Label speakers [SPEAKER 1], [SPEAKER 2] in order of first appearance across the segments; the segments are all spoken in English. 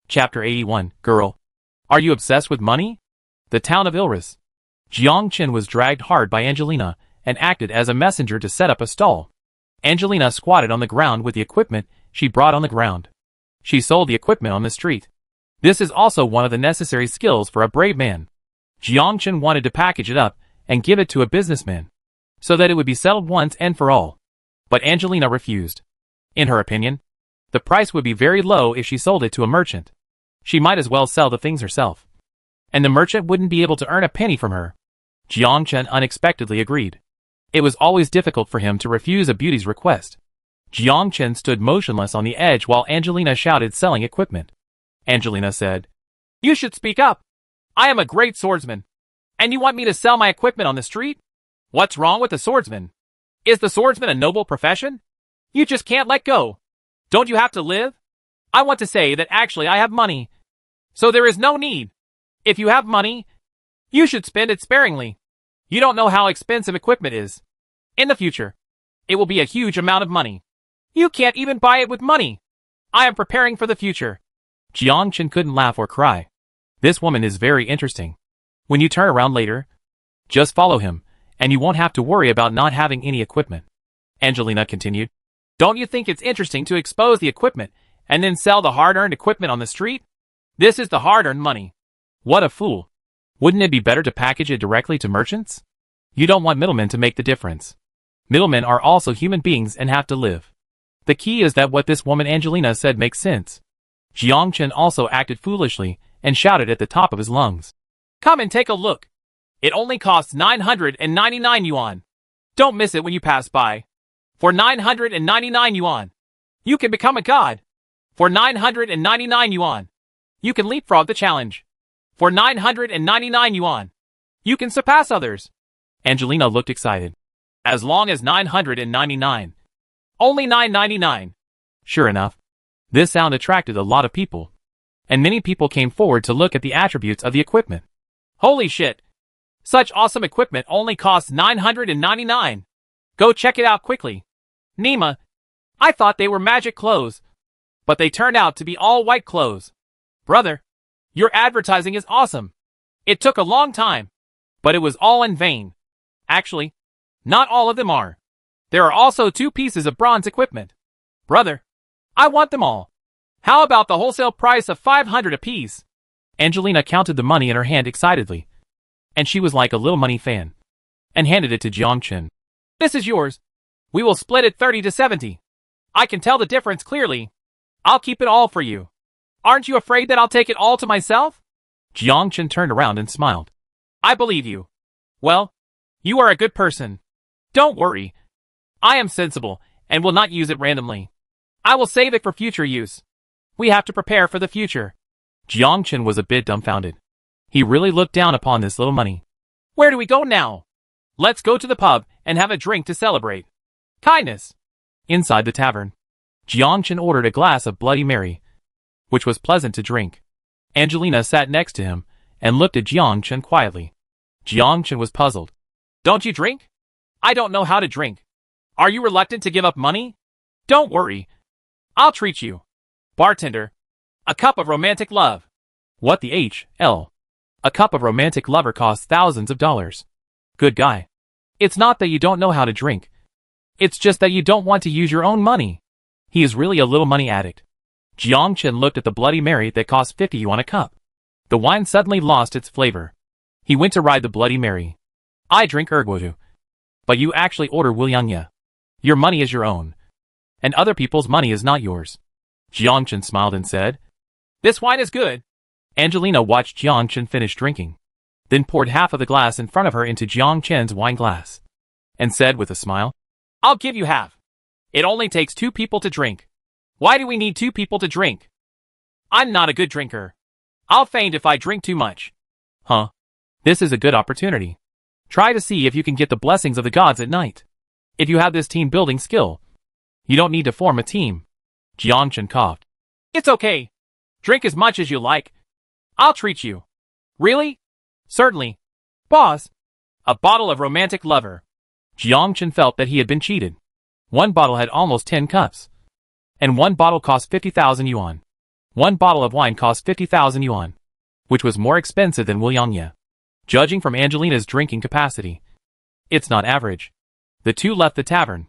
[SPEAKER 1] Chapter 81. Girl. Are you obsessed with money? The town of Ilris. Jiang Chen was dragged hard by Angelina and acted as a messenger to set up a stall. Angelina squatted on the ground with the equipment she brought on the ground. She sold the equipment on the street. This is also one of the necessary skills for a brave man. Jiang Chen wanted to package it up and give it to a businessman, so that it would be settled once and for all. But Angelina refused. In her opinion, the price would be very low if she sold it to a merchant. She might as well sell the things herself, and the merchant wouldn't be able to earn a penny from her. Jiang Chen unexpectedly agreed. It was always difficult for him to refuse a beauty's request. Jiang Chen stood motionless on the edge while Angelina shouted selling equipment. Angelina said, "You should speak up. I am a great swordsman. And you want me to sell my equipment on the street? What's wrong with the swordsman? Is the swordsman a noble profession? You just can't let go. Don't you have to live? I want to say that actually I have money. So there is no need. If you have money, you should spend it sparingly. You don't know how expensive equipment is. In the future, it will be a huge amount of money. You can't even buy it with money. I am preparing for the future." Jiang Chen couldn't laugh or cry. This woman is very interesting. When you turn around later, just follow him, and you won't have to worry about not having any equipment. Angelina continued. "Don't you think it's interesting to expose the equipment and then sell the hard-earned equipment on the street? This is the hard-earned money." What a fool. Wouldn't it be better to package it directly to merchants? You don't want middlemen to make the difference. Middlemen are also human beings and have to live. The key is that what this woman Angelina said makes sense. Jiang Chen also acted foolishly and shouted at the top of his lungs. "Come and take a look. It only costs 999 yuan. Don't miss it when you pass by. For 999 yuan, you can become a god. For 999 yuan, you can leapfrog the challenge. For 999 yuan, you can surpass others." Angelina looked excited. As long as 999. Only 999. Sure enough, this sound attracted a lot of people, and many people came forward to look at the attributes of the equipment. Holy shit! Such awesome equipment only costs 999. Go check it out quickly. Nima, I thought they were magic clothes, but they turned out to be all white clothes. Brother, your advertising is awesome. It took a long time, but it was all in vain. Actually, not all of them are. There are also 2 pieces of bronze equipment. Brother, I want them all. How about the wholesale price of 500 apiece? Angelina counted the money in her hand excitedly, and she was like a little money fan, and handed it to Jiang Chen. "This is yours. We will split it 30 to 70. I can tell the difference clearly. I'll keep it all for you. Aren't you afraid that I'll take it all to myself?" Jiang Chen turned around and smiled. "I believe you. Well, you are a good person. Don't worry. I am sensible and will not use it randomly. I will save it for future use. We have to prepare for the future." Jiang Chen was a bit dumbfounded. He really looked down upon this little money. "Where do we go now?" "Let's go to the pub and have a drink to celebrate." "Kindness." Inside the tavern, Jiang Chen ordered a glass of Bloody Mary, which was pleasant to drink. Angelina sat next to him and looked at Jiang Chen quietly. Jiang Chen was puzzled. "Don't you drink?" "I don't know how to drink." "Are you reluctant to give up money?" "Don't worry. I'll treat you." "Bartender, a cup of romantic love." "What the hell? A cup of romantic lover costs thousands of dollars." "Good guy. It's not that you don't know how to drink. It's just that you don't want to use your own money." He is really a little money addict. Jiang Chen looked at the Bloody Mary that cost 50 yuan a cup. The wine suddenly lost its flavor. He went to ride the Bloody Mary. "I drink erguoju. But you actually order Wuliangya. Your money is your own, and other people's money is not yours." Jiang Chen smiled and said, "This wine is good." Angelina watched Jiang Chen finish drinking, then poured half of the glass in front of her into Jiang Chen's wine glass, and said with a smile, "I'll give you half. It only takes 2 people to drink." "Why do we need 2 people to drink? I'm not a good drinker. I'll faint if I drink too much." "Huh? This is a good opportunity. Try to see if you can get the blessings of the gods at night. If you have this team-building skill, you don't need to form a team." Jiang Chen coughed. "It's okay. Drink as much as you like. I'll treat you." "Really?" "Certainly. Boss, a bottle of romantic lover." Jiang Chen felt that he had been cheated. One bottle had almost 10 cups, and one bottle cost 50,000 yuan. One bottle of wine cost 50,000 yuan, which was more expensive than Wuliangye. Judging from Angelina's drinking capacity, it's not average. The two left the tavern.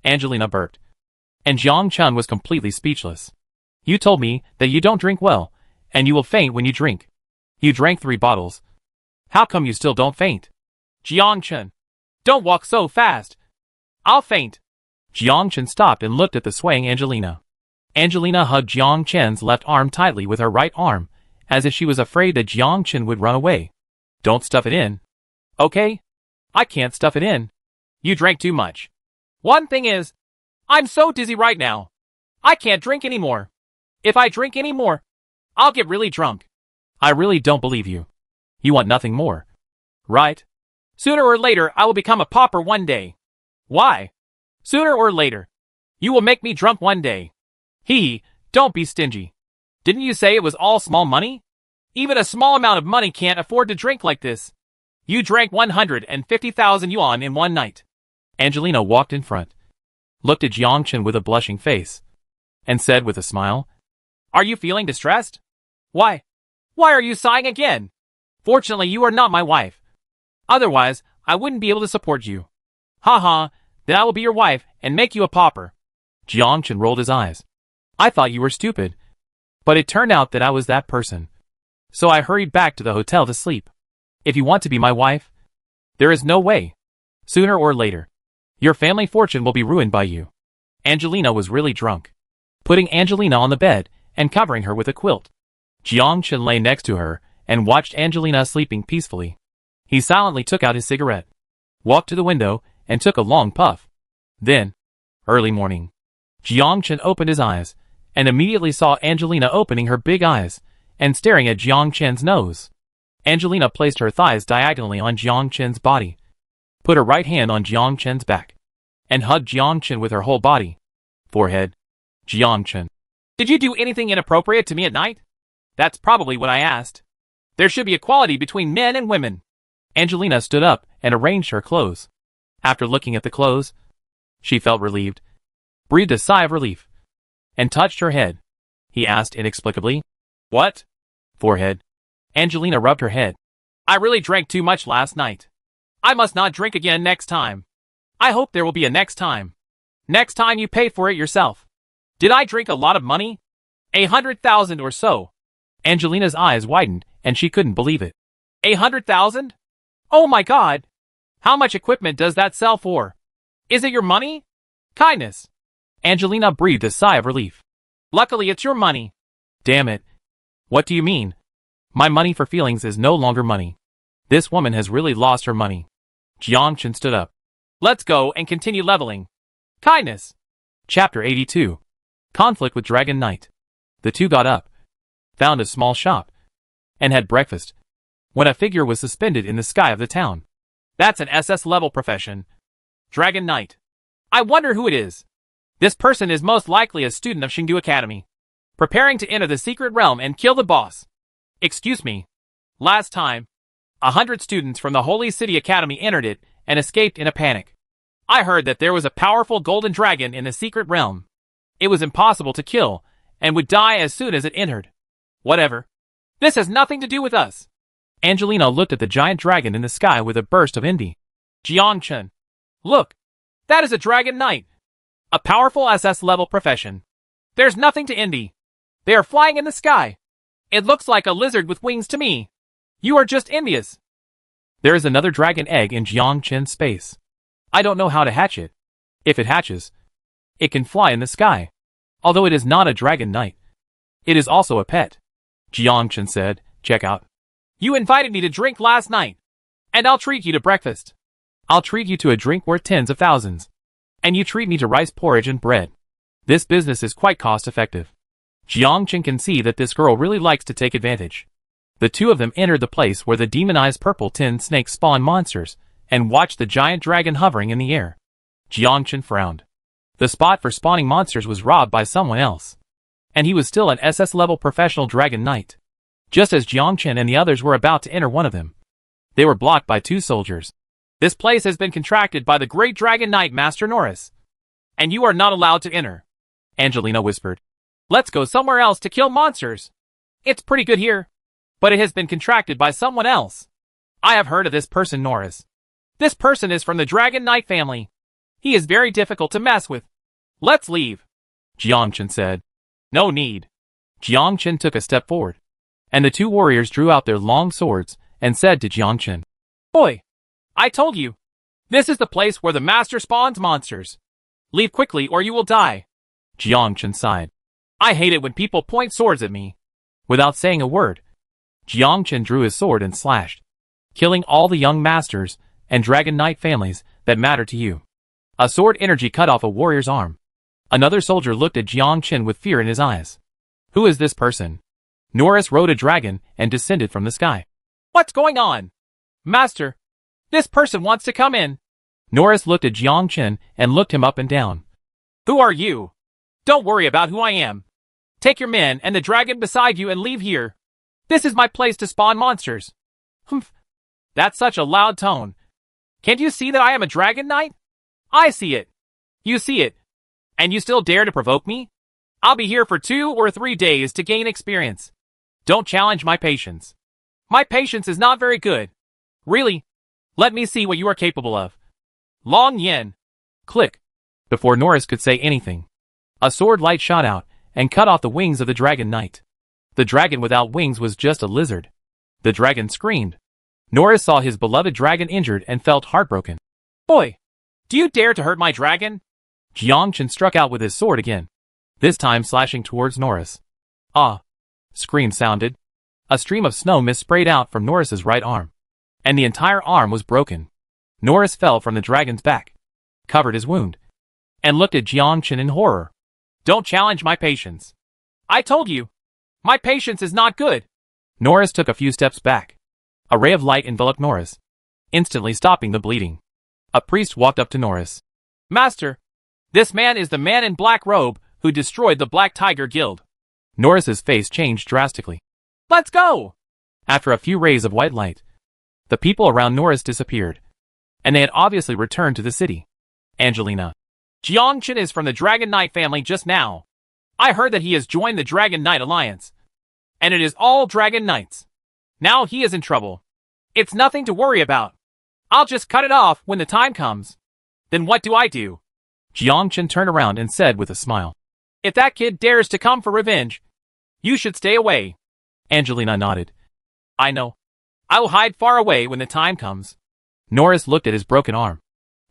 [SPEAKER 1] Angelina burped, and Jiang Chun was completely speechless. You told me that you don't drink well, and you will faint when you drink. You drank 3 bottles. How come you still don't faint? Jiang Chun, don't walk so fast. I'll faint. Jiang Chun stopped and looked at the swaying Angelina. Angelina hugged Jiang Chen's left arm tightly with her right arm, as if she was afraid that Jiang Chen would run away. Don't stuff it in. Okay? I can't stuff it in. You drank too much. One thing is, I'm so dizzy right now. I can't drink anymore. If I drink any more, I'll get really drunk. I really don't believe you. You want nothing more, right? Sooner or later, I will become a pauper one day. Why? Sooner or later, you will make me drunk one day. Hee, don't be stingy. Didn't you say it was all small money? Even a small amount of money can't afford to drink like this. You drank 150,000 yuan in one night. Angelina walked in front, looked at Jiang Chen with a blushing face, and said with a smile, Are you feeling distressed? Why? Why are you sighing again? Fortunately, you are not my wife. Otherwise, I wouldn't be able to support you. Ha ha, then I will be your wife and make you a pauper. Jiang Chen rolled his eyes. I thought you were stupid, but it turned out that I was that person. So I hurried back to the hotel to sleep. If you want to be my wife, there is no way. Sooner or later, your family fortune will be ruined by you. Angelina was really drunk. Putting Angelina on the bed and covering her with a quilt, Jiang Chen lay next to her and watched Angelina sleeping peacefully. He silently took out his cigarette, walked to the window, and took a long puff. Then, early morning, Jiang Chen opened his eyes and immediately saw Angelina opening her big eyes and staring at Jiang Chen's nose. Angelina placed her thighs diagonally on Jiang Chen's body, put her right hand on Jiang Chen's back, and hugged Jiang Chen with her whole body. Forehead. Jiang Chen. Did you do anything inappropriate to me at night? That's probably what I asked. There should be equality between men and women. Angelina stood up and arranged her clothes. After looking at the clothes, she felt relieved, breathed a sigh of relief, and touched her head. He asked inexplicably, What? Forehead. Angelina rubbed her head. I really drank too much last night. I must not drink again next time. I hope there will be a next time. Next time you pay for it yourself. Did I drink a lot of money? 100,000 or so. Angelina's eyes widened and she couldn't believe it. 100,000? Oh my God! How much equipment does that sell for? Is it your money? Kindness. Angelina breathed a sigh of relief. Luckily it's your money. Damn it. What do you mean? My money for feelings is no longer money. This woman has really lost her money. Jiang Chen stood up. Let's go and continue leveling. Kindness. Chapter 82. Conflict with Dragon Knight. The two got up, found a small shop, and had breakfast, when a figure was suspended in the sky of the town. That's an SS-level profession. Dragon Knight. I wonder who it is. This person is most likely a student of Xingdu Academy, preparing to enter the secret realm and kill the boss. Excuse me. Last time, 100 students from the Holy City Academy entered it and escaped in a panic. I heard that there was a powerful golden dragon in the secret realm. It was impossible to kill and would die as soon as it entered. Whatever. This has nothing to do with us. Angelina looked at the giant dragon in the sky with a burst of envy. Jiang Chen. Look. That is a Dragon Knight. A powerful SS-level profession. There's nothing to envy. They are flying in the sky. It looks like a lizard with wings to me. You are just envious. There is another dragon egg in Jiang Chen's space. I don't know how to hatch it. If it hatches, it can fly in the sky. Although it is not a Dragon Knight, it is also a pet. Jiang Chen said, check out. You invited me to drink last night, and I'll treat you to breakfast. I'll treat you to a drink worth tens of thousands, and you treat me to rice porridge and bread. This business is quite cost-effective. Jiang Chen can see that this girl really likes to take advantage. The two of them entered the place where the demonized purple tin snakes spawn monsters, and watched the giant dragon hovering in the air. Jiang Chen frowned. The spot for spawning monsters was robbed by someone else, and he was still an SS-level professional Dragon Knight. Just as Jiang Chen and the others were about to enter one of them, they were blocked by two soldiers. This place has been contracted by the great Dragon Knight Master Norris, and you are not allowed to enter, Angelina whispered. Let's go somewhere else to kill monsters. It's pretty good here, but it has been contracted by someone else. I have heard of this person, Norris. This person is from the Dragon Knight family. He is very difficult to mess with. Let's leave, Jiangchen said. No need. Jiangchen took a step forward, and the two warriors drew out their long swords and said to Jiangchen, Boy, I told you. This is the place where the master spawns monsters. Leave quickly or you will die. Jiangchen sighed. I hate it when people point swords at me. Without saying a word, Jiangchen drew his sword and slashed, killing all the young masters and Dragon Knight families that matter to you. A sword energy cut off a warrior's arm. Another soldier looked at Jiangchen with fear in his eyes. Who is this person? Norris rode a dragon and descended from the sky. What's going on? Master, this person wants to come in. Norris looked at Jiangchen and looked him up and down. Who are you? Don't worry about who I am. Take your men and the dragon beside you and leave here. This is my place to spawn monsters. Humph. That's such a loud tone. Can't you see that I am a Dragon Knight? I see it. You see it. And you still dare to provoke me? I'll be here for 2 or 3 days to gain experience. Don't challenge my patience. My patience is not very good. Really? Let me see what you are capable of. Long Yin. Click. Before Norris could say anything, a sword light shot out and cut off the wings of the Dragon Knight. The dragon without wings was just a lizard. The dragon screamed. Norris saw his beloved dragon injured and felt heartbroken. Boy, do you dare to hurt my dragon? Jiangchen struck out with his sword again, this time slashing towards Norris. Ah! Scream sounded. A stream of snow mist sprayed out from Norris's right arm, and the entire arm was broken. Norris fell from the dragon's back, covered his wound, and looked at Jiangchen in horror. Don't challenge my patience. I told you. My patience is not good. Norris took a few steps back. A ray of light enveloped Norris, instantly stopping the bleeding. A priest walked up to Norris. Master, this man is the man in black robe who destroyed the Black Tiger Guild. Norris's face changed drastically. Let's go! After a few rays of white light, the people around Norris disappeared, and they had obviously returned to the city. Angelina. Jiangchen is from the Dragon Knight family just now. I heard that he has joined the Dragon Knight Alliance, and it is all Dragon Knights. Now he is in trouble. It's nothing to worry about. I'll just cut it off when the time comes. Then what do I do? Jiangchen turned around and said with a smile. If that kid dares to come for revenge, you should stay away. Angelina nodded. I know. I will hide far away when the time comes. Norris looked at his broken arm,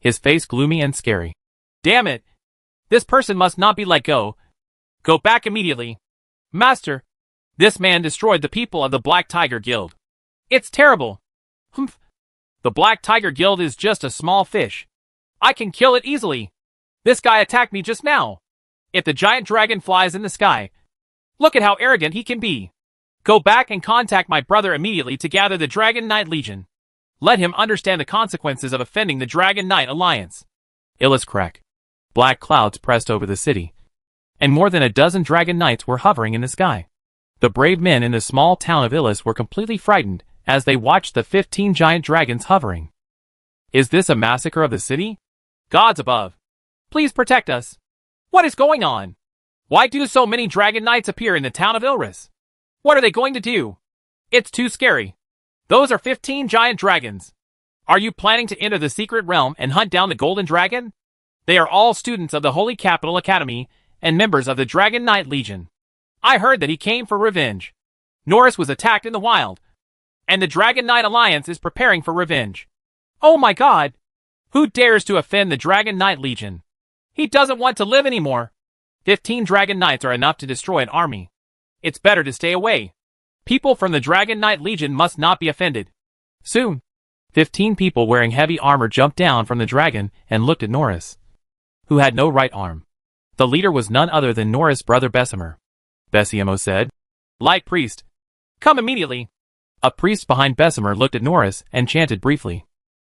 [SPEAKER 1] his face gloomy and scary. Damn it! This person must not be let go. Go back immediately. Master, this man destroyed the people of the Black Tiger Guild. It's terrible. Humph. The Black Tiger Guild is just a small fish. I can kill it easily. This guy attacked me just now. If the giant dragon flies in the sky, look at how arrogant he can be. Go back and contact my brother immediately to gather the Dragon Knight Legion. Let him understand the consequences of offending the Dragon Knight Alliance. Illis crack. Black clouds pressed over the city, and more than a dozen Dragon Knights were hovering in the sky. The brave men in the small town of Illis were completely frightened as they watched the 15 giant dragons hovering. Is this a massacre of the city? Gods above, please protect us. What is going on? Why do so many Dragon Knights appear in the town of Ilris? What are they going to do? It's too scary. Those are 15 giant dragons. Are you planning to enter the secret realm and hunt down the Golden Dragon? They are all students of the Holy Capital Academy and members of the Dragon Knight Legion. I heard that he came for revenge. Norris was attacked in the wild, and the Dragon Knight Alliance is preparing for revenge. Oh my god! Who dares to offend the Dragon Knight Legion? He doesn't want to live anymore. 15 Dragon Knights are enough to destroy an army. It's better to stay away. People from the Dragon Knight Legion must not be offended. Soon, 15 people wearing heavy armor jumped down from the dragon and looked at Norris, who had no right arm. The leader was none other than Norris' brother Bessemer. Bessiemo said, Light priest, come immediately. A priest behind Bessemer looked at Norris and chanted briefly.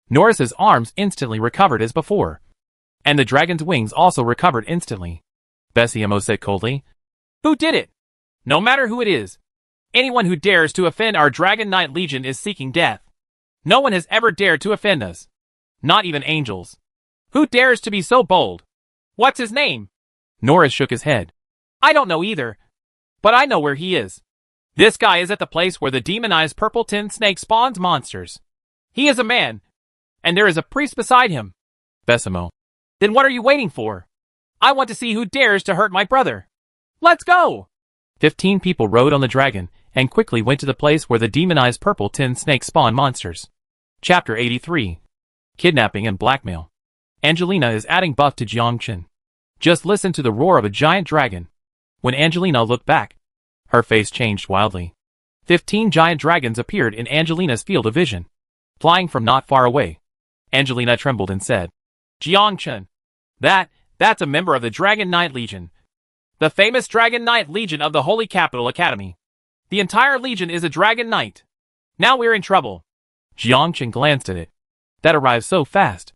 [SPEAKER 1] Norris's arms instantly recovered as before, and the dragon's wings also recovered instantly. Bessiemo said coldly, Who did it? No matter who it is, anyone who dares to offend our Dragon Knight Legion is seeking death. No one has ever dared to offend us. Not even angels. Who dares to be so bold? What's his name? Norris shook his head. I don't know either. But I know where he is. This guy is at the place where the demonized purple tin snake spawns monsters. He is a man. And there is a priest beside him. Besamo. Then what are you waiting for? I want to see who dares to hurt my brother. Let's go! 15 people rode on the dragon, and quickly went to the place where the demonized purple tin snake spawn monsters. Chapter 83. Kidnapping and Blackmail. Angelina is adding buff to Jiangchen. Just listen to the roar of a giant dragon. When Angelina looked back, her face changed wildly. 15 giant dragons appeared in Angelina's field of vision, flying from not far away. Angelina trembled and said, Jiangchen. That's a member of the Dragon Knight Legion. The famous Dragon Knight Legion of the Holy Capital Academy. The entire legion is a Dragon Knight. Now we're in trouble. Jiangchen glanced at it. That arrived so fast.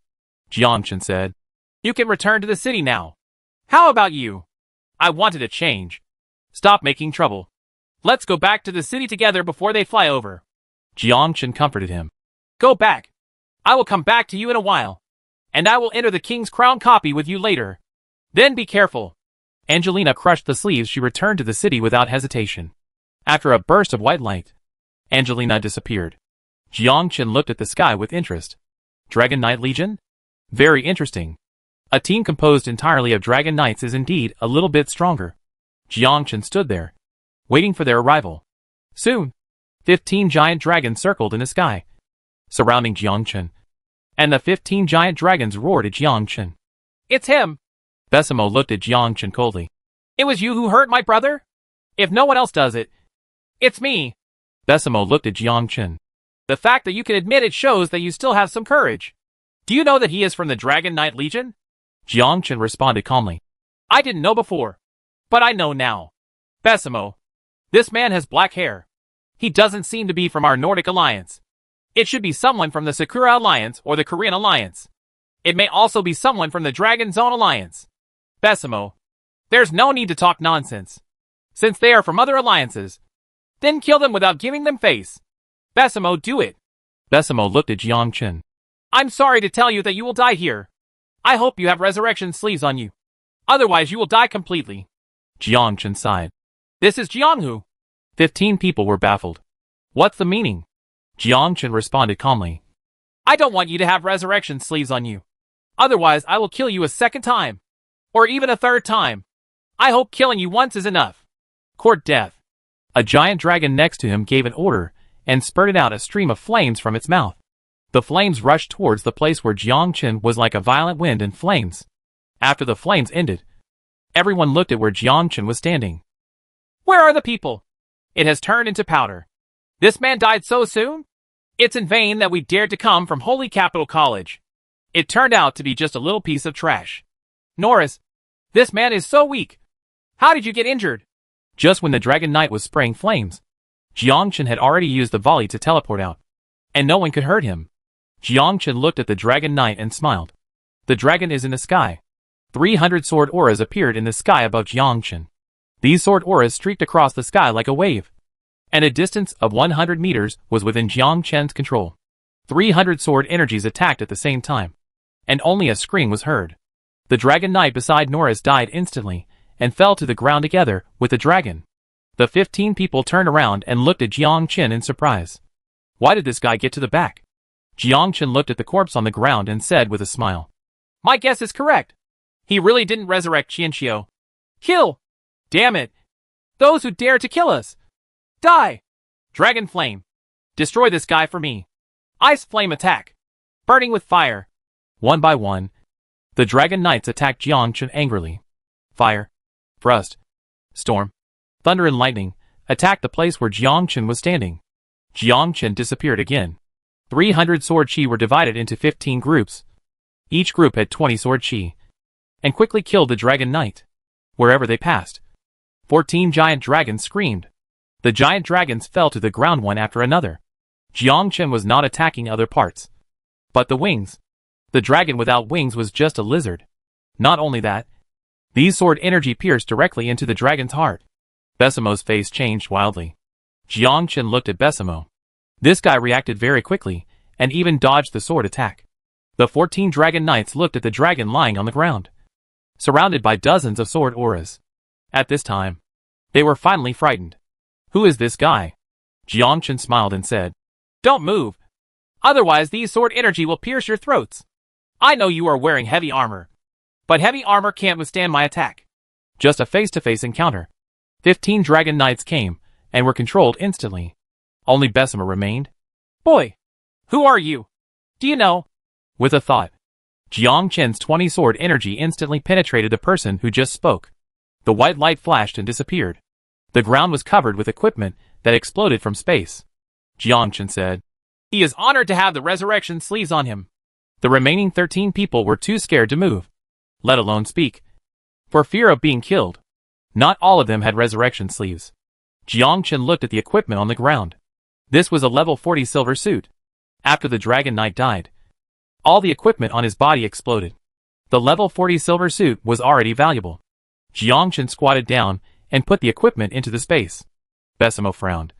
[SPEAKER 1] Jiangchen said, You can return to the city now. How about you? I wanted a change. Stop making trouble. Let's go back to the city together before they fly over. Jiangchen comforted him. Go back. I will come back to you in a while. And I will enter the king's crown copy with you later. Then be careful. Angelina crushed the sleeves. She returned to the city without hesitation. After a burst of white light, Angelina disappeared. Jiangchen looked at the sky with interest. Dragon Knight Legion? Very interesting. A team composed entirely of Dragon Knights is indeed a little bit stronger. Jiangchen stood there, waiting for their arrival. Soon, 15 giant dragons circled in the sky, surrounding Jiangchen. And the 15 giant dragons roared at Jiangchen. It's him! Besamo looked at Jiangchen coldly. It was you who hurt my brother? If no one else does it, it's me. Besamo looked at Jiangchen. The fact that you can admit it shows that you still have some courage. Do you know that he is from the Dragon Knight Legion? Jiangchen responded calmly. I didn't know before, but I know now. Besamo, this man has black hair. He doesn't seem to be from our Nordic alliance. It should be someone from the Sakura Alliance or the Korean Alliance. It may also be someone from the Dragon Zone Alliance. Besamo, there's no need to talk nonsense. Since they are from other alliances, then kill them without giving them face. Besamo, do it. Besamo looked at Jiangchen. I'm sorry to tell you that you will die here. I hope you have resurrection sleeves on you. Otherwise you will die completely. Jiangchen sighed. This is Jianghu. 15 people were baffled. What's the meaning? Jiangchen responded calmly. I don't want you to have resurrection sleeves on you. Otherwise I will kill you a second time. Or even a third time. I hope killing you once is enough. Court death. A giant dragon next to him gave an order and spurted out a stream of flames from its mouth. The flames rushed towards the place where Jiangchen was like a violent wind in flames. After the flames ended, everyone looked at where Jiangchen was standing. Where are the people? It has turned into powder. This man died so soon? It's in vain that we dared to come from Holy Capital College. It turned out to be just a little piece of trash. Norris, this man is so weak. How did you get injured? Just when the Dragon Knight was spraying flames, Jiangchen had already used the volley to teleport out, and no one could hurt him. Jiangchen looked at the Dragon Knight and smiled. The dragon is in the sky. 300 sword auras appeared in the sky above Jiangchen. These sword auras streaked across the sky like a wave, and a distance of 100 meters was within Jiangchen's control. 300 sword energies attacked at the same time, and only a scream was heard. The Dragon Knight beside Norris died instantly, and fell to the ground together with the dragon. The 15 people turned around and looked at Jiangchen in surprise. Why did this guy get to the back? Jiangchen looked at the corpse on the ground and said with a smile. My guess is correct. He really didn't resurrect Qianqiu. Kill! Damn it! Those who dare to kill us! Die! Dragon Flame! Destroy this guy for me! Ice Flame attack! Burning with fire! One by one, the Dragon Knights attacked Jiangchen angrily. Fire, Frost, Storm, Thunder and Lightning attacked the place where Jiangchen was standing. Jiangchen disappeared again. 300 sword chi were divided into 15 groups. Each group had 20 sword chi, and quickly killed the Dragon Knight. Wherever they passed, 14 giant dragons screamed. The giant dragons fell to the ground one after another. Jiangchen was not attacking other parts, but the wings. The dragon without wings was just a lizard. Not only that, these sword energy pierced directly into the dragon's heart. Besamo's face changed wildly. Jiangchen looked at Besamo. This guy reacted very quickly, and even dodged the sword attack. The 14 Dragon Knights looked at the dragon lying on the ground, surrounded by dozens of sword auras. At this time, they were finally frightened. Who is this guy? Jiangchen smiled and said, Don't move. Otherwise these sword energy will pierce your throats. I know you are wearing heavy armor, but heavy armor can't withstand my attack. Just a face-to-face encounter. 15 dragon knights came, and were controlled instantly. Only Bessemer remained. Boy, who are you? Do you know? With a thought, Jiangchen's 20 sword energy instantly penetrated the person who just spoke. The white light flashed and disappeared. The ground was covered with equipment that exploded from space. Jiangchen said, He is honored to have the resurrection sleeves on him. The remaining 13 people were too scared to move, let alone speak, for fear of being killed. Not all of them had resurrection sleeves. Jiangchen looked at the equipment on the ground. This was a level 40 silver suit. After the Dragon Knight died, all the equipment on his body exploded. The level 40 silver suit was already valuable. Jiangchen squatted down and put the equipment into the space. Bessemer frowned.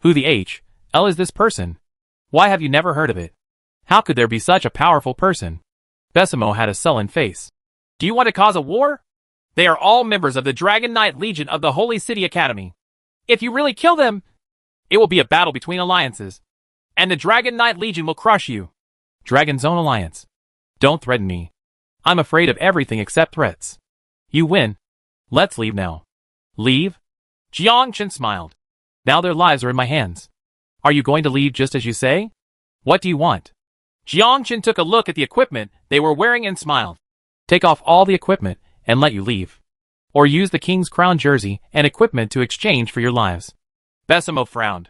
[SPEAKER 1] Who the H.L. is this person? Why have you never heard of it? How could there be such a powerful person? Bessemer had a sullen face. Do you want to cause a war? They are all members of the Dragon Knight Legion of the Holy City Academy. If you really kill them, it will be a battle between alliances, and the Dragon Knight Legion will crush you. Dragon's own alliance. Don't threaten me. I'm afraid of everything except threats. You win. Let's leave now. Leave? Jiangchen smiled. Now their lives are in my hands. Are you going to leave just as you say? What do you want? Jiangchen took a look at the equipment they were wearing and smiled. Take off all the equipment and let you leave. Or use the King's Crown jersey and equipment to exchange for your lives. Bessemer frowned.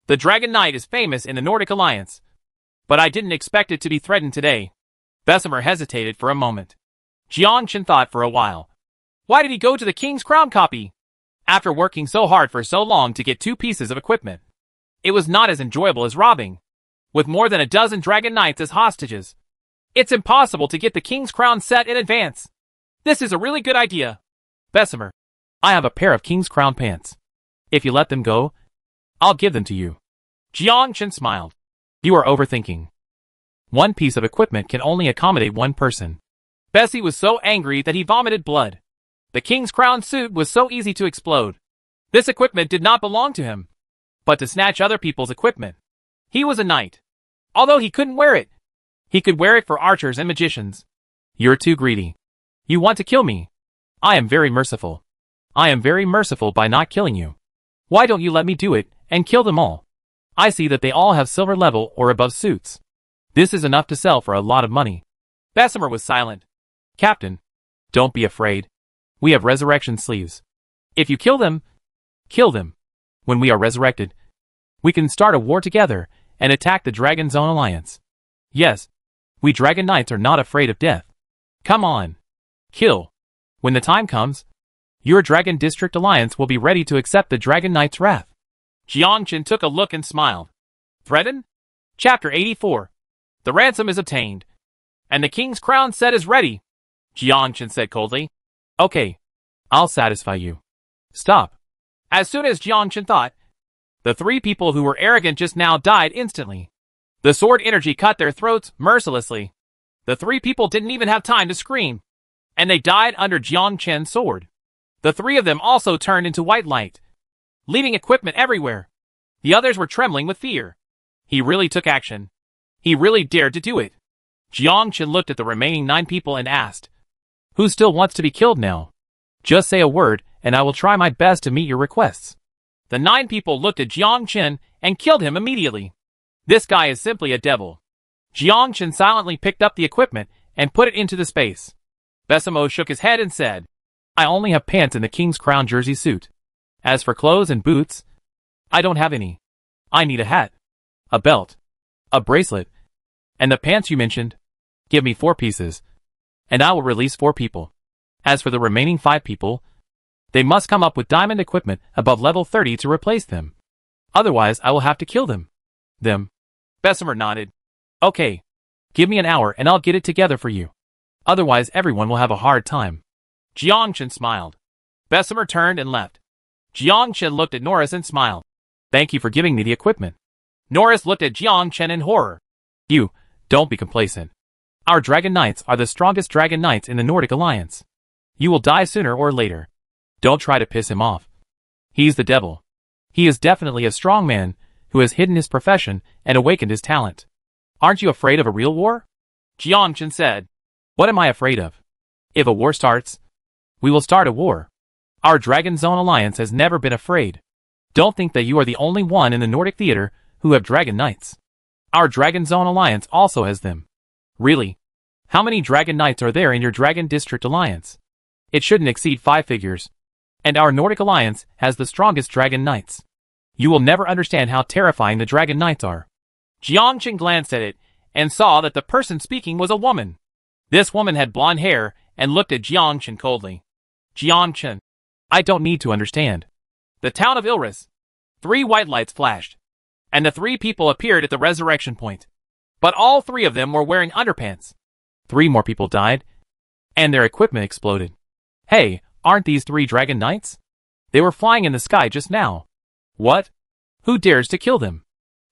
[SPEAKER 1] The Dragon Knight is famous in the Nordic Alliance, but I didn't expect it to be threatened today. Bessemer hesitated for a moment. Jiangchen thought for a while. Why did he go to the King's Crown copy? After working so hard for so long to get 2 pieces of equipment, it was not as enjoyable as robbing, with more than a dozen Dragon Knights as hostages. It's impossible to get the King's Crown set in advance. This is a really good idea. Bessemer, I have a pair of King's Crown pants. If you let them go, I'll give them to you. Jiangchen smiled. You are overthinking. 1 piece of equipment can only accommodate 1 person. Bessie was so angry that he vomited blood. The King's Crown suit was so easy to explode. This equipment did not belong to him, but to snatch other people's equipment. He was a knight. Although he couldn't wear it, he could wear it for archers and magicians. You're too greedy. You want to kill me. I am very merciful. I am very merciful by not killing you. Why don't you let me do it and kill them all? I see that they all have silver level or above suits. This is enough to sell for a lot of money. Bessemer was silent. Captain, don't be afraid. We have resurrection sleeves. If you kill them, kill them. When we are resurrected, we can start a war together and attack the Dragon's own alliance. Yes, we Dragon Knights are not afraid of death. Come on. Kill. When the time comes, your Dragon District Alliance will be ready to accept the Dragon Knight's wrath. Jiangchen took a look and smiled. Threaten? Chapter 84. The ransom is obtained, and the King's Crown set is ready. Jiangchen said coldly. Okay, I'll satisfy you. Stop. As soon as Jiangchen thought, the 3 people who were arrogant just now died instantly. The sword energy cut their throats mercilessly. The 3 people didn't even have time to scream, and they died under Jiangchen's sword. The 3 of them also turned into white light, leaving equipment everywhere. The others were trembling with fear. He really took action. He really dared to do it. Jiangchen looked at the remaining 9 people and asked, Who still wants to be killed now? Just say a word, and I will try my best to meet your requests. The 9 people looked at Jiangchen and killed him immediately. This guy is simply a devil. Jiangchen silently picked up the equipment and put it into the space. Bessemer shook his head and said, I only have pants in the King's Crown jersey suit. As for clothes and boots, I don't have any. I need a hat, a belt, a bracelet, and the pants you mentioned. Give me 4 pieces, and I will release 4 people. As for the remaining 5 people, they must come up with diamond equipment above level 30 to replace them. Otherwise, I will have to kill them. Bessemer nodded. Okay. Give me an hour and I'll get it together for you. Otherwise, everyone will have a hard time. Jiangchen smiled. Bessemer turned and left. Jiangchen looked at Norris and smiled. Thank you for giving me the equipment. Norris looked at Jiangchen in horror. You, don't be complacent. Our Dragon Knights are the strongest Dragon Knights in the Nordic Alliance. You will die sooner or later. Don't try to piss him off. He's the devil. He is definitely a strong man who has hidden his profession and awakened his talent. Aren't you afraid of a real war? Jiangchen said. What am I afraid of? If a war starts, we will start a war. Our Dragon Zone Alliance has never been afraid. Don't think that you are the only one in the Nordic theater who have Dragon Knights. Our Dragon Zone Alliance also has them. Really? How many Dragon Knights are there in your Dragon District Alliance? It shouldn't exceed 5 figures. And our Nordic Alliance has the strongest Dragon Knights. You will never understand how terrifying the Dragon Knights are. Jiangchen glanced at it and saw that the person speaking was a woman. This woman had blonde hair and looked at Jiangchen coldly. Jiangchen, I don't need to understand. The town of Ilris. 3 white lights flashed, and the 3 people appeared at the resurrection point. But all 3 of them were wearing underpants. 3 more people died, and their equipment exploded. Hey, aren't these 3 Dragon Knights? They were flying in the sky just now. What? Who dares to kill them?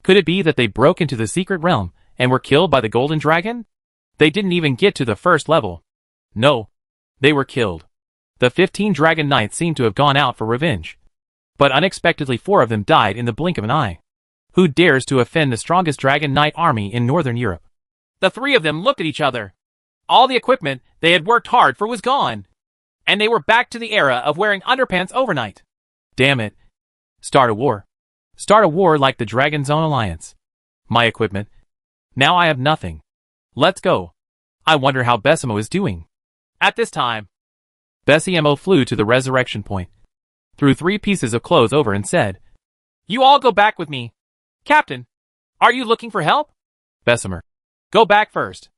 [SPEAKER 1] Could it be that they broke into the secret realm and were killed by the Golden Dragon? They didn't even get to the first level. No, they were killed. The 15 Dragon Knights seemed to have gone out for revenge. But unexpectedly 4 of them died in the blink of an eye. Who dares to offend the strongest Dragon Knight army in Northern Europe? The 3 of them looked at each other. All the equipment they had worked hard for was gone. And they were back to the era of wearing underpants overnight. Damn it. Start a war. Start a war like the Dragon Zone Alliance. My equipment. Now I have nothing. Let's go. I wonder how Besimo is doing. At this time, Besimo flew to the resurrection point, threw 3 pieces of clothes over and said, You all go back with me. Captain, are you looking for help? Bessemer, go back first.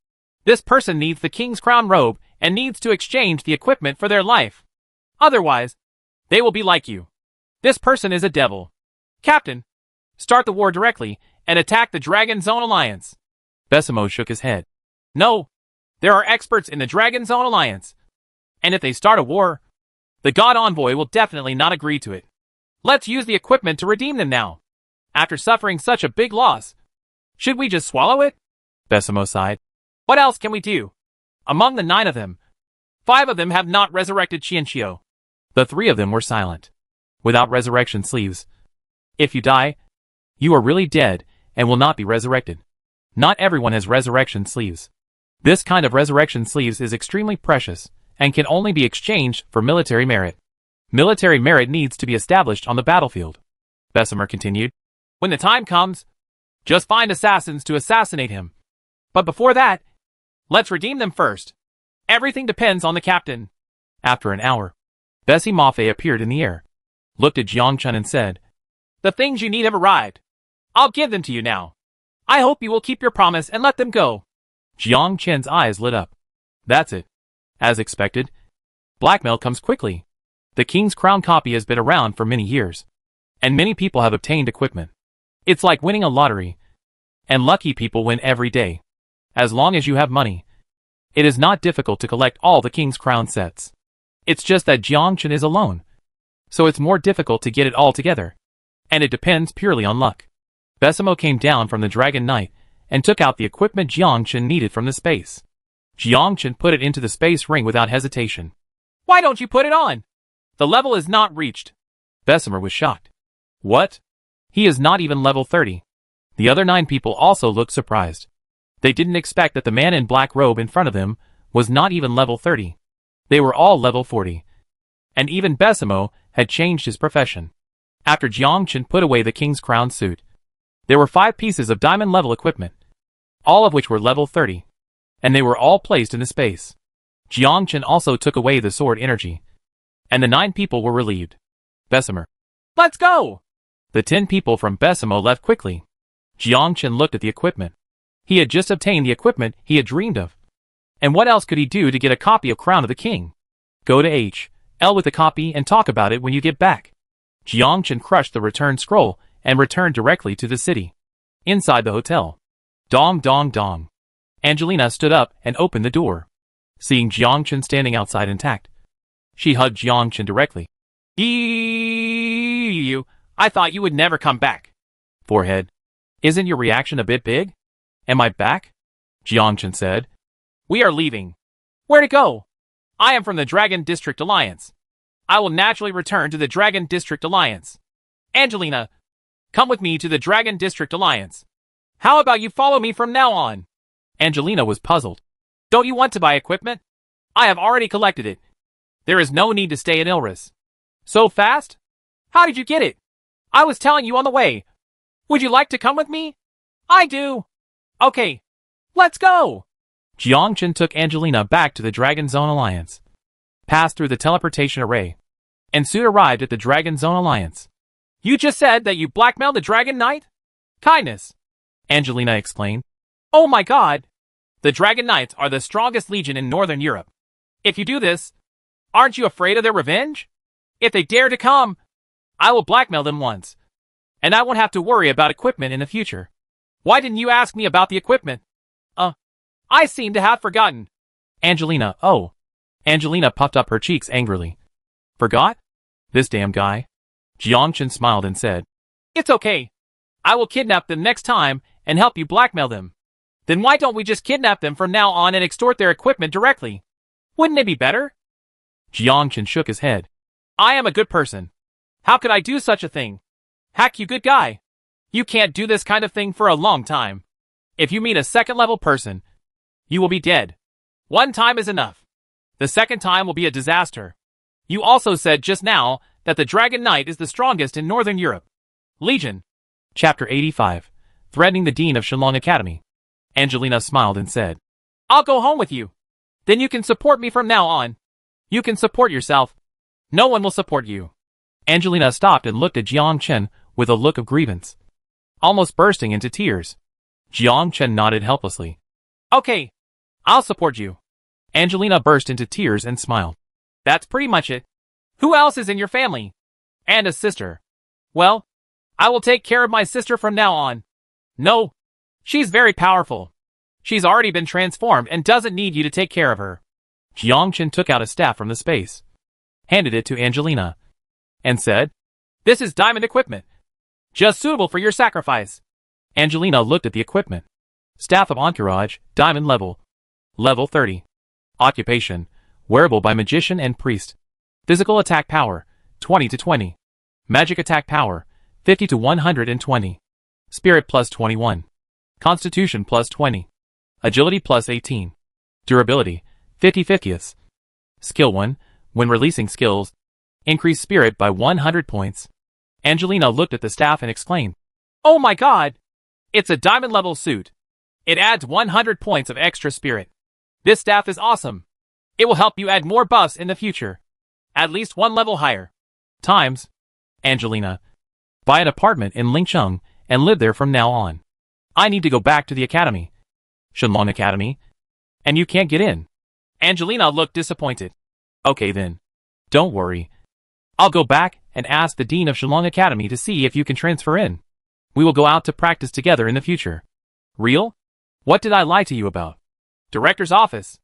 [SPEAKER 1] This person needs the king's crown robe and needs to exchange the equipment for their life. Otherwise, they will be like you. This person is a devil. Captain, start the war directly and attack the Dragon Zone Alliance. Besimo shook his head. No, there are experts in the Dragon Zone Alliance. And if they start a war, the God Envoy will definitely not agree to it. Let's use the equipment to redeem them now. After suffering such a big loss, should we just swallow it? Besimo sighed. What else can we do? Among the 9 of them, 5 of them have not resurrected Qianqiu. The 3 of them were silent. Without resurrection sleeves. If you die, you are really dead and will not be resurrected. Not everyone has resurrection sleeves. This kind of resurrection sleeves is extremely precious and can only be exchanged for military merit. Military merit needs to be established on the battlefield. Bessemer continued. When the time comes, just find assassins to assassinate him. But before that, let's redeem them first. Everything depends on the captain. After an hour, Bessie Maffei appeared in the air, looked at Jiangchen and said, The things you need have arrived. I'll give them to you now. I hope you will keep your promise and let them go. Jiangchen's eyes lit up. That's it. As expected, blackmail comes quickly. The king's crown copy has been around for many years, and many people have obtained equipment. It's like winning a lottery, and lucky people win every day. As long as you have money, it is not difficult to collect all the king's crown sets. It's just that Jiangchen is alone, so it's more difficult to get it all together, and it depends purely on luck. Besimo came down from the Dragon Knight and took out the equipment Jiangchen needed from the space. Jiangchen put it into the space ring without hesitation. Why don't you put it on? The level is not reached. Bessemer was shocked. What? He is not even level 30. The other 9 people also looked surprised. They didn't expect that the man in black robe in front of them was not even level 30. They were all level 40. And even Besimo had changed his profession. After Jiangchen put away the king's crown suit, there were 5 pieces of diamond level equipment, all of which were level 30, and they were all placed in the space. Jiangchen also took away the sword energy, and the 9 people were relieved. Bessemer, let's go! The 10 people from Besimo left quickly. Jiangchen looked at the equipment. He had just obtained the equipment he had dreamed of. And what else could he do to get a copy of Crown of the King? Go to H.L. with the copy and talk about it when you get back. Jiangchen crushed the return scroll and returned directly to the city. Inside the hotel. Dong dong dong. Angelina stood up and opened the door. Seeing Jiangchen standing outside intact, she hugged Jiangchen directly. You, I thought you would never come back. Forehead. Isn't your reaction a bit big? Am I back? Jiangchen said. We are leaving. Where to go? I am from the Dragon District Alliance. I will naturally return to the Dragon District Alliance. Angelina, come with me to the Dragon District Alliance. How about you follow me from now on? Angelina was puzzled. Don't you want to buy equipment? I have already collected it. There is no need to stay in Ilris. So fast? How did you get it? I was telling you on the way. Would you like to come with me? I do. Okay, let's go. Jiangchen took Angelina back to the Dragon Zone Alliance, passed through the teleportation array, and soon arrived at the Dragon Zone Alliance. You just said that you blackmailed the Dragon Knight? Kindness, Angelina explained. Oh my god. The Dragon Knights are the strongest legion in Northern Europe. If you do this, aren't you afraid of their revenge? If they dare to come, I will blackmail them once, and I won't have to worry about equipment in the future. Why didn't you ask me about the equipment? I seem to have forgotten. Angelina, oh. Angelina puffed up her cheeks angrily. Forgot? This damn guy. Jiangchen smiled and said, It's okay. I will kidnap them next time and help you blackmail them. Then why don't we just kidnap them from now on and extort their equipment directly? Wouldn't it be better? Jiangchen shook his head. I am a good person. How could I do such a thing? Hack, you good guy. You can't do this kind of thing for a long time. If you meet a second-level person, you will be dead. One time is enough. The second time will be a disaster. You also said just now that the Dragon Knight is the strongest in Northern Europe. Legion. Chapter 85. Threatening the Dean of Shenlong Academy. Angelina smiled and said, I'll go home with you. Then you can support me from now on. You can support yourself. No one will support you. Angelina stopped and looked at Jiangchen with a look of grievance, almost bursting into tears. Jiangchen nodded helplessly. Okay, I'll support you. Angelina burst into tears and smiled. That's pretty much it. Who else is in your family? And a sister. Well, I will take care of my sister from now on. No, she's very powerful. She's already been transformed and doesn't need you to take care of her. Jiangchen took out a staff from the space, handed it to Angelina, and said, This is diamond equipment. Just suitable for your sacrifice. Angelina looked at the equipment. Staff of Encourage, diamond level. Level 30. Occupation, wearable by magician and priest. Physical attack power, 20 to 20. Magic attack power, 50 to 120. Spirit plus 21. Constitution plus 20. Agility plus 18. Durability, 50/50. Skill 1, when releasing skills, increase spirit by 100 points. Angelina looked at the staff and exclaimed, Oh my god! It's a diamond level suit. It adds 100 points of extra spirit. This staff is awesome. It will help you add more buffs in the future. At least one level higher. Times. Angelina. Buy an apartment in Lingcheng and live there from now on. I need to go back to the academy. Shenlong Academy? And you can't get in. Angelina looked disappointed. Okay then. Don't worry. I'll go back and ask the Dean of Shenlong Academy to see if you can transfer in. We will go out to practice together in the future. Real? What did I lie to you about? Director's office.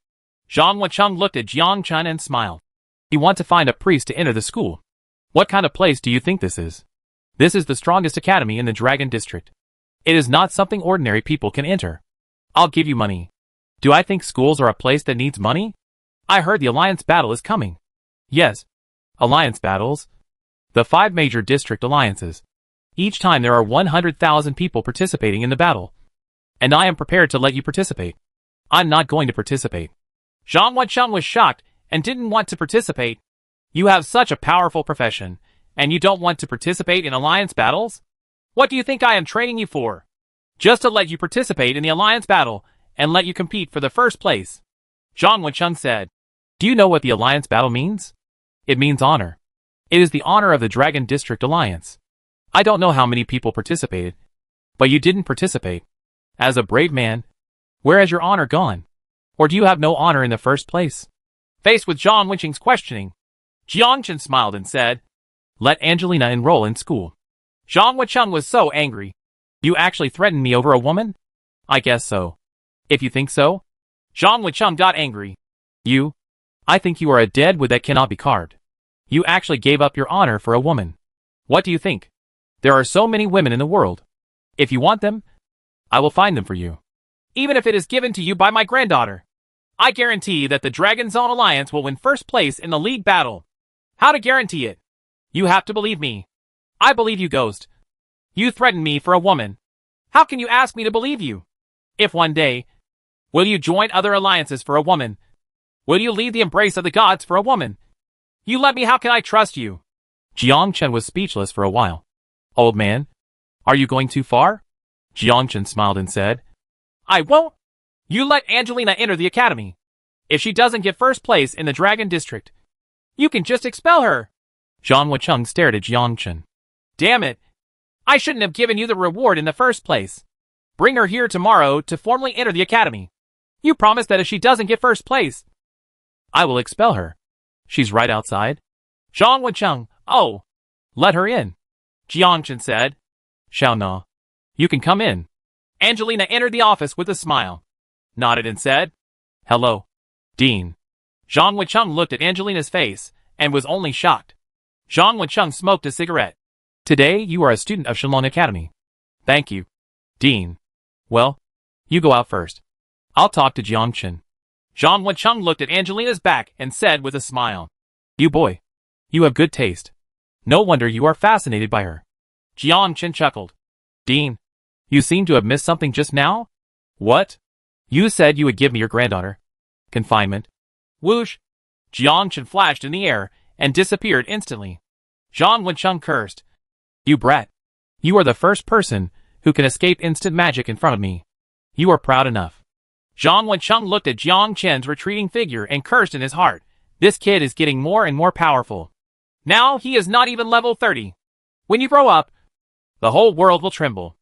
[SPEAKER 1] Zhang Wencheng looked at Jiangchen and smiled. You want to find a priest to enter the school. What kind of place do you think this is? This is the strongest academy in the Dragon District. It is not something ordinary people can enter. I'll give you money. Do I think schools are a place that needs money? I heard the alliance battle is coming. Yes. Alliance battles. The 5 major district alliances. Each time there are 100,000 people participating in the battle. And I am prepared to let you participate. I'm not going to participate. Zhang Wencheng was shocked and didn't want to participate. You have such a powerful profession, and you don't want to participate in alliance battles? What do you think I am training you for? Just to let you participate in the alliance battle and let you compete for the first place. Zhang Wencheng said. Do you know what the alliance battle means? It means honor. It is the honor of the Dragon District Alliance. I don't know how many people participated, but you didn't participate. As a brave man, where has your honor gone? Or do you have no honor in the first place? Faced with Zhang Wencheng's questioning, Jiangchen smiled and said, Let Angelina enroll in school. Zhang Wencheng was so angry. You actually threatened me over a woman? I guess so. If you think so? Zhang Wencheng got angry. I think you are a dead wood that cannot be carved. You actually gave up your honor for a woman. What do you think? There are so many women in the world. If you want them, I will find them for you. Even if it is given to you by my granddaughter. I guarantee that the Dragon Zone Alliance will win first place in the league battle. How to guarantee it? You have to believe me. I believe you, Ghost. You threatened me for a woman. How can you ask me to believe you? If one day, will you join other alliances for a woman? Will you leave the embrace of the gods for a woman? You let me, how can I trust you? Jiang Chen was speechless for a while. Old man, are you going too far? Jiang Chen smiled and said, I won't. You let Angelina enter the academy. If she doesn't get first place in the Dragon District, you can just expel her. Zhang Wucheng stared at Jiang Chen. Damn it. I shouldn't have given you the reward in the first place. Bring her here tomorrow to formally enter the academy. You promised that if she doesn't get first place, I will expel her. She's right outside. Zhang Wucheng, oh, let her in. Jiang Chen said. Xiao Na, you can come in. Angelina entered the office with a smile, nodded and said, Hello, Dean. Zhang Wucheng looked at Angelina's face and was only shocked. Zhang Wucheng smoked a cigarette. Today you are a student of Shalon Academy. Thank you, Dean. Well, you go out first. I'll talk to Jiang Chen. Zhang Wucheng looked at Angelina's back and said with a smile, You boy, you have good taste. No wonder you are fascinated by her. Jiang Chen chuckled. Dean, you seem to have missed something just now? What? You said you would give me your granddaughter. Confinement. Whoosh! Jiang Chen flashed in the air and disappeared instantly. Zhang Wucheng cursed. You brat. You are the first person who can escape instant magic in front of me. You are proud enough. Zhang Wucheng looked at Jiang Chen's retreating figure and cursed in his heart. This kid is getting more and more powerful. Now he is not even level 30. When you grow up, the whole world will tremble.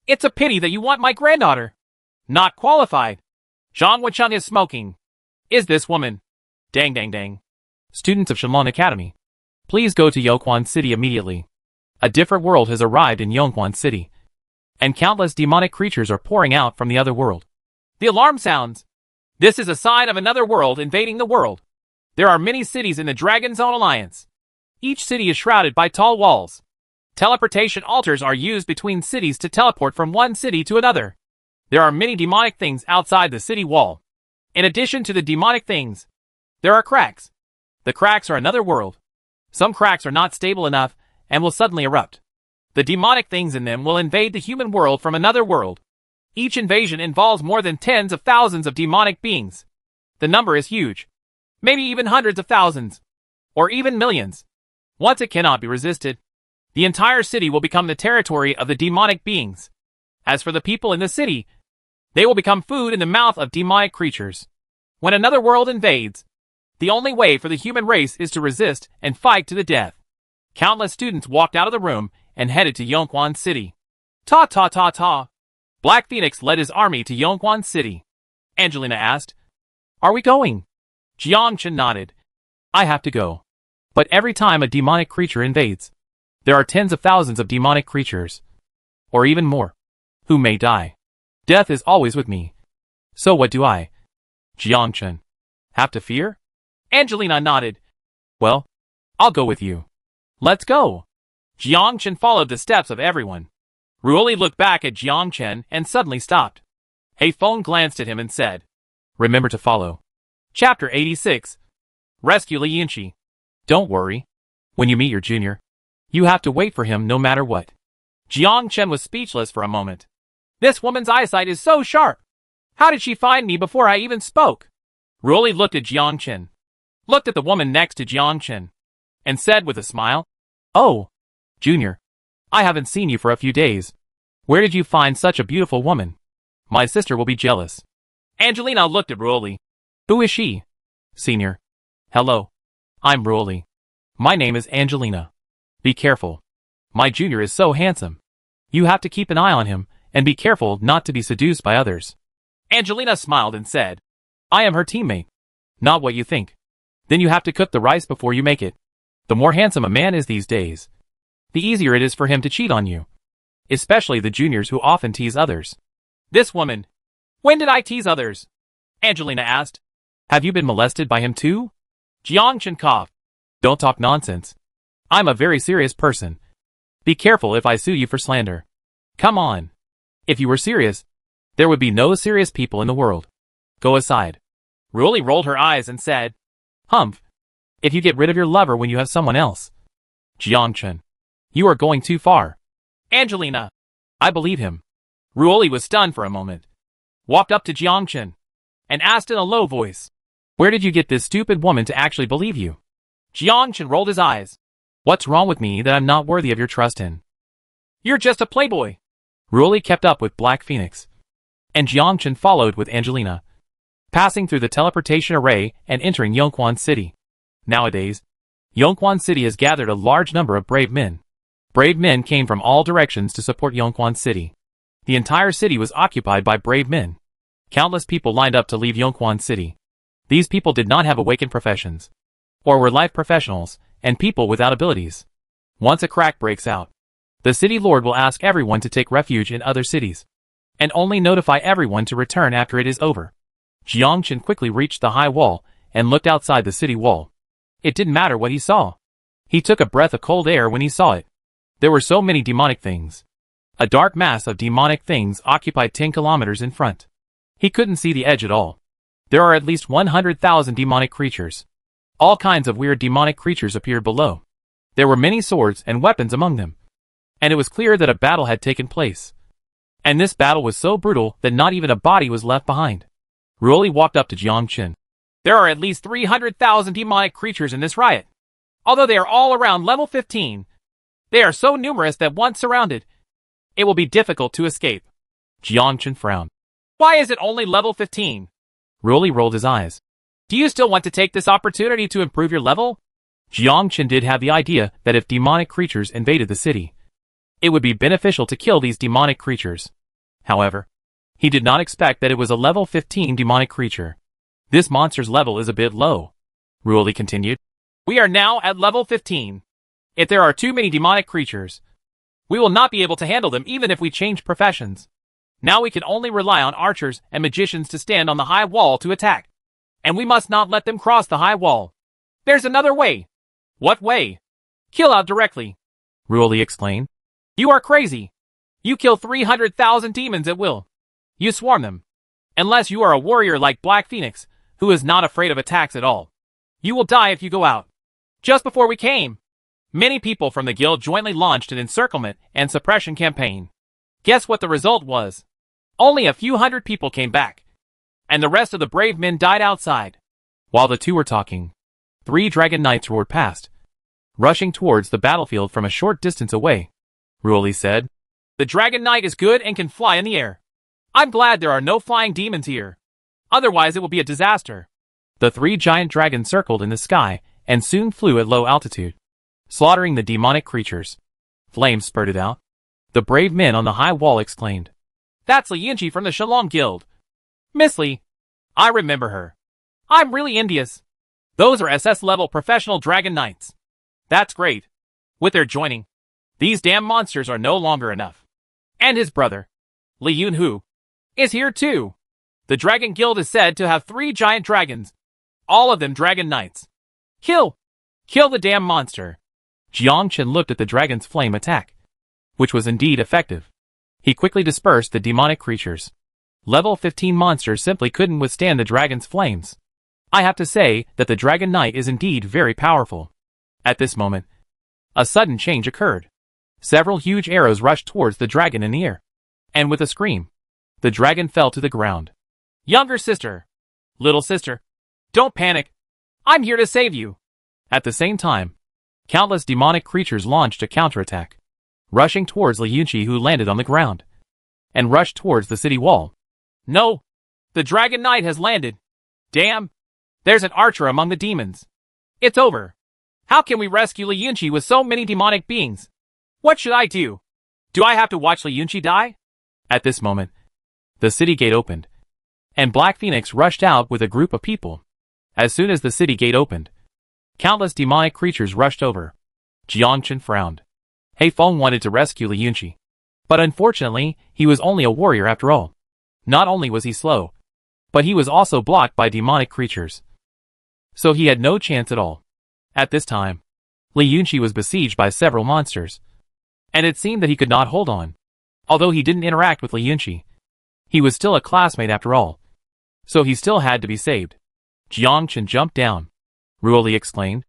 [SPEAKER 1] It's a pity that you want my granddaughter. Not qualified. Zhang Wucheng is smoking. Is this woman? Dang dang dang. Students of Shalon Academy, please go to Yongquan City immediately. A different world has arrived in Yongquan City, and countless demonic creatures are pouring out from the other world. The alarm sounds. This is a sign of another world invading the world. There are many cities in the Dragon Zone Alliance. Each city is shrouded by tall walls. Teleportation altars are used between cities to teleport from one city to another. There are many demonic things outside the city wall. In addition to the demonic things, there are cracks. The cracks are another world. Some cracks are not stable enough and will suddenly erupt. The demonic things in them will invade the human world from another world. Each invasion involves more than tens of thousands of demonic beings. The number is huge. Maybe even hundreds of thousands. Or even millions. Once it cannot be resisted, the entire city will become the territory of the demonic beings. As for the people in the city, they will become food in the mouth of demonic creatures. When another world invades, the only way for the human race is to resist and fight to the death. Countless students walked out of the room and headed to Yongquan City. Ta ta ta ta. Black Phoenix led his army to Yongquan City. Angelina asked, Are we going? Jiang Chen nodded. I have to go. But every time a demonic creature invades, there are tens of thousands of demonic creatures, or even more, who may die. Death is always with me. So what do I, Jiang Chen, have to fear? Angelina nodded. Well, I'll go with you. Let's go. Jiang Chen followed the steps of everyone. Ruoli looked back at Jiang Chen and suddenly stopped. Hei Feng glanced at him and said, Remember to follow. Chapter 86. Rescue Li Yinchi. Don't worry. When you meet your junior, you have to wait for him no matter what. Jiang Chen was speechless for a moment. This woman's eyesight is so sharp. How did she find me before I even spoke? Ruoli looked at Jiang Chen, looked at the woman next to Jiang Chen, and said with a smile, Oh, Junior, I haven't seen you for a few days. Where did you find such a beautiful woman? My sister will be jealous. Angelina looked at Ruoli. Who is she? Senior. Hello. I'm Ruoli. My name is Angelina. Be careful. My junior is so handsome. You have to keep an eye on him and be careful not to be seduced by others. Angelina smiled and said, I am her teammate. Not what you think. Then you have to cook the rice before you make it. The more handsome a man is these days, the easier it is for him to cheat on you. Especially the juniors who often tease others. This woman. When did I tease others? Angelina asked. Have you been molested by him too? Jiang Chen coughed. Don't talk nonsense. I'm a very serious person. Be careful if I sue you for slander. Come on. If you were serious, there would be no serious people in the world. Go aside. Ruoli rolled her eyes and said, Humph. if you get rid of your lover when you have someone else. Jiangchen, you are going too far. Angelina. I believe him. Ruoli was stunned for a moment, walked up to Jiangchen, and asked in a low voice, where did you get this stupid woman to actually believe you? Jiangchen rolled his eyes. What's wrong with me that I'm not worthy of your trust in? You're just a playboy. Ruoli kept up with Black Phoenix, and Jiangchen followed with Angelina, passing through the teleportation array and entering Yongquan City. Nowadays, Yongquan City has gathered a large number of brave men. Brave men came from all directions to support Yongquan City. The entire city was occupied by brave men. Countless people lined up to leave Yongquan City. These people did not have awakened professions, or were life professionals, and people without abilities. Once a crack breaks out, the city lord will ask everyone to take refuge in other cities, and only notify everyone to return after it is over. Jiangchen quickly reached the high wall and looked outside the city wall. It didn't matter what he saw. He took a breath of cold air when he saw it. There were so many demonic things. A dark mass of demonic things occupied 10 kilometers in front. He couldn't see the edge at all. There are at least 100,000 demonic creatures. All kinds of weird demonic creatures appeared below. There were many swords and weapons among them. And it was clear that a battle had taken place. And this battle was so brutal that not even a body was left behind. Ruoli walked up to Jiangchen. There are at least 300,000 demonic creatures in this riot. Although they are all around level 15, they are so numerous that once surrounded, it will be difficult to escape. Jiangchen frowned. Why is it only level 15? Ruoli rolled his eyes. Do you still want to take this opportunity to improve your level? Jiangchen did have the idea that if demonic creatures invaded the city, it would be beneficial to kill these demonic creatures. However, he did not expect that it was a level 15 demonic creature. This monster's level is a bit low. Ruoli continued. We are now at level 15. If there are too many demonic creatures, we will not be able to handle them even if we change professions. Now we can only rely on archers and magicians to stand on the high wall to attack. And we must not let them cross the high wall. There's another way. What way? Kill out directly. Ruoli explained. You are crazy. You kill 300,000 demons at will. You swarm them. Unless you are a warrior like Black Phoenix, who is not afraid of attacks at all. You will die if you go out. Just before we came, many people from the guild jointly launched an encirclement and suppression campaign. Guess what the result was? Only a few hundred people came back, and the rest of the brave men died outside. While the two were talking, 3 dragon knights roared past, rushing towards the battlefield from a short distance away. Ruoli said, The dragon knight is good and can fly in the air. I'm glad there are no flying demons here. Otherwise it will be a disaster. The 3 giant dragons circled in the sky and soon flew at low altitude, slaughtering the demonic creatures. Flames spurted out. The brave men on the high wall exclaimed, That's Li Yunqi from the Shalom Guild. Miss Li. I remember her. I'm really envious. Those are SS-level professional dragon knights. That's great. With their joining, these damn monsters are no longer enough. And his brother, Li Yunhu, is here too. The Dragon Guild is said to have 3 giant dragons, all of them dragon knights. Kill! Kill the damn monster! Jiangchen looked at the dragon's flame attack, which was indeed effective. He quickly dispersed the demonic creatures. Level 15 monsters simply couldn't withstand the dragon's flames. I have to say that the Dragon Knight is indeed very powerful. At this moment, a sudden change occurred. Several huge arrows rushed towards the dragon in the air, and with a scream, the dragon fell to the ground. Younger sister! Little sister! Don't panic! I'm here to save you! At the same time, countless demonic creatures launched a counterattack, rushing towards Li Yunqi, who landed on the ground, and rushed towards the city wall. No! The Dragon Knight has landed! Damn! There's an archer among the demons! It's over! How can we rescue Li Yunqi with so many demonic beings? What should I do? Do I have to watch Li Yunqi die? At this moment, the city gate opened, and Black Phoenix rushed out with a group of people. As soon as the city gate opened, countless demonic creatures rushed over. Jiangchen frowned. He Feng wanted to rescue Li Yunqi, but unfortunately, he was only a warrior after all. Not only was he slow, but he was also blocked by demonic creatures. So he had no chance at all. At this time, Li Yunqi was besieged by several monsters, and it seemed that he could not hold on. Although he didn't interact with Li Yunqi, he was still a classmate after all, so he still had to be saved. Jiangchen jumped down. Ruoli exclaimed,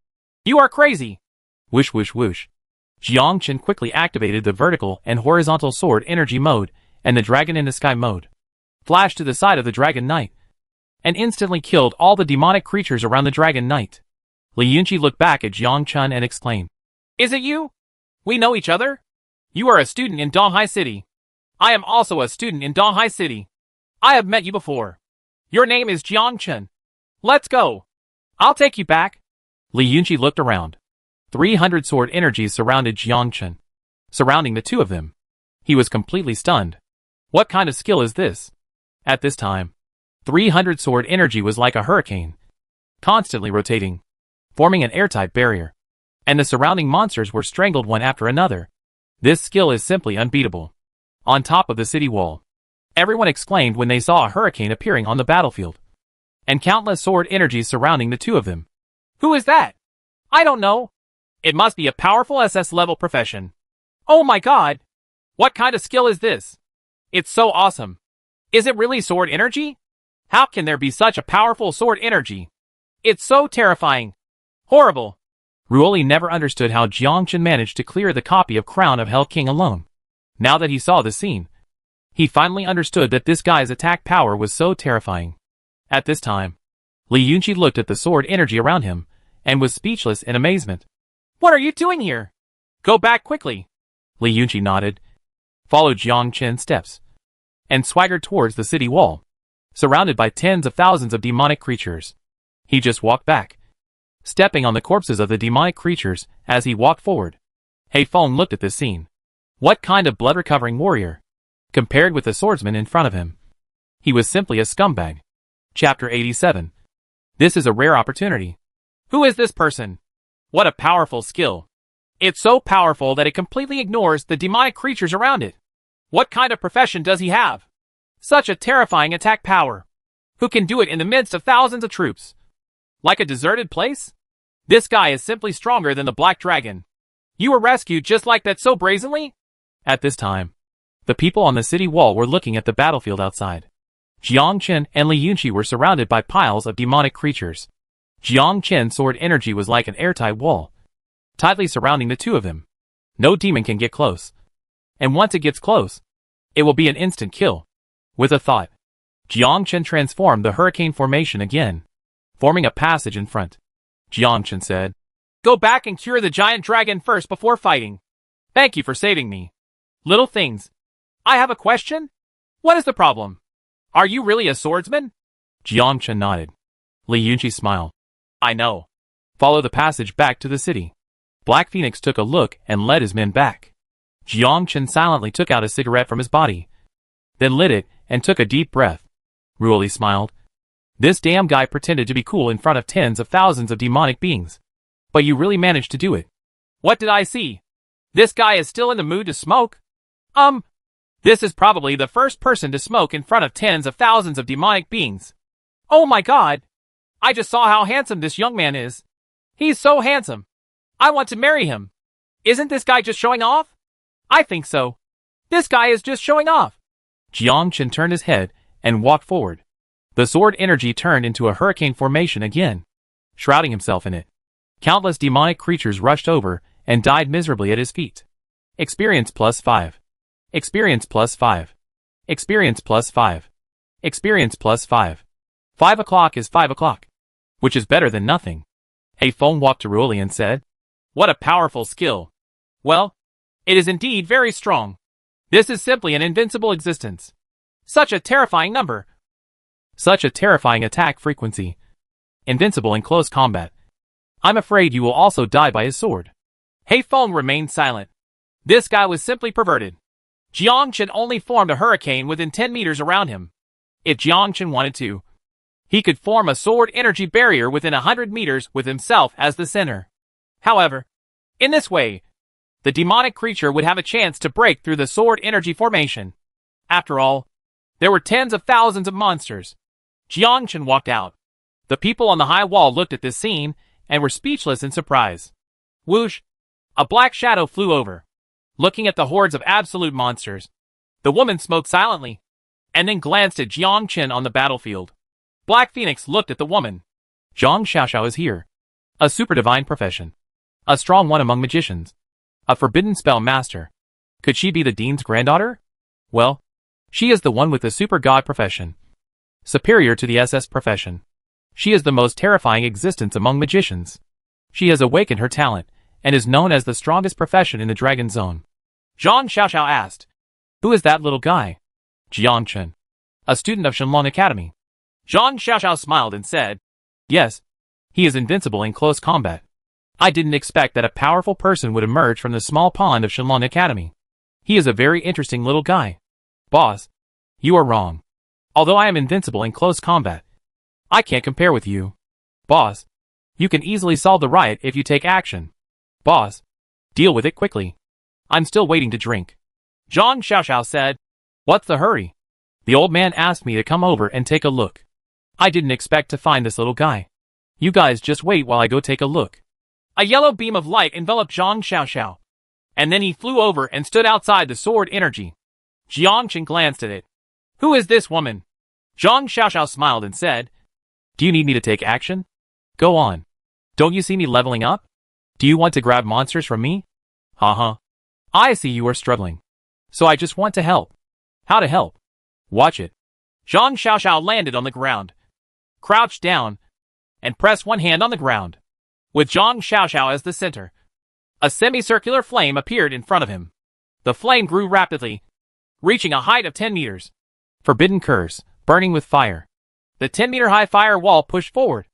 [SPEAKER 1] You are crazy! Whoosh whoosh whoosh. Jiang Chen quickly activated the vertical and horizontal sword energy mode and the dragon in the sky mode. Flashed to the side of the Dragon Knight and instantly killed all the demonic creatures around the Dragon Knight. Li Yunqi looked back at Jiang Chen and exclaimed, "Is it you? We know each other? You are a student in Donghai City. I am also a student in Donghai City. I have met you before. Your name is Jiang Chen. Let's go. I'll take you back." Li Yunqi looked around. 300 sword energies surrounded Jiang Chen. Surrounding the two of them. He was completely stunned. What kind of skill is this? At this time, 300 sword energy was like a hurricane, constantly rotating, forming an airtight barrier, and the surrounding monsters were strangled one after another. This skill is simply unbeatable. On top of the city wall, everyone exclaimed when they saw a hurricane appearing on the battlefield, and countless sword energies surrounding the two of them. Who is that? I don't know. It must be a powerful SS level profession. Oh my god! What kind of skill is this? It's so awesome. Is it really sword energy? How can there be such a powerful sword energy? It's so terrifying. Horrible. Ruoli never understood how Jiang Chen managed to clear the copy of Crown of Hell King alone. Now that he saw the scene, he finally understood that this guy's attack power was so terrifying. At this time, Li Yunqi looked at the sword energy around him and was speechless in amazement. What are you doing here? Go back quickly. Li Yunqi nodded, followed Jiang Chen's steps, and swaggered towards the city wall, surrounded by tens of thousands of demonic creatures. He just walked back, stepping on the corpses of the demonic creatures as he walked forward. Hei Feng looked at this scene. What kind of blood-recovering warrior? Compared with the swordsman in front of him, he was simply a scumbag. Chapter 87. This is a rare opportunity. Who is this person? What a powerful skill. It's so powerful that it completely ignores the demonic creatures around it. What kind of profession does he have? Such a terrifying attack power. Who can do it in the midst of thousands of troops? Like a deserted place? This guy is simply stronger than the Black Dragon. You were rescued just like that so brazenly? At this time, the people on the city wall were looking at the battlefield outside. Jiang Chen and Li Yunqi were surrounded by piles of demonic creatures. Jiang Chen's sword energy was like an airtight wall, tightly surrounding the two of them. No demon can get close. And once it gets close, it will be an instant kill. With a thought, Jiang Chen transformed the hurricane formation again, forming a passage in front. Jiang Chen said, "Go back and cure the giant dragon first before fighting. Thank you for saving me. Little things. I have a question? What is the problem? Are you really a swordsman?" Jiang Chen nodded. Li Yunqi smiled. "I know. Follow the passage back to the city." Black Phoenix took a look and led his men back. Jiang Chen silently took out a cigarette from his body, then lit it and took a deep breath. Ruoli smiled. This damn guy pretended to be cool in front of tens of thousands of demonic beings. But you really managed to do it. What did I see? This guy is still in the mood to smoke? This is probably the first person to smoke in front of tens of thousands of demonic beings. Oh my god! I just saw how handsome this young man is. He's so handsome. I want to marry him. Isn't this guy just showing off? I think so. This guy is just showing off. Jiang Chen turned his head and walked forward. The sword energy turned into a hurricane formation again, shrouding himself in it. Countless demonic creatures rushed over and died miserably at his feet. Experience +5. Experience +5. Experience +5. Experience +5. 5 o'clock is 5 o'clock, which is better than nothing. Hei Feng walked to Ruoli and said, "What a powerful skill. Well, it is indeed very strong. This is simply an invincible existence. Such a terrifying number. Such a terrifying attack frequency. Invincible in close combat. I'm afraid you will also die by his sword." Hei Feng remained silent. This guy was simply perverted. Jiang Chen only formed a hurricane within 10 meters around him. If Jiang Chen wanted to, he could form a sword energy barrier within 100 meters with himself as the center. However, in this way, the demonic creature would have a chance to break through the sword energy formation. After all, there were tens of thousands of monsters. Jiang Chen walked out. The people on the high wall looked at this scene and were speechless in surprise. Whoosh! A black shadow flew over, looking at the hordes of absolute monsters. The woman smoked silently, and then glanced at Jiang Chen on the battlefield. Black Phoenix looked at the woman. Zhang Xiaoxiao is here. A super divine profession. A strong one among magicians. A forbidden spell master. Could she be the dean's granddaughter? Well, she is the one with the super god profession. Superior to the SS profession. She is the most terrifying existence among magicians. She has awakened her talent, and is known as the strongest profession in the Dragon Zone. Zhang Xiaoxiao asked, "Who is that little guy?" Jiang Chen. A student of Shenlong Academy. Zhang Xiaoxiao smiled and said, "Yes, he is invincible in close combat. I didn't expect that a powerful person would emerge from the small pond of Shenlong Academy. He is a very interesting little guy." Boss, you are wrong. Although I am invincible in close combat, I can't compare with you. Boss, you can easily solve the riot if you take action. Boss, deal with it quickly. I'm still waiting to drink. Zhang Xiaoxiao said, "What's the hurry?" The old man asked me to come over and take a look. I didn't expect to find this little guy. You guys just wait while I go take a look. A yellow beam of light enveloped Zhang Xiaoxiao, and then he flew over and stood outside the sword energy. Jiang Chen glanced at it. "Who is this woman?" Zhang Xiaoxiao smiled and said, "Do you need me to take action? Go on. Don't you see me leveling up? Do you want to grab monsters from me? Haha. I see you are struggling. So I just want to help. How to help? Watch it." Zhang Xiaoxiao landed on the ground, crouched down, and pressed one hand on the ground. With Zhang Xiaoxiao as the center, a semicircular flame appeared in front of him. The flame grew rapidly, reaching a height of 10 meters. Forbidden curse, burning with fire. The 10-meter-high fire wall pushed forward,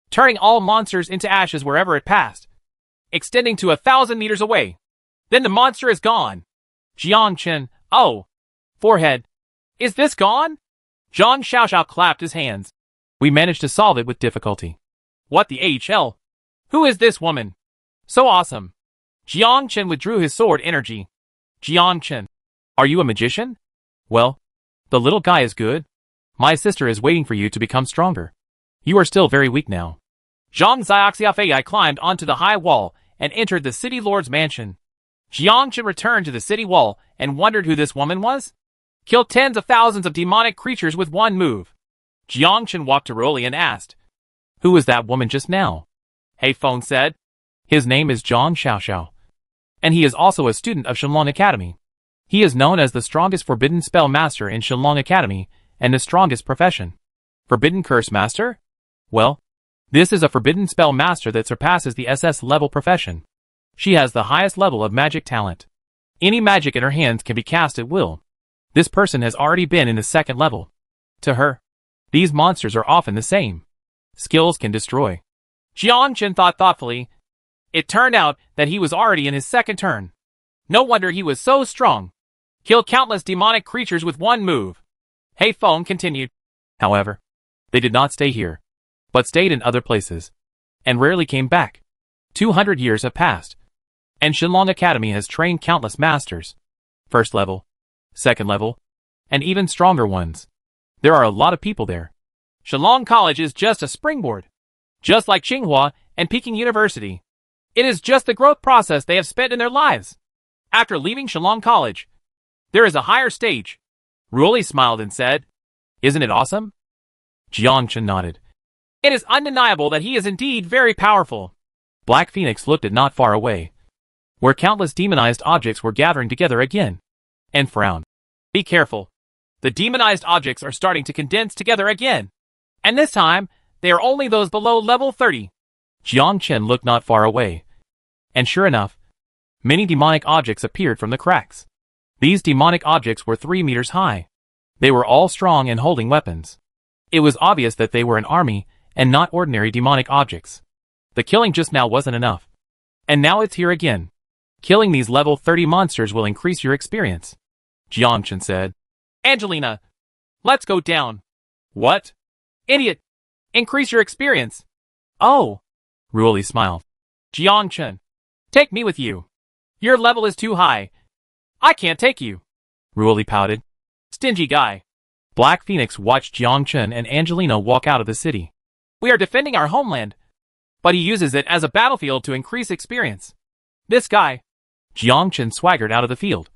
[SPEAKER 1] turning all monsters into ashes wherever it passed, extending to 1,000 meters away. Then the monster is gone. Jiang Chen, oh, forehead. Is this gone? Zhang Xiaoxiao clapped his hands. We managed to solve it with difficulty. What the HL? Who is this woman? So awesome. Jiang Chen withdrew his sword energy. Jiang Chen, are you a magician? Well, the little guy is good. My sister is waiting for you to become stronger. You are still very weak now. Zhang Xiaoxiafei climbed onto the high wall and entered the city lord's mansion. Jiang Chen returned to the city wall and wondered who this woman was. Killed tens of thousands of demonic creatures with one move. Jiang Chen walked to Rolly and asked, "Who was that woman just now?" Hey Feng said, "His name is Zhang Xiaoxiao, and he is also a student of Shenlong Academy. He is known as the strongest forbidden spell master in Shenlong Academy and the strongest profession. Forbidden curse master? Well, this is a forbidden spell master that surpasses the SS level profession. She has the highest level of magic talent. Any magic in her hands can be cast at will. This person has already been in the second level. To her, these monsters are often the same. Skills can destroy." Jiang Chen thought thoughtfully. It turned out that he was already in his second turn. No wonder he was so strong. Killed countless demonic creatures with one move. Hey Feng continued. However, they did not stay here, but stayed in other places, and rarely came back. 200 years have passed, and Shenlong Academy has trained countless masters. First level, second level, and even stronger ones. There are a lot of people there. Shenlong College is just a springboard. Just like Tsinghua and Peking University. It is just the growth process they have spent in their lives. After leaving Shenlong College, there is a higher stage. Ruoli smiled and said, "Isn't it awesome?" Jiang Chen nodded. It is undeniable that he is indeed very powerful. Black Phoenix looked at not far away, where countless demonized objects were gathering together again, and frowned. Be careful. The demonized objects are starting to condense together again. And this time, they are only those below level 30. Jiang Chen looked not far away. And sure enough, many demonic objects appeared from the cracks. These demonic objects were 3 meters high. They were all strong and holding weapons. It was obvious that they were an army and not ordinary demonic objects. The killing just now wasn't enough. And now it's here again. Killing these level 30 monsters will increase your experience. Jiang Chen said. Angelina, let's go down. What? Idiot. Increase your experience. Oh. Ruoli smiled. Jiang Chen, take me with you. Your level is too high. I can't take you. Ruoli pouted. Stingy guy. Black Phoenix watched Jiang Chen and Angelina walk out of the city. We are defending our homeland, but he uses it as a battlefield to increase experience. This guy. Jiang Chen swaggered out of the field,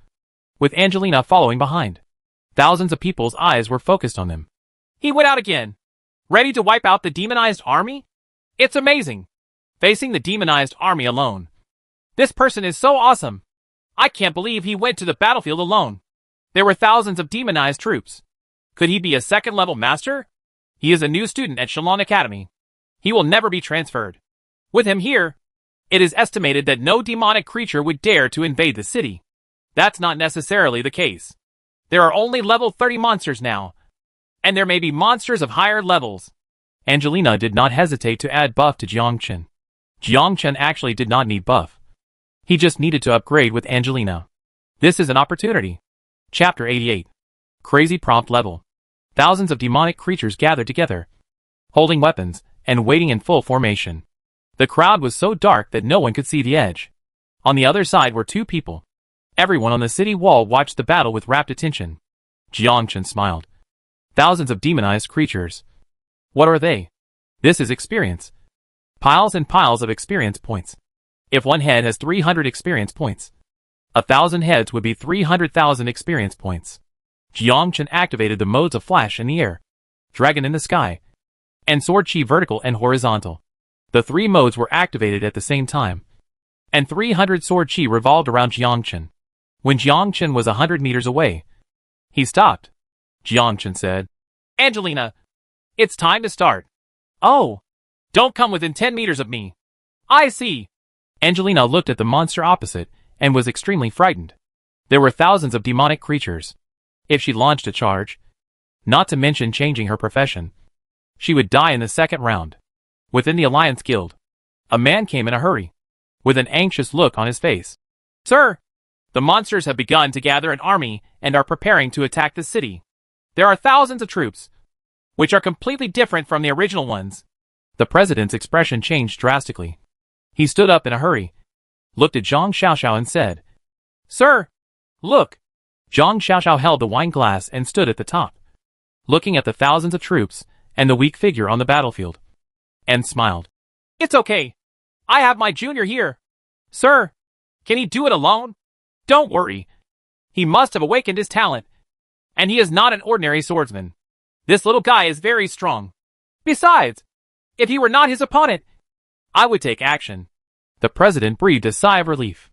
[SPEAKER 1] with Angelina following behind. Thousands of people's eyes were focused on them. He went out again, ready to wipe out the demonized army? It's amazing. Facing the demonized army alone, This person is so awesome. I can't believe he went to the battlefield alone. There were thousands of demonized troops. Could he be a second-level master? He is a new student at Shalon Academy. He will never be transferred. With him here, it is estimated that no demonic creature would dare to invade the city. That's not necessarily the case. There are only level 30 monsters now, and there may be monsters of higher levels. Angelina did not hesitate to add buff to Jiangchen. Jiangchen actually did not need buff. He just needed to upgrade with Angelina. This is an opportunity. Chapter 88. Crazy prompt level. Thousands of demonic creatures gathered together, holding weapons and waiting in full formation. The crowd was so dark that no one could see the edge. On the other side were two people. Everyone on the city wall watched the battle with rapt attention. Jiangchen smiled. Thousands of demonized creatures. What are they? This is experience. Piles and piles of experience points. If one head has 300 experience points, 1,000 heads would be 300,000 experience points. Jiangchen activated the modes of flash in the air, dragon in the sky, and sword chi vertical and horizontal. The three modes were activated at the same time, and 300 sword chi revolved around Jiangchen. When Jiangchen was 100 meters away, he stopped. Jiangchen said, Angelina, it's time to start. Oh, don't come within 10 meters of me. I see. Angelina looked at the monster opposite and was extremely frightened. There were thousands of demonic creatures. If she launched a charge, not to mention changing her profession, she would die in the second round. Within the Alliance Guild, a man came in a hurry, with an anxious look on his face. Sir, the monsters have begun to gather an army and are preparing to attack the city. There are thousands of troops, which are completely different from the original ones. The president's expression changed drastically. He stood up in a hurry, looked at Zhang Xiaoxiao and said, Sir, look. Zhang Xiaoxiao held the wine glass and stood at the top, looking at the thousands of troops and the weak figure on the battlefield, and smiled. It's okay. I have my junior here. Sir, can he do it alone? Don't worry. He must have awakened his talent, and he is not an ordinary swordsman. This little guy is very strong. Besides, if he were not his opponent, I would take action. The president breathed a sigh of relief.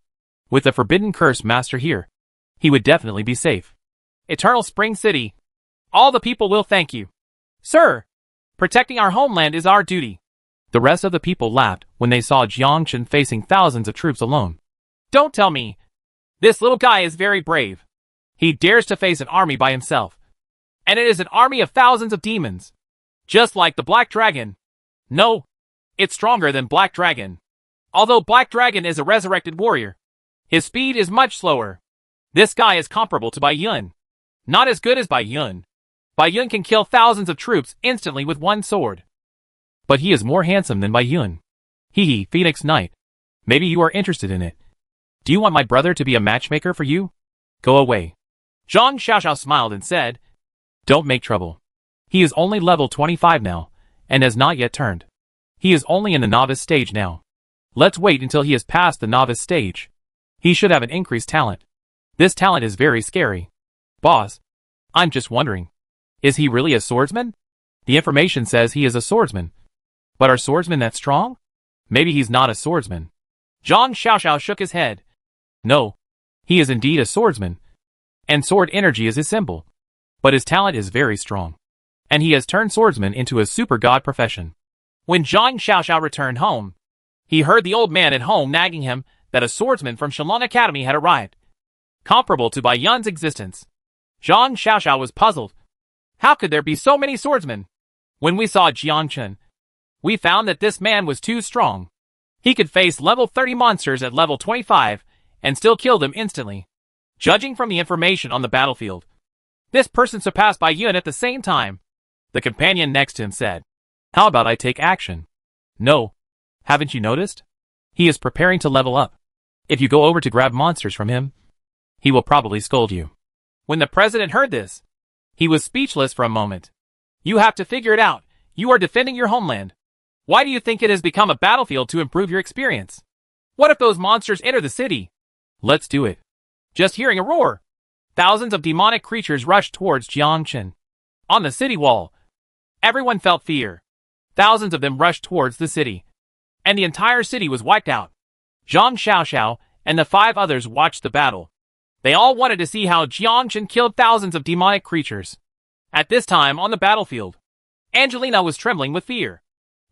[SPEAKER 1] With the Forbidden Curse master here, he would definitely be safe. Eternal Spring City, all the people will thank you. Sir, protecting our homeland is our duty. The rest of the people laughed when they saw Jiangchen facing thousands of troops alone. Don't tell me. This little guy is very brave. He dares to face an army by himself. And it is an army of thousands of demons. Just like the Black Dragon. No, it's stronger than Black Dragon. Although Black Dragon is a resurrected warrior, his speed is much slower. This guy is comparable to Bai Yun. Not as good as Bai Yun. Bai Yun can kill thousands of troops instantly with one sword. But he is more handsome than Bai Yun. Hee, Phoenix Knight. Maybe you are interested in it. Do you want my brother to be a matchmaker for you? Go away. Zhang Xiaoxiao smiled and said, Don't make trouble. He is only level 25 now, and has not yet turned. He is only in the novice stage now. Let's wait until he has passed the novice stage. He should have an increased talent. This talent is very scary. Boss, I'm just wondering, is he really a swordsman? The information says he is a swordsman. But are swordsmen that strong? Maybe he's not a swordsman. Zhang Xiaoxiao shook his head. No, he is indeed a swordsman, and sword energy is his symbol. But his talent is very strong, and he has turned swordsman into a super god profession. When Zhang Xiaoxiao returned home, he heard the old man at home nagging him that a swordsman from Shalon Academy had arrived, comparable to Bai Yun's existence. Zhang Xiaoxiao was puzzled. How could there be so many swordsmen? When we saw Jiangchen, we found that this man was too strong. He could face level 30 monsters at level 25 and still kill them instantly. Judging from the information on the battlefield, this person surpassed Bai Yun at the same time. The companion next to him said, How about I take action? No. Haven't you noticed? He is preparing to level up. If you go over to grab monsters from him, he will probably scold you. When the president heard this, he was speechless for a moment. You have to figure it out. You are defending your homeland. Why do you think it has become a battlefield to improve your experience? What if those monsters enter the city? Let's do it. Just hearing a roar, thousands of demonic creatures rushed towards Jiangchen. On the city wall, everyone felt fear. Thousands of them rushed towards the city, and the entire city was wiped out. Zhang Xiaoxiao and the 5 others watched the battle. They all wanted to see how Jiang Chen killed thousands of demonic creatures. At this time on the battlefield, Angelina was trembling with fear.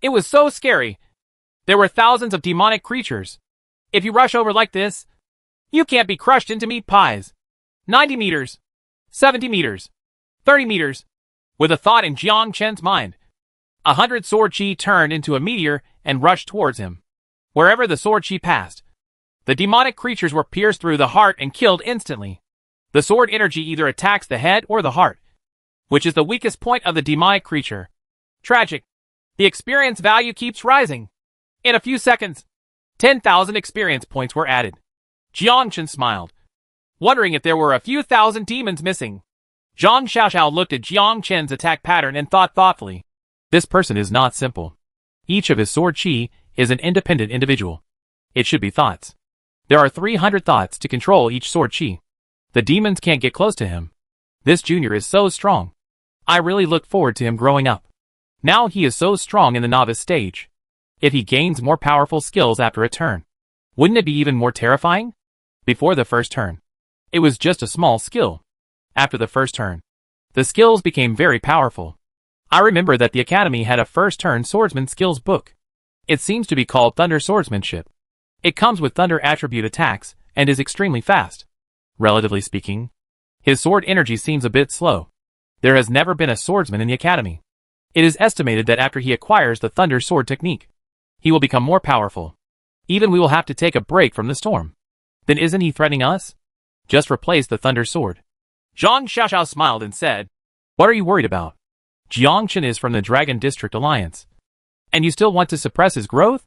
[SPEAKER 1] It was so scary. There were thousands of demonic creatures. If you rush over like this, you can't be crushed into meat pies. 90 meters. 70 meters. 30 meters. With a thought in Jiang Chen's mind, 100 sword chi turned into a meteor and rushed towards him. Wherever the sword chi passed, the demonic creatures were pierced through the heart and killed instantly. The sword energy either attacks the head or the heart, which is the weakest point of the demonic creature. Tragic. The experience value keeps rising. In a few seconds, 10,000 experience points were added. Jiang Chen smiled, wondering if there were a few thousand demons missing. Zhang Xiaoxiao looked at Jiang Chen's attack pattern and thought thoughtfully. This person is not simple. Each of his sword chi is an independent individual. It should be thoughts. There are 300 thoughts to control each sword chi. The demons can't get close to him. This junior is so strong. I really look forward to him growing up. Now he is so strong in the novice stage. If he gains more powerful skills after a turn, wouldn't it be even more terrifying? Before the first turn, it was just a small skill. After the first turn, the skills became very powerful. I remember that the Academy had a first turn swordsman skills book. It seems to be called Thunder Swordsmanship. It comes with thunder attribute attacks and is extremely fast. Relatively speaking, his sword energy seems a bit slow. There has never been a swordsman in the Academy. It is estimated that after he acquires the thunder sword technique, he will become more powerful. Even we will have to take a break from the storm. Then isn't he threatening us? Just replace the thunder sword. Zhang Xiaoxiao smiled and said, What are you worried about? Jiang Chen is from the Dragon District Alliance. And you still want to suppress his growth?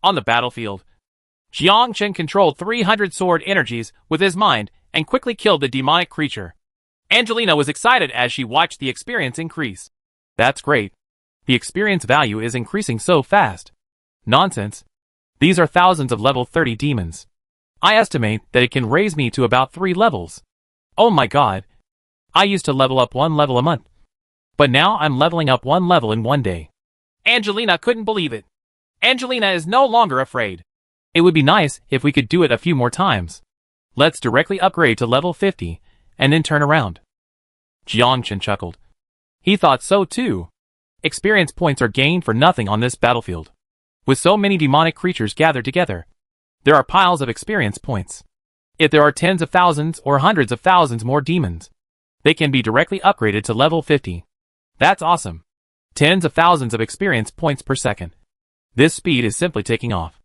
[SPEAKER 1] On the battlefield, Jiang Chen controlled 300 sword energies with his mind and quickly killed the demonic creature. Angelina was excited as she watched the experience increase. That's great. The experience value is increasing so fast. Nonsense. These are thousands of level 30 demons. I estimate that it can raise me to about 3 levels. Oh my god. I used to level up 1 level a month. But now I'm leveling up 1 level in 1 day. Angelina couldn't believe it. Angelina is no longer afraid. It would be nice if we could do it a few more times. Let's directly upgrade to level 50, and then turn around. Jiang Chen chuckled. He thought so too. Experience points are gained for nothing on this battlefield. With so many demonic creatures gathered together, there are piles of experience points. If there are tens of thousands or hundreds of thousands more demons, they can be directly upgraded to level 50. That's awesome. Tens of thousands of experience points per second. This speed is simply taking off.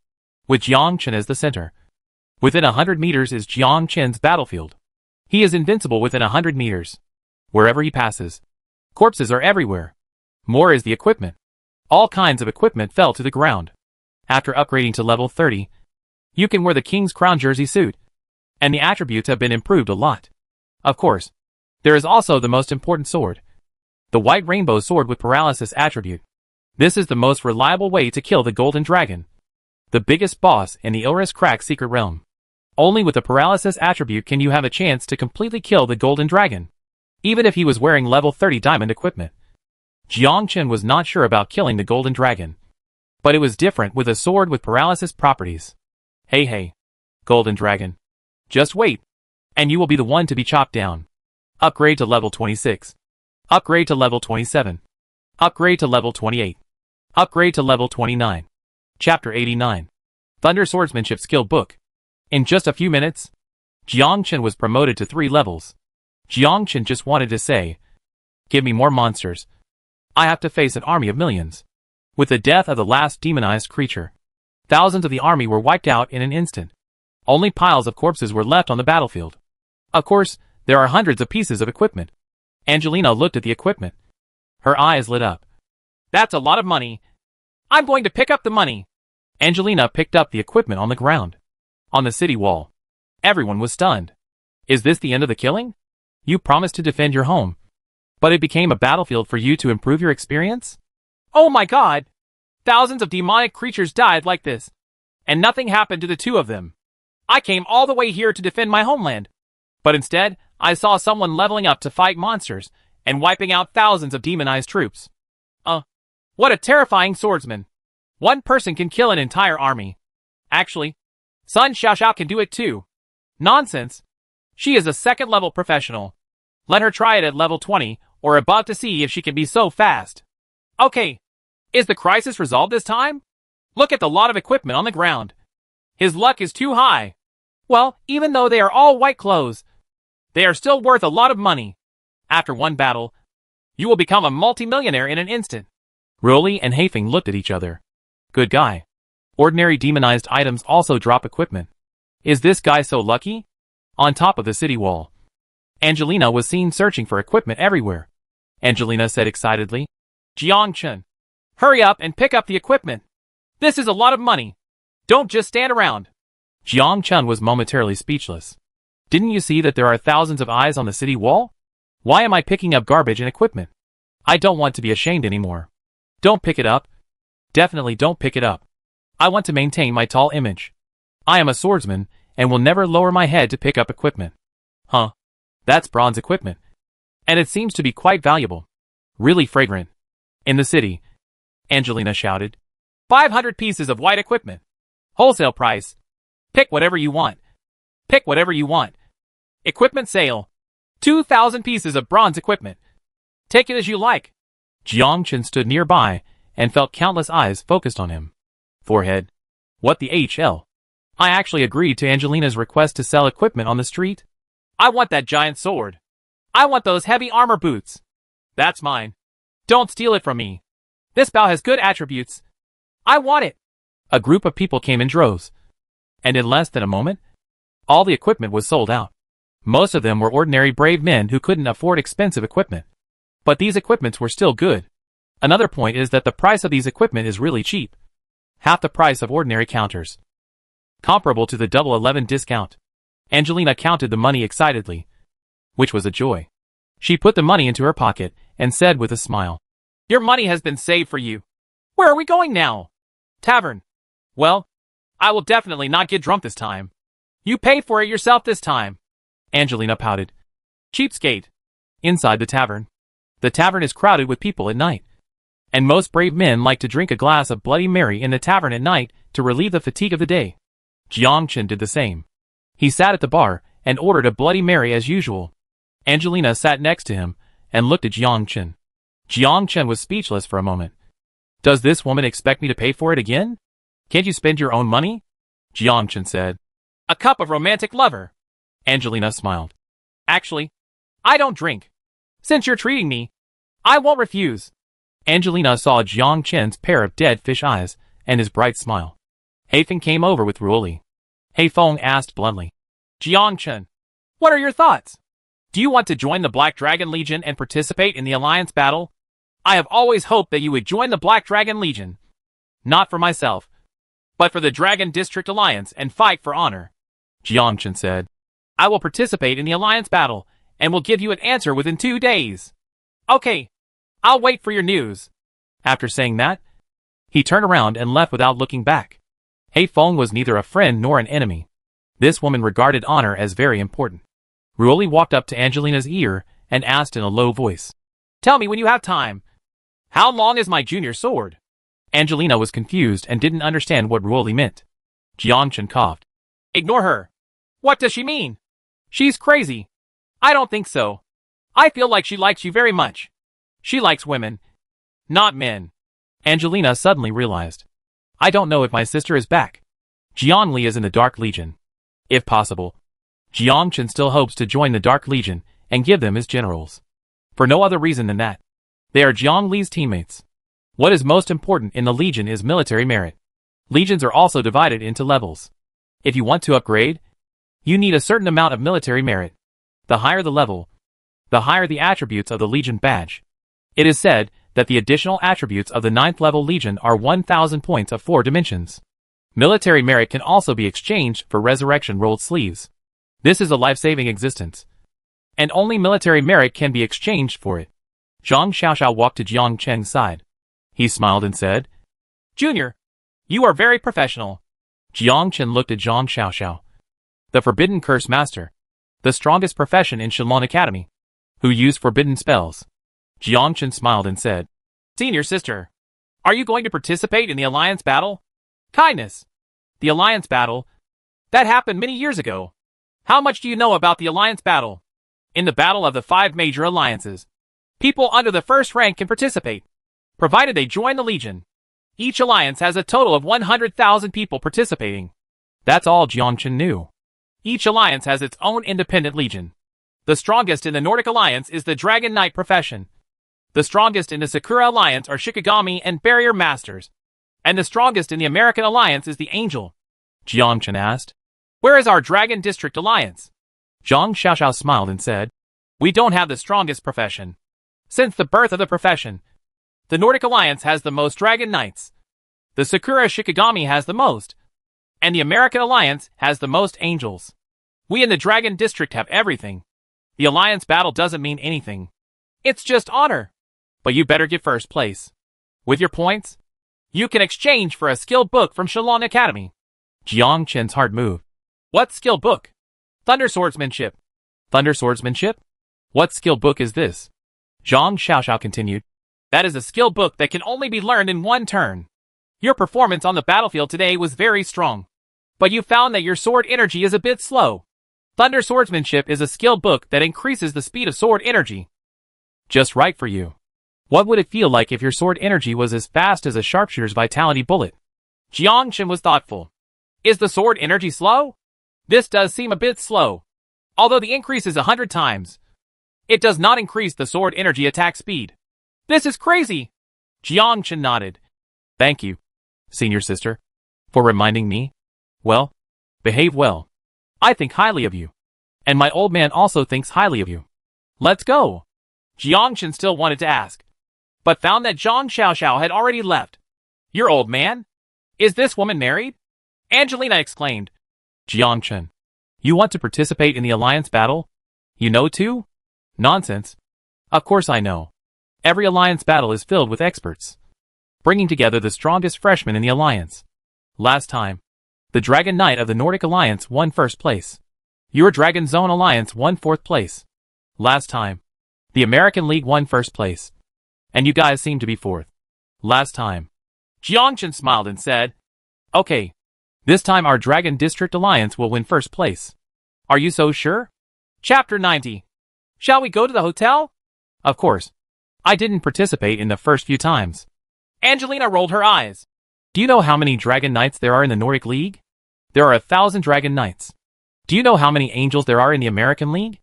[SPEAKER 1] With Jiang Chen as the center. Within 100 meters is Jiang Chen's battlefield. He is invincible within 100 meters. Wherever he passes, corpses are everywhere. More is the equipment. All kinds of equipment fell to the ground. After upgrading to level 30, you can wear the King's Crown jersey suit. And the attributes have been improved a lot. Of course, there is also the most important sword. The White Rainbow Sword with Paralysis attribute. This is the most reliable way to kill the Golden Dragon, the biggest boss in the Ilris Crack Secret Realm. Only with the Paralysis attribute can you have a chance to completely kill the Golden Dragon, even if he was wearing level 30 diamond equipment. Jiang Chen was not sure about killing the Golden Dragon, but it was different with a sword with paralysis properties. Hey, Golden Dragon. Just wait, and you will be the one to be chopped down. Upgrade to level 26. Upgrade to level 27. Upgrade to level 28. Upgrade to level 29. Chapter 89. Thunder Swordsmanship Skill Book. In just a few minutes, Jiang Chen was promoted to 3 levels. Jiang Chen just wanted to say, Give me more monsters. I have to face an army of millions. With the death of the last demonized creature, thousands of the army were wiped out in an instant. Only piles of corpses were left on the battlefield. Of course, there are hundreds of pieces of equipment. Angelina looked at the equipment. Her eyes lit up. That's a lot of money. I'm going to pick up the money. Angelina picked up the equipment on the ground. On the city wall, everyone was stunned. Is this the end of the killing? You promised to defend your home, but it became a battlefield for you to improve your experience? Oh my god! Thousands of demonic creatures died like this, and nothing happened to the 2 of them. I came all the way here to defend my homeland, but instead, I saw someone leveling up to fight monsters and wiping out thousands of demonized troops. What a terrifying swordsman. One person can kill an entire army. Actually, Sun Xiaoxiao can do it too. Nonsense. She is a second-level professional. Let her try it at level 20 or above to see if she can be so fast. Okay. Is the crisis resolved this time? Look at the lot of equipment on the ground. His luck is too high. Well, even though they are all white clothes, they are still worth a lot of money. After one battle, you will become a multimillionaire in an instant. Ruoli and Haifeng looked at each other. Good guy. Ordinary demonized items also drop equipment. Is this guy so lucky? On top of the city wall, Angelina was seen searching for equipment everywhere. Angelina said excitedly, Jiangchen, hurry up and pick up the equipment. This is a lot of money. Don't just stand around. Jiangchen was momentarily speechless. Didn't you see that there are thousands of eyes on the city wall? Why am I picking up garbage and equipment? I don't want to be ashamed anymore. Don't pick it up. Definitely don't pick it up. I want to maintain my tall image. I am a swordsman and will never lower my head to pick up equipment. Huh? That's bronze equipment. And it seems to be quite valuable. Really fragrant. In the city, Angelina shouted. 500 pieces of white equipment. Wholesale price. Pick whatever you want. Pick whatever you want. Equipment sale. 2,000 pieces of bronze equipment. Take it as you like. Jiangchen stood nearby and felt countless eyes focused on him. Forehead. What the HL? I actually agreed to Angelina's request to sell equipment on the street. I want that giant sword. I want those heavy armor boots. That's mine. Don't steal it from me. This bow has good attributes. I want it. A group of people came in droves. And in less than a moment, all the equipment was sold out. Most of them were ordinary brave men who couldn't afford expensive equipment. But these equipments were still good. Another point is that the price of these equipment is really cheap. Half the price of ordinary counters. Comparable to the double 11 discount. Angelina counted the money excitedly, which was a joy. She put the money into her pocket and said with a smile, Your money has been saved for you. Where are we going now? Tavern. Well, I will definitely not get drunk this time. You pay for it yourself this time. Angelina pouted. Cheapskate. Inside the tavern. The tavern is crowded with people at night. And most brave men like to drink a glass of Bloody Mary in the tavern at night to relieve the fatigue of the day. Jiangchen did the same. He sat at the bar and ordered a Bloody Mary as usual. Angelina sat next to him and looked at Jiangchen. Jiangchen was speechless for a moment. Does this woman expect me to pay for it again? Can't you spend your own money? Jiangchen said. A cup of romantic lover. Angelina smiled. Actually, I don't drink. Since you're treating me, I won't refuse. Angelina saw Jiangchen's pair of dead fish eyes and his bright smile. Haifeng came over with Ruoli. Haifeng asked bluntly. Jiangchen, what are your thoughts? Do you want to join the Black Dragon Legion and participate in the alliance battle? I have always hoped that you would join the Black Dragon Legion. Not for myself, but for the Dragon District Alliance and fight for honor. Jiangchen said. I will participate in the alliance battle and will give you an answer within 2 days. Okay, I'll wait for your news. After saying that, he turned around and left without looking back. Haifeng was neither a friend nor an enemy. This woman regarded honor as very important. Ruoli walked up to Angelina's ear and asked in a low voice. Tell me when you have time. How long is my junior sword? Angelina was confused and didn't understand what Ruoli meant. Jiangchen coughed. Ignore her. What does she mean? She's crazy. I don't think so. I feel like she likes you very much. She likes women, not men. Angelina suddenly realized. I don't know if my sister is back. Jiangli is in the Dark Legion. If possible, Jiangchen still hopes to join the Dark Legion and give them his generals. For no other reason than that. They are Jiangli's teammates. What is most important in the Legion is military merit. Legions are also divided into levels. If you want to upgrade, you need a certain amount of military merit. The higher the level, the higher the attributes of the Legion badge. It is said that the additional attributes of the 9th level Legion are 1,000 points of 4 dimensions. Military merit can also be exchanged for resurrection rolled sleeves. This is a life-saving existence. And only military merit can be exchanged for it. Zhang Xiaoxiao walked to Jiangchen's side. He smiled and said, Junior, you are very professional. Jiangchen looked at Zhang Xiaoxiao. The Forbidden Curse Master. The strongest profession in Shenlong Academy. Who used forbidden spells. Jiangchen smiled and said, Senior sister, are you going to participate in the alliance battle? Kindness. The alliance battle. That happened many years ago. How much do you know about the alliance battle? In the battle of the 5 major alliances, people under the first rank can participate, provided they join the Legion. Each alliance has a total of 100,000 people participating. That's all Jiangchen knew. Each alliance has its own independent legion. The strongest in the Nordic Alliance is the Dragon Knight profession. The strongest in the Sakura Alliance are Shikigami and Barrier Masters. And the strongest in the American Alliance is the Angel. Jiangchen asked. Where is our Dragon District Alliance? Zhang Xiaoxiao smiled and said, We don't have the strongest profession. Since the birth of the profession, the Nordic Alliance has the most Dragon Knights. The Sakura Shikigami has the most. And the American Alliance has the most Angels. We in the Dragon District have everything. The Alliance battle doesn't mean anything. It's just honor. But you better get first place. With your points, you can exchange for a skill book from Shalong Academy. Jiang Chen's heart moved. What skill book? Thunder Swordsmanship. Thunder Swordsmanship? What skill book is this? Zhang Xiaoxiao continued. That is a skill book that can only be learned in one turn. Your performance on the battlefield today was very strong. But you found that your sword energy is a bit slow. Thunder Swordsmanship is a skill book that increases the speed of sword energy. Just right for you. What would it feel like if your sword energy was as fast as a sharpshooter's vitality bullet? Jiang Chen was thoughtful. Is the sword energy slow? This does seem a bit slow. Although the increase is 100 times, it does not increase the sword energy attack speed. This is crazy! Jiang Chen nodded. Thank you, senior sister, for reminding me. Well, behave well. I think highly of you. And my old man also thinks highly of you. Let's go! Jiang Chen still wanted to ask, but found that Zhang Xiaoxiao had already left. Your old man? Is this woman married? Angelina exclaimed. Jiang Chen, you want to participate in the alliance battle? You know too? Nonsense. Of course I know. Every alliance battle is filled with experts, bringing together the strongest freshmen in the alliance. Last time, the Dragon Knight of the Nordic Alliance won first place. Your Dragon Zone Alliance won 4th place. Last time, the American League won first place. And you guys seem to be 4th. Last time. Jiang Chen smiled and said, Okay. This time our Dragon District Alliance will win first place. Are you so sure? Chapter 90. Shall we go to the hotel? Of course. I didn't participate in the first few times. Angelina rolled her eyes. Do you know how many Dragon Knights there are in the Nordic League? There are 1,000 Dragon Knights. Do you know how many Angels there are in the American League?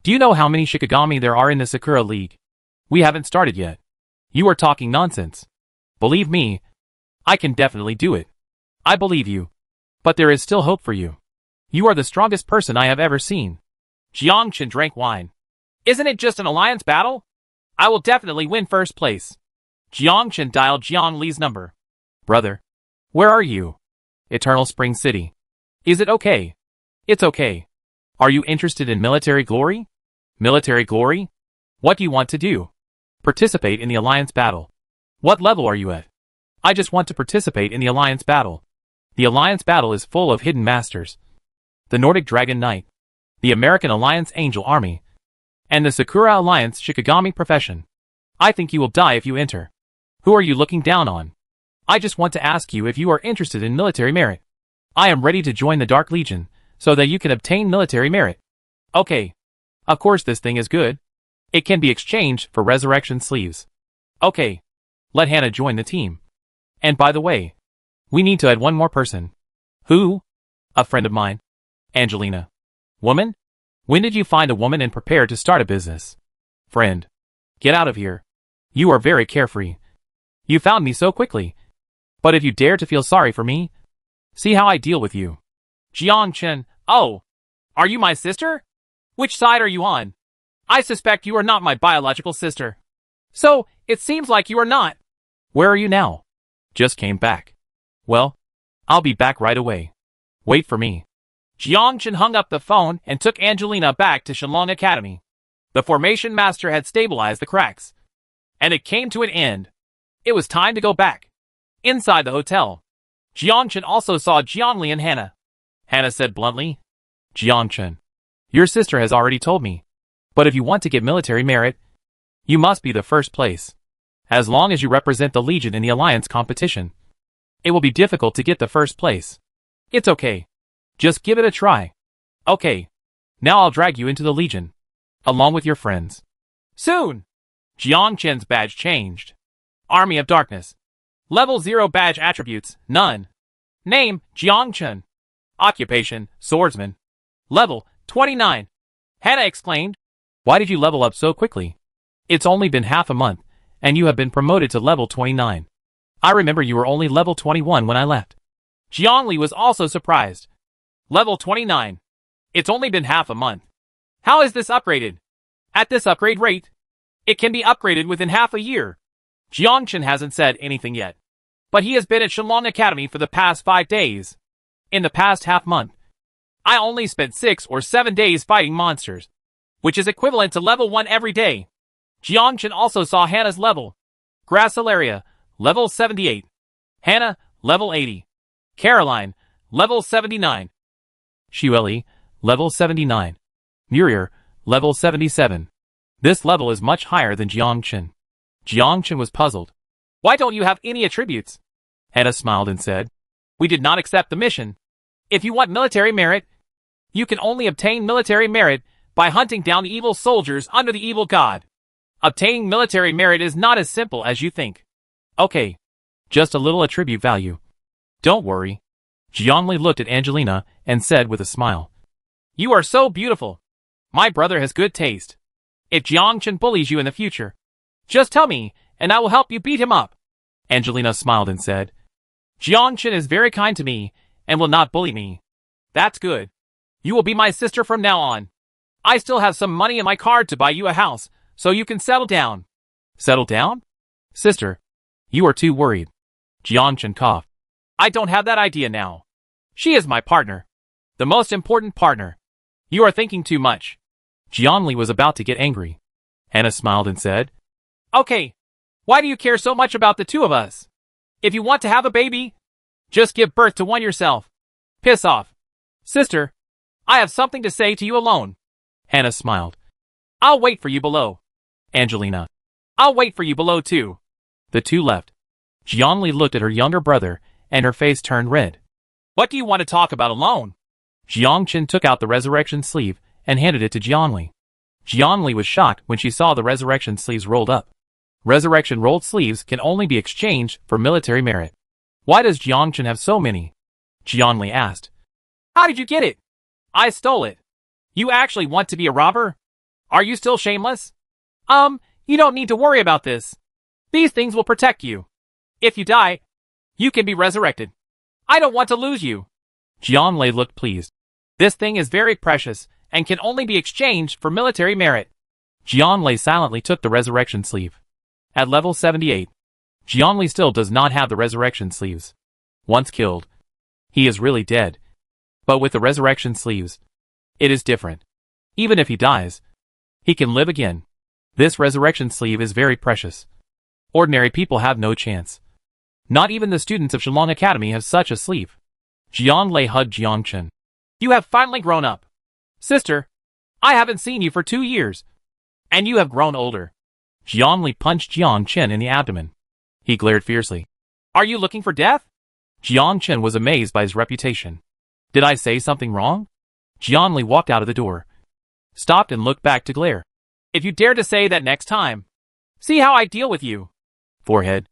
[SPEAKER 1] Do you know how many Shikigami there are in the Sakura League? We haven't started yet. You are talking nonsense. Believe me, I can definitely do it. I believe you. But there is still hope for you. You are the strongest person I have ever seen. Jiang Chen drank wine. Isn't it just an alliance battle? I will definitely win first place. Jiang Chen dialed Jiang Li's number. Brother, where are you? Eternal Spring City. Is it okay? It's okay. Are you interested in military glory? Military glory? What do you want to do? Participate in the alliance battle. What level are you at? I just want to participate in the alliance battle. The alliance battle is full of hidden masters. The Nordic Dragon Knight, the American Alliance Angel Army, and the Sakura Alliance Shikigami profession. I think you will die if you enter. Who are you looking down on? I just want to ask you if you are interested in military merit. I am ready to join the Dark Legion, so that you can obtain military merit. Okay. Of course this thing is good. It can be exchanged for resurrection sleeves. Okay. Let Hannah join the team. And by the way, we need to add one more person. Who? A friend of mine. Angelina. Woman? When did you find a woman and prepare to start a business? Friend. Get out of here. You are very carefree. You found me so quickly. But if you dare to feel sorry for me, see how I deal with you. Jiang Chen. Oh. Are you my sister? Which side are you on? I suspect you are not my biological sister. So, it seems like you are not. Where are you now? Just came back. Well, I'll be back right away. Wait for me. Jiang Chen hung up the phone and took Angelina back to Shalong Academy. The formation master had stabilized the cracks. And it came to an end. It was time to go back. Inside the hotel, Jiang Chen also saw Jiangli and Hannah. Hannah said bluntly, Jiang Chen, your sister has already told me. But if you want to get military merit, you must be the first place. As long as you represent the Legion in the Alliance competition, it will be difficult to get the first place. It's okay. Just give it a try. Okay. Now I'll drag you into the Legion. Along with your friends. Soon! Jiang Chen's badge changed. Army of Darkness. Level 0 badge attributes, none. Name, Jiang Chen. Occupation, Swordsman. Level, 29. Hannah exclaimed. Why did you level up so quickly? It's only been half a month, and you have been promoted to level 29. I remember you were only level 21 when I left. Jiangli was also surprised. Level 29. It's only been half a month. How is this upgraded? At this upgrade rate, it can be upgraded within half a year. Jiangchen hasn't said anything yet. But he has been at Shenlong Academy for the past 5 days. In the past half month, I only spent 6 or 7 days fighting monsters, which is equivalent to level 1 every day. Jiangchen also saw Hannah's level. Gracilaria, level 78. Hannah, level 80. Caroline, level 79. Xueli, level 79. Murier, level 77. This level is much higher than Jiangchen. Jiangchen was puzzled. Why don't you have any attributes? Hannah smiled and said, we did not accept the mission. If you want military merit, you can only obtain military merit by hunting down the evil soldiers under the evil god. Obtaining military merit is not as simple as you think. Okay. Just a little attribute value. Don't worry. Jiangli looked at Angelina and said with a smile. You are so beautiful. My brother has good taste. If Jiangchen bullies you in the future, just tell me, and I will help you beat him up. Angelina smiled and said, Jiangchen is very kind to me, and will not bully me. That's good. You will be my sister from now on. I still have some money in my card to buy you a house, so you can settle down. Settle down? Sister, you are too worried. Jiangchen coughed. I don't have that idea now. She is my partner. The most important partner. You are thinking too much. Jiangli was about to get angry. Hannah smiled and said, okay, why do you care so much about the two of us? If you want to have a baby, just give birth to one yourself. Piss off. Sister, I have something to say to you alone. Hannah smiled. I'll wait for you below. Angelina. I'll wait for you below too. The two left. Jiangli looked at her younger brother, and her face turned red. What do you want to talk about alone? Jiangchen took out the resurrection sleeve and handed it to Jiangli. Jiangli was shocked when she saw the resurrection sleeves rolled up. Resurrection rolled sleeves can only be exchanged for military merit. Why does Jiangchen have so many? Jiangli asked. How did you get it? I stole it. You actually want to be a robber? Are you still shameless? You don't need to worry about this. These things will protect you. If you die, you can be resurrected. I don't want to lose you. Jiangli looked pleased. This thing is very precious and can only be exchanged for military merit. Jiangli silently took the resurrection sleeve. At level 78, Jiangli still does not have the resurrection sleeves. Once killed, he is really dead. But with the resurrection sleeves, it is different. Even if he dies, he can live again. This resurrection sleeve is very precious. Ordinary people have no chance. Not even the students of Shenlong Academy have such a sleeve. Jiangli hugged Jiangchen. You have finally grown up. Sister, I haven't seen you for 2 years. And you have grown older. Jiangli punched Jiangchen in the abdomen. He glared fiercely. Are you looking for death? Jiangchen was amazed by his reputation. Did I say something wrong? Jiangli walked out of the door. Stopped and looked back to glare. If you dare to say that next time, see how I deal with you. Forehead.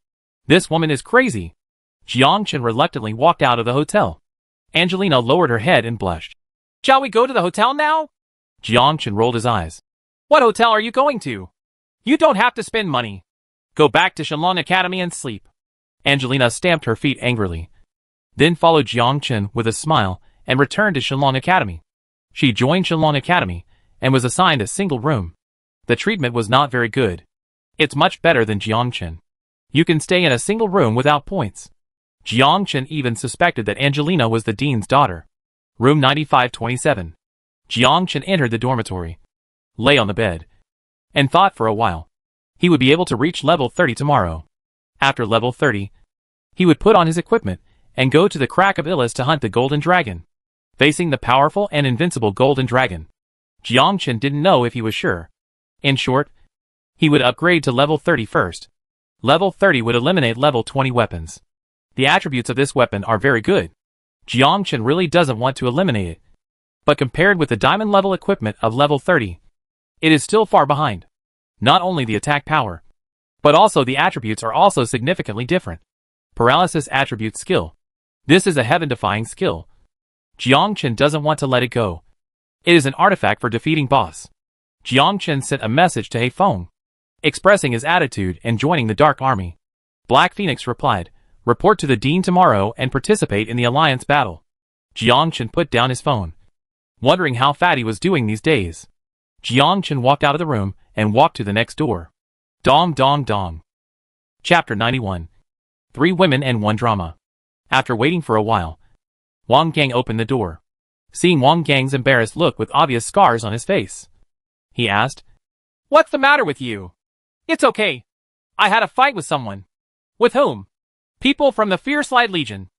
[SPEAKER 1] This woman is crazy. Jiangchen reluctantly walked out of the hotel. Angelina lowered her head and blushed. Shall we go to the hotel now? Jiangchen rolled his eyes. What hotel are you going to? You don't have to spend money. Go back to Shenlong Academy and sleep. Angelina stamped her feet angrily. Then followed Jiangchen with a smile and returned to Shenlong Academy. She joined Shenlong Academy and was assigned a single room. The treatment was not very good. It's much better than Jiangchen. You can stay in a single room without points. Jiangchen even suspected that Angelina was the dean's daughter. Room 9527. Jiangchen entered the dormitory, lay on the bed, and thought for a while. He would be able to reach level 30 tomorrow. After level 30, he would put on his equipment and go to the Crack of Illis to hunt the Golden Dragon. Facing the powerful and invincible Golden Dragon, Jiangchen didn't know if he was sure. In short, he would upgrade to level 30 first. Level 30 would eliminate level 20 weapons. The attributes of this weapon are very good. Jiangchen really doesn't want to eliminate it. But compared with the diamond level equipment of level 30, it is still far behind. Not only the attack power, but also the attributes are also significantly different. Paralysis attribute skill. This is a heaven-defying skill. Jiangchen doesn't want to let it go. It is an artifact for defeating boss. Jiangchen sent a message to Heifeng, expressing his attitude and joining the Dark Army. Black Phoenix replied, report to the Dean tomorrow and participate in the Alliance battle. Jiangchen put down his phone, wondering how Fatty was doing these days. Jiangchen walked out of the room and walked to the next door. Dong dong dong. Chapter 91. 3 Women and 1 Drama. After waiting for a while, Wang Gang opened the door. Seeing Wang Gang's embarrassed look with obvious scars on his face, he asked, "What's the matter with you?" "It's okay. I had a fight with someone." "With whom?" "People from the Fierce Light Legion."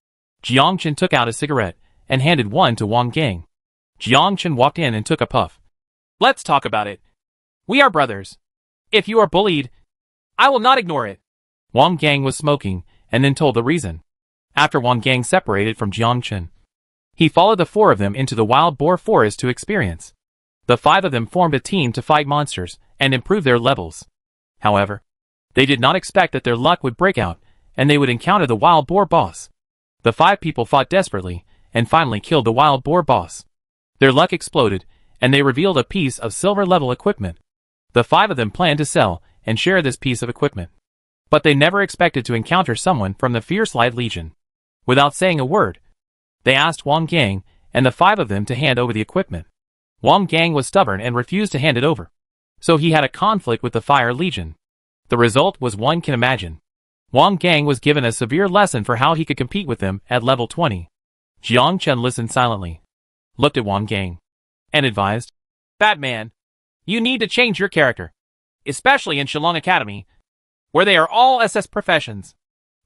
[SPEAKER 1] Jiangchen took out a cigarette and handed one to Wang Gang. Jiangchen walked in and took a puff. "Let's talk about it. We are brothers. If you are bullied, I will not ignore it." Wang Gang was smoking and then told the reason. After Wang Gang separated from Jiangchen, he followed the 4 of them into the wild boar forest to experience. The 5 of them formed a team to fight monsters and improve their levels. However, they did not expect that their luck would break out and they would encounter the wild boar boss. The 5 people fought desperately and finally killed the wild boar boss. Their luck exploded and they revealed a piece of silver level equipment. The 5 of them planned to sell and share this piece of equipment. But they never expected to encounter someone from the Fierce Light Legion. Without saying a word, they asked Wang Gang and the 5 of them to hand over the equipment. Wang Gang was stubborn and refused to hand it over. So he had a conflict with the Fire Legion. The result was one can imagine. Wang Gang was given a severe lesson for how he could compete with them at level 20. Jiangchen listened silently, looked at Wang Gang, and advised, "Batman, you need to change your character, especially in Shillong Academy, where they are all SS professions.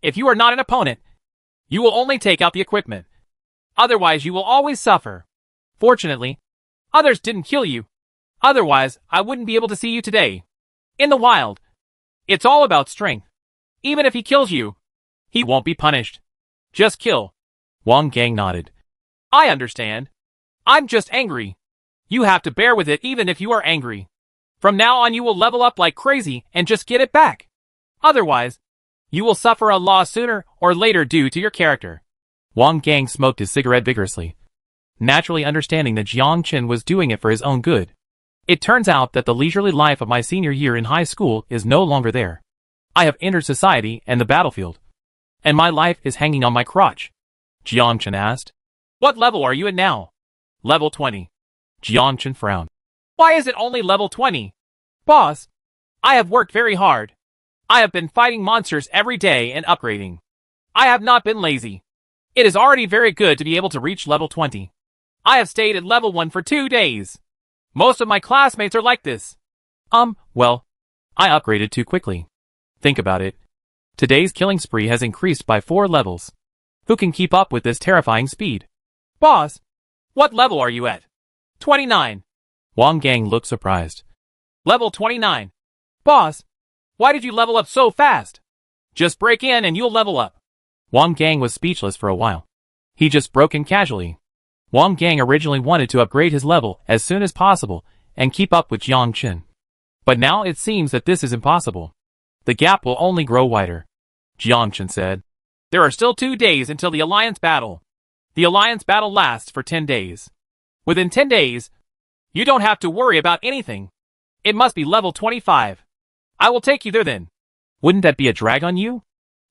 [SPEAKER 1] If you are not an opponent, you will only take out the equipment. Otherwise you will always suffer. Fortunately, others didn't kill you. Otherwise, I wouldn't be able to see you today. In the wild, it's all about strength. Even if he kills you, he won't be punished. Just kill." Wang Gang nodded. "I understand. I'm just angry. You have to bear with it even if you are angry. From now on you will level up like crazy and just get it back. Otherwise, you will suffer a loss sooner or later due to your character." Wang Gang smoked his cigarette vigorously, naturally understanding that Jiangchen was doing it for his own good. "It turns out that the leisurely life of my senior year in high school is no longer there. I have entered society and the battlefield, and my life is hanging on my crotch." Jiangchen asked, "What level are you at now?" "Level 20. Jiangchen frowned. "Why is it only level 20? "Boss, I have worked very hard. I have been fighting monsters every day and upgrading. I have not been lazy. It is already very good to be able to reach level 20. I have stayed at level 1 for 2 days. Most of my classmates are like this." Well, I upgraded too quickly. Think about it. Today's killing spree has increased by 4 levels. Who can keep up with this terrifying speed?" "Boss, what level are you at?" 29. Wang Gang looked surprised. "Level 29. Boss, why did you level up so fast? Just break in and you'll level up." Wang Gang was speechless for a while. He just broke in casually. Wang Gang originally wanted to upgrade his level as soon as possible and keep up with Jiangchen. But now it seems that this is impossible. The gap will only grow wider. Jiangchen said, "There are still 2 days until the Alliance battle. The Alliance battle lasts for 10 days. Within 10 days, you don't have to worry about anything. It must be level 25. I will take you there then." "Wouldn't that be a drag on you?"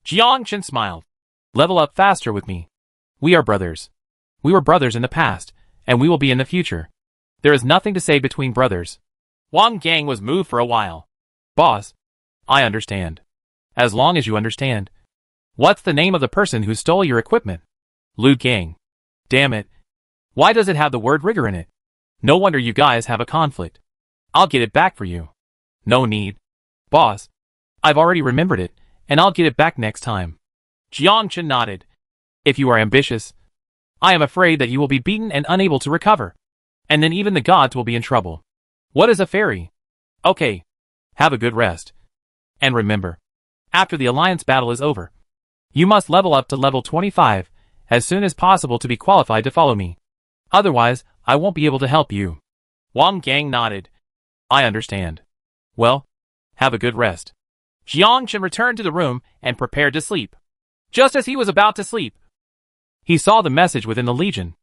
[SPEAKER 1] Jiangchen smiled. "Level up faster with me. We are brothers. We were brothers in the past, and we will be in the future. There is nothing to say between brothers." Wang Gang was moved for a while. "Boss, I understand. As long as you understand. What's the name of the person who stole your equipment?" "Lu Gang." "Damn it. Why does it have the word rigor in it? No wonder you guys have a conflict. I'll get it back for you." "No need. Boss, I've already remembered it, and I'll get it back next time." Jiangchen nodded. "If you are ambitious, I am afraid that you will be beaten and unable to recover. And then even the gods will be in trouble. What is a fairy? Okay. Have a good rest. And remember, after the Alliance battle is over, you must level up to level 25 as soon as possible to be qualified to follow me. Otherwise, I won't be able to help you. Wang Gang nodded. I understand. Well, have a good rest. Jiangchen returned to the room and prepared to sleep. Just as he was about to sleep, he saw the message within the Legion.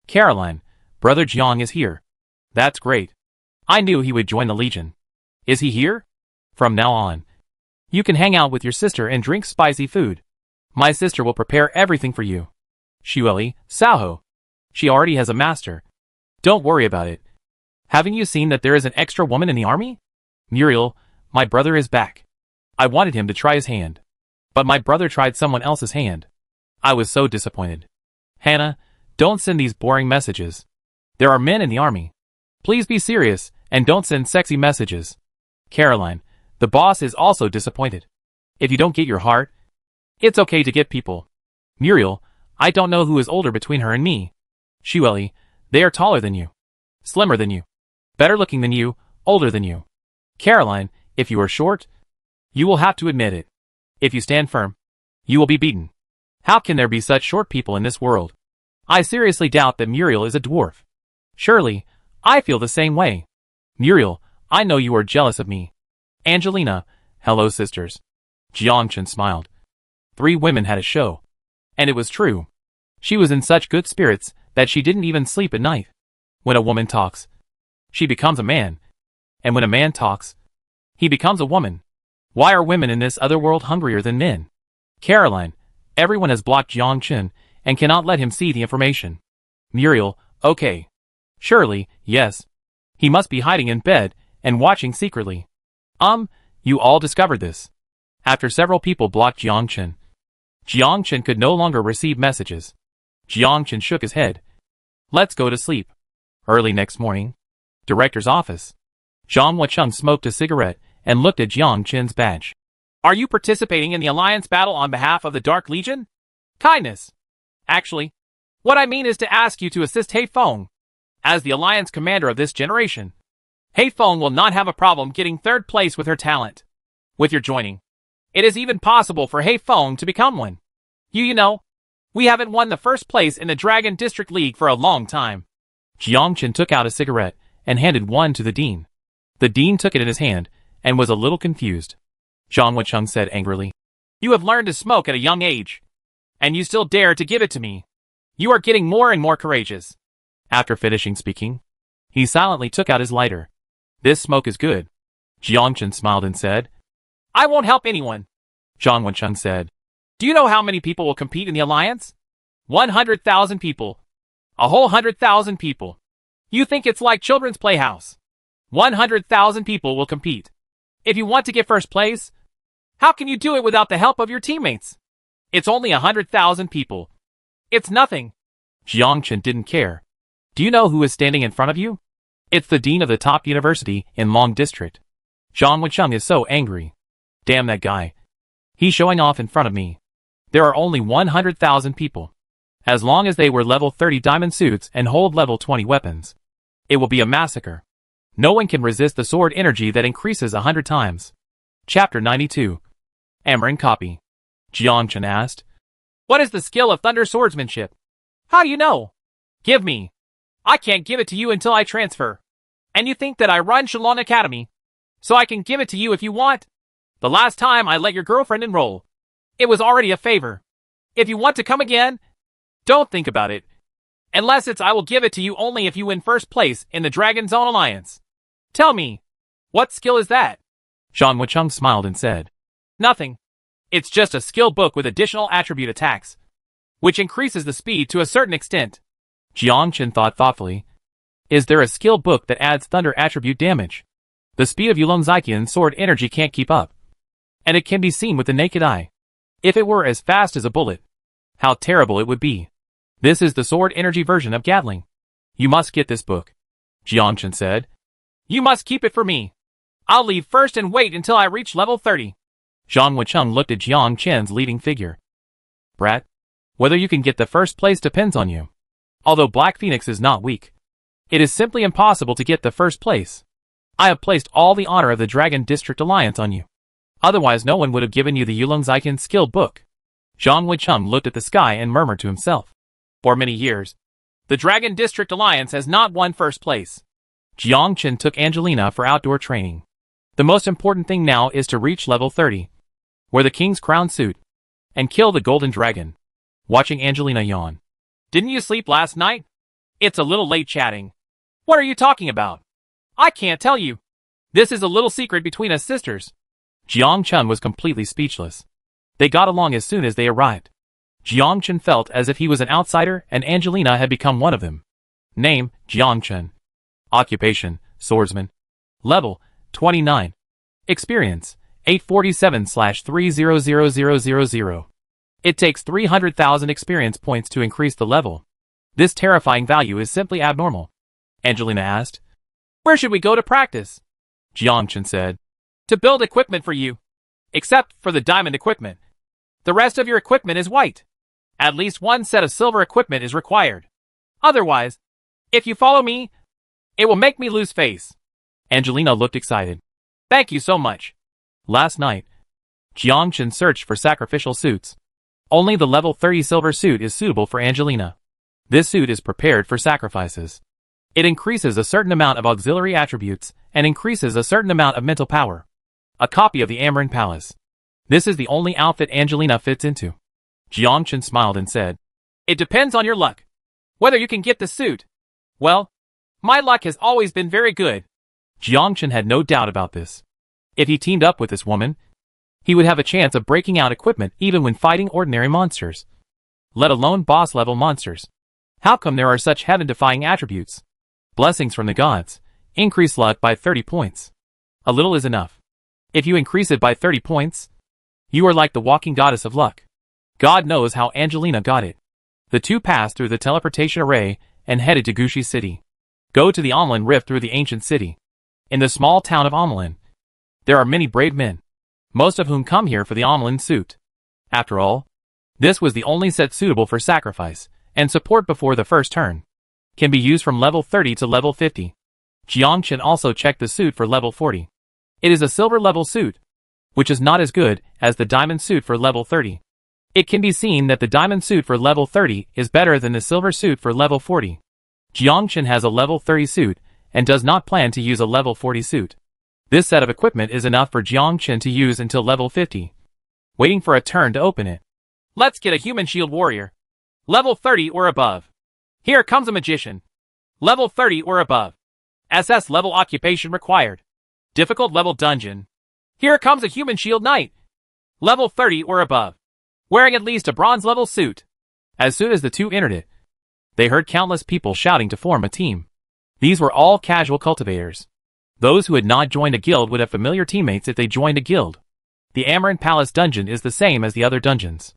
[SPEAKER 1] Caroline, Brother Jiang is here. That's great. I knew he would join the Legion. Is he here? From now on, you can hang out with your sister and drink spicy food. My sister will prepare everything for you. Xueli, Saho. She already has a master. Don't worry about it. Haven't you seen that there is an extra woman in the army? Muriel, my brother is back. I wanted him to try his hand. But my brother tried someone else's hand. I was so disappointed. Hannah, don't send these boring messages. There are men in the army. Please be serious, and don't send sexy messages. Caroline, the boss is also disappointed. If you don't get your heart, it's okay to get people. Muriel, I don't know who is older between her and me. Xueli, they are taller than you. Slimmer than you. Better looking than you, older than you. Caroline, if you are short, you will have to admit it. If you stand firm, you will be beaten. How can there be such short people in this world? I seriously doubt that Muriel is a dwarf. Surely, I feel the same way. Muriel, I know you are jealous of me. Angelina, hello sisters. Jiangchen smiled. 3 women had a show. And it was true. She was in such good spirits that she didn't even sleep at night. When a woman talks, she becomes a man. And when a man talks, he becomes a woman. Why are women in this other world hungrier than men? Caroline, everyone has blocked Jiangchen and cannot let him see the information. Muriel, okay. Surely, yes. He must be hiding in bed and watching secretly. You all discovered this. After several people blocked Jiangchen, Jiangchen could no longer receive messages. Jiangchen shook his head. Let's go to sleep. Early next morning. Director's office. Zhang Wucheng smoked a cigarette and looked at Jiangchen's badge. Are you participating in the alliance battle on behalf of the Dark Legion? Kindness. Actually, what I mean is to ask you to assist He Feng. As the alliance commander of this generation, He Feng will not have a problem getting 3rd place with her talent. With your joining, it is even possible for He Feng to become one. You know, we haven't won the 1st place in the Dragon District League for a long time. Jiangchen took out a cigarette and handed one to the dean. The dean took it in his hand and was a little confused. Zhang Wucheng said angrily, You have learned to smoke at a young age, and you still dare to give it to me. You are getting more and more courageous. After finishing speaking, he silently took out his lighter. This smoke is good. Jiangchen smiled and said, I won't help anyone. Zhang Wucheng said, Do you know how many people will compete in the alliance? 100,000 people. A whole 100,000 people. You think it's like children's playhouse. 100,000 people will compete. If you want to get 1st place, how can you do it without the help of your teammates? It's only 100,000 people. It's nothing. Jiangchen didn't care. Do you know who is standing in front of you? It's the dean of the top university in Long District. Zhang Wucheng is so angry. Damn that guy. He's showing off in front of me. There are only 100,000 people. As long as they wear level 30 diamond suits and hold level 20 weapons, it will be a massacre. No one can resist the sword energy that increases 100 times. Chapter 92. Amaran copy. Jiangchen asked. What is the skill of thunder swordsmanship? How do you know? Give me. I can't give it to you until I transfer. And you think that I run Shalon Academy, so I can give it to you if you want? The last time I let your girlfriend enroll, it was already a favor. If you want to come again, don't think about it. Unless it's I will give it to you only if you win 1st place in the Dragon Zone Alliance. Tell me, what skill is that? Zhang Wucheng smiled and said, Nothing. It's just a skill book with additional attribute attacks, which increases the speed to a certain extent. Jiangchen thought thoughtfully. Is there a skill book that adds thunder attribute damage? The speed of Yulong Zaiqian's sword energy can't keep up. And it can be seen with the naked eye. If it were as fast as a bullet, how terrible it would be. This is the sword energy version of Gatling. You must get this book. Jiangchen said. You must keep it for me. I'll leave first and wait until I reach level 30. Zhang Wucheng looked at Jiangchen's leading figure. Brat, whether you can get the 1st place depends on you. Although Black Phoenix is not weak, it is simply impossible to get the 1st place. I have placed all the honor of the Dragon District Alliance on you. Otherwise no one would have given you the Yulong Zaiqian skill book. Zhang Wucheng looked at the sky and murmured to himself. For many years, the Dragon District Alliance has not won first place. Jiang Chen took Angelina for outdoor training. The most important thing now is to reach level 30, wear the King's Crown suit, and kill the Golden Dragon. Watching Angelina yawn. Didn't you sleep last night? It's a little late chatting. What are you talking about? I can't tell you. This is a little secret between us sisters. Jiang Chen was completely speechless. They got along as soon as they arrived. Jiang Chen felt as if he was an outsider and Angelina had become one of them. Name, Jiang Chen. Occupation, Swordsman. Level, 29. Experience, 847/300000. It takes 300,000 experience points to increase the level. This terrifying value is simply abnormal. Angelina asked. Where should we go to practice? Jiang Chen said. To build equipment for you. Except for the diamond equipment. The rest of your equipment is white. At least one set of silver equipment is required. Otherwise, if you follow me, it will make me lose face. Angelina looked excited. Thank you so much. Last night, Jiang Chen searched for sacrificial suits. Only the level 30 silver suit is suitable for Angelina. This suit is prepared for sacrifices. It increases a certain amount of auxiliary attributes and increases a certain amount of mental power. A copy of the Amaran Palace. This is the only outfit Angelina fits into. Jiang Chen smiled and said, It depends on your luck. Whether you can get the suit. Well, my luck has always been very good. Jiang Chen had no doubt about this. If he teamed up with this woman, he would have a chance of breaking out equipment even when fighting ordinary monsters. Let alone boss-level monsters. How come there are such heaven-defying attributes? Blessings from the gods. Increase luck by 30 points. A little is enough. If you increase it by 30 points, you are like the walking goddess of luck. God knows how Angelina got it. The two passed through the teleportation array and headed to Gushi City. Go to the Amelin Rift through the ancient city. In the small town of Amelin, there are many brave men, most of whom come here for the Amelin suit. After all, this was the only set suitable for sacrifice, and support before the first turn. Can be used from level 30 to level 50. Jiang Chen also checked the suit for level 40. It is a silver level suit, which is not as good as the diamond suit for level 30. It can be seen that the diamond suit for level 30 is better than the silver suit for level 40. Jiang Chen has a level 30 suit and does not plan to use a level 40 suit. This set of equipment is enough for Jiang Chen to use until level 50. Waiting for a turn to open it. Let's get a human shield warrior. Level 30 or above. Here comes a magician. Level 30 or above. SS level occupation required. Difficult level dungeon. Here comes a human shield knight. Level 30 or above. Wearing at least a bronze level suit. As soon as the two entered it, they heard countless people shouting to form a team. These were all casual cultivators. Those who had not joined a guild would have familiar teammates if they joined a guild. The Amaran Palace dungeon is the same as the other dungeons.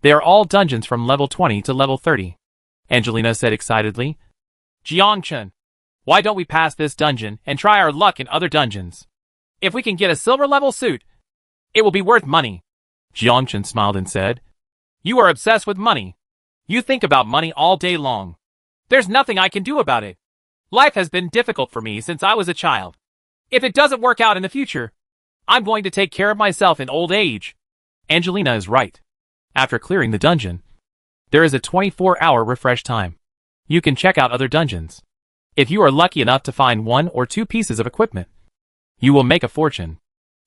[SPEAKER 1] They are all dungeons from level 20 to level 30. Angelina said excitedly. Jiang Chen, why don't we pass this dungeon and try our luck in other dungeons? If we can get a silver level suit, it will be worth money. Jiang Chen smiled and said, You are obsessed with money. You think about money all day long. There's nothing I can do about it. Life has been difficult for me since I was a child. If it doesn't work out in the future, I'm going to take care of myself in old age. Angelina is right. After clearing the dungeon, there is a 24-hour refresh time. You can check out other dungeons. If you are lucky enough to find 1 or 2 pieces of equipment, you will make a fortune.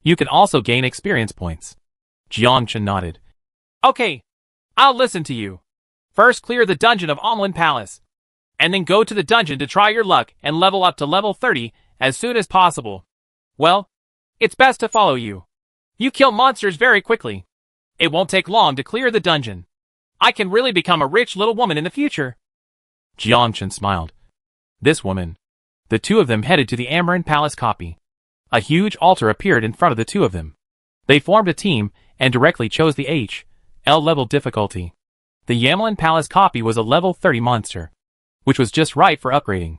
[SPEAKER 1] You can also gain experience points. Jiang Chen nodded. Okay, I'll listen to you. First clear the dungeon of Amelin Palace, and then go to the dungeon to try your luck and level up to level 30 as soon as possible. Well, it's best to follow you. You kill monsters very quickly. It won't take long to clear the dungeon. I can really become a rich little woman in the future. Jiang Chen smiled. This woman. The two of them headed to the Amaran Palace copy. A huge altar appeared in front of the two of them. They formed a team and directly chose the H.L. level difficulty. The Yamelin Palace copy was a level 30 monster, which was just right for upgrading.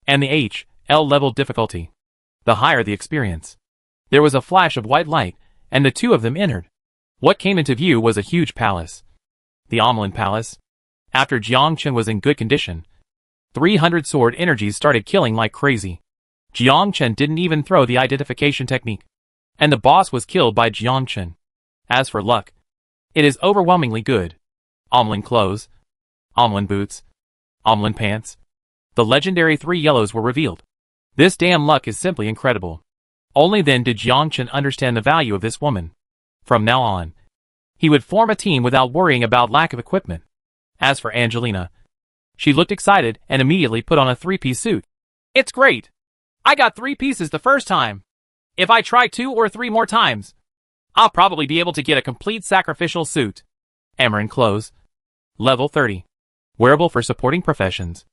[SPEAKER 1] And the H.L. level difficulty. The higher the experience. There was a flash of white light, and the two of them entered. What came into view was a huge palace. The Amelin Palace. After Jiang Chen was in good condition, 300 sword energies started killing like crazy. Jiang Chen didn't even throw the identification technique. And the boss was killed by Jiang Chen. As for luck, it is overwhelmingly good. Amelin close. Omlin boots, Omlin pants. The legendary 3 yellows were revealed. This damn luck is simply incredible. Only then did Jiang Chen understand the value of this woman. From now on, he would form a team without worrying about lack of equipment. As for Angelina, she looked excited and immediately put on a 3-piece suit. It's great! I got 3 pieces the first time. If I try 2 or 3 more times, I'll probably be able to get a complete sacrificial suit. Amarin clothes. Level 30. Wearable for supporting professions.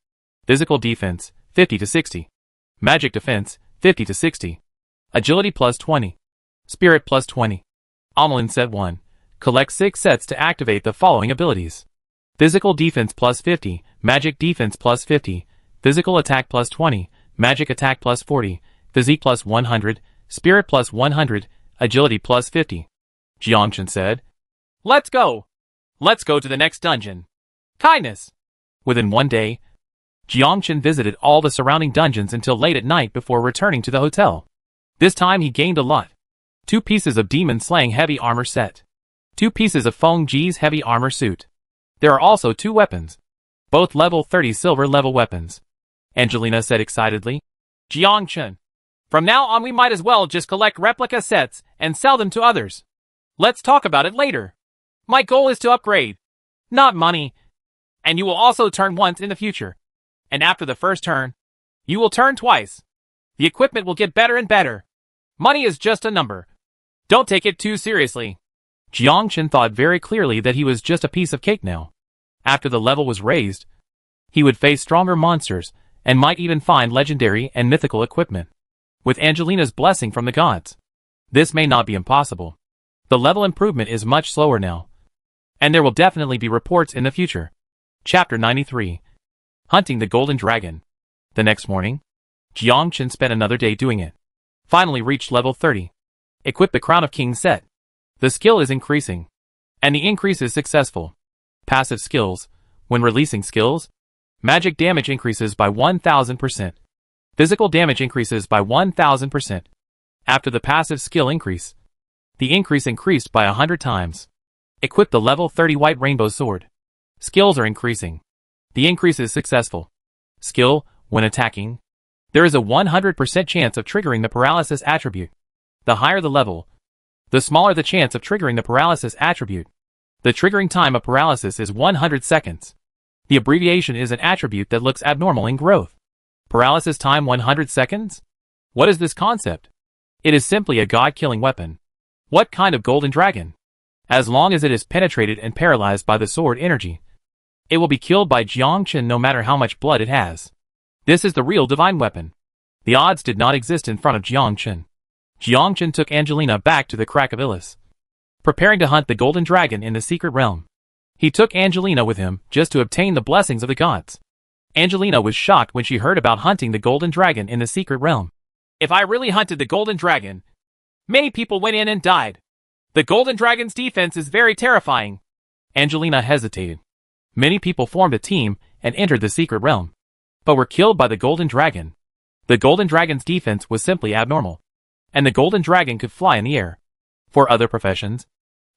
[SPEAKER 1] Physical defense, 50 to 60. Magic defense, 50 to 60. Agility plus 20. Spirit plus 20. Omlin set 1. Collect 6 sets to activate the following abilities. Physical defense plus 50, magic defense plus 50, physical attack plus 20, magic attack plus 40, physique plus 100, spirit plus 100, agility plus 50. Jiang Chen said, Let's go! Let's go to the next dungeon. Kindness! Within 1 day, Jiang Chen visited all the surrounding dungeons until late at night before returning to the hotel. This time he gained a lot. 2 pieces of demon slaying heavy armor set. 2 pieces of Feng Ji's heavy armor suit. There are also 2 weapons. Both level 30 silver level weapons. Angelina said excitedly. Jiang Chen. From now on we might as well just collect replica sets and sell them to others. Let's talk about it later. My goal is to upgrade. Not money. And you will also turn once in the future. And after the first turn, you will turn twice. The equipment will get better and better. Money is just a number. Don't take it too seriously. Jiang Chen thought very clearly that he was just a piece of cake now. After the level was raised, he would face stronger monsters, and might even find legendary and mythical equipment. With Angelina's blessing from the gods, this may not be impossible. The level improvement is much slower now, and there will definitely be reports in the future. Chapter 93. Hunting the Golden Dragon. The next morning, Jiang Chen spent another day doing it. Finally reached level 30. Equip the Crown of Kings set. The skill is increasing, and the increase is successful. Passive skills. When releasing skills, magic damage increases by 1000%. Physical damage increases by 1000%. After the passive skill increase, the increase increased by 100 times. Equip the level 30 White Rainbow Sword. Skills are increasing. The increase is successful. Skill, when attacking, there is a 100% chance of triggering the paralysis attribute. The higher the level, the smaller the chance of triggering the paralysis attribute. The triggering time of paralysis is 100 seconds. The abbreviation is an attribute that looks abnormal in growth. Paralysis time 100 seconds? What is this concept? It is simply a god-killing weapon. What kind of golden dragon? As long as it is penetrated and paralyzed by the sword energy, it will be killed by Jiang Chen no matter how much blood it has. This is the real divine weapon. The odds did not exist in front of Jiang Chen. Jiang Chen took Angelina back to the Crack of Illis, preparing to hunt the golden dragon in the secret realm. He took Angelina with him just to obtain the blessings of the gods. Angelina was shocked when she heard about hunting the golden dragon in the secret realm. If I really hunted the golden dragon, many people went in and died. The golden dragon's defense is very terrifying. Angelina hesitated. Many people formed a team and entered the secret realm, but were killed by the golden dragon. The golden dragon's defense was simply abnormal, and the golden dragon could fly in the air. For other professions,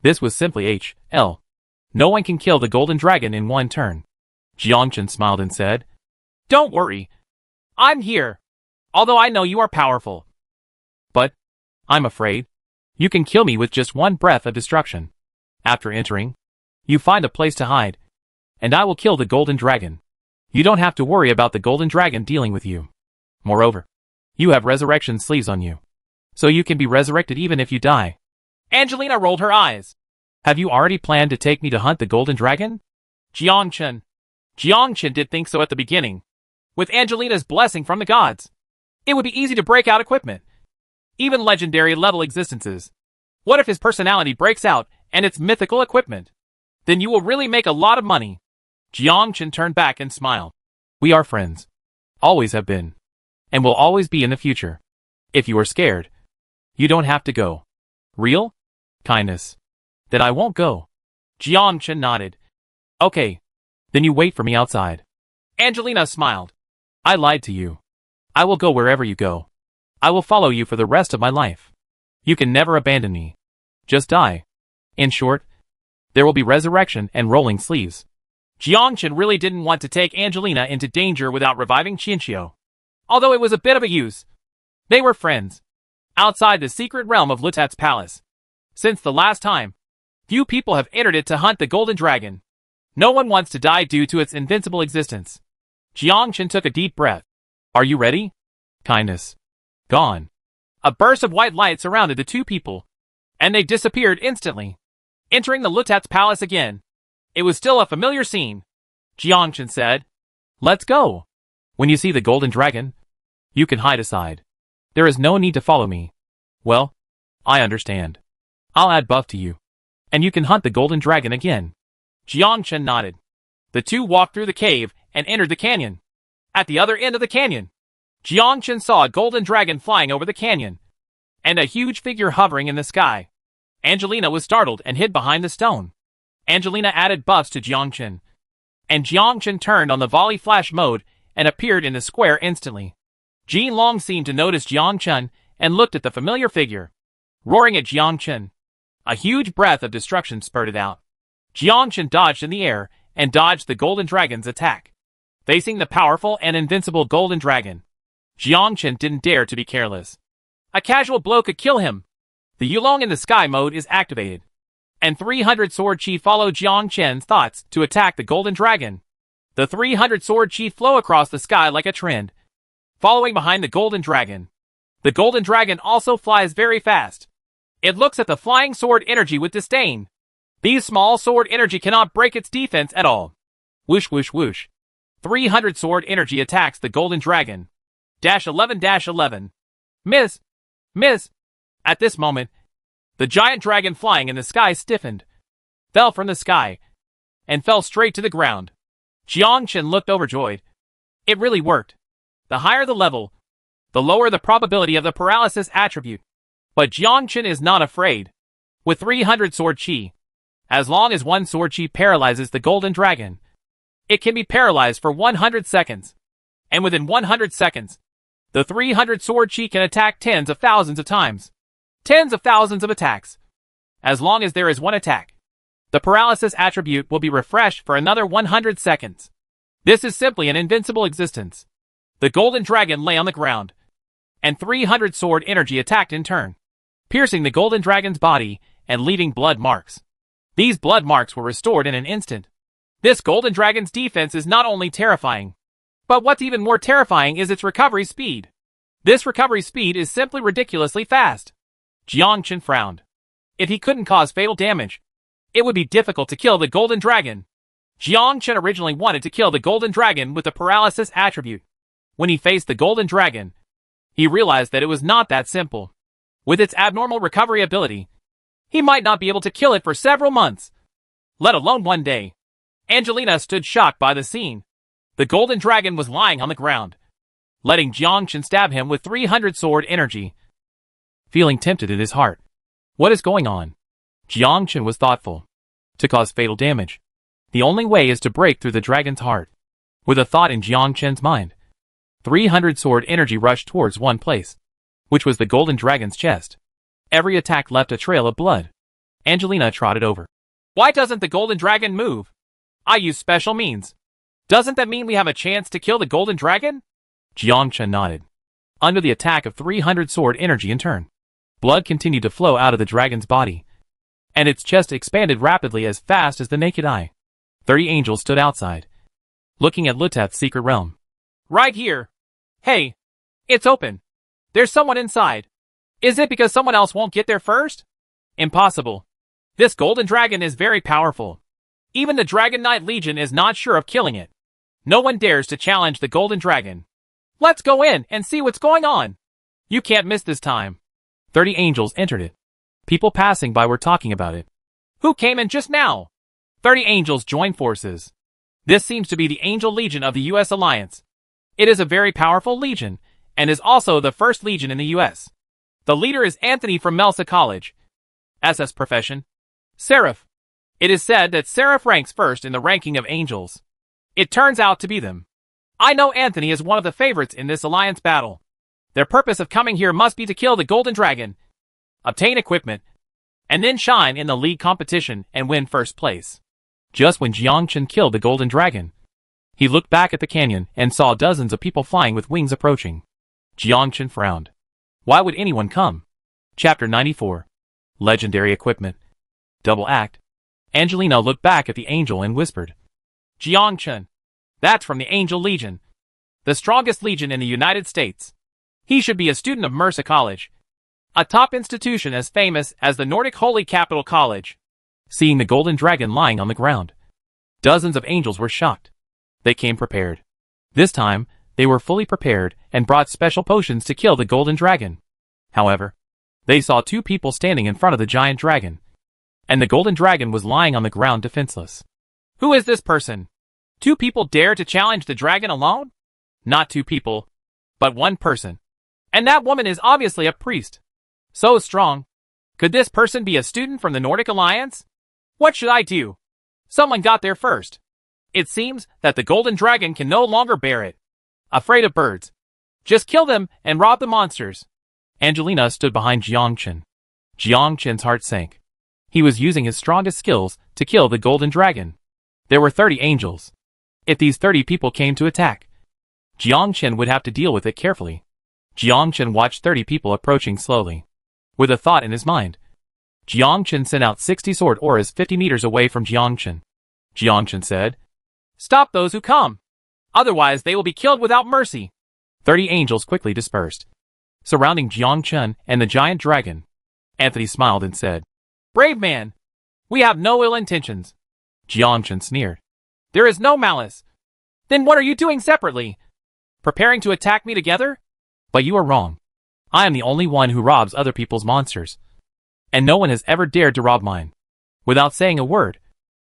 [SPEAKER 1] this was simply HL. No one can kill the golden dragon in 1 turn. Jiang Chen smiled and said, Don't worry. I'm here. Although I know you are powerful. But, I'm afraid, you can kill me with just 1 breath of destruction. After entering, you find a place to hide, and I will kill the golden dragon. You don't have to worry about the golden dragon dealing with you. Moreover, you have resurrection sleeves on you, so you can be resurrected even if you die. Angelina rolled her eyes. Have you already planned to take me to hunt the golden dragon? Jiang Chen. Jiang Chen did think so at the beginning. With Angelina's blessing from the gods, it would be easy to break out equipment, even legendary level existences. What if his personality breaks out and it's mythical equipment? Then you will really make a lot of money. Jiang Chen turned back and smiled. We are friends. Always have been. And will always be in the future. If you are scared, you don't have to go. Real? Kindness. Then I won't go. Jiang Chen nodded. Okay. Then you wait for me outside. Angelina smiled. I lied to you. I will go wherever you go. I will follow you for the rest of my life. You can never abandon me. Just die. In short, there will be resurrection and rolling sleeves. Jiangchen really didn't want to take Angelina into danger without reviving Qinqiu. Although it was a bit of a use. They were friends. Outside the secret realm of Lutat's palace. Since the last time, few people have entered it to hunt the golden dragon. No one wants to die due to its invincible existence. Jiangchen took a deep breath. Are you ready? Kindness. Gone. A burst of white light surrounded the two people, and they disappeared instantly. Entering the Lutat's palace again. It was still a familiar scene. Jiangchen said, Let's go. When you see the golden dragon, you can hide aside. There is no need to follow me. Well, I understand. I'll add buff to you, and you can hunt the golden dragon again. Jiangchen nodded. The two walked through the cave and entered the canyon. At the other end of the canyon, Jiangchen saw a golden dragon flying over the canyon, and a huge figure hovering in the sky. Angelina was startled and hid behind the stone. Angelina added buffs to Jiangchen, and Jiangchen turned on the volley flash mode and appeared in the square instantly. Jin Long seemed to notice Jiangchen and looked at the familiar figure. Roaring at Jiangchen, a huge breath of destruction spurted out. Jiangchen dodged in the air and dodged the golden dragon's attack. Facing the powerful and invincible golden dragon, Jiangchen didn't dare to be careless. A casual blow could kill him. The Yulong in the sky mode is activated, and 300 sword chi followed Jiangchen's thoughts to attack the golden dragon. The 300 sword chi flow across the sky like a trend, following behind the golden dragon. The golden dragon also flies very fast. It looks at the flying sword energy with disdain. These small sword energy cannot break its defense at all. Whoosh whoosh whoosh. 300 sword energy attacks the golden dragon. -11-11. Miss! Miss! At this moment, the giant dragon flying in the sky stiffened, fell from the sky, and fell straight to the ground. Jiangchen looked overjoyed. It really worked. The higher the level, the lower the probability of the paralysis attribute. But Jiangchen is not afraid. With 300 sword chi, as long as one sword chi paralyzes the golden dragon, it can be paralyzed for 100 seconds. And within 100 seconds, the 300 sword chi can attack tens of thousands of times. Tens of thousands of attacks. As long as there is one attack, the paralysis attribute will be refreshed for another 100 seconds. This is simply an invincible existence. The golden dragon lay on the ground, and 300 sword energy attacked in turn, piercing the golden dragon's body and leaving blood marks. These blood marks were restored in an instant. This golden dragon's defense is not only terrifying, but what's even more terrifying is its recovery speed. This recovery speed is simply ridiculously fast. Jiangchen frowned. If he couldn't cause fatal damage, it would be difficult to kill the golden dragon. Jiangchen originally wanted to kill the golden dragon with the paralysis attribute. When he faced the golden dragon, he realized that it was not that simple. With its abnormal recovery ability, he might not be able to kill it for several months, let alone one day. Angelina stood shocked by the scene. The golden dragon was lying on the ground, letting Jiangchen stab him with 300 sword energy. Feeling tempted in his heart. What is going on? Jiangchen was thoughtful. To cause fatal damage, the only way is to break through the dragon's heart. With a thought in Jiangchen's mind, 300 sword energy rushed towards one place, which was the golden dragon's chest. Every attack left a trail of blood. Angelina trotted over. Why doesn't the golden dragon move? I use special means. Doesn't that mean we have a chance to kill the golden dragon? Jiangchen nodded. Under the attack of 300 sword energy in turn, blood continued to flow out of the dragon's body, and its chest expanded rapidly as fast as the naked eye. 30 angels stood outside, looking at Lutat's secret realm. Right here. Hey, it's open. There's someone inside. Is it because someone else won't get there first? Impossible. This golden dragon is very powerful. Even the Dragon Knight Legion is not sure of killing it. No one dares to challenge the golden dragon. Let's go in and see what's going on. You can't miss this time. 30 angels entered it. People passing by were talking about it. Who came in just now? 30 angels joined forces. This seems to be the Angel Legion of the U.S. Alliance. It is a very powerful legion, and is also the first legion in the U.S. The leader is Anthony from Melsa College. SS profession: Seraph. It is said that Seraph ranks first in the ranking of angels. It turns out to be them. I know Anthony is one of the favorites in this alliance battle. Their purpose of coming here must be to kill the golden dragon, obtain equipment, and then shine in the league competition and win first place. Just when Jiangchen killed the golden dragon, he looked back at the canyon and saw dozens of people flying with wings approaching. Jiangchen frowned. Why would anyone come? Chapter 94. Legendary Equipment. Double Act. Angelina looked back at the angel and whispered, Jiangchen. That's from the Angel Legion. The strongest legion in the United States. He should be a student of Mersa College, a top institution as famous as the Nordic Holy Capital College. Seeing the golden dragon lying on the ground, dozens of angels were shocked. They came prepared. This time, they were fully prepared and brought special potions to kill the golden dragon. However, they saw two people standing in front of the giant dragon, and the golden dragon was lying on the ground defenseless. Who is this person? Two people dare to challenge the dragon alone? Not two people, but one person. And that woman is obviously a priest. So strong. Could this person be a student from the Nordic Alliance? What should I do? Someone got there first. It seems that the golden dragon can no longer bear it. Afraid of birds. Just kill them and rob the monsters. Angelina stood behind Jiangchen. Jiangchen's heart sank. He was using his strongest skills to kill the golden dragon. There were 30 angels. If these 30 people came to attack, Jiangchen would have to deal with it carefully. Jiangchen watched 30 people approaching slowly. With a thought in his mind, Jiangchen sent out 60 sword auras 50 meters away from Jiangchen. Jiangchen said, Stop those who come! Otherwise they will be killed without mercy. 30 angels quickly dispersed, surrounding Jiangchen and the giant dragon. Anthony smiled and said, Brave man! We have no ill intentions. Jiangchen sneered. There is no malice. Then what are you doing separately? Preparing to attack me together? But you are wrong. I am the only one who robs other people's monsters. And no one has ever dared to rob mine. Without saying a word,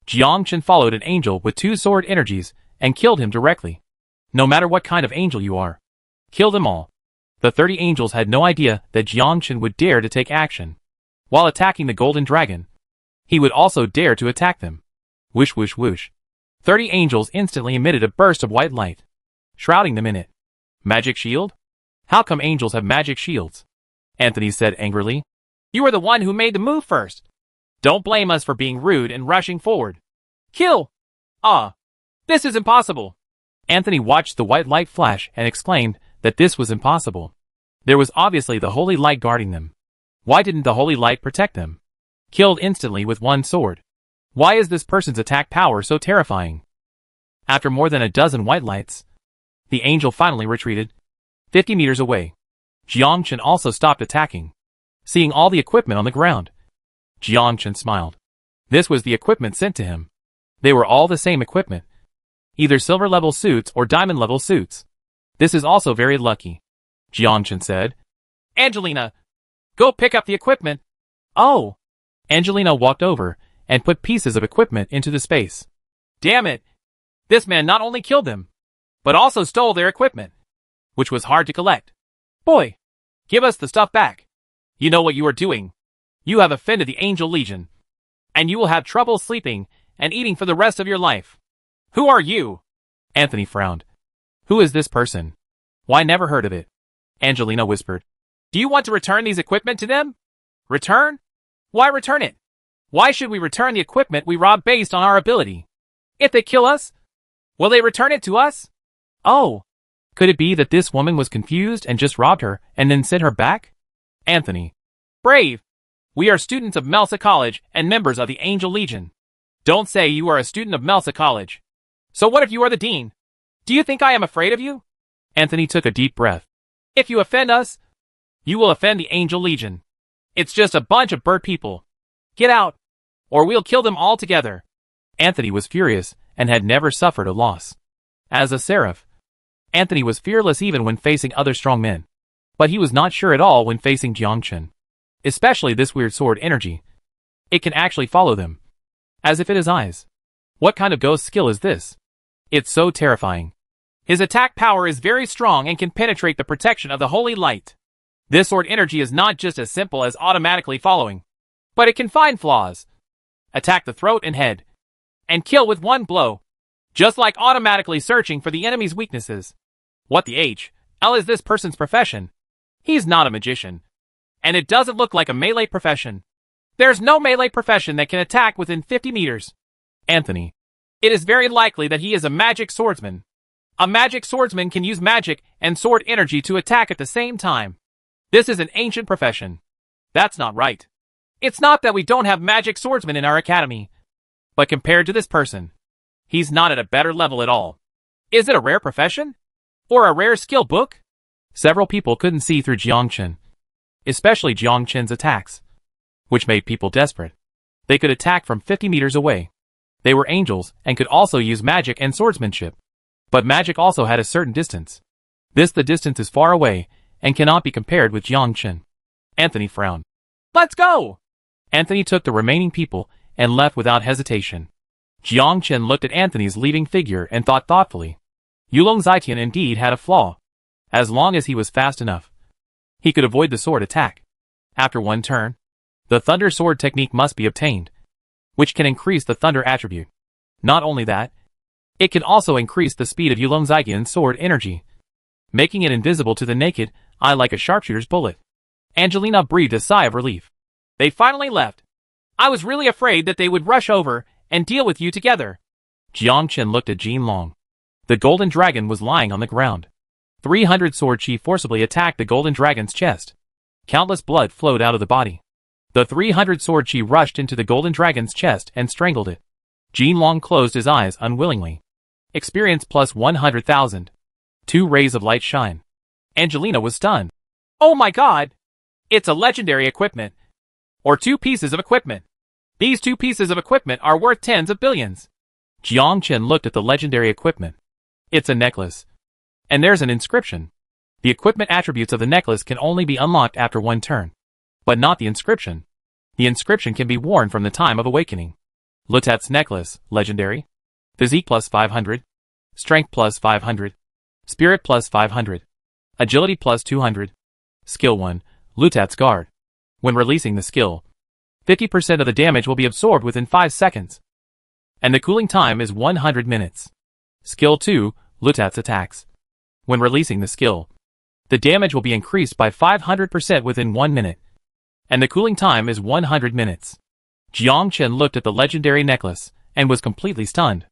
[SPEAKER 1] Jiangchen followed an angel with 2 sword energies and killed him directly. No matter what kind of angel you are, kill them all. The 30 angels had no idea that Jiangchen would dare to take action. While attacking the golden dragon, he would also dare to attack them. Whoosh whoosh whoosh. 30 angels instantly emitted a burst of white light, shrouding them in it. Magic shield? How come angels have magic shields? Anthony said angrily. You are the one who made the move first. Don't blame us for being rude and rushing forward. Kill! This is impossible. Anthony watched the white light flash and exclaimed that this was impossible. There was obviously the holy light guarding them. Why didn't the holy light protect them? Killed instantly with one sword. Why is this person's attack power so terrifying? After more than a dozen white lights, the angel finally retreated, 50 meters away. Jiangchen also stopped attacking. Seeing all the equipment on the ground, Jiangchen smiled. This was the equipment sent to him. They were all the same equipment. Either silver-level suits or diamond-level suits. This is also very lucky. Jiangchen said. Angelina, go pick up the equipment. Oh! Angelina walked over and put pieces of equipment into the space. Damn it! This man not only killed them, but also stole their equipment, which was hard to collect. Boy, give us the stuff back. You know what you are doing. You have offended the Angel Legion, and you will have trouble sleeping and eating for the rest of your life. Who are you? Anthony frowned. Who is this person? Why, never heard of it. Angelina whispered. Do you want to return these equipment to them? Return? Why return it? Why should we return the equipment we robbed based on our ability? If they kill us, will they return it to us? Oh, could it be that this woman was confused and just robbed her and then sent her back? Anthony. Brave. We are students of Mersa College and members of the Angel Legion. Don't say you are a student of Mersa College. So what if you are the dean? Do you think I am afraid of you? Anthony took a deep breath. If you offend us, you will offend the Angel Legion. It's just a bunch of bird people. Get out, or we'll kill them all together. Anthony was furious and had never suffered a loss. As a seraph, Anthony was fearless even when facing other strong men. But he was not sure at all when facing Jiangchen. Especially this weird sword energy. It can actually follow them. As if it has eyes. What kind of ghost skill is this? It's so terrifying. His attack power is very strong and can penetrate the protection of the holy light. This sword energy is not just as simple as automatically following, but it can find flaws, attack the throat and head, and kill with one blow, just like automatically searching for the enemy's weaknesses. What the H.L. is this person's profession? He's not a magician. And it doesn't look like a melee profession. There's no melee profession that can attack within 50 meters. Anthony. It is very likely that he is a magic swordsman. A magic swordsman can use magic and sword energy to attack at the same time. This is an ancient profession. That's not right. It's not that we don't have magic swordsmen in our academy. But compared to this person, he's not at a better level at all. Is it a rare profession? Or a rare skill book? Several people couldn't see through Jiangchen, especially Jiangchen's attacks, which made people desperate. They could attack from 50 meters away. They were angels and could also use magic and swordsmanship. But magic also had a certain distance. The distance is far away and cannot be compared with Jiangchen. Anthony frowned. Let's go! Anthony took the remaining people and left without hesitation. Jiangchen looked at Anthony's leaving figure and thought thoughtfully. Yulong Zetian indeed had a flaw. As long as he was fast enough, he could avoid the sword attack. After one turn, the thunder sword technique must be obtained, which can increase the thunder attribute. Not only that, it can also increase the speed of Yulong Zetian's sword energy, making it invisible to the naked eye like a sharpshooter's bullet. Angelina breathed a sigh of relief. They finally left. I was really afraid that they would rush over and deal with you together. Jiangchen looked at Jin Long. The golden dragon was lying on the ground. 300 sword chi forcibly attacked the golden dragon's chest. Countless blood flowed out of the body. The 300 sword chi rushed into the golden dragon's chest and strangled it. Jin Long closed his eyes unwillingly. Experience plus 100,000. 2 rays of light shine. Angelina was stunned. Oh my god! It's a legendary equipment. Or 2 pieces of equipment. These 2 pieces of equipment are worth tens of billions. Jiangchen looked at the legendary equipment. It's a necklace. And there's an inscription. The equipment attributes of the necklace can only be unlocked after one turn. But not the inscription. The inscription can be worn from the time of awakening. Lutat's necklace, legendary. Physique plus 500. Strength plus 500. Spirit plus 500. Agility plus 200. Skill 1, Lutat's guard. When releasing the skill, 50% of the damage will be absorbed within 5 seconds. And the cooling time is 100 minutes. Skill 2, Lutat's attacks. When releasing the skill, the damage will be increased by 500% within 1 minute. And the cooling time is 100 minutes. Jiangchen looked at the legendary necklace and was completely stunned.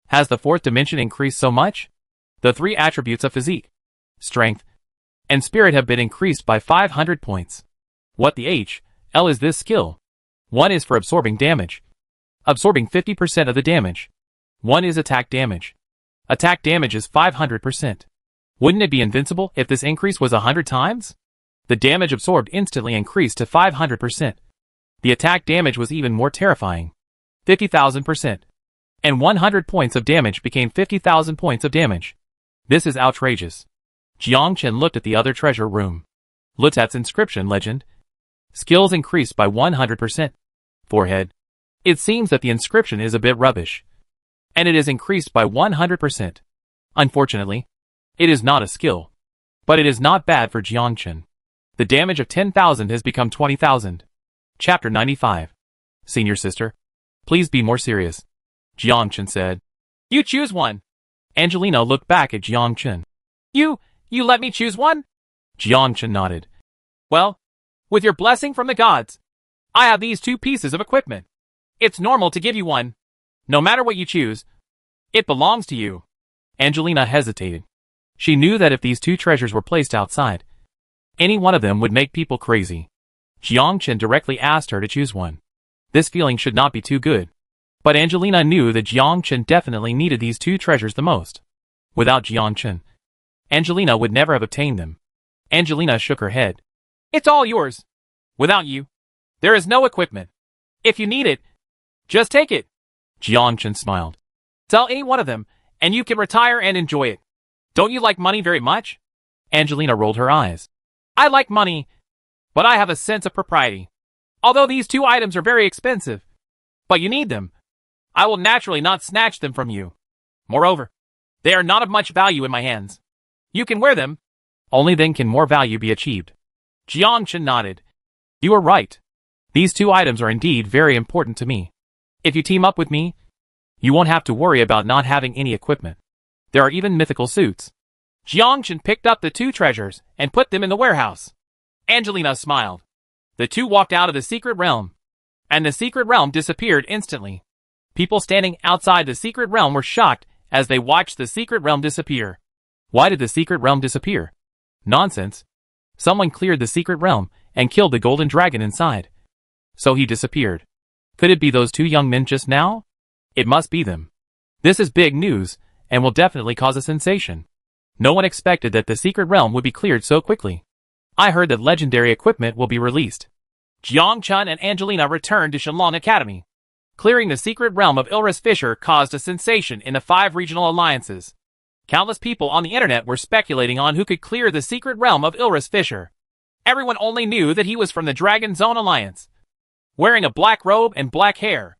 [SPEAKER 1] Has the 4th dimension increased so much? The 3 attributes of physique, strength, and spirit have been increased by 500 points. What the H.L. is this skill? 1 is for absorbing damage. Absorbing 50% of the damage. 1 is attack damage. Attack damage is 500%. Wouldn't it be invincible if this increase was 100 times? The damage absorbed instantly increased to 500%. The attack damage was even more terrifying. 50,000%. And 100 points of damage became 50,000 points of damage. This is outrageous. Jiangchen looked at the other treasure room. Lutat's inscription legend. Skills increased by 100%. Forehead. It seems that the inscription is a bit rubbish. And it is increased by 100%. Unfortunately, it is not a skill. But it is not bad for Jiangchen. The damage of 10,000 has become 20,000. Chapter 95. Senior sister. Please be more serious. Jiangchen said. You choose one. Angelina looked back at Jiangchen. You let me choose one? Jiangchen nodded. Well, with your blessing from the gods, I have these 2 pieces of equipment. It's normal to give you one. No matter what you choose, it belongs to you. Angelina hesitated. She knew that if these 2 treasures were placed outside, any one of them would make people crazy. Jiangchen directly asked her to choose one. This feeling should not be too good. But Angelina knew that Jiangchen definitely needed these 2 treasures the most. Without Jiangchen, Angelina would never have obtained them. Angelina shook her head. It's all yours. Without you, there is no equipment. If you need it, just take it. Jiangchen smiled. Sell any one of them, and you can retire and enjoy it. Don't you like money very much? Angelina rolled her eyes. I like money, but I have a sense of propriety. Although these 2 items are very expensive, but you need them, I will naturally not snatch them from you. Moreover, they are not of much value in my hands. You can wear them. Only then can more value be achieved. Jiangchen nodded. You are right. These 2 items are indeed very important to me. If you team up with me, you won't have to worry about not having any equipment. There are even mythical suits. Jiangchen picked up the 2 treasures and put them in the warehouse. Angelina smiled. The 2 walked out of the secret realm, and the secret realm disappeared instantly. People standing outside the secret realm were shocked as they watched the secret realm disappear. Why did the secret realm disappear? Nonsense. Someone cleared the secret realm and killed the golden dragon inside. So he disappeared. Could it be those two young men just now? It must be them. This is big news and will definitely cause a sensation. No one expected that the secret realm would be cleared so quickly. I heard that legendary equipment will be released. Jiang Chun and Angelina returned to Shenlong Academy. Clearing the secret realm of Ilris Fisher caused a sensation in the 5 regional alliances. Countless people on the internet were speculating on who could clear the secret realm of Ilris Fisher. Everyone only knew that he was from the Dragon Zone Alliance. Wearing a black robe and black hair.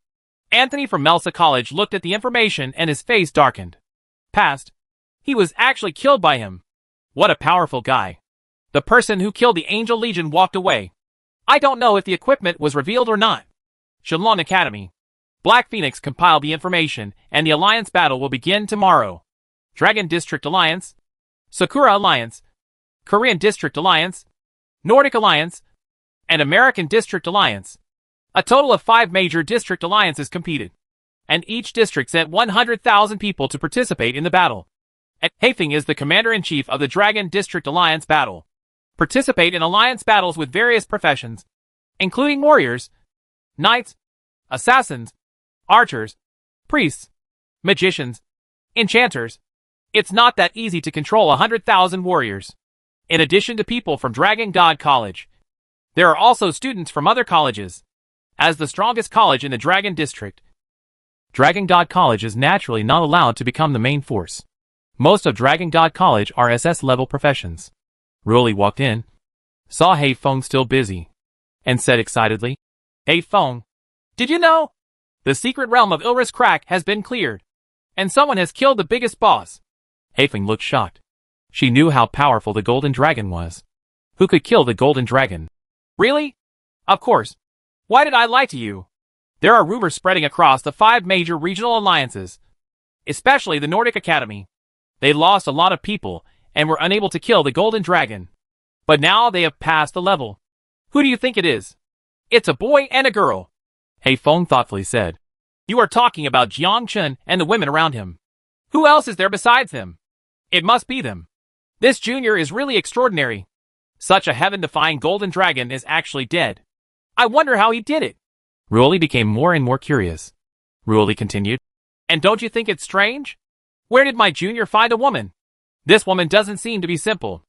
[SPEAKER 1] Anthony from Melsa College looked at the information and his face darkened. Past. He was actually killed by him. What a powerful guy. The person who killed the Angel Legion walked away. I don't know if the equipment was revealed or not. Shenlong Academy. Black Phoenix compiled the information, and the Alliance battle will begin tomorrow. Dragon District Alliance, Sakura Alliance, Korean District Alliance, Nordic Alliance, and American District Alliance. A total of 5 major district alliances competed, and each district sent 100,000 people to participate in the battle. Haifeng is the commander-in-chief of the Dragon District Alliance battle. Participate in alliance battles with various professions, including warriors, knights, assassins, archers, priests, magicians, enchanters. It's not that easy to control 100,000 warriors. In addition to people from Dragon God College, there are also students from other colleges. As the strongest college in the Dragon District, Dragon God College is naturally not allowed to become the main force. Most of Dragon God College are SS-level professions. Ruoli walked in, saw Haifeng still busy, and said excitedly, Haifeng, did you know? The secret realm of Ilris Crack has been cleared, and someone has killed the biggest boss. Haifeng looked shocked. She knew how powerful the Golden Dragon was. Who could kill the Golden Dragon? Really? Of course. Why did I lie to you? There are rumors spreading across the 5 major regional alliances, especially the Nordic Academy. They lost a lot of people and were unable to kill the Golden Dragon. But now they have passed the level. Who do you think it is? It's a boy and a girl. Haifeng thoughtfully said. You are talking about Jiang Chun and the women around him. Who else is there besides him? It must be them. This junior is really extraordinary. Such a heaven-defying Golden Dragon is actually dead. I wonder how he did it. Ruoli became more and more curious. Ruoli continued. And don't you think it's strange? Where did my junior find a woman? This woman doesn't seem to be simple.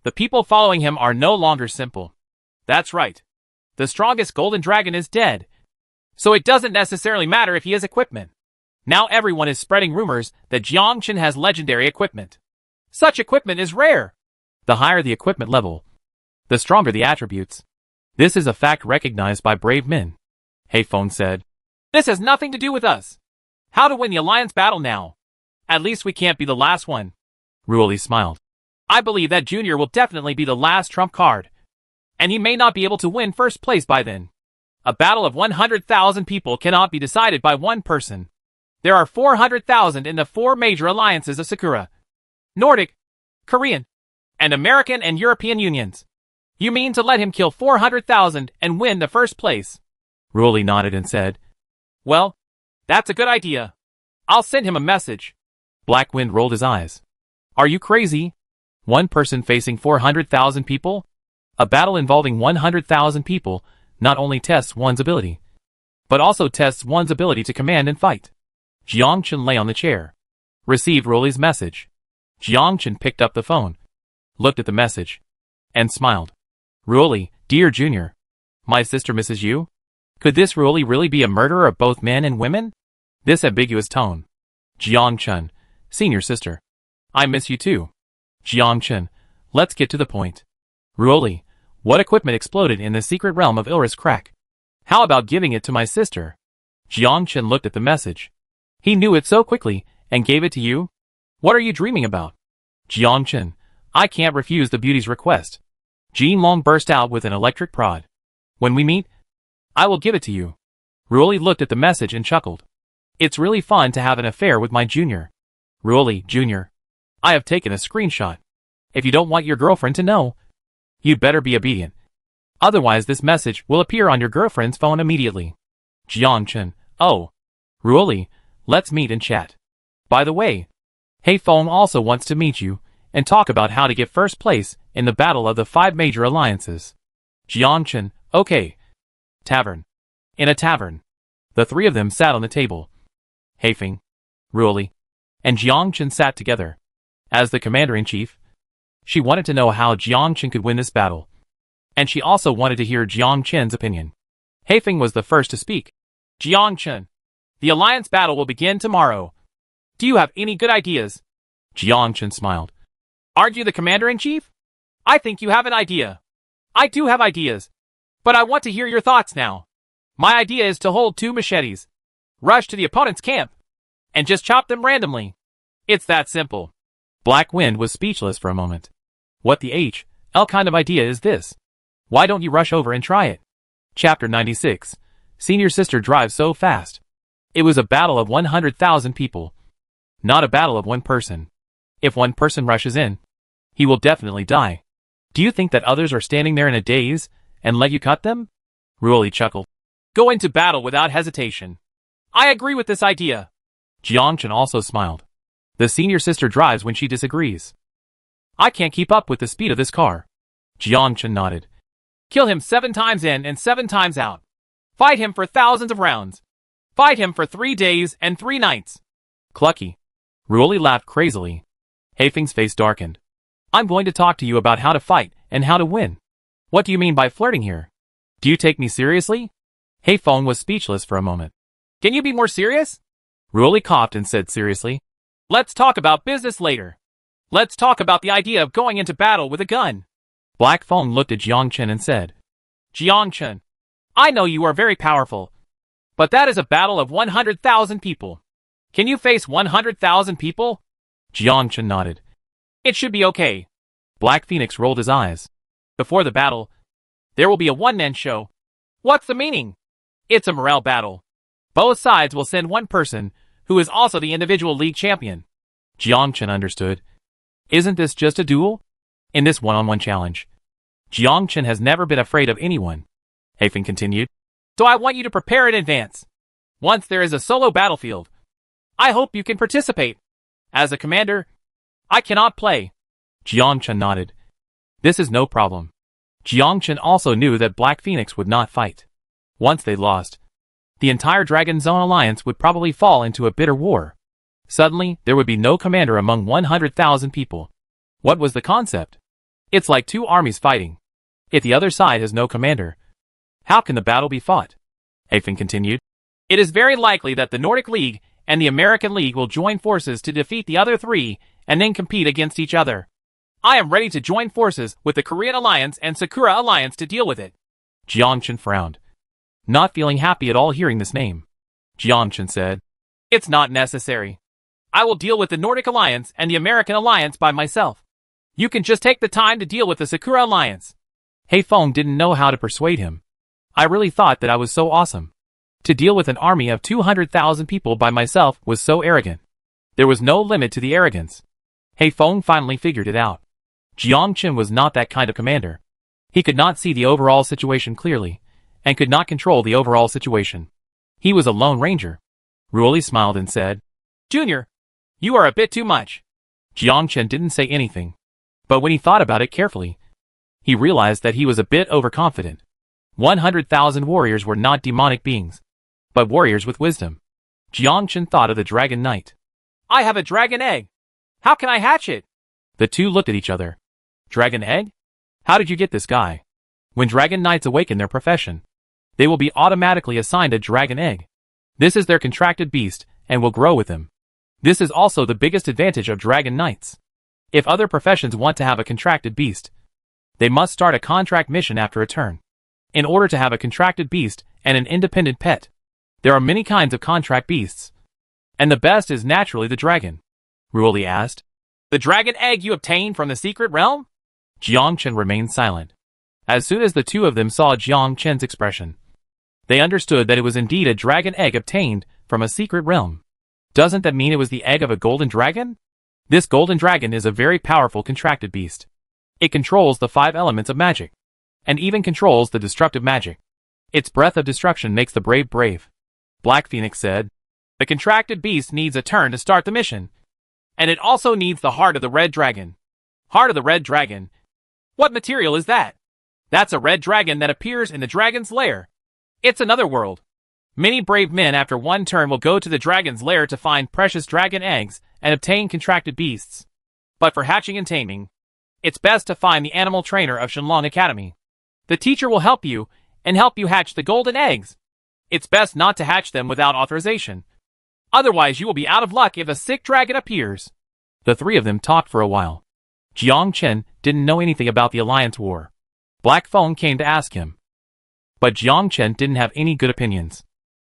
[SPEAKER 1] The people following him are no longer simple. That's right. The strongest Golden Dragon is dead. So it doesn't necessarily matter if he has equipment. Now everyone is spreading rumors that Jiang Chun has legendary equipment. Such equipment is rare. The higher the equipment level, the stronger the attributes. This is a fact recognized by brave men. Haifeng said. This has nothing to do with us. How to win the alliance battle now? At least we can't be the last one. Ruoli smiled. I believe that Junior will definitely be the last trump card. And he may not be able to win first place by then. A battle of 100,000 people cannot be decided by one person. There are 400,000 in the 4 major alliances of Sakura, Nordic, Korean, and American and European unions. You mean to let him kill 400,000 and win the first place? Ruoli nodded and said, Well, that's a good idea. I'll send him a message. Black Wind rolled his eyes. Are you crazy? One person facing 400,000 people? A battle involving 100,000 people not only tests one's ability, but also tests one's ability to command and fight. Jiang Chun lay on the chair. Received Ruoli's message. Jiang Chun picked up the phone, looked at the message, and smiled. Ruoli, dear Junior. My sister misses you? Could this Ruoli really be a murderer of both men and women? This ambiguous tone. Jiang Chun, senior sister. I miss you too. Jiang Chun, let's get to the point. Ruoli, what equipment exploded in the secret realm of Ilris Crack? How about giving it to my sister? Jiang Chun looked at the message. He knew it so quickly and gave it to you? What are you dreaming about? Jiang Chun, I can't refuse the beauty's request. Jin Long burst out with an electric prod. When we meet, I will give it to you. Ruoli looked at the message and chuckled. It's really fun to have an affair with my junior. Ruoli, Junior. I have taken a screenshot. If you don't want your girlfriend to know, you'd better be obedient. Otherwise this message will appear on your girlfriend's phone immediately. Jiang Chun, oh. Ruoli, let's meet and chat. By the way, Hei Feng also wants to meet you and talk about how to get first place in the battle of the 5 major alliances. Jiangchen, okay. Tavern. In a tavern. The 3 of them sat on the table. Heifeng, Ruoli, and Jiangchen sat together. As the commander-in-chief, she wanted to know how Jiangchen could win this battle. And she also wanted to hear Jiangchen's opinion. Heifeng was the first to speak. Jiangchen, the alliance battle will begin tomorrow. Do you have any good ideas? Jiangchen smiled. Aren't you the commander-in-chief? I think you have an idea. I do have ideas. But I want to hear your thoughts now. My idea is to hold 2 machetes, rush to the opponent's camp, and just chop them randomly. It's that simple. Black Wind was speechless for a moment. What the hell kind of idea is this? Why don't you rush over and try it? Chapter 96. Senior Sister drives so fast. It was a battle of 100,000 people. Not a battle of 1 person. If 1 person rushes in, he will definitely die. Do you think that others are standing there in a daze and let you cut them? Ruoli chuckled. Go into battle without hesitation. I agree with this idea. Jiangchen also smiled. The senior sister drives when she disagrees. I can't keep up with the speed of this car. Jiangchen nodded. Kill him 7 times in and 7 times out. Fight him for thousands of rounds. Fight him for 3 days and 3 nights. Clucky. Ruoli laughed crazily. Heifeng's face darkened. I'm going to talk to you about how to fight and how to win. What do you mean by flirting here? Do you take me seriously? Heifeng was speechless for a moment. Can you be more serious? Ruoli coughed and said seriously. Let's talk about business later. Let's talk about the idea of going into battle with a gun. Black Feng looked at Jiangchen and said, Jiangchen, I know you are very powerful, but that is a battle of 100,000 people. Can you face 100,000 people? Jiangchen nodded. It should be okay. Black Phoenix rolled his eyes. Before the battle, there will be a one-man show. What's the meaning? It's a morale battle. Both sides will send 1 person, who is also the individual league champion. Jiangchen understood. Isn't this just a duel? In this one-on-one challenge, Jiangchen has never been afraid of anyone. Heifeng continued. So I want you to prepare in advance. Once there is a solo battlefield, I hope you can participate. As a commander, I cannot play. Jiangchen nodded. This is no problem. Jiangchen also knew that Black Phoenix would not fight. Once they lost, the entire Dragon Zone Alliance would probably fall into a bitter war. Suddenly, there would be no commander among 100,000 people. What was the concept? It's like 2 armies fighting. If the other side has no commander, how can the battle be fought? Heifeng continued. It is very likely that the Nordic League and the American League will join forces to defeat the other 3 and then compete against each other. I am ready to join forces with the Korean Alliance and Sakura Alliance to deal with it. Jiangchen frowned, not feeling happy at all hearing this name. Jiangchen said, It's not necessary. I will deal with the Nordic Alliance and the American Alliance by myself. You can just take the time to deal with the Sakura Alliance. Heifeng didn't know how to persuade him. I really thought that I was so awesome. To deal with an army of 200,000 people by myself was so arrogant. There was no limit to the arrogance. Heifeng finally figured it out. Jiangchen was not that kind of commander. He could not see the overall situation clearly, and could not control the overall situation. He was a lone ranger. Ruoli smiled and said, Junior, you are a bit too much. Jiangchen didn't say anything. But when he thought about it carefully, he realized that he was a bit overconfident. 100,000 warriors were not demonic beings, but warriors with wisdom. Jiangchen thought of the Dragon Knight. I have a dragon egg. How can I hatch it? The 2 looked at each other. Dragon egg? How did you get this guy? When Dragon Knights awaken their profession, they will be automatically assigned a dragon egg. This is their contracted beast and will grow with them. This is also the biggest advantage of Dragon Knights. If other professions want to have a contracted beast, they must start a contract mission after a turn. In order to have a contracted beast and an independent pet, there are many kinds of contract beasts. And the best is naturally the dragon. Ruoli asked. The dragon egg you obtained from the secret realm? Jiangchen remained silent. As soon as the 2 of them saw Jiangchen's expression, they understood that it was indeed a dragon egg obtained from a secret realm. Doesn't that mean it was the egg of a golden dragon? This golden dragon is a very powerful contracted beast. It controls the 5 elements of magic, and even controls the destructive magic. Its breath of destruction makes the brave brave. Black Phoenix said, The contracted beast needs a turn to start the mission. And it also needs the heart of the red dragon. Heart of the red dragon. What material is that? That's a red dragon that appears in the dragon's lair. It's another world. Many brave men after one turn will go to the dragon's lair to find precious dragon eggs and obtain contracted beasts. But for hatching and taming, it's best to find the animal trainer of Shenlong Academy. The teacher will help you and help you hatch the golden eggs. It's best not to hatch them without authorization. Otherwise you will be out of luck if a sick dragon appears. The three of them talked for a while. Jiang Chen didn't know anything about the Alliance War. Black Phone came to ask him. But Jiang Chen didn't have any good opinions.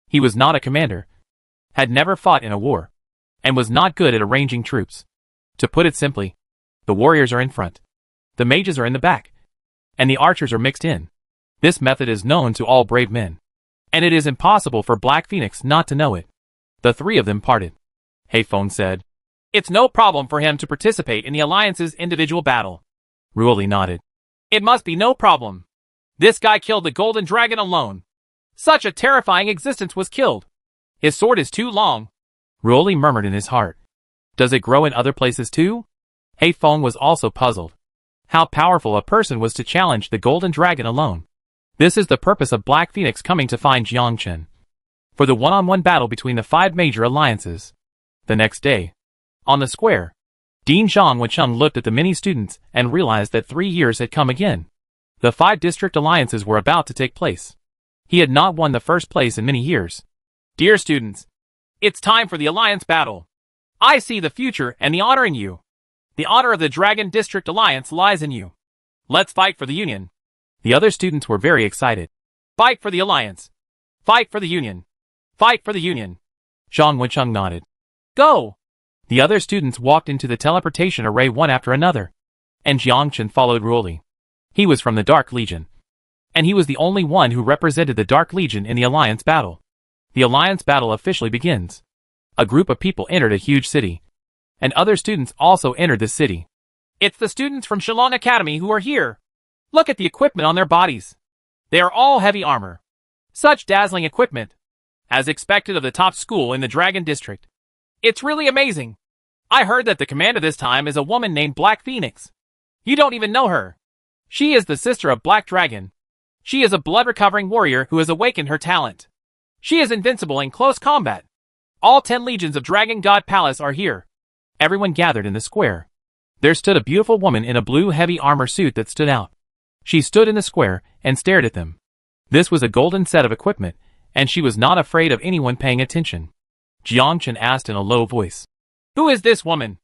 [SPEAKER 1] He was not a commander, had never fought in a war, and was not good at arranging troops. To put it simply, the warriors are in front, the mages are in the back, and the archers are mixed in. This method is known to all brave men, and it is impossible for Black Phoenix not to know it. The three of them parted. Hey Phone said, "It's no problem for him to participate in the Alliance's individual battle." Ruoli nodded. "It must be no problem. This guy killed the golden dragon alone. Such a terrifying existence was killed. His sword is too long." Ruoli murmured in his heart. Does it grow in other places too? Hey Feng was also puzzled. How powerful a person was to challenge the golden dragon alone. This is the purpose of Black Phoenix coming to find Jiang Chen. For the one-on-one battle between the 5 major alliances. The next day, on the square, Dean Zhang Wencheng looked at the many students and realized that 3 years had come again. The 5 district alliances were about to take place. He had not won the first place in many years. "Dear students, it's time for the alliance battle. I see the future and the honor in you. The honor of the Dragon District Alliance lies in you. Let's fight for the Union." The other students were very excited. "Fight for the Alliance. Fight for the Union. Fight for the Union." Zhang Wencheng nodded. "Go!" The other students walked into the teleportation array one after another. And Jiang Chen followed Ruoli. He was from the Dark Legion. And he was the only one who represented the Dark Legion in the Alliance battle. The Alliance battle officially begins. A group of people entered a huge city. And other students also entered the city. "It's the students from Shenlong Academy who are here. Look at the equipment on their bodies. They are all heavy armor. Such dazzling equipment. As expected of the top school in the Dragon District. It's really amazing. I heard that the commander this time is a woman named Black Phoenix. You don't even know her. She is the sister of Black Dragon. She is a blood-recovering warrior who has awakened her talent. She is invincible in close combat. All 10 legions of Dragon God Palace are here." Everyone gathered in the square. There stood a beautiful woman in a blue heavy armor suit that stood out. She stood in the square and stared at them. This was a golden set of equipment, and she was not afraid of anyone paying attention. Jiang Chen asked in a low voice, "Who is this woman?"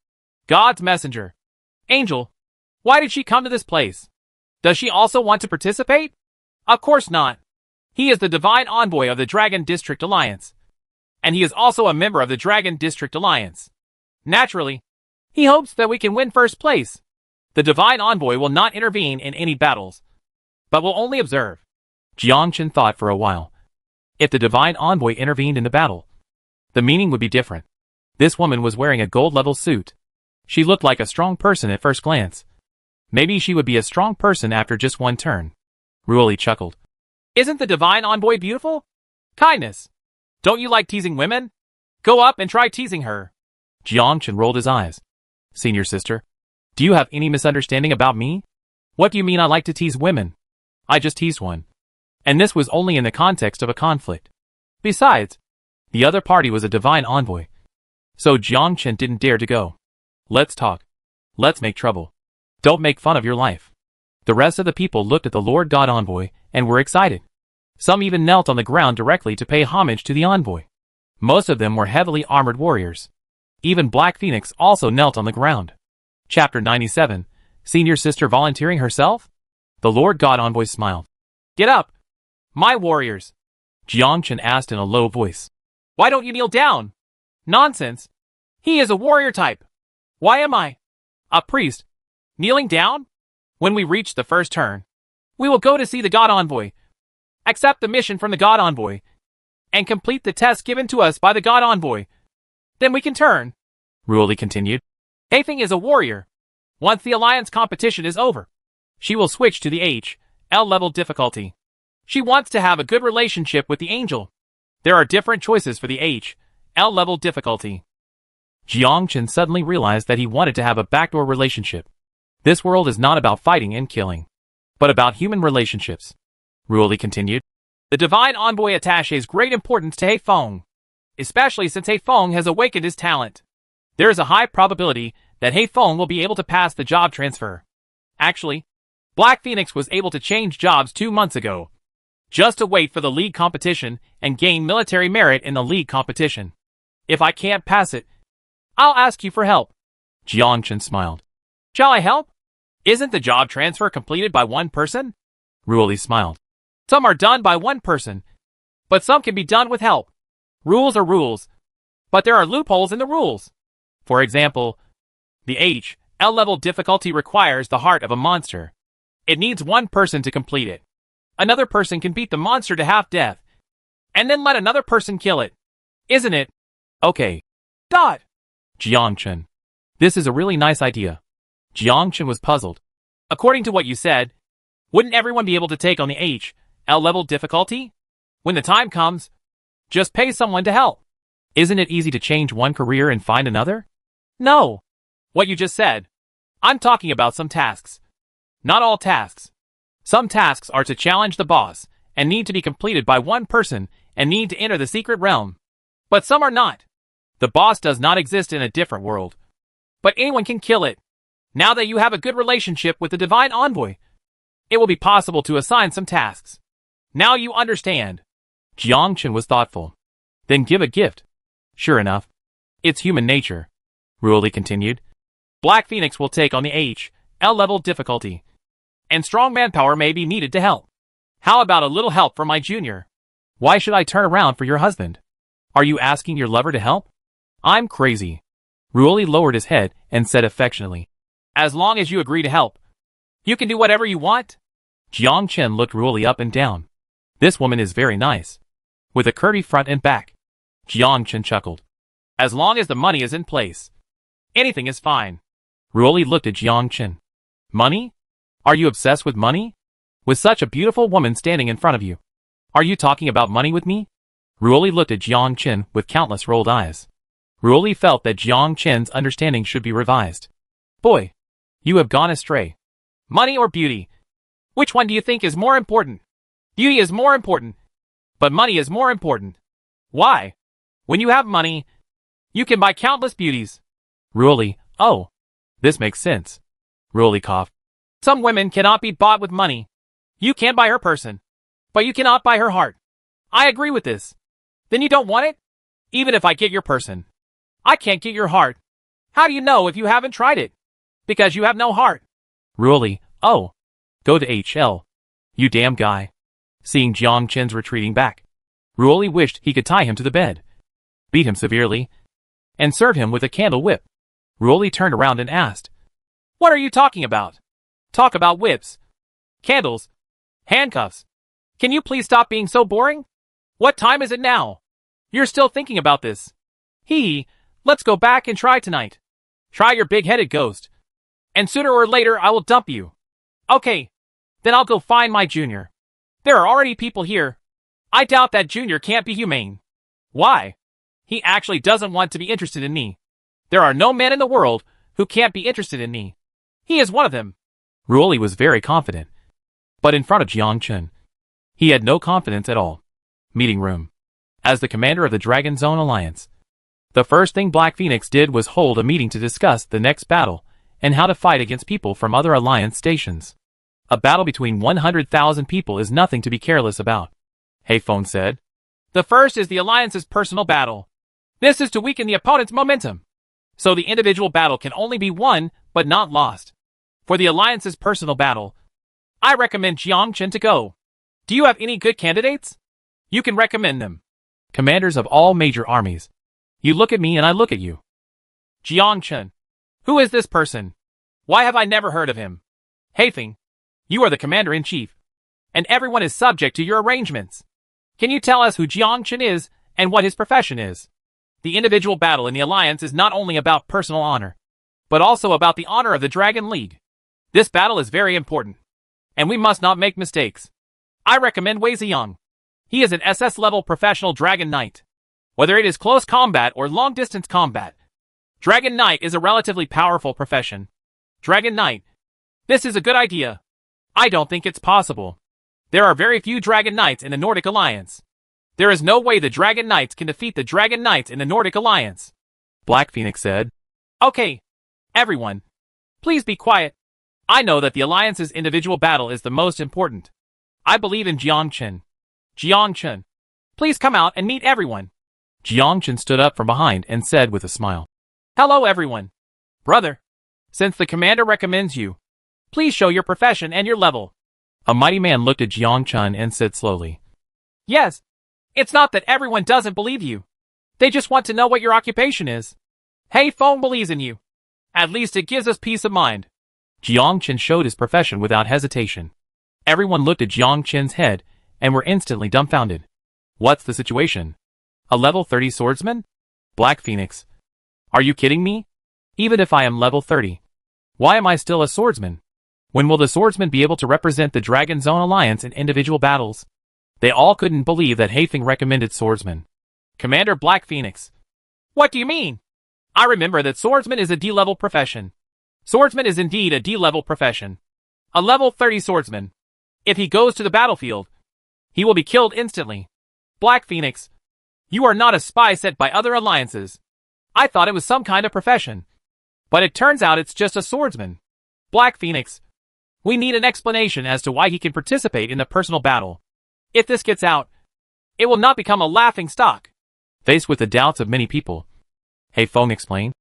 [SPEAKER 1] "God's messenger. Angel. Why did she come to this place? Does she also want to participate?" "Of course not. He is the divine envoy of the Dragon District Alliance. And he is also a member of the Dragon District Alliance. Naturally, he hopes that we can win first place. The divine envoy will not intervene in any battles, but will only observe." Jiang Chen thought for a while. If the divine envoy intervened in the battle, the meaning would be different. This woman was wearing a gold-level suit. She looked like a strong person at first glance. Maybe she would be a strong person after just one turn. Ruoli chuckled. "Isn't the divine envoy beautiful? Kindness. Don't you like teasing women? Go up and try teasing her." Jiang Chen rolled his eyes. "Senior sister, do you have any misunderstanding about me? What do you mean I like to tease women? I just teased one. And this was only in the context of a conflict. Besides, the other party was a divine envoy. So Jiang Chen didn't dare to go. Let's talk. Let's make trouble. Don't make fun of your life." The rest of the people looked at the Lord God envoy and were excited. Some even knelt on the ground directly to pay homage to the envoy. Most of them were heavily armored warriors. Even Black Phoenix also knelt on the ground. Chapter 97, Senior Sister volunteering herself? The Lord God envoy smiled. "Get up, my warriors," Jiang Chen asked in a low voice. "Why don't you kneel down?" "Nonsense. He is a warrior type. Why am I a priest? Kneeling down? When we reach the first turn, we will go to see the God Envoy, accept the mission from the God Envoy, and complete the test given to us by the God Envoy. Then we can turn," Ruoli continued. "Heifeng is a warrior. Once the alliance competition is over, she will switch to the H.L. level difficulty. She wants to have a good relationship with the angel. There are different choices for the L-level difficulty. Jiang Chen suddenly realized that he wanted to have a backdoor relationship. This world is not about fighting and killing, but about human relationships. Ruoli continued. The Divine Envoy attaches great importance to Heifeng, especially since Heifeng has awakened his talent. There is a high probability that Heifeng will be able to pass the job transfer. Actually, Black Phoenix was able to change jobs 2 months ago, just to wait for the league competition and gain military merit in the league competition. If I can't pass it, I'll ask you for help. Jiang Chen smiled. Shall I help? Isn't the job transfer completed by one person? Ruoli smiled. Some are done by one person, but some can be done with help. Rules are rules, but there are loopholes in the rules. For example, the L-level difficulty requires the heart of a monster. It needs one person to complete it. Another person can beat the monster to half-death, and then let another person kill it. Isn't it? Okay. Jiang Chen. This is a really nice idea. Jiang Chen was puzzled. According to what you said, wouldn't everyone be able to take on the L-level difficulty? When the time comes, just pay someone to help. Isn't it easy to change one career and find another? No. What you just said. I'm talking about some tasks. Not all tasks. Some tasks are to challenge the boss, and need to be completed by one person, and need to enter the secret realm. But some are not. The boss does not exist in a different world. But anyone can kill it. Now that you have a good relationship with the Divine Envoy, it will be possible to assign some tasks. Now you understand. Jiang Chen was thoughtful. Then give a gift. Sure enough. It's human nature. Ruoli continued. Black Phoenix will take on the L-level difficulty, and strong manpower may be needed to help. How about a little help from my junior? Why should I turn around for your husband? Are you asking your lover to help? I'm crazy. Ruoli lowered his head and said affectionately. As long as you agree to help, you can do whatever you want. Jiang Chen looked Ruoli up and down. This woman is very nice. With a curvy front and back. Jiang Chen chuckled. As long as the money is in place, anything is fine. Ruoli looked at Jiang Chen. Money? Are you obsessed with money? With such a beautiful woman standing in front of you. Are you talking about money with me? Ruoli looked at Jiang Chen with countless rolled eyes. Ruoli felt that Jiang Chen's understanding should be revised. Boy, you have gone astray. Money or beauty? Which one do you think is more important? Beauty is more important, but money is more important. Why? When you have money, you can buy countless beauties. Ruoli, oh, this makes sense. Ruoli coughed. Some women cannot be bought with money. You can buy her person, but you cannot buy her heart. I agree with this. Then you don't want it? Even if I get your person, I can't get your heart. How do you know if you haven't tried it? Because you have no heart. Ruoli, oh, go to HL. You damn guy. Seeing Jiang Chen's retreating back, Ruoli wished he could tie him to the bed, beat him severely, and serve him with a candle whip. Ruoli turned around and asked, What are you talking about? Talk about whips, candles, handcuffs. Can you please stop being so boring? What time is it now? You're still thinking about this. Let's go back and try tonight. Try your big-headed ghost. And sooner or later I will dump you. Okay, then I'll go find my junior. There are already people here. I doubt that junior can't be humane. Why? He actually doesn't want to be interested in me. There are no men in the world who can't be interested in me. He is one of them. Ruoli was very confident. But in front of Jiang Chen, he had no confidence at all. Meeting room. As the commander of the Dragon Zone Alliance, the first thing Black Phoenix did was hold a meeting to discuss the next battle and how to fight against people from other Alliance stations. A battle between 100,000 people is nothing to be careless about. Heifeng said. The first is the Alliance's personal battle. This is to weaken the opponent's momentum. So the individual battle can only be won, but not lost. For the Alliance's personal battle, I recommend Jiang Chen to go. Do you have any good candidates? You can recommend them. Commanders of all major armies. You look at me and I look at you. Jiang Chen. Who is this person? Why have I never heard of him? Heifeng. You are the commander-in-chief, and everyone is subject to your arrangements. Can you tell us who Jiang Chen is and what his profession is? The individual battle in the Alliance is not only about personal honor, but also about the honor of the Dragon League. This battle is very important, and we must not make mistakes. I recommend Wei Ziyang. He is an SS-level professional Dragon Knight. whether it is close combat or long-distance combat. Dragon Knight is a relatively powerful profession. Dragon Knight. This is a good idea. I don't think it's possible. There are very few Dragon Knights in the Nordic Alliance. There is no way the Dragon Knights can defeat the Dragon Knights in the Nordic Alliance. Black Phoenix said. Okay. Everyone. Please be quiet. I know that the Alliance's individual battle is the most important. I believe in Jiangchen. Jiangchen. Please come out and meet everyone. Jiangchen stood up from behind and said with a smile. Hello everyone. Brother. Since the commander recommends you, please show your profession and your level. A mighty man looked at Jiangchen and said slowly. Yes. It's not that everyone doesn't believe you. They just want to know what your occupation is. Hey, Feng believes in you. At least it gives us peace of mind. Jiangchen showed his profession without hesitation. Everyone looked at Jiangchen's head and were instantly dumbfounded. What's the situation? A level 30 swordsman? Black Phoenix. Are you kidding me? Even if I am level 30. Why am I still a swordsman? When will the swordsman be able to represent the Dragon Zone Alliance in individual battles? They all couldn't believe that Haifeng recommended swordsman. Commander Black Phoenix. What do you mean? I remember that swordsman is a D-level profession. Swordsman is indeed a D-level profession. A level 30 swordsman. If he goes to the battlefield, he will be killed instantly. Black Phoenix. You are not a spy sent by other alliances. I thought it was some kind of profession. But it turns out it's just a swordsman. Black Phoenix. We need an explanation as to why he can participate in the personal battle. If this gets out, it will not become a laughing stock. Faced with the doubts of many people, Haifeng explained.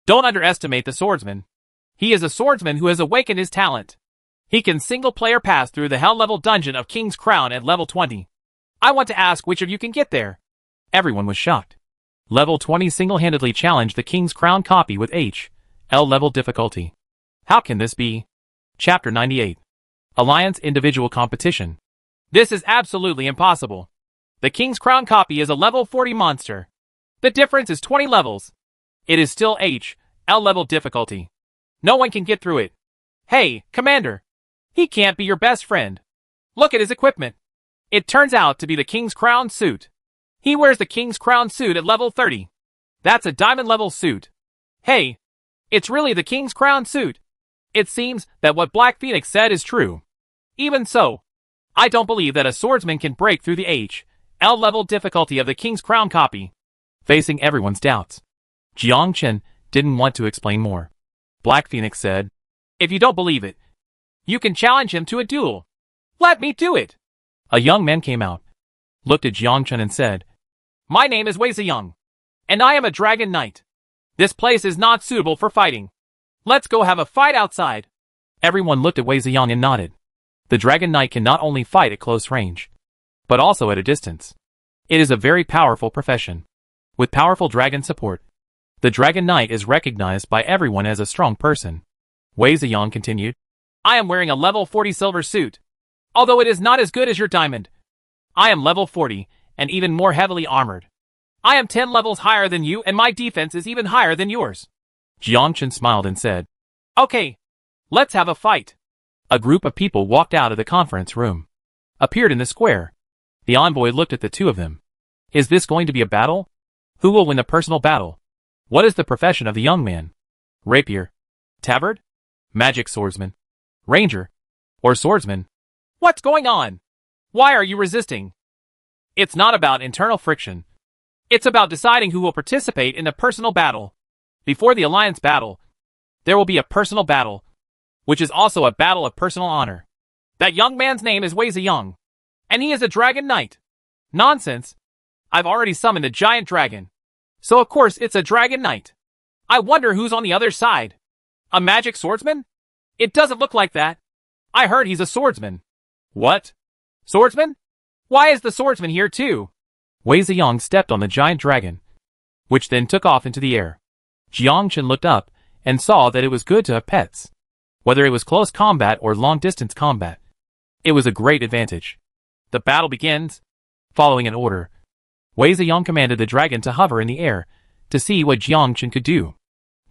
[SPEAKER 1] Don't underestimate the swordsman. He is a swordsman who has awakened his talent. He can single-player pass through the hell-level dungeon of King's Crown at level 20. I want to ask which of you can get there. Everyone was shocked. Level 20 single-handedly challenged the King's Crown copy with L level difficulty. How can this be? Chapter 98. Alliance Individual Competition. This is absolutely impossible. The King's Crown copy is a level 40 monster. The difference is 20 levels. It is still L level difficulty. No one can get through it. Hey, Commander. He can't be your best friend. Look at his equipment. It turns out to be the King's Crown suit. He wears the King's Crown suit at level 30. That's a diamond level suit. Hey, it's really the King's Crown suit. It seems that what Black Phoenix said is true. Even so, I don't believe that a swordsman can break through the L level difficulty of the King's Crown copy. Facing everyone's doubts, Jiangchen didn't want to explain more. Black Phoenix said, if you don't believe it, you can challenge him to a duel. Let me do it. A young man came out, looked at Jiangchen and said, my name is Wei Ziyang, and I am a Dragon Knight. This place is not suitable for fighting. Let's go have a fight outside. Everyone looked at Wei Ziyang and nodded. The Dragon Knight can not only fight at close range, but also at a distance. It is a very powerful profession. With powerful dragon support, the Dragon Knight is recognized by everyone as a strong person. Wei Ziyang continued, I am wearing a level 40 silver suit. Although it is not as good as your diamond, I am level 40 and even more heavily armored. I am 10 levels higher than you and my defense is even higher than yours. Jiangchen smiled and said, okay, let's have a fight. A group of people walked out of the conference room, appeared in the square. The envoy looked at the two of them. Is this going to be a battle? Who will win the personal battle? What is the profession of the young man? Rapier? Tabard? Magic swordsman? Ranger? Or swordsman? What's going on? Why are you resisting? It's not about internal friction. It's about deciding who will participate in the personal battle. Before the alliance battle, there will be a personal battle, which is also a battle of personal honor. That young man's name is Wei Ziyang, and he is a Dragon Knight. Nonsense. I've already summoned a giant dragon, so of course it's a Dragon Knight. I wonder who's on the other side. A magic swordsman? It doesn't look like that. I heard he's a swordsman. What? Swordsman? Why is the swordsman here too? Wei Ziyang stepped on the giant dragon, which then took off into the air. Jiangchen looked up and saw that it was good to have pets. Whether it was close combat or long-distance combat, it was a great advantage. The battle begins. Following an order, Wei Ziyang commanded the dragon to hover in the air to see what Jiangchen could do.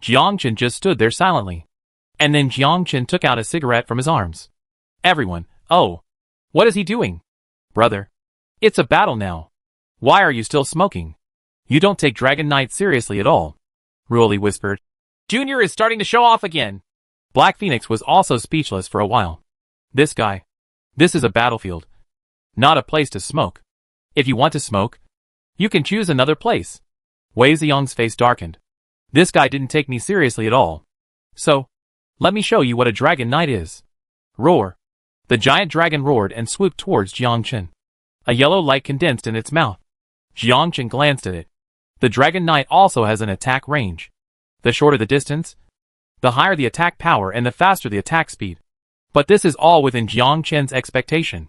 [SPEAKER 1] Jiangchen just stood there silently. And then Jiangchen took out a cigarette from his arms. Everyone, oh, what is he doing? Brother, it's a battle now. Why are you still smoking? You don't take Dragon Knight seriously at all, Ruoli whispered. Junior is starting to show off again. Black Phoenix was also speechless for a while. This guy. This is a battlefield. Not a place to smoke. If you want to smoke, you can choose another place. Wei Ziyang's face darkened. This guy didn't take me seriously at all. So, let me show you what a Dragon Knight is. Roar. The giant dragon roared and swooped towards Jiang Chen. A yellow light condensed in its mouth. Jiang Chen glanced at it. The Dragon Knight also has an attack range. The shorter the distance, the higher the attack power and the faster the attack speed. But this is all within Jiang Chen's expectation.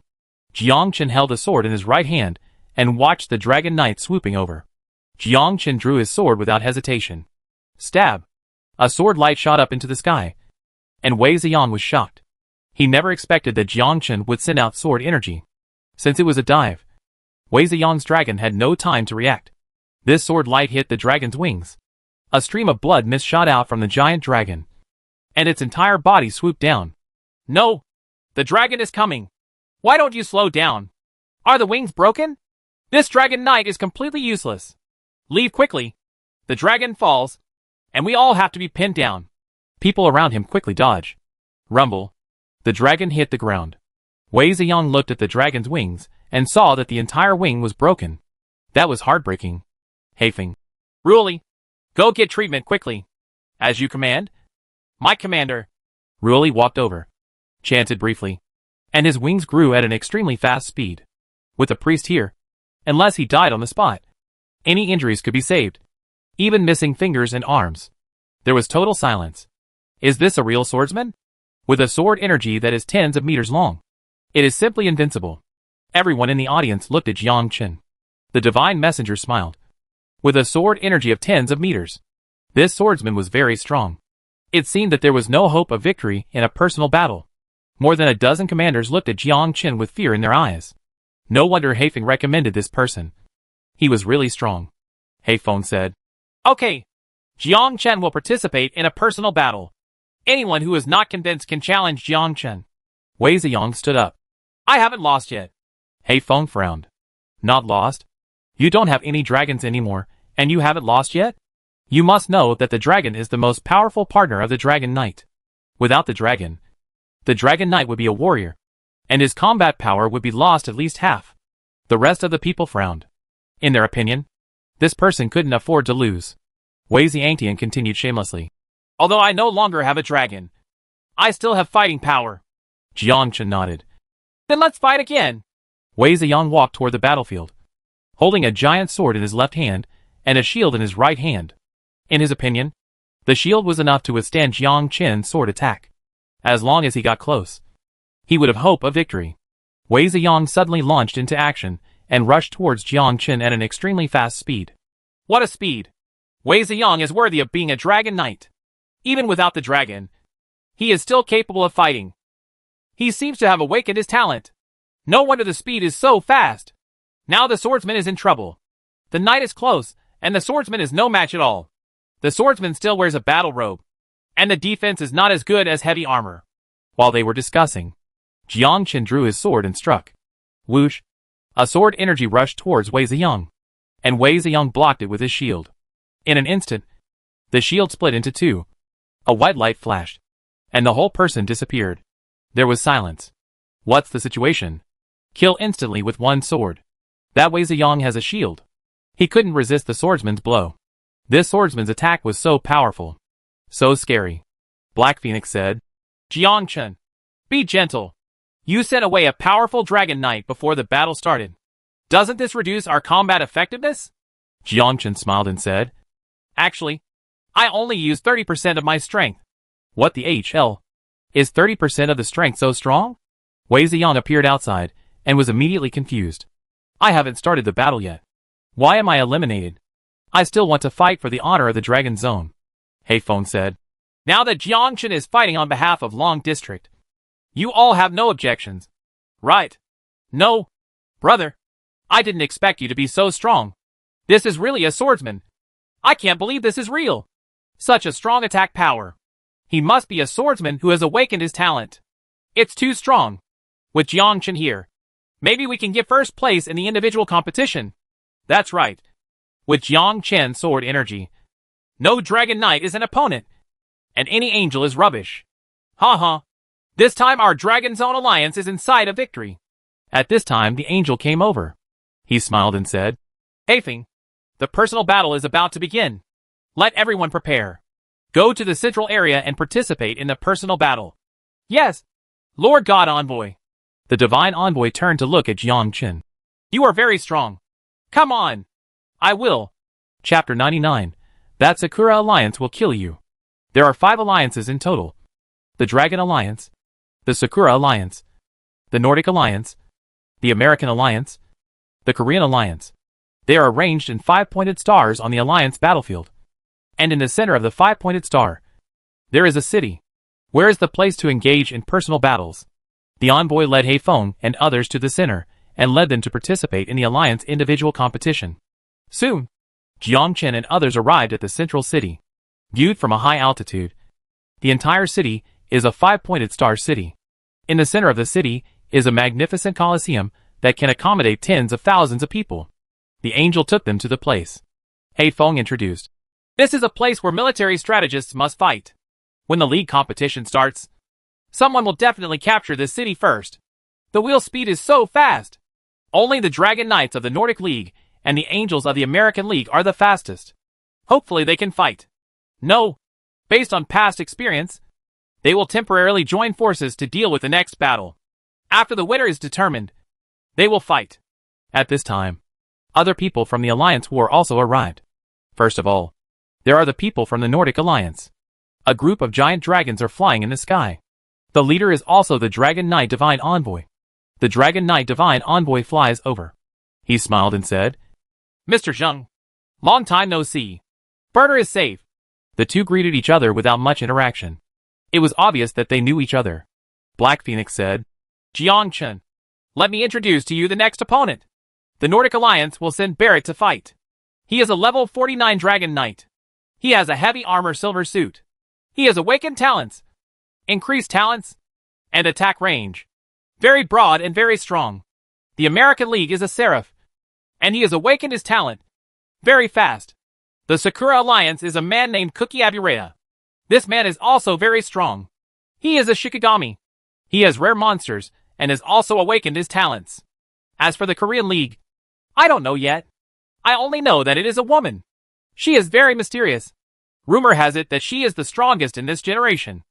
[SPEAKER 1] Jiang Chen held a sword in his right hand and watched the Dragon Knight swooping over. Jiang Chen drew his sword without hesitation. Stab! A sword light shot up into the sky. And Wei Ziyang was shocked. He never expected that Jiang Chen would send out sword energy. Since it was a dive, Wei Ziyang's dragon had no time to react. This sword light hit the dragon's wings. A stream of blood mist shot out from the giant dragon, and its entire body swooped down. No! The dragon is coming! Why don't you slow down? Are the wings broken? This Dragon Knight is completely useless. Leave quickly. The dragon falls, and we all have to be pinned down. People around him quickly dodge. Rumble. The dragon hit the ground. Wei Ziyang looked at the dragon's wings and saw that the entire wing was broken. That was heartbreaking. Hafing. Ruoli, go get treatment quickly. As you command. My commander. Ruoli walked over, chanted briefly, and his wings grew at an extremely fast speed. With the priest here, unless he died on the spot, any injuries could be saved, even missing fingers and arms. There was total silence. Is this a real swordsman? With a sword energy that is tens of meters long. It is simply invincible. Everyone in the audience looked at Jiang Chen. The divine messenger smiled. With a sword energy of tens of meters, this swordsman was very strong. It seemed that there was no hope of victory in a personal battle. More than a dozen commanders looked at Jiang Chen with fear in their eyes. No wonder Hafeng recommended this person. He was really strong. Hafeng said. Okay. Jiang Chen will participate in a personal battle. Anyone who is not convinced can challenge Jiang Chen. Wei Ziyang stood up. I haven't lost yet. Hafeng frowned. Not lost? You don't have any dragons anymore, and you haven't lost yet? You must know that the dragon is the most powerful partner of the Dragon Knight. Without the Dragon Knight would be a warrior, and his combat power would be lost at least half. The rest of the people frowned. In their opinion, this person couldn't afford to lose. Wei Ziyangtian continued shamelessly. Although I no longer have a dragon, I still have fighting power. Jiang Chen nodded. Then let's fight again. Wei Ziyang walked toward the battlefield, holding a giant sword in his left hand and a shield in his right hand. In his opinion, the shield was enough to withstand Jiang Chen's sword attack. As long as he got close, he would have hope of victory. Wei Ziyang suddenly launched into action and rushed towards Jiang Chen at an extremely fast speed. What a speed! Wei Ziyang is worthy of being a Dragon Knight. Even without the dragon, he is still capable of fighting. He seems to have awakened his talent. No wonder the speed is so fast. Now the swordsman is in trouble. The knight is close, and the swordsman is no match at all. The swordsman still wears a battle robe, and the defense is not as good as heavy armor. While they were discussing, Jiang Chen drew his sword and struck. Whoosh! A sword energy rushed towards Wei Ziyang, and Wei Ziyang blocked it with his shield. In an instant, the shield split into two. A white light flashed, and the whole person disappeared. There was silence. What's the situation? Kill instantly with one sword. That Wei Ziyang has a shield. He couldn't resist the swordsman's blow. This swordsman's attack was so powerful. So scary. Black Phoenix said. Jiang Chen, be gentle. You sent away a powerful Dragon Knight before the battle started. Doesn't this reduce our combat effectiveness? Jiang Chen smiled and said. Actually, I only used 30% of my strength. What the HL? Is 30% of the strength so strong? Wei Ziyang appeared outside and was immediately confused. I haven't started the battle yet. Why am I eliminated? I still want to fight for the honor of the Dragon Zone. Hafeng said. Now that Jiang Chen is fighting on behalf of Long District, you all have no objections. Right. No. Brother, I didn't expect you to be so strong. This is really a swordsman. I can't believe this is real. Such a strong attack power. He must be a swordsman who has awakened his talent. It's too strong. With Jiang Chen here, maybe we can get first place in the individual competition. That's right. with Jiang Chen's sword energy. No Dragon Knight is an opponent, and any angel is rubbish. Ha ha. This time our Dragon Zone Alliance is in sight of victory. At this time the angel came over. He smiled and said, Afing, the personal battle is about to begin. Let everyone prepare. Go to the central area and participate in the personal battle. Yes, Lord God Envoy. The divine envoy turned to look at Jiang Chen. You are very strong. Come on. I will. Chapter 99. That Sakura Alliance will kill you. There are 5 alliances in total. The Dragon Alliance, the Sakura Alliance, the Nordic Alliance, the American Alliance, the Korean Alliance. They are arranged in 5-pointed stars on the Alliance battlefield. And in the center of the 5-pointed star, there is a city. Where is the place to engage in personal battles? The envoy led He Feng and others to the center, and led them to participate in the Alliance individual competition. Soon, Jiang Chen and others arrived at the central city. Viewed from a high altitude, the entire city is a 5-pointed star city. In the center of the city is a magnificent coliseum that can accommodate tens of thousands of people. The angel took them to the place. He Feng introduced. This is a place where military strategists must fight. When the league competition starts, someone will definitely capture this city first. The wheel speed is so fast. Only the Dragon Knights of the Nordic League and the Angels of the American League are the fastest. Hopefully they can fight. No, based on past experience, they will temporarily join forces to deal with the next battle. After the winner is determined, they will fight. At this time, other people from the Alliance War also arrived. First of all, there are the people from the Nordic Alliance. A group of giant dragons are flying in the sky. The leader is also the Dragon Knight Divine Envoy. The Dragon Knight Divine Envoy flies over. He smiled and said, Mr. Zheng, long time no see. Burner is safe. The two greeted each other without much interaction. It was obvious that they knew each other. Black Phoenix said, Jiang Chen, let me introduce to you the next opponent. The Nordic Alliance will send Barrett to fight. He is a level 49 Dragon Knight. He has a heavy armor silver suit. He has awakened talents, increased talents, and attack range. Very broad and very strong. The American League is a Seraph, and he has awakened his talent. Very fast. The Sakura Alliance is a man named Cookie Aburaya. This man is also very strong. He is a Shikigami. He has rare monsters, and has also awakened his talents. As for the Korean League, I don't know yet. I only know that it is a woman. She is very mysterious. Rumor has it that she is the strongest in this generation.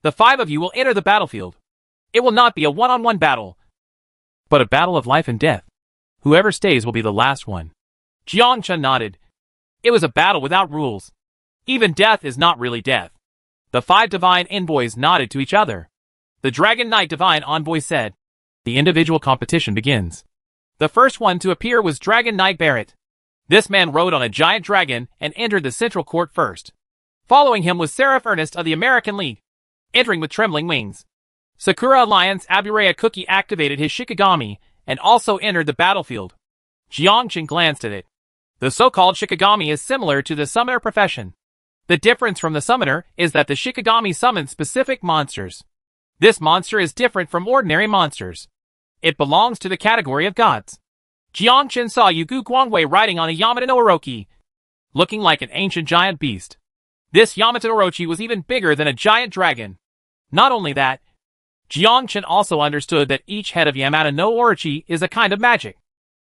[SPEAKER 1] The 5 of you will enter the battlefield. It will not be a one-on-one battle, but a battle of life and death. Whoever stays will be the last one. Jiang Chen nodded. It was a battle without rules. Even death is not really death. The 5 divine envoys nodded to each other. The Dragon Knight Divine Envoy said, The individual competition begins. The first one to appear was Dragon Knight Barrett. This man rode on a giant dragon and entered the central court first. Following him was Seraph Ernest of the American League, entering with trembling wings. Sakura Alliance Aburaya Cookie activated his Shikigami and also entered the battlefield. Jiang Chen glanced at it. The so-called Shikigami is similar to the summoner profession. The difference from the summoner is that the Shikigami summons specific monsters. This monster is different from ordinary monsters. It belongs to the category of gods. Jiang Chen saw Yugu Guangwei riding on a Yamata no Orochi, looking like an ancient giant beast. This Yamata Orochi was even bigger than a giant dragon. Not only that, Jiang Chen also understood that each head of Yamata no Orochi is a kind of magic,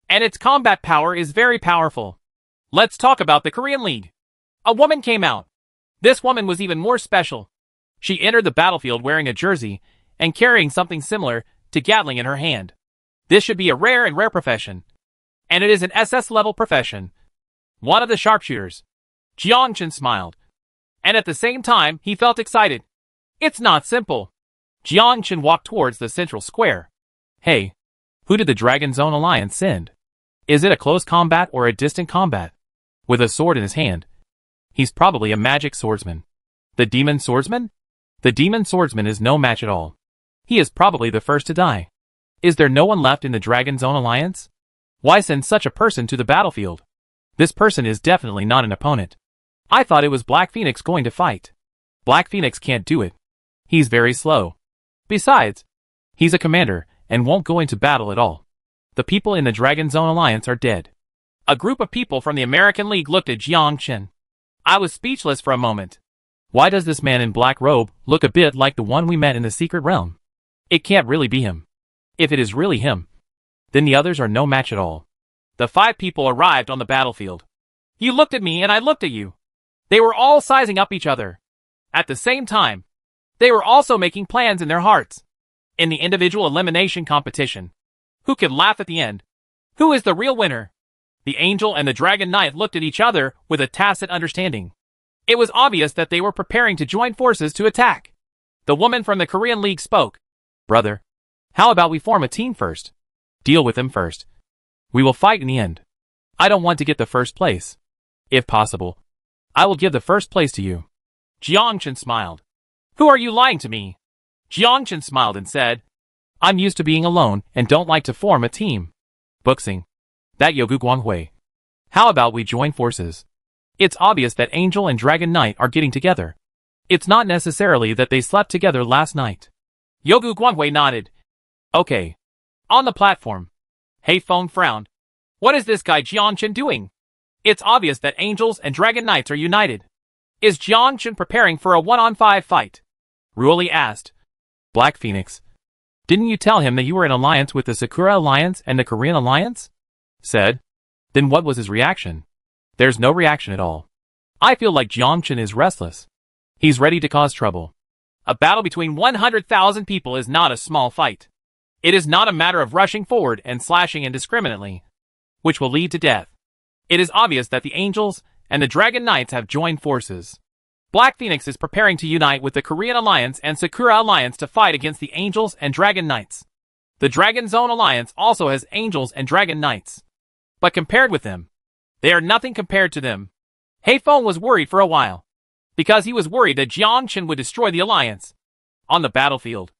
[SPEAKER 1] and its combat power is very powerful. Let's talk about the Korean League. A woman came out. This woman was even more special. She entered the battlefield wearing a jersey and carrying something similar to Gatling in her hand. This should be a rare profession, and it is an SS-level profession. One of the sharpshooters. Jiang Chen smiled, and at the same time he felt excited. It's not simple. Jiang Chen walked towards the central square. Hey, who did the Dragon Zone Alliance send? Is it a close combat or a distant combat? With a sword in his hand, he's probably a magic swordsman. The Demon Swordsman? The Demon Swordsman is no match at all. He is probably the first to die. Is there no one left in the Dragon Zone Alliance? Why send such a person to the battlefield? This person is definitely not an opponent. I thought it was Black Phoenix going to fight. Black Phoenix can't do it. He's very slow. Besides, he's a commander and won't go into battle at all. The people in the Dragon Zone Alliance are dead. A group of people from the American League looked at Jiang Chen. I was speechless for a moment. Why does this man in black robe look a bit like the one we met in the secret realm? It can't really be him. If it is really him, then the others are no match at all. The 5 people arrived on the battlefield. You looked at me and I looked at you. They were all sizing up each other. At the same time, they were also making plans in their hearts. In the individual elimination competition, who could laugh at the end? Who is the real winner? The Angel and the Dragon Knight looked at each other with a tacit understanding. It was obvious that they were preparing to join forces to attack. The woman from the Korean League spoke. Brother, how about we form a team first? Deal with them first. We will fight in the end. I don't want to get the first place. If possible, I will give the first place to you. Jiang Chen smiled. Who are you lying to me? Jiang Chen smiled and said, I'm used to being alone and don't like to form a team. Boxing. That Yogu Guanghui. How about we join forces? It's obvious that Angel and Dragon Knight are getting together. It's not necessarily that they slept together last night. Yogu Guanghui nodded. Okay. On the platform. Hei Feng frowned. What is this guy Jiang Chen doing? It's obvious that Angels and Dragon Knights are united. Is Jiang Chen preparing for a 1-on-5 fight? Ruoli asked. Black Phoenix. Didn't you tell him that you were in alliance with the Sakura Alliance and the Korean Alliance? Said. Then what was his reaction? There's no reaction at all. I feel like Jiang Chen is restless. He's ready to cause trouble. A battle between 100,000 people is not a small fight. It is not a matter of rushing forward and slashing indiscriminately, which will lead to death. It is obvious that the Angels and the Dragon Knights have joined forces. Black Phoenix is preparing to unite with the Korean Alliance and Sakura Alliance to fight against the Angels and Dragon Knights. The Dragon Zone Alliance also has Angels and Dragon Knights. But compared with them, they are nothing compared to them. Hei Feng was worried for a while, because he was worried that Jiang Chen would destroy the alliance. On the battlefield,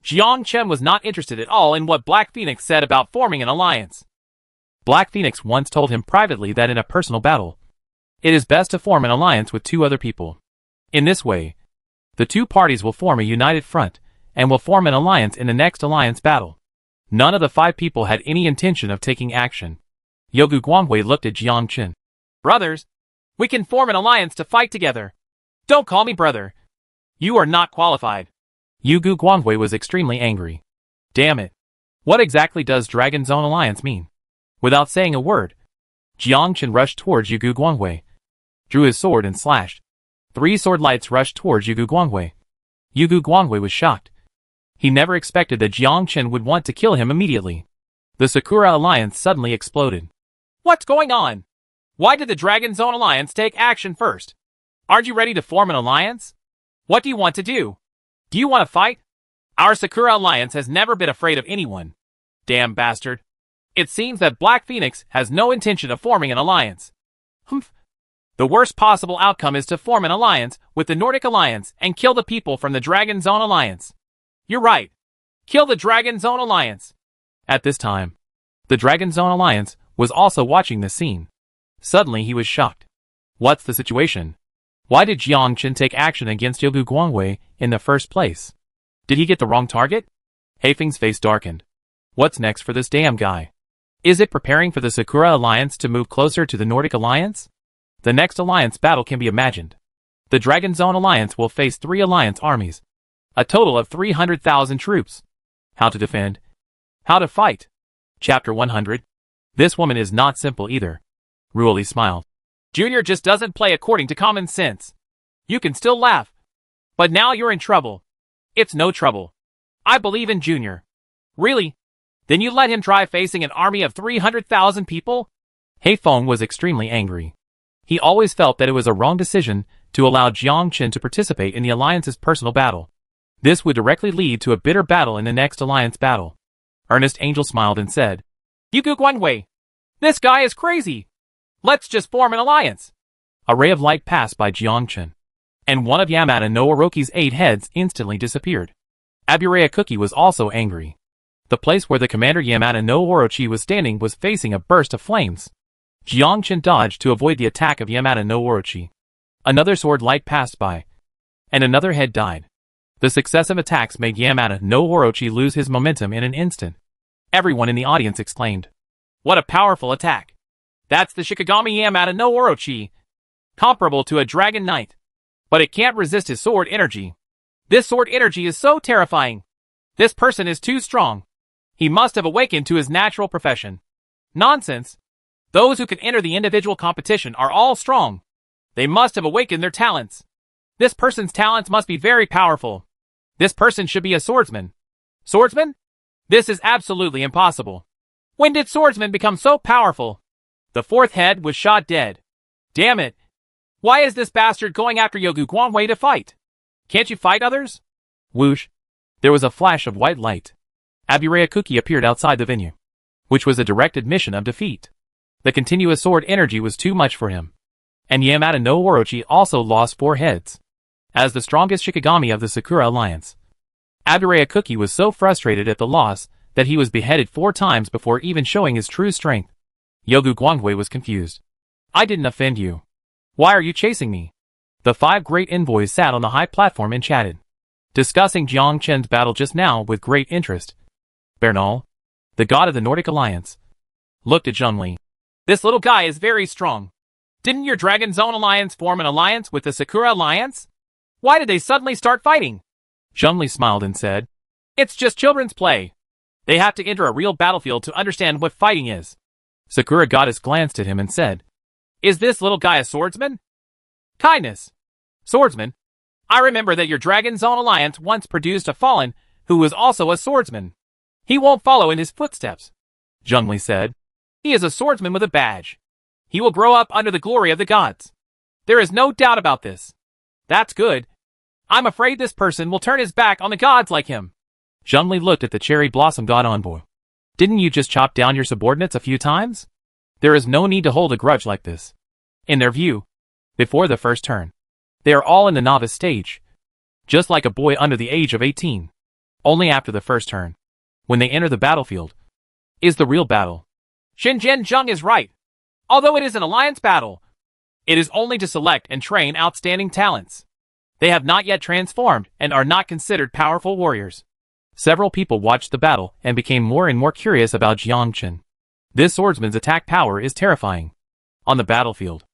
[SPEAKER 1] Jiang Chen was not interested at all in what Black Phoenix said about forming an alliance. Black Phoenix once told him privately that in a personal battle, it is best to form an alliance with 2 other people. In this way, the 2 parties will form a united front and will form an alliance in the next alliance battle. None of the 5 people had any intention of taking action. Yogu Guanghui looked at Jiang Chen. Brothers, we can form an alliance to fight together. Don't call me brother. You are not qualified. Yogu Guanghui was extremely angry. Damn it. What exactly does Dragon Zone Alliance mean? Without saying a word, Jiang Chen rushed towards Yogu Guanghui, drew his sword and slashed. 3 sword lights rushed towards Yogu Guanghui. Yogu Guanghui was shocked. He never expected that Jiang Chen would want to kill him immediately. The Sakura Alliance suddenly exploded. What's going on? Why did the Dragon Zone Alliance take action first? Aren't you ready to form an alliance? What do you want to do? Do you want to fight? Our Sakura Alliance has never been afraid of anyone. Damn bastard. It seems that Black Phoenix has no intention of forming an alliance. Humph. The worst possible outcome is to form an alliance with the Nordic Alliance and kill the people from the Dragon Zone Alliance. You're right. Kill the Dragon Zone Alliance. At this time, the Dragon Zone Alliance was also watching the scene. Suddenly he was shocked. What's the situation? Why did Jiang Chen take action against Yogu Guanghui in the first place? Did he get the wrong target? Hei Feng's face darkened. What's next for this damn guy? Is it preparing for the Sakura Alliance to move closer to the Nordic Alliance? The next alliance battle can be imagined. The Dragon Zone Alliance will face 3 alliance armies. A total of 300,000 troops. How to defend? How to fight? Chapter 100. This woman is not simple either. Ruoli smiled. Junior just doesn't play according to common sense. You can still laugh. But now you're in trouble. It's no trouble. I believe in Junior. Really? Then you let him try facing an army of 300,000 people? Hei Feng was extremely angry. He always felt that it was a wrong decision to allow Jiang Chen to participate in the alliance's personal battle. This would directly lead to a bitter battle in the next alliance battle. Ernest Angel smiled and said, Yogu Guanghui, this guy is crazy. Let's just form an alliance. A ray of light passed by Jiang Chen, and one of Yamada no Orochi's 8 heads instantly disappeared. Aburaya Cookie was also angry. The place where the commander Yamada no Orochi was standing was facing a burst of flames. Jiang Chen dodged to avoid the attack of Yamada no Orochi. Another sword light passed by, and another head died. The successive attacks made Yamada no Orochi lose his momentum in an instant. Everyone in the audience exclaimed, What a powerful attack! That's the Shikigami Yamada no Orochi, comparable to a dragon knight. But it can't resist his sword energy. This sword energy is so terrifying. This person is too strong. He must have awakened to his natural profession. Nonsense. Those who can enter the individual competition are all strong. They must have awakened their talents. This person's talents must be very powerful. This person should be a swordsman. Swordsman? This is absolutely impossible. When did swordsman become so powerful? The fourth head was shot dead. Damn it. Why is this bastard going after Yogu Guangwei to fight? Can't you fight others? Whoosh. There was a flash of white light. Aburaya Kuki appeared outside the venue, which was a direct admission of defeat. The continuous sword energy was too much for him. And Yamada no Orochi also lost 4 heads. As the strongest Shikigami of the Sakura Alliance, Aburaya Kuki was so frustrated at the loss that he was beheaded 4 times before even showing his true strength. Yogu Guangwei was confused. I didn't offend you. Why are you chasing me? The 5 great envoys sat on the high platform and chatted, discussing Jiang Chen's battle just now with great interest. Bernal, the god of the Nordic Alliance, looked at Zhongli. This little guy is very strong. Didn't your Dragon Zone Alliance form an alliance with the Sakura Alliance? Why did they suddenly start fighting? Zhongli smiled and said, It's just children's play. They have to enter a real battlefield to understand what fighting is. Sakura Goddess glanced at him and said, Is this little guy a swordsman? Kindness. Swordsman? I remember that your Dragon Zone Alliance once produced a fallen who was also a swordsman. He won't follow in his footsteps. Zhongli said, He is a swordsman with a badge. He will grow up under the glory of the gods. There is no doubt about this. That's good. I'm afraid this person will turn his back on the gods like him. Zhongli looked at the cherry blossom god envoy. Didn't you just chop down your subordinates a few times? There is no need to hold a grudge like this. In their view, before the first turn, they are all in the novice stage. Just like a boy under the age of 18. Only after the first turn, when they enter the battlefield, is the real battle. Shenzhen Zheng is right. Although it is an alliance battle, it is only to select and train outstanding talents. They have not yet transformed and are not considered powerful warriors. Several people watched the battle and became more and more curious about Jiang Chen. This swordsman's attack power is terrifying. On the battlefield,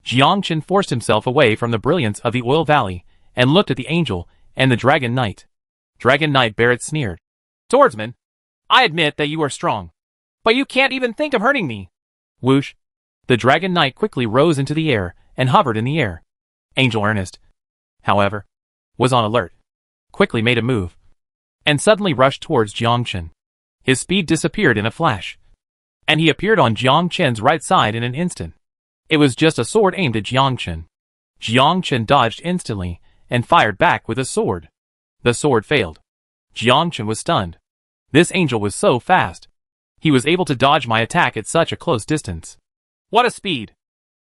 [SPEAKER 1] Jiang Chen forced himself away from the brilliance of the Oil Valley and looked at the angel and the Dragon Knight. Dragon Knight Barrett sneered. Swordsman, I admit that you are strong, but you can't even think of hurting me. Whoosh. The Dragon Knight quickly rose into the air and hovered in the air. Angel Ernest, however, was on alert, quickly made a move, and suddenly rushed towards Jiang Chen. His speed disappeared in a flash, and he appeared on Jiang Chen's right side in an instant. It was just a sword aimed at Jiang Chen. Jiang Chen dodged instantly and fired back with a sword. The sword failed. Jiang Chen was stunned. This angel was so fast. He was able to dodge my attack at such a close distance. What a speed!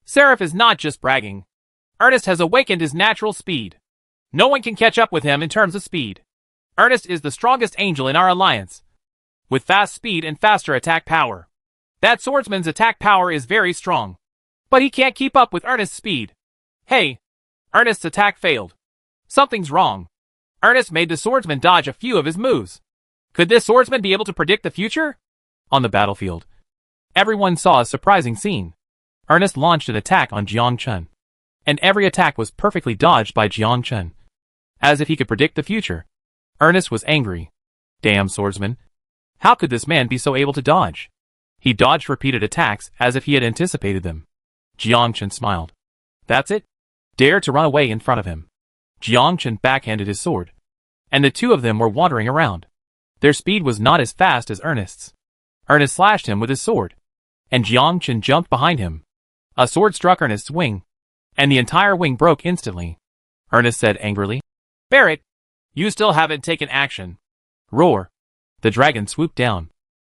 [SPEAKER 1] Seraph is not just bragging. Ernest has awakened his natural speed. No one can catch up with him in terms of speed. Ernest is the strongest angel in our alliance, with fast speed and faster attack power. That swordsman's attack power is very strong, but he can't keep up with Ernest's speed. Hey, Ernest's attack failed. Something's wrong. Ernest made the swordsman dodge a few of his moves. Could this swordsman be able to predict the future? On the battlefield, everyone saw a surprising scene. Ernest launched an attack on Jiang Chen, and every attack was perfectly dodged by Jiang Chen. As if he could predict the future. Ernest was angry. Damn swordsman. How could this man be so able to dodge? He dodged repeated attacks as if he had anticipated them. Jiang Chen smiled. That's it? Dare to run away in front of him. Jiang Chen backhanded his sword, and the two of them were wandering around. Their speed was not as fast as Ernest's. Ernest slashed him with his sword, and Jiang Chen jumped behind him. A sword struck Ernest's wing, and the entire wing broke instantly. Ernest said angrily, Barrett, you still haven't taken action. Roar. The dragon swooped down.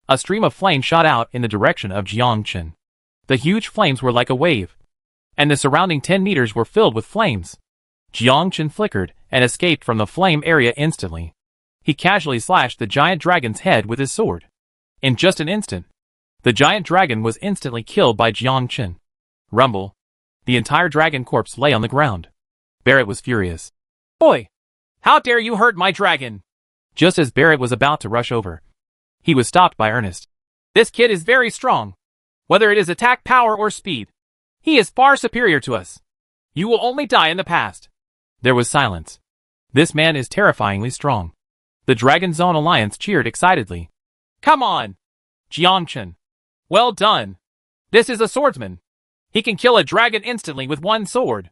[SPEAKER 1] A stream of flame shot out in the direction of Jiang Chen. The huge flames were like a wave, and the surrounding 10 meters were filled with flames. Jiang Chen flickered and escaped from the flame area instantly. He casually slashed the giant dragon's head with his sword. In just an instant, the giant dragon was instantly killed by Jiang Chen. Rumble. The entire dragon corpse lay on the ground. Barrett was furious. Boy! How dare you hurt my dragon! Just as Barrett was about to rush over, he was stopped by Ernest. This kid is very strong. Whether it is attack power or speed, he is far superior to us. You will only die in the past. There was silence. This man is terrifyingly strong. The Dragon Zone Alliance cheered excitedly. Come on! Jiangchen. Well done. This is a swordsman. He can kill a dragon instantly with one sword.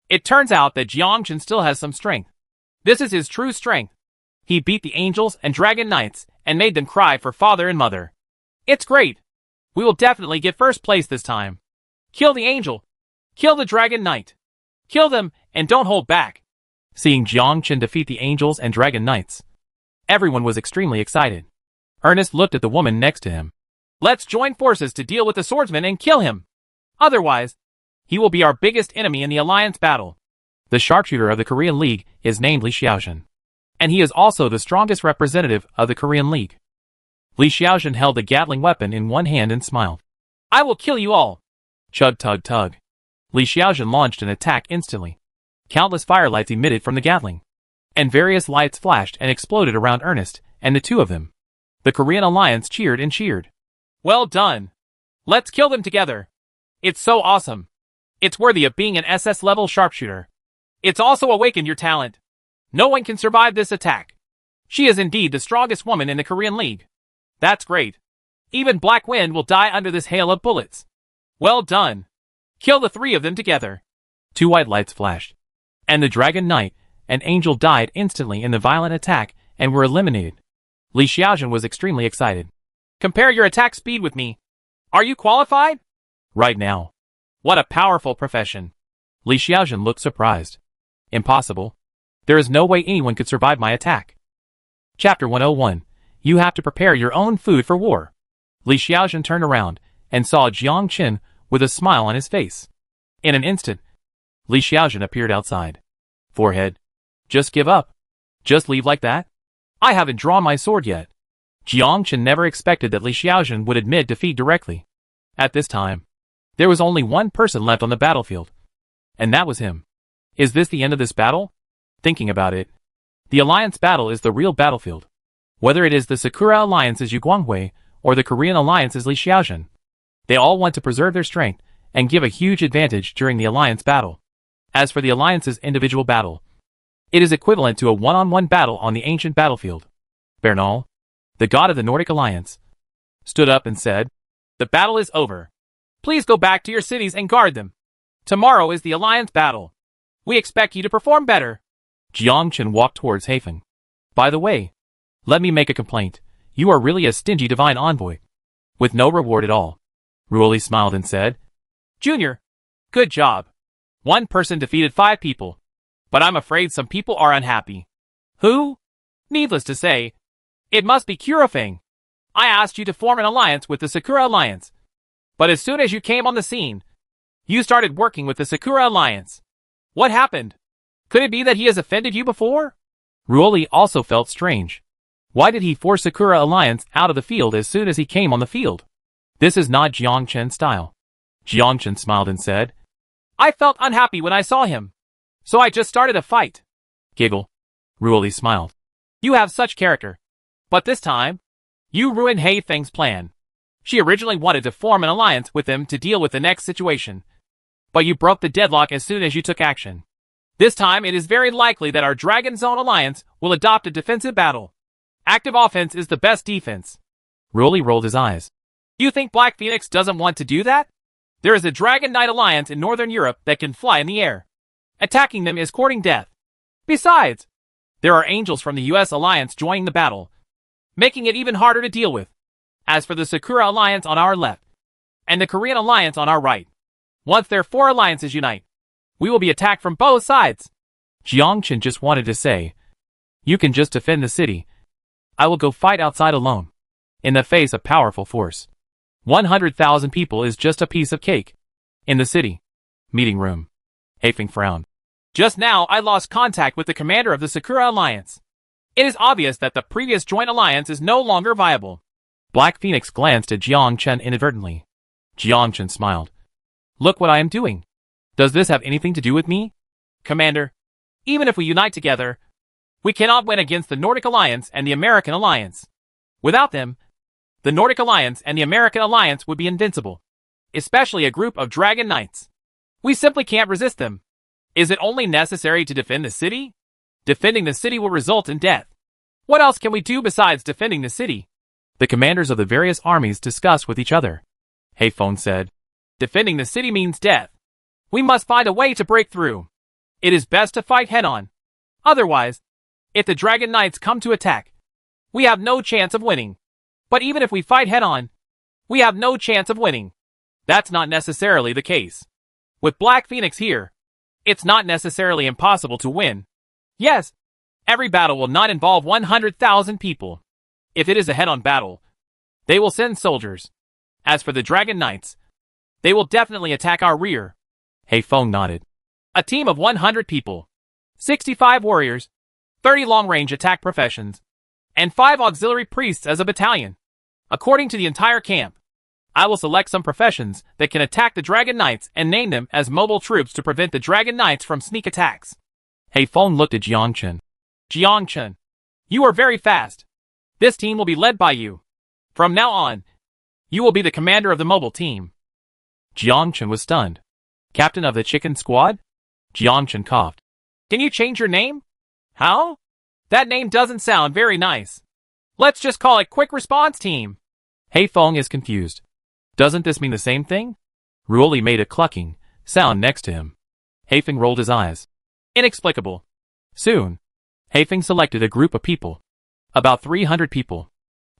[SPEAKER 1] It turns out that Jiangchen still has some strength. This is his true strength. He beat the angels and dragon knights and made them cry for father and mother. It's great. We will definitely get first place this time. Kill the angel. Kill the dragon knight. Kill them and don't hold back. Seeing Jiangchen defeat the angels and dragon knights, everyone was extremely excited. Ernest looked at the woman next to him. Let's join forces to deal with the swordsman and kill him. Otherwise, he will be our biggest enemy in the alliance battle. The sharpshooter of the Korean League is named Li Xiaozhen, and he is also the strongest representative of the Korean League. Li Xiaozhen held a Gatling weapon in one hand and smiled. I will kill you all. Chug tug tug. Li Xiaozhen launched an attack instantly. Countless firelights emitted from the Gatling, and various lights flashed and exploded around Ernest and the two of them. The Korean alliance cheered and cheered. Well done. Let's kill them together. It's so awesome. It's worthy of being an SS-level sharpshooter. It's also awakened your talent. No one can survive this attack. She is indeed the strongest woman in the Korean League. That's great. Even Black Wind will die under this hail of bullets. Well done. Kill the three of them together. Two white lights flashed, and the Dragon Knight and Angel died instantly in the violent attack and were eliminated. Li Xiaozhen was extremely excited. Compare your attack speed with me. Are you qualified? Right now. What a powerful profession. Li Xiaozhen looked surprised. Impossible. There is no way anyone could survive my attack. Chapter 101. You have to prepare your own food for war. Li Xiaozhen turned around and saw Jiangchen with a smile on his face. In an instant, Li Xiaozhen appeared outside. Forehead. Just give up. Just leave like that? I haven't drawn my sword yet. Jiangchen never expected that Li Xiaozhen would admit defeat directly. At this time, there was only one person left on the battlefield, and that was him. Is this the end of this battle? Thinking about it, the alliance battle is the real battlefield. Whether it is the Sakura Alliance's Yu Guanghui or the Korean Alliance's Li Xiaozhen, they all want to preserve their strength and give a huge advantage during the alliance battle. As for the alliance's individual battle, it is equivalent to a one-on-one battle on the ancient battlefield. Bernal, the god of the Nordic Alliance, stood up and said, "The battle is over. Please go back to your cities and guard them. Tomorrow is the alliance battle. We expect you to perform better." Jiangchen walked towards Hafen. By the way, let me make a complaint. You are really a stingy divine envoy, with no reward at all. Ruoli smiled and said, Junior, good job. One person defeated 5 people, but I'm afraid some people are unhappy. Who? Needless to say, it must be Kurofeng. I asked you to form an alliance with the Sakura Alliance, but as soon as you came on the scene, you started working with the Sakura Alliance. What happened? Could it be that he has offended you before? Ruoli also felt strange. Why did he force Sakura Alliance out of the field as soon as he came on the field? This is not Jiangchen's style. Jiangchen smiled and said, I felt unhappy when I saw him, so I just started a fight. Giggle. Ruoli smiled. You have such character. But this time, you ruined Hei Feng's plan. She originally wanted to form an alliance with him to deal with the next situation, but you broke the deadlock as soon as you took action. This time, it is very likely that our Dragon Zone Alliance will adopt a defensive battle. Active offense is the best defense. Ruoli rolled his eyes. You think Black Phoenix doesn't want to do that? There is a Dragon Knight Alliance in Northern Europe that can fly in the air. Attacking them is courting death. Besides, there are angels from the US Alliance joining the battle, making it even harder to deal with. As for the Sakura Alliance on our left, and the Korean Alliance on our right, once their 4 alliances unite, we will be attacked from both sides. Jiangchen just wanted to say, you can just defend the city. I will go fight outside alone, in the face of powerful force. 100,000 people is just a piece of cake. In the city. Meeting room. Haifeng frowned. Just now I lost contact with the commander of the Sakura Alliance. It is obvious that the previous joint alliance is no longer viable. Black Phoenix glanced at Jiangchen inadvertently. Jiangchen smiled. Look what I am doing. Does this have anything to do with me? Commander, even if we unite together, we cannot win against the Nordic Alliance and the American Alliance. Without them, the Nordic Alliance and the American Alliance would be invincible. especially a group of dragon knights. We simply can't resist them. Is it only necessary to defend the city? Defending the city will result in death. What else can we do besides defending the city? The commanders of the various armies discussed with each other. Heifeng said, defending the city means death. We must find a way to break through. It is best to fight head-on. Otherwise, if the dragon knights come to attack, we have no chance of winning. But even if we fight head-on, we have no chance of winning. That's not necessarily the case. With Black Phoenix here, it's not necessarily impossible to win. Yes, every battle will not involve 100,000 people. If it is a head-on battle, they will send soldiers. As for the Dragon Knights, they will definitely attack our rear. Heifeng nodded. A team of 100 people, 65 warriors, 30 long-range attack professions, and 5 auxiliary priests as a battalion. According to the entire camp, I will select some professions that can attack the Dragon Knights and name them as mobile troops to prevent the Dragon Knights from sneak attacks. Heifeng looked at Jiang Chen. Jiang Chen, you are very fast. This team will be led by you. From now on, you will be the commander of the mobile team. Jiang Chen was stunned. Captain of the chicken squad? Jiang Chen coughed. Can you change your name? How? That name doesn't sound very nice. Let's just call it Quick Response Team. Heifeng is confused. Doesn't this mean the same thing? Ruoli made a clucking sound next to him. Heifeng rolled his eyes. Inexplicable. Soon, Heifeng selected a group of people. About 300 people.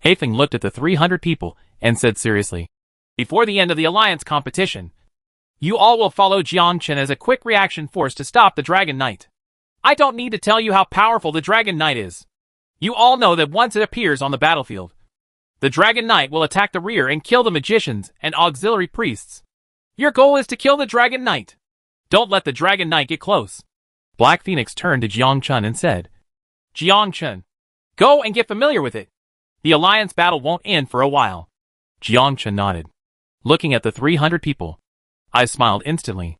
[SPEAKER 1] Heifeng looked at the 300 people and said seriously, before the end of the alliance competition, you all will follow Jiang Chen as a quick reaction force to stop the Dragon Knight. I don't need to tell you how powerful the Dragon Knight is. You all know that once it appears on the battlefield, the Dragon Knight will attack the rear and kill the magicians and auxiliary priests. Your goal is to kill the Dragon Knight. Don't let the Dragon Knight get close. Black Phoenix turned to Jiang Chen and said, Jiang Chen, go and get familiar with it. The alliance battle won't end for a while. Jiang Chen nodded. Looking at the 300 people, I smiled instantly.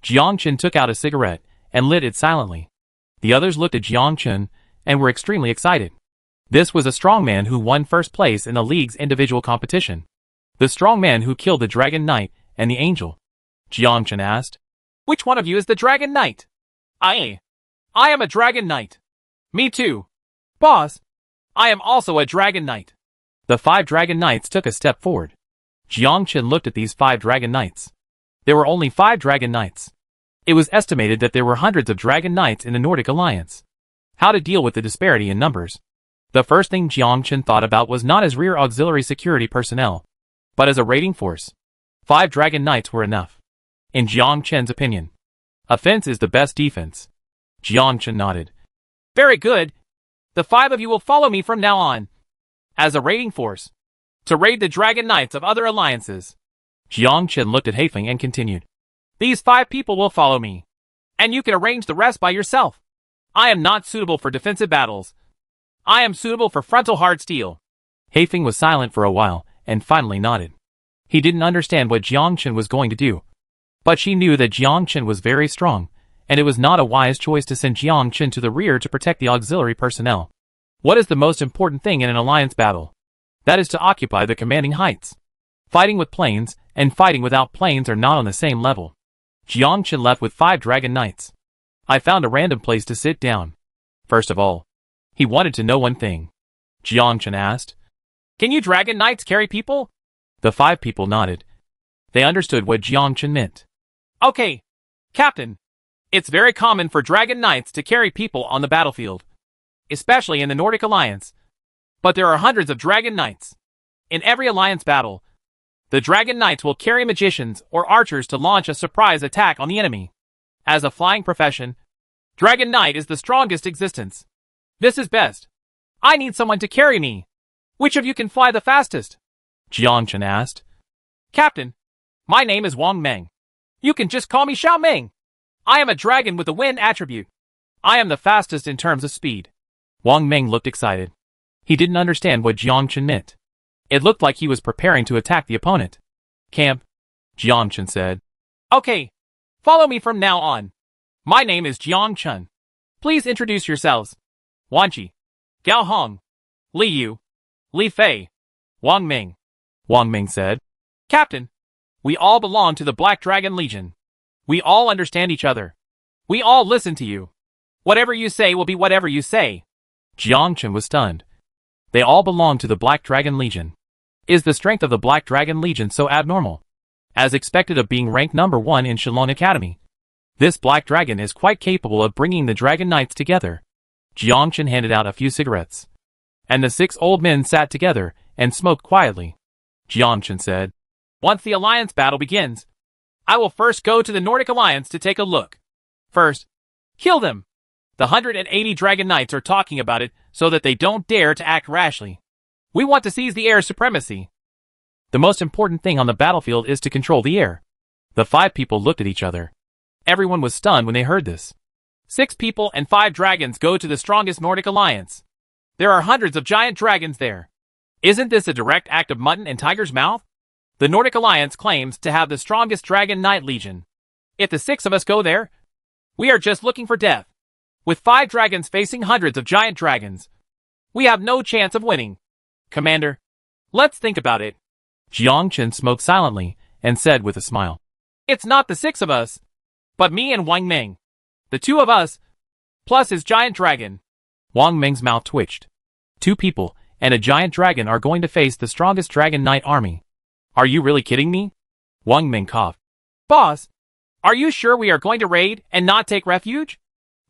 [SPEAKER 1] Jiang Chen took out a cigarette and lit it silently. The others looked at Jiang Chen and were extremely excited. This was a strongman who won first place in the league's individual competition. The strongman who killed the Dragon Knight and the Angel. Jiang Chen asked, which one of you is the Dragon Knight? I am a Dragon Knight. Me too. Boss, I am also a Dragon Knight. The 5 Dragon Knights took a step forward. Jiang Chen looked at these 5 Dragon Knights. There were only 5 Dragon Knights. It was estimated that there were hundreds of Dragon Knights in the Nordic Alliance. How to deal with the disparity in numbers? The first thing Jiang Chen thought about was not as rear auxiliary security personnel, but as a raiding force. 5 Dragon Knights were enough. In Jiang Chen's opinion, offense is the best defense. Jiang Chen nodded. Very good. The 5 of you will follow me from now on. As a raiding force, to raid the Dragon Knights of other alliances. Jiang Chen looked at Heifeng and continued. These 5 people will follow me. And you can arrange the rest by yourself. I am not suitable for defensive battles. I am suitable for frontal hard steel. Heifeng was silent for a while, and finally nodded. He didn't understand what Jiang Chen was going to do. But she knew that Jiang Chen was very strong, and it was not a wise choice to send Jiang Chen to the rear to protect the auxiliary personnel. What is the most important thing in an alliance battle? That is to occupy the commanding heights. Fighting with planes and fighting without planes are not on the same level. Jiang Chen left with 5 Dragon Knights. I found a random place to sit down. First of all, he wanted to know one thing. Jiang Chen asked, can you Dragon Knights carry people? The 5 people nodded. They understood what Jiang Chen meant. Okay, Captain. It's very common for Dragon Knights to carry people on the battlefield, especially in the Nordic Alliance. But there are hundreds of Dragon Knights. In every alliance battle, the Dragon Knights will carry magicians or archers to launch a surprise attack on the enemy. As a flying profession, Dragon Knight is the strongest existence. This is best. I need someone to carry me. Which of you can fly the fastest? Jiang Chen asked. Captain, my name is Wang Meng. You can just call me Xiao Meng. I am a dragon with the wind attribute. I am the fastest in terms of speed. Wang Meng looked excited. He didn't understand what Jiang Chen meant. It looked like he was preparing to attack the opponent. Camp, Jiang Chen said. Okay, follow me from now on. My name is Jiang Chen. Please introduce yourselves. Wanji, Gao Hong, Li Yu, Li Fei, Wang Ming. Wang Ming said. Captain, We all belong to the Black Dragon Legion. We all understand each other. We all listen to you. Whatever you say will be whatever you say. Jiang Chen was stunned. They all belong to the Black Dragon Legion. Is the strength of the Black Dragon Legion so abnormal? As expected of being ranked number 1 in Shalon Academy. This Black Dragon is quite capable of bringing the Dragon Knights together. Jiang Chen handed out a few cigarettes. And the 6 old men sat together and smoked quietly. Jiang Chen said, "Once the alliance battle begins, I will first go to the Nordic Alliance to take a look. First, kill them. The 180 Dragon Knights are talking about it so that they don't dare to act rashly. We want to seize the air supremacy. The most important thing on the battlefield is to control the air." The 5 people looked at each other. Everyone was stunned when they heard this. 6 people and 5 dragons go to the strongest Nordic Alliance. There are hundreds of giant dragons there. Isn't this a direct act of mutton and tiger's mouth? The Nordic Alliance claims to have the strongest Dragon Knight Legion. If the 6 of us go there, we are just looking for death. With 5 dragons facing hundreds of giant dragons, we have no chance of winning. Commander, let's think about it. Jiang Chen smoked silently and said with a smile, "It's not the 6 of us, but me and Wang Meng. The 2 of us, plus his giant dragon." Wang Meng's mouth twitched. 2 people and a giant dragon are going to face the strongest Dragon Knight army. Are you really kidding me? Wang Meng coughed. "Boss, are you sure we are going to raid and not take refuge?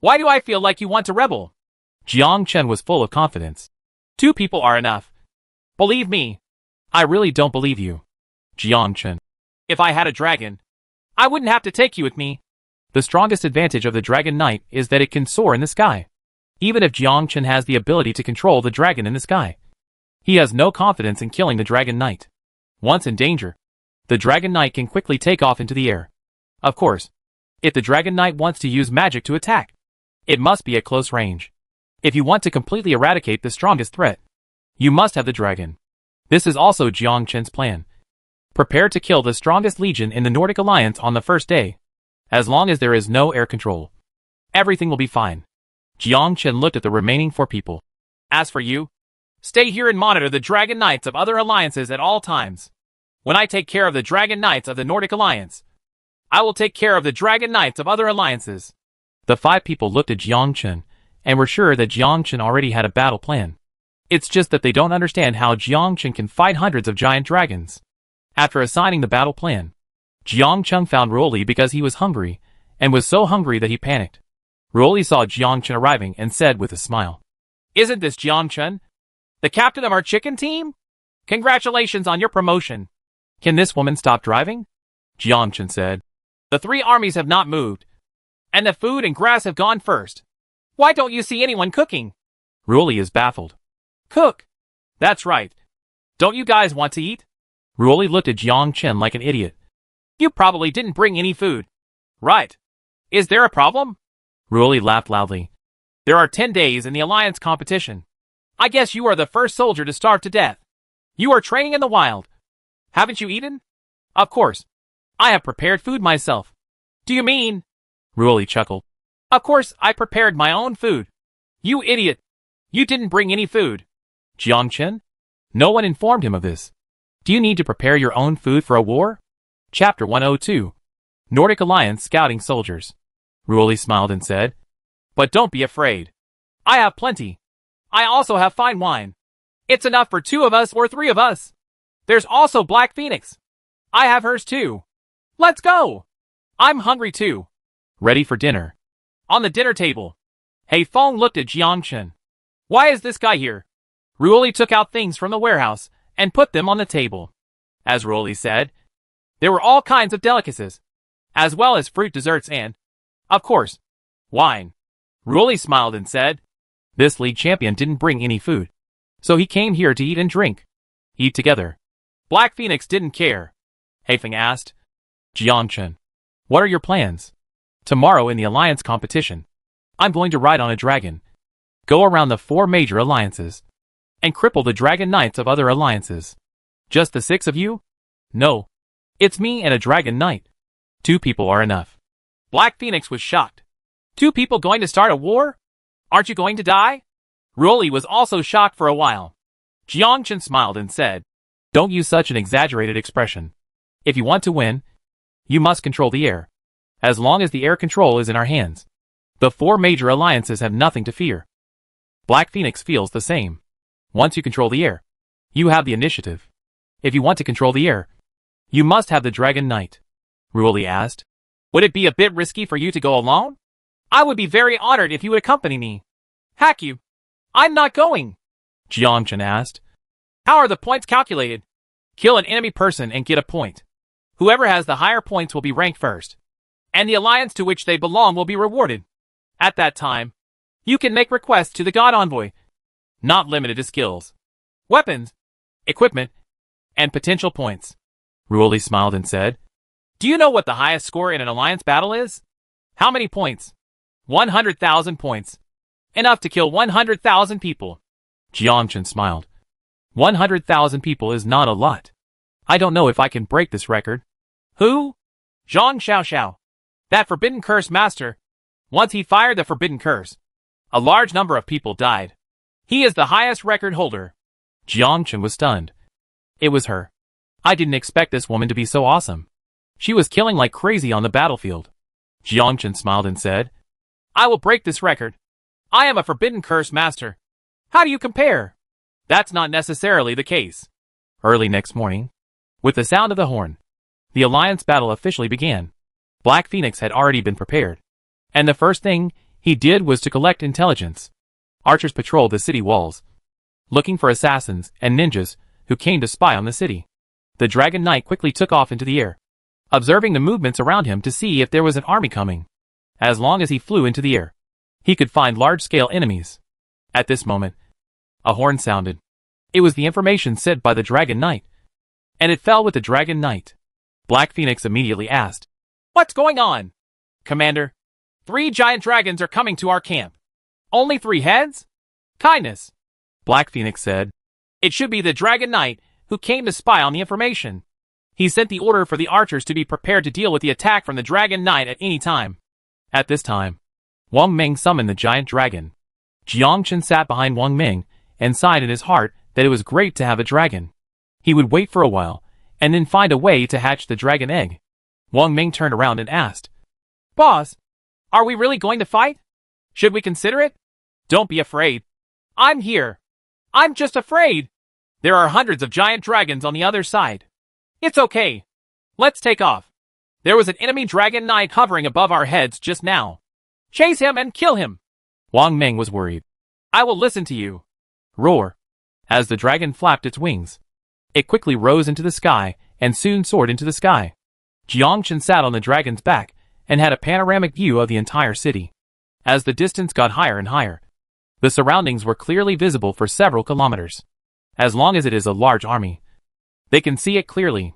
[SPEAKER 1] Why do I feel like you want to rebel?" Jiang Chen was full of confidence. 2 people are enough. Believe me. I really don't believe you. Jiang Chen. If I had a dragon, I wouldn't have to take you with me. The strongest advantage of the Dragon Knight is that it can soar in the sky. Even if Jiang Chen has the ability to control the dragon in the sky, he has no confidence in killing the Dragon Knight. Once in danger, the Dragon Knight can quickly take off into the air. Of course, if the Dragon Knight wants to use magic to attack, it must be at close range. If you want to completely eradicate the strongest threat, you must have the dragon. This is also Jiang Chen's plan. Prepare to kill the strongest legion in the Nordic Alliance on the first day. As long as there is no air control, everything will be fine. Jiang Chen looked at the remaining 4 people. As for you, stay here and monitor the Dragon Knights of other alliances at all times. When I take care of the Dragon Knights of the Nordic Alliance, I will take care of the Dragon Knights of other alliances. The 5 people looked at Jiang Chen and were sure that Jiang Chen already had a battle plan. It's just that they don't understand how Jiang Chen can fight hundreds of giant dragons. After assigning the battle plan, Jiang Chen found Ruoli because he was hungry, and was so hungry that he panicked. Ruoli saw Jiang Chen arriving and said with a smile, "Isn't this Jiang Chen, the captain of our chicken team? Congratulations on your promotion. Can this woman stop driving?" Jiang Chen said, "The 3 armies have not moved, and the food and grass have gone first. Why don't you see anyone cooking?" Ruoli is baffled. "Cook? That's right. Don't you guys want to eat?" Ruoli looked at Jiang Chen like an idiot. "You probably didn't bring any food. Right. Is there a problem?" Ruoli laughed loudly. "There are 10 days in the alliance competition. I guess you are the first soldier to starve to death. You are training in the wild. Haven't you eaten?" "Of course. I have prepared food myself." "Do you mean?" Ruoli chuckled. "Of course I prepared my own food. You idiot. You didn't bring any food." Jiang Chen? No one informed him of this. Do you need to prepare your own food for a war? Chapter 102. Nordic Alliance Scouting Soldiers. Ruoli smiled and said, "But don't be afraid. I have plenty. I also have fine wine. It's enough for 2 of us or 3 of us. There's also Black Phoenix. I have hers too. Let's go. I'm hungry too." Ready for dinner. On the dinner table, Hei Feng looked at Jiang Chen. "Why is this guy here?" Ruoli took out things from the warehouse and put them on the table. As Ruoli said, there were all kinds of delicacies, as well as fruit desserts and, of course, wine. Ruoli smiled and said, "This league champion didn't bring any food, so he came here to eat and drink. Eat together." Black Phoenix didn't care. Hei Feng asked, "Jiang Chen, what are your plans? Tomorrow in the alliance competition, I'm going to ride on a dragon, go around the 4 major alliances, and cripple the Dragon Knights of other alliances. Just the 6 of you? No. It's me and a Dragon Knight. 2 people are enough." Black Phoenix was shocked. 2 people going to start a war? Aren't you going to die? Ruoli was also shocked for a while. Jiang Chen smiled and said, "Don't use such an exaggerated expression. If you want to win, you must control the air. As long as the air control is in our hands, the four major alliances have nothing to fear. Black Phoenix feels the same. Once you control the air, you have the initiative. If you want to control the air, you must have the Dragon Knight. Ruoli asked. Would it be a bit risky for you to go alone? I would be very honored if you would accompany me. Hack you. I'm not going. Jiangchen asked. How are the points calculated? Kill an enemy person and get a point. Whoever has the higher points will be ranked first, and the alliance to which they belong will be rewarded. At that time, you can make requests to the God Envoy, not limited to skills, weapons, equipment, and potential points. Ruoli smiled and said, Do you know what the highest score in an alliance battle is? How many points? 100,000 points. Enough to kill 100,000 people. Jiangchen smiled. 100,000 people is not a lot. I don't know if I can break this record. Who? Zhang Xiaoxiao. That Forbidden Curse Master. Once he fired the Forbidden Curse, a large number of people died. He is the highest record holder. Jiangchen was stunned. It was her. I didn't expect this woman to be so awesome. She was killing like crazy on the battlefield. Jiangchen smiled and said, I will break this record. I am a Forbidden Curse Master. How do you compare? That's not necessarily the case. Early next morning, with the sound of the horn, the alliance battle officially began. Black Phoenix had already been prepared, and the first thing he did was to collect intelligence. Archers patrolled the city walls, looking for assassins and ninjas who came to spy on the city. The Dragon Knight quickly took off into the air, observing the movements around him to see if there was an army coming. As long as he flew into the air, he could find large-scale enemies. At this moment, a horn sounded. It was the information sent by the Dragon Knight, and it fell with the Dragon Knight. Black Phoenix immediately asked, What's going on? Commander, 3 giant dragons are coming to our camp. Only 3 heads? Kindness. Black Phoenix said, It should be the Dragon Knight who came to spy on the information. He sent the order for the archers to be prepared to deal with the attack from the Dragon Knight at any time. At this time, Wang Ming summoned the giant dragon. Jiangchen sat behind Wang Ming and sighed in his heart that it was great to have a dragon. He would wait for a while, and then find a way to hatch the dragon egg. Wang Ming turned around and asked, Boss, are we really going to fight? Should we consider it? Don't be afraid. I'm here. I'm just afraid. There are hundreds of giant dragons on the other side. It's okay. Let's take off. There was an enemy Dragon Knight hovering above our heads just now. Chase him and kill him. Wang Ming was worried. I will listen to you. Roar. As the dragon flapped its wings, it quickly rose into the sky and soon soared into the sky. Jiangchen sat on the dragon's back and had a panoramic view of the entire city. As the distance got higher and higher, the surroundings were clearly visible for several kilometers. As long as it is a large army, they can see it clearly.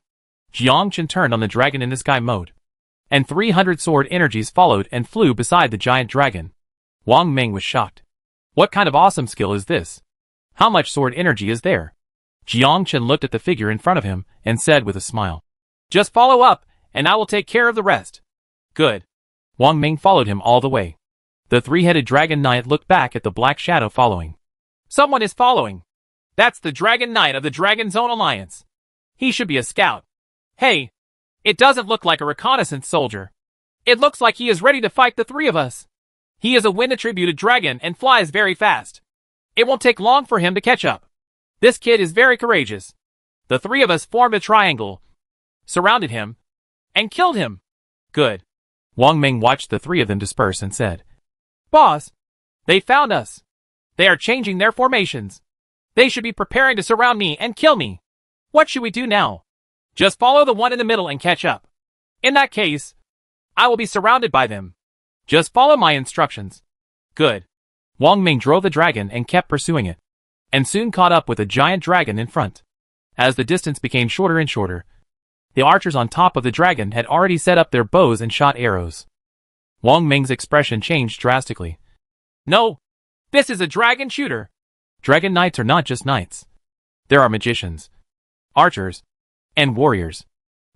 [SPEAKER 1] Jiangchen turned on the dragon in the sky mode, and 300 sword energies followed and flew beside the giant dragon. Wang Ming was shocked. What kind of awesome skill is this? How much sword energy is there? Jiangchen looked at the figure in front of him and said with a smile, Just follow up, and I will take care of the rest. Good. Wang Ming followed him all the way. The 3-headed Dragon Knight looked back at the black shadow following. Someone is following. That's the Dragon Knight of the Dragon Zone Alliance. He should be a scout. Hey, it doesn't look like a reconnaissance soldier. It looks like he is ready to fight the 3 of us. He is a wind-attributed dragon and flies very fast. It won't take long for him to catch up. This kid is very courageous. The 3 of us formed a triangle, surrounded him, and killed him. Good. Wang Ming watched the 3 of them disperse and said, Boss, they found us. They are changing their formations. They should be preparing to surround me and kill me. What should we do now? Just follow the one in the middle and catch up. In that case, I will be surrounded by them. Just follow my instructions. Good. Wang Ming drove the dragon and kept pursuing it, and soon caught up with a giant dragon in front. As the distance became shorter and shorter, the archers on top of the dragon had already set up their bows and shot arrows. Wang Ming's expression changed drastically. No, this is a dragon shooter. Dragon Knights are not just knights. There are magicians, archers, and warriors.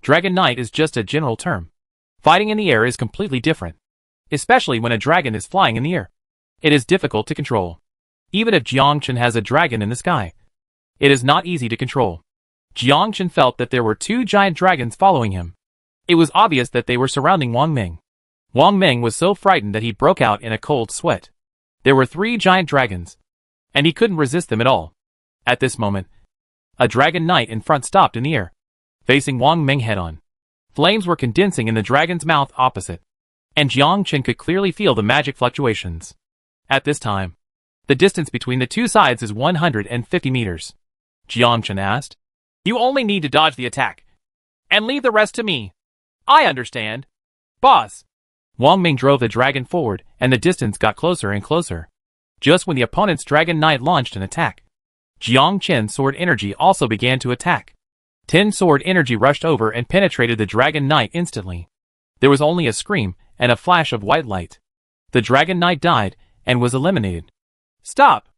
[SPEAKER 1] Dragon Knight is just a general term. Fighting in the air is completely different, especially when a dragon is flying in the air. It is difficult to control. Even if Jiangchen has a dragon in the sky, it is not easy to control. Jiangchen felt that there were two giant dragons following him. It was obvious that they were surrounding Wang Ming. Wang Ming was so frightened that he broke out in a cold sweat. There were three giant dragons, and he couldn't resist them at all. At this moment, a dragon knight in front stopped in the air, facing Wang Ming head-on. Flames were condensing in the dragon's mouth opposite, and Jiangchen could clearly feel the magic fluctuations. At this time, the distance between the two sides is 150 meters. Jiangchen asked, "You only need to dodge the attack, and leave the rest to me." "I understand, boss." Wang Ming drove the dragon forward, and the distance got closer and closer. Just when the opponent's dragon knight launched an attack, Jiangchen's sword energy also began to attack. 10 sword energy rushed over and penetrated the dragon knight instantly. There was only a scream and a flash of white light. The dragon knight died and was eliminated. "Stop!"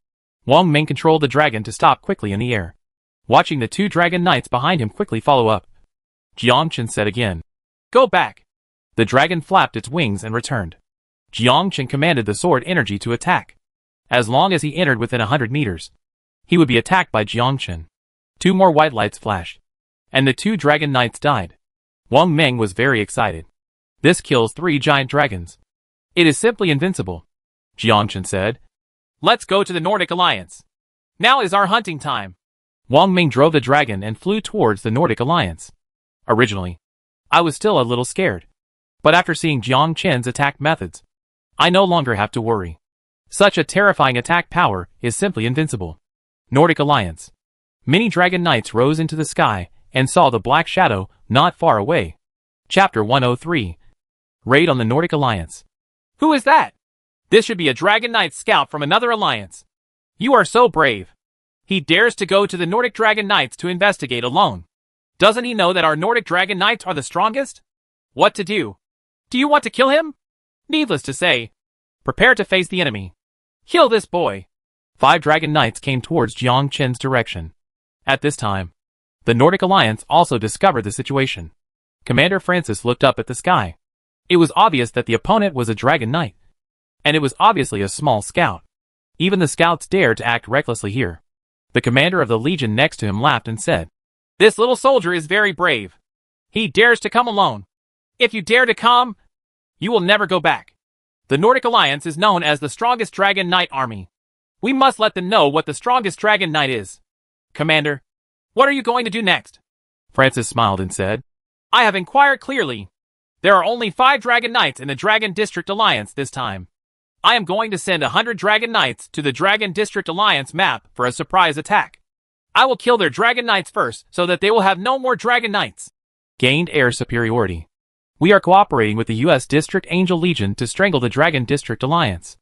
[SPEAKER 1] Wang Ming controlled the dragon to stop quickly in the air, watching the two dragon knights behind him quickly follow up. Jiangchen said again, "Go back." The dragon flapped its wings and returned. Jiangchen commanded the sword energy to attack. As long as he entered within 100 meters, he would be attacked by Jiangchen. 2 more white lights flashed, and the two dragon knights died. Wang Ming was very excited. "This kills 3 giant dragons. It is simply invincible," Jiangchen said. "Let's go to the Nordic Alliance. Now is our hunting time." Wang Ming drove the dragon and flew towards the Nordic Alliance. Originally, I was still a little scared, but after seeing Jiangchen's attack methods, I no longer have to worry. Such a terrifying attack power is simply invincible. Nordic Alliance. Many dragon knights rose into the sky and saw the black shadow not far away. Chapter 103. Raid on the Nordic Alliance. "Who is that? This should be a dragon knight scout from another alliance. You are so brave. He dares to go to the Nordic Dragon Knights to investigate alone. Doesn't he know that our Nordic Dragon Knights are the strongest? What to do? Do you want to kill him? Needless to say, prepare to face the enemy. Kill this boy." 5 dragon knights came towards Jiangchen's direction. At this time, the Nordic Alliance also discovered the situation. Commander Francis looked up at the sky. It was obvious that the opponent was a dragon knight, and it was obviously a small scout. Even the scouts dared to act recklessly here. The commander of the legion next to him laughed and said, "This little soldier is very brave. He dares to come alone. If you dare to come, you will never go back. The Nordic Alliance is known as the strongest dragon knight army. We must let them know what the strongest dragon knight is. Commander, what are you going to do next?" Francis smiled and said, "I have inquired clearly. There are only 5 dragon knights in the Dragon District Alliance this time. I am going to send 100 dragon knights to the Dragon District Alliance map for a surprise attack. I will kill their dragon knights first so that they will have no more dragon knights." Gained air superiority. We are cooperating with the U.S. District Angel Legion to strangle the Dragon District Alliance.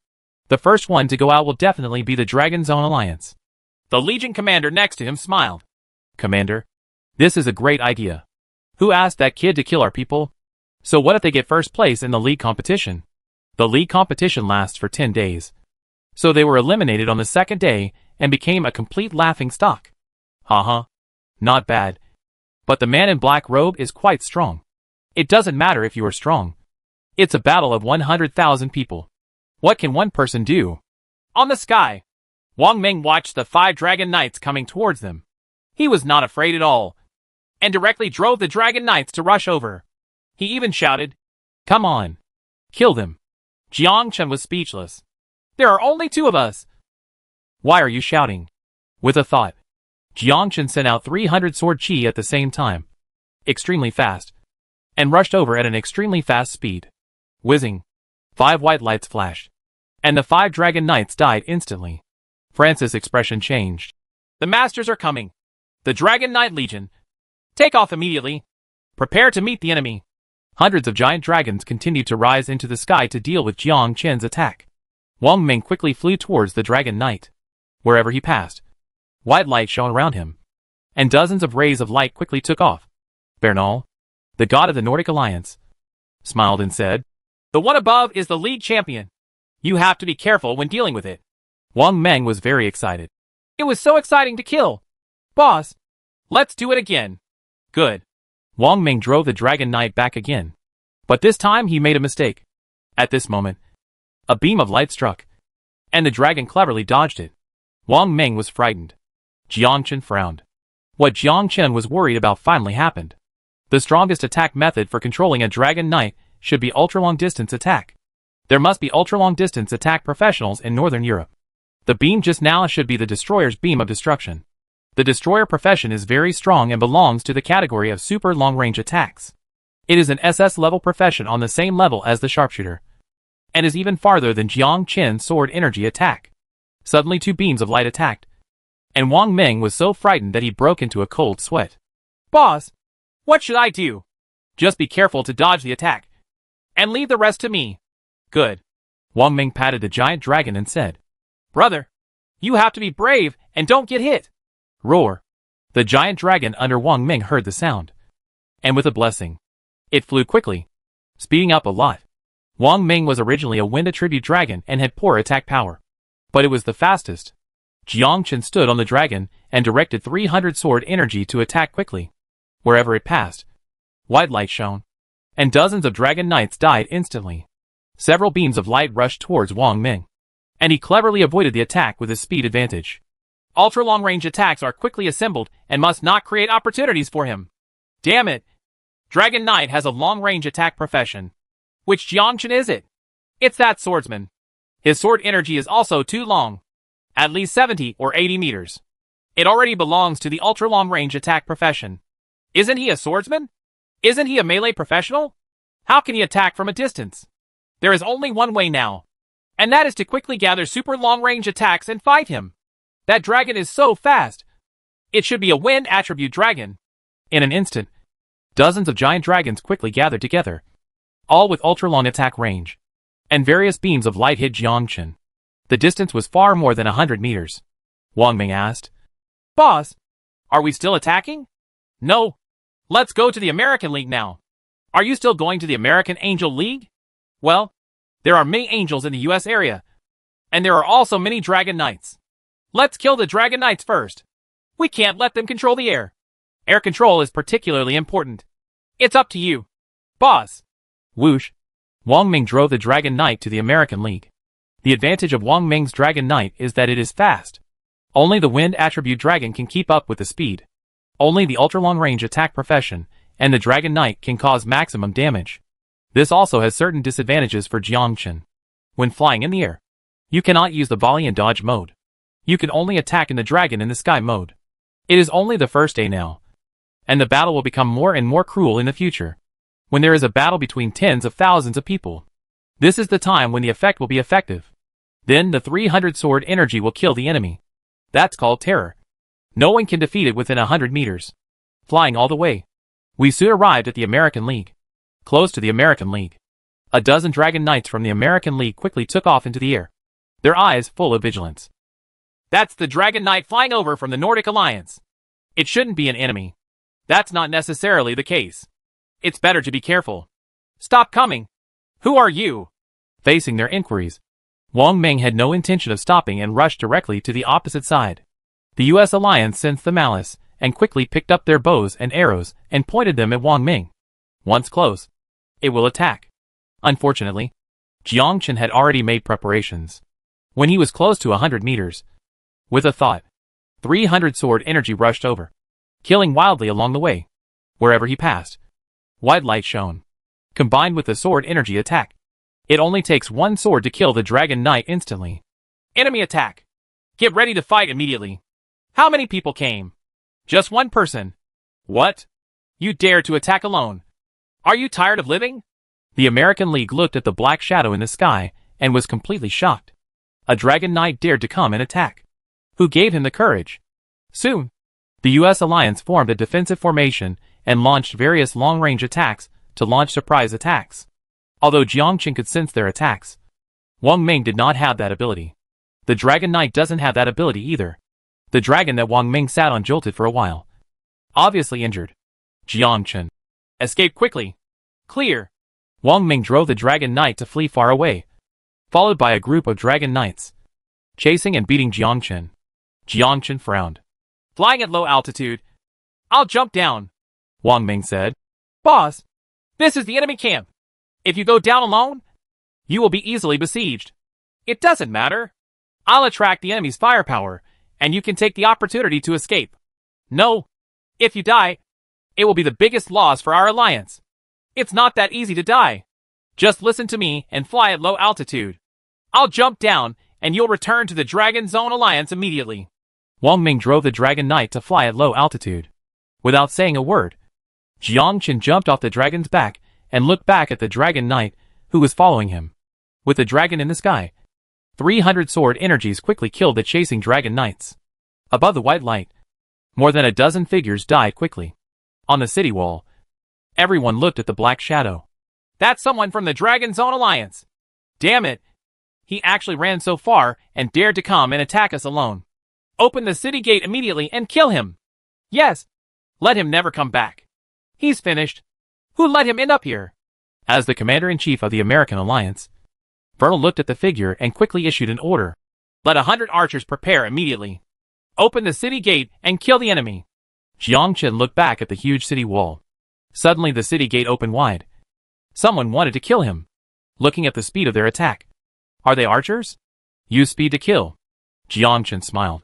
[SPEAKER 1] The first one to go out will definitely be the Dragon Zone Alliance. The Legion commander next to him smiled. "Commander, this is a great idea. Who asked that kid to kill our people? So what if they get first place in the league competition?" The league competition lasts for 10 days. So they were eliminated on the second day and became a complete laughing stock. Haha. Not bad. But the man in black robe is quite strong. It doesn't matter if you are strong. It's a battle of 100,000 people. What can one person do? On the sky, Wang Ming watched the 5 dragon knights coming towards them. He was not afraid at all, and directly drove the dragon knights to rush over. He even shouted, "Come on, kill them." Jiangchen was speechless. "There are only 2 of us." "Why are you shouting?" With a thought, Jiangchen sent out 300 sword chi at the same time, extremely fast, and rushed over at an extremely fast speed. Whizzing, 5 white lights flashed, and the 5 dragon knights died instantly. Francis' expression changed. "The masters are coming. The Dragon Knight Legion. Take off immediately. Prepare to meet the enemy." Hundreds of giant dragons continued to rise into the sky to deal with Jiangchen's attack. Wang Ming quickly flew towards the Dragon Knight. Wherever he passed, white light shone around him, and dozens of rays of light quickly took off. Bernal, the god of the Nordic Alliance, smiled and said, "The one above is the league champion. You have to be careful when dealing with it." Wang Ming was very excited. "It was so exciting to kill. Boss, let's do it again." "Good." Wang Ming drove the Dragon Knight back again, but this time he made a mistake. At this moment, a beam of light struck, and the dragon cleverly dodged it. Wang Ming was frightened. Jiangchen frowned. What Jiang Chen was worried about finally happened. The strongest attack method for controlling a Dragon Knight should be ultra-long distance attack. There must be ultra-long distance attack professionals in Northern Europe. The beam just now should be the Destroyer's beam of destruction. The Destroyer profession is very strong and belongs to the category of super long-range attacks. It is an SS-level profession on the same level as the Sharpshooter, and is even farther than Jiang Chen's sword energy attack. Suddenly 2 beams of light attacked, and Wang Ming was so frightened that he broke into a cold sweat.
[SPEAKER 2] Boss, what should I do? Just be careful to dodge the attack, and leave the rest to me.
[SPEAKER 1] Good. Wang Ming patted the giant dragon and said,
[SPEAKER 2] Brother, you have to be brave and don't get hit.
[SPEAKER 1] Roar. The giant dragon under Wang Ming heard the sound, and with a blessing, it flew quickly, speeding up a lot. Wang Ming was originally a wind attribute dragon and had poor attack power, but it was the fastest. Jiang Chen stood on the dragon and directed 300 sword energy to attack quickly. Wherever it passed, white light shone, and dozens of dragon knights died instantly. Several beams of light rushed towards Wang Ming, and he cleverly avoided the attack with his speed advantage.
[SPEAKER 2] Ultra-long-range attacks are quickly assembled and must not create opportunities for him. Damn it! Dragon Knight has a long-range attack profession. Which Jiang Chen is it? It's that swordsman. His sword energy is also too long. At least 70 or 80 meters. It already belongs to the ultra-long-range attack profession. Isn't he a swordsman? Isn't he a melee professional? How can he attack from a distance? There is only one way now, and that is to quickly gather super long-range attacks and fight him. That dragon is so fast. It should be a wind attribute dragon.
[SPEAKER 1] In an instant, dozens of giant dragons quickly gathered together, all with ultra-long attack range, and various beams of light hit Jiang Chen. The distance was far more than 100 meters. Wang Ming asked,
[SPEAKER 2] Boss, are we still attacking? No. Let's go to the American League now. Are you still going to the American Angel League? Well, there are many angels in the US area, and there are also many Dragon Knights. Let's kill the Dragon Knights first. We can't let them control the air. Air control is particularly important. It's up to you, boss.
[SPEAKER 1] Whoosh. Wang Ming drove the Dragon Knight to the American League. The advantage of Wang Ming's Dragon Knight is that it is fast. Only the wind attribute dragon can keep up with the speed. Only the ultra-long-range attack profession and the Dragon Knight can cause maximum damage. This also has certain disadvantages for Jiang Chen. When flying in the air, you cannot use the volley and dodge mode. You can only attack in the dragon in the sky mode. It is only the first day now, and the battle will become more and more cruel in the future, when there is a battle between tens of thousands of people. This is the time when the effect will be effective. Then the 300 sword energy will kill the enemy. That's called terror. No one can defeat it within 100 meters. Flying all the way, we soon arrived at the American League. Close to the American League, a dozen Dragon Knights from the American League quickly took off into the air, their eyes full of vigilance.
[SPEAKER 2] That's the Dragon Knight flying over from the Nordic Alliance. It shouldn't be an enemy. That's not necessarily the case. It's better to be careful. Stop coming. Who are you?
[SPEAKER 1] Facing their inquiries, Wang Ming had no intention of stopping and rushed directly to the opposite side. The US Alliance sensed the malice and quickly picked up their bows and arrows and pointed them at Wang Ming. Once close, it will attack. Unfortunately, Jiang Chen had already made preparations. When he was close to 100 meters, with a thought, 300 sword energy rushed over, killing wildly along the way. Wherever he passed, white light shone. Combined with the sword energy attack, it only takes one sword to kill the Dragon Knight instantly.
[SPEAKER 2] Enemy attack. Get ready to fight immediately. How many people came? Just one person. What? You dare to attack alone? Are you tired of living?
[SPEAKER 1] The American League looked at the black shadow in the sky and was completely shocked. A Dragon Knight dared to come and attack. Who gave him the courage? Soon, the US Alliance formed a defensive formation and launched various long-range attacks to launch surprise attacks. Although Jiang Chen could sense their attacks, Wang Ming did not have that ability. The Dragon Knight doesn't have that ability either. The dragon that Wang Ming sat on jolted for a while, obviously injured. Jiang Chen,
[SPEAKER 2] escape quickly. Clear.
[SPEAKER 1] Wang Ming drove the Dragon Knight to flee far away, followed by a group of Dragon Knights, chasing and beating Jiang Chen. Jiang Chen frowned.
[SPEAKER 2] Flying at low altitude. I'll jump down,
[SPEAKER 1] Wang Ming said.
[SPEAKER 2] Boss, this is the enemy camp. If you go down alone, you will be easily besieged. It doesn't matter. I'll attract the enemy's firepower, and you can take the opportunity to escape. No, If you die, it will be the biggest loss for our alliance. It's not that easy to die. Just listen to me and fly at low altitude. I'll jump down, and you'll return to the Dragon Zone Alliance immediately.
[SPEAKER 1] Wang Ming drove the Dragon Knight to fly at low altitude. Without saying a word, Jiang Qin jumped off the dragon's back and looked back at the Dragon Knight, who was following him. With the dragon in the sky, 300 sword energies quickly killed the chasing Dragon Knights. Above the white light, more than a dozen figures died quickly. On the city wall, everyone looked at the black shadow.
[SPEAKER 2] That's someone from the Dragon Zone Alliance. Damn it. He actually ran so far and dared to come and attack us alone. Open the city gate immediately and kill him. Yes. Let him never come back. He's finished. Who let him end up here?
[SPEAKER 1] As the commander-in-chief of the American Alliance, Vernal looked at the figure and quickly issued an order.
[SPEAKER 2] Let 100 archers prepare immediately. Open the city gate and kill the enemy.
[SPEAKER 1] Jiang Qin looked back at the huge city wall. Suddenly the city gate opened wide. Someone wanted to kill him. Looking at the speed of their attack. Are they archers? Use speed to kill. Jiang Qin smiled.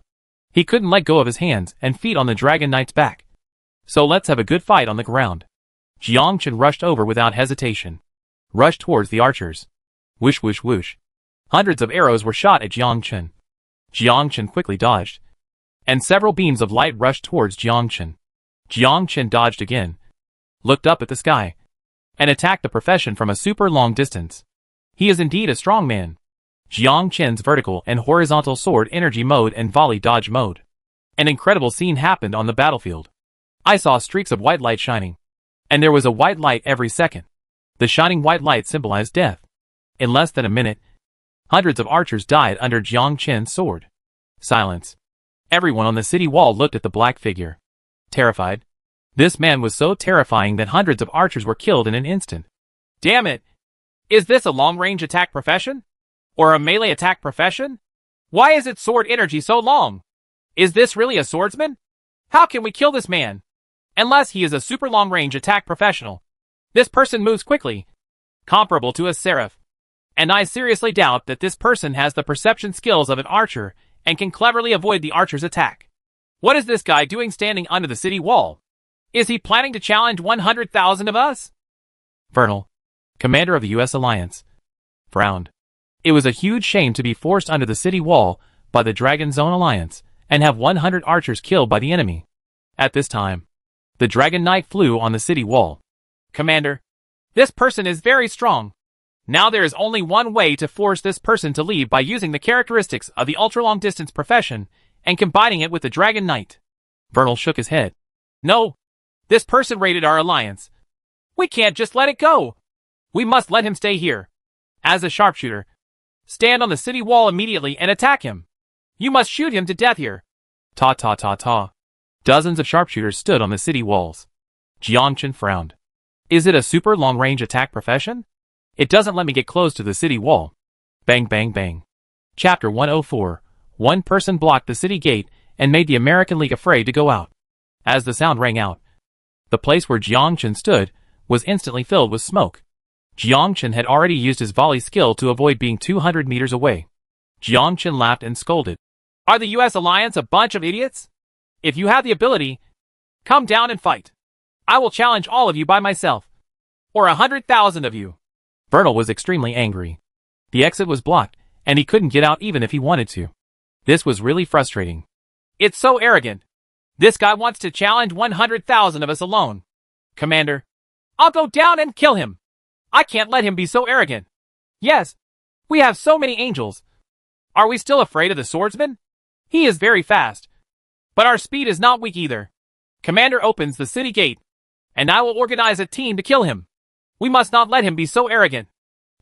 [SPEAKER 1] He couldn't let go of his hands and feet on the Dragon Knight's back. So let's have a good fight on the ground. Jiang Qin rushed over without hesitation. Rushed towards the archers. Whoosh whoosh whoosh. Hundreds of arrows were shot at Jiang Qin. Jiang Qin quickly dodged. And several beams of light rushed towards Jiang Qin. Jiang Qin dodged again. Looked up at the sky. And attacked the profession from a super long distance. He is indeed a strong man. Jiang Qin's vertical and horizontal sword energy mode and volley dodge mode. An incredible scene happened on the battlefield. I saw streaks of white light shining. And there was a white light every second. The shining white light symbolized death. In less than a minute, hundreds of archers died under Jiang Qin's sword. Silence. Everyone on the city wall looked at the black figure. Terrified. This man was so terrifying that hundreds of archers were killed in an instant.
[SPEAKER 2] Damn it! Is this a long-range attack profession? Or a melee attack profession? Why is its sword energy so long? Is this really a swordsman? How can we kill this man? Unless he is a super long-range attack professional. This person moves quickly, comparable to a seraph. And I seriously doubt that this person has the perception skills of an archer and can cleverly avoid the archer's attack. What is this guy doing standing under the city wall? Is he planning to challenge 100,000 of us?
[SPEAKER 1] Vernal, commander of the U.S. Alliance, frowned. It was a huge shame to be forced under the city wall by the Dragon Zone Alliance and have 100 archers killed by the enemy. At this time, the Dragon Knight flew on the city wall.
[SPEAKER 2] Commander, this person is very strong. Now there is only one way to force this person to leave by using the characteristics of the ultra-long distance profession and combining it with the Dragon Knight.
[SPEAKER 1] Vernal shook his head.
[SPEAKER 2] No. This person raided our alliance. We can't just let it go. We must let him stay here. As a sharpshooter, stand on the city wall immediately and attack him. You must shoot him to death here.
[SPEAKER 1] Ta ta ta ta. Dozens of sharpshooters stood on the city walls. Jiang Qin frowned. Is it a super long-range attack profession? It doesn't let me get close to the city wall. Bang bang bang. Chapter 104. One person blocked the city gate and made the American League afraid to go out. As the sound rang out, the place where Jiang Qin stood was instantly filled with smoke. Jiang Qin had already used his volley skill to avoid being 200 meters away. Jiang Qin laughed and scolded.
[SPEAKER 2] Are the U.S. Alliance a bunch of idiots? If you have the ability, come down and fight. I will challenge all of you by myself. Or 100,000 of you.
[SPEAKER 1] Vernal was extremely angry. The exit was blocked, and he couldn't get out even if he wanted to. This was really frustrating.
[SPEAKER 2] It's so arrogant. This guy wants to challenge 100,000 of us alone. Commander, I'll go down and kill him. I can't let him be so arrogant. Yes, we have so many angels. Are we still afraid of the swordsman? He is very fast. But our speed is not weak either. Commander opens the city gate, and I will organize a team to kill him. We must not let him be so arrogant.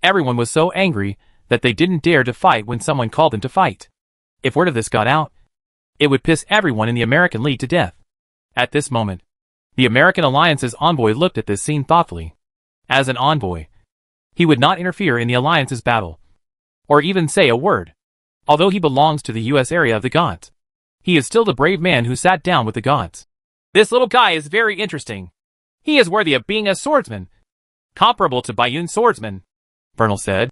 [SPEAKER 1] Everyone was so angry that they didn't dare to fight when someone called them to fight. If word of this got out, it would piss everyone in the American League to death. At this moment, the American Alliance's envoy looked at this scene thoughtfully. As an envoy, he would not interfere in the Alliance's battle, or even say a word. Although he belongs to the U.S. area of the gods, he is still the brave man who sat down with the gods.
[SPEAKER 2] This little guy is very interesting. He is worthy of being a swordsman. Comparable to Bayun Swordsman,
[SPEAKER 1] Vernal said.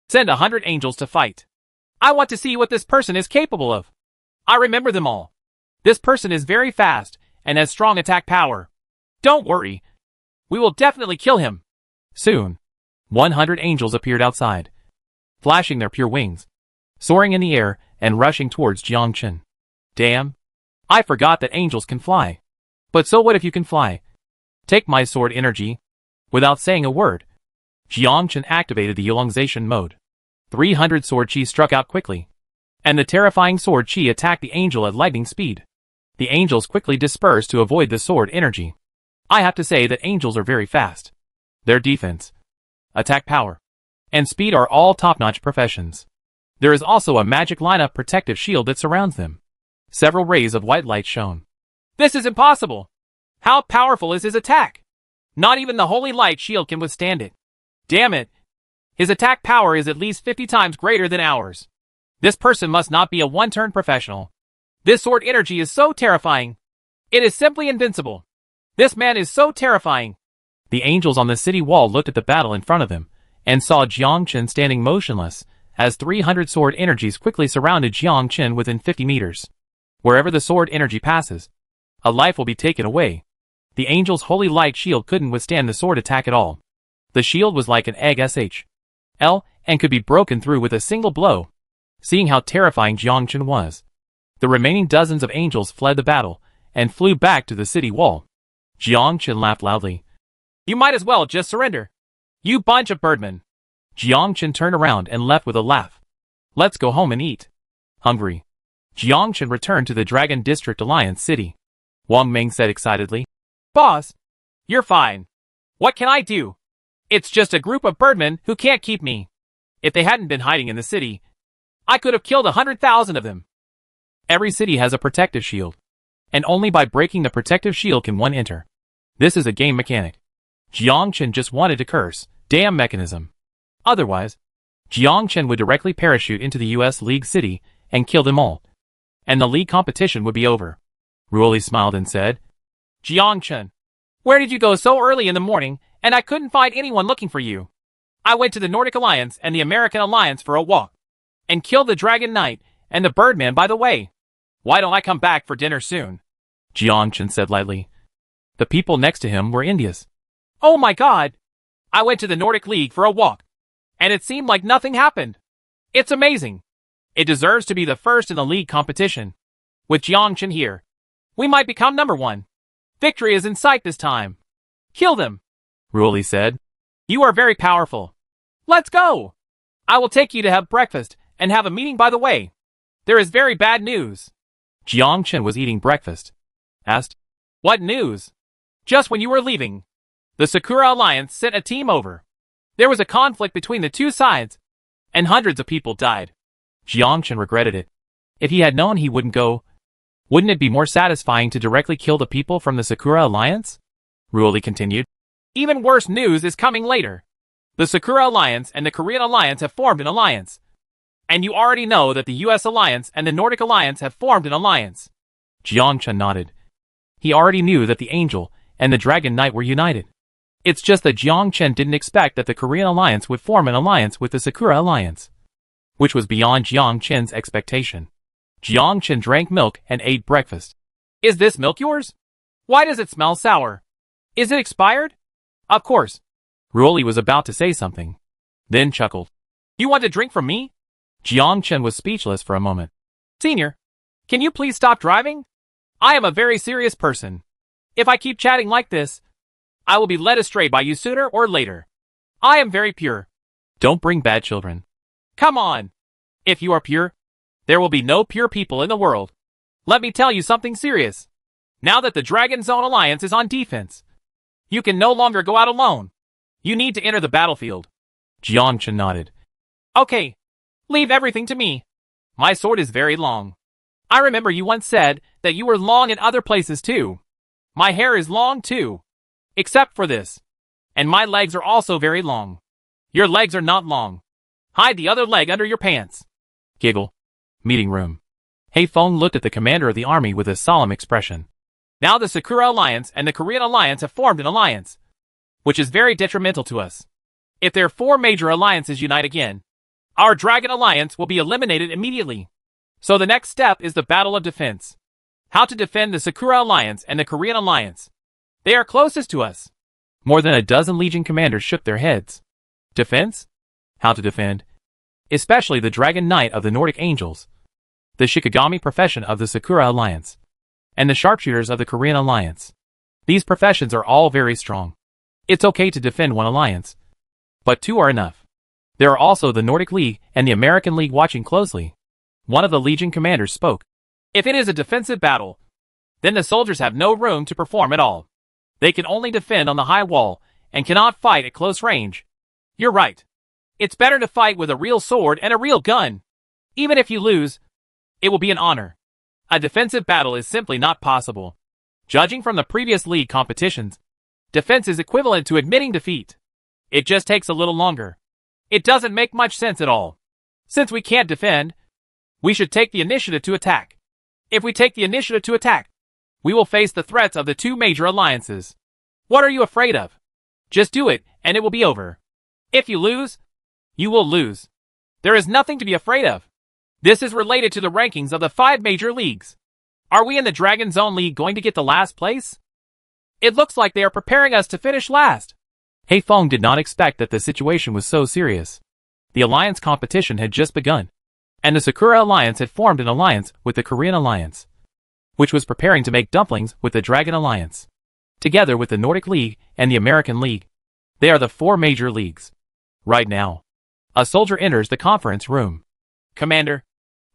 [SPEAKER 2] Send 100 angels to fight. I want to see what this person is capable of. I remember them all. This person is very fast and has strong attack power. Don't worry. We will definitely kill him.
[SPEAKER 1] Soon, 100 angels appeared outside, flashing their pure wings, soaring in the air and rushing towards Jiangchen. Damn. I forgot that angels can fly. But so what if you can fly? Take my sword energy. Without saying a word, Jiangchen activated the elongation mode. 300 sword chi struck out quickly, and the terrifying sword chi attacked the angel at lightning speed. The angels quickly dispersed to avoid the sword energy. I have to say that angels are very fast. Their defense, attack power, and speed are all top-notch professions. There is also a magic lineup protective shield that surrounds them. Several rays of white light shone.
[SPEAKER 2] This is impossible. How powerful is his attack? Not even the holy light shield can withstand it. Damn it. His attack power is at least 50 times greater than ours. This person must not be a one-turn professional. This sword energy is so terrifying. It is simply invincible. This man is so terrifying.
[SPEAKER 1] The angels on the city wall looked at the battle in front of them, and saw Jiangchen standing motionless, as 300 sword energies quickly surrounded Jiangchen within 50 meters. Wherever the sword energy passes, a life will be taken away. The angel's holy light shield couldn't withstand the sword attack at all. The shield was like an egg SHL, and could be broken through with a single blow. Seeing how terrifying Jiangchen was, the remaining dozens of angels fled the battle, and flew back to the city wall. Jiangchen laughed loudly.
[SPEAKER 2] You might as well just surrender. You bunch of birdmen.
[SPEAKER 1] Jiangchen turned around and left with a laugh. Let's go home and eat. Hungry, Jiangchen returned to the Dragon District Alliance City. Wang Ming said excitedly.
[SPEAKER 2] Boss, you're fine. What can I do? It's just a group of birdmen who can't keep me. If they hadn't been hiding in the city, I could have killed 100,000 of them.
[SPEAKER 1] Every city has a protective shield, and only by breaking the protective shield can one enter. This is a game mechanic. Jiangchen just wanted to curse, damn mechanism. Otherwise, Jiangchen would directly parachute into the US League City and kill them all, and the league competition would be over. Ruoli smiled and said,
[SPEAKER 2] Jiangchen, where did you go so early in the morning and I couldn't find anyone looking for you? I went to the Nordic Alliance and the American Alliance for a walk, and killed the Dragon Knight and the Birdman by the way. Why don't I come back for dinner soon?
[SPEAKER 1] Jiangchen said lightly. The people next to him were India's.
[SPEAKER 2] Oh my god! I went to the Nordic League for a walk, and it seemed like nothing happened. It's amazing. It deserves to be the first in the league competition. With Jiangchen here, we might become number one. Victory is in sight this time. Kill them,
[SPEAKER 1] Ruoli said.
[SPEAKER 2] You are very powerful. Let's go. I will take you to have breakfast and have a meeting by the way. There is very bad news.
[SPEAKER 1] Jiangchen was eating breakfast. Asked,
[SPEAKER 2] What news? Just when you were leaving, the Sakura Alliance sent a team over. There was a conflict between the two sides, and hundreds of people died.
[SPEAKER 1] Jiangchen regretted it. If he had known he wouldn't go, wouldn't it be more satisfying to directly kill the people from the Sakura Alliance? Ruoli continued.
[SPEAKER 2] Even worse news is coming later. The Sakura Alliance and the Korean Alliance have formed an alliance. And you already know that the US Alliance and the Nordic Alliance have formed an alliance.
[SPEAKER 1] Jiangchen nodded. He already knew that the Angel and the Dragon Knight were united. It's just that Jiangchen didn't expect that the Korean Alliance would form an alliance with the Sakura Alliance, which was beyond Jiangchen's expectation. Jiangchen drank milk and ate breakfast.
[SPEAKER 2] Is this milk yours? Why does it smell sour? Is it expired? Of course.
[SPEAKER 1] Ruoli was about to say something, then chuckled.
[SPEAKER 2] You want to drink from me?
[SPEAKER 1] Jiangchen was speechless for a moment.
[SPEAKER 2] Senior, can you please stop driving? I am a very serious person. If I keep chatting like this, I will be led astray by you sooner or later. I am very pure.
[SPEAKER 1] Don't bring bad children.
[SPEAKER 2] Come on. If you are pure, there will be no pure people in the world. Let me tell you something serious. Now that the Dragon Zone Alliance is on defense, you can no longer go out alone. You need to enter the battlefield.
[SPEAKER 1] Jiangchen nodded.
[SPEAKER 2] Okay. Leave everything to me. My sword is very long. I remember you once said that you were long in other places too. My hair is long too. Except for this. And my legs are also very long. Your legs are not long. Hide the other leg under your pants.
[SPEAKER 1] Giggle. Meeting room. Hei Feng looked at the commander of the army with a solemn expression.
[SPEAKER 2] Now the Sakura Alliance and the Korean Alliance have formed an alliance, which is very detrimental to us. If their four major alliances unite again, our Dragon Alliance will be eliminated immediately. So the next step is the battle of defense. How to defend the Sakura Alliance and the Korean Alliance. They are closest to us.
[SPEAKER 1] More than a dozen Legion commanders shook their heads. Defense? How to defend? Especially the Dragon Knight of the Nordic Angels, the Shikigami profession of the Sakura Alliance, and the sharpshooters of the Korean Alliance. These professions are all very strong. It's okay to defend one alliance, but two are enough. There are also the Nordic League and the American League watching closely. One of the Legion commanders spoke.
[SPEAKER 2] If it is a defensive battle, then the soldiers have no room to perform at all. They can only defend on the high wall and cannot fight at close range. You're right. It's better to fight with a real sword and a real gun. Even if you lose, it will be an honor. A defensive battle is simply not possible. Judging from the previous league competitions, defense is equivalent to admitting defeat. It just takes a little longer. It doesn't make much sense at all. Since we can't defend, we should take the initiative to attack. If we take the initiative to attack, we will face the threats of the two major alliances. What are you afraid of? Just do it, and it will be over. If you lose, you will lose. There is nothing to be afraid of. This is related to the rankings of the 5 major leagues. Are we in the Dragon Zone League going to get the last place? It looks like they are preparing us to finish last.
[SPEAKER 1] Heifeng did not expect that the situation was so serious. The alliance competition had just begun, and the Sakura Alliance had formed an alliance with the Korean Alliance, which was preparing to make dumplings with the Dragon Alliance. Together with the Nordic League and the American League, they are the 4 major leagues. Right now, a soldier enters the conference room.
[SPEAKER 2] Commander,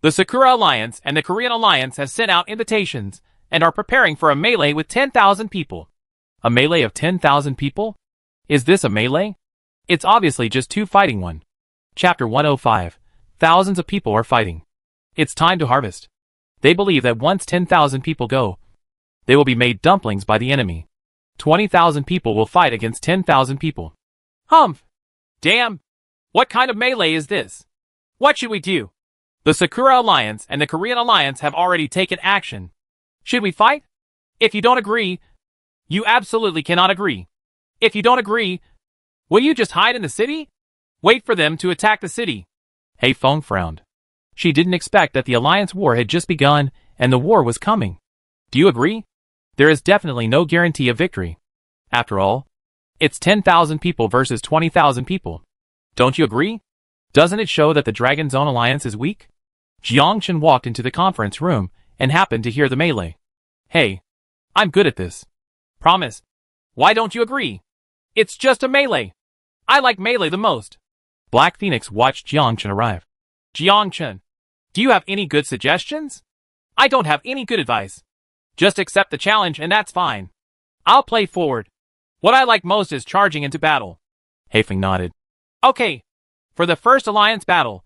[SPEAKER 2] the Sakura Alliance and the Korean Alliance have sent out invitations and are preparing for a melee with 10,000 people.
[SPEAKER 1] A melee of 10,000 people? Is this a melee? It's obviously just 2 fighting 1. Chapter 105. Thousands of people are fighting. It's time to harvest. They believe that once 10,000 people go, they will be made dumplings by the enemy. 20,000 people will fight against 10,000 people.
[SPEAKER 2] Humph! Damn! What kind of melee is this? What should we do? The Sakura Alliance and the Korean Alliance have already taken action. Should we fight? If you don't agree, you absolutely cannot agree. If you don't agree, will you just hide in the city? Wait for them to attack the city.
[SPEAKER 1] Heifeng frowned. She didn't expect that the alliance war had just begun and the war was coming. Do you agree? There is definitely no guarantee of victory. After all, it's 10,000 people versus 20,000 people. Don't you agree? Doesn't it show that the Dragon Zone Alliance is weak? Jiangchen walked into the conference room and happened to hear the melee. Hey, I'm good at this.
[SPEAKER 2] Promise. Why don't you agree? It's just a melee. I like melee the most.
[SPEAKER 1] Black Phoenix watched Jiangchen arrive.
[SPEAKER 2] Jiangchen, do you have any good suggestions? I don't have any good advice. Just accept the challenge and that's fine. I'll play forward. What I like most is charging into battle.
[SPEAKER 1] Heifeng nodded.
[SPEAKER 2] Okay. For the first alliance battle,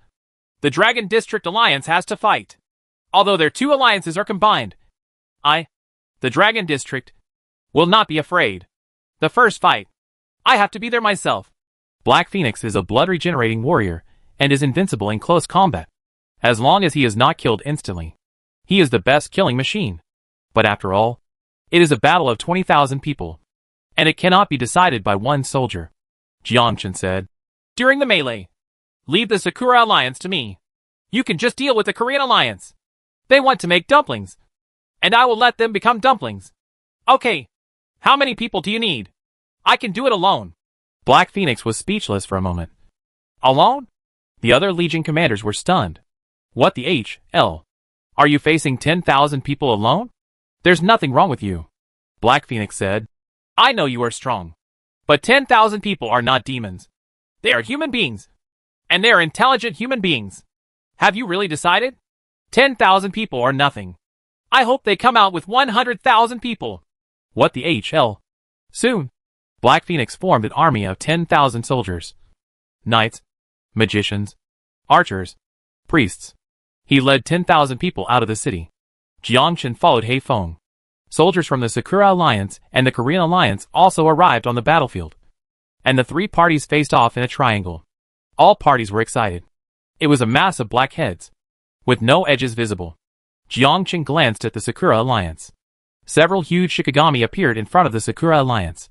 [SPEAKER 2] the Dragon District Alliance has to fight. Although their 2 alliances are combined, the Dragon District, will not be afraid. The first fight, I have to be there myself.
[SPEAKER 1] Black Phoenix is a blood-regenerating warrior and is invincible in close combat, as long as he is not killed instantly. He is the best killing machine. But after all, it is a battle of 20,000 people, and it cannot be decided by one soldier. Jiangchen said.
[SPEAKER 2] During the melee, leave the Sakura Alliance to me. You can just deal with the Korean Alliance. They want to make dumplings, and I will let them become dumplings. Okay, how many people do you need? I can do it alone.
[SPEAKER 1] Black Phoenix was speechless for a moment. Alone? The other Legion commanders were stunned. What the hell? Are you facing 10,000 people alone? There's nothing wrong with you. Black Phoenix said.
[SPEAKER 2] I know you are strong, but 10,000 people are not demons. They are human beings, and they are intelligent human beings. Have you really decided? 10,000 people are nothing. I hope they come out with 100,000 people.
[SPEAKER 1] What the hell? Soon, Black Phoenix formed an army of 10,000 soldiers. Knights, magicians, archers, priests. He led 10,000 people out of the city. Jiangchen followed Heifeng. Soldiers from the Sakura Alliance and the Korean Alliance also arrived on the battlefield, and the 3 parties faced off in a triangle. All parties were excited. It was a mass of black heads, with no edges visible. Jiangchen glanced at the Sakura Alliance. Several huge Shikigami appeared in front of the Sakura Alliance,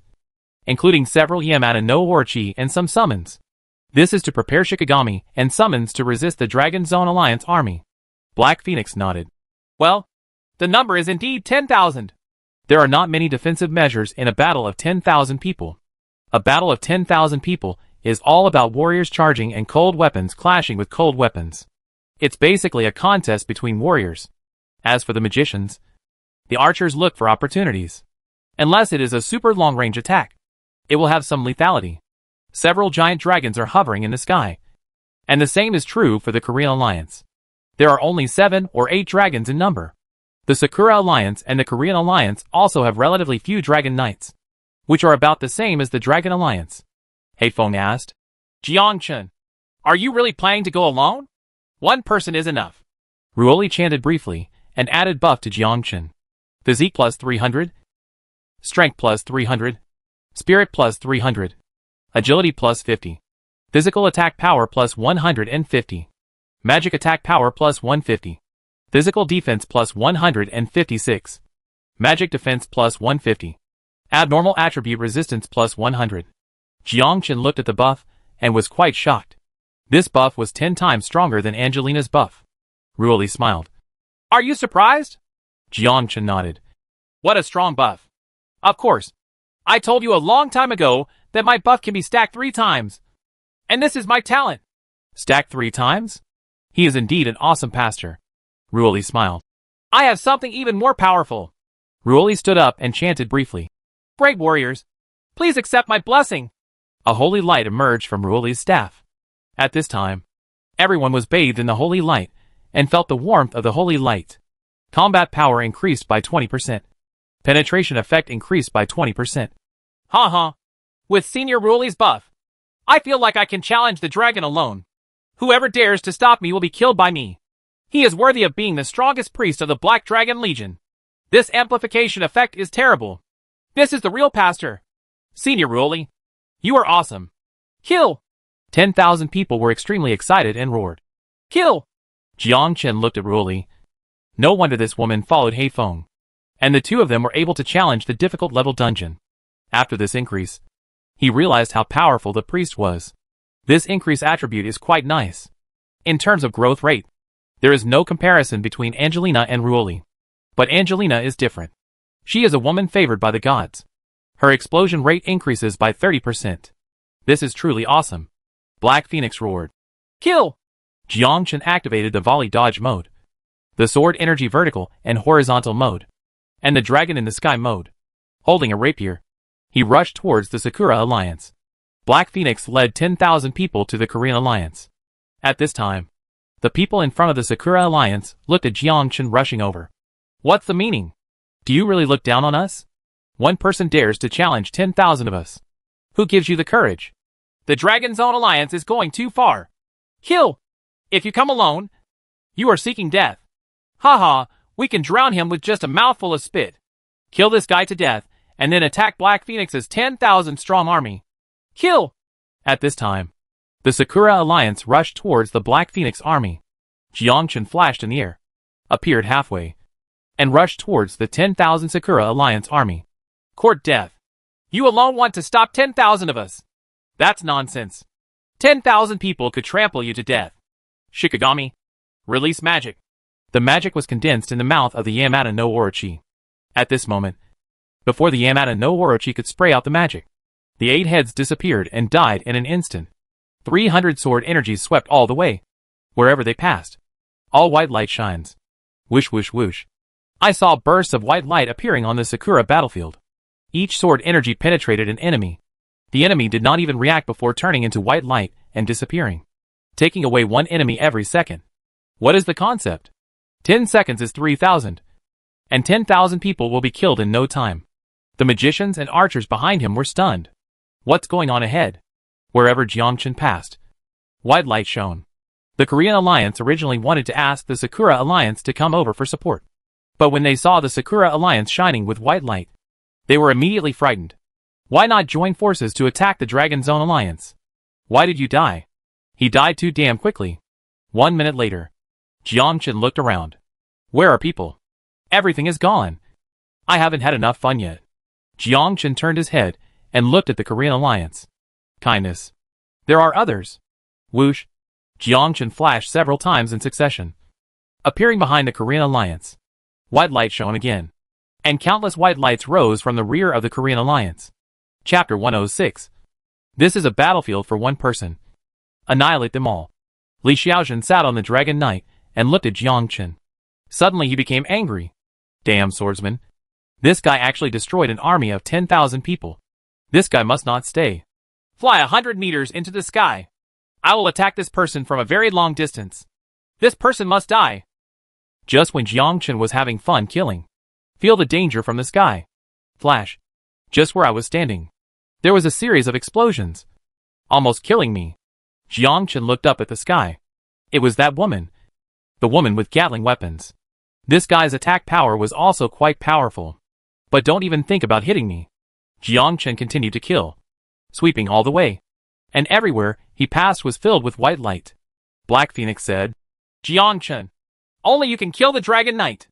[SPEAKER 1] including several Yamata no Orochi and some summons. This is to prepare Shikigami and summons to resist the Dragon Zone Alliance army. Black Phoenix nodded.
[SPEAKER 2] Well, The number is indeed 10,000.
[SPEAKER 1] There are not many defensive measures in a battle of 10,000 people. A battle of 10,000 people is all about warriors charging and cold weapons clashing with cold weapons. It's basically a contest between warriors. As for the magicians, the archers look for opportunities. Unless it is a super long-range attack, it will have some lethality. Several giant dragons are hovering in the sky. And the same is true for the Korean Alliance. There are only 7 or 8 dragons in number. The Sakura Alliance and the Korean Alliance also have relatively few Dragon Knights, which are about the same as the Dragon Alliance. Haifeng asked.
[SPEAKER 2] Jiangchen, are you really planning to go alone? One person is enough.
[SPEAKER 1] Ruoli chanted briefly, and added buff to Jiangchen. Physique plus 300. Strength plus 300. Spirit plus 300. Agility plus 50. Physical attack power plus 150. Magic attack power plus 150. Physical defense plus 156. Magic defense plus 150. Abnormal attribute resistance plus 100. Jiangchen looked at the buff, and was quite shocked. This buff was 10 times stronger than Angelina's buff. Ruoli smiled.
[SPEAKER 2] Are you surprised?
[SPEAKER 1] Jiangchen nodded.
[SPEAKER 2] What a strong buff. Of course. I told you a long time ago that my buff can be stacked 3 times. And this is my talent.
[SPEAKER 1] Stacked 3 times? He is indeed an awesome pastor. Ruoli smiled.
[SPEAKER 2] I have something even more powerful.
[SPEAKER 1] Ruoli stood up and chanted briefly.
[SPEAKER 2] Brave warriors, please accept my blessing.
[SPEAKER 1] A holy light emerged from Ruoli's staff. At this time, everyone was bathed in the holy light, and felt the warmth of the holy light. Combat power increased by 20%. Penetration effect increased by 20%.
[SPEAKER 2] Haha. With Senior Ruoli's buff, I feel like I can challenge the dragon alone. Whoever dares to stop me will be killed by me. He is worthy of being the strongest priest of the Black Dragon Legion. This amplification effect is terrible. This is the real pastor. Senior Ruoli, you are awesome. Kill!
[SPEAKER 1] 10,000 people were extremely excited and roared.
[SPEAKER 2] Kill!
[SPEAKER 1] Jiangchen looked at Ruoli. No wonder this woman followed Haifeng. And the two of them were able to challenge the difficult level dungeon. After this increase, he realized how powerful the priest was. This increase attribute is quite nice. In terms of growth rate, there is no comparison between Angelina and Ruoli. But Angelina is different. She is a woman favored by the gods. Her explosion rate increases by 30%. This is truly awesome. Black Phoenix roared.
[SPEAKER 2] Kill!
[SPEAKER 1] Jiangchen activated the volley dodge mode, the sword energy vertical and horizontal mode, and the dragon in the sky mode. Holding a rapier, he rushed towards the Sakura Alliance. Black Phoenix led 10,000 people to the Korean Alliance. At this time, the people in front of the Sakura Alliance looked at Jiangchen rushing over. What's the meaning? Do you really look down on us? One person dares to challenge 10,000 of us. Who gives you the courage?
[SPEAKER 2] The Dragon Zone Alliance is going too far. Kill! If you come alone, you are seeking death. Haha, we can drown him with just a mouthful of spit. Kill this guy to death, and then attack Black Phoenix's 10,000 strong army. Kill!
[SPEAKER 1] At this time, the Sakura Alliance rushed towards the Black Phoenix army. Jiangchen flashed in the air, appeared halfway, and rushed towards the 10,000 Sakura Alliance army.
[SPEAKER 2] Court death. You alone want to stop 10,000 of us. That's nonsense. 10,000 people could trample you to death. Shikigami, release magic.
[SPEAKER 1] The magic was condensed in the mouth of the Yamata no Orochi. At this moment, before the Yamata no Orochi could spray out the magic, the 8 heads disappeared and died in an instant. 300 sword energies swept all the way. Wherever they passed, all white light shines. Whoosh whoosh whoosh. I saw bursts of white light appearing on the Sakura battlefield. Each sword energy penetrated an enemy. The enemy did not even react before turning into white light and disappearing, taking away one enemy every second. What is the concept? 10 seconds is 3,000. And 10,000 people will be killed in no time. The magicians and archers behind him were stunned. What's going on ahead? Wherever Jiangchen passed, white light shone. The Korean Alliance originally wanted to ask the Sakura Alliance to come over for support. But when they saw the Sakura Alliance shining with white light, they were immediately frightened. Why not join forces to attack the Dragon Zone Alliance? Why did you die? He died too damn quickly. 1 minute later, Jiangchen looked around. Where are people? Everything is gone. I haven't had enough fun yet. Jiangchen turned his head and looked at the Korean Alliance. Kindness. There are others. Whoosh. Jiangchen flashed several times in succession, appearing behind the Korean Alliance. White light shone again. And countless white lights rose from the rear of the Korean alliance. Chapter 106. This is a battlefield for one person. Annihilate them all. Li Xiaojun sat on the Dragon Knight and looked at Jiang Chen. Suddenly he became angry. Damn swordsman. This guy actually destroyed an army of 10,000 people. This guy must not stay.
[SPEAKER 2] Fly 100 meters into the sky. I will attack this person from a very long distance. This person must die.
[SPEAKER 1] Just when Jiang Chen was having fun killing. Feel the danger from the sky. Flash. Just where I was standing. There was a series of explosions. Almost killing me. Jiang Chen looked up at the sky. It was that woman. The woman with Gatling weapons. This guy's attack power was also quite powerful. But don't even think about hitting me. Jiang Chen continued to kill. Sweeping all the way. And everywhere he passed was filled with white light. Black Phoenix said,
[SPEAKER 2] Jiang Chen, only you can kill the Dragon Knight.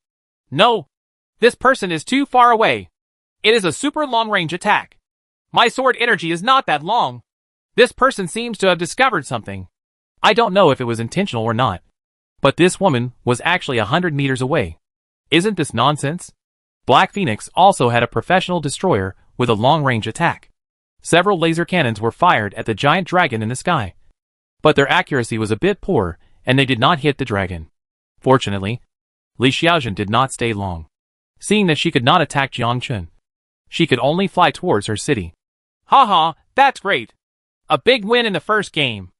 [SPEAKER 2] No. This person is too far away. It is a super long-range attack. My sword energy is not that long. This person seems to have discovered something. I don't know if it was intentional or not. But this woman was actually 100 meters away. Isn't this nonsense? Black Phoenix also had a professional destroyer with a long-range attack. Several laser cannons were fired at the giant dragon in the sky. But their accuracy was a bit poor, and they did not hit the dragon. Fortunately, Li Xiaojun did not stay long. Seeing that she could not attack Jiang Chen, she could only fly towards her city. Haha, that's great. A big win in the first game.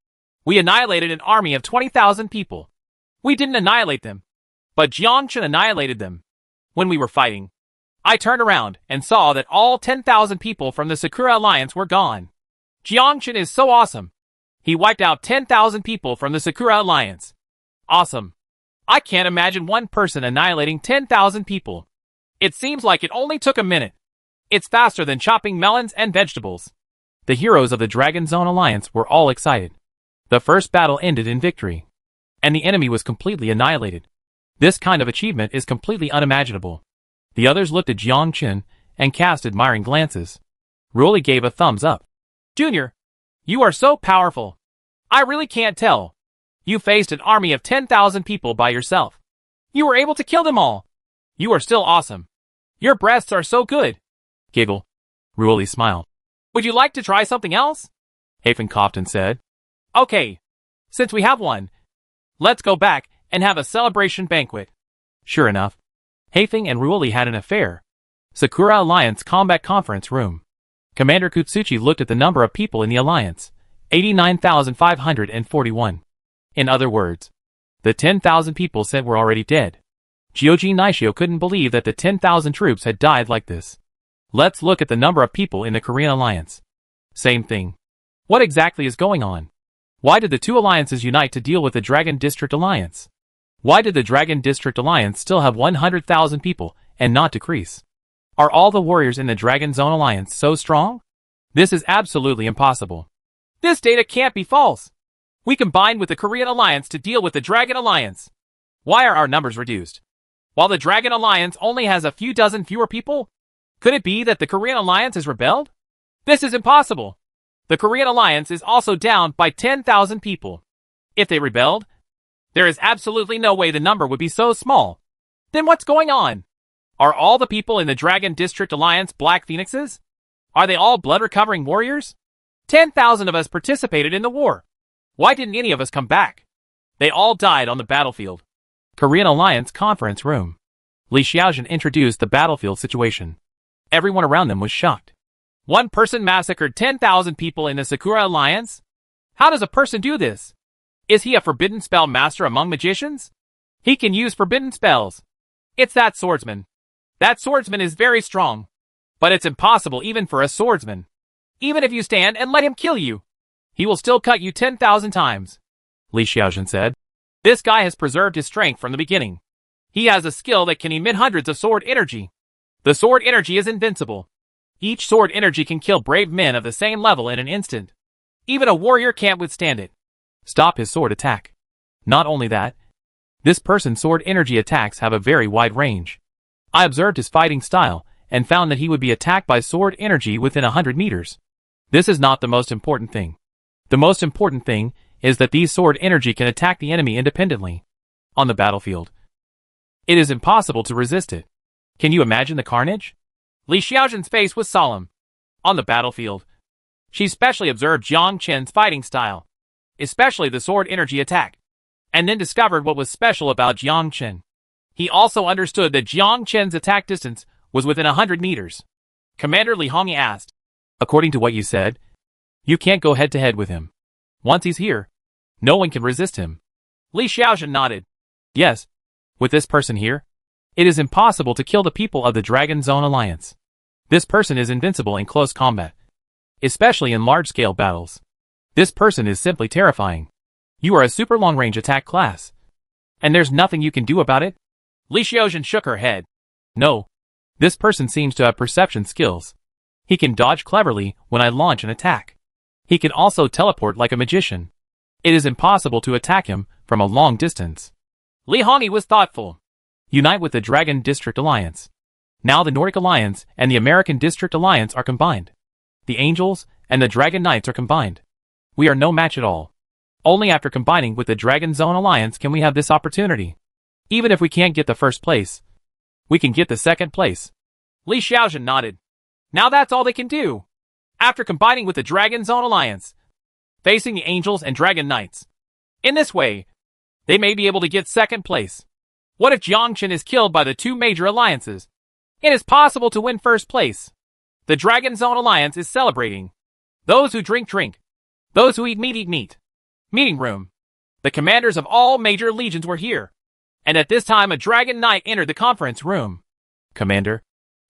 [SPEAKER 2] We annihilated an army of 20,000 people. We didn't annihilate them, but Jiang Chen annihilated them. When we were fighting, I turned around and saw that all 10,000 people from the Sakura Alliance were gone. Jiang Chen is so awesome. He wiped out 10,000 people from the Sakura Alliance. Awesome. I can't imagine one person annihilating 10,000 people. It seems like it only took a minute. It's faster than chopping melons and vegetables. The heroes of the Dragon Zone Alliance were all excited. The first battle ended in victory. And the enemy was completely annihilated. This kind of achievement is completely unimaginable. The others looked at Jiang Chen and cast admiring glances. Ruoli gave a thumbs up. Junior, you are so powerful. I really can't tell. You faced an army of 10,000 people by yourself. You were able to kill them all. You are still awesome. Your breasts are so good.
[SPEAKER 1] Giggle. Ruoli smiled.
[SPEAKER 2] Would you like to try something else?
[SPEAKER 1] Hafen coughed and said,
[SPEAKER 2] Okay. Since we have one, let's go back and have a celebration banquet.
[SPEAKER 1] Sure enough, Hafen and Ruoli had an affair. Sakura Alliance Combat Conference Room. Commander Kutsuchi looked at the number of people in the alliance. 89,541. In other words, the 10,000 people said were already dead. Jioji Nishio couldn't believe that the 10,000 troops had died like this. Let's look at the number of people in the Korean alliance. Same thing. What exactly is going on? Why did the two alliances unite to deal with the Dragon District Alliance? Why did the Dragon District Alliance still have 100,000 people and not decrease? Are all the warriors in the Dragon Zone Alliance so strong? This is absolutely impossible.
[SPEAKER 2] This data can't be false. We combined with the Korean Alliance to deal with the Dragon Alliance. Why are our numbers reduced? While the Dragon Alliance only has a few dozen fewer people? Could it be that the Korean Alliance has rebelled? This is impossible. The Korean Alliance is also down by 10,000 people. If they rebelled, there is absolutely no way the number would be so small. Then what's going on? Are all the people in the Dragon District Alliance Black Phoenixes? Are they all blood-recovering warriors? 10,000 of us participated in the war. Why didn't any of us come back? They all died on the battlefield.
[SPEAKER 1] Korean Alliance Conference Room. Li Xiaojun introduced the battlefield situation. Everyone around them was shocked.
[SPEAKER 2] One person massacred 10,000 people in the Sakura Alliance? How does a person do this? Is he a forbidden spell master among magicians? He can use forbidden spells. It's that swordsman. That swordsman is very strong. But it's impossible even for a swordsman. Even if you stand and let him kill you, he will still cut you 10,000 times.
[SPEAKER 1] Li Xiaojun said.
[SPEAKER 2] This guy has preserved his strength from the beginning. He has a skill that can emit hundreds of sword energy. The sword energy is invincible. Each sword energy can kill brave men of the same level in an instant. Even a warrior can't withstand it.
[SPEAKER 1] Stop his sword attack. Not only that, this person's sword energy attacks have a very wide range. I observed his fighting style and found that he would be attacked by sword energy within 100 meters. This is not the most important thing. The most important thing is that these sword energy can attack the enemy independently. On the battlefield. It is impossible to resist it. Can you imagine the carnage?
[SPEAKER 2] Li Xiaojin's face was solemn. On the battlefield, she specially observed Jiang Qin's fighting style, especially the sword energy attack, and then discovered what was special about Jiang Qin. He also understood that Jiang Qin's attack distance was within 100 meters. Commander Li Hongyi asked,
[SPEAKER 1] According to what you said, you can't go head-to-head with him. Once he's here, no one can resist him.
[SPEAKER 2] Li Xiaojin nodded.
[SPEAKER 1] Yes, with this person here, it is impossible to kill the people of the Dragon Zone Alliance. This person is invincible in close combat, especially in large-scale battles. This person is simply terrifying. You are a super long-range attack class, and there's nothing you can do about it?
[SPEAKER 2] Li Xiaojin shook her head.
[SPEAKER 1] No. This person seems to have perception skills. He can dodge cleverly when I launch an attack. He can also teleport like a magician. It is impossible to attack him from a long distance.
[SPEAKER 2] Li Hongyi was thoughtful.
[SPEAKER 1] Unite with the Dragon District Alliance. Now the Nordic Alliance and the American District Alliance are combined. The Angels and the Dragon Knights are combined. We are no match at all. Only after combining with the Dragon Zone Alliance can we have this opportunity. Even if we can't get the first place, we can get the second place.
[SPEAKER 2] Li Xiaojin nodded. Now that's all they can do. After combining with the Dragon Zone Alliance, facing the Angels and Dragon Knights. In this way, they may be able to get second place. What if Jiang Qin is killed by the two major alliances? It is possible to win first place. The Dragon Zone Alliance is celebrating. Those who drink, drink. Those who eat meat. Meeting room. The commanders of all major legions were here. And at this time a Dragon Knight entered the conference room.
[SPEAKER 1] Commander,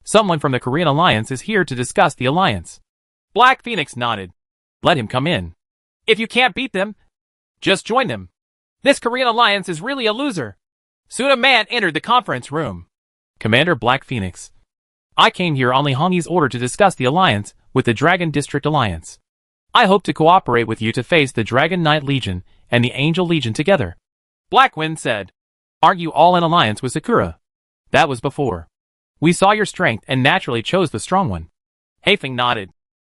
[SPEAKER 1] someone from the Korean Alliance is here to discuss the alliance.
[SPEAKER 2] Black Phoenix nodded.
[SPEAKER 1] Let him come in.
[SPEAKER 2] If you can't beat them, just join them. This Korean Alliance is really a loser. Soon a man entered the conference room.
[SPEAKER 1] Commander Black Phoenix, I came here on Li Hongyi's order to discuss the alliance with the Dragon District Alliance. I hope to cooperate with you to face the Dragon Knight Legion and the Angel Legion together.
[SPEAKER 2] Black Wind said.
[SPEAKER 1] Aren't you all in alliance with Sakura? That was before. We saw your strength and naturally chose the strong one.
[SPEAKER 2] Haifeng nodded.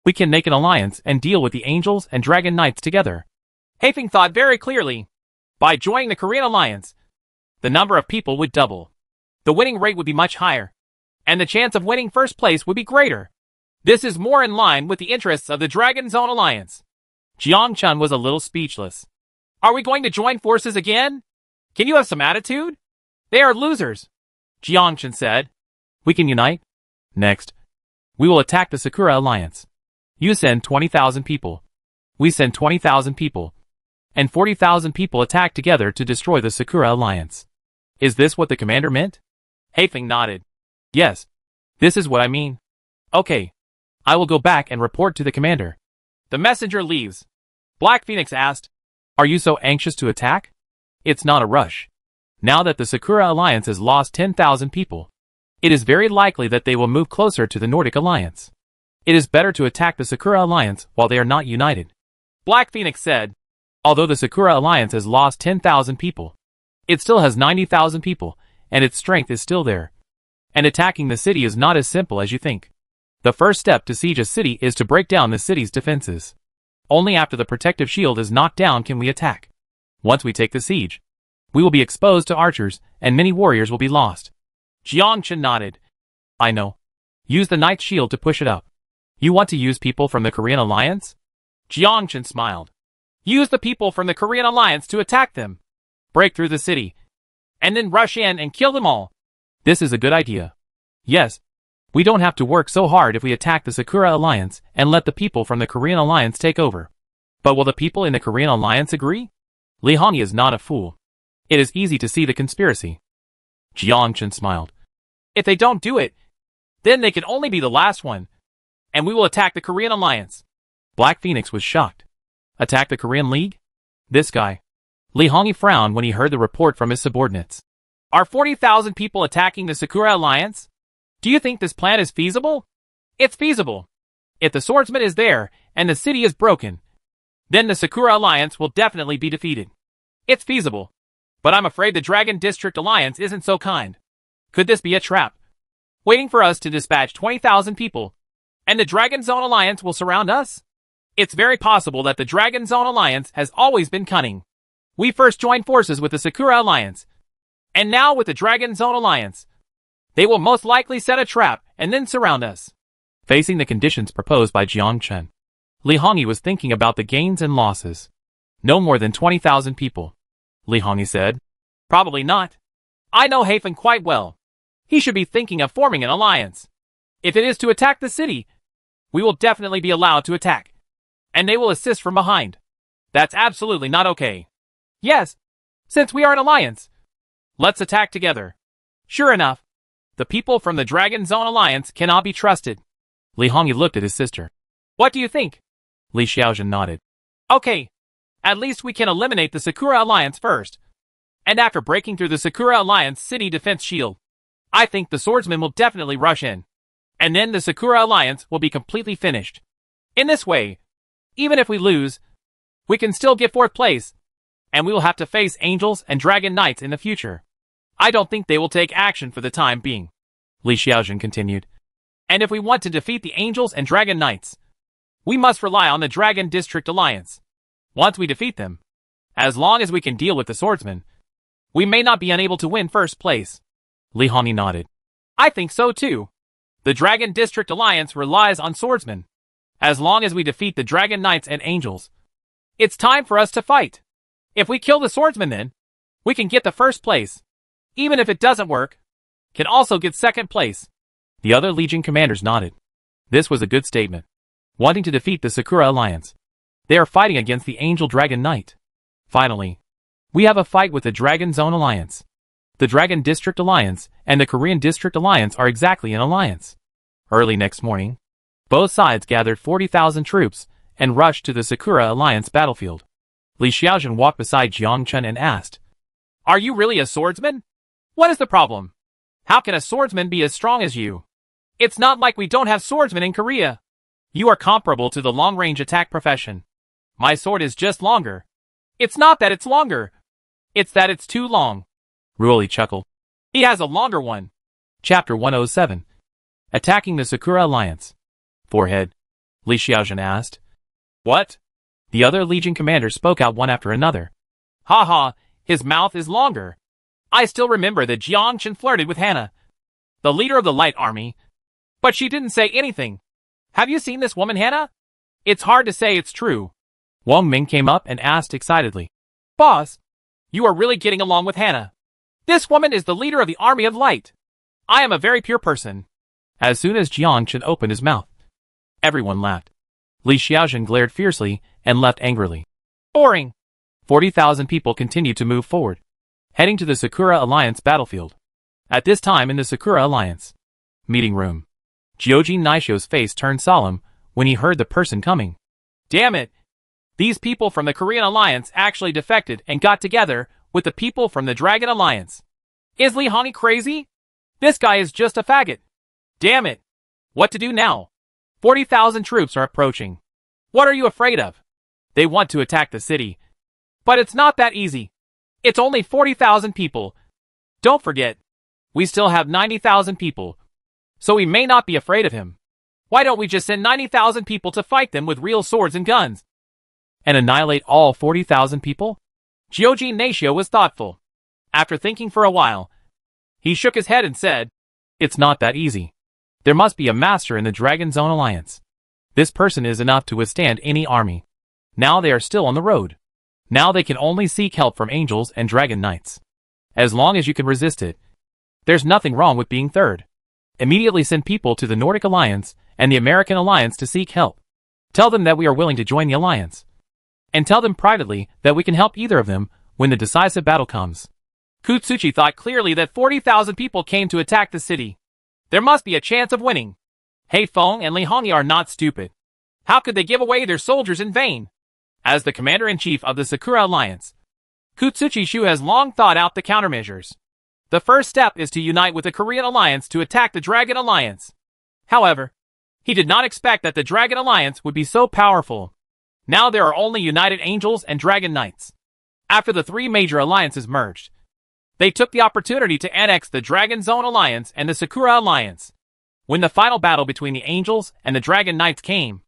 [SPEAKER 1] We can make an alliance and deal with the Angels and Dragon Knights together.
[SPEAKER 2] Haifeng thought very clearly. By joining the Korean Alliance, the number of people would double. The winning rate would be much higher, and the chance of winning first place would be greater. This is more in line with the interests of the Dragon Zone Alliance.
[SPEAKER 1] Jiang Chun was a little speechless.
[SPEAKER 2] Are we going to join forces again? Can you have some attitude? They are losers, Jiang Chun said.
[SPEAKER 1] We can unite. Next, we will attack the Sakura Alliance. You send 20,000 people. We send 20,000 people. And 40,000 people attack together to destroy the Sakura Alliance. Is this what the commander meant?
[SPEAKER 2] Haifeng nodded.
[SPEAKER 1] Yes, this is what I mean. Okay, I will go back and report to the commander.
[SPEAKER 2] The messenger leaves. Black Phoenix asked,
[SPEAKER 1] Are you so anxious to attack? It's not a rush. Now that the Sakura Alliance has lost 10,000 people, it is very likely that they will move closer to the Nordic Alliance. It is better to attack the Sakura Alliance while they are not united.
[SPEAKER 2] Black Phoenix said,
[SPEAKER 1] Although the Sakura Alliance has lost 10,000 people, it still has 90,000 people, and its strength is still there. And attacking the city is not as simple as you think. The first step to siege a city is to break down the city's defenses. Only after the protective shield is knocked down can we attack. Once we take the siege, we will be exposed to archers, and many warriors will be lost.
[SPEAKER 2] Jiang Chen nodded.
[SPEAKER 1] I know. Use the Knight's shield to push it up. You want to use people from the Korean Alliance?
[SPEAKER 2] Jiang Chen smiled. Use the people from the Korean Alliance to attack them. Break through the city. And then rush in and kill them all.
[SPEAKER 1] This is a good idea. Yes. We don't have to work so hard if we attack the Sakura Alliance and let the people from the Korean Alliance take over. But will the people in the Korean Alliance agree? Li Hongyi is not a fool. It is easy to see the conspiracy. Jiang Chen smiled.
[SPEAKER 2] If they don't do it, then they can only be the last one. And we will attack the Korean Alliance.
[SPEAKER 1] Black Phoenix was shocked. Attack the Korean League? This guy. Li Hongyi frowned when he heard the report from his subordinates.
[SPEAKER 2] Are 40,000 people attacking the Sakura Alliance? Do you think this plan is feasible? It's feasible. If the Swordsman is there, and the city is broken, then the Sakura Alliance will definitely be defeated. It's feasible. But I'm afraid the Dragon District Alliance isn't so kind. Could this be a trap? Waiting for us to dispatch 20,000 people, and the Dragon Zone Alliance will surround us? It's very possible that the Dragon Zone Alliance has always been cunning. We first joined forces with the Sakura Alliance, And now with the Dragon Zone Alliance, they will most likely set a trap and then surround us.
[SPEAKER 1] Facing the conditions proposed by Jiang Chen, Li Hongyi was thinking about the gains and losses. No more than 20,000 people, Li Hongyi said.
[SPEAKER 2] Probably not. I know Hafen quite well. He should be thinking of forming an alliance. If it is to attack the city, we will definitely be allowed to attack. And they will assist from behind. That's absolutely not okay. Yes, since we are an alliance, let's attack together. Sure enough, the people from the Dragon Zone Alliance cannot be trusted.
[SPEAKER 1] Li Hongyi looked at his sister.
[SPEAKER 2] What do you think?
[SPEAKER 1] Li Xiaojun nodded.
[SPEAKER 2] Okay, at least we can eliminate the Sakura Alliance first. And after breaking through the Sakura Alliance city defense shield, I think the swordsman will definitely rush in. And then the Sakura Alliance will be completely finished. In this way, even if we lose, we can still get 4th place, and we will have to face angels and dragon knights in the future. I don't think they will take action for the time being,
[SPEAKER 1] Li Xiaojun continued.
[SPEAKER 2] And if we want to defeat the angels and dragon knights, we must rely on the Dragon District Alliance. Once we defeat them, as long as we can deal with the swordsman, we may not be unable to win 1st place.
[SPEAKER 1] Li Hongyi nodded.
[SPEAKER 2] I think so too. The Dragon District Alliance relies on swordsmen. As long as we defeat the dragon knights and angels, it's time for us to fight. If we kill the swordsman, then we can get the 1st place. Even if it doesn't work, can also get 2nd place.
[SPEAKER 1] The other Legion commanders nodded. This was a good statement. Wanting to defeat the Sakura Alliance, they are fighting against the Angel Dragon Knight. Finally, we have a fight with the Dragon Zone Alliance. The Dragon District Alliance and the Korean District Alliance are exactly an alliance. Early next morning, both sides gathered 40,000 troops and rushed to the Sakura Alliance battlefield. Li Xiaojun walked beside Jiang Chen and asked,
[SPEAKER 2] "Are you really a swordsman? What is the problem? How can a swordsman be as strong as you? It's not like we don't have swordsmen in Korea. You are comparable to the long-range attack profession. My sword is just longer. It's not that it's longer. It's that it's too long."
[SPEAKER 1] Ruoli chuckled.
[SPEAKER 2] "He has a longer one."
[SPEAKER 1] Chapter 107. Attacking the Sakura Alliance. Forehead, Li Xiaojun asked.
[SPEAKER 2] "What?"
[SPEAKER 1] The other Legion commanders spoke out one after another.
[SPEAKER 2] "Ha, his mouth is longer. I still remember that Jiang Chen flirted with Hannah, the leader of the Light Army, but she didn't say anything. Have you seen this woman, Hannah? It's hard to say it's true."
[SPEAKER 1] Wang Ming came up and asked excitedly.
[SPEAKER 2] "Boss, you are really getting along with Hannah. This woman is the leader of the Army of Light. I am a very pure person."
[SPEAKER 1] As soon as Jiang Chen opened his mouth, everyone laughed. Li Xiaojun glared fiercely and left angrily.
[SPEAKER 2] Boring.
[SPEAKER 1] 40,000 people continued to move forward, heading to the Sakura Alliance battlefield. At this time in the Sakura Alliance meeting room, Gyojin Naisho's face turned solemn when he heard the person coming.
[SPEAKER 2] Damn it. These people from the Korean Alliance actually defected and got together with the people from the Dragon Alliance. Is Li Hongyi crazy? This guy is just a faggot. Damn it. What to do now? 40,000 troops are approaching. What are you afraid of? They want to attack the city. But it's not that easy. It's only 40,000 people. Don't forget, we still have 90,000 people. So we may not be afraid of him. Why don't we just send 90,000 people to fight them with real swords and guns?
[SPEAKER 1] And annihilate all 40,000 people?
[SPEAKER 2] Gyojin Naisho was thoughtful. After thinking for a while, he shook his head and said,
[SPEAKER 1] "It's not that easy. There must be a master in the Dragon Zone Alliance. This person is enough to withstand any army. Now they are still on the road. Now they can only seek help from angels and dragon knights. As long as you can resist it, there's nothing wrong with being third. Immediately send people to the Nordic Alliance and the American Alliance to seek help. Tell them that we are willing to join the alliance. And tell them privately that we can help either of them when the decisive battle comes."
[SPEAKER 2] Kutsuchi thought clearly that 40,000 people came to attack the city. There must be a chance of winning. Haifeng and Li Hongyi are not stupid. How could they give away their soldiers in vain? As the commander-in-chief of the Sakura Alliance, Kutsuchi Shu has long thought out the countermeasures. The first step is to unite with the Korean Alliance to attack the Dragon Alliance. However, he did not expect that the Dragon Alliance would be so powerful. Now there are only united angels and dragon knights. After the 3 major alliances merged, they took the opportunity to annex the Dragon Zone Alliance and the Sakura Alliance. When the final battle between the angels and the dragon knights came,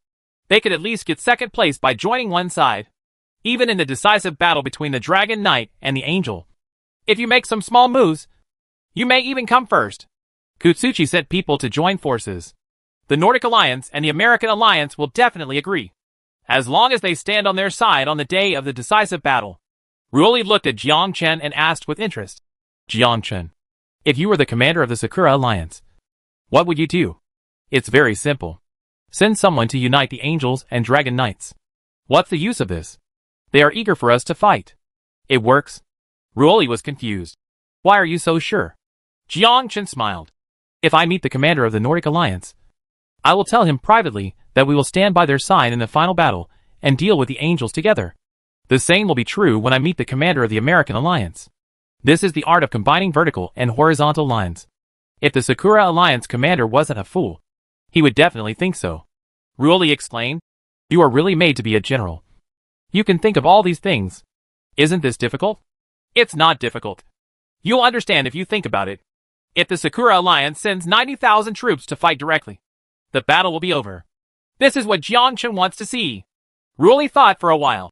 [SPEAKER 2] they could at least get 2nd place by joining one side. Even in the decisive battle between the dragon knight and the angel, If you make some small moves, you may even come first. Kutsuchi sent people to join forces. The Nordic Alliance and the American Alliance will definitely agree, as long as they stand on their side on the day of the decisive battle. Ruoli looked at Jiang Chen and asked with interest.
[SPEAKER 1] Jiang Chen, if you were the commander of the Sakura Alliance, what would you do? It's very simple. Send someone to unite the Angels and Dragon Knights. What's the use of this? They are eager for us to fight. It works.
[SPEAKER 2] Ruoli was confused.
[SPEAKER 1] Why are you so sure?
[SPEAKER 2] Jiang Chen smiled.
[SPEAKER 1] If I meet the commander of the Nordic Alliance, I will tell him privately that we will stand by their side in the final battle and deal with the Angels together. The same will be true when I meet the commander of the American Alliance. This is the art of combining vertical and horizontal lines. If the Sakura Alliance commander wasn't a fool, he would definitely think so.
[SPEAKER 2] Ruoli explained.
[SPEAKER 1] You are really made to be a general. You can think of all these things. Isn't this difficult?
[SPEAKER 2] It's not difficult. You'll understand if you think about it. If the Sakura Alliance sends 90,000 troops to fight directly, the battle will be over. This is what Jiang Chen wants to see. Ruoli thought for a while.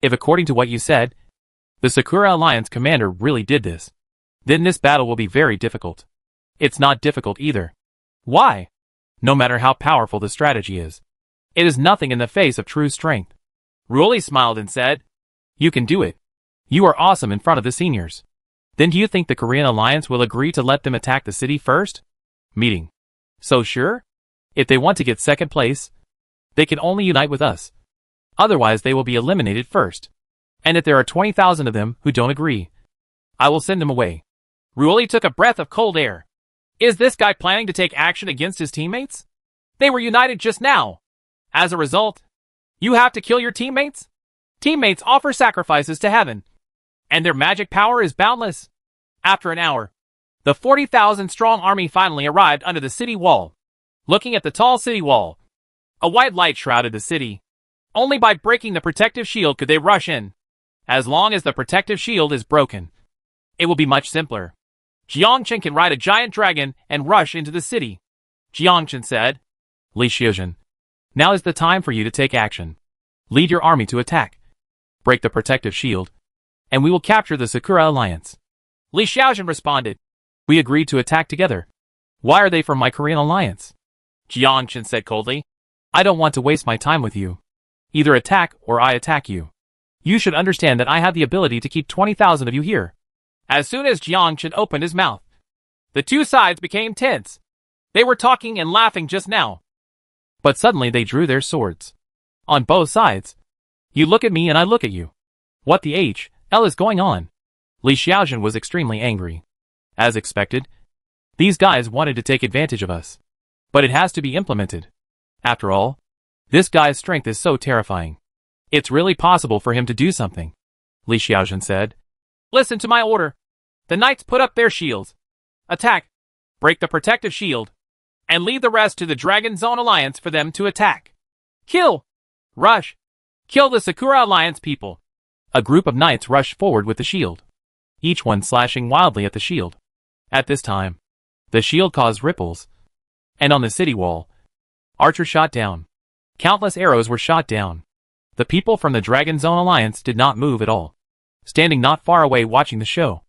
[SPEAKER 1] If according to what you said, the Sakura Alliance commander really did this, then this battle will be very difficult. It's not difficult either.
[SPEAKER 2] Why?
[SPEAKER 1] No matter how powerful the strategy is, it is nothing in the face of true strength.
[SPEAKER 2] Ruoli smiled and said,
[SPEAKER 1] You can do it. You are awesome in front of the seniors. Then do you think the Korean Alliance will agree to let them attack the city first? Meeting. So sure? If they want to get second place, they can only unite with us. Otherwise they will be eliminated first. And if there are 20,000 of them who don't agree, I will send them away.
[SPEAKER 2] Ruoli took a breath of cold air. Is this guy planning to take action against his teammates? They were united just now. As a result, you have to kill your teammates? Teammates offer sacrifices to heaven, and their magic power is boundless. After an hour, the 40,000-strong army finally arrived under the city wall. Looking at the tall city wall, a white light shrouded the city. Only by breaking the protective shield could they rush in. As long as the protective shield is broken, it will be much simpler. Jiang Chen can ride a giant dragon and rush into the city. Jiang Chen said,
[SPEAKER 1] Li Xiuzhen, now is the time for you to take action. Lead your army to attack. Break the protective shield, and we will capture the Sakura Alliance.
[SPEAKER 2] Li Xiuzhen responded.
[SPEAKER 1] We agreed to attack together. Why are they from my Korean Alliance?
[SPEAKER 2] Jiang Chen said coldly.
[SPEAKER 1] I don't want to waste my time with you. Either attack or I attack you. You should understand that I have the ability to keep 20,000 of you here.
[SPEAKER 2] As soon as Jiang Chen opened his mouth, the two sides became tense. They were talking and laughing just now.
[SPEAKER 1] But suddenly they drew their swords. On both sides. You look at me and I look at you. What the hell is going on? Li Xiuzhen was extremely angry. As expected, these guys wanted to take advantage of us. But it has to be implemented. After all, this guy's strength is so terrifying. It's really possible for him to do something. Li Xiuzhen said.
[SPEAKER 2] Listen to my order. The knights put up their shields. Attack. Break the protective shield. And leave the rest to the Dragon Zone Alliance for them to attack. Kill. Rush. Kill the Sakura Alliance people.
[SPEAKER 1] A group of knights rushed forward with the shield, each one slashing wildly at the shield. At this time, the shield caused ripples, and on the city wall, archers shot down. Countless arrows were shot down. The people from the Dragon Zone Alliance did not move at all, standing not far away watching the show.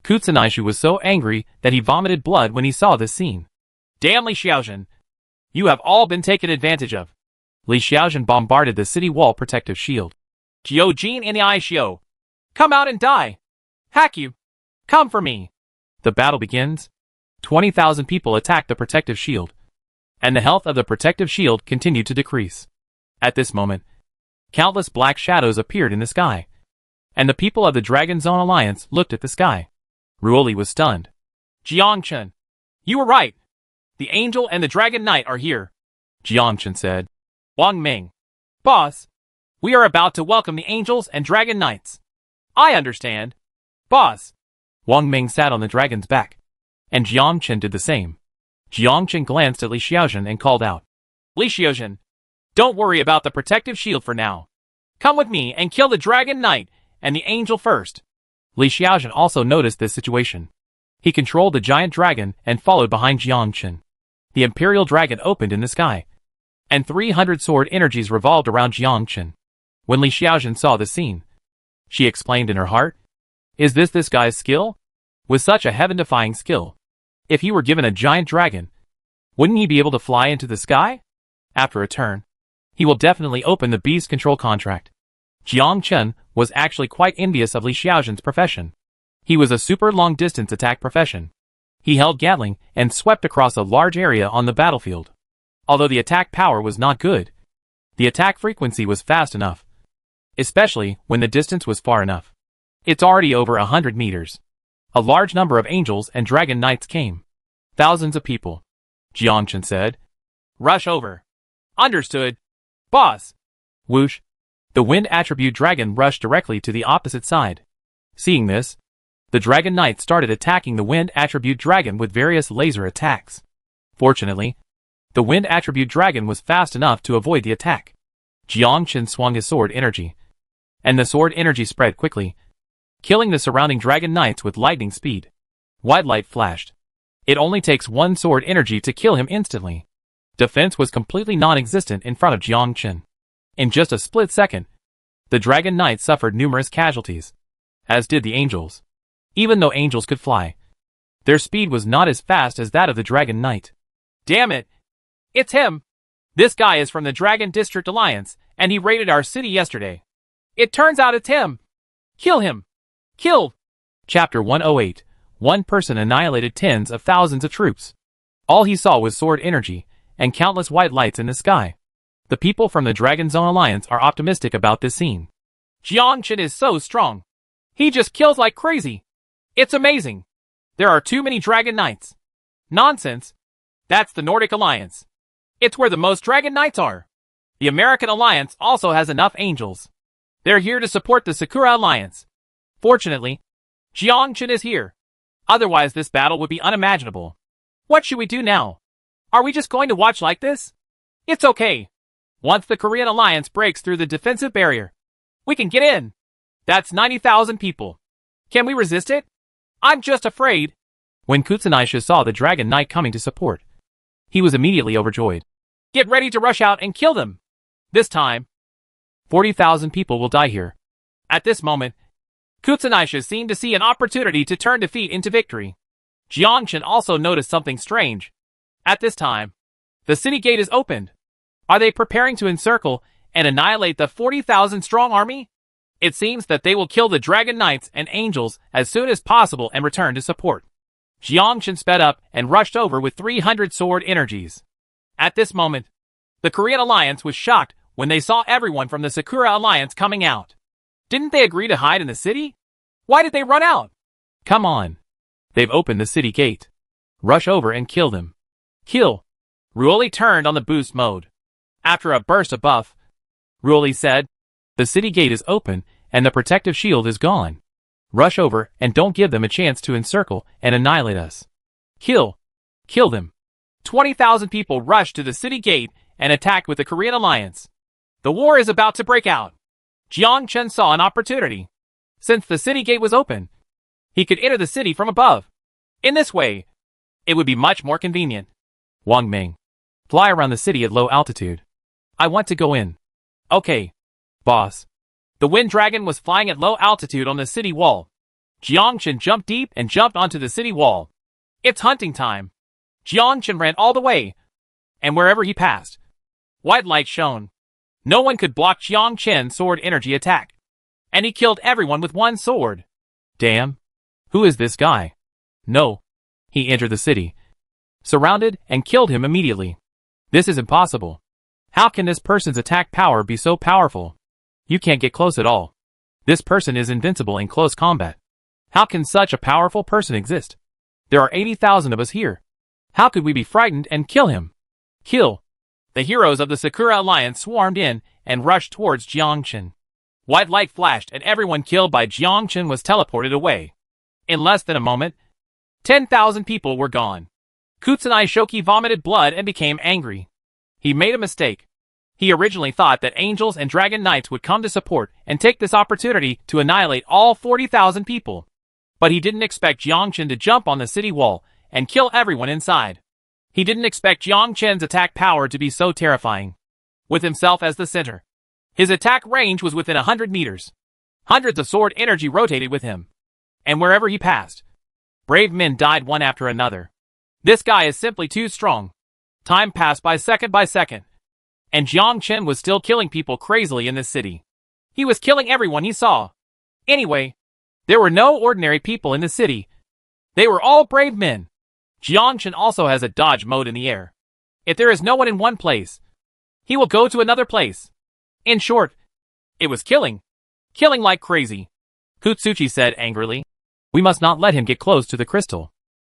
[SPEAKER 1] Kusunaishu was so angry that he vomited blood when he saw this scene.
[SPEAKER 2] Damn Li Xiuzhen. You have all been taken advantage of.
[SPEAKER 1] Li Xiuzhen bombarded the city wall protective shield.
[SPEAKER 2] Jiojin and the Aishio. Come out and die. Hack you. Come for me.
[SPEAKER 1] The battle begins. 20,000 people attacked the protective shield, and the health of the protective shield continued to decrease. At this moment, countless black shadows appeared in the sky, and the people of the Dragon Zone Alliance looked at the sky. Ruoli was stunned.
[SPEAKER 2] Jiang Chen, you were right. The Angel and the Dragon Knight are here.
[SPEAKER 1] Jiang Chen said.
[SPEAKER 2] Wang Ming. Boss, we are about to welcome the Angels and Dragon Knights. I understand. Boss.
[SPEAKER 1] Wang Ming sat on the dragon's back, and Jiang Chen did the same. Jiang Chen glanced at Li Xiuzhen and called out.
[SPEAKER 2] Li Xiuzhen, don't worry about the protective shield for now. Come with me and kill the Dragon Knight and the Angel first.
[SPEAKER 1] Li Xiuzhen also noticed this situation. He controlled the giant dragon and followed behind Jiang Chen. The Imperial Dragon opened in the sky, and 300 sword energies revolved around Jiang Chen. When Li Xiuzhen saw the scene, she exclaimed in her heart, Is this guy's skill? With such a heaven-defying skill, if he were given a giant dragon, wouldn't he be able to fly into the sky? After a turn, he will definitely open the beast control contract. Jiang Chen was actually quite envious of Li Xiaojun's profession. He was a super long-distance attack profession. He held Gatling and swept across a large area on the battlefield. Although the attack power was not good, the attack frequency was fast enough, especially when the distance was far enough. It's already over 100 meters. A large number of angels and dragon knights came. Thousands of people. Jiang Chen said.
[SPEAKER 2] Rush over. Understood. Boss.
[SPEAKER 1] Whoosh. The wind attribute dragon rushed directly to the opposite side. Seeing this, the dragon knight started attacking the wind attribute dragon with various laser attacks. Fortunately, the wind attribute dragon was fast enough to avoid the attack. Jiang Chen swung his sword energy, and the sword energy spread quickly, killing the surrounding dragon knights with lightning speed. White light flashed. It only takes one sword energy to kill him instantly. Defense was completely non-existent in front of Jiang Chen. In just a split second, the dragon knights suffered numerous casualties, as did the angels. Even though angels could fly, their speed was not as fast as that of the dragon knight.
[SPEAKER 2] Damn it! It's him! This guy is from the Dragon District Alliance, and he raided our city yesterday. It turns out it's him! Kill him! Killed!
[SPEAKER 1] Chapter 108. One person annihilated tens of thousands of troops. All he saw was sword energy, and countless white lights in the sky. The people from the Dragon Zone Alliance are optimistic about this scene.
[SPEAKER 2] Jiang Chen is so strong. He just kills like crazy. It's amazing. There are too many Dragon Knights. Nonsense. That's the Nordic Alliance. It's where the most Dragon Knights are. The American Alliance also has enough angels. They're here to support the Sakura Alliance. Fortunately, Jiang Chen is here. Otherwise this battle would be unimaginable. What should we do now? Are we just going to watch like this? It's okay. Once the Korean Alliance breaks through the defensive barrier, we can get in. That's 90,000 people. Can we resist it? I'm just afraid.
[SPEAKER 1] When Kusunaisha saw the Dragon Knight coming to support, he was immediately overjoyed.
[SPEAKER 2] Get ready to rush out and kill them. This time,
[SPEAKER 1] 40,000 people will die here.
[SPEAKER 2] At this moment, Kusunaisha seemed to see an opportunity to turn defeat into victory. Jiang Chen also noticed something strange. At this time, the city gate is opened. Are they preparing to encircle and annihilate the 40,000 strong army? It seems that they will kill the Dragon Knights and Angels as soon as possible and return to support. Jiang Chen sped up and rushed over with 300 sword energies. At this moment, the Korean Alliance was shocked when they saw everyone from the Sakura Alliance coming out. Didn't they agree to hide in the city? Why did they run out?
[SPEAKER 1] Come on. They've opened the city gate. Rush over and kill them. Kill.
[SPEAKER 2] Ruoli turned on the boost mode. After a burst of buff,
[SPEAKER 1] Ruoli said, the city gate is open and the protective shield is gone. Rush over and don't give them a chance to encircle and annihilate us. Kill. Kill them.
[SPEAKER 2] 20,000 people rushed to the city gate and attacked with the Korean Alliance. The war is about to break out. Jiang Chen saw an opportunity. Since the city gate was open, he could enter the city from above. In this way, it would be much more convenient.
[SPEAKER 1] Wang Ming, fly around the city at low altitude. I want to go in.
[SPEAKER 2] Okay,
[SPEAKER 1] boss.
[SPEAKER 2] The Wind Dragon was flying at low altitude on the city wall. Jiang Chen jumped deep and jumped onto the city wall. It's hunting time. Jiang Chen ran all the way, and wherever he passed, white light shone. No one could block Jiang Chen's sword energy attack, and he killed everyone with one sword.
[SPEAKER 1] Damn. Who is this guy? No. He entered the city, surrounded and killed him immediately. This is impossible. How can this person's attack power be so powerful? You can't get close at all. This person is invincible in close combat. How can such a powerful person exist? There are 80,000 of us here. How could we be frightened and kill him? Kill.
[SPEAKER 2] The heroes of the Sakura Alliance swarmed in and rushed towards Jiang Chen. White light flashed and everyone killed by Jiang Chen was teleported away. In less than a moment, 10,000 people were gone. Kutsunai Shoki vomited blood and became angry. He made a mistake. He originally thought that angels and dragon knights would come to support and take this opportunity to annihilate all 40,000 people. But he didn't expect Jiang Chen to jump on the city wall and kill everyone inside. He didn't expect Jiang Chen's attack power to be so terrifying. With himself as the center, his attack range was within 100 meters. Hundreds of sword energy rotated with him. And wherever he passed, Brave men died one after another. This guy is simply too strong. Time passed by second, and Jiang Chen was still killing people crazily in this city. He was killing everyone he saw. Anyway, there were no ordinary people in the city. They were all brave men. Jiang Chen also has a dodge mode in the air. If there is no one in one place, he will go to another place. In short, it was killing. Killing like crazy. Kutsuchi said angrily. We must not let him get close to the crystal.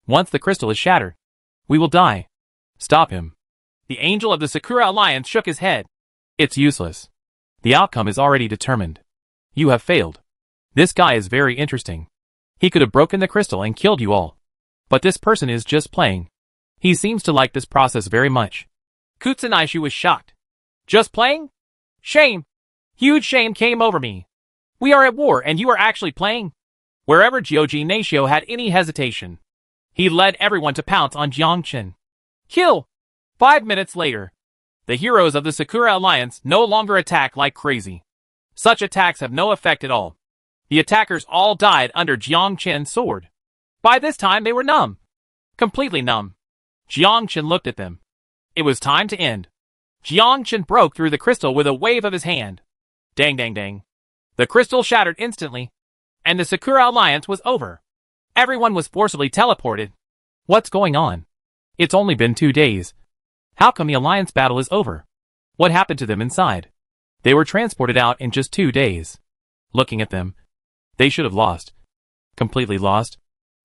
[SPEAKER 2] Once the crystal is shattered, we will die. Stop him. The Angel of the Sakura Alliance shook his head. It's useless. The outcome is already determined. You have failed. This guy is very interesting. He could have broken the crystal and killed you all. But this person is just playing. He seems to like this process very much. Kusunashi was shocked. Just playing? Shame. Huge shame came over me. We are at war and you are actually playing? Wherever Gyoji Nashio had any hesitation, he led everyone to pounce on Jiang Chen. Kill! 5 minutes later, the heroes of the Sakura Alliance no longer attack like crazy. Such attacks have no effect at all. The attackers all died under Jiang Chen's sword. By this time they were numb. Completely numb. Jiang Chen looked at them. It was time to end. Jiang Chen broke through the crystal with a wave of his hand. Dang dang dang. The crystal shattered instantly, and the Sakura Alliance was over. Everyone was forcibly teleported. What's going on? It's only been 2 days. How come the Alliance battle is over? What happened to them inside? They were transported out in just 2 days. Looking at them, they should have lost. Completely lost.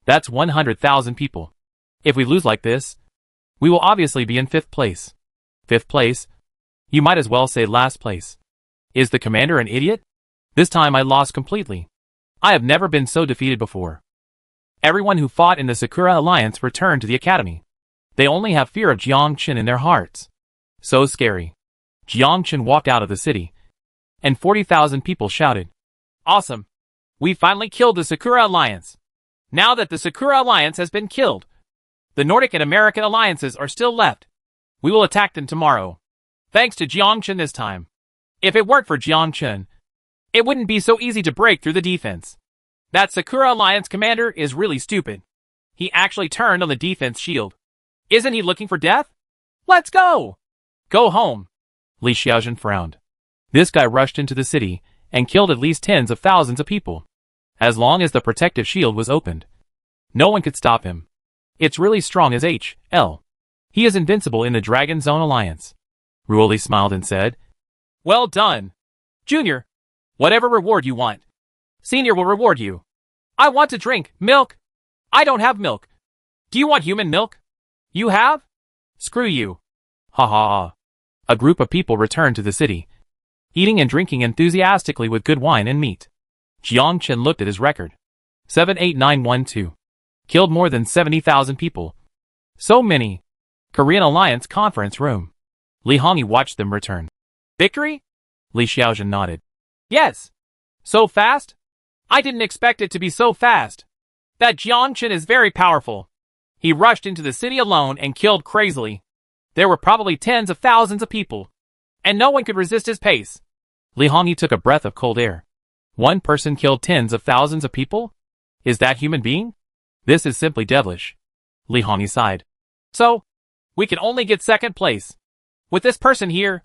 [SPEAKER 2] That's 100,000 people. If we lose like this, we will obviously be in 5th place. 5th place? You might as well say last place. Is the commander an idiot? This time I lost completely. I have never been so defeated before. Everyone who fought in the Sakura Alliance returned to the academy. They only have fear of Jiang Chen in their hearts. So scary. Jiang Chen walked out of the city, and 40,000 people shouted, Awesome! We finally killed the Sakura Alliance. Now that the Sakura Alliance has been killed, the Nordic and American alliances are still left. We will attack them tomorrow. Thanks to Jiang Chen this time. If it weren't for Jiang Chen, it wouldn't be so easy to break through the defense. That Sakura Alliance commander is really stupid. He actually turned on the defense shield. Isn't he looking for death? Let's go! Go home. Li Xiaojun frowned. This guy rushed into the city and killed at least tens of thousands of people. As long as the protective shield was opened, no one could stop him. It's really strong as HL. He is invincible in the Dragon Zone Alliance. Ruoli smiled and said, Well done. Junior, whatever reward you want. Senior will reward you. I want to drink milk. I don't have milk. Do you want human milk? You have? Screw you. Ha ha ha. A group of people returned to the city, eating and drinking enthusiastically with good wine and meat. Jiang Chen looked at his record. 78912. Killed more than 70,000 people. So many. Korean Alliance conference room. Li Hongyi watched them return. Victory? Li Xiaojun nodded. Yes. So fast? I didn't expect it to be so fast. That Jiang Chen is very powerful. He rushed into the city alone and killed crazily. There were probably tens of thousands of people, and no one could resist his pace. Li Hongyi took a breath of cold air. One person killed tens of thousands of people? Is that human being? This is simply devilish. Li Hongyi sighed. So, we can only get 2nd place. With this person here,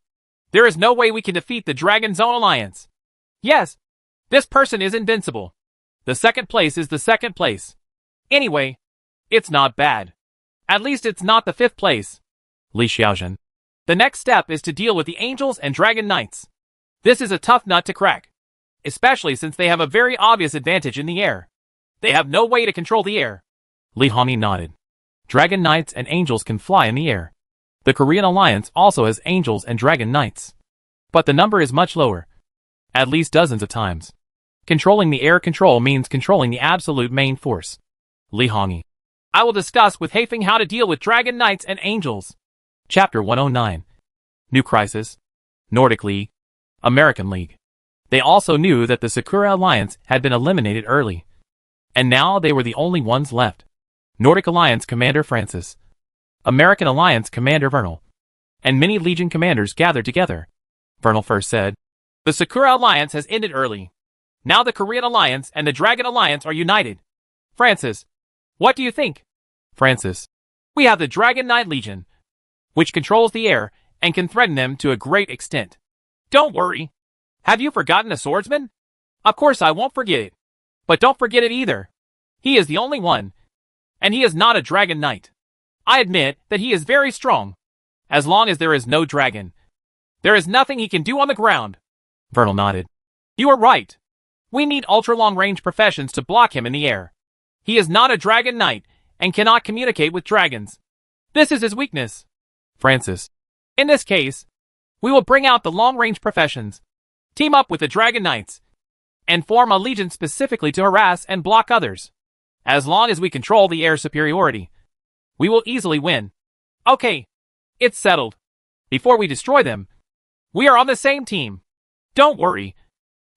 [SPEAKER 2] there is no way we can defeat the Dragon Zone Alliance. Yes, this person is invincible. The 2nd place is the 2nd place. Anyway, it's not bad. At least it's not the 5th place. Li Xiaojun. The next step is to deal with the Angels and Dragon Knights. This is a tough nut to crack, especially since they have a very obvious advantage in the air. They have no way to control the air. Li Hongyi nodded. Dragon Knights and Angels can fly in the air. The Korean Alliance also has Angels and Dragon Knights. But the number is much lower. At least dozens of times. Controlling the air control means controlling the absolute main force. Li Hongyi. I will discuss with Haifeng how to deal with Dragon Knights and Angels. Chapter 109. New Crisis. Nordic League. American League. They also knew that the Sakura Alliance had been eliminated early. And now they were the only ones left. Nordic Alliance Commander Francis. American Alliance Commander Vernal. And many Legion commanders gathered together. Vernal first said, The Sakura Alliance has ended early. Now the Korean Alliance and the Dragon Alliance are united. Francis, What do you think?
[SPEAKER 1] Francis.
[SPEAKER 2] We have the Dragon Knight Legion, which controls the air and can threaten them to a great extent. Don't worry. Have you forgotten a swordsman? Of course I won't forget it. But don't forget it either. He is the only one. And he is not a dragon knight. I admit that he is very strong. As long as there is no dragon, there is nothing he can do on the ground.
[SPEAKER 1] Vernal nodded.
[SPEAKER 2] You are right. We need ultra-long-range professions to block him in the air. He is not a dragon knight and cannot communicate with dragons. This is his weakness.
[SPEAKER 1] Francis.
[SPEAKER 2] In this case, we will bring out the long-range professions, team up with the dragon knights, and form a legion specifically to harass and block others. As long as we control the air superiority, we will easily win. Okay, it's settled. Before we destroy them, we are on the same team. Don't worry.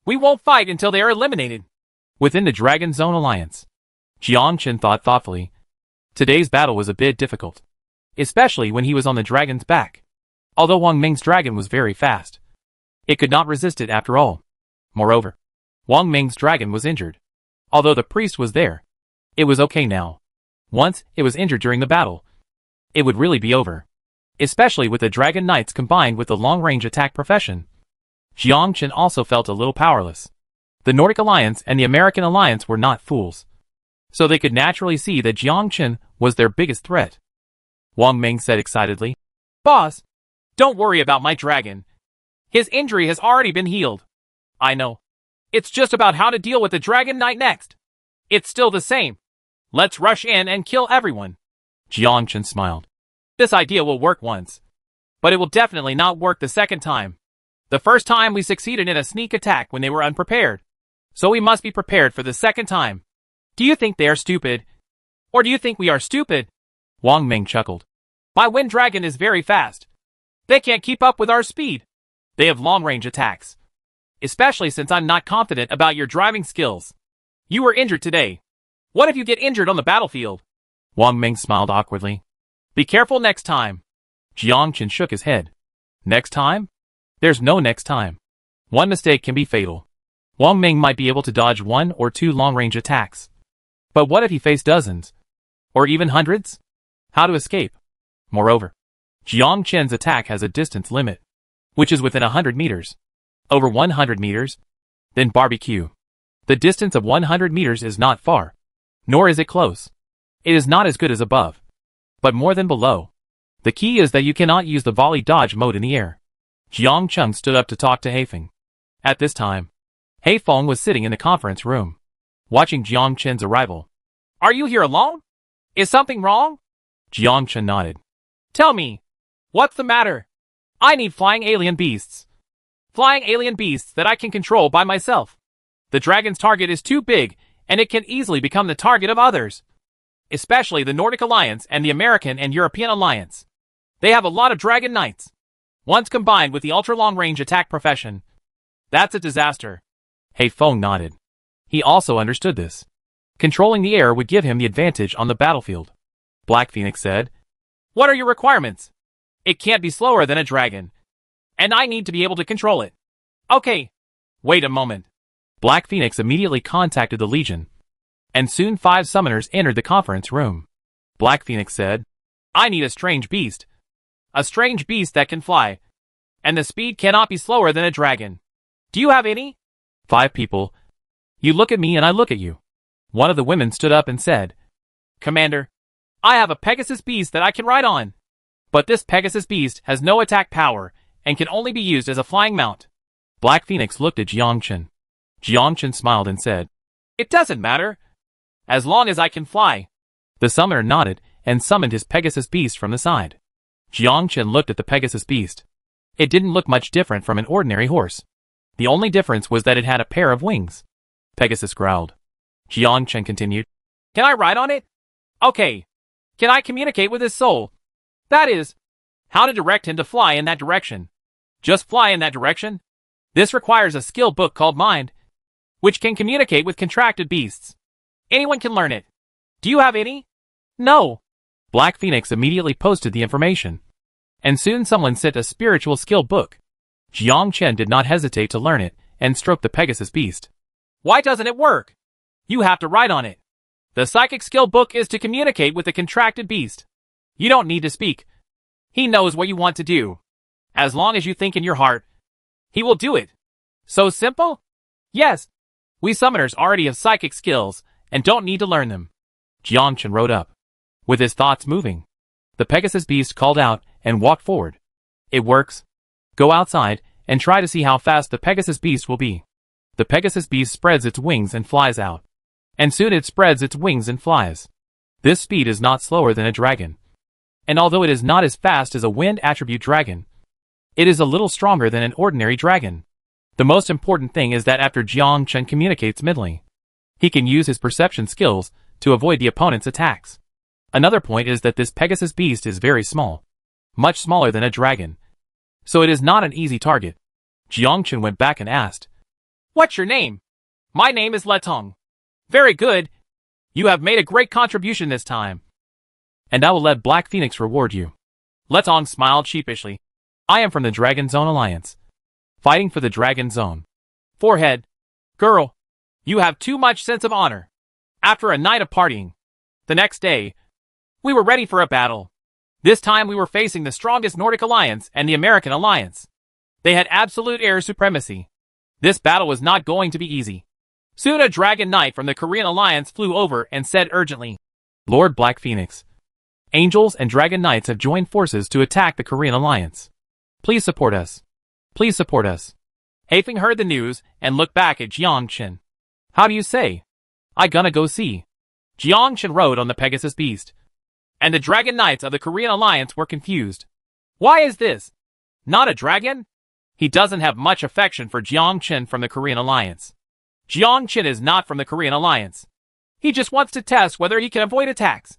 [SPEAKER 2] We won't fight until they are eliminated.
[SPEAKER 1] Within the Dragon Zone Alliance, Jiangchen thought thoughtfully. Today's battle was a bit difficult, especially when he was on the dragon's back. Although Wang Ming's dragon was very fast, it could not resist it after all. Moreover, Wang Ming's dragon was injured. Although the priest was there, it was okay now. Once it was injured during the battle, it would really be over. Especially with the Dragon Knights combined with the long-range attack profession. Jiangchen also felt a little powerless. The Nordic Alliance and the American Alliance were not fools, so they could naturally see that Jiangchen was their biggest threat. Wang Ming said excitedly,
[SPEAKER 2] Boss, don't worry about my dragon. His injury has already been healed. I know. It's just about how to deal with the Dragon Knight next. It's still the same. Let's rush in and kill everyone.
[SPEAKER 1] Jiangchen smiled.
[SPEAKER 2] This idea will work once, but it will definitely not work the second time. The first time we succeeded in a sneak attack when they were unprepared, so we must be prepared for the second time. Do you think they are stupid? Or do you think we are stupid?
[SPEAKER 1] Wang Ming chuckled.
[SPEAKER 2] My wind dragon is very fast. They can't keep up with our speed. They have long-range attacks. Especially since I'm not confident about your driving skills. You were injured today. What if you get injured on the battlefield?
[SPEAKER 1] Wang Ming smiled awkwardly.
[SPEAKER 2] Be careful next time.
[SPEAKER 1] Jiangchen shook his head. Next time? There's no next time. One mistake can be fatal. Wang Ming might be able to dodge 1 or 2 long-range attacks. But what if he faced dozens? Or even hundreds? How to escape? Moreover, Jiangchen's attack has a distance limit, which is within 100 meters. Over 100 meters? Then barbecue. The distance of 100 meters is not far. Nor is it close. It is not as good as above, but more than below. The key is that you cannot use the volley dodge mode in the air. Jiang Cheng stood up to talk to Heifeng. At this time, Heifeng was sitting in the conference room, watching Jiang Chen's arrival.
[SPEAKER 2] Are you here alone? Is something wrong?
[SPEAKER 1] Jiang Chen nodded.
[SPEAKER 2] Tell me, what's the matter? I need flying alien beasts. Flying alien beasts that I can control by myself. The dragon's target is too big, and it can easily become the target of others. Especially the Nordic Alliance and the American and European Alliance. They have a lot of dragon knights. Once combined with the ultra-long-range attack profession, that's a disaster.
[SPEAKER 1] Heifeng nodded. He also understood this. Controlling the air would give him the advantage on the battlefield. Black Phoenix said,
[SPEAKER 2] What are your requirements? It can't be slower than a dragon. And I need to be able to control it. Okay. Wait a moment.
[SPEAKER 1] Black Phoenix immediately contacted the Legion. And soon 5 summoners entered the conference room. Black Phoenix said,
[SPEAKER 2] I need a strange beast. A strange beast that can fly. And the speed cannot be slower than a dragon. Do you have any?
[SPEAKER 1] 5 people. You look at me and I look at you. One of the women stood up and said,
[SPEAKER 2] Commander, I have a Pegasus beast that I can ride on. But this Pegasus beast has no attack power and can only be used as a flying mount.
[SPEAKER 1] Black Phoenix looked at Jiangchen. Jiangchen smiled and said,
[SPEAKER 2] It doesn't matter. As long as I can fly.
[SPEAKER 1] The summoner nodded and summoned his Pegasus beast from the side. Jiangchen looked at the Pegasus beast. It didn't look much different from an ordinary horse. The only difference was that it had a pair of wings. Pegasus growled. Jiangchen continued,
[SPEAKER 2] Can I ride on it? Okay. Can I communicate with his soul? That is, how to direct him to fly in that direction. Just fly in that direction? This requires a skill book called Mind, which can communicate with contracted beasts. Anyone can learn it. Do you have any? No.
[SPEAKER 1] Black Phoenix immediately posted the information. And soon someone sent a spiritual skill book. Jiangchen did not hesitate to learn it and stroked the Pegasus beast.
[SPEAKER 2] Why doesn't it work? You have to ride on it. The psychic skill book is to communicate with the contracted beast. You don't need to speak. He knows what you want to do. As long as you think in your heart, he will do it. So simple? Yes. We summoners already have psychic skills and don't need to learn them.
[SPEAKER 1] Jiangchen rode up. With his thoughts moving, the Pegasus beast called out and walked forward. It works. Go outside and try to see how fast the Pegasus beast will be. The Pegasus beast spreads its wings and flies out. And soon it spreads its wings and flies. This speed is not slower than a dragon. And although it is not as fast as a wind attribute dragon, it is a little stronger than an ordinary dragon. The most important thing is that after Jiangchen communicates mentally, he can use his perception skills to avoid the opponent's attacks. Another point is that this Pegasus beast is very small, much smaller than a dragon, so it is not an easy target. Jiangchen went back and asked,
[SPEAKER 2] "What's your name?" "My name is Letong." "Very good. You have made a great contribution this time.
[SPEAKER 1] And I will let Black Phoenix reward you."
[SPEAKER 2] Letong smiled sheepishly.
[SPEAKER 1] "I am from the Dragon Zone Alliance, fighting for the Dragon Zone."
[SPEAKER 2] Forehead. "Girl, you have too much sense of honor." After a night of partying, the next day, we were ready for a battle. This time we were facing the strongest Nordic Alliance and the American Alliance. They had absolute air supremacy. This battle was not going to be easy. Soon a Dragon Knight from the Korean Alliance flew over and said urgently,
[SPEAKER 1] "Lord Black Phoenix, Angels and Dragon Knights have joined forces to attack the Korean Alliance. Please support us. Please support us."
[SPEAKER 2] Hafeng heard the news and looked back at Jiangchen.
[SPEAKER 1] "How do you say? I gonna go see."
[SPEAKER 2] Jiangchen rode on the Pegasus beast, and the Dragon Knights of the Korean Alliance were confused. Why is this? Not a dragon? He doesn't have much affection for Jiangchen from the Korean Alliance. Jiangchen is not from the Korean Alliance. He just wants to test whether he can avoid attacks.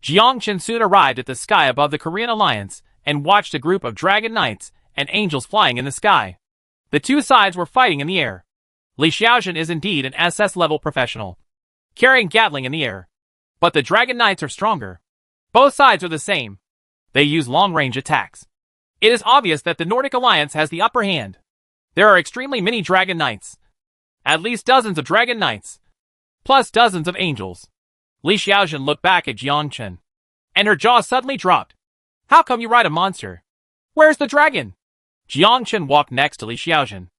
[SPEAKER 2] Jiangchen soon arrived at the sky above the Korean Alliance and watched a group of Dragon Knights and Angels flying in the sky. The two sides were fighting in the air. Li Xiaojun is indeed an SS-level professional, carrying Gatling in the air. But the Dragon Knights are stronger. Both sides are the same. They use long-range attacks. It is obvious that the Nordic Alliance has the upper hand. There are extremely many Dragon Knights. At least dozens of Dragon Knights, plus dozens of Angels. Li Xiaojun looked back at Jiangchen, and her jaw suddenly dropped. "How come you ride a monster? Where's the dragon?" Jiangchen walked next to Li Xiaojun,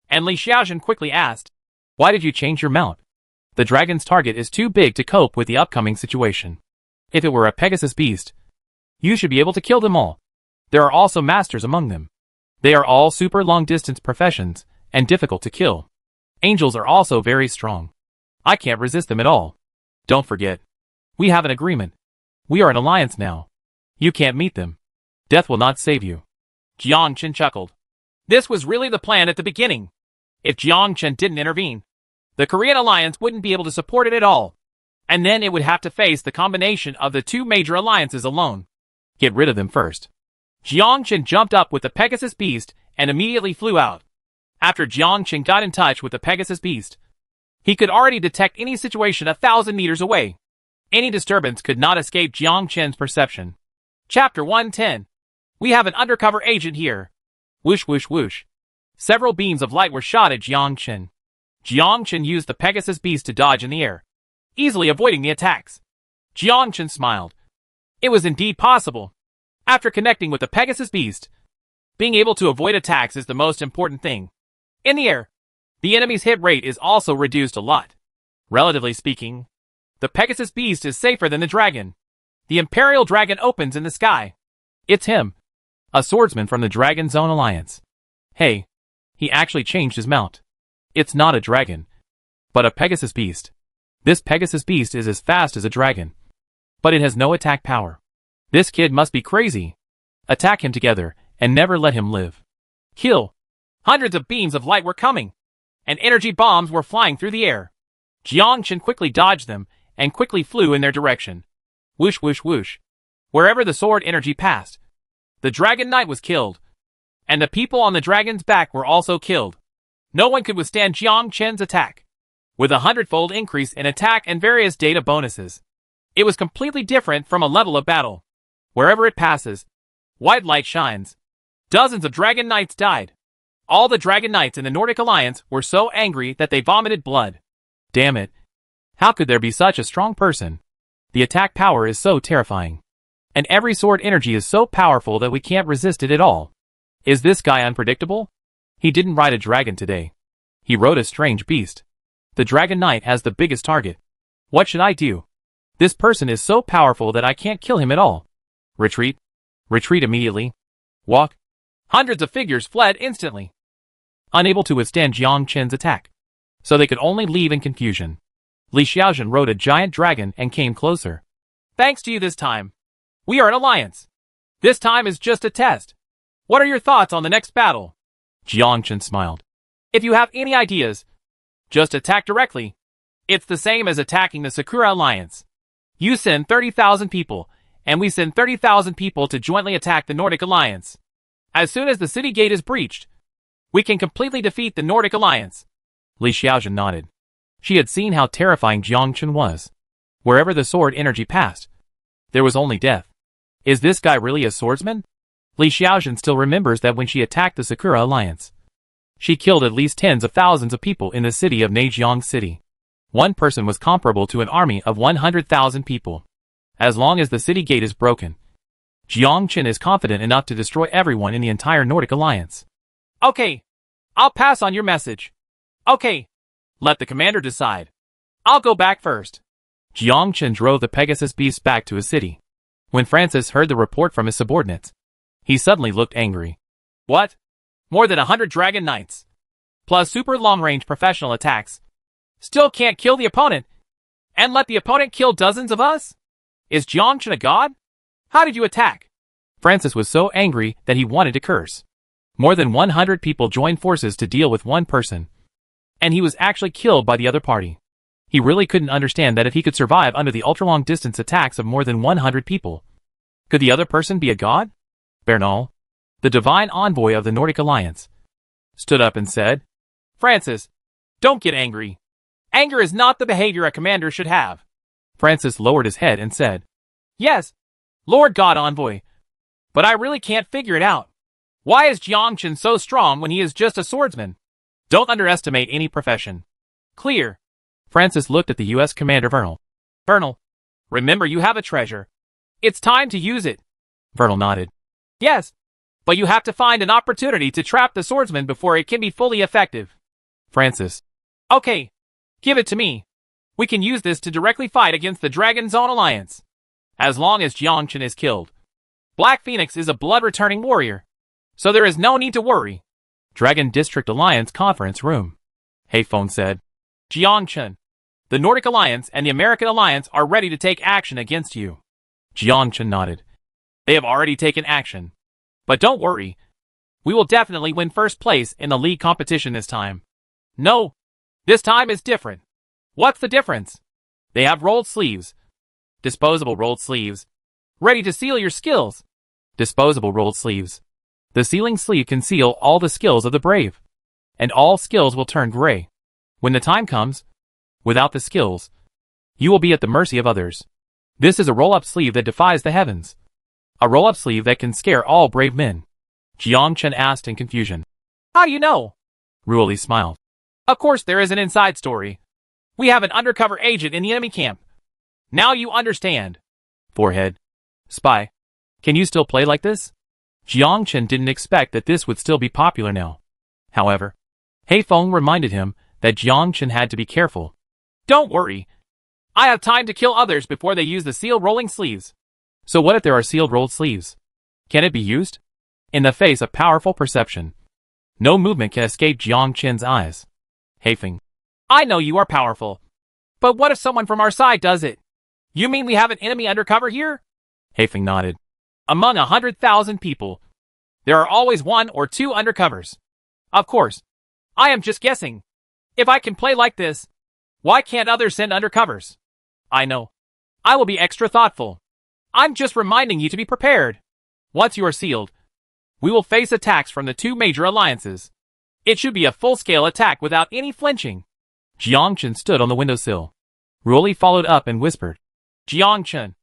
[SPEAKER 2] and Li Xiaojun quickly asked,
[SPEAKER 1] "Why did you change your mount? The dragon's target is too big to cope with the upcoming situation. If it were a Pegasus beast, you should be able to kill them all. There are also masters among them. They are all super long-distance professions and difficult to kill. Angels are also very strong. I can't resist them at all. Don't forget, we have an agreement. We are an alliance now. You can't meet them. Death will not save you."
[SPEAKER 2] Jiangchen chuckled. This was really the plan at the beginning. If Jiangchen didn't intervene, the Korean Alliance wouldn't be able to support it at all. And then it would have to face the combination of the two major alliances alone.
[SPEAKER 1] Get rid of them first.
[SPEAKER 2] Jiangchen jumped up with the Pegasus beast and immediately flew out. After Jiangchen got in touch with the Pegasus beast, he could already detect any situation 1,000 meters away. Any disturbance could not escape Jiangchen's perception. Chapter 110. We have an undercover agent here. Whoosh whoosh whoosh. Several beams of light were shot at Jiangchen. Jiangchen used the Pegasus beast to dodge in the air, easily avoiding the attacks. Jiangchen smiled. It was indeed possible. After connecting with the Pegasus beast, being able to avoid attacks is the most important thing. In the air, the enemy's hit rate is also reduced a lot. Relatively speaking, the Pegasus beast is safer than the dragon. The Imperial Dragon opens in the sky.
[SPEAKER 1] It's him. A swordsman from the Dragon Zone Alliance. Hey, he actually changed his mount. It's not a dragon, but a Pegasus beast. This Pegasus beast is as fast as a dragon, but it has no attack power. This kid must be crazy. Attack him together and never let him live.
[SPEAKER 2] Kill. Hundreds of beams of light were coming, and energy bombs were flying through the air. Jiangchen quickly dodged them and quickly flew in their direction. Whoosh whoosh whoosh. Wherever the sword energy passed, the Dragon Knight was killed, and the people on the dragon's back were also killed. No one could withstand Jiangchen's attack. With a 100-fold increase in attack and various data bonuses, it was completely different from a level of battle. Wherever it passes, white light shines. Dozens of Dragon Knights died. All the Dragon Knights in the Nordic Alliance were so angry that they vomited blood.
[SPEAKER 1] Damn it. How could there be such a strong person? The attack power is so terrifying. And every sword energy is so powerful that we can't resist it at all. Is this guy unpredictable? He didn't ride a dragon today. He rode a strange beast. The Dragon Knight has the biggest target. What should I do? This person is so powerful that I can't kill him at all. Retreat. Retreat immediately. Walk.
[SPEAKER 2] Hundreds of figures fled instantly,
[SPEAKER 1] unable to withstand Jiang Qin's attack. So they could only leave in confusion. Li Xiaojun rode a giant dragon and came closer.
[SPEAKER 2] Thanks to you this time. We are an alliance. This time is just a test. What are your thoughts on the next battle?
[SPEAKER 1] Jiang Qin smiled.
[SPEAKER 2] If you have any ideas, just attack directly. It's the same as attacking the Sakura Alliance. You send 30,000 people, and we send 30,000 people to jointly attack the Nordic Alliance. As soon as the city gate is breached, we can completely defeat the Nordic Alliance.
[SPEAKER 1] Li Xiaojun nodded. She had seen how terrifying Jiang Qin was. Wherever the sword energy passed, there was only death. Is this guy really a swordsman? Li Xiaojun still remembers that when she attacked the Sakura Alliance, she killed at least tens of thousands of people in the city of Neijiang City. One person was comparable to an army of 100,000 people. As long as the city gate is broken, Jiang Qin is confident enough to destroy everyone in the entire Nordic Alliance.
[SPEAKER 2] Okay. I'll pass on your message. Okay. Let the commander decide. I'll go back first.
[SPEAKER 1] Jiang Qin drove the Pegasus beast back to his city. When Francis heard the report from his subordinates, he suddenly looked angry.
[SPEAKER 2] What? More than 100 Dragon Knights, plus super long-range professional attacks, still can't kill the opponent, and let the opponent kill dozens of us? Is Jiang Qin a god? How did you attack?
[SPEAKER 1] Francis was so angry that he wanted to curse. More than 100 people joined forces to deal with one person, and he was actually killed by the other party. He really couldn't understand that if he could survive under the ultra-long distance attacks of more than 100 people, could the other person be a god? Bernal, the divine envoy of the Nordic Alliance, stood up and said,
[SPEAKER 2] Francis, don't get angry. Anger is not the behavior a commander should have.
[SPEAKER 1] Francis lowered his head and said,
[SPEAKER 2] Yes, Lord God Envoy, but I really can't figure it out. Why is Jiang Qin so strong when he is just a swordsman? Don't underestimate any profession. Clear.
[SPEAKER 1] Francis looked at the U.S. Commander Vernal.
[SPEAKER 2] Vernal, remember you have a treasure. It's time to use it.
[SPEAKER 1] Vernal nodded.
[SPEAKER 2] Yes, but you have to find an opportunity to trap the swordsman before it can be fully effective.
[SPEAKER 1] Francis.
[SPEAKER 2] Okay, give it to me. We can use this to directly fight against the Dragon Zone Alliance. As long as Jiang Qin is killed, Black Phoenix is a blood-returning warrior, so there is no need to worry.
[SPEAKER 1] Dragon District Alliance Conference Room. Heifeng said,
[SPEAKER 2] Jiang Qin, the Nordic Alliance and the American Alliance are ready to take action against you.
[SPEAKER 1] Jiang Qin nodded.
[SPEAKER 2] They have already taken action. But don't worry. We will definitely win first place in the league competition this time. No, this time is different. What's the difference? They have rolled sleeves. Disposable rolled sleeves. Ready to seal your skills.
[SPEAKER 1] Disposable rolled sleeves. The sealing sleeve can seal all the skills of the brave. And all skills will turn gray. When the time comes, without the skills, you will be at the mercy of others. This is a roll-up sleeve that defies the heavens. A roll-up sleeve that can scare all brave men. Jiang Qin asked in confusion.
[SPEAKER 2] How do you know?
[SPEAKER 1] Ruoli smiled.
[SPEAKER 2] Of course there is an inside story. We have an undercover agent in the enemy camp. Now you understand.
[SPEAKER 1] Forehead. Spy. Can you still play like this? Jiang Qin didn't expect that this would still be popular now. However, Heifeng reminded him that Jiang Qin had to be careful.
[SPEAKER 2] Don't worry. I have time to kill others before they use the sealed rolling sleeves.
[SPEAKER 1] So what if there are sealed rolled sleeves? Can it be used? In the face of powerful perception, no movement can escape Jiang Qin's eyes. Heifeng.
[SPEAKER 2] I know you are powerful. But what if someone from our side does it? You mean we have an enemy undercover here?
[SPEAKER 1] Heifeng nodded.
[SPEAKER 2] Among 100,000 people, there are always 1 or 2 undercovers. Of course, I am just guessing. If I can play like this, why can't others send undercovers? I know. I will be extra thoughtful. I'm just reminding you to be prepared. Once you are sealed, we will face attacks from the 2 major alliances. It should be a full-scale attack without any flinching.
[SPEAKER 1] Jiang Qin stood on the windowsill. Ruoli followed up and whispered.
[SPEAKER 2] Jiang Qin,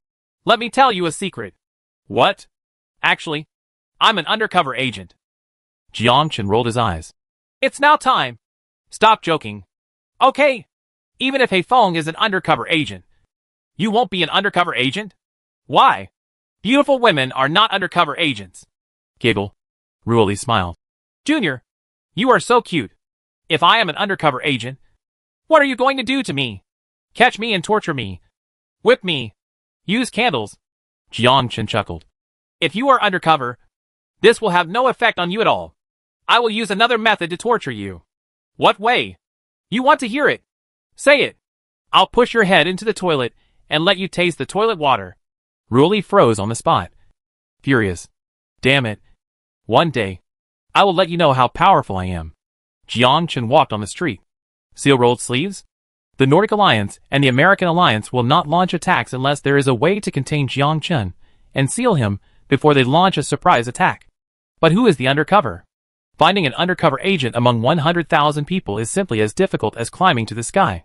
[SPEAKER 2] let me tell you a secret. What? Actually, I'm an undercover agent.
[SPEAKER 1] Jiang Qin rolled his eyes.
[SPEAKER 2] It's now time. Stop joking. Okay. Even if Heifeng is an undercover agent. You won't be an undercover agent? Why? Beautiful women are not undercover agents.
[SPEAKER 1] Giggle. Ruoli smiled.
[SPEAKER 2] Junior, you are so cute. If I am an undercover agent, what are you going to do to me? Catch me and torture me. Whip me. Use candles.
[SPEAKER 1] Jiangchen chuckled.
[SPEAKER 2] If you are undercover, this will have no effect on you at all. I will use another method to torture you. What way? You want to hear it? Say it. I'll push your head into the toilet and let you taste the toilet water.
[SPEAKER 1] Ruoli froze on the spot. Furious. Damn it. One day, I will let you know how powerful I am. Jiangchen walked on the street. Seal rolled sleeves? The Nordic Alliance and the American Alliance will not launch attacks unless there is a way to contain Jiangchen and seal him before they launch a surprise attack. But who is the undercover? Finding an undercover agent among 100,000 people is simply as difficult as climbing to the sky.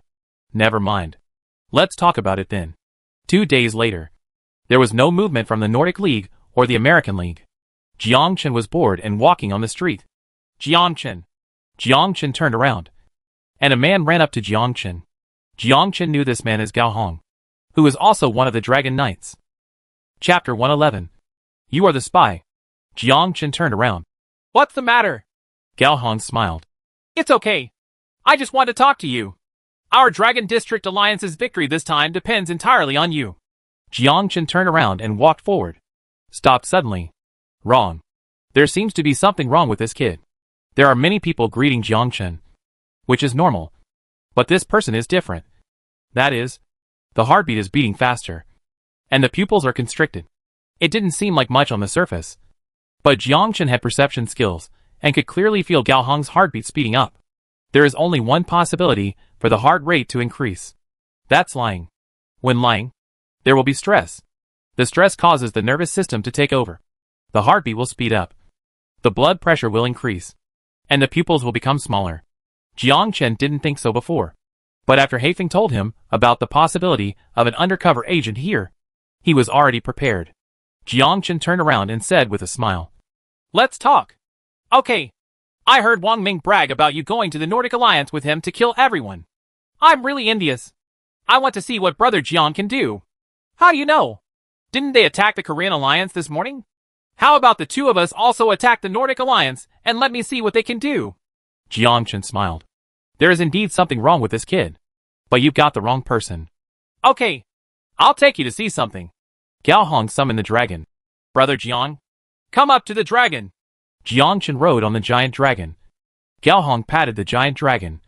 [SPEAKER 1] Never mind. Let's talk about it then. 2 days later. There was no movement from the Nordic League or the American League. Jiangchen was bored and walking on the street.
[SPEAKER 2] Jiangchen.
[SPEAKER 1] Jiangchen turned around. And a man ran up to Jiangchen. Jiangchen knew this man as Gao Hong, who is also one of the Dragon Knights. Chapter 111. You are the spy. Jiangchen turned around.
[SPEAKER 2] What's the matter?
[SPEAKER 1] Gao Hong smiled.
[SPEAKER 2] It's okay. I just want to talk to you. Our Dragon District Alliance's victory this time depends entirely on you.
[SPEAKER 1] Jiangchen turned around and walked forward. Stopped suddenly. Wrong. There seems to be something wrong with this kid. There are many people greeting Jiangchen, which is normal. But this person is different. That is, the heartbeat is beating faster. And the pupils are constricted. It didn't seem like much on the surface. But Jiangchen had perception skills, and could clearly feel Gao Hong's heartbeat speeding up. There is only one possibility for the heart rate to increase. That's lying. When lying, there will be stress. The stress causes the nervous system to take over. The heartbeat will speed up. The blood pressure will increase. And the pupils will become smaller. Jiangchen didn't think so before. But after Heifeng told him about the possibility of an undercover agent here, he was already prepared. Jiangchen turned around and said with a smile.
[SPEAKER 2] Let's talk. Okay. I heard Wang Ming brag about you going to the Nordic Alliance with him to kill everyone. I'm really envious. I want to see what Brother Jiang can do. How do you know? Didn't they attack the Korean Alliance this morning? How about the two of us also attack the Nordic Alliance and let me see what they can do?
[SPEAKER 1] Jiangchen smiled. There is indeed something wrong with this kid. But you've got the wrong person.
[SPEAKER 2] Okay. I'll take you to see something.
[SPEAKER 1] Gao Hong summoned the dragon.
[SPEAKER 2] Brother Jiang, come up to the dragon.
[SPEAKER 1] Jiangchen rode on the giant dragon. Gao Hong patted the giant dragon.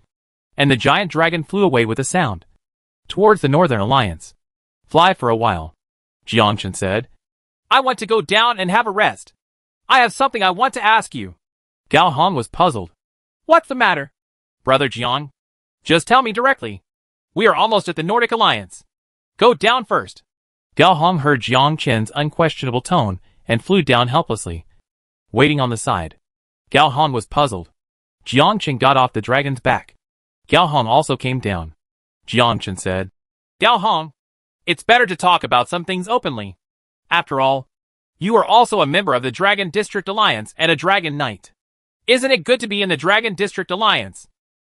[SPEAKER 1] And the giant dragon flew away with a sound. Towards the Northern Alliance. Fly for a while. Jiangchen said.
[SPEAKER 2] I want to go down and have a rest. I have something I want to ask you.
[SPEAKER 1] Gao Hong was puzzled.
[SPEAKER 2] What's the matter? Brother Jiang, just tell me directly. We are almost at the Nordic Alliance. Go down first.
[SPEAKER 1] Gao Hong heard Jiangchen's unquestionable tone and flew down helplessly, waiting on the side. Gao Hong was puzzled. Jiangchen got off the dragon's back. Gao Hong also came down. Jiangchen said,
[SPEAKER 2] Gao Hong, it's better to talk about some things openly. After all, you are also a member of the Dragon District Alliance and a Dragon Knight. Isn't it good to be in the Dragon District Alliance?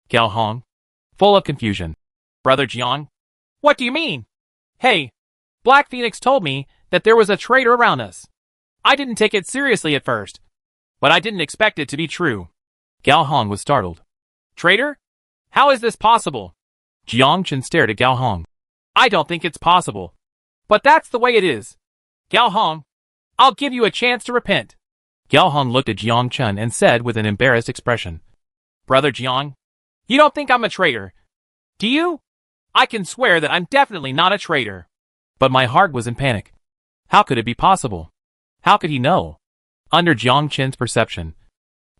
[SPEAKER 1] Gao Hong, full of confusion.
[SPEAKER 2] Brother Jiang, what do you mean? Hey, Black Phoenix told me that there was a traitor around us. I didn't take it seriously at first, but I didn't expect it to be true.
[SPEAKER 1] Gao Hong was startled.
[SPEAKER 2] Traitor? How is this possible?
[SPEAKER 1] Jiangchen stared at Gao Hong.
[SPEAKER 2] I don't think it's possible. But that's the way it is. Gao Hong, I'll give you a chance to repent.
[SPEAKER 1] Gao Hong looked at Jiangchen and said with an embarrassed expression.
[SPEAKER 2] Brother Jiang, you don't think I'm a traitor, do you? I can swear that I'm definitely not a traitor.
[SPEAKER 1] But my heart was in panic. How could it be possible? How could he know? Under Jiangchen's perception,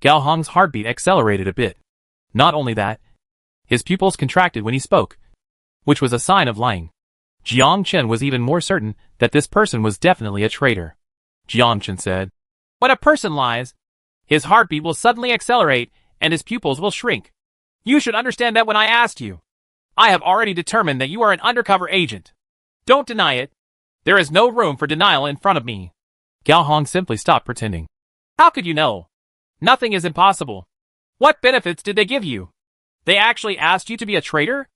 [SPEAKER 1] Gao Hong's heartbeat accelerated a bit. Not only that, his pupils contracted when he spoke, which was a sign of lying. Jiangchen was even more certain that this person was definitely a traitor. Jiangchen said,
[SPEAKER 2] when a person lies, his heartbeat will suddenly accelerate and his pupils will shrink. You should understand that when I asked you. I have already determined that you are an undercover agent. Don't deny it. There is no room for denial in front of me.
[SPEAKER 1] Gao Hong simply stopped pretending.
[SPEAKER 2] How could you know? Nothing is impossible. What benefits did they give you? They actually asked you to be a traitor?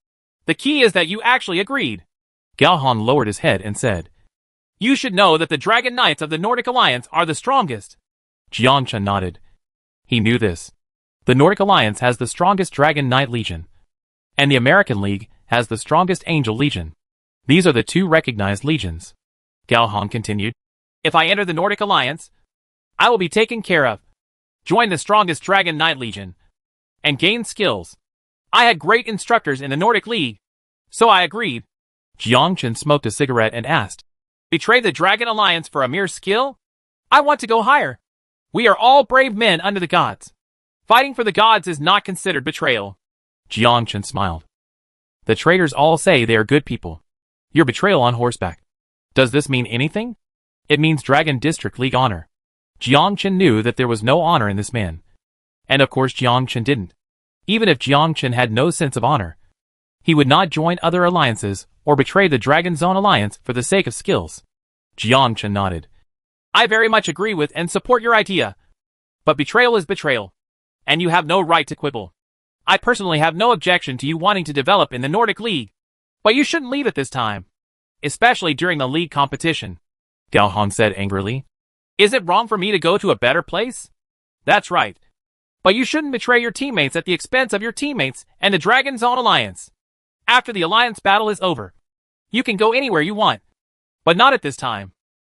[SPEAKER 2] The key is that you actually agreed.
[SPEAKER 1] Gao Hong lowered his head and said,
[SPEAKER 2] You should know that the Dragon Knights of the Nordic Alliance are the strongest.
[SPEAKER 1] Jiang Chen nodded. He knew this. The Nordic Alliance has the strongest Dragon Knight Legion, and the American League has the strongest Angel Legion. These are the two recognized legions. Gao Hong continued.
[SPEAKER 2] If I enter the Nordic Alliance, I will be taken care of. Join the strongest Dragon Knight Legion, and gain skills. I had great instructors in the Nordic League, so I agreed.
[SPEAKER 1] Jiang Chen smoked a cigarette and asked,
[SPEAKER 2] Betray the Dragon Alliance for a mere skill? I want to go higher. We are all brave men under the gods. Fighting for the gods is not considered betrayal.
[SPEAKER 1] Jiang Chen smiled. The traitors all say they are good people. Your betrayal on horseback. Does this mean anything? It means Dragon District League honor. Jiang Chen knew that there was no honor in this man. And of course Jiang Chen didn't. Even if Jiang Chen had no sense of honor, he would not join other alliances or betray the Dragon Zone Alliance for the sake of skills. Jiang Chen nodded.
[SPEAKER 2] I very much agree with and support your idea. But betrayal is betrayal, and you have no right to quibble. I personally have no objection to you wanting to develop in the Nordic League, but you shouldn't leave at this time, especially during the league competition.
[SPEAKER 1] Gao Hong said angrily.
[SPEAKER 2] Is it wrong for me to go to a better place? That's right. But you shouldn't betray your teammates at the expense of your teammates and the Dragon Zone Alliance. After the Alliance battle is over, you can go anywhere you want, but not at this time.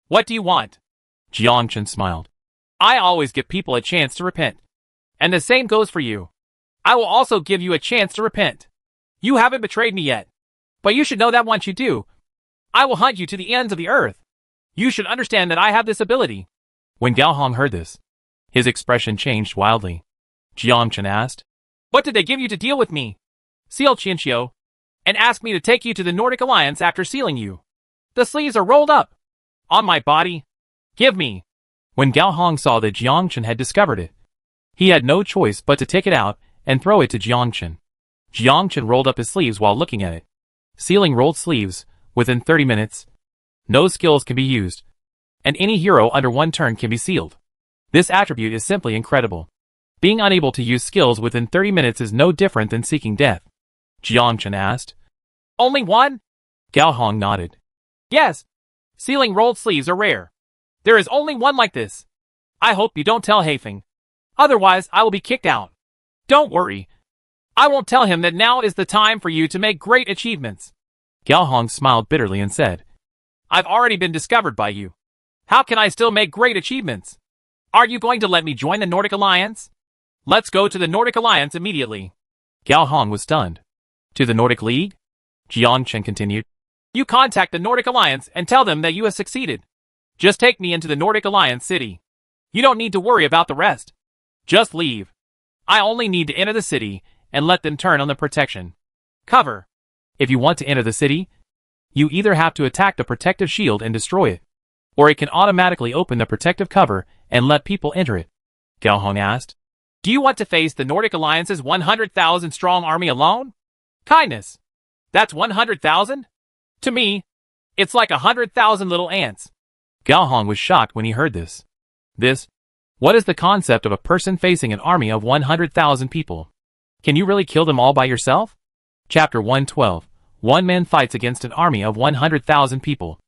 [SPEAKER 2] What do you want?
[SPEAKER 1] Jiang Chen smiled.
[SPEAKER 2] I always give people a chance to repent. And the same goes for you. I will also give you a chance to repent. You haven't betrayed me yet, but you should know that once you do, I will hunt you to the ends of the earth. You should understand that I have this ability.
[SPEAKER 1] When Gao Hong heard this, his expression changed wildly. Jiang Chen asked,
[SPEAKER 2] What did they give you to deal with me? Seal Qianqiu, and ask me to take you to the Nordic Alliance after sealing you. The sleeves are rolled up. On my body. Give me.
[SPEAKER 1] When Gao Hong saw that Jiang Chen had discovered it, he had no choice but to take it out and throw it to Jiang Chen. Jiang Chen rolled up his sleeves while looking at it. Sealing rolled sleeves, within 30 minutes, no skills can be used, and any hero under one turn can be sealed. This attribute is simply incredible. Being unable to use skills within 30 minutes is no different than seeking death. Jiang Chen asked.
[SPEAKER 2] Only one?
[SPEAKER 1] Gao Hong nodded.
[SPEAKER 2] Yes. Sealing rolled sleeves are rare. There is only one like this. I hope you don't tell Haifeng. Otherwise, I will be kicked out. Don't worry. I won't tell him that now is the time for you to make great achievements.
[SPEAKER 1] Gao Hong smiled bitterly and said,
[SPEAKER 2] I've already been discovered by you. How can I still make great achievements? Are you going to let me join the Nordic Alliance? Let's go to the Nordic Alliance immediately.
[SPEAKER 1] Gao Hong was stunned. To the Nordic League? Jiang Chen continued.
[SPEAKER 2] You contact the Nordic Alliance and tell them that you have succeeded. Just take me into the Nordic Alliance city. You don't need to worry about the rest. Just leave. I only need to enter the city and let them turn on the protection cover.
[SPEAKER 1] If you want to enter the city, you either have to attack the protective shield and destroy it, or it can automatically open the protective cover and let people enter it. Gao Hong asked.
[SPEAKER 2] Do you want to face the Nordic Alliance's 100,000 strong army alone? Kindness. That's 100,000? To me, it's like 100,000 little ants.
[SPEAKER 1] Gao Hong was shocked when he heard this. What is the concept of a person facing an army of 100,000 people? Can you really kill them all by yourself? Chapter 112. One man fights against an army of 100,000 people,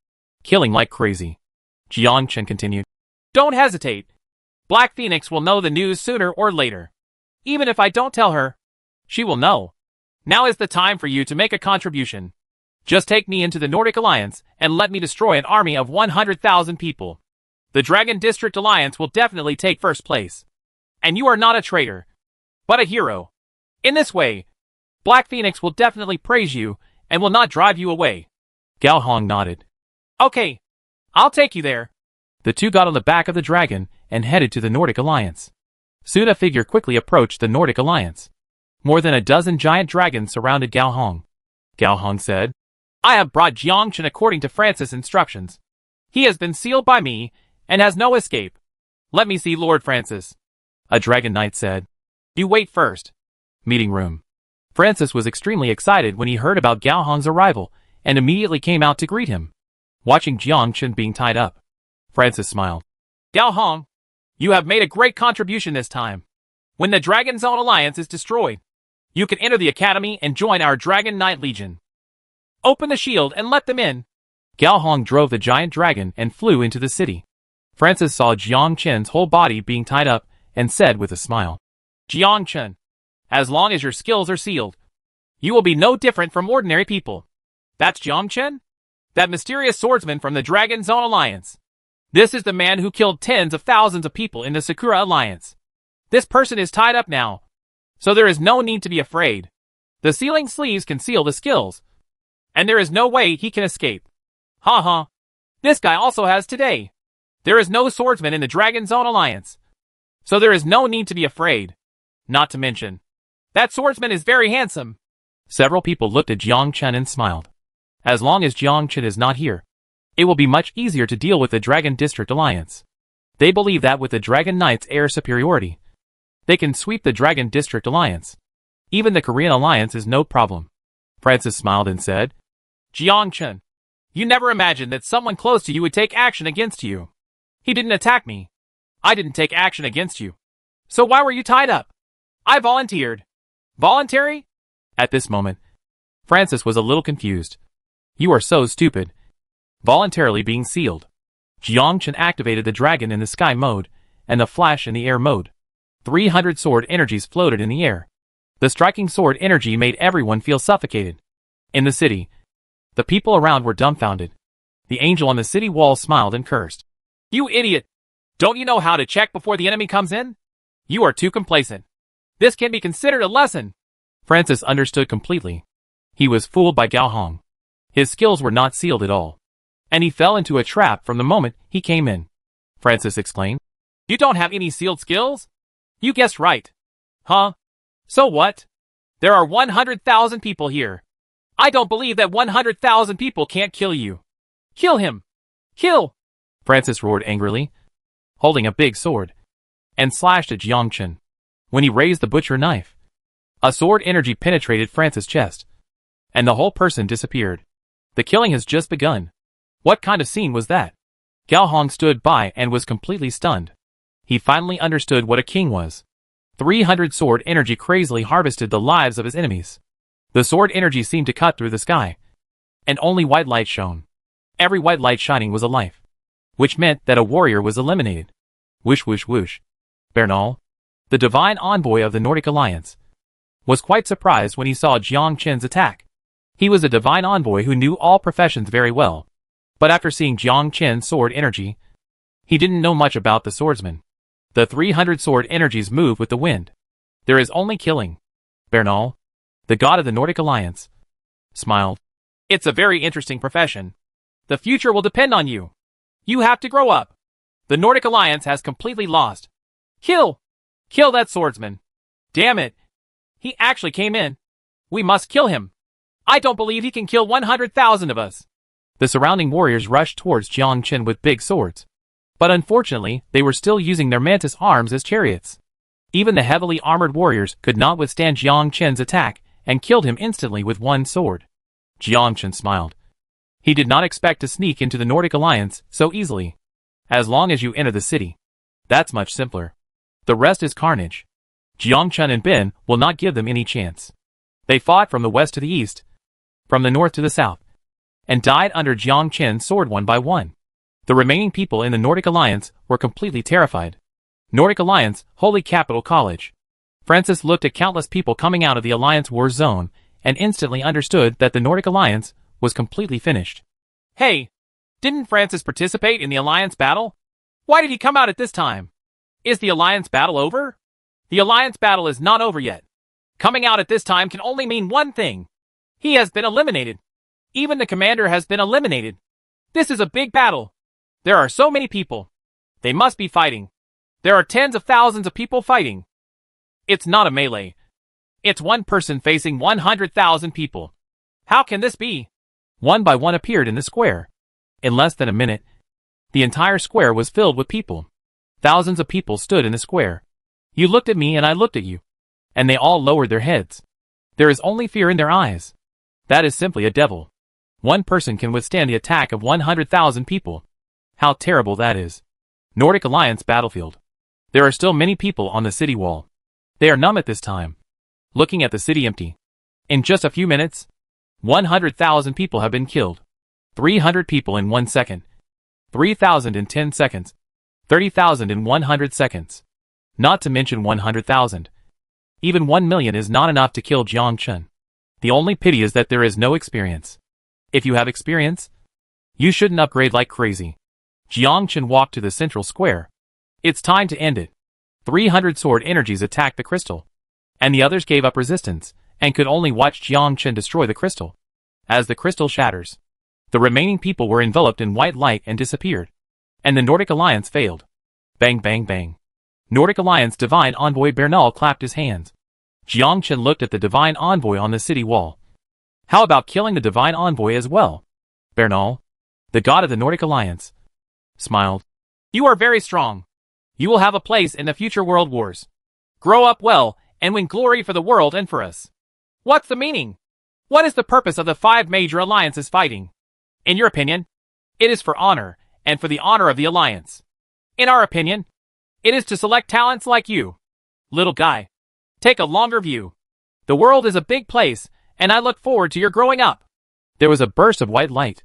[SPEAKER 1] killing like crazy. Jiang Chen continued.
[SPEAKER 2] Don't hesitate. Black Phoenix will know the news sooner or later. Even if I don't tell her, she will know. Now is the time for you to make a contribution. Just take me into the Nordic Alliance and let me destroy an army of 100,000 people. The Dragon District Alliance will definitely take first place. And you are not a traitor, but a hero. In this way, Black Phoenix will definitely praise you and will not drive you away.
[SPEAKER 1] Gao Hong nodded.
[SPEAKER 2] Okay, I'll take you there.
[SPEAKER 1] The two got on the back of the dragon and headed to the Nordic Alliance. Soon a figure quickly approached the Nordic Alliance. More than a dozen giant dragons surrounded Gao Hong. Gao Hong said, I have brought Jiang Chen according to Francis' instructions. He has been sealed by me and has no escape. Let me see Lord Francis. A dragon knight said. You wait first. Meeting room. Francis was extremely excited when he heard about Gao Hong's arrival and immediately came out to greet him. Watching Jiang Chen being tied up, Francis smiled.
[SPEAKER 2] Gao Hong, you have made a great contribution this time. When the Dragon Zone Alliance is destroyed, You can enter the academy and join our Dragon Knight Legion. Open the shield and let them in.
[SPEAKER 1] Gao Hong drove the giant dragon and flew into the city. Francis saw Jiang Chen's whole body being tied up and said with a smile,
[SPEAKER 2] Jiang Chen, as long as your skills are sealed, you will be no different from ordinary people. That's Jiang Chen? That mysterious swordsman from the Dragon Zone Alliance. This is the man who killed tens of thousands of people in the Sakura Alliance. This person is tied up now, so there is no need to be afraid. The sealing sleeves can seal the skills, and there is no way he can escape. Ha ha. This guy also has today. There is no swordsman in the Dragon Zone Alliance, so there is no need to be afraid. Not to mention, that swordsman is very handsome.
[SPEAKER 1] Several people looked at Jiang Chen and smiled. As long as Jiang Chen is not here, it will be much easier to deal with the Dragon District Alliance. They believe that with the Dragon Knight's air superiority, they can sweep the Dragon District Alliance. Even the Korean Alliance is no problem. Francis smiled and said,
[SPEAKER 2] Jiang Chen, you never imagined that someone close to you would take action against you. He didn't attack me. I didn't take action against you. So why were you tied up? I volunteered. Voluntary?
[SPEAKER 1] At this moment, Francis was a little confused. You are so stupid. Voluntarily being sealed. Jiang Chen activated the dragon in the sky mode and the flash in the air mode. 300 sword energies floated in the air. The striking sword energy made everyone feel suffocated. In the city, the people around were dumbfounded. The angel on the city wall smiled and cursed.
[SPEAKER 2] You idiot! Don't you know how to check before the enemy comes in? You are too complacent. This can be considered a lesson.
[SPEAKER 1] Francis understood completely. He was fooled by Gao Hong. His skills were not sealed at all, and he fell into a trap from the moment he came in. Francis explained.
[SPEAKER 2] You don't have any sealed skills? You guessed right. Huh? So what? There are 100,000 people here. I don't believe that 100,000 people can't kill you. Kill him! Kill!
[SPEAKER 1] Francis roared angrily, holding a big sword, and slashed at Jiang Chen. When he raised the butcher knife, a sword energy penetrated Francis' chest, and the whole person disappeared. The killing has just begun. What kind of scene was that? Gao Hong stood by and was completely stunned. He finally understood what a king was. 300 sword energy crazily harvested the lives of his enemies. The sword energy seemed to cut through the sky, and only white light shone. Every white light shining was a life, which meant that a warrior was eliminated. Whoosh whoosh whoosh. Bernal, the divine envoy of the Nordic Alliance, was quite surprised when he saw Jiang Chen's attack. He was a divine envoy who knew all professions very well, but after seeing Jiang Chen's sword energy, he didn't know much about the swordsman. The 300 sword energies move with the wind. There is only killing. Bernal, the god of the Nordic Alliance, smiled.
[SPEAKER 2] It's a very interesting profession. The future will depend on you. You have to grow up. The Nordic Alliance has completely lost. Kill! Kill that swordsman. Damn it. He actually came in. We must kill him. I don't believe he can kill 100,000 of us.
[SPEAKER 1] The surrounding warriors rushed towards Jiang Chen with big swords. But unfortunately, they were still using their mantis arms as chariots. Even the heavily armored warriors could not withstand Jiang Chen's attack and killed him instantly with one sword. Jiang Chen smiled. He did not expect to sneak into the Nordic Alliance so easily. As long as you enter the city, that's much simpler. The rest is carnage. Jiang Chen and Ben will not give them any chance. They fought from the west to the east, from the north to the south, and died under Jiang Chen's sword one by one. The remaining people in the Nordic Alliance were completely terrified. Nordic Alliance, Holy Capital College. Francis looked at countless people coming out of the Alliance war zone and instantly understood that the Nordic Alliance was completely finished.
[SPEAKER 2] Hey, didn't Francis participate in the Alliance battle? Why did he come out at this time? Is the Alliance battle over? The Alliance battle is not over yet. Coming out at this time can only mean one thing. He has been eliminated. Even the commander has been eliminated. This is a big battle. There are so many people. They must be fighting. There are tens of thousands of people fighting. It's not a melee. It's one person facing 100,000 people. How can this be?
[SPEAKER 1] One by one appeared in the square. In less than a minute, the entire square was filled with people. Thousands of people stood in the square. You looked at me and I looked at you. And they all lowered their heads. There is only fear in their eyes. That is simply a devil. One person can withstand the attack of 100,000 people. How terrible that is. Nordic Alliance battlefield. There are still many people on the city wall. They are numb at this time. looking at the city empty. In just a few minutes, 100,000 people have been killed. 300 people in 1 second. 3,000 in 10 seconds. 30,000 in 100 seconds. Not to mention 100,000. Even 1 million is not enough to kill Jiang Chen. The only pity is that there is no experience. If you have experience, you shouldn't upgrade like crazy. Jiang Chen walked to the central square. It's time to end it. 300 sword energies attacked the crystal, and the others gave up resistance, and could only watch Jiang Chen destroy the crystal. As the crystal shatters, the remaining people were enveloped in white light and disappeared. And the Nordic Alliance failed. Bang bang bang. Nordic Alliance Divine Envoy Bernal clapped his hands. Jiang Chen looked at the Divine Envoy on the city wall. How about killing the Divine Envoy as well? Bernal, the god of the Nordic Alliance, smiled.
[SPEAKER 2] You are very strong. You will have a place in the future world wars. Grow up well, and win glory for the world and for us. What's the meaning? What is the purpose of the 5 major alliances fighting? In your opinion, it is for honor, and for the honor of the alliance. In our opinion, it is to select talents like you. Little guy, take a longer view. The world is a big place, and I look forward to your growing up.
[SPEAKER 1] There was a burst of white light,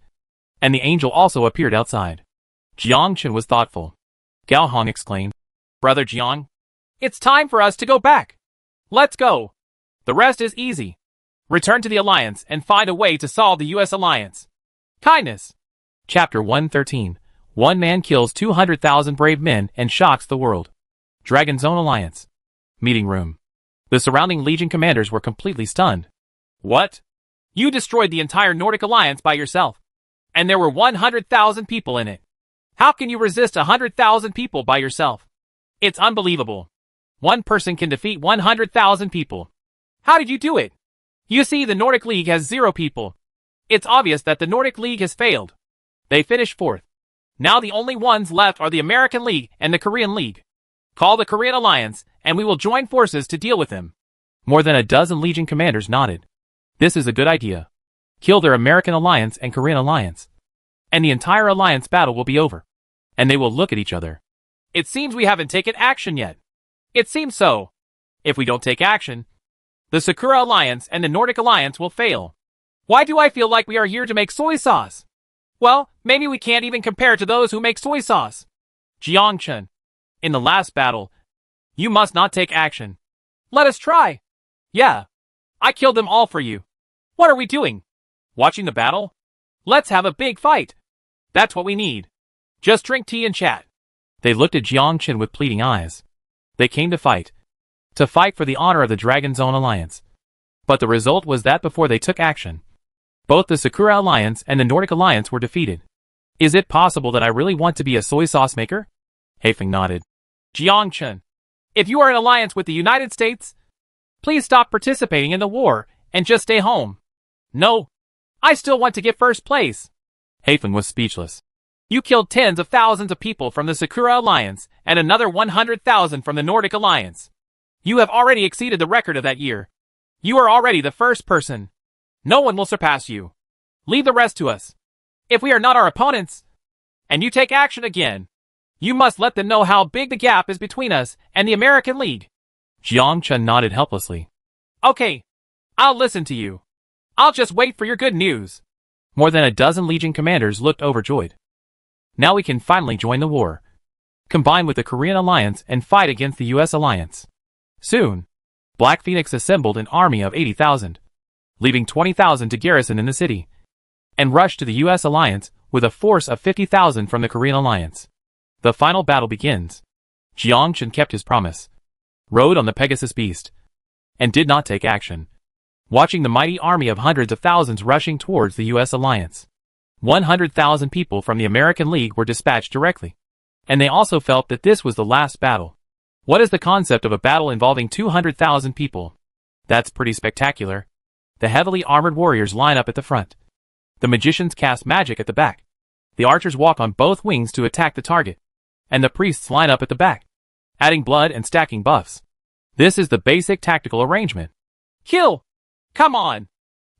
[SPEAKER 1] and the angel also appeared outside. Jiang Chen was thoughtful. Gao Hong exclaimed,
[SPEAKER 2] Brother Jiang, it's time for us to go back. Let's go. The rest is easy. Return to the alliance and find a way to solve the U.S. alliance. Kindness.
[SPEAKER 1] Chapter 113. One man kills 200,000 brave men and shocks the world. Dragon Zone Alliance. Meeting room. The surrounding Legion commanders were completely stunned.
[SPEAKER 2] What? You destroyed the entire Nordic Alliance by yourself. And there were 100,000 people in it. How can you resist 100,000 people by yourself? It's unbelievable. One person can defeat 100,000 people. How did you do it? You see, the Nordic League has 0 people. It's obvious that the Nordic League has failed. They finished 4th. Now the only ones left are the American League and the Korean League. Call the Korean Alliance, and we will join forces to deal with them.
[SPEAKER 1] More than a dozen Legion commanders nodded. This is a good idea. Kill their American Alliance and Korean Alliance, and the entire Alliance battle will be over. And they will look at each other.
[SPEAKER 2] It seems we haven't taken action yet. It seems so. If we don't take action, the Sakura Alliance and the Nordic Alliance will fail. Why do I feel like we are here to make soy sauce? Well, maybe we can't even compare to those who make soy sauce. Jiang Chen, in the last battle, you must not take action. Let us try. Yeah. I killed them all for you. What are we doing? Watching the battle? Let's have a big fight. That's what we need. Just drink tea and chat.
[SPEAKER 1] They looked at Jiang Chen with pleading eyes. They came to fight. To fight for the honor of the Dragon Zone Alliance. But the result was that before they took action, both the Sakura Alliance and the Nordic Alliance were defeated. Is it possible that I really want to be a soy sauce maker? Haifeng nodded.
[SPEAKER 2] Jiang Chen, if you are in alliance with the United States, please stop participating in the war and just stay home. No, I still want to get first place.
[SPEAKER 1] Haifeng was speechless.
[SPEAKER 2] You killed tens of thousands of people from the Sakura Alliance and another 100,000 from the Nordic Alliance. You have already exceeded the record of that year. You are already the first person. No one will surpass you. Leave the rest to us. If we are not our opponents, and you take action again, you must let them know how big the gap is between us and the American League.
[SPEAKER 1] Jiang Chen nodded helplessly.
[SPEAKER 2] Okay, I'll listen to you. I'll just wait for your good news.
[SPEAKER 1] More than a dozen Legion commanders looked overjoyed. Now we can finally join the war, combine with the Korean Alliance and fight against the U.S. Alliance. Soon, Black Phoenix assembled an army of 80,000, leaving 20,000 to garrison in the city, and rushed to the U.S. Alliance with a force of 50,000 from the Korean Alliance. The final battle begins. Jiang Chen kept his promise, rode on the Pegasus Beast, and did not take action, watching the mighty army of hundreds of thousands rushing towards the U.S. Alliance. 100,000 people from the American League were dispatched directly, and they also felt that this was the last battle. What is the concept of a battle involving 200,000 people? That's pretty spectacular. The heavily armored warriors line up at the front. The magicians cast magic at the back. The archers walk on both wings to attack the target. And the priests line up at the back, adding blood and stacking buffs. This is the basic tactical arrangement.
[SPEAKER 2] Kill! Come on!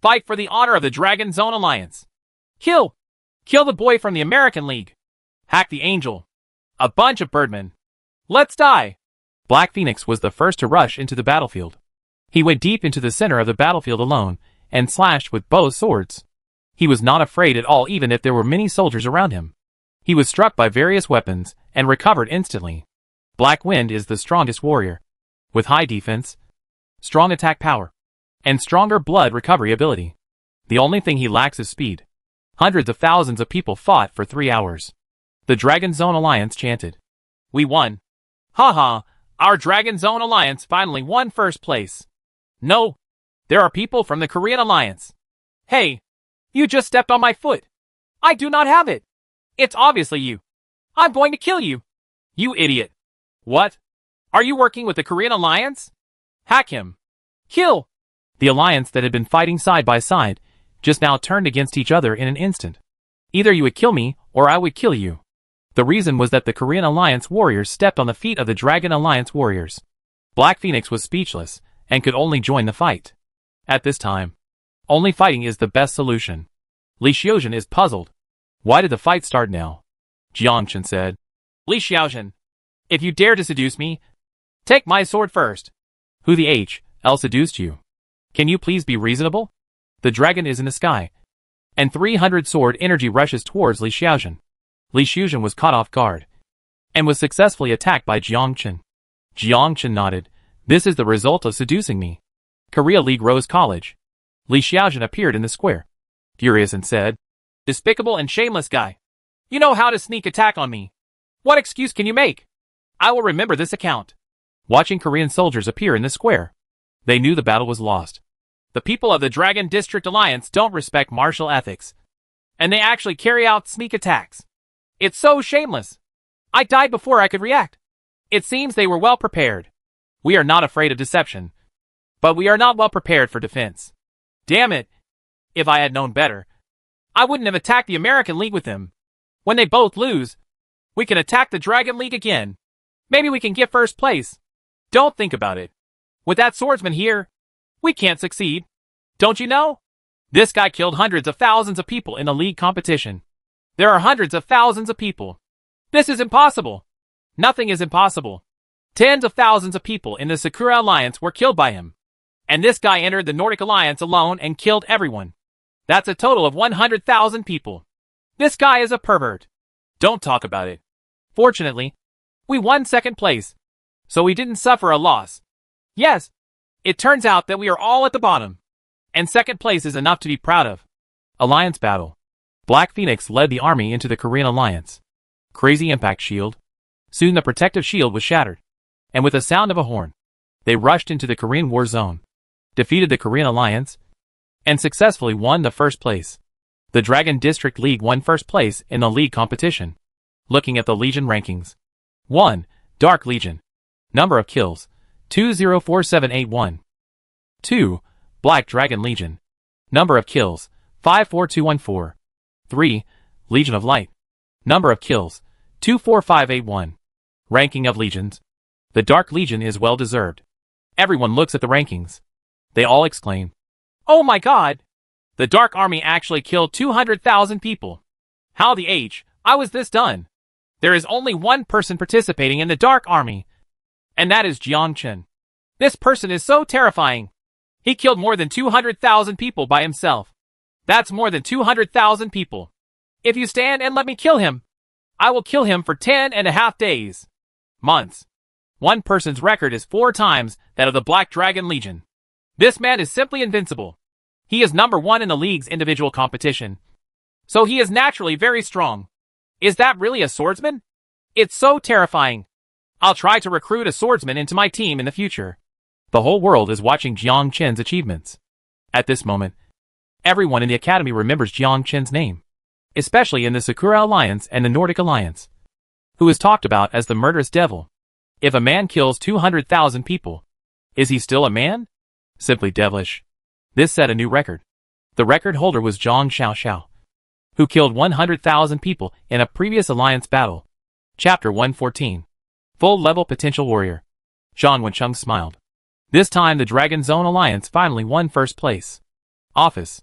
[SPEAKER 2] Fight for the honor of the Dragon Zone Alliance. Kill! Kill the boy from the American League. Hack the angel. A bunch of birdmen. Let's die!
[SPEAKER 1] Black Phoenix was the first to rush into the battlefield. He went deep into the center of the battlefield alone, and slashed with both swords. He was not afraid at all even if there were many soldiers around him. He was struck by various weapons, and recovered instantly. Black Wind is the strongest warrior, with high defense, strong attack power, and stronger blood recovery ability. The only thing he lacks is speed. Hundreds of thousands of people fought for 3 hours. The Dragon Zone Alliance chanted,
[SPEAKER 2] "We won. Haha, our Dragon Zone Alliance finally won first place. No, there are people from the Korean Alliance. Hey, you just stepped on my foot. I do not have it. It's obviously you. I'm going to kill you. You idiot. What? Are you working with the Korean Alliance? Hack him. Kill."
[SPEAKER 1] The alliance that had been fighting side by side just now turned against each other in an instant. Either you would kill me, or I would kill you. The reason was that the Korean Alliance warriors stepped on the feet of the Dragon Alliance warriors. Black Phoenix was speechless, and could only join the fight. At this time, only fighting is the best solution. Li Xiaojun is puzzled. Why did the fight start now? Jiangchen said,
[SPEAKER 2] "Li Xiaojun, if you dare to seduce me, take my sword first."
[SPEAKER 1] "Who the hell seduced you? Can you please be reasonable? The dragon is in the sky." And 300 sword energy rushes towards Li Xiaojun. Li Xiaojun was caught off guard, and was successfully attacked by Jiangchen. Jiangchen nodded. "This is the result of seducing me." Korea League Rose College. Li Xiaojun appeared in the square, furious, and said,
[SPEAKER 2] "Despicable and shameless guy. You know how to sneak attack on me. What excuse can you make? I will remember this account."
[SPEAKER 1] Watching Korean soldiers appear in the square, they knew the battle was lost.
[SPEAKER 2] The people of the Dragon District Alliance don't respect martial ethics, and they actually carry out sneak attacks. It's so shameless. I died before I could react. It seems they were well prepared. We are not afraid of deception, but we are not well prepared for defense. Damn it. If I had known better, I wouldn't have attacked the American League with them. When they both lose, we can attack the Dragon League again. Maybe we can get first place. Don't think about it. With that swordsman here, we can't succeed. Don't you know? This guy killed hundreds of thousands of people in the league competition. There are hundreds of thousands of people. This is impossible. Nothing is impossible. Tens of thousands of people in the Sakura Alliance were killed by him. And this guy entered the Nordic Alliance alone and killed everyone. That's a total of 100,000 people. This guy is a pervert. Don't talk about it. Fortunately, we won second place, so we didn't suffer a loss. Yes, it turns out that we are all at the bottom, and second place is enough to be proud of.
[SPEAKER 1] Alliance battle. Black Phoenix led the army into the Korean Alliance. Crazy impact shield. Soon the protective shield was shattered, and with the sound of a horn, they rushed into the Korean war zone, defeated the Korean Alliance, and successfully won the first place. The Dragon District League won first place in the league competition. Looking at the Legion rankings. 1. Dark Legion. Number of kills, 204781. 2. Black Dragon Legion. Number of kills, 54214. 3. Legion of Light. Number of kills, 24581. Ranking of Legions. The Dark Legion is well deserved. Everyone looks at the rankings. They all exclaim,
[SPEAKER 2] "Oh my god! The Dark Army actually killed 200,000 people. How the I was this done? There is only one person participating in the Dark Army, and that is Jiangchen. This person is so terrifying. He killed more than 200,000 people by himself. That's more than 200,000 people. If you stand and let me kill him, I will kill him for 10.5 days. Months. One person's record is 4 times that of the Black Dragon Legion. This man is simply invincible. He is number 1 in the league's individual competition, so he is naturally very strong. Is that really a swordsman? It's so terrifying. I'll try to recruit a swordsman into my team in the future."
[SPEAKER 1] The whole world is watching Jiang Chen's achievements. At this moment, everyone in the academy remembers Jiang Chen's name, especially in the Sakura Alliance and the Nordic Alliance, who is talked about as the murderous devil. If a man kills 200,000 people, is he still a man? Simply devilish. This set a new record. The record holder was Zhang Xiaoxiao, who killed 100,000 people in a previous alliance battle. Chapter 114. Full-level potential warrior. Zhang Wencheng smiled. This time the Dragon Zone Alliance finally won first place. Office.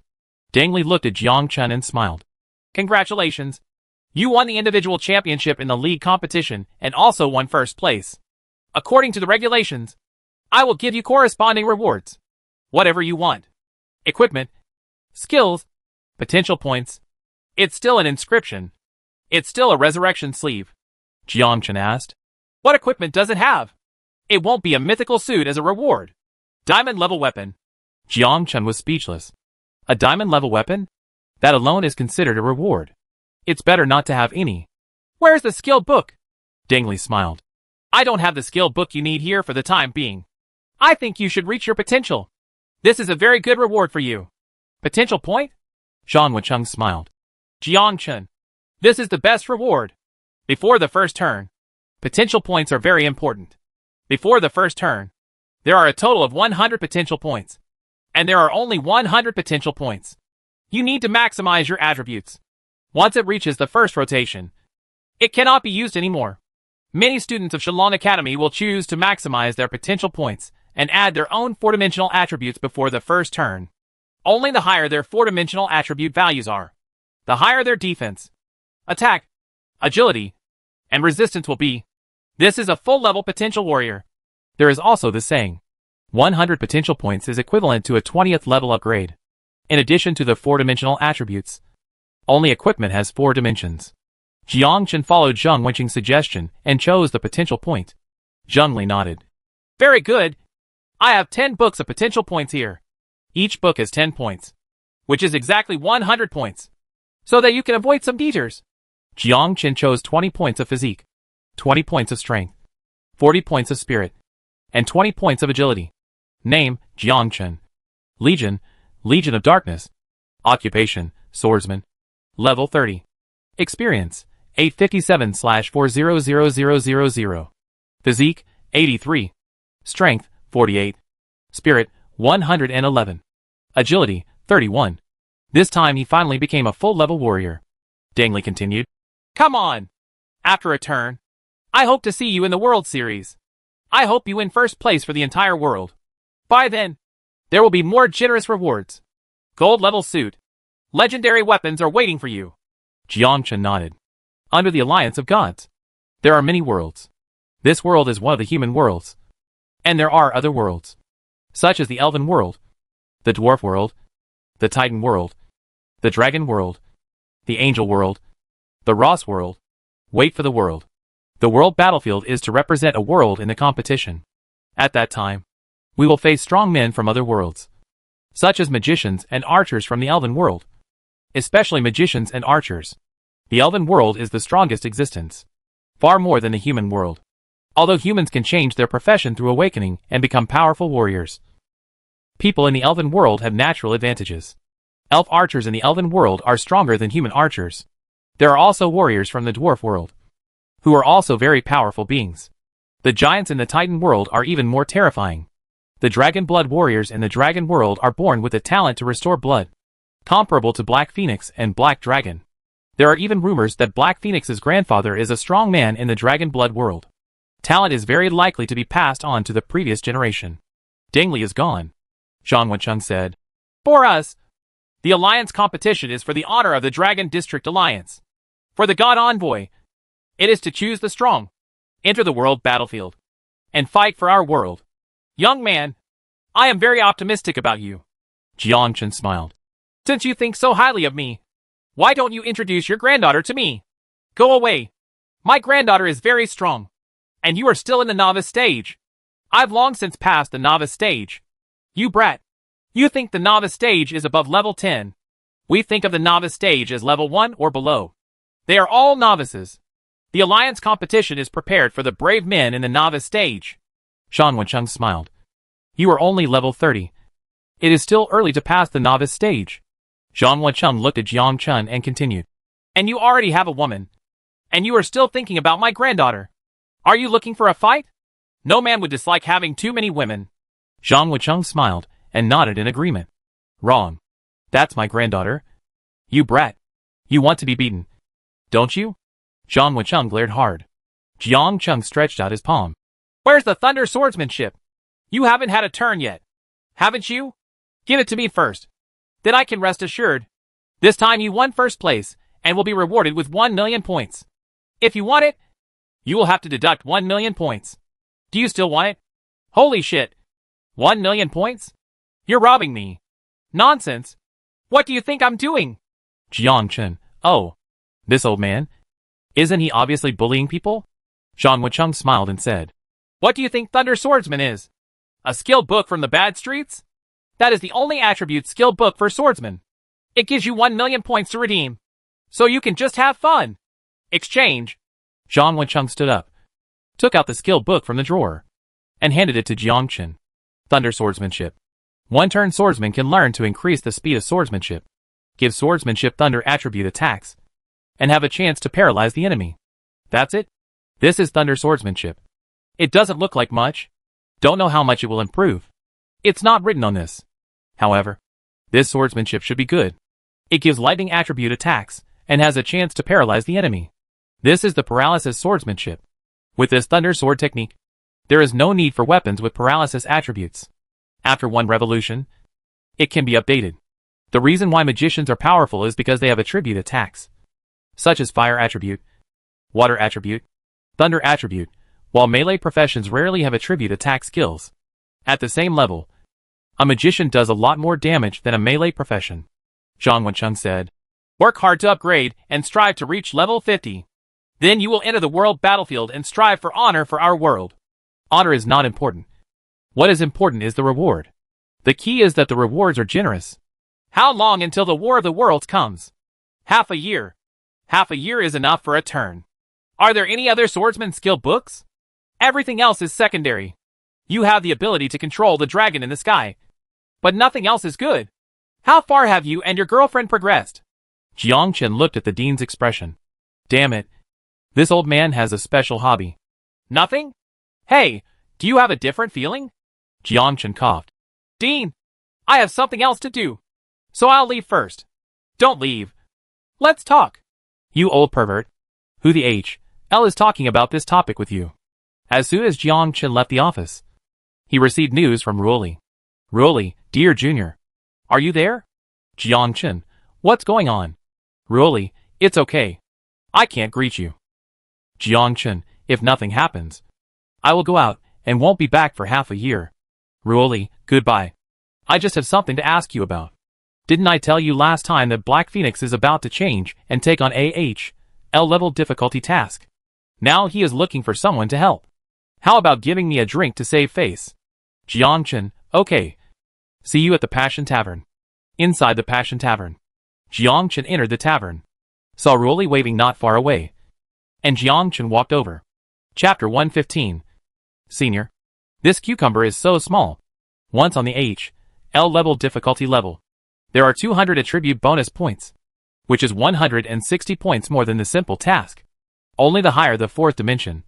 [SPEAKER 1] Deng Li looked at Jiang Chen and smiled.
[SPEAKER 2] "Congratulations. You won the individual championship in the league competition and also won first place. According to the regulations, I will give you corresponding rewards. Whatever you want. Equipment. Skills. Potential points. It's still an inscription. It's still a resurrection sleeve.
[SPEAKER 1] Jiangchen asked.
[SPEAKER 2] What equipment does it have? It won't be a mythical suit as a reward. Diamond level weapon.
[SPEAKER 1] Jiangchen was speechless. A diamond level weapon? That alone is considered a reward. It's better not to have any.
[SPEAKER 2] Where's the skill book?
[SPEAKER 1] Deng Li smiled.
[SPEAKER 2] I don't have the skill book you need here for the time being. I think you should reach your potential. This is a very good reward for you. Potential point?
[SPEAKER 1] Zhang Wucheng smiled.
[SPEAKER 2] Jiangchen. This is the best reward. Before the first turn. Potential points are very important. Before the first turn. There are a total of 100 potential points. And there are only 100 potential points. You need to maximize your attributes. Once it reaches the first rotation, it cannot be used anymore. Many students of Shalon Academy will choose to maximize their potential points and add their own four-dimensional attributes before the first turn. Only the higher their four-dimensional attribute values are, the higher their defense, attack, agility, and resistance will be. This is a full-level potential warrior.
[SPEAKER 1] There is also the saying, 100 potential points is equivalent to a 20th level upgrade. In addition to the four-dimensional attributes, only equipment has 4 dimensions. Jiangchen followed Zhang Wenqing's suggestion and chose the potential point. Zhang Li nodded.
[SPEAKER 2] Very good. I have 10 books of potential points here. Each book has 10 points, which is exactly 100 points, so that you can avoid some detours.
[SPEAKER 1] Jiangchen chose 20 points of physique, 20 points of strength, 40 points of spirit, and 20 points of agility. Name, Jiangchen. Legion, Legion of Darkness. Occupation, Swordsman. Level 30. Experience, 857/400000. Physique, 83. Strength, 48. Spirit, 111. Agility, 31. This time he finally became a full-level warrior. Deng Li continued.
[SPEAKER 2] Come on. After a turn, I hope to see you in the World Series. I hope you win first place for the entire world. By then, there will be more generous rewards. Gold level suit. Legendary weapons are waiting for you.
[SPEAKER 1] Jiangchen nodded. Under the Alliance of Gods, there are many worlds. This world is one of the human worlds. And there are other worlds, such as the Elven world, the Dwarf world, the Titan world, the Dragon world, the Angel world, the Ross world. Wait for the world. The world battlefield is to represent a world in the competition. At that time, we will face strong men from other worlds, such as magicians and archers from the Elven world. Especially magicians and archers. The Elven world is the strongest existence, far more than the human world. Although humans can change their profession through awakening and become powerful warriors, people in the Elven world have natural advantages. Elf archers in the Elven world are stronger than human archers. There are also warriors from the Dwarf world, who are also very powerful beings. The giants in the Titan world are even more terrifying. The Dragon Blood warriors in the Dragon world are born with the talent to restore blood, comparable to Black Phoenix and Black Dragon. There are even rumors that Black Phoenix's grandfather is a strong man in the Dragon Blood world. Talent is very likely to be passed on to the previous generation. Deng Li is gone, Zhang Wenqing said.
[SPEAKER 2] For us, the Alliance competition is for the honor of the Dragon District Alliance. For the God Envoy, it is to choose the strong, enter the world battlefield, and fight for our world. Young man, I am very optimistic about you.
[SPEAKER 1] Jiangchen smiled.
[SPEAKER 2] Since you think so highly of me, why don't you introduce your granddaughter to me? Go away. My granddaughter is very strong, and you are still in the novice stage. I've long since passed the novice stage. You brat. You think the novice stage is above level 10. We think of the novice stage as level 1 or below. They are all novices. The Alliance competition is prepared for the brave men in the novice stage.
[SPEAKER 1] Zhang Wenqing smiled. You are only level 30. It is still early to pass the novice stage. Zhang Wenqing looked at Jiangchen and continued.
[SPEAKER 2] And you already have a woman. And you are still thinking about my granddaughter. Are you looking for a fight? No man would dislike having too many women.
[SPEAKER 1] Zhang Wenqing smiled and nodded in agreement. Wrong. That's my granddaughter. You brat. You want to be beaten, don't you? Zhang Wenqing glared hard. Jiangchen stretched out his palm.
[SPEAKER 2] Where's the thunder swordsmanship? You haven't had a turn yet. Haven't you? Give it to me first. Then I can rest assured. This time you won first place, and will be rewarded with 1 million points. If you want it, you will have to deduct 1 million points. Do you still want it? Holy shit. 1 million points? You're robbing me. Nonsense. What do you think I'm doing?
[SPEAKER 1] Jiang Chen, oh. This old man? Isn't he obviously bullying people? Zhang Wencheng smiled and said,
[SPEAKER 2] What do you think Thunder Swordsman is? A skill book from the bad streets? That is the only attribute skill book for swordsman. It gives you 1 million points to redeem. So you can just have fun. Exchange.
[SPEAKER 1] Zhang Wencheng stood up, took out the skill book from the drawer, and handed it to Jiang Chen. Thunder Swordsmanship. One-turn swordsman can learn to increase the speed of swordsmanship, give swordsmanship thunder attribute attacks, and have a chance to paralyze the enemy. That's it. This is Thunder Swordsmanship. It doesn't look like much. Don't know how much it will improve. It's not written on this. However, this swordsmanship should be good. It gives lightning attribute attacks, and has a chance to paralyze the enemy. This is the paralysis swordsmanship. With this thunder sword technique, there is no need for weapons with paralysis attributes. After one revolution, it can be updated. The reason why magicians are powerful is because they have attribute attacks, such as fire attribute, water attribute, thunder attribute, while melee professions rarely have attribute attack skills. At the same level, a magician does a lot more damage than a melee profession. Zhang Wencheng said,
[SPEAKER 2] Work hard to upgrade and strive to reach level 50. Then you will enter the world battlefield and strive for honor for our world.
[SPEAKER 1] Honor is not important. What is important is the reward. The key is that the rewards are generous.
[SPEAKER 2] How long until the War of the Worlds comes? Half a year. Half a year is enough for a turn. Are there any other swordsman skill books? Everything else is secondary. You have the ability to control the dragon in the sky, but nothing else is good. How far have you and your girlfriend progressed?
[SPEAKER 1] Jiang Chen looked at the dean's expression. Damn it. This old man has a special hobby.
[SPEAKER 2] Nothing? Hey, do you have a different feeling?
[SPEAKER 1] Jiang Chen coughed.
[SPEAKER 2] Dean, I have something else to do, so I'll leave first. Don't leave. Let's talk.
[SPEAKER 1] You old pervert. Who the H.L. is talking about this topic with you? As soon as Jiang Chen left the office, he received news from Ruoli. Ruoli, dear Junior. Are you there? Jiang Chen, what's going on? Ruoli, it's okay. I can't greet you. Jiang Chen, if nothing happens, I will go out and won't be back for half a year. Ruoli, goodbye. I just have something to ask you about. Didn't I tell you last time that Black Phoenix is about to change and take on AH.L level difficulty task? Now he is looking for someone to help. How about giving me a drink to save face? Jiang Chen, okay. See you at the Passion Tavern. Inside the Passion Tavern, Jiang Chen entered the tavern, saw Ruoli waving not far away, and Jiang Chen walked over. Chapter 115. Senior. This cucumber is so small. Once on the H.L level difficulty level, there are 200 attribute bonus points, which is 160 points more than the simple task. Only the higher the fourth dimension,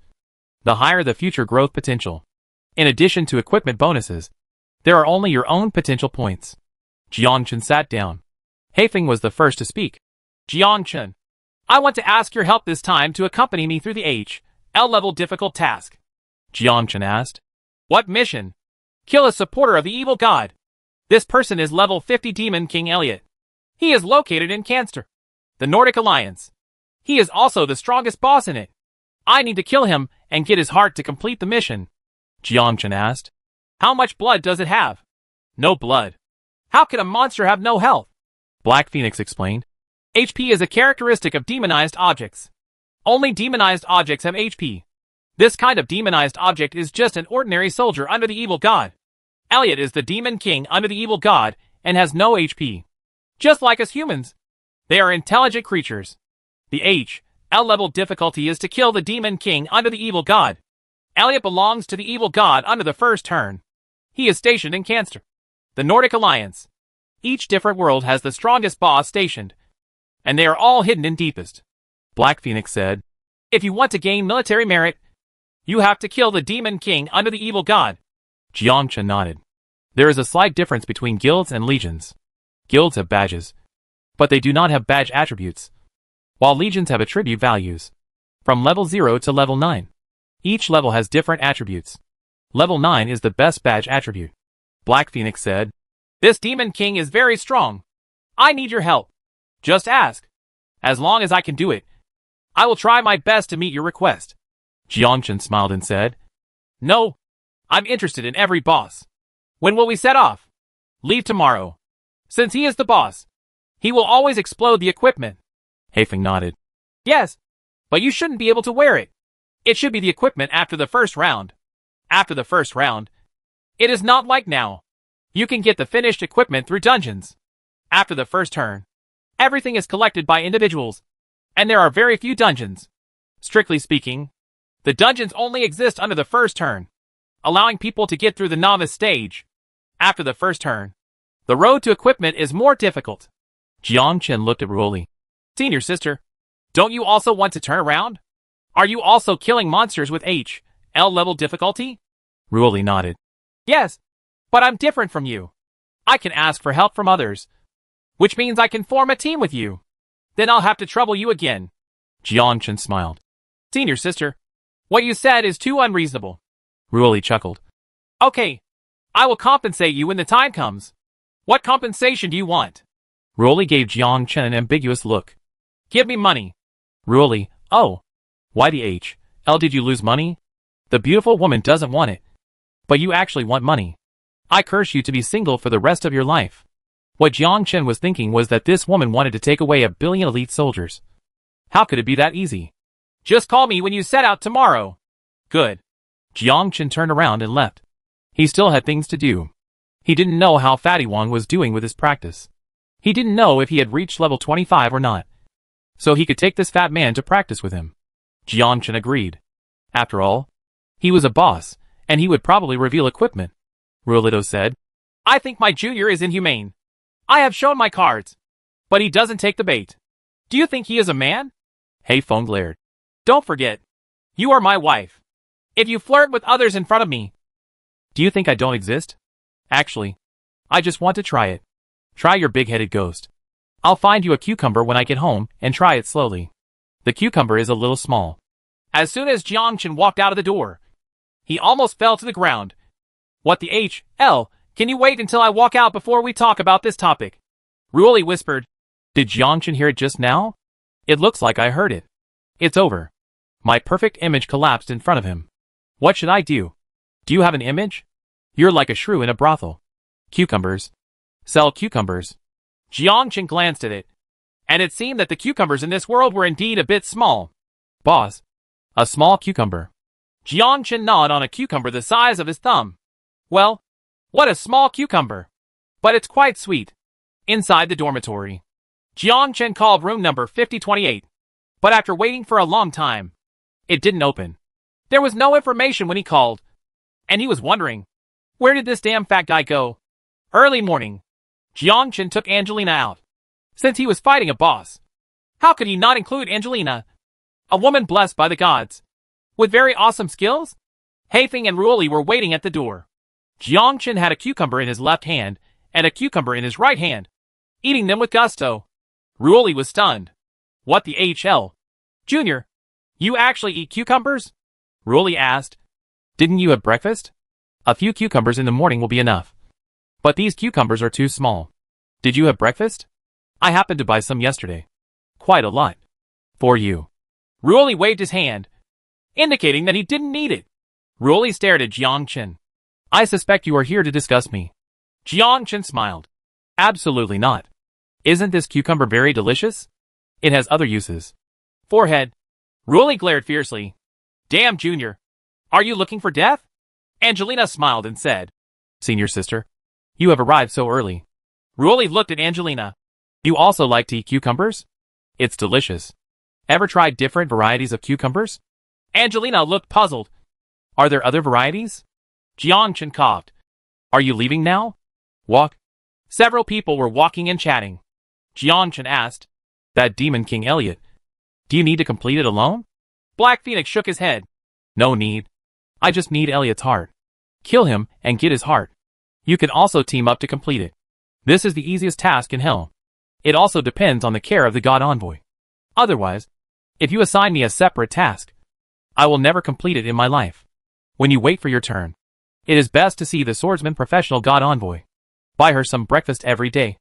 [SPEAKER 1] the higher the future growth potential. In addition to equipment bonuses, there are only your own potential points. Jiang Chen sat down. Haifeng was the first to speak.
[SPEAKER 2] Jiang Chen, I want to ask your help this time to accompany me through the H.L level difficult task.
[SPEAKER 1] Jiang Chen asked.
[SPEAKER 2] What mission? Kill a supporter of the evil god. This person is level 50 Demon King Elliot. He is located in Canster, the Nordic Alliance. He is also the strongest boss in it. I need to kill him and get his heart to complete the mission.
[SPEAKER 1] Jiang Chen asked.
[SPEAKER 2] How much blood does it have? No blood. How can a monster have no health?
[SPEAKER 1] Black Phoenix explained.
[SPEAKER 2] HP is a characteristic of demonized objects. Only demonized objects have HP. This kind of demonized object is just an ordinary soldier under the evil god. Elliot is the demon king under the evil god and has no HP. Just like us humans. They are intelligent creatures. The H.L level difficulty is to kill the demon king under the evil god. Elliot belongs to the evil god under the first turn. He is stationed in Canster, the Nordic Alliance. Each different world has the strongest boss stationed, and they are all hidden in deepest.
[SPEAKER 1] Black Phoenix said.
[SPEAKER 2] If you want to gain military merit, you have to kill the demon king under the evil god.
[SPEAKER 1] Jiang Chen nodded. There is a slight difference between guilds and legions. Guilds have badges, but they do not have badge attributes, while legions have attribute values. From level 0 to level 9. Each level has different attributes. Level 9 is the best badge attribute. Black Phoenix said.
[SPEAKER 2] This demon king is very strong. I need your help. Just ask. As long as I can do it, I will try my best to meet your request.
[SPEAKER 1] Jiang Chen smiled and said.
[SPEAKER 2] No. I'm interested in every boss. When will we set off? Leave tomorrow. Since he is the boss, he will always explode the equipment.
[SPEAKER 1] Haifeng nodded.
[SPEAKER 2] Yes, but you shouldn't be able to wear it. It should be the equipment after the first round. After the first round. It is not like now. You can get the finished equipment through dungeons. After the first turn, everything is collected by individuals, and there are very few dungeons. Strictly speaking, the dungeons only exist under the first turn, allowing people to get through the novice stage. After the first turn, the road to equipment is more difficult.
[SPEAKER 1] Jiang Chen looked at Ruoli.
[SPEAKER 2] Senior sister, don't you also want to turn around? Are you also killing monsters with HL level difficulty?
[SPEAKER 1] Ruoli nodded.
[SPEAKER 2] Yes, but I'm different from you. I can ask for help from others, which means I can form a team with you. Then I'll have to trouble you again.
[SPEAKER 1] Jiang Chen smiled.
[SPEAKER 2] Senior sister, what you said is too unreasonable.
[SPEAKER 1] Ruoli chuckled.
[SPEAKER 2] Okay, I will compensate you when the time comes. What compensation do you want?
[SPEAKER 1] Ruoli gave Jiang Chen an ambiguous look.
[SPEAKER 2] Give me money.
[SPEAKER 1] Ruoli, oh. Why the HL did you lose money? The beautiful woman doesn't want it. But you actually want money. I curse you to be single for the rest of your life. What Jiang Chen was thinking was that this woman wanted to take away 1 billion elite soldiers. How could it be that easy?
[SPEAKER 2] Just call me when you set out tomorrow. Good.
[SPEAKER 1] Jiang Chen turned around and left. He still had things to do. He didn't know how Fatty Wang was doing with his practice. He didn't know if he had reached level 25 or not. So he could take this fat man to practice with him. Jiang Chen agreed. After all, he was a boss, and he would probably reveal equipment. Ruolito said,
[SPEAKER 2] I think my junior is inhumane. I have shown my cards, but he doesn't take the bait. Do you think he is a man?
[SPEAKER 1] Haifeng glared.
[SPEAKER 2] Don't forget, you are my wife. If you flirt with others in front of me.
[SPEAKER 1] Do you think I don't exist? Actually, I just want to try it. Try your big-headed ghost. I'll find you a cucumber when I get home and try it slowly. The cucumber is a little small.
[SPEAKER 2] As soon as Jiang Chen walked out of the door, he almost fell to the ground. What the HL? Can you wait until I walk out before we talk about this topic? Ruoli whispered.
[SPEAKER 1] Did Jiang Chen hear it just now? It looks like I heard it. It's over. My perfect image collapsed in front of him. What should I do? Do you have an image? You're like a shrew in a brothel. Cucumbers. Sell cucumbers.
[SPEAKER 2] Jiang Chen glanced at it, and it seemed that the cucumbers in this world were indeed a bit small.
[SPEAKER 1] Boss. A small cucumber.
[SPEAKER 2] Jiang Chen gnawed on a cucumber the size of his thumb. Well, what a small cucumber. But it's quite sweet. Inside the dormitory, Jiang Chen called room number 5028. But after waiting for a long time, it didn't open. There was no information when he called, and he was wondering, where did this damn fat guy go? Early morning, Jiang Chen took Angelina out. Since he was fighting a boss, how could he not include Angelina? A woman blessed by the gods, with very awesome skills? Haifeng and Ruoli were waiting at the door. Jiang Chen had a cucumber in his left hand and a cucumber in his right hand, eating them with gusto. Ruoli was stunned. What the HL? Junior, you actually eat cucumbers? Ruoli asked.
[SPEAKER 1] Didn't you have breakfast? A few cucumbers in the morning will be enough. But these cucumbers are too small. Did you have breakfast? I happened to buy some yesterday. Quite a lot. For you.
[SPEAKER 2] Ruoli waved his hand, indicating that he didn't need it. Ruoli stared at Jiang Chen.
[SPEAKER 1] I suspect you are here to discuss me.
[SPEAKER 2] Jiang Chen smiled.
[SPEAKER 1] Absolutely not. Isn't this cucumber very delicious? It has other uses.
[SPEAKER 2] Forehead. Ruoli glared fiercely. Damn, Junior. Are you looking for death? Angelina smiled and said,
[SPEAKER 1] Senior sister, you have arrived so early.
[SPEAKER 2] Ruoli looked at Angelina.
[SPEAKER 1] You also like to eat cucumbers? It's delicious. Ever tried different varieties of cucumbers?
[SPEAKER 2] Angelina looked puzzled.
[SPEAKER 1] Are there other varieties?
[SPEAKER 2] Jiang Chen coughed.
[SPEAKER 1] Are you leaving now? Walk.
[SPEAKER 2] Several people were walking and chatting. Jiang Chen asked,
[SPEAKER 1] That demon King Elliot. Do you need to complete it alone?
[SPEAKER 2] Black Phoenix shook his head.
[SPEAKER 1] No need. I just need Elliot's heart. Kill him and get his heart. You can also team up to complete it. This is the easiest task in hell. It also depends on the care of the God Envoy. Otherwise, if you assign me a separate task, I will never complete it in my life. When you wait for your turn, it is best to see the Swordsman professional God Envoy. Buy her some breakfast every day.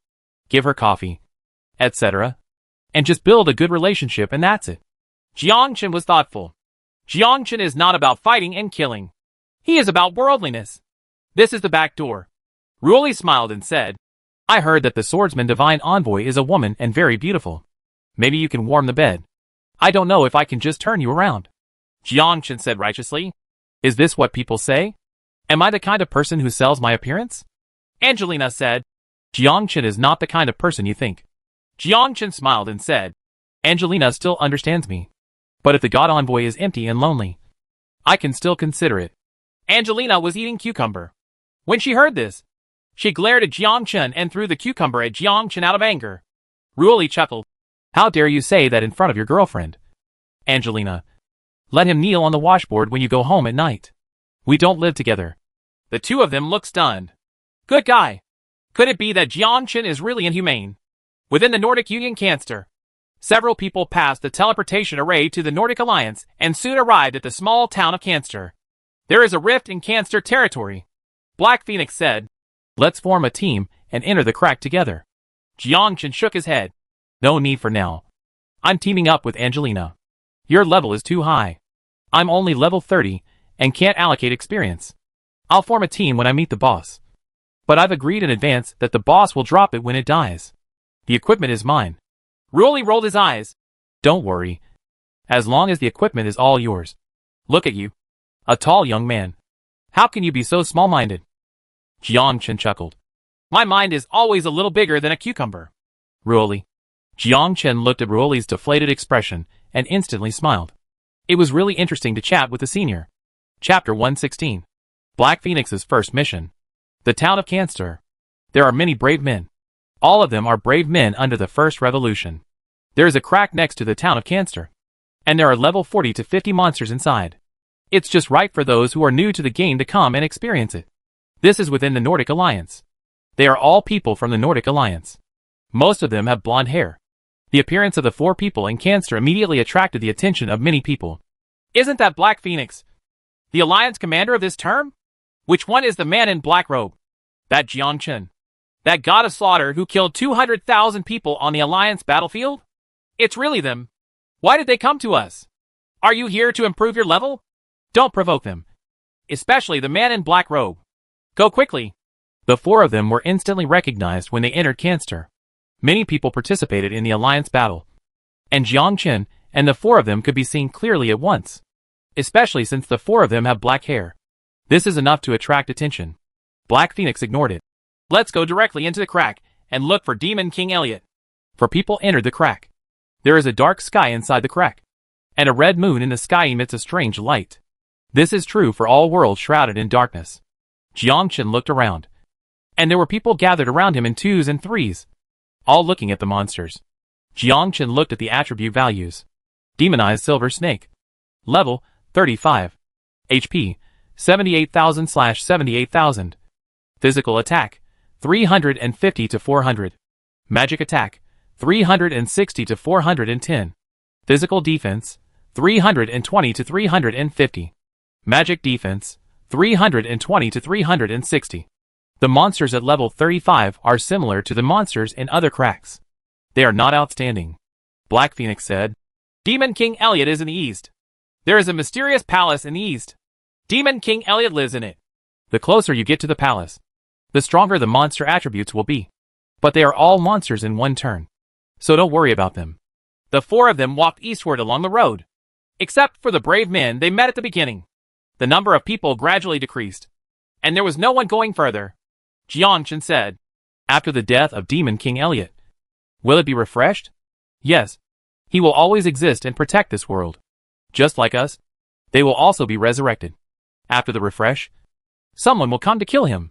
[SPEAKER 1] Give her coffee, etc. And just build a good relationship and that's it.
[SPEAKER 2] Jiang Chen was thoughtful. Jiang Chen is not about fighting and killing. He is about worldliness. This is the back door. Ruoli smiled and said,
[SPEAKER 1] I heard that the Swordsman Divine Envoy is a woman and very beautiful. Maybe you can warm the bed. I don't know if I can just turn you around.
[SPEAKER 2] Jiangchen said righteously.
[SPEAKER 1] Is this what people say? Am I the kind of person who sells my appearance?
[SPEAKER 2] Angelina said,
[SPEAKER 1] Jiangchen is not the kind of person you think.
[SPEAKER 2] Jiangchen smiled and said,
[SPEAKER 1] Angelina still understands me. But if the God Envoy is empty and lonely, I can still consider it.
[SPEAKER 2] Angelina was eating cucumber. When she heard this, she glared at Jiangchen and threw the cucumber at Jiangchen out of anger. Ruoli chuckled.
[SPEAKER 1] How dare you say that in front of your girlfriend? Angelina, let him kneel on the washboard when you go home at night. We don't live together.
[SPEAKER 2] The two of them looked stunned. Good guy. Could it be that Jiangchen is really inhumane? Within the Nordic Union Canster, several people passed the teleportation array to the Nordic Alliance and soon arrived at the small town of Canster. There is a rift in Canster territory. Black Phoenix said,
[SPEAKER 1] Let's form a team and enter the crack together.
[SPEAKER 2] Jiangchen shook his head.
[SPEAKER 1] No need for now. I'm teaming up with Angelina. Your level is too high. I'm only level 30 and can't allocate experience. I'll form a team when I meet the boss. But I've agreed in advance that the boss will drop it when it dies. The equipment is mine.
[SPEAKER 2] Ruoli rolled his eyes.
[SPEAKER 1] Don't worry. As long as the equipment is all yours. Look at you. A tall young man. How can you be so small-minded? Jiangchen chuckled.
[SPEAKER 2] My mind is always a little bigger than a cucumber.
[SPEAKER 1] Ruoli. Jiangchen looked at Ruoli's deflated expression and instantly smiled. It was really interesting to chat with the senior. Chapter 116. Black Phoenix's first mission. The town of Canster. There are many brave men. All of them are brave men under the first revolution. There is a crack next to the town of Canster. And there are level 40 to 50 monsters inside. It's just right for those who are new to the game to come and experience it. This is within the Nordic Alliance. They are all people from the Nordic Alliance. Most of them have blonde hair. The appearance of the 4 people in Canster immediately attracted the attention of many people.
[SPEAKER 2] Isn't that Black Phoenix, the Alliance commander of this term? Which one is the man in black robe? That Jiangchen. That god of slaughter who killed 200,000 people on the Alliance battlefield? It's really them. Why did they come to us? Are you here to improve your level? Don't provoke them. Especially the man in black robe. Go quickly.
[SPEAKER 1] The 4 of them were instantly recognized when they entered Canster. Many people participated in the Alliance battle. And Jiangchen and the 4 of them could be seen clearly at once. Especially since the 4 of them have black hair. This is enough to attract attention. Black Phoenix ignored it.
[SPEAKER 2] Let's go directly into the crack and look for Demon King Elliot.
[SPEAKER 1] 4 people entered the crack. There is a dark sky inside the crack. And a red moon in the sky emits a strange light. This is true for all worlds shrouded in darkness. Jiangchen looked around. And there were people gathered around him in 2s and 3s. All looking at the monsters. Jiangchen looked at the attribute values. Demonized Silver Snake. Level, 35. HP, 78,000/78,000. Physical attack, 350 to 400. Magic attack, 360 to 410. Physical defense, 320 to 350. Magic defense, 320 to 360. The monsters at level 35 are similar to the monsters in other cracks. They are not outstanding. Black Phoenix said,
[SPEAKER 2] Demon King Elliot is in the east. There is a mysterious palace in the east. Demon King Elliot lives in it.
[SPEAKER 1] The closer you get to the palace, the stronger the monster attributes will be. But they are all monsters in one turn. So don't worry about them.
[SPEAKER 2] The 4 of them walked eastward along the road. Except for the brave men they met at the beginning. The number of people gradually decreased. And there was no one going further. Jiangchen said,
[SPEAKER 1] After the death of Demon King Elliot, will it be refreshed? Yes. He will always exist and protect this world. Just like us, they will also be resurrected. After the refresh, someone will come to kill him.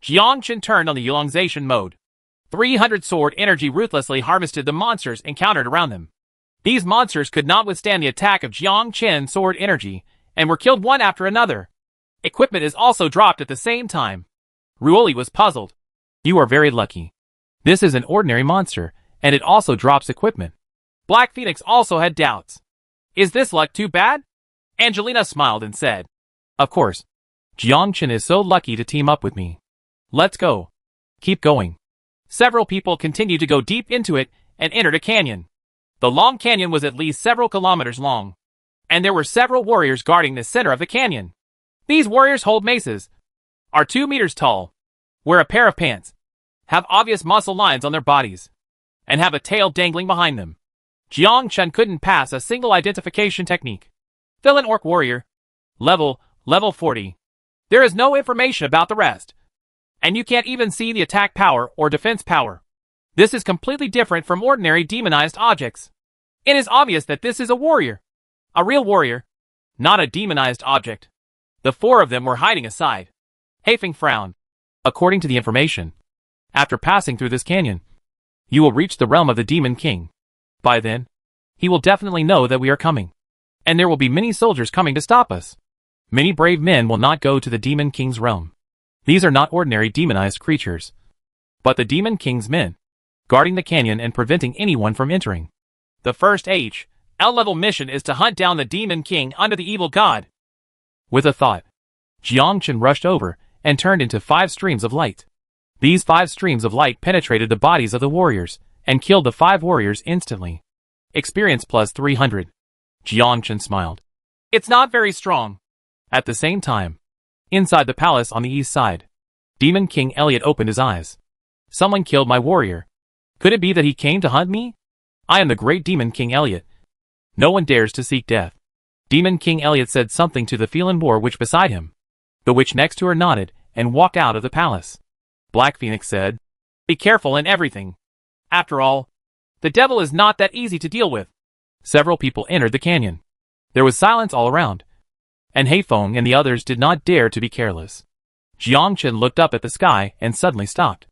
[SPEAKER 2] Jiangchen turned on the elongation mode. 300 sword energy ruthlessly harvested the monsters encountered around them. These monsters could not withstand the attack of Jiangchen's sword energy and were killed one after another. Equipment is also dropped at the same time. Ruoli was puzzled.
[SPEAKER 1] You are very lucky. This is an ordinary monster, and it also drops equipment.
[SPEAKER 2] Black Phoenix also had doubts. Is this luck too bad? Angelina smiled and said,
[SPEAKER 1] Of course. Jiangchen is so lucky to team up with me. Let's go. Keep going.
[SPEAKER 2] Several people continued to go deep into it and entered a canyon. The long canyon was at least several kilometers long. And there were several warriors guarding the center of the canyon. These warriors hold maces, are 2 meters tall, wear a pair of pants, have obvious muscle lines on their bodies, and have a tail dangling behind them. Jiang Chen couldn't pass a single identification technique. Fill in Orc Warrior. Level 40. There is no information about the rest. And you can't even see the attack power or defense power. This is completely different from ordinary demonized objects. It is obvious that this is a warrior. A real warrior. Not a demonized object. The four of them were hiding aside. Haifeng frowned.
[SPEAKER 1] According to the information, after passing through this canyon, you will reach the realm of the Demon King. By then, he will definitely know that we are coming. And there will be many soldiers coming to stop us. Many brave men will not go to the Demon King's realm. These are not ordinary demonized creatures, but the Demon King's men, guarding the canyon and preventing anyone from entering.
[SPEAKER 2] The first L level mission is to hunt down the Demon King under the evil god.
[SPEAKER 1] With a thought, Jiang Chen rushed over and turned into 5 streams of light. These 5 streams of light penetrated the bodies of the warriors and killed the 5 warriors instantly. Experience plus 300. Jiang Chen smiled.
[SPEAKER 2] It's not very strong.
[SPEAKER 1] At the same time, inside the palace on the east side, Demon King Elliot opened his eyes. Someone killed my warrior. Could it be that he came to hunt me? I am the great Demon King Elliot. No one dares to seek death. Demon King Elliot said something to the Phelan War witch beside him. The witch next to her nodded and walked out of the palace. Black Phoenix said,
[SPEAKER 2] "Be careful in everything. After all, the devil is not that easy to deal with."
[SPEAKER 1] Several people entered the canyon. There was silence all around, and Haifeng and the others did not dare to be careless. Jiang Chen looked up at the sky and suddenly stopped.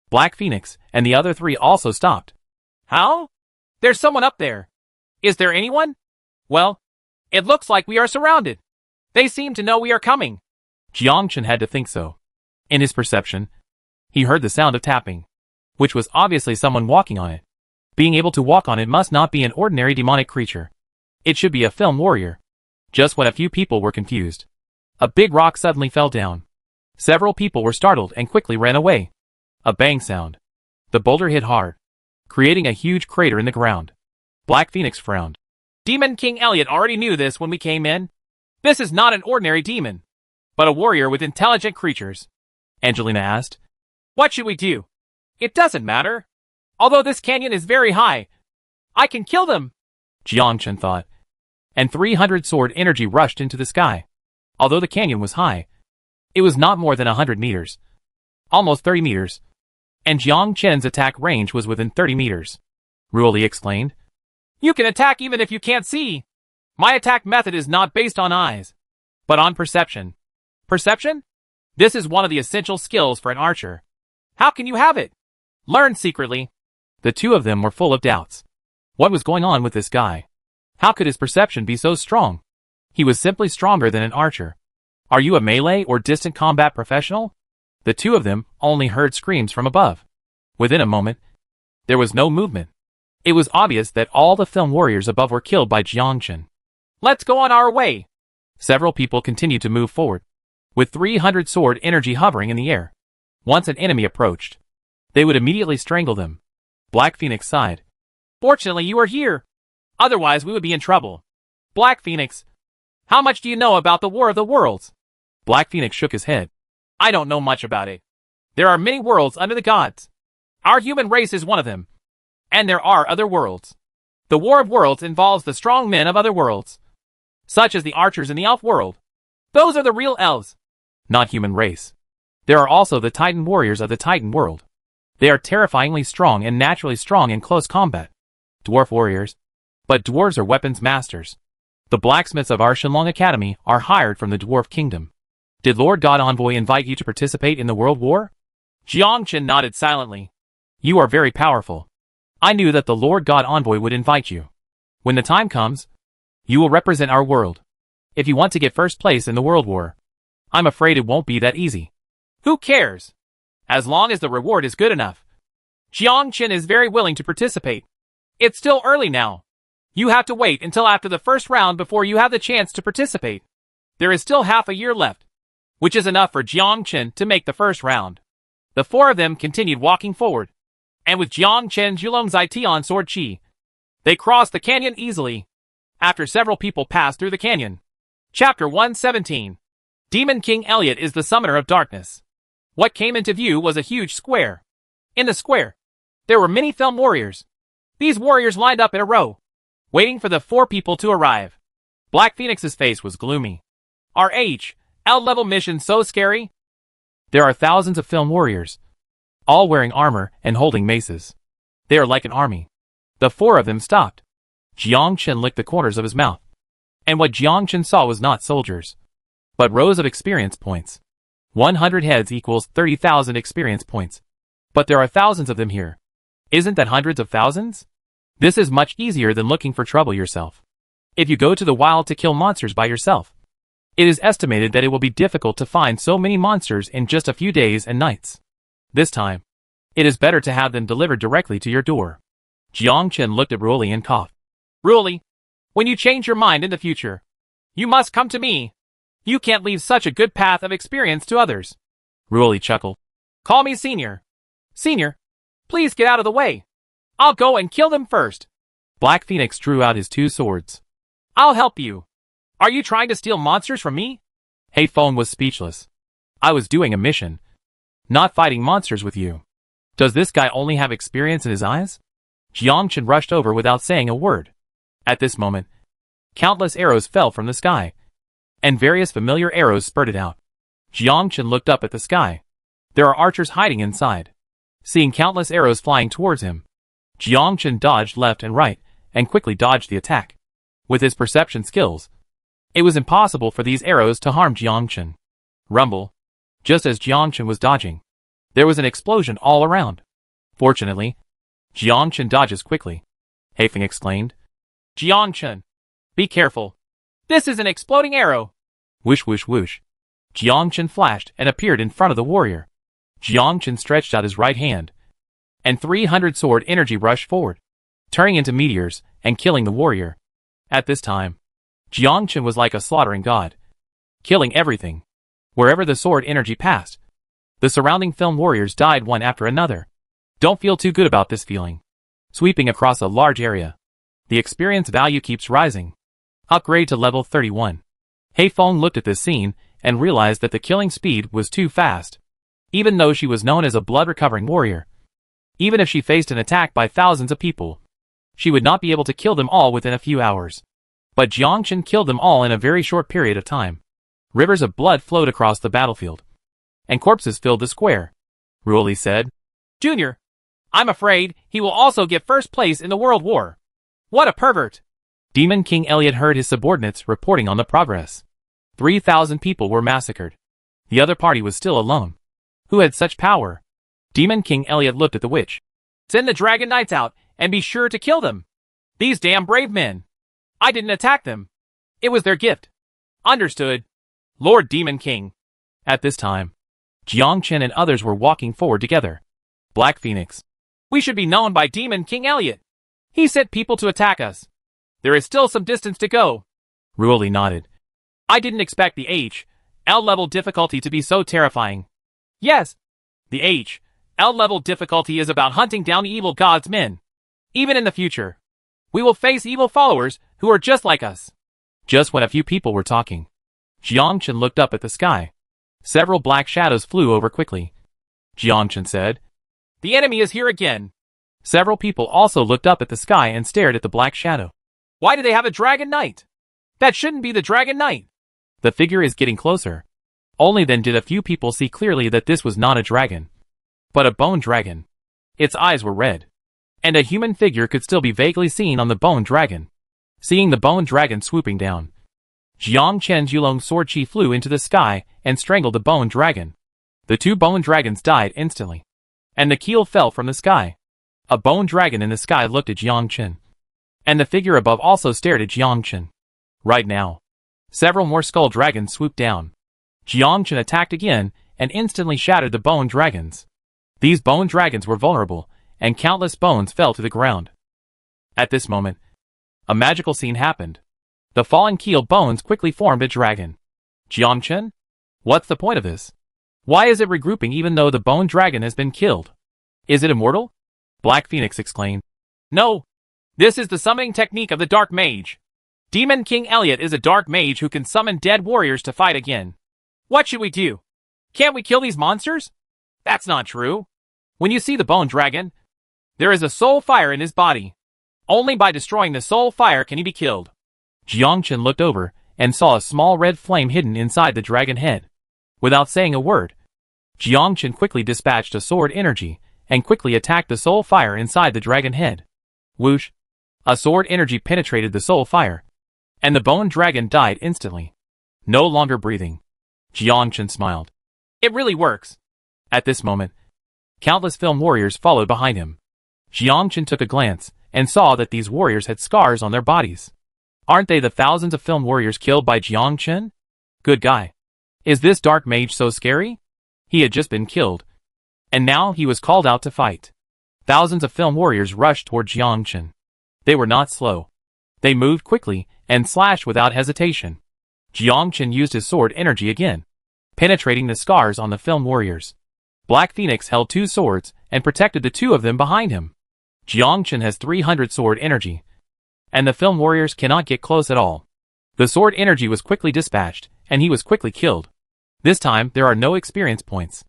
[SPEAKER 1] Black Phoenix and the other 3 also stopped.
[SPEAKER 2] How? There's someone up there. Is there anyone? Well, it looks like we are surrounded. They seem to know we are coming.
[SPEAKER 1] Jiang Chen had to think so. In his perception, he heard the sound of tapping, which was obviously someone walking on it. Being able to walk on it must not be an ordinary demonic creature. It should be a film warrior. Just when a few people were confused, a big rock suddenly fell down. Several people were startled and quickly ran away. A bang sound. The boulder hit hard, creating a huge crater in the ground. Black Phoenix frowned.
[SPEAKER 2] Demon King Elliot already knew this when we came in. This is not an ordinary demon, but a warrior with intelligent creatures.
[SPEAKER 1] Angelina asked.
[SPEAKER 2] What should we do? It doesn't matter. Although this canyon is very high, I can kill them.
[SPEAKER 1] Jiang Chen thought. And 300 sword energy rushed into the sky. Although the canyon was high, it was not more than 100 meters. Almost 30 meters. And Jiang Chen's attack range was within 30 meters. Ruoli explained.
[SPEAKER 2] You can attack even if you can't see. My attack method is not based on eyes, but on perception. Perception? This is one of the essential skills for an archer. How can you have it? Learn secretly.
[SPEAKER 1] The 2 of them were full of doubts. What was going on with this guy? How could his perception be so strong? He was simply stronger than an archer. Are you a melee or distant combat professional? The 2 of them only heard screams from above. Within a moment, there was no movement. It was obvious that all the film warriors above were killed by Jiang Chen.
[SPEAKER 2] Let's go on our way.
[SPEAKER 1] Several people continued to move forward, with 300 sword energy hovering in the air. Once an enemy approached, they would immediately strangle them. Black Phoenix sighed.
[SPEAKER 2] Fortunately, you are here. Otherwise, we would be in trouble. Black Phoenix, how much do you know about the War of the Worlds?
[SPEAKER 1] Black Phoenix shook his head.
[SPEAKER 2] I don't know much about it. There are many worlds under the gods. Our human race is one of them. And there are other worlds. The War of Worlds involves the strong men of other worlds, such as the archers in the elf world. Those are the real elves.
[SPEAKER 1] Not human race. There are also the Titan warriors of the Titan world. They are terrifyingly strong and naturally strong in close combat. Dwarf warriors. But dwarves are weapons masters. The blacksmiths of our Shenlong Academy are hired from the Dwarf Kingdom. Did Lord God Envoy invite you to participate in the World War?
[SPEAKER 2] Jiang Chen nodded silently.
[SPEAKER 1] You are very powerful. I knew that the Lord God Envoy would invite you. When the time comes, you will represent our world. If you want to get first place in the World War, I'm afraid it won't be that easy.
[SPEAKER 2] Who cares? As long as the reward is good enough. Jiang Chen is very willing to participate. It's still early now. You have to wait until after the first round before you have the chance to participate. There is still half a year left, which is enough for Jiang Chen to make the first round. The 4 of them continued walking forward, and with Jiang Chen's Yulong Zai Tian sword chi, they crossed the canyon easily. After several people passed through the canyon. Chapter 117. Demon King Elliot is the Summoner of Darkness. What came into view was a huge square. In the square, there were many film warriors. These warriors lined up in a row, waiting for the 4 people to arrive. Black Phoenix's face was gloomy. L level mission so scary?
[SPEAKER 1] There are thousands of film warriors, all wearing armor and holding maces. They are like an army. The 4 of them stopped. Jiang Chen licked the corners of his mouth. And what Jiang Chen saw was not soldiers, but rows of experience points. 100 heads equals 30,000 experience points. But there are thousands of them here. Isn't that hundreds of thousands? This is much easier than looking for trouble yourself. If you go to the wild to kill monsters by yourself, it is estimated that it will be difficult to find so many monsters in just a few days and nights. This time, it is better to have them delivered directly to your door. Jiang Chen looked at Ruoli and coughed.
[SPEAKER 2] Ruoli, when you change your mind in the future, you must come to me. You can't leave such a good path of experience to others.
[SPEAKER 1] Ruoli chuckled.
[SPEAKER 2] Call me Senior. Senior, please get out of the way. I'll go and kill them first.
[SPEAKER 1] Black Phoenix drew out his 2 swords.
[SPEAKER 2] I'll help you. Are you trying to steal monsters from me?
[SPEAKER 1] Hei Feng was speechless. I was doing a mission, not fighting monsters with you. Does this guy only have experience in his eyes? Jiang Chen rushed over without saying a word. At this moment, countless arrows fell from the sky, and various familiar arrows spurted out. Jiang Chen looked up at the sky. There are archers hiding inside. Seeing countless arrows flying towards him, Jiang Chen dodged left and right, and quickly dodged the attack. With his perception skills, it was impossible for these arrows to harm Jiang Chen. Rumble. Just as Jiang Chen was dodging, there was an explosion all around. Fortunately, Jiang Chen dodges quickly. Hei Feng exclaimed.
[SPEAKER 2] Jiang Chen, be careful. This is an exploding arrow.
[SPEAKER 1] Whoosh whoosh whoosh. Jiang Chen flashed and appeared in front of the warrior. Jiang Chen stretched out his right hand, and 300 sword energy rushed forward, turning into meteors and killing the warrior. At this time, Jiang Chen was like a slaughtering god, killing everything. Wherever the sword energy passed, the surrounding film warriors died one after another. Don't feel too good about this feeling. Sweeping across a large area, the experience value keeps rising. Upgrade to level 31. Hei Feng looked at this scene and realized that the killing speed was too fast. Even though she was known as a blood-recovering warrior, even if she faced an attack by thousands of people, she would not be able to kill them all within a few hours. But Jiang Chen killed them all in a very short period of time. Rivers of blood flowed across the battlefield, and corpses filled the square. Ruoli said,
[SPEAKER 2] Junior, I'm afraid he will also get first place in the World War. What a pervert!
[SPEAKER 1] Demon King Elliot heard his subordinates reporting on the progress. 3,000 people were massacred. The other party was still alone. Who had such power? Demon King Elliot looked at the witch.
[SPEAKER 2] Send the Dragon Knights out, and be sure to kill them. These damn brave men. I didn't attack them. It was their gift. Understood, Lord Demon King.
[SPEAKER 1] At this time, Jiang Chen and others were walking forward together. Black Phoenix.
[SPEAKER 2] We should be known by Demon King Elliot. He sent people to attack us. There is still some distance to go.
[SPEAKER 1] Ruoli nodded.
[SPEAKER 2] I didn't expect the L level difficulty to be so terrifying. Yes, the L level difficulty is about hunting down the evil god's men. Even in the future, we will face evil followers who are just like us.
[SPEAKER 1] Just when a few people were talking, Jiang Chen looked up at the sky. Several black shadows flew over quickly. Jiang Chen said,
[SPEAKER 2] The enemy is here again.
[SPEAKER 1] Several people also looked up at the sky and stared at the black shadow.
[SPEAKER 2] Why do they have a Dragon Knight? That shouldn't be the Dragon Knight.
[SPEAKER 1] The figure is getting closer. Only then did a few people see clearly that this was not a dragon, but a bone dragon. Its eyes were red, and a human figure could still be vaguely seen on the bone dragon. Seeing the bone dragon swooping down, Jiang Chen's Yulong sword chi flew into the sky and strangled the bone dragon. The 2 bone dragons died instantly, and the keel fell from the sky. A bone dragon in the sky looked at Jiang Chen, and the figure above also stared at Jiang Chen. Right now, several more skull dragons swooped down. Jiang Chen attacked again and instantly shattered the bone dragons. These bone dragons were vulnerable, and countless bones fell to the ground. At this moment, a magical scene happened. The fallen keel bones quickly formed a dragon. Jiang Chen? What's the point of this? Why is it regrouping even though the bone dragon has been killed? Is it immortal? Black Phoenix exclaimed.
[SPEAKER 2] No. This is the summoning technique of the Dark Mage. Demon King Elliot is a dark mage who can summon dead warriors to fight again. What should we do? Can't we kill these monsters? That's not true. When you see the bone dragon, there is a soul fire in his body. Only by destroying the soul fire can he be killed.
[SPEAKER 1] Jiangchen looked over and saw a small red flame hidden inside the dragon head. Without saying a word, Jiangchen quickly dispatched a sword energy and quickly attacked the soul fire inside the dragon head. Whoosh! A sword energy penetrated the soul fire, and the bone dragon died instantly. No longer breathing. Jiangchen smiled.
[SPEAKER 2] It really works.
[SPEAKER 1] At this moment, countless film warriors followed behind him. Jiangchen took a glance and saw that these warriors had scars on their bodies. Aren't they the thousands of film warriors killed by Jiangchen? Good guy. Is this dark mage so scary? He had just been killed, and now he was called out to fight. Thousands of film warriors rushed toward Jiangchen. They were not slow. They moved quickly and slashed without hesitation. Jiangchen used his sword energy again, penetrating the scars on the film warriors. Black Phoenix held 2 swords and protected the 2 of them behind him. Jiangchen has 300 sword energy, and the film warriors cannot get close at all. The sword energy was quickly dispatched, and he was quickly killed. This time, there are no experience points.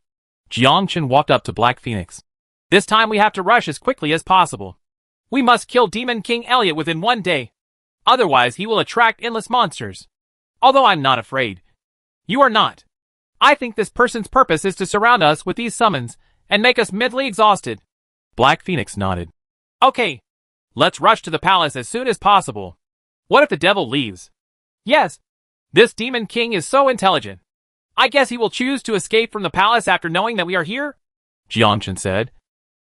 [SPEAKER 1] Jiangchen walked up to Black Phoenix.
[SPEAKER 2] This time we have to rush as quickly as possible. We must kill Demon King Elliot within 1 day. Otherwise, he will attract endless monsters. Although I'm not afraid. You are not. I think this person's purpose is to surround us with these summons and make us mentally exhausted.
[SPEAKER 1] Black Phoenix nodded.
[SPEAKER 2] Okay. Let's rush to the palace as soon as possible. What if the devil leaves? Yes. This Demon King is so intelligent. I guess he will choose to escape from the palace after knowing that we are here?
[SPEAKER 1] Jiangchen said.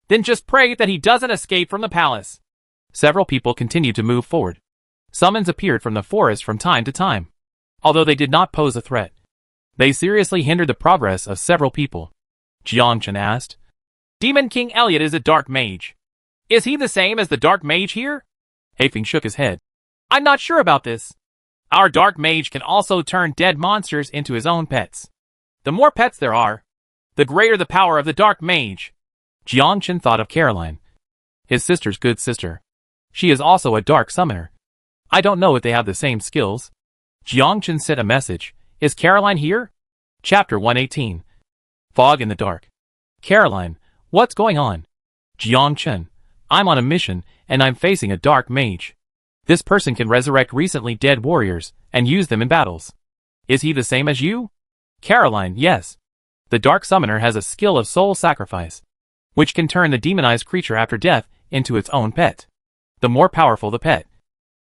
[SPEAKER 2] Then just pray that he doesn't escape from the palace.
[SPEAKER 1] Several people continued to move forward. Summons appeared from the forest from time to time. Although they did not pose a threat, they seriously hindered the progress of several people. Jiangchen asked.
[SPEAKER 2] Demon King Elliot is a dark mage. Is he the same as the dark mage here?
[SPEAKER 1] Hafeng shook his head.
[SPEAKER 2] I'm not sure about this. Our dark mage can also turn dead monsters into his own pets. The more pets there are, the greater the power of the dark mage.
[SPEAKER 1] Jiangchen thought of Caroline, his sister's good sister. She is also a dark summoner. I don't know if they have the same skills. Jiangchen sent a message. Is Caroline here? Chapter 118. Fog in the dark. Caroline, what's going on? Jiangchen, I'm on a mission, and I'm facing a dark mage. This person can resurrect recently dead warriors and use them in battles. Is he the same as you? Caroline, yes. The dark summoner has a skill of soul sacrifice, which can turn the demonized creature after death into its own pet. The more powerful the pet,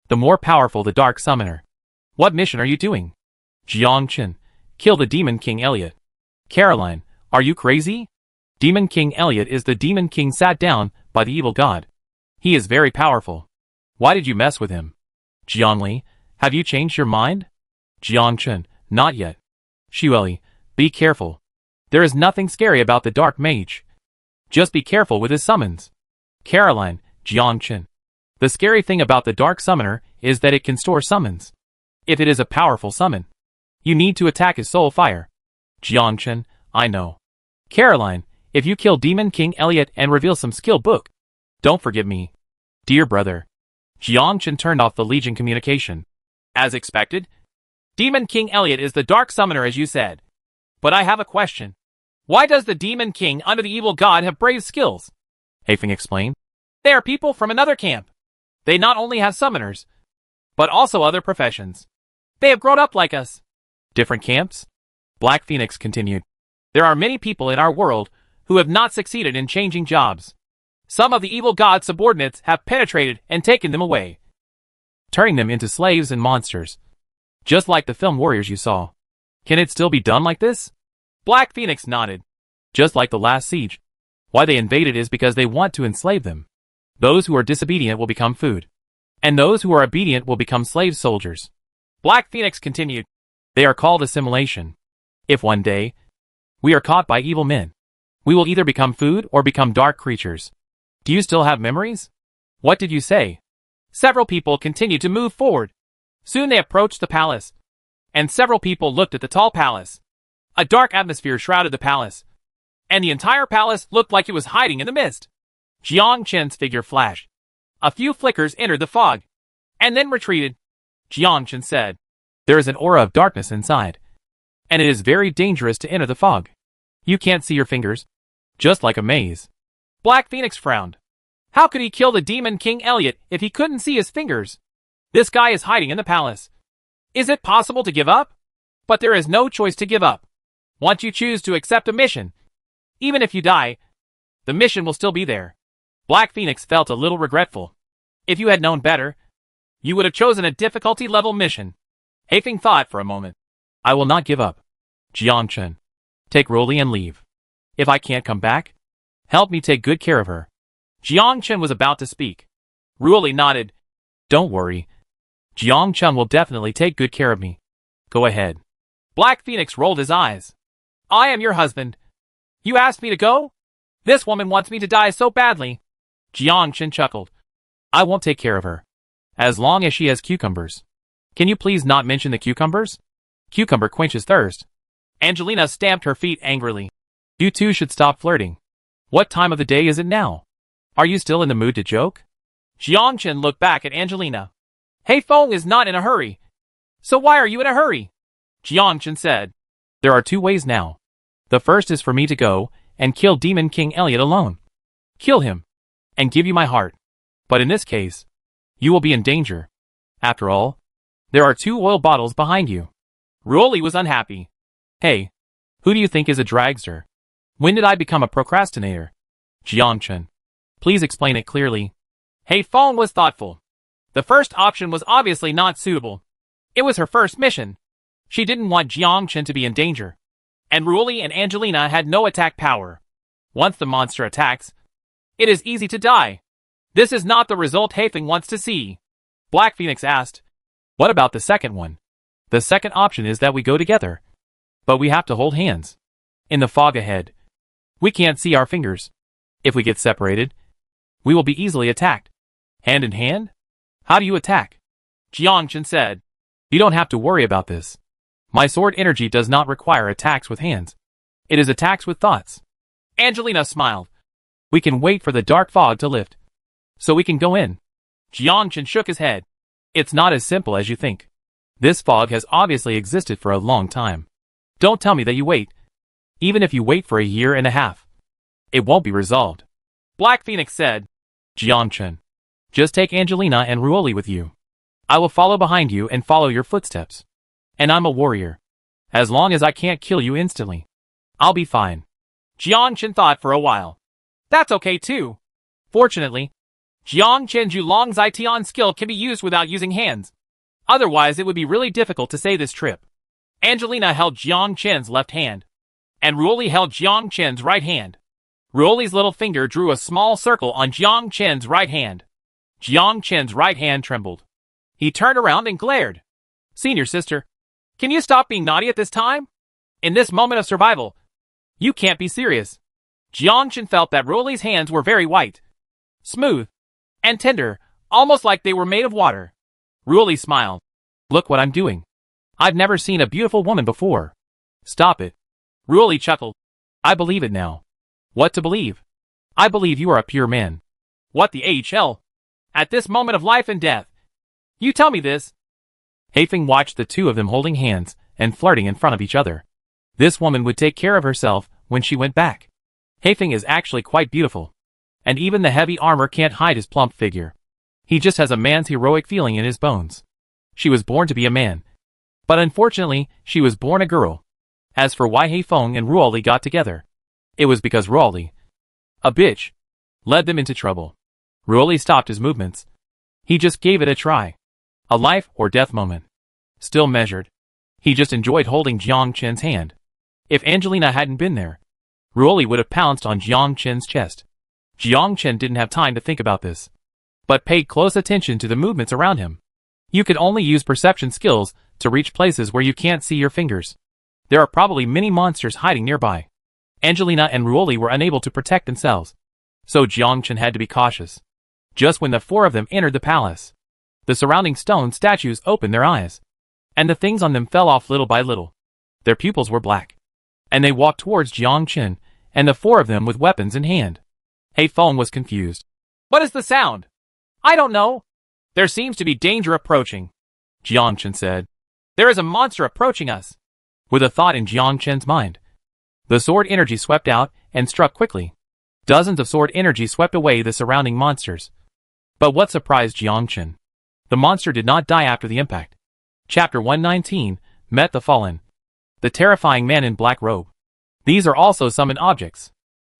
[SPEAKER 1] the more powerful the dark summoner. What mission are you doing? Jiangchen, kill the Demon King Elliot. Caroline, are you crazy? Demon King Elliot is the Demon King sat down by the evil god. He is very powerful. Why did you mess with him? Jiangli, have you changed your mind? Jiangchen, not yet. Xueli, be careful. There is nothing scary about the dark mage. Just be careful with his summons. Caroline, Jiangchen. The scary thing about the dark summoner is that it can store summons. If it is a powerful summon, you need to attack his soul fire. Jiangchen, I know. Caroline, if you kill Demon King Elliot and reveal some skill book, don't forget me. Dear brother. Jiangchen turned off the Legion communication.
[SPEAKER 2] As expected, Demon King Elliot is the dark summoner as you said. But I have a question. Why does the Demon King under the evil god have brave skills?
[SPEAKER 1] Hafeng explained.
[SPEAKER 2] They are people from another camp. They not only have summoners, but also other professions. They have grown up like us.
[SPEAKER 1] Different camps? Black Phoenix continued.
[SPEAKER 2] There are many people in our world who have not succeeded in changing jobs. Some of the evil god's subordinates have penetrated and taken them away,
[SPEAKER 1] turning them into slaves and monsters. Just like the film warriors you saw. Can it still be done like this?
[SPEAKER 2] Black Phoenix nodded.
[SPEAKER 1] Just like the last siege. Why they invaded is because they want to enslave them. Those who are disobedient will become food, and those who are obedient will become slave soldiers.
[SPEAKER 2] Black Phoenix continued.
[SPEAKER 1] They are called assimilation. If one day we are caught by evil men, we will either become food or become dark creatures. Do you still have memories? What did you say?
[SPEAKER 2] Several people continued to move forward. Soon they approached the palace, and several people looked at the tall palace. A dark atmosphere shrouded the palace, and the entire palace looked like it was hiding in the mist. Jiangchen's figure flashed. A few flickers entered the fog, and then retreated. Jiangchen said,
[SPEAKER 1] there is an aura of darkness inside, and it is very dangerous to enter the fog. You can't see your fingers, just like a maze.
[SPEAKER 2] Black Phoenix frowned. How could he kill the Demon King Elliot if he couldn't see his fingers? This guy is hiding in the palace. Is it possible to give up? But there is no choice to give up. Once you choose to accept a mission, even if you die, the mission will still be there. Black Phoenix felt a little regretful. If you had known better, you would have chosen a difficulty level mission. Haifeng thought for a moment.
[SPEAKER 1] I will not give up. Jiangchen, take Ruoli and leave. If I can't come back, help me take good care of her.
[SPEAKER 2] Jiangchen was about to speak. Ruoli nodded.
[SPEAKER 1] Don't worry. Jiangchen will definitely take good care of me. Go ahead.
[SPEAKER 2] Black Phoenix rolled his eyes. I am your husband. You asked me to go? This woman wants me to die so badly.
[SPEAKER 1] Jiangchen chuckled. I won't take care of her. As long as she has cucumbers. Can you please not mention the cucumbers? Cucumber quenches thirst.
[SPEAKER 2] Angelina stamped her feet angrily.
[SPEAKER 1] You two should stop flirting. What time of the day is it now? Are you still in the mood to joke?
[SPEAKER 2] Jiangchen looked back at Angelina. Haifeng is not in a hurry. So why are you in a hurry? Jiangchen said.
[SPEAKER 1] There are two ways now. The first is for me to go and kill Demon King Elliot alone. Kill him. And give you my heart. But in this case, you will be in danger. After all, there are 2 oil bottles behind you.
[SPEAKER 2] Ruoli was unhappy.
[SPEAKER 1] Hey, who do you think is a dragster? When did I become a procrastinator? Jiangchen, please explain it clearly.
[SPEAKER 2] Haifeng was thoughtful. The first option was obviously not suitable. It was her first mission. She didn't want Jiangchen to be in danger. And Ruoli and Angelina had no attack power. Once the monster attacks, it is easy to die. This is not the result Haifeng wants to see. Black Phoenix asked.
[SPEAKER 1] What about the second one? The second option is that we go together. But we have to hold hands. In the fog ahead. We can't see our fingers. If we get separated, we will be easily attacked. Hand in hand? How do you attack?
[SPEAKER 2] Jiangchen said.
[SPEAKER 1] You don't have to worry about this. My sword energy does not require attacks with hands. It is attacks with thoughts.
[SPEAKER 2] Angelina smiled.
[SPEAKER 1] We can wait for the dark fog to lift. So we can go in.
[SPEAKER 2] Jiangchen shook his head.
[SPEAKER 1] It's not as simple as you think. This fog has obviously existed for a long time. Don't tell me that you wait. Even if you wait for a year and a half, it won't be resolved.
[SPEAKER 2] Black Phoenix said.
[SPEAKER 1] Jiangchen, just take Angelina and Ruoli with you. I will follow behind you and follow your footsteps. And I'm a warrior. As long as I can't kill you instantly, I'll be fine.
[SPEAKER 2] Jiangchen thought for a while. That's okay too. Fortunately, Jiangchen Julong's Ition skill can be used without using hands. Otherwise it would be really difficult to say this trip. Angelina held Jiangchen's left hand. And Ruoli held Jiangchen's right hand. Ruoli's little finger drew a small circle on Jiangchen's right hand. Jiangchen's right hand trembled. He turned around and glared. Senior sister, can you stop being naughty at this time? In this moment of survival, you can't be serious. Jiangchen felt that Ruoli's hands were very white, smooth, and tender, almost like they were made of water. Ruoli smiled.
[SPEAKER 1] Look what I'm doing. I've never seen a beautiful woman before. Stop it.
[SPEAKER 2] Ruoli chuckled.
[SPEAKER 1] I believe it now. What to believe? I believe you are a pure man.
[SPEAKER 2] What the hell? At this moment of life and death. You tell me this.
[SPEAKER 1] Haifeng watched the two of them holding hands and flirting in front of each other. This woman would take care of herself when she went back. Haifeng is actually quite beautiful. And even the heavy armor can't hide his plump figure. He just has a man's heroic feeling in his bones. She was born to be a man. But unfortunately, she was born a girl. As for why Haifeng and Ruoli got together, it was because Ruoli, a bitch, led them into trouble. Ruoli stopped his movements. He just gave it a try. A life or death moment. Still measured. He just enjoyed holding Jiangchen's hand. If Angelina hadn't been there, Ruoli would have pounced on Jiangchen's chest. Jiangchen didn't have time to think about this, but paid close attention to the movements around him. You could only use perception skills to reach places where you can't see your fingers. There are probably many monsters hiding nearby. Angelina and Ruoli were unable to protect themselves, so Jiangchen had to be cautious. Just when the four of them entered the palace, the surrounding stone statues opened their eyes, and the things on them fell off little by little. Their pupils were black, and they walked towards Jiangchen and the four of them with weapons in hand. Haifeng was confused.
[SPEAKER 2] What is the sound? I don't know. There seems to be danger approaching,
[SPEAKER 1] Jiangchen said.
[SPEAKER 2] There is a monster approaching us.
[SPEAKER 1] With a thought in Jiangchen's mind, The sword energy swept out and struck quickly. Dozens of sword energy swept away the surrounding monsters. But what surprised Jiangchen? The monster did not die after the impact. Chapter 119, Met the Fallen. The terrifying man in black robe. These are also summoned objects.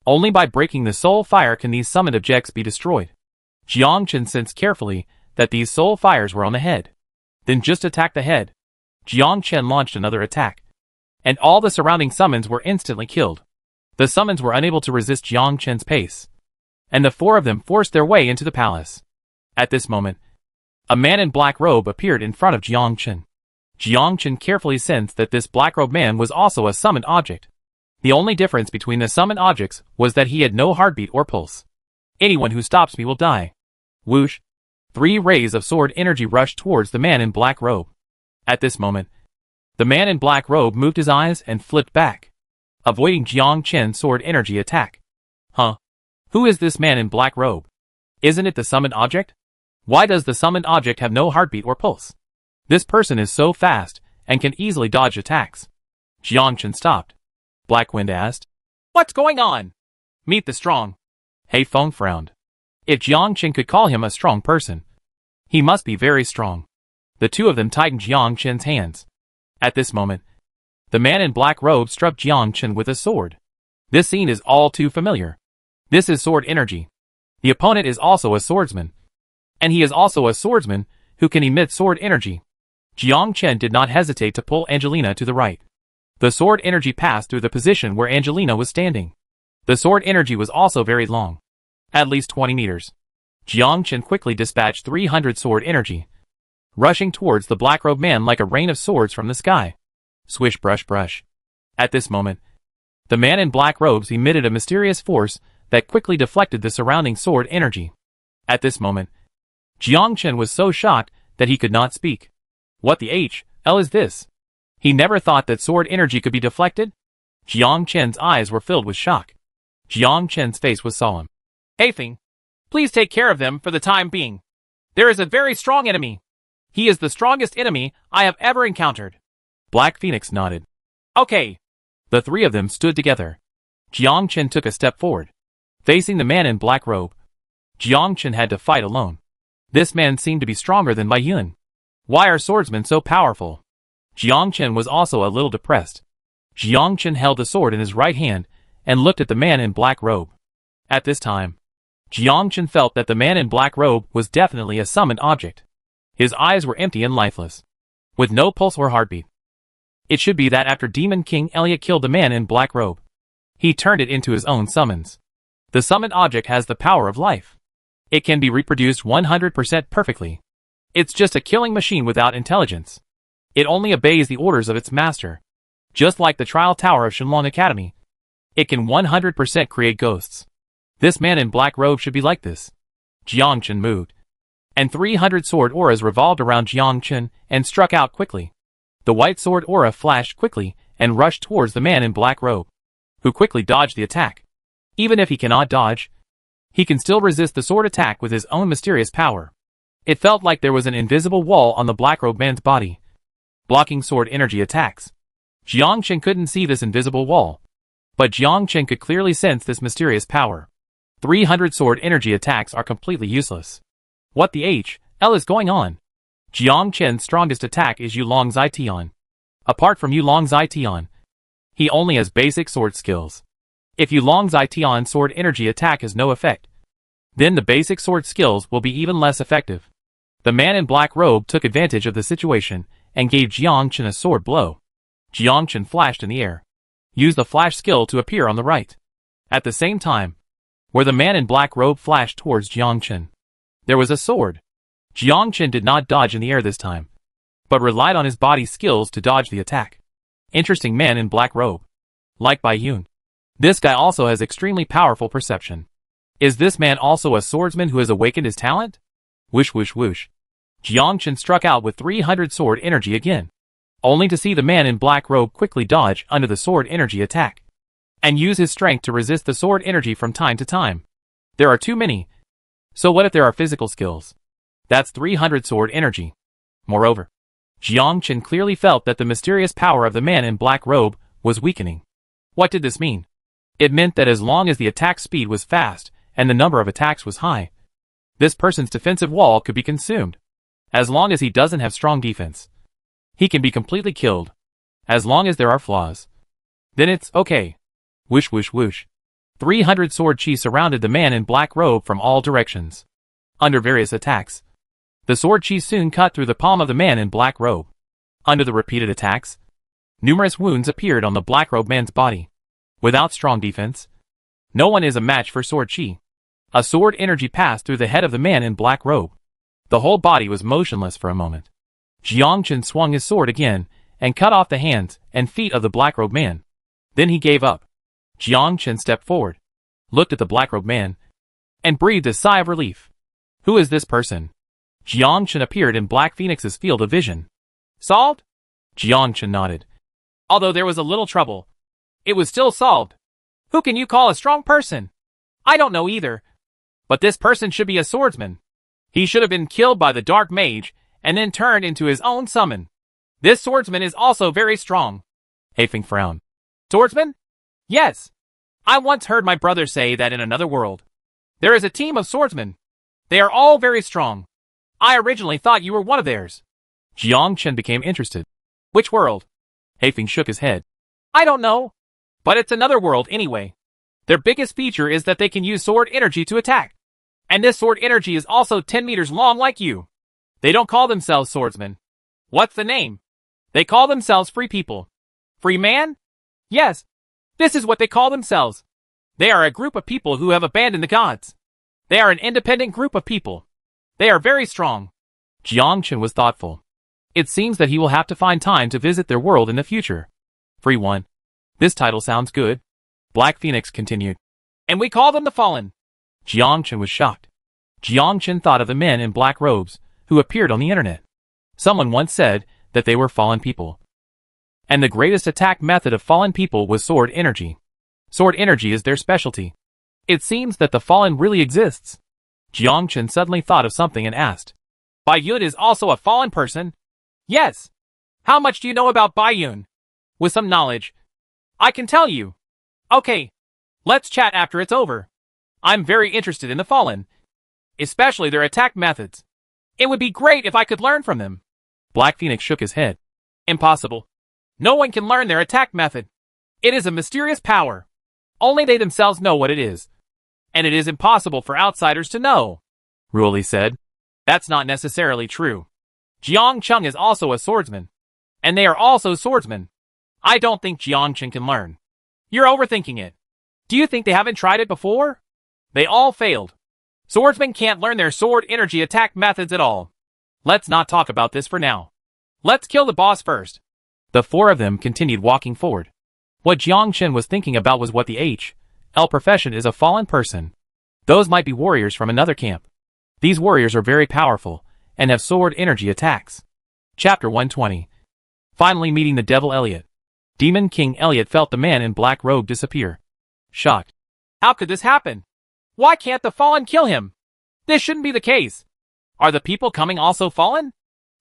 [SPEAKER 1] Only by breaking the soul fire can these summoned objects be destroyed. Jiangchen sensed carefully that these soul fires were on the head. Then just attack the head. Jiangchen launched another attack. And all the surrounding summons were instantly killed. The summons were unable to resist Jiangchen's pace. And the four of them forced their way into the palace. At this moment, a man in black robe appeared in front of Jiangchen. Jiangchen carefully sensed that this black-robed man was also a summoned object. The only difference between the summoned objects was that he had no heartbeat or pulse. Anyone who stops me will die. Whoosh! 3 rays of sword energy rushed towards the man in black robe. At this moment, the man in black robe moved his eyes and flipped back, avoiding Jiangchen's sword energy attack. Huh? Who is this man in black robe? Isn't it the summoned object? Why does the summoned object have no heartbeat or pulse? This person is so fast and can easily dodge attacks. Jiangchen stopped. Black Wind asked,
[SPEAKER 2] "What's going on?"
[SPEAKER 1] "Meet the strong." Hei Feng frowned. If Jiangchen could call him a strong person, he must be very strong. The two of them tightened Jiangchen's hands. At this moment, the man in black robe struck Jiangchen with a sword. This scene is all too familiar. This is sword energy. The opponent is also a swordsman. And he is also a swordsman who can emit sword energy. Jiangchen did not hesitate to pull Angelina to the right. The sword energy passed through the position where Angelina was standing. The sword energy was also very long. At least 20 meters. Jiangchen quickly dispatched 300 sword energy, rushing towards the black-robed man like a rain of swords from the sky. Swish brush brush. At this moment, the man in black robes emitted a mysterious force that quickly deflected the surrounding sword energy. At this moment, Jiangchen was so shocked that he could not speak. What the hell is this? He never thought that sword energy could be deflected? Jiangchen's eyes were filled with shock. Jiangchen's face was solemn.
[SPEAKER 2] "Hei Feng, please take care of them for the time being. There is a very strong enemy. He is the strongest enemy I have ever encountered."
[SPEAKER 1] Black Phoenix nodded.
[SPEAKER 2] "Okay."
[SPEAKER 1] The 3 of them stood together. Jiangchen took a step forward, facing the man in black robe. Jiangchen had to fight alone. This man seemed to be stronger than Bai Yun. Why are swordsmen so powerful? Jiangchen was also a little depressed. Jiangchen held the sword in his right hand and looked at the man in black robe. At this time, Jiangchen felt that the man in black robe was definitely a summoned object. His eyes were empty and lifeless, with no pulse or heartbeat. It should be that after Demon King Elliot killed the man in black robe, he turned it into his own summons. The summoned object has the power of life. It can be reproduced 100% perfectly. It's just a killing machine without intelligence. It only obeys the orders of its master. Just like the trial tower of Shenlong Academy. It can 100% create ghosts. This man in black robe should be like this. Jiangchen moved. And 300 sword auras revolved around Jiangchen and struck out quickly. The white sword aura flashed quickly and rushed towards the man in black robe, who quickly dodged the attack. Even if he cannot dodge, he can still resist the sword attack with his own mysterious power. It felt like there was an invisible wall on the black-robed man's body, blocking sword energy attacks. Jiangchen couldn't see this invisible wall, but Jiangchen could clearly sense this mysterious power. 300 sword energy attacks are completely useless. What the hell is going on? Jiangchen's strongest attack is Yulong Zitian. Apart from Yulong Zitian, he only has basic sword skills. If Yulong Zitian's sword energy attack has no effect, then the basic sword skills will be even less effective. The man in black robe took advantage of the situation and gave Jiangchen a sword blow. Jiangchen flashed in the air, used the flash skill to appear on the right. At the same time, where the man in black robe flashed towards Jiangchen, there was a sword. Jiangchen did not dodge in the air this time, but relied on his body skills to dodge the attack. Interesting man in black robe. Like Bai Yun, this guy also has extremely powerful perception. Is this man also a swordsman who has awakened his talent? Whoosh whoosh whoosh. Jiangchen struck out with 300 sword energy again, only to see the man in black robe quickly dodge under the sword energy attack, and use his strength to resist the sword energy from time to time. There are too many. So what if there are physical skills? That's 300 sword energy. Moreover, Jiangchen clearly felt that the mysterious power of the man in black robe was weakening. What did this mean? It meant that as long as the attack speed was fast and the number of attacks was high, this person's defensive wall could be consumed. As long as he doesn't have strong defense, he can be completely killed. As long as there are flaws, then it's okay. Whoosh whoosh whoosh. 300 sword chi surrounded the man in black robe from all directions. Under various attacks, the sword chi soon cut through the palm of the man in black robe. Under the repeated attacks, numerous wounds appeared on the black robe man's body. Without strong defense, no one is a match for sword chi. A sword energy passed through the head of the man in black robe. The whole body was motionless for a moment. Jiangchen swung his sword again and cut off the hands and feet of the black robe man. Then he gave up. Jiangchen stepped forward, looked at the black robe man, and breathed a sigh of relief. Who is this person? Jiangchen appeared in Black Phoenix's field of vision. Solved? Jiangchen nodded. Although there was a little trouble, it was still solved. Who can you call a strong person? I don't know either. But this person should be a swordsman. He should have been killed by the dark mage and then turned into his own summon. This swordsman is also very strong. Heifeng frowned. Swordsman? Yes. I once heard my brother say that in another world, there is a team of swordsmen. They are all very strong. I originally thought you were one of theirs. Jiangchen became interested. Which world? Heifeng shook his head. I don't know. But it's another world anyway. Their biggest feature is that they can use sword energy to attack. And this sword energy is also 10 meters long like you. They don't call themselves swordsmen. What's the name? They call themselves free people. Free man? Yes. This is what they call themselves. They are a group of people who have abandoned the gods. They are an independent group of people. They are very strong. Jiangchen was thoughtful. It seems that he will have to find time to visit their world in the future. Free one. This title sounds good. Black Phoenix continued. And we call them the Fallen. Jiangchen was shocked. Jiangchen thought of the men in black robes who appeared on the internet. Someone once said that they were fallen people. And the greatest attack method of fallen people was sword energy. Sword energy is their specialty. It seems that the fallen really exists. Jiangchen suddenly thought of something and asked. Baiyun is also a fallen person? Yes. How much do you know about Baiyun? With some knowledge, I can tell you. Okay. Let's chat after it's over. I'm very interested in the fallen, especially their attack methods. It would be great if I could learn from them. Black Phoenix shook his head. Impossible. No one can learn their attack method. It is a mysterious power. Only they themselves know what it is. And it is impossible for outsiders to know. Ruoli said. That's not necessarily true. Jiangcheng is also a swordsman. And they are also swordsmen. I don't think Jiangchen can learn. You're overthinking it. Do you think they haven't tried it before? They all failed. Swordsmen can't learn their sword energy attack methods at all. Let's not talk about this for now. Let's kill the boss first. The four of them continued walking forward. What Jiangchen was thinking about was what the H.L. profession is a fallen person. Those might be warriors from another camp. These warriors are very powerful and have sword energy attacks. Chapter 120. Finally meeting the Devil Elliot. Demon King Elliot felt the man in black robe disappear. Shocked. How could this happen? Why can't the fallen kill him? This shouldn't be the case. Are the people coming also fallen?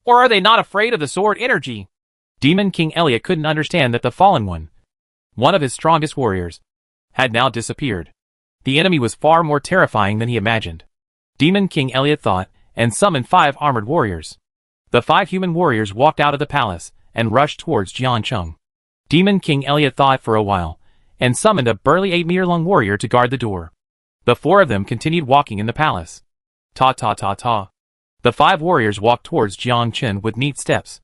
[SPEAKER 1] Or are they not afraid of the sword energy? Demon King Elliot couldn't understand that the fallen one of his strongest warriors, had now disappeared. The enemy was far more terrifying than he imagined. Demon King Elliot thought, and summoned 5 armored warriors. The 5 human warriors walked out of the palace and rushed towards Jiangcheng. Demon King Elliot thought for a while, and summoned a burly 8-meter-long warrior to guard the door. The 4 of them continued walking in the palace. Ta-ta-ta-ta. The 5 warriors walked towards Jiangchen with neat steps.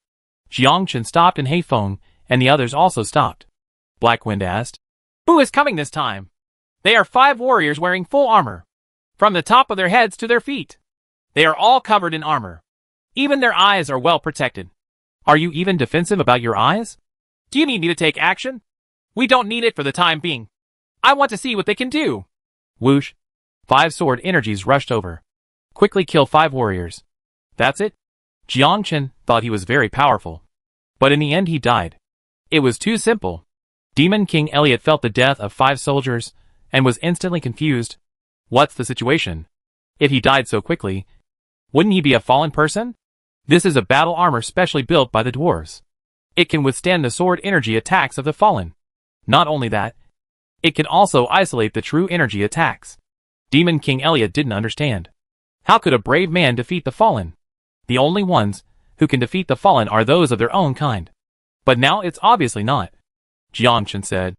[SPEAKER 1] Jiangchen stopped and Heifeng, and the others also stopped. Blackwind asked, Who is coming this time? They are 5 warriors wearing full armor, from the top of their heads to their feet. They are all covered in armor. Even their eyes are well protected. Are you even defensive about your eyes? Do you need me to take action? We don't need it for the time being. I want to see what they can do. Whoosh. 5 sword energies rushed over. Quickly kill 5 warriors. That's it? Jiangchen thought he was very powerful. But in the end he died. It was too simple. Demon King Elliot felt the death of 5 soldiers, and was instantly confused. What's the situation? If he died so quickly, wouldn't he be a fallen person? This is a battle armor specially built by the dwarves. It can withstand the sword energy attacks of the fallen. Not only that, it can also isolate the true energy attacks. Demon King Elliot didn't understand. How could a brave man defeat the fallen? The only ones who can defeat the fallen are those of their own kind. But now it's obviously not. Jiangchen said.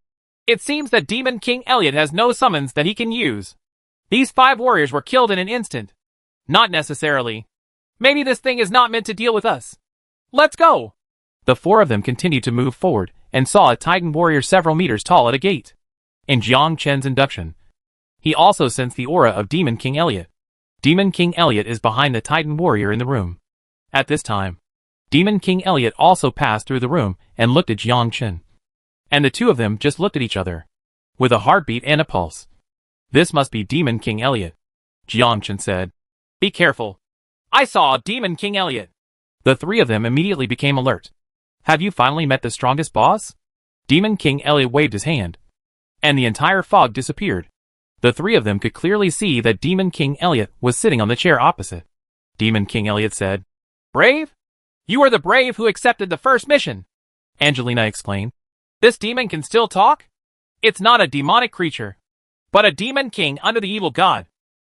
[SPEAKER 2] It seems that Demon King Elliot has no summons that he can use. These 5 warriors were killed in an instant. Not necessarily. Maybe this thing is not meant to deal with us. Let's go!
[SPEAKER 1] The 4 of them continued to move forward and saw a Titan warrior several meters tall at a gate. In Jiang Chen's induction, he also sensed the aura of Demon King Elliot. Demon King Elliot is behind the Titan warrior in the room. At this time, Demon King Elliot also passed through the room and looked at Jiang Chen. And the 2 of them just looked at each other, with a heartbeat and a pulse. This must be Demon King Elliot, Jiang Chen said.
[SPEAKER 2] Be careful. I saw Demon King Elliot.
[SPEAKER 1] The 3 of them immediately became alert. Have you finally met the strongest boss? Demon King Elliot waved his hand, and the entire fog disappeared. The 3 of them could clearly see that Demon King Elliot was sitting on the chair opposite. Demon King Elliot said,
[SPEAKER 2] Brave? You are the brave who accepted the first mission,
[SPEAKER 1] Angelina explained.
[SPEAKER 2] This demon can still talk? It's not a demonic creature, but a demon king under the evil god.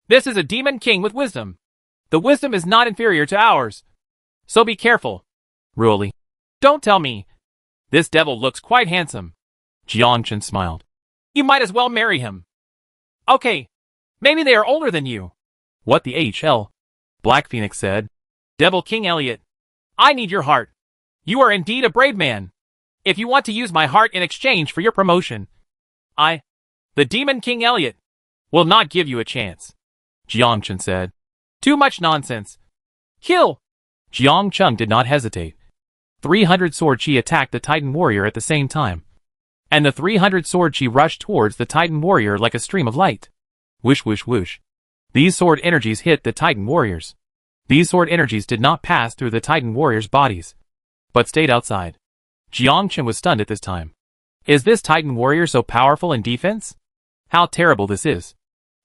[SPEAKER 2] This is a demon king with wisdom. The wisdom is not inferior to ours. So be careful.
[SPEAKER 1] Really?
[SPEAKER 2] Don't tell me. This devil looks quite handsome.
[SPEAKER 1] Jiangchen smiled.
[SPEAKER 2] You might as well marry him. Okay. Maybe they are older than you.
[SPEAKER 1] What the HL? Black Phoenix said.
[SPEAKER 2] Devil King Elliot, I need your heart. You are indeed a brave man. If you want to use my heart in exchange for your promotion, the Demon King Elliot, will not give you a chance.
[SPEAKER 1] Jiangchen said.
[SPEAKER 2] Too much nonsense. Kill!
[SPEAKER 1] Jiangchen did not hesitate. 300 sword chi attacked the Titan warrior at the same time. And the 300 sword chi rushed towards the Titan warrior like a stream of light. Whoosh whoosh whoosh. These sword energies hit the Titan warriors. These sword energies did not pass through the Titan warriors' bodies, but stayed outside. Jiangchen was stunned at this time. Is this Titan warrior so powerful in defense? How terrible this is.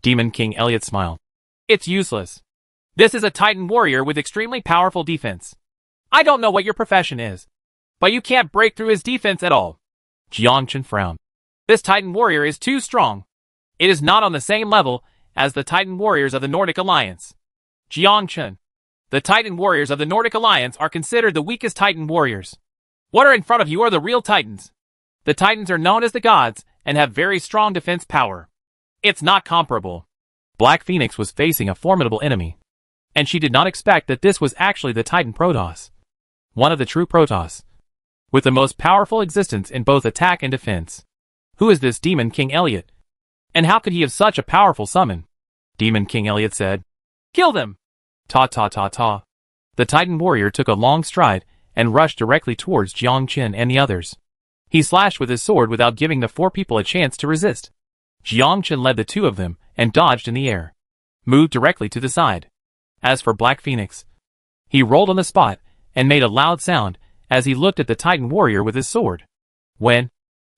[SPEAKER 1] Demon King Elliot smiled.
[SPEAKER 2] It's useless. This is a Titan warrior with extremely powerful defense. I don't know what your profession is, but you can't break through his defense at all.
[SPEAKER 1] Jiangchen frowned.
[SPEAKER 2] This Titan warrior is too strong. It is not on the same level as the Titan warriors of the Nordic Alliance. Jiangchen, the Titan warriors of the Nordic Alliance are considered the weakest Titan warriors. What are in front of you are the real Titans. The Titans are known as the gods and have very strong defense power. It's not comparable.
[SPEAKER 1] Black Phoenix was facing a formidable enemy, and she did not expect that this was actually the Titan Protoss. One of the true Protoss, with the most powerful existence in both attack and defense. Who is this Demon King Elliot? And how could he have such a powerful summon? Demon King Elliot said.
[SPEAKER 2] Kill them!
[SPEAKER 1] Ta ta ta ta. The Titan warrior took a long stride and rushed directly towards Jiangchen and the others. He slashed with his sword without giving the 4 people a chance to resist. Jiangchen led the 2 of them and dodged in the air, moved directly to the side. As for Black Phoenix, he rolled on the spot and made a loud sound as he looked at the Titan warrior with his sword. When?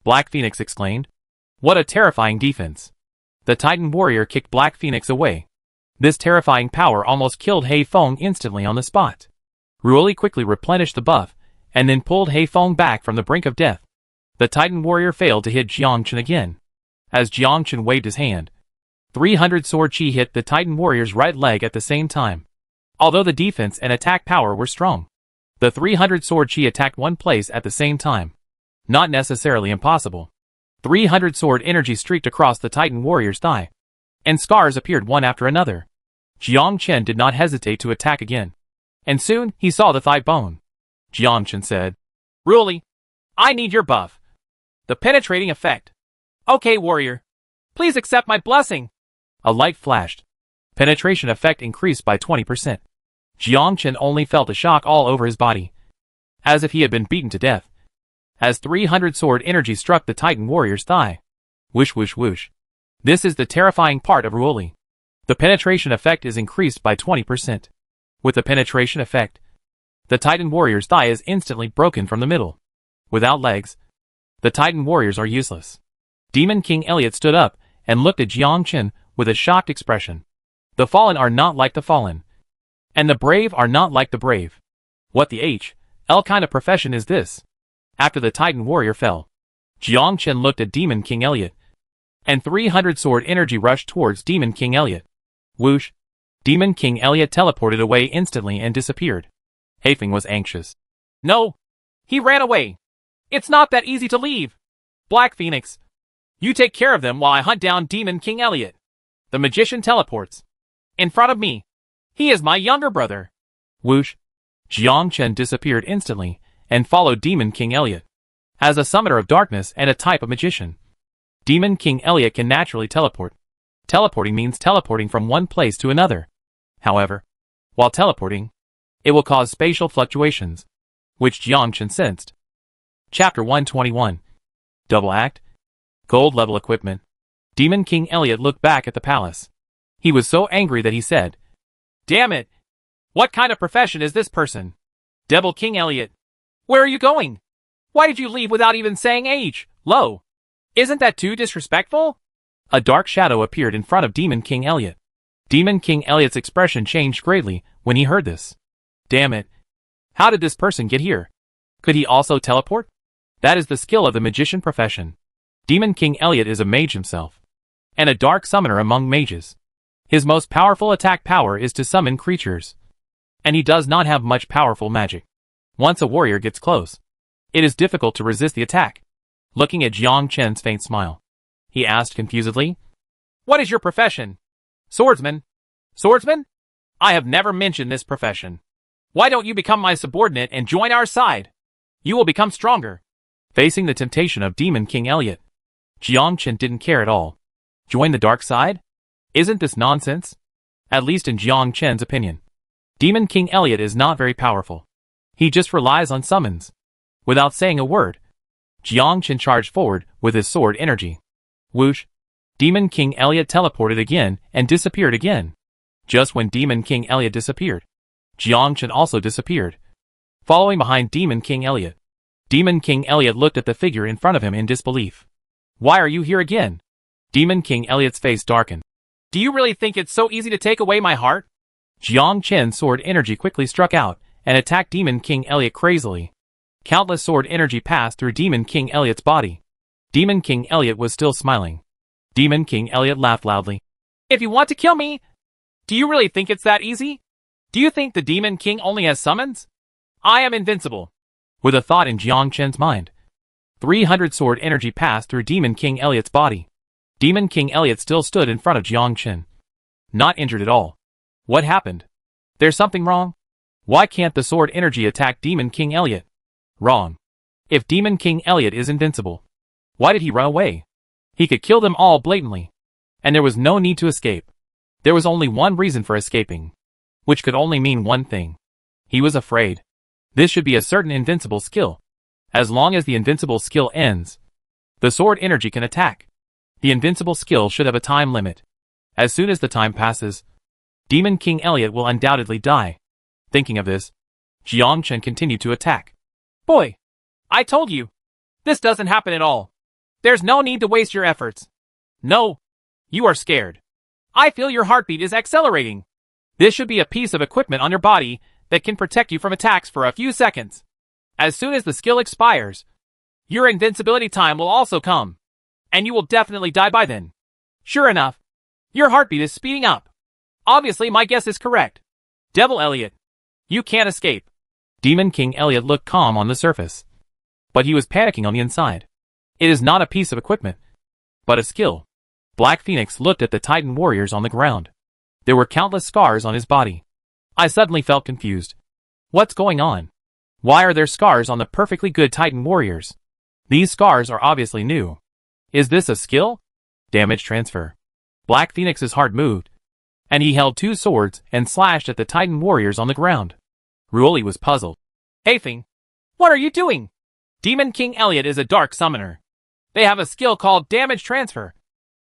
[SPEAKER 1] Black Phoenix exclaimed. What a terrifying defense. The Titan warrior kicked Black Phoenix away. This terrifying power almost killed Hei Feng instantly on the spot. Ruoli quickly replenished the buff, and then pulled Hei Feng back from the brink of death. The Titan warrior failed to hit Jiangchen again. As Jiangchen waved his hand, 300 sword chi hit the Titan warrior's right leg at the same time. Although the defense and attack power were strong, the 300 sword chi attacked one place at the same time. Not necessarily impossible. 300 sword energy streaked across the Titan warrior's thigh, and scars appeared one after another. Jiangchen did not hesitate to attack again, and soon he saw the thigh bone. Jiangchen said,
[SPEAKER 2] Ruoli, I need your buff. The penetrating effect. Okay, warrior. Please accept my blessing.
[SPEAKER 1] A light flashed. Penetration effect increased by 20%. Jiangchen only felt a shock all over his body, as if he had been beaten to death. As 300 sword energy struck the Titan warrior's thigh. Whoosh whoosh whoosh. This is the terrifying part of Ruoli. The penetration effect is increased by 20%. With the penetration effect, the Titan warrior's thigh is instantly broken from the middle. Without legs, the Titan warriors are useless. Demon King Elliot stood up and looked at Jiangchen with a shocked expression. The fallen are not like the fallen, and the brave are not like the brave. What the H.L. kind of profession is this? After the Titan warrior fell, Jiangchen looked at Demon King Elliot, and 300 sword energy rushed towards Demon King Elliot. Whoosh! Demon King Elliot teleported away instantly and disappeared. Haifeng was anxious.
[SPEAKER 2] No! He ran away! It's not that easy to leave! Black Phoenix, you take care of them while I hunt down Demon King Elliot. The magician teleports. In front of me. He is my younger brother.
[SPEAKER 1] Whoosh! Jiangchen disappeared instantly and followed Demon King Elliot. As a summoner of darkness and a type of magician, Demon King Elliot can naturally teleport. Teleporting means teleporting from one place to another. However, while teleporting, it will cause spatial fluctuations, which Jiangchen sensed. Chapter 121. Double Act. Gold level equipment. Demon King Elliot looked back at the palace. He was so angry that he said,
[SPEAKER 2] "Damn it! What kind of profession is this person? Devil King Elliot, where are you going? Why did you leave without even saying age? Low. Isn't that too disrespectful?"
[SPEAKER 1] A dark shadow appeared in front of Demon King Elliot. Demon King Elliot's expression changed greatly when he heard this. Damn it. How did this person get here? Could he also teleport? That is the skill of the magician profession. Demon King Elliot is a mage himself, and a dark summoner among mages. His most powerful attack power is to summon creatures, and he does not have much powerful magic. Once a warrior gets close, it is difficult to resist the attack. Looking at Jiangchen's faint smile, he asked confusedly,
[SPEAKER 2] "What is your profession?" "Swordsman." "Swordsman? I have never mentioned this profession. Why don't you become my subordinate and join our side? You will become stronger."
[SPEAKER 1] Facing the temptation of Demon King Elliot, Jiangchen didn't care at all. Join the dark side? Isn't this nonsense? At least in Jiangchen's opinion, Demon King Elliot is not very powerful. He just relies on summons. Without saying a word, Jiangchen charged forward with his sword energy. Whoosh! Demon King Elliot teleported again and disappeared again. Just when Demon King Elliot disappeared, Jiangchen also disappeared. Following behind Demon King Elliot, Demon King Elliot looked at the figure in front of him in disbelief. "Why are you here again?" Demon King Elliot's face darkened.
[SPEAKER 2] "Do you really think it's so easy to take away my heart?"
[SPEAKER 1] Jiangchen's sword energy quickly struck out and attacked Demon King Elliot crazily. Countless sword energy passed through Demon King Elliot's body. Demon King Elliot was still smiling. Demon King Elliot laughed loudly.
[SPEAKER 2] "If you want to kill me, do you really think it's that easy? Do you think the Demon King only has summons? I am invincible."
[SPEAKER 1] With a thought in Jiangchen's mind, 300 sword energy passed through Demon King Elliot's body. Demon King Elliot still stood in front of Jiangchen, not injured at all. What happened? There's something wrong? Why can't the sword energy attack Demon King Elliot? Wrong. If Demon King Elliot is invincible, why did he run away? He could kill them all blatantly, and there was no need to escape. There was only one reason for escaping, which could only mean one thing. He was afraid. This should be a certain invincible skill. As long as the invincible skill ends, the sword energy can attack. The invincible skill should have a time limit. As soon as the time passes, Demon King Elliot will undoubtedly die. Thinking of this, Jiangchen continued to attack.
[SPEAKER 2] "Boy, I told you. This doesn't happen at all. There's no need to waste your efforts. No, you are scared. I feel your heartbeat is accelerating. This should be a piece of equipment on your body that can protect you from attacks for a few seconds. As soon as the skill expires, your invincibility time will also come, and you will definitely die by then. Sure enough, your heartbeat is speeding up. Obviously my guess is correct. Devil Elliot, you can't escape."
[SPEAKER 1] Demon King Elliot looked calm on the surface, but he was panicking on the inside. It is not a piece of equipment, but a skill. Black Phoenix looked at the Titan warriors on the ground. There were countless scars on his body. I suddenly felt confused. What's going on? Why are there scars on the perfectly good Titan warriors? These scars are obviously new. Is this a skill? Damage transfer. Black Phoenix's heart moved, and he held two swords and slashed at the Titan warriors on the ground. Ruoli was puzzled.
[SPEAKER 2] "Haifeng, what are you doing?" Demon King Elliot is a dark summoner. They have a skill called damage transfer,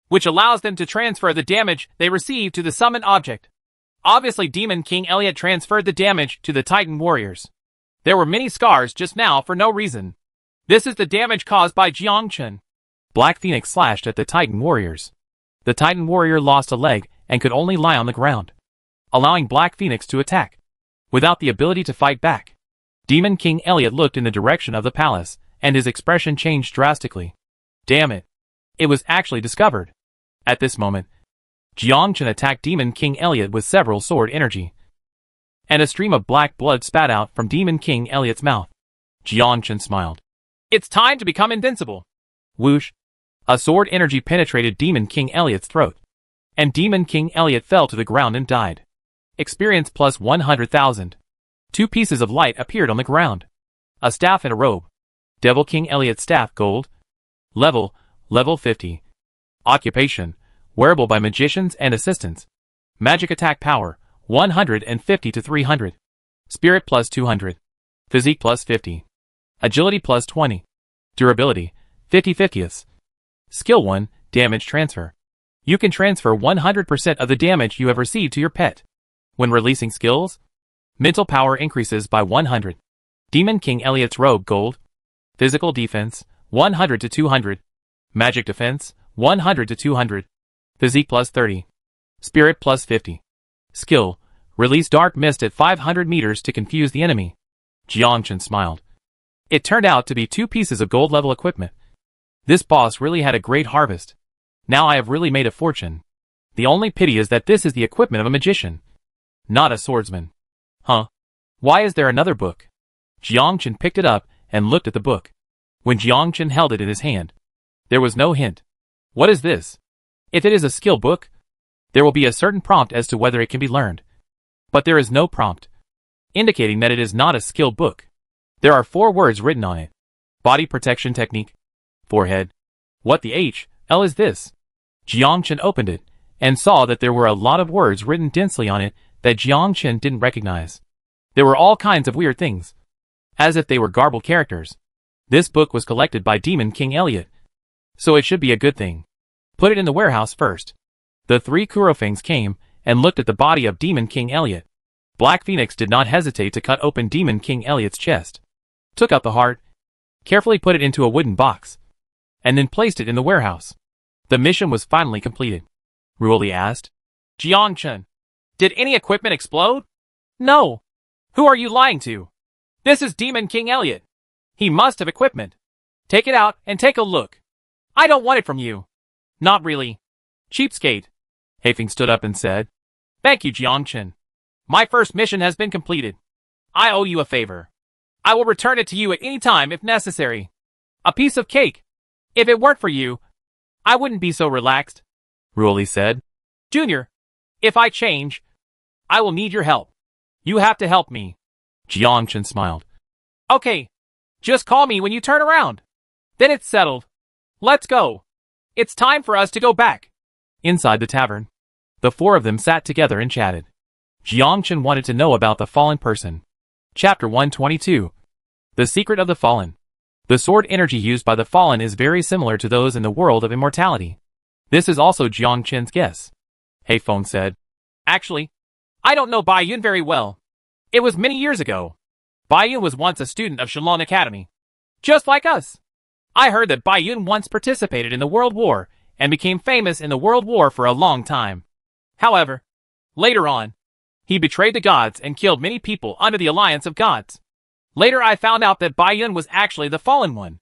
[SPEAKER 2] which allows them to transfer the damage they receive to the summoned object. Obviously Demon King Elliot transferred the damage to the Titan warriors. There were many scars just now for no reason. This is the damage caused by Jiangchen.
[SPEAKER 1] Black Phoenix slashed at the Titan warriors. The Titan warrior lost a leg and could only lie on the ground, allowing Black Phoenix to attack, without the ability to fight back. Demon King Elliot looked in the direction of the palace, and his expression changed drastically. Damn it. It was actually discovered. At this moment, Jiangchen attacked Demon King Elliot with several sword energy, and a stream of black blood spat out from Demon King Elliot's mouth. Jiangchen smiled.
[SPEAKER 2] It's time to become invincible.
[SPEAKER 1] Whoosh. A sword energy penetrated Demon King Elliot's throat, and Demon King Elliot fell to the ground and died. Experience plus 100,000. 2 pieces of light appeared on the ground. A staff and a robe. Devil King Elliot's staff gold. Level 50. Occupation, wearable by magicians and assistants. Magic attack power, 150 to 300. Spirit plus 200. Physique plus 50. Agility plus 20. Durability, 50/50. Skill 1, damage transfer. You can transfer 100% of the damage you have received to your pet. When releasing skills, mental power increases by 100. Demon King Elliot's robe gold. Physical defense, 100 to 200. Magic defense, 100 to 200. Physique plus 30. Spirit plus 50. Skill, release dark mist at 500 meters to confuse the enemy. Jiangchen smiled. It turned out to be 2 pieces of gold level equipment. This boss really had a great harvest. Now I have really made a fortune. The only pity is that this is the equipment of a magician, not a swordsman. Huh? Why is there another book? Jiangchen picked it up and looked at the book. When Jiangchen held it in his hand, there was no hint. What is this? If it is a skill book, there will be a certain prompt as to whether it can be learned. But there is no prompt, indicating that it is not a skill book. There are 4 words written on it. Body protection technique. Forehead. What the H.L. is this? Jiangchen opened it, and saw that there were a lot of words written densely on it that Jiangchen didn't recognize. There were all kinds of weird things, as if they were garbled characters. This book was collected by Demon King Elliot, so it should be a good thing. Put it in the warehouse first. The 3 Kurofangs came and looked at the body of Demon King Elliot. Black Phoenix did not hesitate to cut open Demon King Elliot's chest, took out the heart, carefully put it into a wooden box, and then placed it in the warehouse. The mission was finally completed. Ruoli asked.
[SPEAKER 2] Jiangchen, did any equipment explode? No. Who are you lying to? This is Demon King Elliot. He must have equipment. Take it out and take a look. I don't want it from you. Not really. Cheapskate.
[SPEAKER 1] Haifeng stood up and said.
[SPEAKER 2] Thank you, Jiangchen. My first mission has been completed. I owe you a favor. I will return it to you at any time if necessary. A piece of cake. If it weren't for you, I wouldn't be so relaxed.
[SPEAKER 1] Ruoli said.
[SPEAKER 2] Junior, if I change, I will need your help. You have to help me.
[SPEAKER 1] Jiangchen smiled.
[SPEAKER 2] Okay. Just call me when you turn around. Then it's settled. Let's go. It's time for us to go back.
[SPEAKER 1] Inside the tavern, the 4 of them sat together and chatted. Jiangchen wanted to know about the fallen person. Chapter 122. The Secret of the Fallen. The sword energy used by the fallen is very similar to those in the world of immortality. This is also Jiangchen's guess. Haifeng said.
[SPEAKER 2] Actually, I don't know Bai Yun very well. It was many years ago. Bai Yun was once a student of Shalon Academy. Just like us. I heard that Bai Yun once participated in the World War and became famous in the World War for a long time. However, later on, he betrayed the gods and killed many people under the alliance of gods. Later I found out that Bai Yun was actually the fallen one.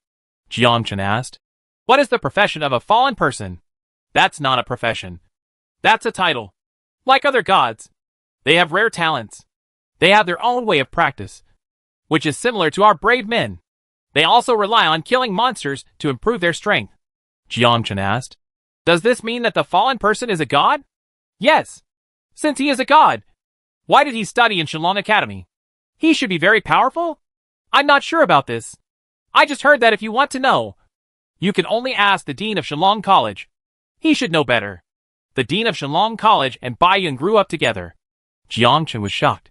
[SPEAKER 1] Jiangchen asked.
[SPEAKER 2] What is the profession of a fallen person? That's not a profession. That's a title. Like other gods, they have rare talents. They have their own way of practice, which is similar to our brave men. They also rely on killing monsters to improve their strength.
[SPEAKER 1] Jiangchen asked.
[SPEAKER 2] Does this mean that the fallen person is a god? Yes. Since he is a god, why did he study in Shalon Academy? He should be very powerful? I'm not sure about this. I just heard that if you want to know, you can only ask the Dean of Shalong College. He should know better. The Dean of Shalong College and Bai Yun grew up together.
[SPEAKER 1] Jiangchen was shocked.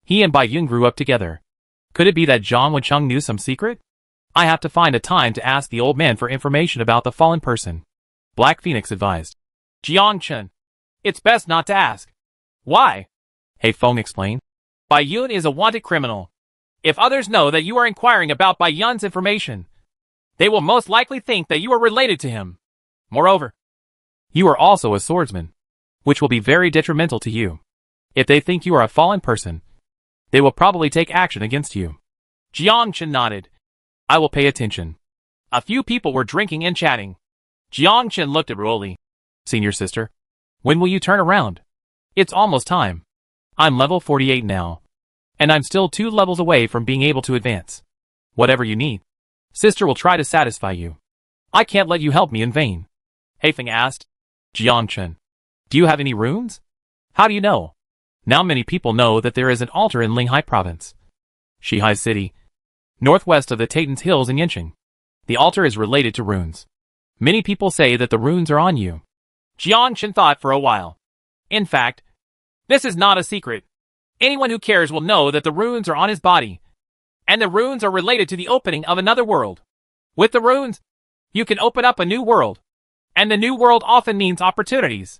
[SPEAKER 1] He and Bai Yun grew up together. Could it be that Zhang Wencheng knew some secret? I have to find a time to ask the old man for information about the fallen person. Black Phoenix advised.
[SPEAKER 2] Jiangchen, it's best not to ask. Why?
[SPEAKER 1] Haifeng explained.
[SPEAKER 2] Bai Yun is a wanted criminal. If others know that you are inquiring about Bai Yun's information, they will most likely think that you are related to him. Moreover,
[SPEAKER 1] you are also a swordsman, which will be very detrimental to you. If they think you are a fallen person, they will probably take action against you.
[SPEAKER 2] Jiangchen nodded.
[SPEAKER 1] I will pay attention.
[SPEAKER 2] A few people were drinking and chatting. Jiangchen looked at Ruoli.
[SPEAKER 1] Senior sister, when will you turn around? It's almost time. I'm level 48 now. And I'm still 2 levels away from being able to advance. Whatever you need, sister will try to satisfy you. I can't let you help me in vain.
[SPEAKER 2] Haifeng asked.
[SPEAKER 1] Jiangchen, do you have any runes? How do you know? Now many people know that there is an altar in Linghai province, Shihai city, northwest of the Taitans Hills in Yanqing. The altar is related to runes. Many people say that the runes are on you.
[SPEAKER 2] Jiangchen thought for a while. In fact, this is not a secret. Anyone who cares will know that the runes are on his body, and the runes are related to the opening of another world. With the runes, you can open up a new world, and the new world often means opportunities.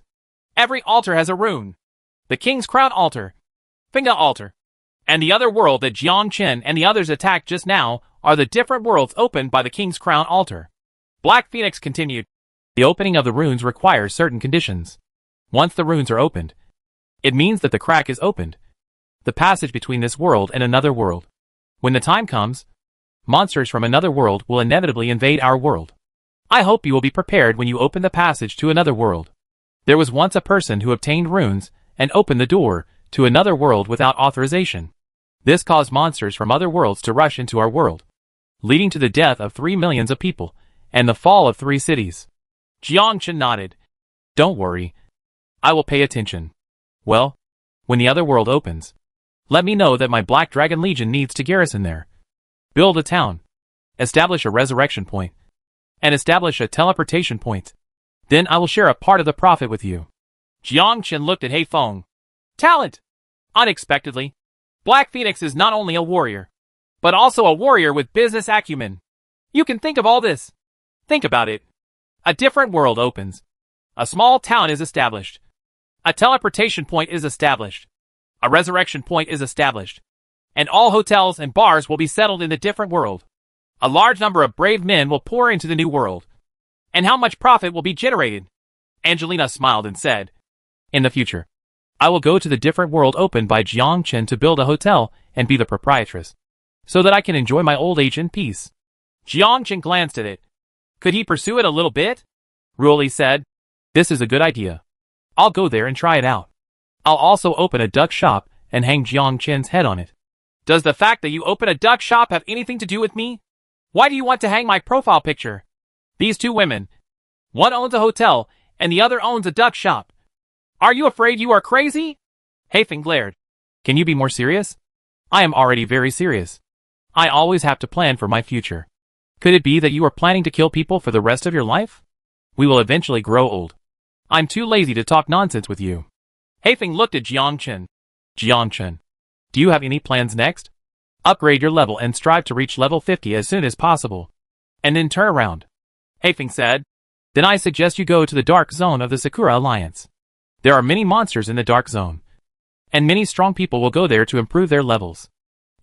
[SPEAKER 2] Every altar has a rune. The King's Crown altar, Finga altar, and the other world that Jiangchen and the others attacked just now are the different worlds opened by the King's Crown altar. Black Phoenix continued.
[SPEAKER 1] The opening of the runes requires certain conditions. Once the runes are opened, it means that the crack is opened, the passage between this world and another world. When the time comes, monsters from another world will inevitably invade our world. I hope you will be prepared when you open the passage to another world. There was once a person who obtained runes and opened the door to another world without authorization. This caused monsters from other worlds to rush into our world, leading to the death of 3 millions of people and the fall of 3 cities.
[SPEAKER 2] Jiangchen nodded.
[SPEAKER 1] Don't worry. I will pay attention. Well, when the other world opens, let me know that my Black Dragon Legion needs to garrison there. Build a town, establish a resurrection point, and establish a teleportation point. Then I will share a part of the profit with you.
[SPEAKER 2] Jiangchen looked at Haifeng. Talent! Unexpectedly, Black Phoenix is not only a warrior, but also a warrior with business acumen. You can think of all this. Think about it. A different world opens. A small town is established. A teleportation point is established. A resurrection point is established. And all hotels and bars will be settled in the different world. A large number of brave men will pour into the new world. And how much profit will be generated? Angelina smiled and said,
[SPEAKER 1] in the future, I will go to the different world opened by Jiangchen to build a hotel and be the proprietress, so that I can enjoy my old age in peace.
[SPEAKER 2] Jiangchen glanced at it. Could he pursue it a little bit? Ruoli said,
[SPEAKER 1] this is a good idea. I'll go there and try it out. I'll also open a duck shop and hang Jiangchen's head on it.
[SPEAKER 2] Does the fact that you open a duck shop have anything to do with me? Why do you want to hang my profile picture? These 2 women, one owns a hotel and the other owns a duck shop. Are you afraid you are crazy?
[SPEAKER 1] Haifeng glared. Can you be more serious? I am already very serious. I always have to plan for my future. Could it be that you are planning to kill people for the rest of your life? We will eventually grow old. I'm too lazy to talk nonsense with you.
[SPEAKER 2] Haifeng looked at Jiangchen.
[SPEAKER 1] Jiangchen, do you have any plans next? Upgrade your level and strive to reach level 50 as soon as possible. And then turn around.
[SPEAKER 2] Haifeng said.
[SPEAKER 1] Then I suggest you go to the dark zone of the Sakura Alliance. There are many monsters in the dark zone, and many strong people will go there to improve their levels.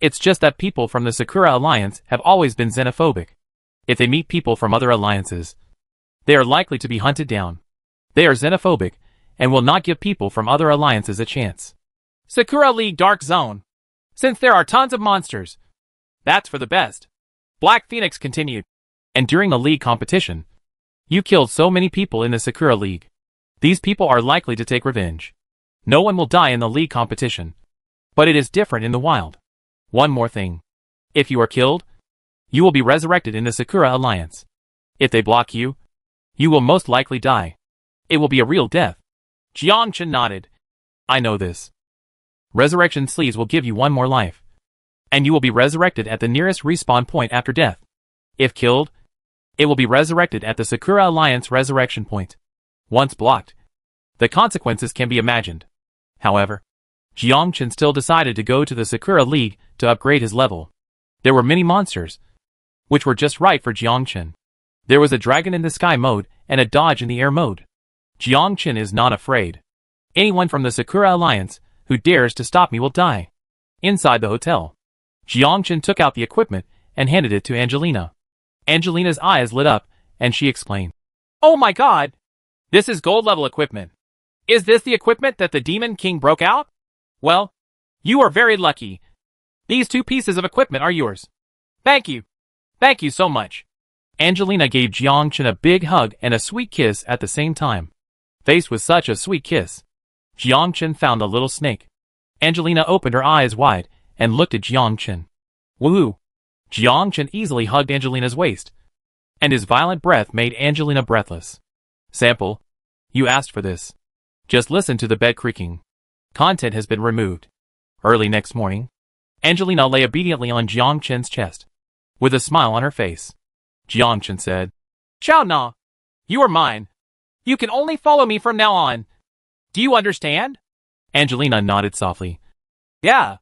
[SPEAKER 1] It's just that people from the Sakura Alliance have always been xenophobic. If they meet people from other alliances, they are likely to be hunted down. They are xenophobic, and will not give people from other alliances a chance.
[SPEAKER 2] Sakura League Dark Zone. Since there are tons of monsters, that's for the best. Black Phoenix continued.
[SPEAKER 1] And during the league competition, you killed so many people in the Sakura League. These people are likely to take revenge. No one will die in the league competition. But it is different in the wild. One more thing. If you are killed, you will be resurrected in the Sakura Alliance. If they block you, you will most likely die. It will be a real death.
[SPEAKER 2] Jiangchen nodded.
[SPEAKER 1] I know this. Resurrection sleeves will give you 1 more life. And you will be resurrected at the nearest respawn point after death. If killed, it will be resurrected at the Sakura Alliance resurrection point. Once blocked, the consequences can be imagined. However, Jiangchen still decided to go to the Sakura League to upgrade his level. There were many monsters, which were just right for Jiangchen. There was a dragon in the sky mode and a dodge in the air mode. Jiangchen is not afraid. Anyone from the Sakura Alliance who dares to stop me will die. Inside the hotel, Jiangchen took out the equipment and handed it to Angelina. Angelina's eyes lit up, and she explained,
[SPEAKER 2] Oh my god! This is gold level equipment. Is this the equipment that the Demon King broke out? Well, you are very lucky. These 2 pieces of equipment are yours. Thank you. Thank you so much.
[SPEAKER 1] Angelina gave Jiang Chen a big hug and a sweet kiss at the same time. Faced with such a sweet kiss, Jiang Chen found a little snake. Angelina opened her eyes wide and looked at Jiang Chen. Woohoo! Jiang Chen easily hugged Angelina's waist, and his violent breath made Angelina breathless. Sample. You asked for this. Just listen to the bed creaking. Content has been removed. Early next morning, Angelina lay obediently on Jiang Chen's chest, with a smile on her face. Jiang Chen said,
[SPEAKER 2] Xiao Na, you are mine. You can only follow me from now on. Do you understand?
[SPEAKER 1] Angelina nodded softly.
[SPEAKER 2] Yeah.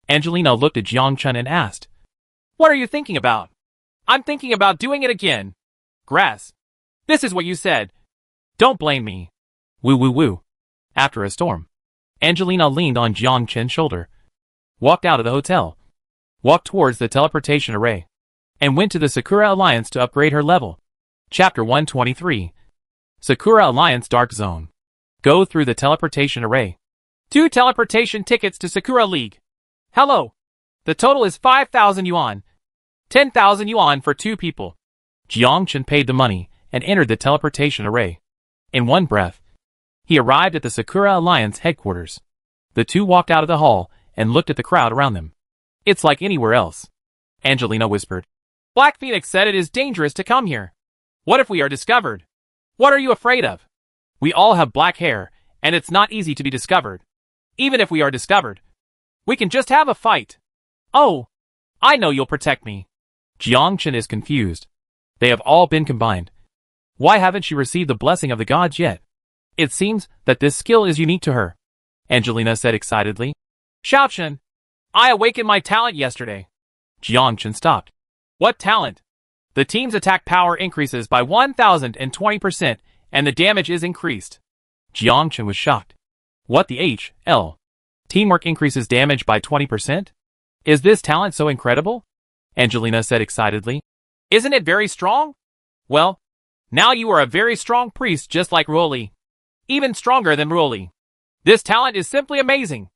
[SPEAKER 1] Angelina looked at Jiang Chen and asked,
[SPEAKER 2] What are you thinking about? I'm thinking about doing it again. Grass. This is what you said. Don't blame me.
[SPEAKER 1] Woo woo woo. After a storm, Angelina leaned on Jiang Chen's shoulder, walked out of the hotel, walked towards the teleportation array, and went to the Sakura Alliance to upgrade her level. Chapter 123. Sakura Alliance Dark Zone. Go through the teleportation array.
[SPEAKER 2] 2 teleportation tickets to Sakura League. Hello. The total is 5,000 yuan. 10,000 yuan for 2 people.
[SPEAKER 1] Jiang Chen paid the money and entered the teleportation array. In one breath, he arrived at the Sakura Alliance headquarters. The two walked out of the hall and looked at the crowd around them. It's like anywhere else, Angelina whispered.
[SPEAKER 2] Black Phoenix said it is dangerous to come here. What if we are discovered? What are you afraid of? We all have black hair, and it's not easy to be discovered. Even if we are discovered, we can just have a fight. Oh, I know you'll protect me.
[SPEAKER 1] Jiang Chen is confused. They have all been combined. Why haven't she received the blessing of the gods yet? It seems that this skill is unique to her, Angelina said excitedly.
[SPEAKER 2] Xiao Chen, I awakened my talent yesterday.
[SPEAKER 1] Jiang Chen stopped.
[SPEAKER 2] What talent? The team's attack power increases by 1,020% and the damage is increased.
[SPEAKER 1] Jiang Chen was shocked. What the HL? Teamwork increases damage by 20%? Is this talent so incredible? Angelina said excitedly.
[SPEAKER 2] Isn't it very strong? Well, now you are a very strong priest just like Ruoli. Even stronger than Ruoli. This talent is simply amazing.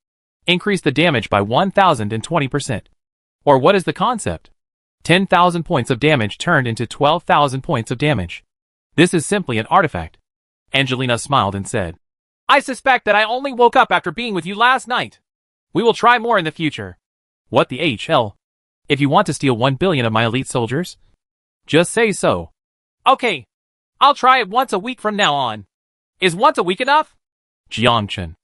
[SPEAKER 1] Increase the damage by 1,020%. Or what is the concept? 10,000 points of damage turned into 12,000 points of damage. This is simply an artifact. Angelina smiled and said,
[SPEAKER 2] I suspect that I only woke up after being with you last night. We will try more in the future.
[SPEAKER 1] What the HL? If you want to steal 1 billion of my elite soldiers, just say so.
[SPEAKER 2] Okay. I'll try it once a week from now on. Is once a week enough?
[SPEAKER 1] Jiang Chen.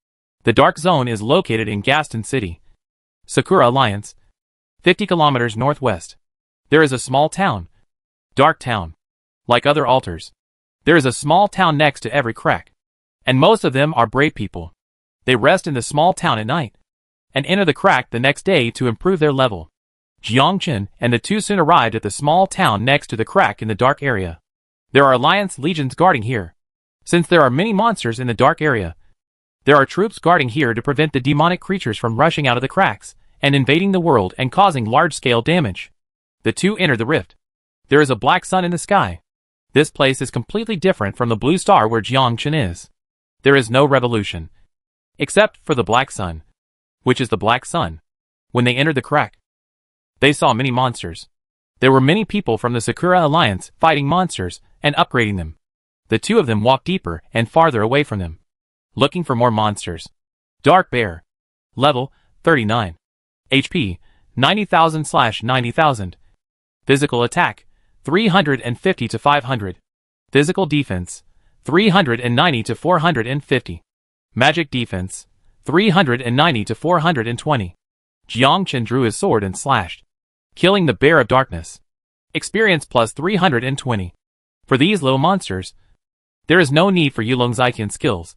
[SPEAKER 1] The Dark Zone is located in Gaston City. Sakura Alliance. 50 kilometers northwest. There is a small town. Dark Town. Like other altars, there is a small town next to every crack. And most of them are brave people. They rest in the small town at night, and enter the crack the next day to improve their level. Jiang Chen and the two soon arrived at the small town next to the crack in the dark area. There are Alliance legions guarding here. Since there are many monsters in the dark area, there are troops guarding here to prevent the demonic creatures from rushing out of the cracks and invading the world and causing large-scale damage. The two enter the rift. There is a black sun in the sky. This place is completely different from the blue star where Jiang Chen is. There is no revolution, except for the black sun, which is the black sun. When they entered the crack, they saw many monsters. There were many people from the Sakura Alliance fighting monsters and upgrading them. The two of them walked deeper and farther away from them, looking for more monsters. Dark Bear. Level 39. HP 90,000/90,000. Physical attack 350 to 500. Physical defense 390 to 450. Magic defense 390 to 420. Jiang Chen drew his sword and slashed, killing the Bear of Darkness. Experience plus 320. For these little monsters, there is no need for Yulong Zaiqian skills.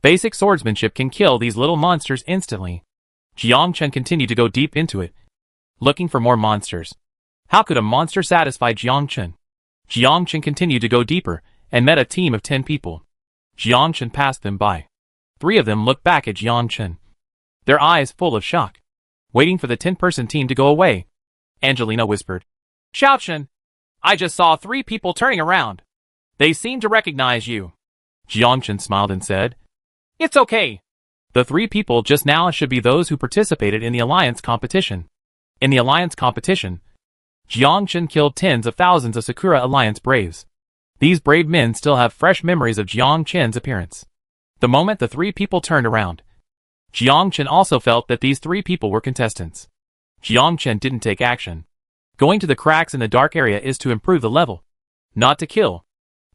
[SPEAKER 1] Basic swordsmanship can kill these little monsters instantly. Jiang Chen continued to go deep into it, looking for more monsters. How could a monster satisfy Jiang Chen? Jiang Chen continued to go deeper and met a team of 10 people. Jiang Chen passed them by. 3 of them looked back at Jiang Chen, their eyes full of shock, waiting for the 10-person team to go away. Angelina whispered,
[SPEAKER 2] Xiao Chen, I just saw 3 people turning around. They seem to recognize you.
[SPEAKER 1] Jiang Chen smiled and said,
[SPEAKER 2] It's okay.
[SPEAKER 1] The 3 people just now should be those who participated in the Alliance competition. In the Alliance competition, Jiangchen killed tens of thousands of Sakura Alliance braves. These brave men still have fresh memories of Jiangchen's appearance. The moment the three people turned around, Jiangchen also felt that these three people were contestants. Jiangchen didn't take action. Going to the cracks in the dark area is to improve the level, not to kill.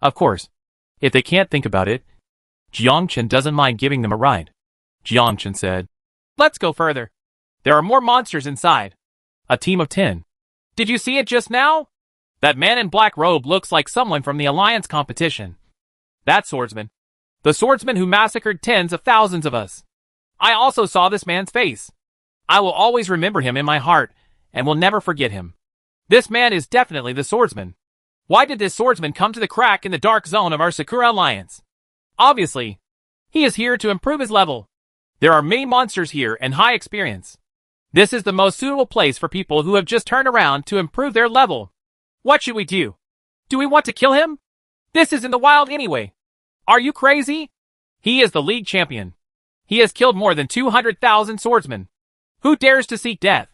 [SPEAKER 1] Of course, if they can't think about it, Jiangchen doesn't mind giving them a ride. Jiangchen said,
[SPEAKER 2] "Let's go further. There are more monsters inside."
[SPEAKER 1] A team of 10.
[SPEAKER 2] "Did you see it just now? That man in black robe looks like someone from the Alliance competition. That Swordsman. The Swordsman who massacred tens of thousands of us. I also saw this man's face. I will always remember him in my heart, and will never forget him. This man is definitely the Swordsman. Why did this Swordsman come to the crack in the dark zone of our Sakura Alliance? Obviously, he is here to improve his level. There are many monsters here and high experience. This is the most suitable place for people who have just turned around to improve their level. What should we do? Do we want to kill him? This is in the wild anyway. Are you crazy? He is the league champion. He has killed more than 200,000 swordsmen. Who dares to seek death?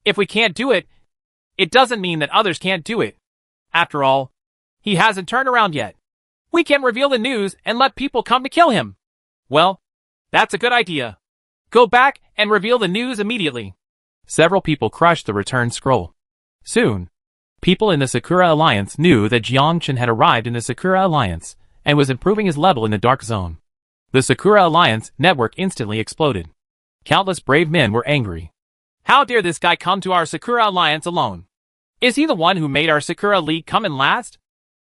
[SPEAKER 2] If we can't do it, it doesn't mean that others can't do it. After all, he hasn't turned around yet. We can reveal the news and let people come to kill him. Well, that's a good idea. Go back and reveal the news immediately."
[SPEAKER 1] Several people crushed the return scroll. Soon, people in the Sakura Alliance knew that Jiangchen had arrived in the Sakura Alliance and was improving his level in the Dark Zone. The Sakura Alliance network instantly exploded. Countless brave men were angry.
[SPEAKER 2] How dare this guy come to our Sakura Alliance alone? Is he the one who made our Sakura League come in last?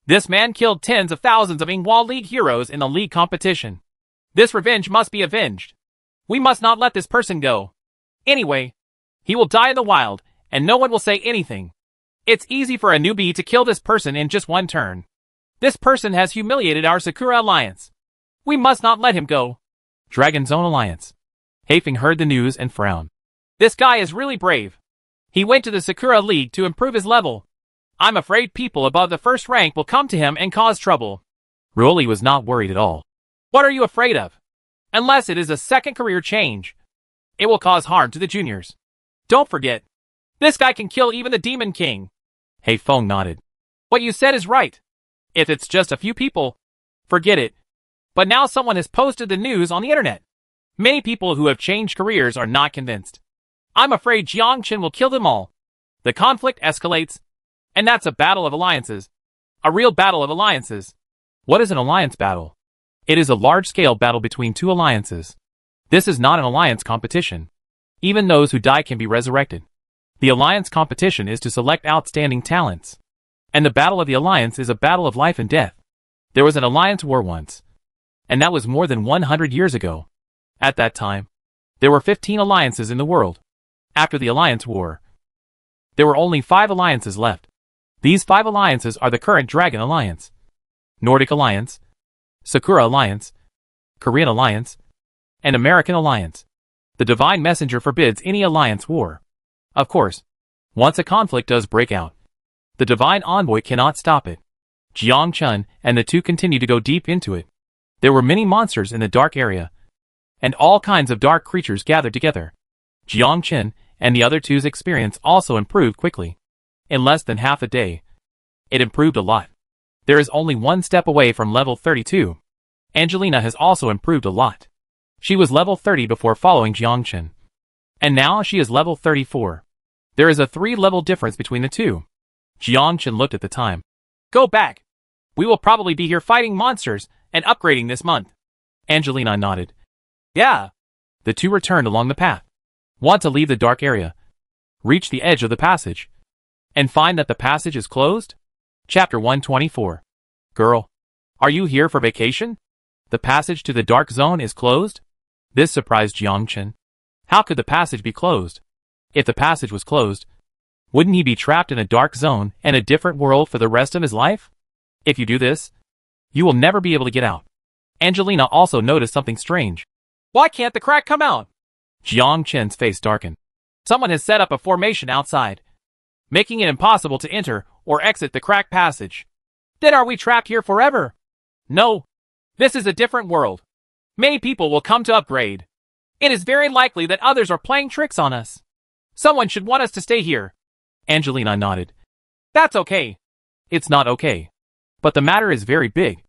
[SPEAKER 2] This man killed tens of thousands of Ingwa League heroes in the league competition. This revenge must be avenged. We must not let this person go. Anyway, he will die in the wild, and no one will say anything. It's easy for a newbie to kill this person in just one turn. This person has humiliated our Sakura Alliance. We must not let him go.
[SPEAKER 1] Dragon Zone Alliance. Haifeng heard the news and frowned.
[SPEAKER 2] This guy is really brave. He went to the Sakura League to improve his level. I'm afraid people above the first rank will come to him and cause trouble.
[SPEAKER 1] Broly was not worried at all.
[SPEAKER 2] What are you afraid of? Unless it is a second career change. It will cause harm to the juniors. Don't forget, this guy can kill even the Demon King.
[SPEAKER 1] Haifeng nodded.
[SPEAKER 2] What you said is right. If it's just a few people, forget it. But now someone has posted the news on the internet. Many people who have changed careers are not convinced. I'm afraid Jiangchen will kill them all. The conflict escalates, and that's a battle of alliances. A real battle of alliances.
[SPEAKER 1] What is an alliance battle? It is a large-scale battle between two alliances. This is not an alliance competition. Even those who die can be resurrected. The alliance competition is to select outstanding talents. And the battle of the alliance is a battle of life and death. There was an alliance war once. And that was more than 100 years ago. At that time, there were 15 alliances in the world. After the alliance war, there were only 5 alliances left. These 5 alliances are the current Dragon Alliance, Nordic Alliance, Sakura Alliance, Korean Alliance, and American Alliance. The Divine Messenger forbids any alliance war. Of course, once a conflict does break out, the Divine Envoy cannot stop it. Jiangchen and the two continue to go deep into it. There were many monsters in the dark area, and all kinds of dark creatures gathered together. Jiangchen and the other two's experience also improved quickly. In less than half a day, it improved a lot. There is only one step away from level 32. Angelina has also improved a lot. She was level 30 before following Jiangchen. And now she is level 34. There is a 3-level difference between the two. Jiangchen looked at the time.
[SPEAKER 2] Go back. We will probably be here fighting monsters and upgrading this month.
[SPEAKER 1] Angelina nodded.
[SPEAKER 2] Yeah.
[SPEAKER 1] The two returned along the path. Want to leave the dark area, reach the edge of the passage, and find that the passage is closed? Chapter 124. Girl, are you here for vacation? The passage to the dark zone is closed? This surprised Jiangchen. How could the passage be closed? If the passage was closed, wouldn't he be trapped in a dark zone and a different world for the rest of his life? If you do this, you will never be able to get out. Angelina also noticed something strange.
[SPEAKER 2] Why can't the crack come out?
[SPEAKER 1] Jiangchen's face darkened.
[SPEAKER 2] Someone has set up a formation outside, making it impossible to enter or exit the crack passage. Then are we trapped here forever? No. This is a different world. Many people will come to upgrade. It is very likely that others are playing tricks on us. Someone should want us to stay here.
[SPEAKER 1] Angelina nodded.
[SPEAKER 2] That's okay.
[SPEAKER 1] It's not okay. But the matter is very big.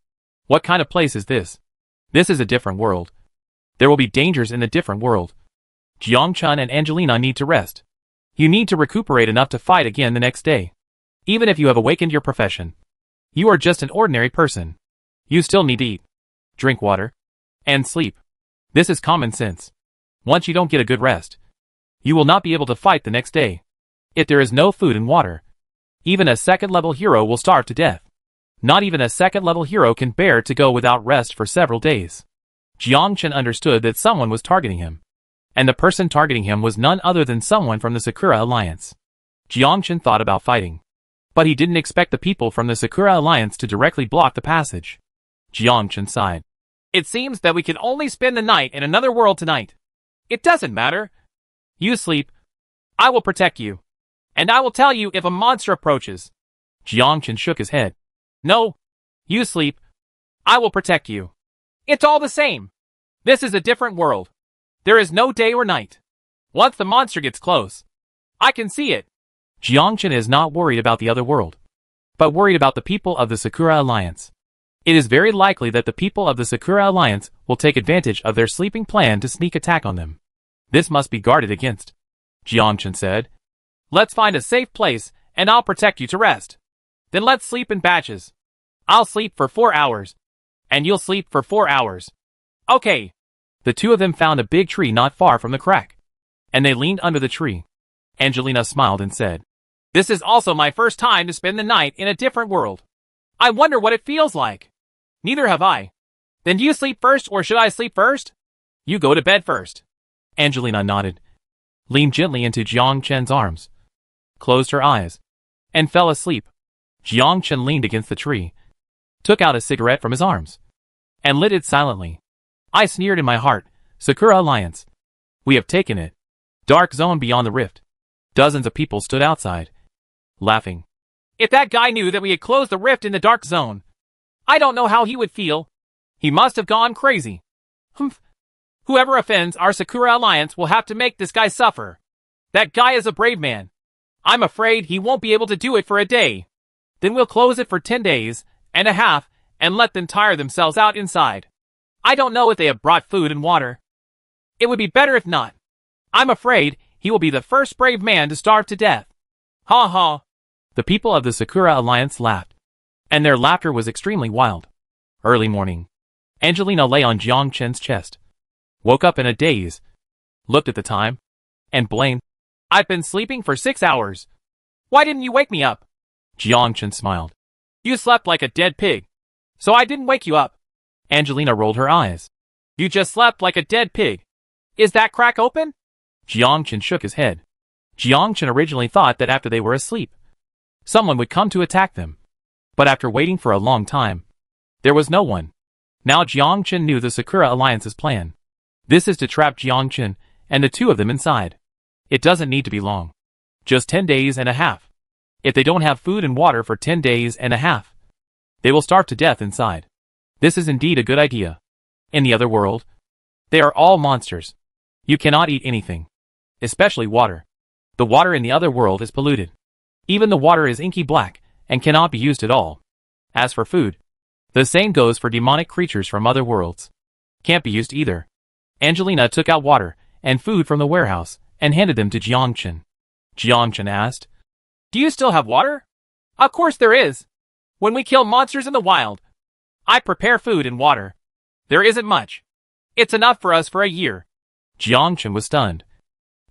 [SPEAKER 1] What kind of place is this? This is a different world. There will be dangers in the different world. Jiangchun and Angelina need to rest. You need to recuperate enough to fight again the next day. Even if you have awakened your profession. You are just an ordinary person. You still need to eat, drink water, and sleep. This is common sense. Once you don't get a good rest, you will not be able to fight the next day. If there is no food and water, even a second-level hero will starve to death. Not even a second-level hero can bear to go without rest for several days. Jiangchen understood that someone was targeting him. And the person targeting him was none other than someone from the Sakura Alliance. Jiangchen thought about fighting. But he didn't expect the people from the Sakura Alliance to directly block the passage. Jiangchen sighed.
[SPEAKER 2] It seems that we can only spend the night in another world tonight. It doesn't matter. You sleep. I will protect you. And I will tell you if a monster approaches.
[SPEAKER 1] Jiangchen shook his head.
[SPEAKER 2] No. You sleep. I will protect you. It's all the same. This is a different world. There is no day or night. Once the monster gets close, I can see it.
[SPEAKER 1] Jiangchen is not worried about the other world, but worried about the people of the Sakura Alliance. It is very likely that the people of the Sakura Alliance will take advantage of their sleeping plan to sneak attack on them. This must be guarded against. Jiangchen said.
[SPEAKER 2] Let's find a safe place, and I'll protect you to rest. Then let's sleep in batches. I'll sleep for 4 hours. And you'll sleep for 4 hours. Okay.
[SPEAKER 1] The two of them found a big tree not far from the crack. And they leaned under the tree. Angelina smiled and said,
[SPEAKER 2] This is also my first time to spend the night in a different world. I wonder what it feels like. Neither have I. Then do you sleep first or should I sleep first? You go to bed first.
[SPEAKER 1] Angelina nodded, leaned gently into Jiangchen's arms, closed her eyes, and fell asleep. Jiangchen leaned against the tree, took out a cigarette from his arms, and lit it silently. I sneered in my heart, Sakura Alliance. We have taken it. Dark zone beyond the rift. Dozens of people stood outside, laughing.
[SPEAKER 2] If that guy knew that we had closed the rift in the dark zone, I don't know how he would feel. He must have gone crazy. Humph. Whoever offends our Sakura Alliance will have to make this guy suffer. That guy is a brave man. I'm afraid he won't be able to do it for a day. Then we'll close it for 10 days and a half and let them tire themselves out inside. I don't know if they have brought food and water. It would be better if not. I'm afraid he will be the first brave man to starve to death. Ha ha.
[SPEAKER 1] The people of the Sakura Alliance laughed, and their laughter was extremely wild. Early morning. Angelina lay on Jiangchen's chest, woke up in a daze, looked at the time, and blamed.
[SPEAKER 2] I've been sleeping for 6 hours. Why didn't you wake me up?
[SPEAKER 1] Jiangchen smiled.
[SPEAKER 2] You slept like a dead pig, so I didn't wake you up.
[SPEAKER 1] Angelina rolled her eyes.
[SPEAKER 2] You just slept like a dead pig. Is that crack open?
[SPEAKER 1] Jiangchen shook his head. Jiangchen originally thought that after they were asleep, someone would come to attack them. But after waiting for a long time, there was no one. Now Jiangchen knew the Sakura Alliance's plan. This is to trap Jiangchen and the two of them inside. It doesn't need to be long. Just 10 days and a half. If they don't have food and water for 10 days and a half, they will starve to death inside. This is indeed a good idea. In the other world, they are all monsters. You cannot eat anything, especially water. The water in the other world is polluted. Even the water is inky black and cannot be used at all. As for food, the same goes for demonic creatures from other worlds. Can't be used either. Angelina took out water and food from the warehouse and handed them to Jiangchen. Jiangchen asked,
[SPEAKER 2] Do you still have water? Of course there is. When we kill monsters in the wild, I prepare food and water. There isn't much. It's enough for us for a year.
[SPEAKER 1] Jiangchen was stunned.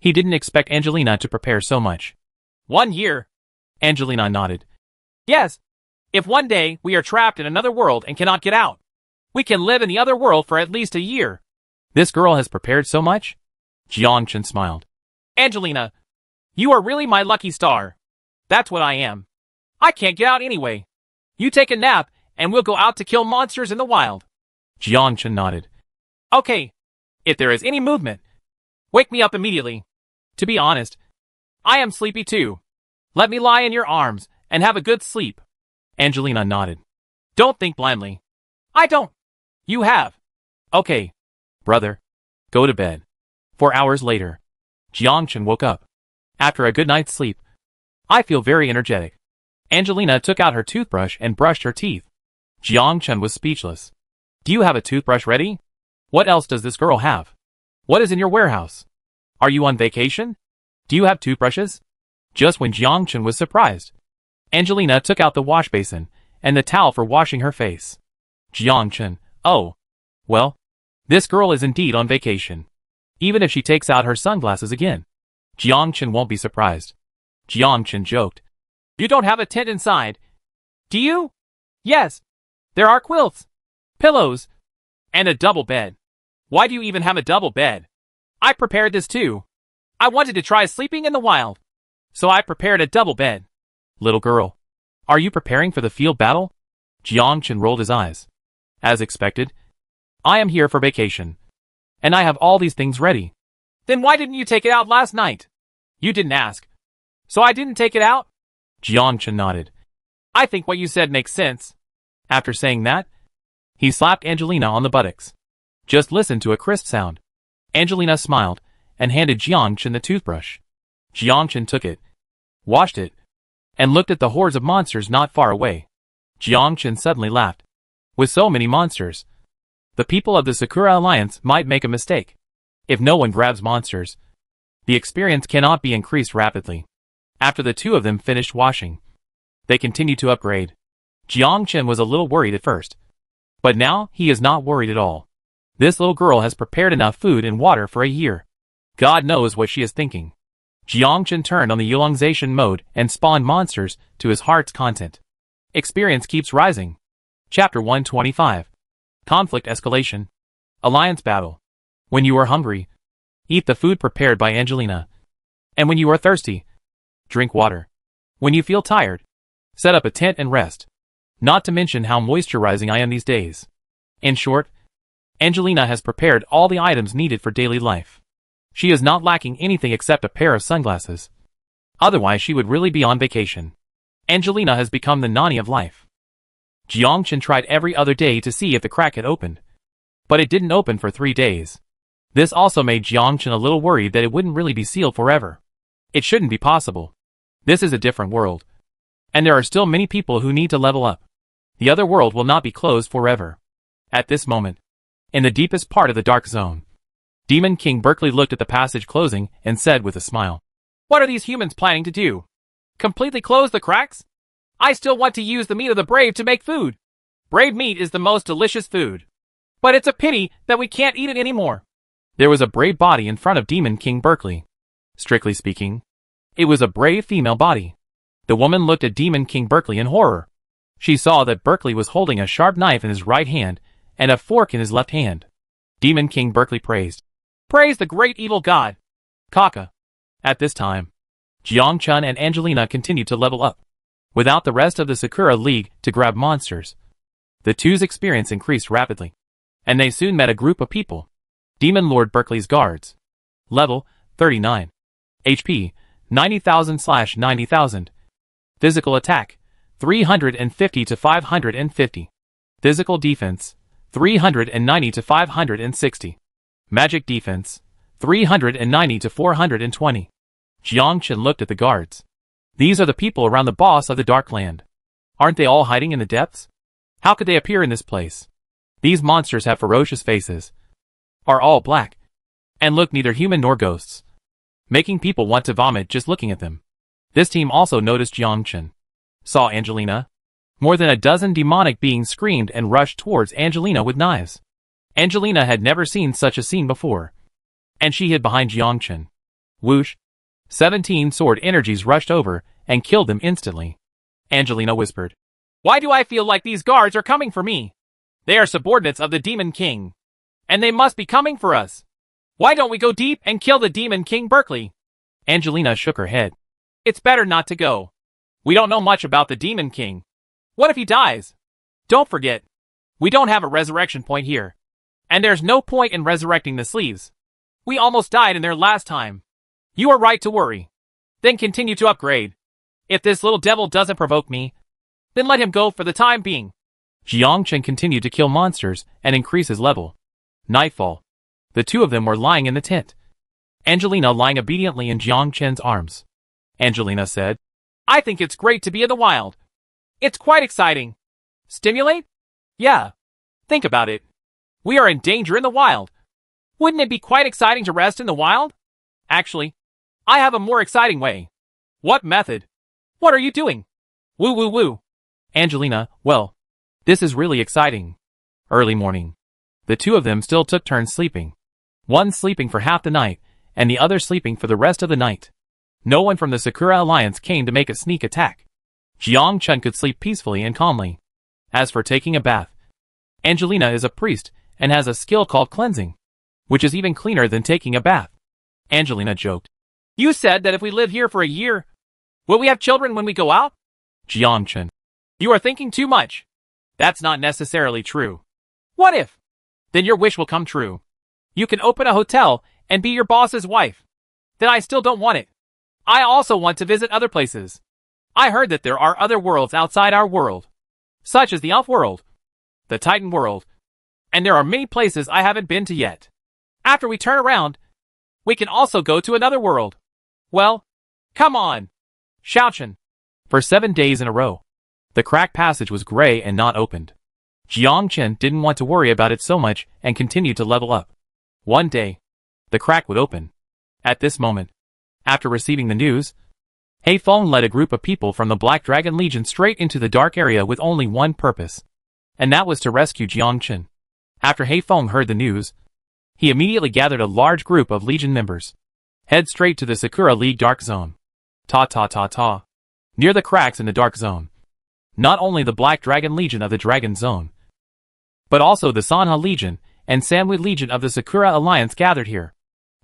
[SPEAKER 1] He didn't expect Angelina to prepare so much.
[SPEAKER 2] 1 year.
[SPEAKER 1] Angelina nodded.
[SPEAKER 2] Yes. If one day we are trapped in another world and cannot get out, we can live in the other world for at least a year.
[SPEAKER 1] This girl has prepared so much? Jiangchen smiled.
[SPEAKER 2] Angelina, you are really my lucky star. That's what I am. I can't get out anyway. You take a nap and we'll go out to kill monsters in the wild.
[SPEAKER 1] Jiangchen nodded.
[SPEAKER 2] Okay. If there is any movement, wake me up immediately. To be honest, I am sleepy too. Let me lie in your arms and have a good sleep.
[SPEAKER 1] Angelina nodded.
[SPEAKER 2] Don't think blindly. I don't. You have.
[SPEAKER 1] Okay, brother. Go to bed. 4 hours later, Jiangchen woke up. After a good night's sleep, I feel very energetic. Angelina took out her toothbrush and brushed her teeth. Jiang Chen was speechless. Do you have a toothbrush ready? What else does this girl have? What is in your warehouse? Are you on vacation? Do you have toothbrushes? Just when Jiang Chen was surprised, Angelina took out the wash basin and the towel for washing her face. Jiang Chen, oh. Well, this girl is indeed on vacation. Even if she takes out her sunglasses again, Jiang Chen won't be surprised. Jiang Chen joked.
[SPEAKER 2] You don't have a tent inside, do you? Yes. There are quilts, pillows, and a double bed. Why do you even have a double bed? I prepared this too. I wanted to try sleeping in the wild, so I prepared a double bed.
[SPEAKER 1] Little girl, are you preparing for the field battle? Jiang Chen rolled his eyes. As expected, I am here for vacation, and I have all these things ready.
[SPEAKER 2] Then why didn't you take it out last night? You didn't ask, so I didn't take it out?
[SPEAKER 1] Jiang Chen nodded.
[SPEAKER 2] I think what you said makes sense.
[SPEAKER 1] After saying that, he slapped Angelina on the buttocks. Just listen to a crisp sound. Angelina smiled and handed Jiang Chen the toothbrush. Jiang Chen took it, washed it, and looked at the hordes of monsters not far away. Jiang Chen suddenly laughed. With so many monsters, the people of the Sakura Alliance might make a mistake. If no one grabs monsters, the experience cannot be increased rapidly. After the two of them finished washing, they continued to upgrade. Jiang Chen was a little worried at first, but now he is not worried at all. This little girl has prepared enough food and water for a year. God knows what she is thinking. Jiang Chen turned on the elongation mode and spawned monsters to his heart's content. Experience keeps rising. Chapter 125. Conflict Escalation. Alliance Battle. When you are hungry, eat the food prepared by Angelina. And when you are thirsty, drink water. When you feel tired, set up a tent and rest. Not to mention how moisturizing I am these days. In short, Angelina has prepared all the items needed for daily life. She is not lacking anything except a pair of sunglasses. Otherwise she would really be on vacation. Angelina has become the Nani of life. Jiang Chen tried every other day to see if the crack had opened, but it didn't open for 3 days. This also made Jiang Chen a little worried that it wouldn't really be sealed forever. It shouldn't be possible. This is a different world, and there are still many people who need to level up. The other world will not be closed forever. At this moment, in the deepest part of the dark zone, Demon King Berkeley looked at the passage closing and said with a smile,
[SPEAKER 2] What are these humans planning to do? Completely close the cracks? I still want to use the meat of the brave to make food. Brave meat is the most delicious food. But it's a pity that we can't eat it anymore.
[SPEAKER 1] There was a brave body in front of Demon King Berkeley. Strictly speaking, it was a brave female body. The woman looked at Demon King Berkeley in horror. She saw that Berkeley was holding a sharp knife in his right hand and a fork in his left hand. Demon King Berkeley praised.
[SPEAKER 2] Praise the great evil god.
[SPEAKER 1] Kaka. At this time, Jiang Chen and Angelina continued to level up. Without the rest of the Sakura League to grab monsters, the two's experience increased rapidly, and they soon met a group of people. Demon Lord Berkeley's guards. Level 39. HP 90,000/90,000. Physical attack 350 to 550. Physical defense 390 to 560. Magic defense 390 to 420. Jiang Chen looked at the guards. These are the people around the boss of the Dark Land. Aren't they all hiding in the depths? How could they appear in this place? These monsters have ferocious faces, are all black, and look neither human nor ghosts, making people want to vomit just looking at them. This team also noticed Jiang Chen. Saw Angelina. More than a dozen demonic beings screamed and rushed towards Angelina with knives. Angelina had never seen such a scene before, and she hid behind Jiang Chen. Whoosh! 17 sword energies rushed over and killed them instantly. Angelina whispered,
[SPEAKER 2] Why do I feel like these guards are coming for me? They are subordinates of the Demon King, and they must be coming for us. Why don't we go deep and kill the Demon King Berkeley?
[SPEAKER 1] Angelina shook her head.
[SPEAKER 2] It's better not to go. We don't know much about the Demon King. What if he dies? Don't forget, we don't have a resurrection point here, and there's no point in resurrecting the sleeves. We almost died in there last time. You are right to worry. Then continue to upgrade. If this little devil doesn't provoke me, then let him go for the time being.
[SPEAKER 1] Jiang Chen continued to kill monsters and increase his level. Nightfall. The two of them were lying in the tent. Angelina lying obediently in Jiang Chen's arms. Angelina said,
[SPEAKER 2] I think it's great to be in the wild. It's quite exciting. Stimulate? Yeah. Think about it. We are in danger in the wild. Wouldn't it be quite exciting to rest in the wild? Actually, I have a more exciting way. What method? What are you doing? Woo woo woo.
[SPEAKER 1] Angelina, well, this is really exciting. Early morning. The two of them still took turns sleeping. One sleeping for half the night, and the other sleeping for the rest of the night. No one from the Sakura Alliance came to make a sneak attack. Jiang Chun could sleep peacefully and calmly. As for taking a bath, Angelina is a priest and has a skill called cleansing, which is even cleaner than taking a bath. Angelina joked.
[SPEAKER 2] You said that if we live here for a year, will we have children when we go out?
[SPEAKER 1] Jiang Chun.
[SPEAKER 2] You are thinking too much. That's not necessarily true. What if? Then your wish will come true. You can open a hotel and be your boss's wife. Then I still don't want it. I also want to visit other places. I heard that there are other worlds outside our world, such as the Elf world, the Titan world, and there are many places I haven't been to yet. After we turn around, we can also go to another world. Well, come on. Xiaochen.
[SPEAKER 1] For 7 days in a row, the crack passage was gray and not opened. Jiang Chen didn't want to worry about it so much and continued to level up. One day, the crack would open. At this moment, after receiving the news, He Feng led a group of people from the Black Dragon Legion straight into the dark area with only one purpose, and that was to rescue Jiang Chen. After He Feng heard the news, he immediately gathered a large group of Legion members. Head straight to the Sakura League Dark Zone. Ta. Near the cracks in the Dark Zone. Not only the Black Dragon Legion of the Dragon Zone, but also the Sanha Legion and Sanhui Legion of the Sakura Alliance gathered here.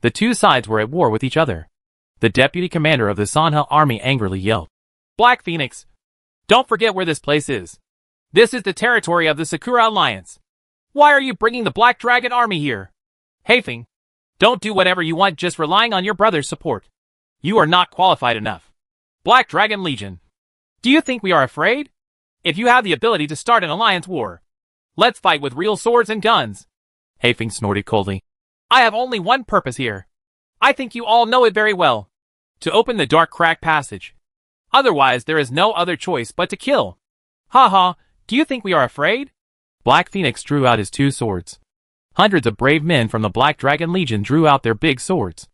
[SPEAKER 1] The two sides were at war with each other. The deputy commander of the Sanha army angrily yelled,
[SPEAKER 2] Black Phoenix, don't forget where this place is. This is the territory of the Sakura Alliance. Why are you bringing the Black Dragon army here? Heifeng, don't do whatever you want just relying on your brother's support. You are not qualified enough. Black Dragon Legion, do you think we are afraid? If you have the ability to start an alliance war, let's fight with real swords and guns.
[SPEAKER 1] Heifeng snorted coldly.
[SPEAKER 2] I have only one purpose here. I think you all know it very well. To open the dark crack passage. Otherwise there is no other choice but to kill. Ha, do you think we are afraid?
[SPEAKER 1] Black Phoenix drew out his two swords. Hundreds of brave men from the Black Dragon Legion drew out their big swords.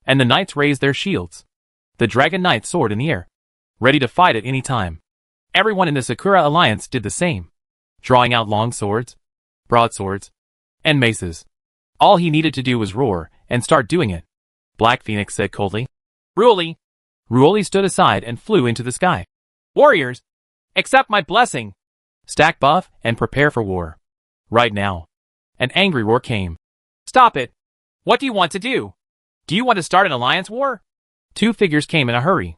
[SPEAKER 1] And the knights raised their shields. The Dragon Knight soared in the air, ready to fight at any time. Everyone in the Sakura Alliance did the same, drawing out long swords, broadswords, and maces. All he needed to do was roar and start doing it. Black Phoenix said coldly.
[SPEAKER 2] Ruoli.
[SPEAKER 1] Ruoli stood aside and flew into the sky.
[SPEAKER 2] Warriors, accept my blessing.
[SPEAKER 1] Stack buff and prepare for war. Right now. An angry roar came.
[SPEAKER 2] Stop it. What do you want to do? Do you want to start an alliance war?
[SPEAKER 1] Two figures came in a hurry.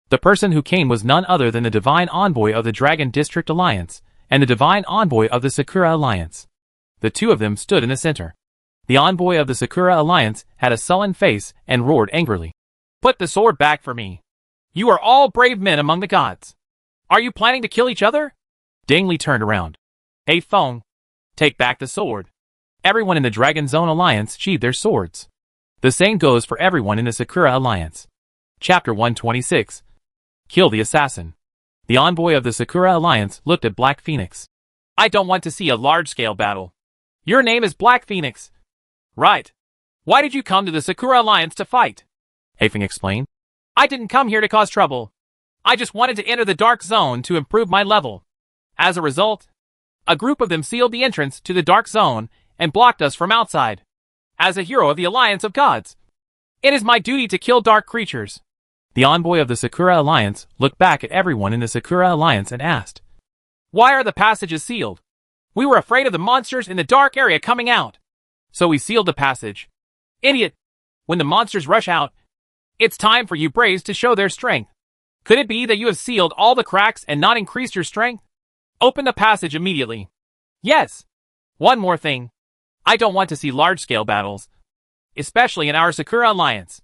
[SPEAKER 1] The person who came was none other than the Divine Envoy of the Dragon District Alliance and the Divine Envoy of the Sakura Alliance. The two of them stood in the center. The Envoy of the Sakura Alliance had a sullen face and roared angrily.
[SPEAKER 2] Put the sword back for me. You are all brave men among the gods. Are you planning to kill each other?
[SPEAKER 1] Ding Li turned around.
[SPEAKER 2] Hey Feng, take back the sword.
[SPEAKER 1] Everyone in the Dragon Zone Alliance sheathed their swords. The same goes for everyone in the Sakura Alliance. Chapter 126. Kill the Assassin. The envoy of the Sakura Alliance looked at Black Phoenix.
[SPEAKER 2] I don't want to see a large-scale battle. Your name is Black Phoenix. Right. Why did you come to the Sakura Alliance to fight?
[SPEAKER 1] Heifeng explained.
[SPEAKER 2] I didn't come here to cause trouble. I just wanted to enter the Dark Zone to improve my level. As a result, a group of them sealed the entrance to the Dark Zone and blocked us from outside. As a hero of the Alliance of Gods, it is my duty to kill dark creatures.
[SPEAKER 1] The envoy of the Sakura Alliance looked back at everyone in the Sakura Alliance and asked,
[SPEAKER 2] Why are the passages sealed? We were afraid of the monsters in the dark area coming out, so we sealed the passage. Idiot! When the monsters rush out, it's time for you braves to show their strength. Could it be that you have sealed all the cracks and not increased your strength? Open the passage immediately. Yes. One more thing. I don't want to see large-scale battles, especially in our Sakura Alliance.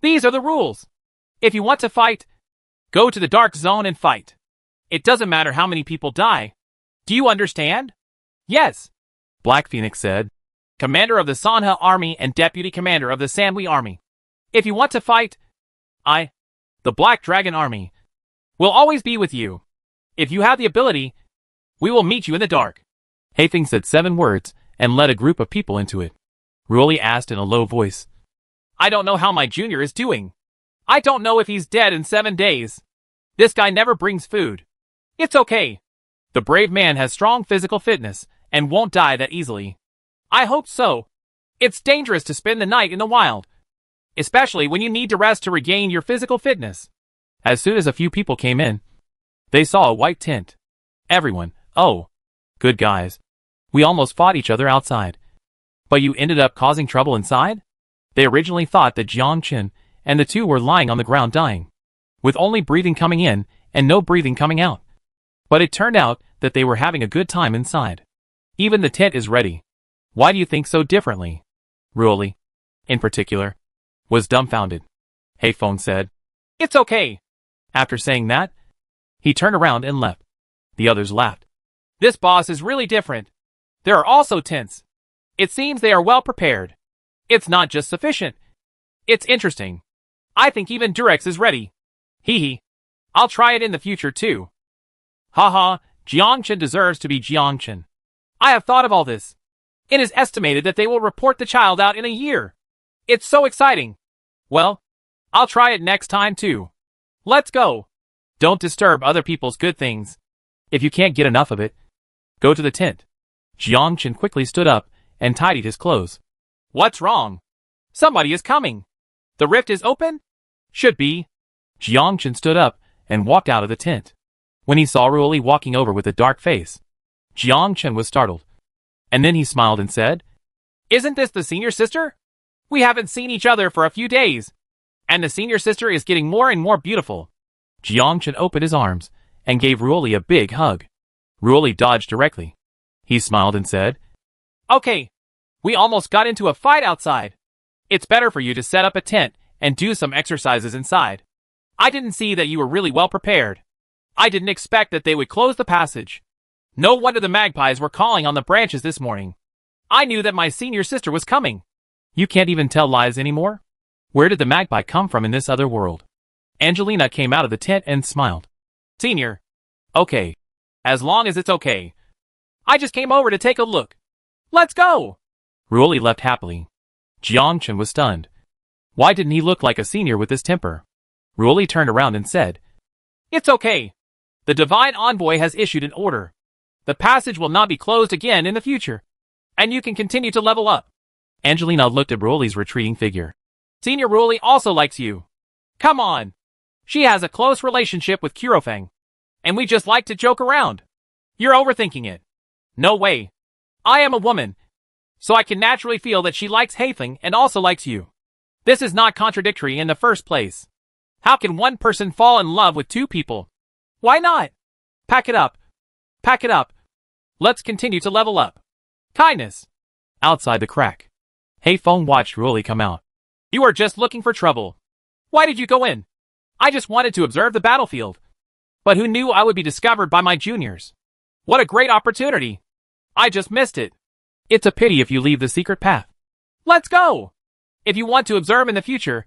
[SPEAKER 2] These are the rules. If you want to fight, go to the Dark Zone and fight. It doesn't matter how many people die. Do you understand? Yes.
[SPEAKER 1] Black Phoenix said.
[SPEAKER 2] Commander of the Sanha Army and Deputy Commander of the Sanhui Army. If you want to fight, the Black Dragon Army, We'll always be with you. If you have the ability, we will meet you in the dark.
[SPEAKER 1] Hathing said 7 words and led a group of people into it. Ruoli asked in a low voice.
[SPEAKER 2] I don't know how my junior is doing. I don't know if he's dead in 7 days. This guy never brings food. It's okay. The brave man has strong physical fitness and won't die that easily. I hope so. It's dangerous to spend the night in the wild, especially when you need to rest to regain your physical fitness.
[SPEAKER 1] As soon as a few people came in, they saw a white tent. Everyone, oh, good guys. We almost fought each other outside. But you ended up causing trouble inside? They originally thought that Jiang Qin and the two were lying on the ground dying, with only breathing coming in and no breathing coming out. But it turned out that they were having a good time inside. Even the tent is ready. Why do you think so differently? Ruoli, in particular, was dumbfounded. Hathing said,
[SPEAKER 2] It's okay.
[SPEAKER 1] After saying that, he turned around and left. The others laughed.
[SPEAKER 2] This boss is really different. There are also tents. It seems they are well prepared. It's not just sufficient. It's interesting. I think even Durex is ready. Hee hee. I'll try it in the future too. Haha, Jiang Qin deserves to be Jiang Qin. I have thought of all this. It is estimated that they will report the child out in a year. It's so exciting. Well, I'll try it next time too. Let's go.
[SPEAKER 1] Don't disturb other people's good things. If you can't get enough of it, go to the tent. Jiang Qin quickly stood up and tidied his clothes.
[SPEAKER 2] What's wrong? Somebody is coming. The rift is open? Should be.
[SPEAKER 1] Jiang Qin stood up and walked out of the tent. When he saw Ruoli walking over with a dark face, Jiang Qin was startled. And then he smiled and said,
[SPEAKER 2] Isn't this the senior sister? We haven't seen each other for a few days, and the senior sister is getting more and more beautiful.
[SPEAKER 1] Jiang Qin opened his arms and gave Ruoli a big hug. Ruoli dodged directly. He smiled and said,
[SPEAKER 2] Okay, we almost got into a fight outside. It's better for you to set up a tent and do some exercises inside. I didn't see that you were really well prepared. I didn't expect that they would close the passage. No wonder the magpies were calling on the branches this morning. I knew that my senior sister was coming.
[SPEAKER 1] You can't even tell lies anymore? Where did the magpie come from in this other world? Angelina came out of the tent and smiled.
[SPEAKER 2] Senior.
[SPEAKER 1] Okay.
[SPEAKER 2] As long as it's okay. I just came over to take a look. Let's go!
[SPEAKER 1] Ruoli left happily. Jiang Qin was stunned. Why didn't he look like a senior with this temper? Ruoli turned around and said,
[SPEAKER 2] It's okay. The Divine Envoy has issued an order. The passage will not be closed again in the future, and you can continue to level up.
[SPEAKER 1] Angelina looked at Ruoli's retreating figure.
[SPEAKER 2] Senior Ruoli also likes you. Come on. She has a close relationship with Kurofeng, and we just like to joke around. You're overthinking it. No way. I am a woman, so I can naturally feel that she likes Hathing and also likes you. This is not contradictory in the first place. How can one person fall in love with 2 people? Why not? Pack it up. Pack it up. Let's continue to level up. Kindness.
[SPEAKER 1] Outside the crack, Hathing watched Ruoli come out.
[SPEAKER 2] You are just looking for trouble. Why did you go in? I just wanted to observe the battlefield. But who knew I would be discovered by my juniors? What a great opportunity. I just missed it.
[SPEAKER 1] It's a pity if you leave the secret path.
[SPEAKER 2] Let's go. If you want to observe in the future,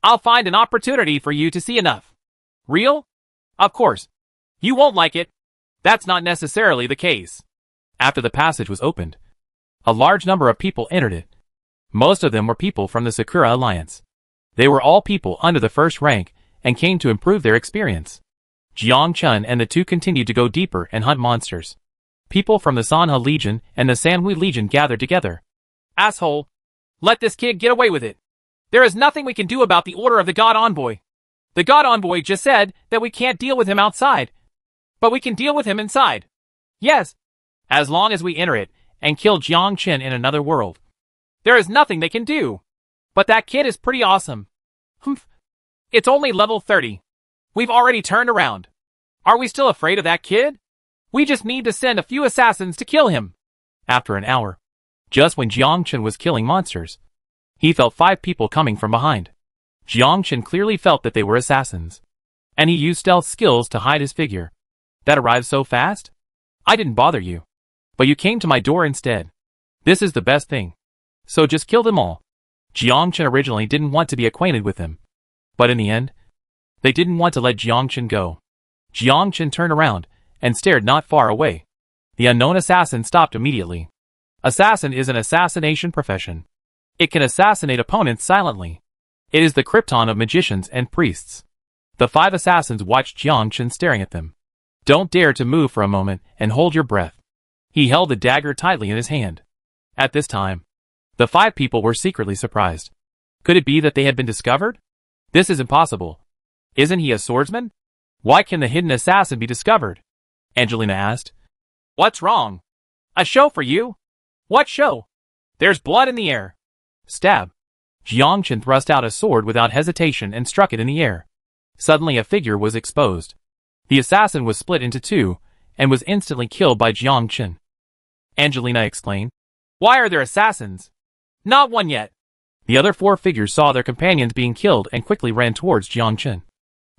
[SPEAKER 2] I'll find an opportunity for you to see enough. Real? Of course. You won't like it. That's not necessarily the case.
[SPEAKER 1] After the passage was opened, a large number of people entered it. Most of them were people from the Sakura Alliance. They were all people under the first rank and came to improve their experience. Jiang Qin and the two continued to go deeper and hunt monsters. People from the Sanhe Legion and the Sanhui Legion gathered together.
[SPEAKER 2] Asshole. Let this kid get away with it. There is nothing we can do about the order of the God Envoy. The God Envoy just said that we can't deal with him outside, but we can deal with him inside. Yes, as long as we enter it and kill Jiang Qin in another world. There is nothing they can do. But that kid is pretty awesome. Humph. It's only level 30. We've already turned around. Are we still afraid of that kid? We just need to send a few assassins to kill him.
[SPEAKER 1] After an hour, just when Jiang Qin was killing monsters, he felt 5 people coming from behind. Jiang Qin clearly felt that they were assassins, and he used stealth skills to hide his figure. That arrived so fast? I didn't bother you, but you came to my door instead. This is the best thing. So just kill them all. Jiang Qin originally didn't want to be acquainted with them, but in the end, they didn't want to let Jiang Qin go. Jiang turned around and stared not far away. The unknown assassin stopped immediately. Assassin is an assassination profession. It can assassinate opponents silently. It is the krypton of magicians and priests. The 5 assassins watched Jiang staring at them. Don't dare to move for a moment and hold your breath. He held the dagger tightly in his hand. At this time, the 5 people were secretly surprised. Could it be that they had been discovered? This is impossible. Isn't he a swordsman? Why can the hidden assassin be discovered? Angelina asked.
[SPEAKER 2] What's wrong? A show for you? What show? There's blood in the air.
[SPEAKER 1] Stab. Jiang thrust out a sword without hesitation and struck it in the air. Suddenly a figure was exposed. The assassin was split into 2, and was instantly killed by Jiang. Angelina exclaimed.
[SPEAKER 2] Why are there assassins? Not one yet.
[SPEAKER 1] The other 4 figures saw their companions being killed and quickly ran towards Jiang,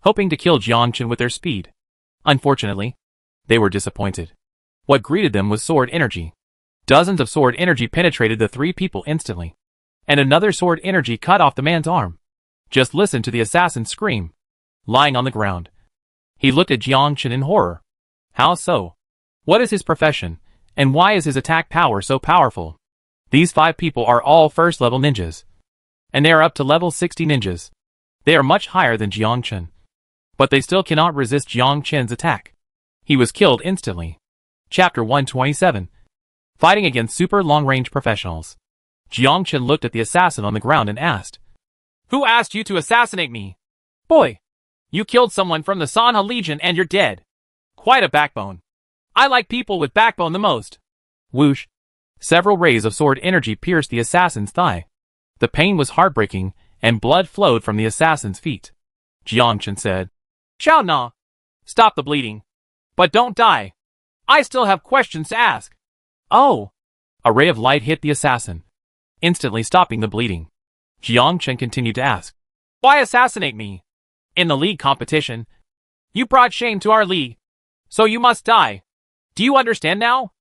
[SPEAKER 1] hoping to kill Jiang with their speed. Unfortunately, they were disappointed. What greeted them was sword energy. Dozens of sword energy penetrated the 3 people instantly. And another sword energy cut off the man's arm. Just listen to the assassin scream. Lying on the ground, he looked at Jiang in horror. How so? What is his profession, and why is his attack power so powerful? These 5 people are all first-level ninjas. And they are up to level 60 ninjas. They are much higher than Jiang. But they still cannot resist Jiang attack. He was killed instantly. Chapter 127. Fighting against super long-range professionals. Jiang looked at the assassin on the ground and asked.
[SPEAKER 2] Who asked you to assassinate me? Boy, you killed someone from the Sanha Legion and you're dead. Quite a backbone. I like people with backbone the most.
[SPEAKER 1] Whoosh. Several rays of sword energy pierced the assassin's thigh. The pain was heartbreaking, and blood flowed from the assassin's feet. Jiang said.
[SPEAKER 2] Shao Na. Stop the bleeding. But don't die. I still have questions to ask.
[SPEAKER 1] Oh! A ray of light hit the assassin, instantly stopping the bleeding. Jiang continued to ask.
[SPEAKER 2] Why assassinate me? In the league competition, you brought shame to our league. So you must die. Do you understand now?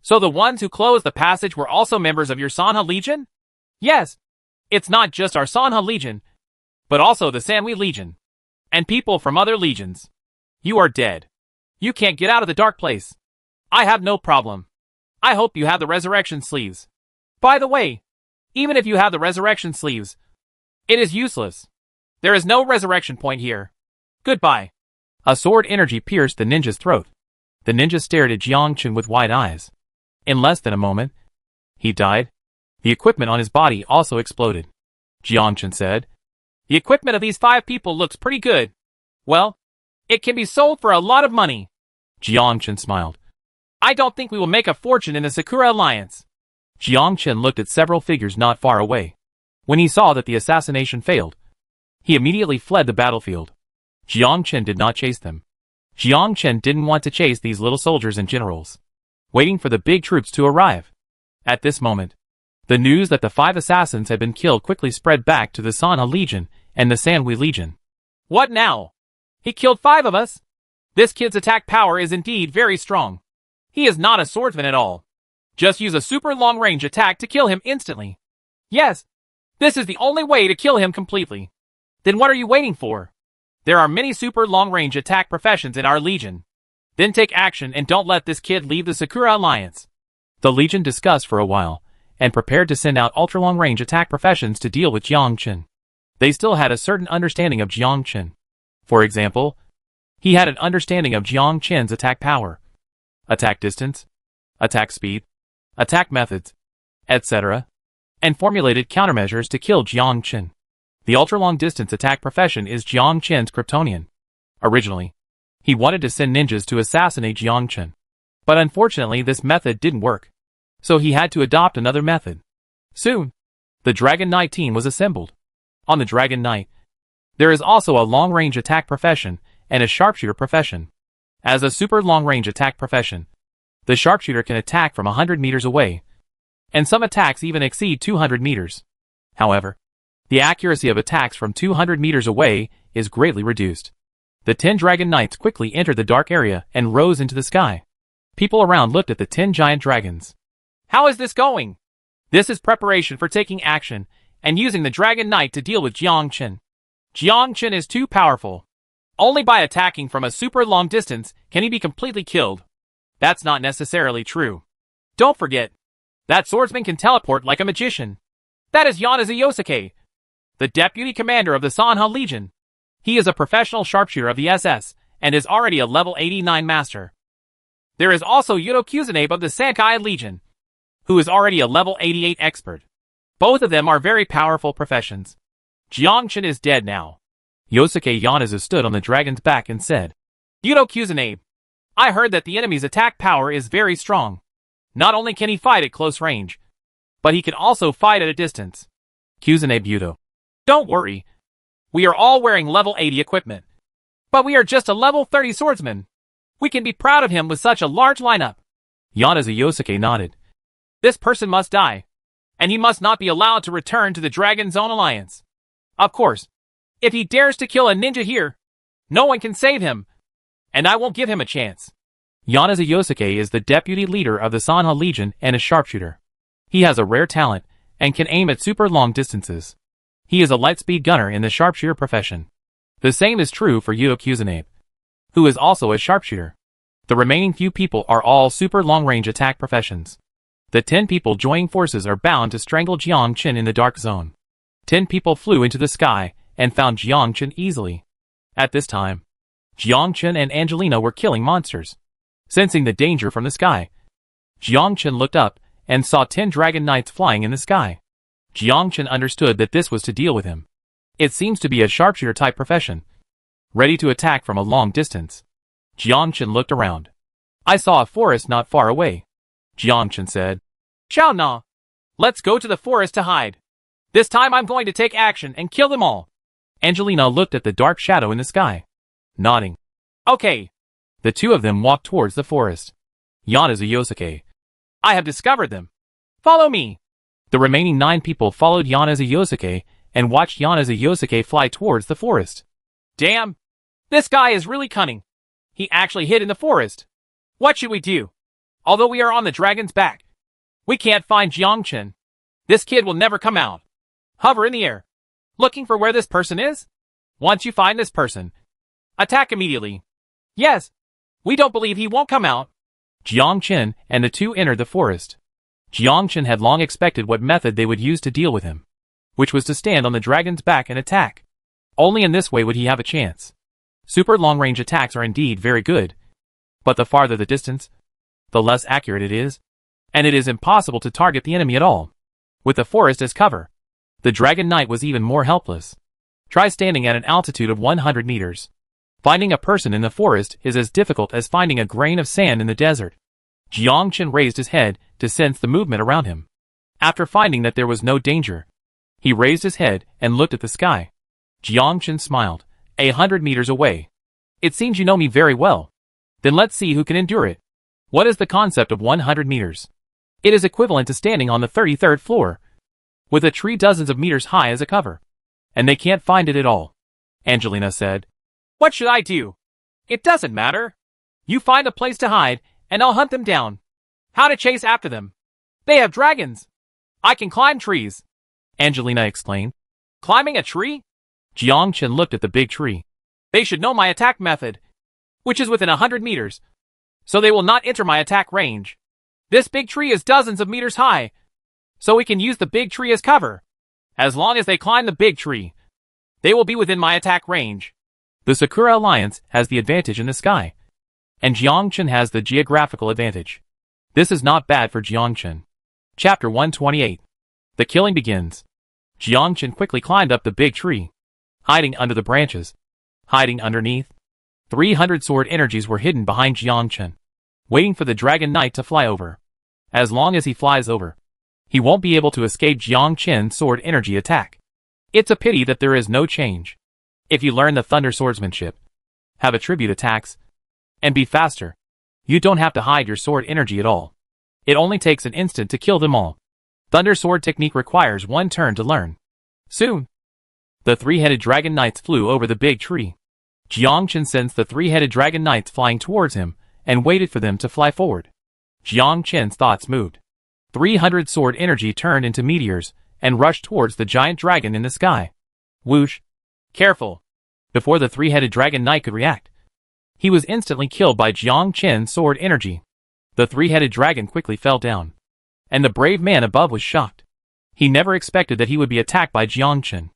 [SPEAKER 2] So the ones who closed the passage were also members of your Sanha Legion? Yes. It's not just our Sanha Legion, but also the Sanhui Legion. And people from other legions. You are dead. You can't get out of the dark place. I have no problem. I hope you have the resurrection sleeves. By the way, even if you have the resurrection sleeves, it is useless. There is no resurrection point here. Goodbye.
[SPEAKER 1] A sword energy pierced the ninja's throat. The ninja stared at Jiang with wide eyes. In less than a moment, he died. The equipment on his body also exploded. Jiang said.
[SPEAKER 2] The equipment of these 5 people looks pretty good. Well, it can be sold for a lot of money.
[SPEAKER 1] Jiang smiled.
[SPEAKER 2] I don't think we will make a fortune in the Sakura Alliance.
[SPEAKER 1] Jiang Chen looked at several figures not far away. When he saw that the assassination failed, he immediately fled the battlefield. Jiang Chen did not chase them. Jiang Chen didn't want to chase these little soldiers and generals, waiting for the big troops to arrive. At this moment, the news that the 5 assassins had been killed quickly spread back to the Sanha Legion and the Sanhui Legion.
[SPEAKER 2] What now? He killed 5 of us? This kid's attack power is indeed very strong. He is not a swordsman at all. Just use a super long-range attack to kill him instantly. Yes, this is the only way to kill him completely. Then what are you waiting for? There are many super long-range attack professions in our Legion. Then take action and don't let this kid leave the Sakura Alliance.
[SPEAKER 1] The Legion discussed for a while, and prepared to send out ultra-long-range attack professions to deal with Jiang. They still had a certain understanding of Jiang. For example, he had an understanding of Jiang attack power, attack distance, attack speed, attack methods, etc., and formulated countermeasures to kill Jiang. The ultra-long-distance attack profession is Jiang Kryptonian. Originally, he wanted to send ninjas to assassinate Jiang. But unfortunately this method didn't work. So he had to adopt another method. Soon, the Dragon Knight team was assembled. On the Dragon Knight, there is also a long-range attack profession and a sharpshooter profession. As a super long-range attack profession, the sharpshooter can attack from 100 meters away, and some attacks even exceed 200 meters. However, the accuracy of attacks from 200 meters away is greatly reduced. The 10 Dragon Knights quickly entered the dark area and rose into the sky. People around looked at the 10 giant dragons.
[SPEAKER 2] How is this going? This is preparation for taking action and using the Dragon Knight to deal with Jiang. Jiang is too powerful. Only by attacking from a super long distance can he be completely killed. That's not necessarily true. Don't forget, that swordsman can teleport like a magician. That is Yanazu Yosuke, the deputy commander of the Sanha Legion. He is a professional sharpshooter of the SS, and is already a level 89 master. There is also Yudo Kuzunabe of the Sankai Legion, who is already a level 88 expert. Both of them are very powerful professions. Jiangchen is dead now.
[SPEAKER 1] Yosuke Yanazu stood on the dragon's back and said,
[SPEAKER 2] Yudo Kuzunabe, I heard that the enemy's attack power is very strong. Not only can he fight at close range, but he can also fight at a distance.
[SPEAKER 1] Kuzunabe Yudo.
[SPEAKER 2] Don't worry. We are all wearing level 80 equipment. But we are just a level 30 swordsman. We can be proud of him with such a large lineup.
[SPEAKER 1] Yanazu Yosuke nodded.
[SPEAKER 2] This person must die, and he must not be allowed to return to the Dragon Zone Alliance. Of course, if he dares to kill a ninja here, no one can save him, and I won't give him a chance.
[SPEAKER 1] Yanazu Yosuke is the deputy leader of the Sanha Legion and a sharpshooter. He has a rare talent, and can aim at super long distances. He is a lightspeed gunner in the sharpshooter profession. The same is true for Yudo Kuzunabe, who is also a sharpshooter. The remaining few people are all super long-range attack professions. The 10 people joining forces are bound to strangle Jiangchen in the dark zone. 10 people flew into the sky and found Jiangchen easily. At this time, Jiangchen and Angelina were killing monsters. Sensing the danger from the sky, Jiangchen looked up and saw 10 dragon knights flying in the sky. Jiangchen understood that this was to deal with him. It seems to be a sharpshooter type profession, ready to attack from a long distance. Jiangchen looked around. I saw a forest not far away. Jiangchen said,
[SPEAKER 2] Chao Na, let's go to the forest to hide. This time I'm going to take action and kill them all.
[SPEAKER 1] Angelina looked at the dark shadow in the sky, nodding.
[SPEAKER 2] Okay.
[SPEAKER 1] The two of them walked towards the forest. Yanazu Yosuke.
[SPEAKER 2] I have discovered them. Follow me.
[SPEAKER 1] The remaining 9 people followed Yanazu Yosuke and watched Yanazu Yosuke fly towards the forest.
[SPEAKER 2] Damn! This guy is really cunning. He actually hid in the forest. What should we do? Although we are on the dragon's back, we can't find Jiangchen. This kid will never come out. Hover in the air, looking for where this person is. Once you find this person, attack immediately. Yes, we don't believe he won't come out.
[SPEAKER 1] Jiangchen and the two entered the forest. Jiangchen had long expected what method they would use to deal with him, which was to stand on the dragon's back and attack. Only in this way would he have a chance. Super long-range attacks are indeed very good, but the farther the distance, the less accurate it is, and it is impossible to target the enemy at all. With the forest as cover, the Dragon Knight was even more helpless. Try standing at an altitude of 100 meters. Finding a person in the forest is as difficult as finding a grain of sand in the desert. Jiangchen raised his head to sense the movement around him. After finding that there was no danger, he raised his head and looked at the sky. Jiangchen smiled. 100 meters away. It seems you know me very well. Then let's see who can endure it. What is the concept of 100 meters? It is equivalent to standing on the 33rd floor, with a tree dozens of meters high as a cover. And they can't find it at all. Angelina said.
[SPEAKER 2] What should I do? It doesn't matter. You find a place to hide, and I'll hunt them down. How to chase after them? They have dragons. I can climb trees.
[SPEAKER 1] Angelina explained.
[SPEAKER 2] Climbing a tree?
[SPEAKER 1] Jiangchen looked at the big tree.
[SPEAKER 2] They should know my attack method, which is within 100 meters, so they will not enter my attack range. This big tree is dozens of meters high, so we can use the big tree as cover. As long as they climb the big tree, they will be within my attack range.
[SPEAKER 1] The Sakura Alliance has the advantage in the sky, and Jiangchen has the geographical advantage. This is not bad for Jiangchen. Chapter 128. The killing begins. Jiangchen quickly climbed up the big tree, hiding under the branches, hiding underneath. 300 sword energies were hidden behind Jiangchen, waiting for the Dragon Knight to fly over. As long as he flies over, he won't be able to escape Jiangchen's sword energy attack. It's a pity that there is no change. If you learn the Thunder Swordsmanship, have attribute attacks, and be faster, you don't have to hide your sword energy at all. It only takes an instant to kill them all. Thunder Sword technique requires one turn to learn. Soon, the three-headed Dragon Knights flew over the big tree. Jiangchen sensed the three-headed Dragon Knights flying towards him, and waited for them to fly forward. Jiangchen's thoughts moved. 300 sword energy turned into meteors, and rushed towards the giant dragon in the sky. Whoosh!
[SPEAKER 2] Careful!
[SPEAKER 1] Before the three-headed dragon knight could react, he was instantly killed by Jiang Chen's sword energy. The three-headed dragon quickly fell down, and the brave man above was shocked. He never expected that he would be attacked by Jiang Chen.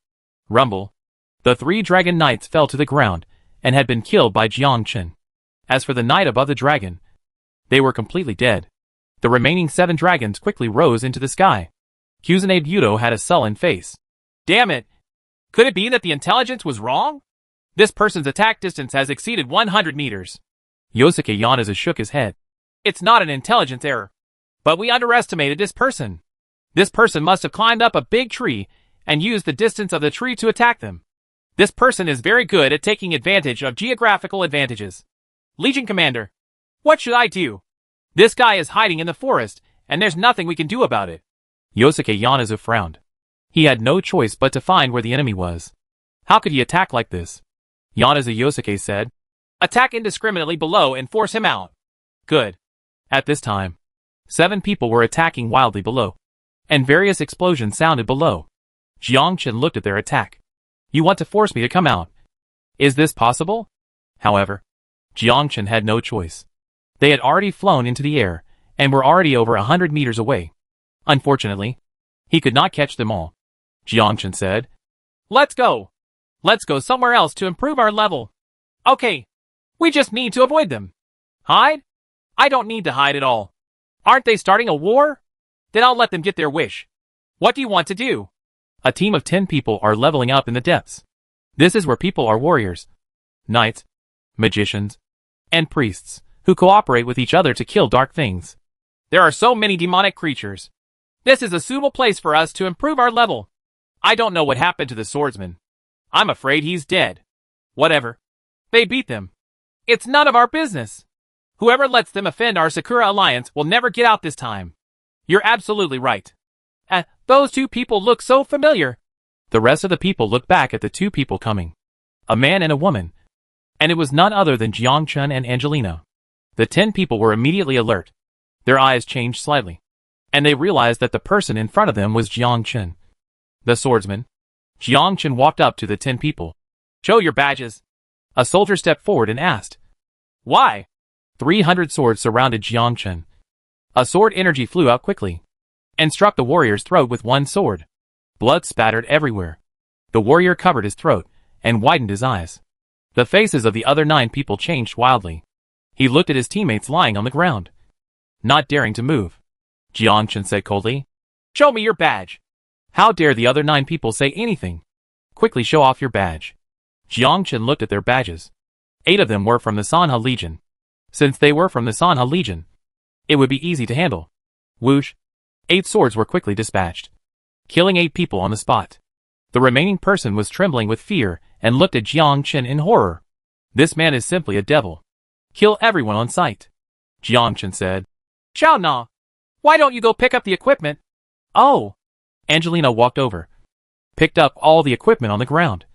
[SPEAKER 1] Rumble. The three dragon knights fell to the ground and had been killed by Jiang Chen. As for the knight above the dragon, they were completely dead. The remaining 7 dragons quickly rose into the sky. Kusanade Yudo had a sullen face.
[SPEAKER 2] Damn it! Could it be that the intelligence was wrong? This person's attack distance has exceeded 100 meters.
[SPEAKER 1] Yosuke Yanaza shook his head.
[SPEAKER 2] It's not an intelligence error. But we underestimated this person. This person must have climbed up a big tree and used the distance of the tree to attack them. This person is very good at taking advantage of geographical advantages. Legion Commander, what should I do? This guy is hiding in the forest, and there's nothing we can do about it.
[SPEAKER 1] Yosuke Yanaza frowned. He had no choice but to find where the enemy was. How could he attack like this? Yanaza Yosuke said,
[SPEAKER 2] Attack indiscriminately below and force him out. Good.
[SPEAKER 1] At this time, 7 people were attacking wildly below, and various explosions sounded below. Jiang Chen looked at their attack. You want to force me to come out? Is this possible? However, Jiang Chen had no choice. They had already flown into the air, and were already over 100 meters away. Unfortunately, he could not catch them all. Jiang Chen said,
[SPEAKER 2] Let's go. Let's go somewhere else to improve our level. Okay. We just need to avoid them. Hide? I don't need to hide at all. Aren't they starting a war? Then I'll let them get their wish. What do you want to do?
[SPEAKER 1] A team of 10 people are leveling up in the depths. This is where people are warriors, knights, magicians, and priests, who cooperate with each other to kill dark things.
[SPEAKER 2] There are so many demonic creatures. This is a suitable place for us to improve our level. I don't know what happened to the swordsman. I'm afraid he's dead. Whatever. They beat them. It's none of our business. Whoever lets them offend our Sakura Alliance will never get out this time. You're absolutely right. Those 2 people look so familiar.
[SPEAKER 1] The rest of the people looked back at the 2 people coming. A man and a woman. And it was none other than Jiang Chen and Angelina. The 10 people were immediately alert. Their eyes changed slightly, and they realized that the person in front of them was Jiang Chen, the swordsman. Jiang Chen walked up to the 10 people.
[SPEAKER 2] Show your badges.
[SPEAKER 1] A soldier stepped forward and asked.
[SPEAKER 2] Why?
[SPEAKER 1] 300 swords surrounded Jiang Chen. A sword energy flew out quickly and struck the warrior's throat with one sword. Blood spattered everywhere. The warrior covered his throat and widened his eyes. The faces of the other 9 people changed wildly. He looked at his teammates lying on the ground, not daring to move. Jiang Chen said coldly,
[SPEAKER 2] Show me your badge.
[SPEAKER 1] How dare the other 9 people say anything? Quickly show off your badge. Jiang Chen looked at their badges. 8 of them were from the Sanha Legion. Since they were from the Sanha Legion, it would be easy to handle. Whoosh! 8 swords were quickly dispatched, killing 8 people on the spot. The remaining person was trembling with fear and looked at Jiang Chen in horror. This man is simply a devil. Kill everyone on sight. Jiang Chen said.
[SPEAKER 2] Xiao Na, why don't you go pick up the equipment?
[SPEAKER 1] Oh! Angelina walked over, picked up all the equipment on the ground,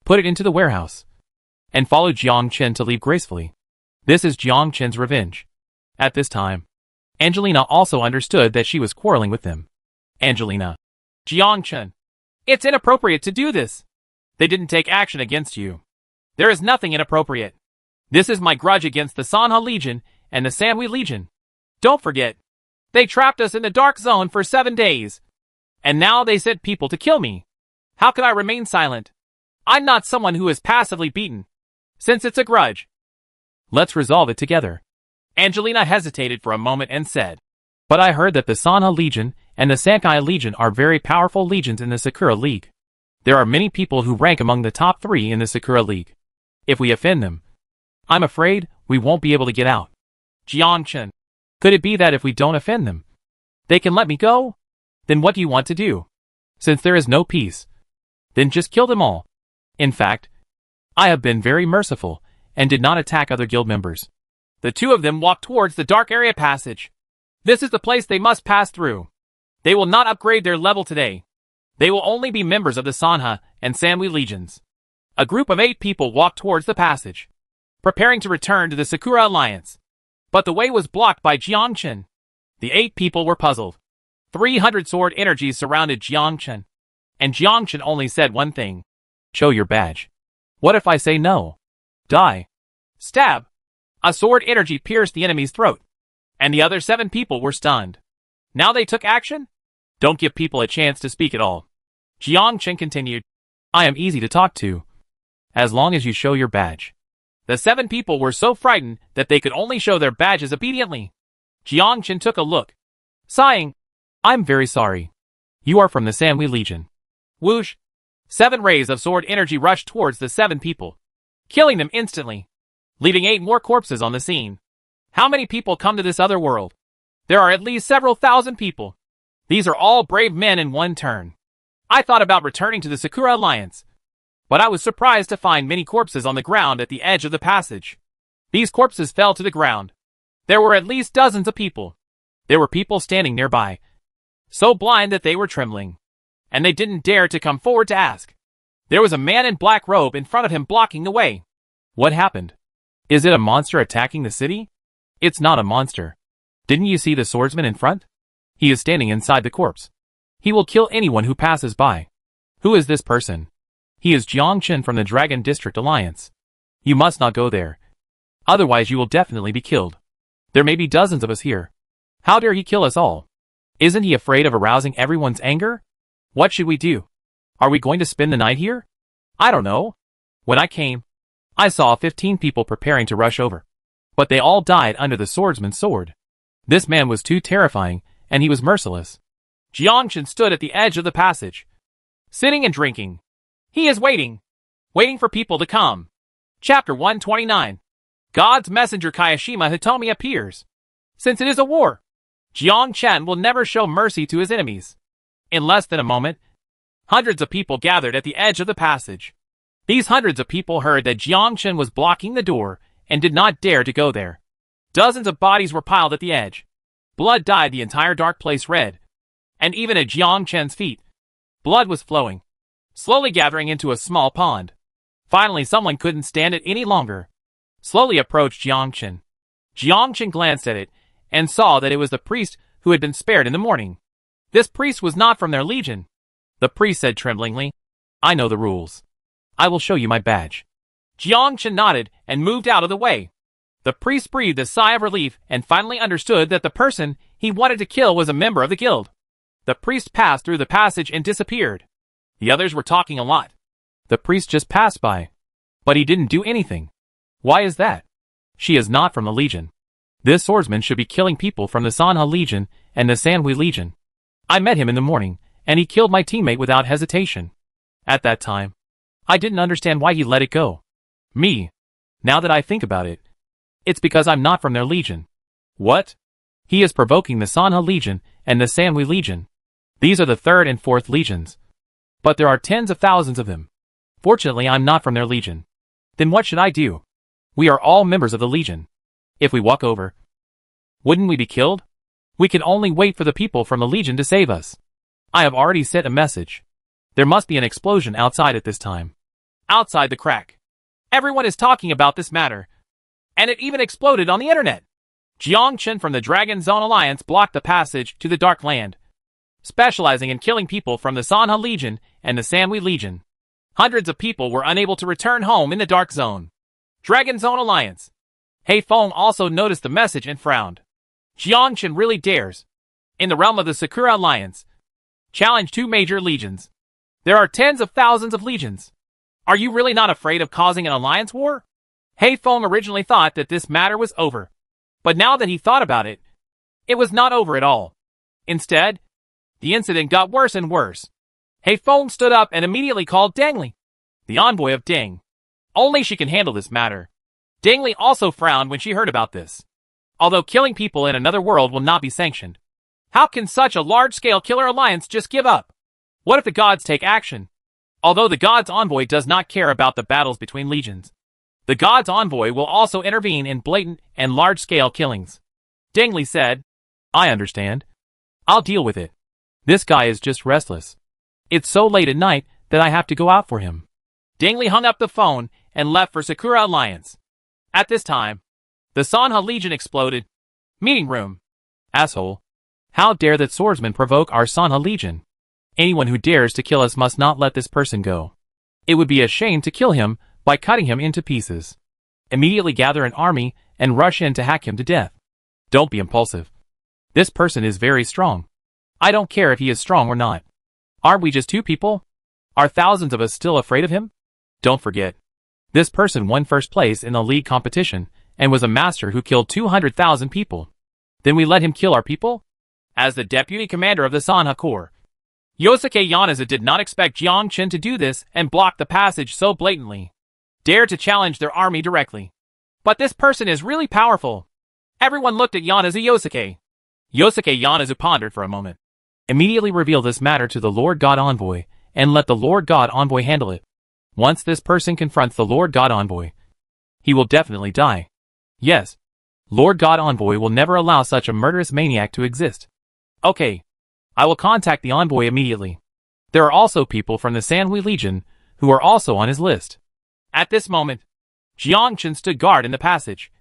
[SPEAKER 1] put it into the warehouse, and followed Jiang Chen to leave gracefully. This is Jiang Chen's revenge. At this time, Angelina also understood that she was quarreling with them. Angelina.
[SPEAKER 2] Jiang Chen, it's inappropriate to do this. They didn't take action against you. There is nothing inappropriate. This is my grudge against the Sanha Legion and the Sanhui Legion. Don't forget, they trapped us in the dark zone for 7 days. And now they sent people to kill me. How could I remain silent? I'm not someone who is passively beaten. Since it's a grudge,
[SPEAKER 1] let's resolve it together.
[SPEAKER 2] Angelina hesitated for a moment and said,
[SPEAKER 1] But I heard that the Sanha Legion and the Sankai Legion are very powerful legions in the Sakura League. There are many people who rank among the top 3 in the Sakura League. If we offend them, I'm afraid we won't be able to get out.
[SPEAKER 2] Jiang Chen,
[SPEAKER 1] could it be that if we don't offend them, they can let me go? Then what do you want to do? Since there is no peace, then just kill them all. In fact, I have been very merciful and did not attack other guild members.
[SPEAKER 2] The 2 of them walked towards the dark area passage. This is the place they must pass through. They will not upgrade their level today. They will only be members of the Sanha and Sanhui Legions. A group of 8 people walked towards the passage, preparing to return to the Sakura Alliance. But the way was blocked by Jiang Chen. The 8 people were puzzled. 300 sword energies surrounded Jiang Chen, and Jiang Chen only said one thing.
[SPEAKER 1] Show your badge. What if I say no? Die.
[SPEAKER 2] Stab. A sword energy pierced the enemy's throat, and the other 7 people were stunned. Now they took action?
[SPEAKER 1] Don't give people a chance to speak at all. Jiangchen continued. I am easy to talk to, as long as you show your badge.
[SPEAKER 2] The 7 people were so frightened that they could only show their badges obediently. Jiangchen took a look, sighing.
[SPEAKER 1] I'm very sorry. You are from the Sanhui Legion.
[SPEAKER 2] Whoosh! 7 rays of sword energy rushed towards the 7 people, killing them instantly, leaving 8 more corpses on the scene. How many people come to this other world? There are at least several thousand people. These are all brave men in one turn. I thought about returning to the Sakura Alliance, but I was surprised to find many corpses on the ground at the edge of the passage. These corpses fell to the ground. There were at least dozens of people. There were people standing nearby, so blind that they were trembling, and they didn't dare to come forward to ask. There was a man in black robe in front of him blocking the way.
[SPEAKER 1] What happened? Is it a monster attacking the city? It's not a monster. Didn't you see the swordsman in front? He is standing inside the corpse. He will kill anyone who passes by. Who is this person? He is Jiangchen from the Dragon District Alliance. You must not go there. Otherwise you will definitely be killed. There may be dozens of us here. How dare he kill us all? Isn't he afraid of arousing everyone's anger? What should we do? Are we going to spend the night here? I don't know. When I came, I saw 15 people preparing to rush over, but they all died under the swordsman's sword. This man was too terrifying, and he was merciless.
[SPEAKER 2] Jiangchen stood at the edge of the passage, sitting and drinking. He is waiting for people to come. Chapter 129. God's messenger Kayashima Hitomi appears. Since it is a war, Jiangchen will never show mercy to his enemies. In less than a moment, hundreds of people gathered at the edge of the passage. These hundreds of people heard that Jiangchen was blocking the door and did not dare to go there. Dozens of bodies were piled at the edge. Blood dyed the entire dark place red, and even at Jiangchen's feet, blood was flowing, slowly gathering into a small pond. Finally, someone couldn't stand it any longer. Slowly approached Jiangchen. Jiangchen glanced at it and saw that it was the priest who had been spared in the morning. This priest was not from their legion. The priest said tremblingly, I know the rules. I will show you my badge. Jiangchen nodded and moved out of the way. The priest breathed a sigh of relief and finally understood that the person he wanted to kill was a member of the guild. The priest passed through the passage and disappeared. The others were talking a lot.
[SPEAKER 1] The priest just passed by, but he didn't do anything. Why is that? She is not from the Legion. This swordsman should be killing people from the Sanha Legion and the Sanhui Legion. I met him in the morning, and he killed my teammate without hesitation. At that time, I didn't understand why he let it go. Me. Now that I think about it, it's because I'm not from their legion. What? He is provoking the Sanha Legion and the Sanhui Legion. These are the 3rd and 4th legions. But there are tens of thousands of them. Fortunately, I'm not from their legion. Then what should I do? We are all members of the legion. If we walk over, wouldn't we be killed? We can only wait for the people from the legion to save us. I have already sent a message. There must be an explosion outside at this time.
[SPEAKER 2] Outside the crack, everyone is talking about this matter, and it even exploded on the internet. Jiangchen from the Dragon Zone Alliance blocked the passage to the Dark Land, specializing in killing people from the Sanha Legion and the Sanhui Legion. Hundreds of people were unable to return home in the Dark Zone. Dragon Zone Alliance. Hei Feng also noticed the message and frowned. Jiangchen really dares, in the realm of the Sakura Alliance, challenge 2 major legions. There are tens of thousands of legions. Are you really not afraid of causing an alliance war? Hei Feng originally thought that this matter was over, but now that he thought about it, it was not over at all. Instead, the incident got worse and worse. Hei Feng stood up and immediately called Dangli, the envoy of Deng. Only she can handle this matter. Dangli also frowned when she heard about this. Although killing people in another world will not be sanctioned, how can such a large-scale killer alliance just give up? What if the gods take action? Although the god's envoy does not care about the battles between legions, the god's envoy will also intervene in blatant and large-scale killings. Dangli said,
[SPEAKER 1] I understand. I'll deal with it. This guy is just restless. It's so late at night that I have to go out for him.
[SPEAKER 2] Dangli hung up the phone and left for Sakura Alliance. At this time, the Sanha Legion exploded. Meeting room.
[SPEAKER 1] Asshole. How dare that swordsman provoke our Sanha Legion? Anyone who dares to kill us must not let this person go. It would be a shame to kill him, by cutting him into pieces. Immediately gather an army and rush in to hack him to death. Don't be impulsive. This person is very strong. I don't care if he is strong or not. Aren't we just two people? Are thousands of us still afraid of him? Don't forget. This person won first place in the league competition and was a master who killed 200,000 people. Then we let him kill our people? As the deputy commander of the Sanha Corps, Yosuke Yanazu did not expect Jiang Chen to do this and block the passage so blatantly. Dare to challenge their army directly. But this person is really powerful. Everyone looked at Yanazu Yosuke. Yosuke Yanazu pondered for a moment. Immediately reveal this matter to the Lord God Envoy, and let the Lord God Envoy handle it. Once this person confronts the Lord God Envoy, he will definitely die. Yes, Lord God Envoy will never allow such a murderous maniac to exist. Okay, I will contact the Envoy immediately. There are also people from the Sanhui Legion who are also on his list. At this moment, Jiang Chen stood guard in the passage,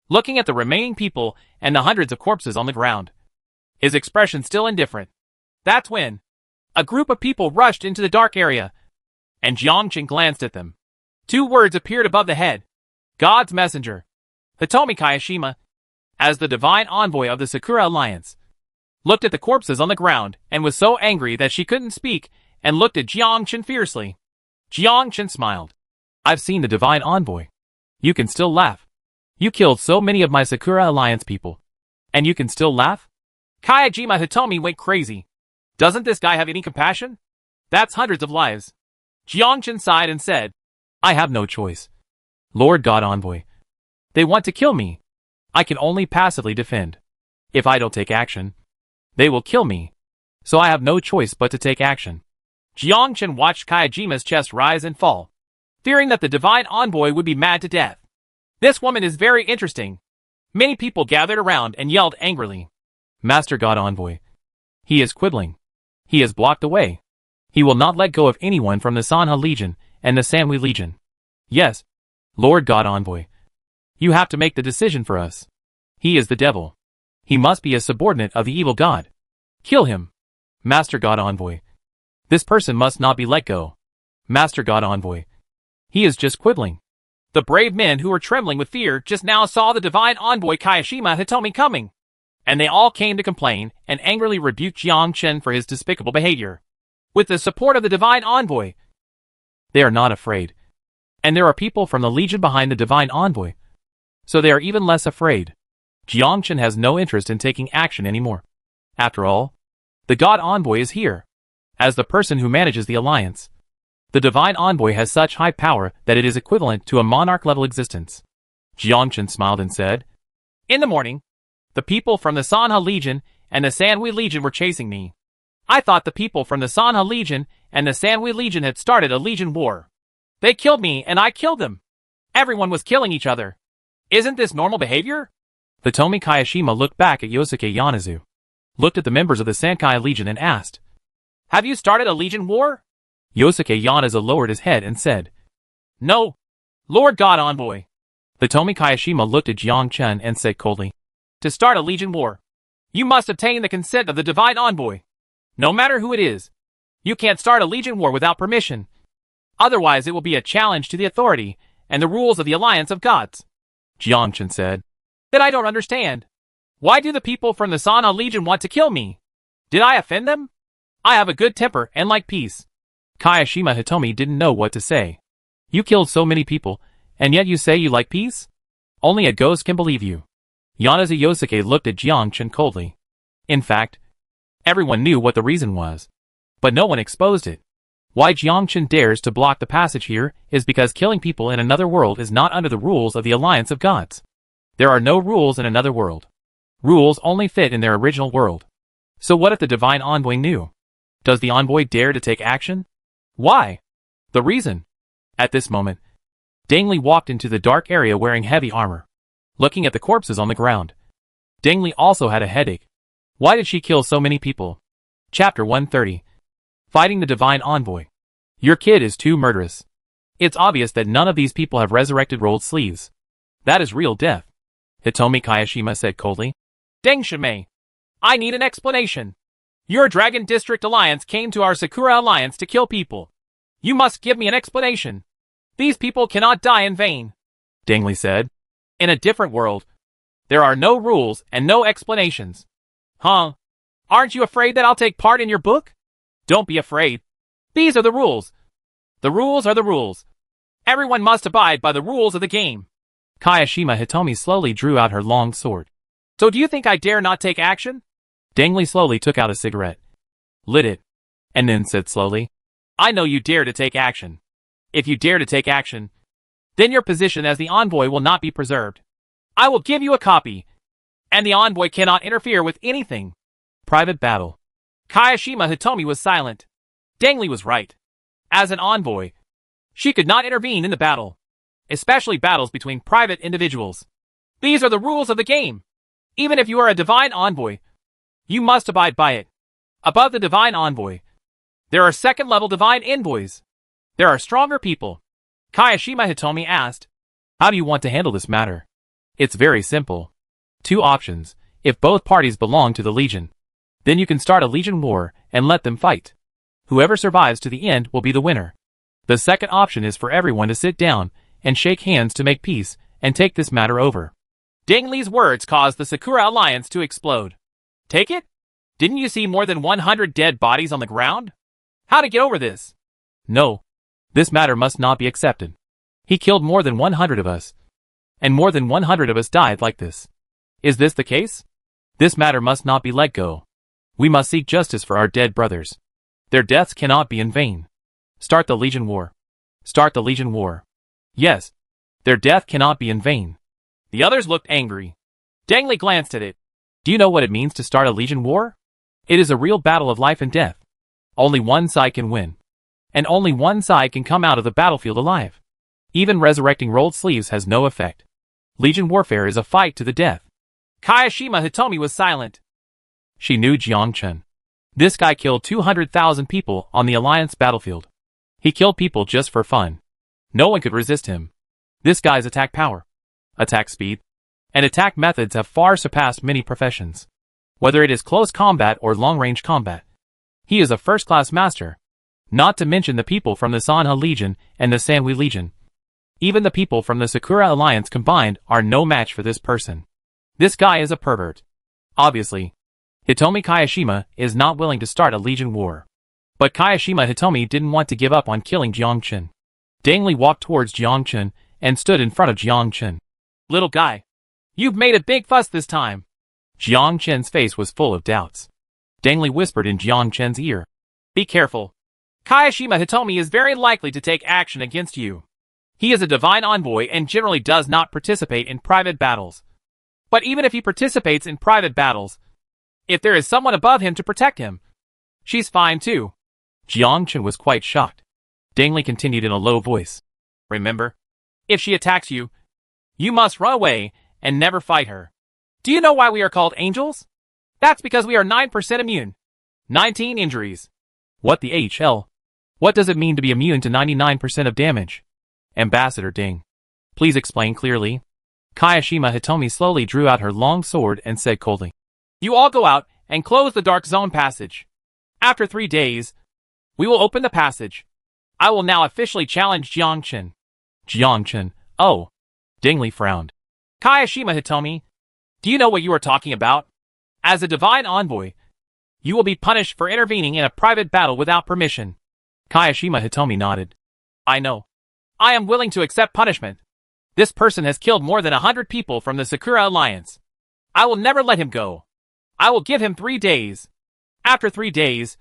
[SPEAKER 1] looking at the remaining people and the hundreds of corpses on the ground. His expression still indifferent. That's when a group of people rushed into the dark area, and Jiang Chen glanced at them. Two words appeared above the head. God's messenger, Hitomi Kayashima, as the divine envoy of the Sakura Alliance, looked at the corpses on the ground and was so angry that she couldn't speak and looked at Jiang Chen fiercely. Jiang Chen smiled. I've seen the divine envoy. You can still laugh. You killed so many of my Sakura Alliance people. And you can still laugh? Kayajima Hitomi went crazy. Doesn't this guy have any compassion? That's hundreds of lives. Jiang Chen sighed and said, I have no choice. Lord God Envoy. They want to kill me. I can only passively defend. If I don't take action, they will kill me. So I have no choice but to take action. Jiang Chen watched Kayajima's chest rise and fall, fearing that the divine envoy would be mad to death. This woman is very interesting. Many people gathered around and yelled angrily. Master God Envoy. He is quibbling. He has blocked the way. He will not let go of anyone from the Sanha Legion and the Sanhui Legion. Yes, Lord God Envoy. You have to make the decision for us. He is the devil. He must be a subordinate of the evil god. Kill him. Master God Envoy. This person must not be let go. Master God Envoy. He is just quibbling. The brave men who were trembling with fear just now saw the divine envoy Kayashima Hitomi coming, and they all came to complain and angrily rebuked Jiang Chen for his despicable behavior. With the support of the divine envoy, they are not afraid. And there are people from the Legion behind the divine envoy, so they are even less afraid. Jiang Chen has no interest in taking action anymore. After all, the God Envoy is here, as the person who manages the alliance. The divine envoy has such high power that it is equivalent to a monarch-level existence. Jiang Chen smiled and said, In the morning, the people from the Sanha Legion and the Sanhui Legion were chasing me. I thought the people from the Sanha Legion and the Sanhui Legion had started a legion war. They killed me and I killed them. Everyone was killing each other. Isn't this normal behavior? Hitomi Kayashima looked back at Yosuke Yanazu, looked at the members of the Sankai Legion and asked, Have you started a legion war? Yosuke Yanazu lowered his head and said, No, Lord God Envoy. Hitomi Kayashima looked at Jiang Chen and said coldly, To start a legion war, you must obtain the consent of the divine envoy. No matter who it is, you can't start a legion war without permission. Otherwise it will be a challenge to the authority and the rules of the Alliance of Gods. Jiang Chen said, That I don't understand. Why do the people from the Sanha Legion want to kill me? Did I offend them? I have a good temper and like peace. Kayashima Hitomi didn't know what to say. You killed so many people, and yet you say you like peace? Only a ghost can believe you. Yanazu Yosuke looked at Jiang Chen coldly. In fact, everyone knew what the reason was, but no one exposed it. Why Jiang Chen dares to block the passage here is because killing people in another world is not under the rules of the Alliance of Gods. There are no rules in another world. Rules only fit in their original world. So what if the divine envoy knew? Does the envoy dare to take action? Why? The reason. At this moment, Deng Li walked into the dark area wearing heavy armor, looking at the corpses on the ground. Deng Li also had a headache. Why did she kill so many people? Chapter 130. Fighting the divine envoy. Your kid is too murderous. It's obvious that none of these people have resurrected rolled sleeves. That is real death. Hitomi Kayashima said coldly. Deng Shimei, I need an explanation. Your Dragon District Alliance came to our Sakura Alliance to kill people. You must give me an explanation.
[SPEAKER 2] These people cannot die in vain,
[SPEAKER 1] Deng Li said.
[SPEAKER 2] in a different world. There are no rules and no explanations. Huh? Aren't you afraid that I'll take part in your book? Don't be afraid. These are the rules. The rules are the rules. Everyone must abide by the rules of the game.
[SPEAKER 1] Kayashima Hitomi slowly drew out her long sword.
[SPEAKER 2] So do you think I dare not take action?
[SPEAKER 1] Deng Li slowly took out a cigarette, lit it, and then said slowly,
[SPEAKER 2] I know you dare to take action. If you dare to take action, then your position as the envoy will not be preserved. I will give you a copy, and the envoy cannot interfere with anything.
[SPEAKER 1] Private battle.
[SPEAKER 2] Kayashima Hitomi was silent. Deng Li was right. As an envoy, she could not intervene in the battle, especially battles between private individuals. These are the rules of the game. Even if you are a divine envoy, you must abide by it. Above the divine envoy, there are second-level divine envoys. There are stronger people. Kayashima Hitomi asked,
[SPEAKER 1] How do you want to handle this matter? It's very simple. 2 options. If both parties belong to the Legion, then you can start a Legion war and let them fight. Whoever survives to the end will be the winner. The second option is for everyone to sit down and shake hands to make peace and take this matter over.
[SPEAKER 2] Deng Li's words caused the Sakura Alliance to explode. Take it? Didn't you see more than 100 dead bodies on the ground? How to get over this?
[SPEAKER 1] No. This matter must not be accepted. He killed more than 100 of us. And more than 100 of us died like this. Is this the case? This matter must not be let go. We must seek justice for our dead brothers. Their deaths cannot be in vain. Start the Legion War. Start the Legion War. Yes. Their death cannot be in vain.
[SPEAKER 2] The others looked angry. Deng Li glanced at it.
[SPEAKER 1] Do you know what it means to start a Legion War? It is a real battle of life and death. Only one side can win. And only one side can come out of the battlefield alive. Even resurrecting rolled sleeves has no effect. Legion warfare is a fight to the death.
[SPEAKER 2] Kayashima Hitomi was silent.
[SPEAKER 1] She knew Jiang Chen. This guy killed 200,000 people on the Alliance battlefield. He killed people just for fun. No one could resist him. This guy's attack power, attack speed, and attack methods have far surpassed many professions. Whether it is close combat or long-range combat, he is a first-class master. Not to mention the people from the Sanha Legion and the Sanhui Legion. Even the people from the Sakura Alliance combined are no match for this person. This guy is a pervert. Obviously, Hitomi Kayashima is not willing to start a Legion war. But Kayashima Hitomi didn't want to give up on killing Jiang Chen. Deng Li walked towards Jiang Chen and stood in front of Jiang Chen.
[SPEAKER 2] Little guy, you've made a big fuss this time.
[SPEAKER 1] Jiang Chen's face was full of doubts. Deng Li whispered in Jiang Chen's ear.
[SPEAKER 2] Be careful. Kayashima Hitomi is very likely to take action against you. He is a divine envoy and generally does not participate in private battles. But even if he participates in private battles, if there is someone above him to protect him, she's fine too.
[SPEAKER 1] Jiang Chen was quite shocked. Deng Li continued in a low voice.
[SPEAKER 2] Remember, if she attacks you, you must run away and never fight her. Do you know why we are called angels? That's because we are 9% immune. 19 injuries.
[SPEAKER 1] What the HL? What does it mean to be immune to 99% of damage? Ambassador Deng, please explain clearly. Kayashima Hitomi slowly drew out her long sword and said coldly.
[SPEAKER 2] You all go out and close the dark zone passage. After 3 days, we will open the passage. I will now officially challenge Jiang Chen.
[SPEAKER 1] Jiang Chen, oh. Deng Li frowned.
[SPEAKER 2] Kayashima Hitomi, do you know what you are talking about? As a divine envoy, you will be punished for intervening in a private battle without permission.
[SPEAKER 1] Kayashima Hitomi nodded.
[SPEAKER 2] I know. I am willing to accept punishment. This person has killed more than 100 people from the Sakura Alliance. I will never let him go. I will give him 3 days. After 3 days,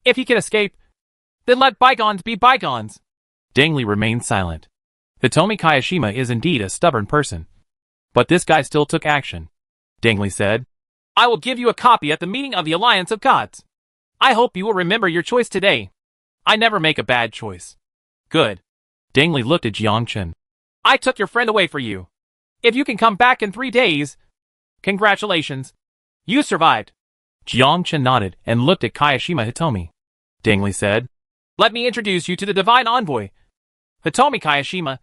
[SPEAKER 2] if he can escape, then let bygones be bygones.
[SPEAKER 1] Deng Li remained silent. Hitomi Kayashima is indeed a stubborn person. But this guy still took action. Deng Li said,
[SPEAKER 2] I will give you a copy at the meeting of the Alliance of Gods. I hope you will remember your choice today. I never make a bad choice. Good.
[SPEAKER 1] Deng Li looked at Jiang Chen.
[SPEAKER 2] I took your friend away for you. If you can come back in 3 days, congratulations. You survived.
[SPEAKER 1] Jiang Chen nodded and looked at Kayashima Hitomi. Deng Li said,
[SPEAKER 2] Let me introduce you to the Divine Envoy. Hitomi Kayashima,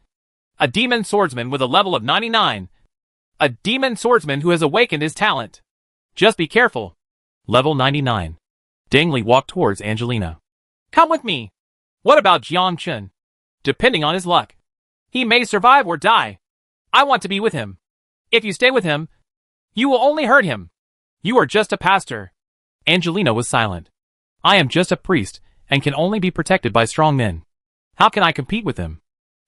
[SPEAKER 2] a demon swordsman with a level of 99. A demon swordsman who has awakened his talent. Just be careful.
[SPEAKER 1] Level 99. Deng Li walked towards Angelina.
[SPEAKER 2] Come with me. What about Jiang Chen? Depending on his luck, He may survive or die. I want to be with him. If you stay with him, you will only hurt him. You are just a pastor.
[SPEAKER 1] Angelina was silent. I am just a priest, and can only be protected by strong men. How can I compete with them?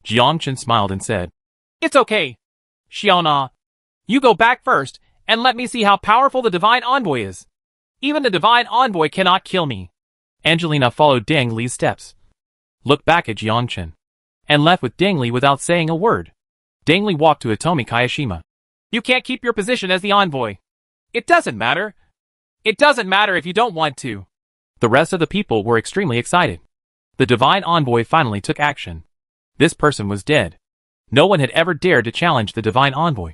[SPEAKER 1] Jiangchen smiled and said,
[SPEAKER 2] It's okay. Xiaona, you go back first, and let me see how powerful the Divine Envoy is. Even the Divine Envoy cannot kill me.
[SPEAKER 1] Angelina followed Dang Li's steps, looked back at Jiangchen, and left with Dang Li without saying a word. Dang Li walked to Hitomi Kayashima.
[SPEAKER 2] You can't keep your position as the envoy. It doesn't matter. It doesn't matter if you don't want to.
[SPEAKER 1] The rest of the people were extremely excited. The Divine Envoy finally took action. This person was dead. No one had ever dared to challenge the Divine Envoy.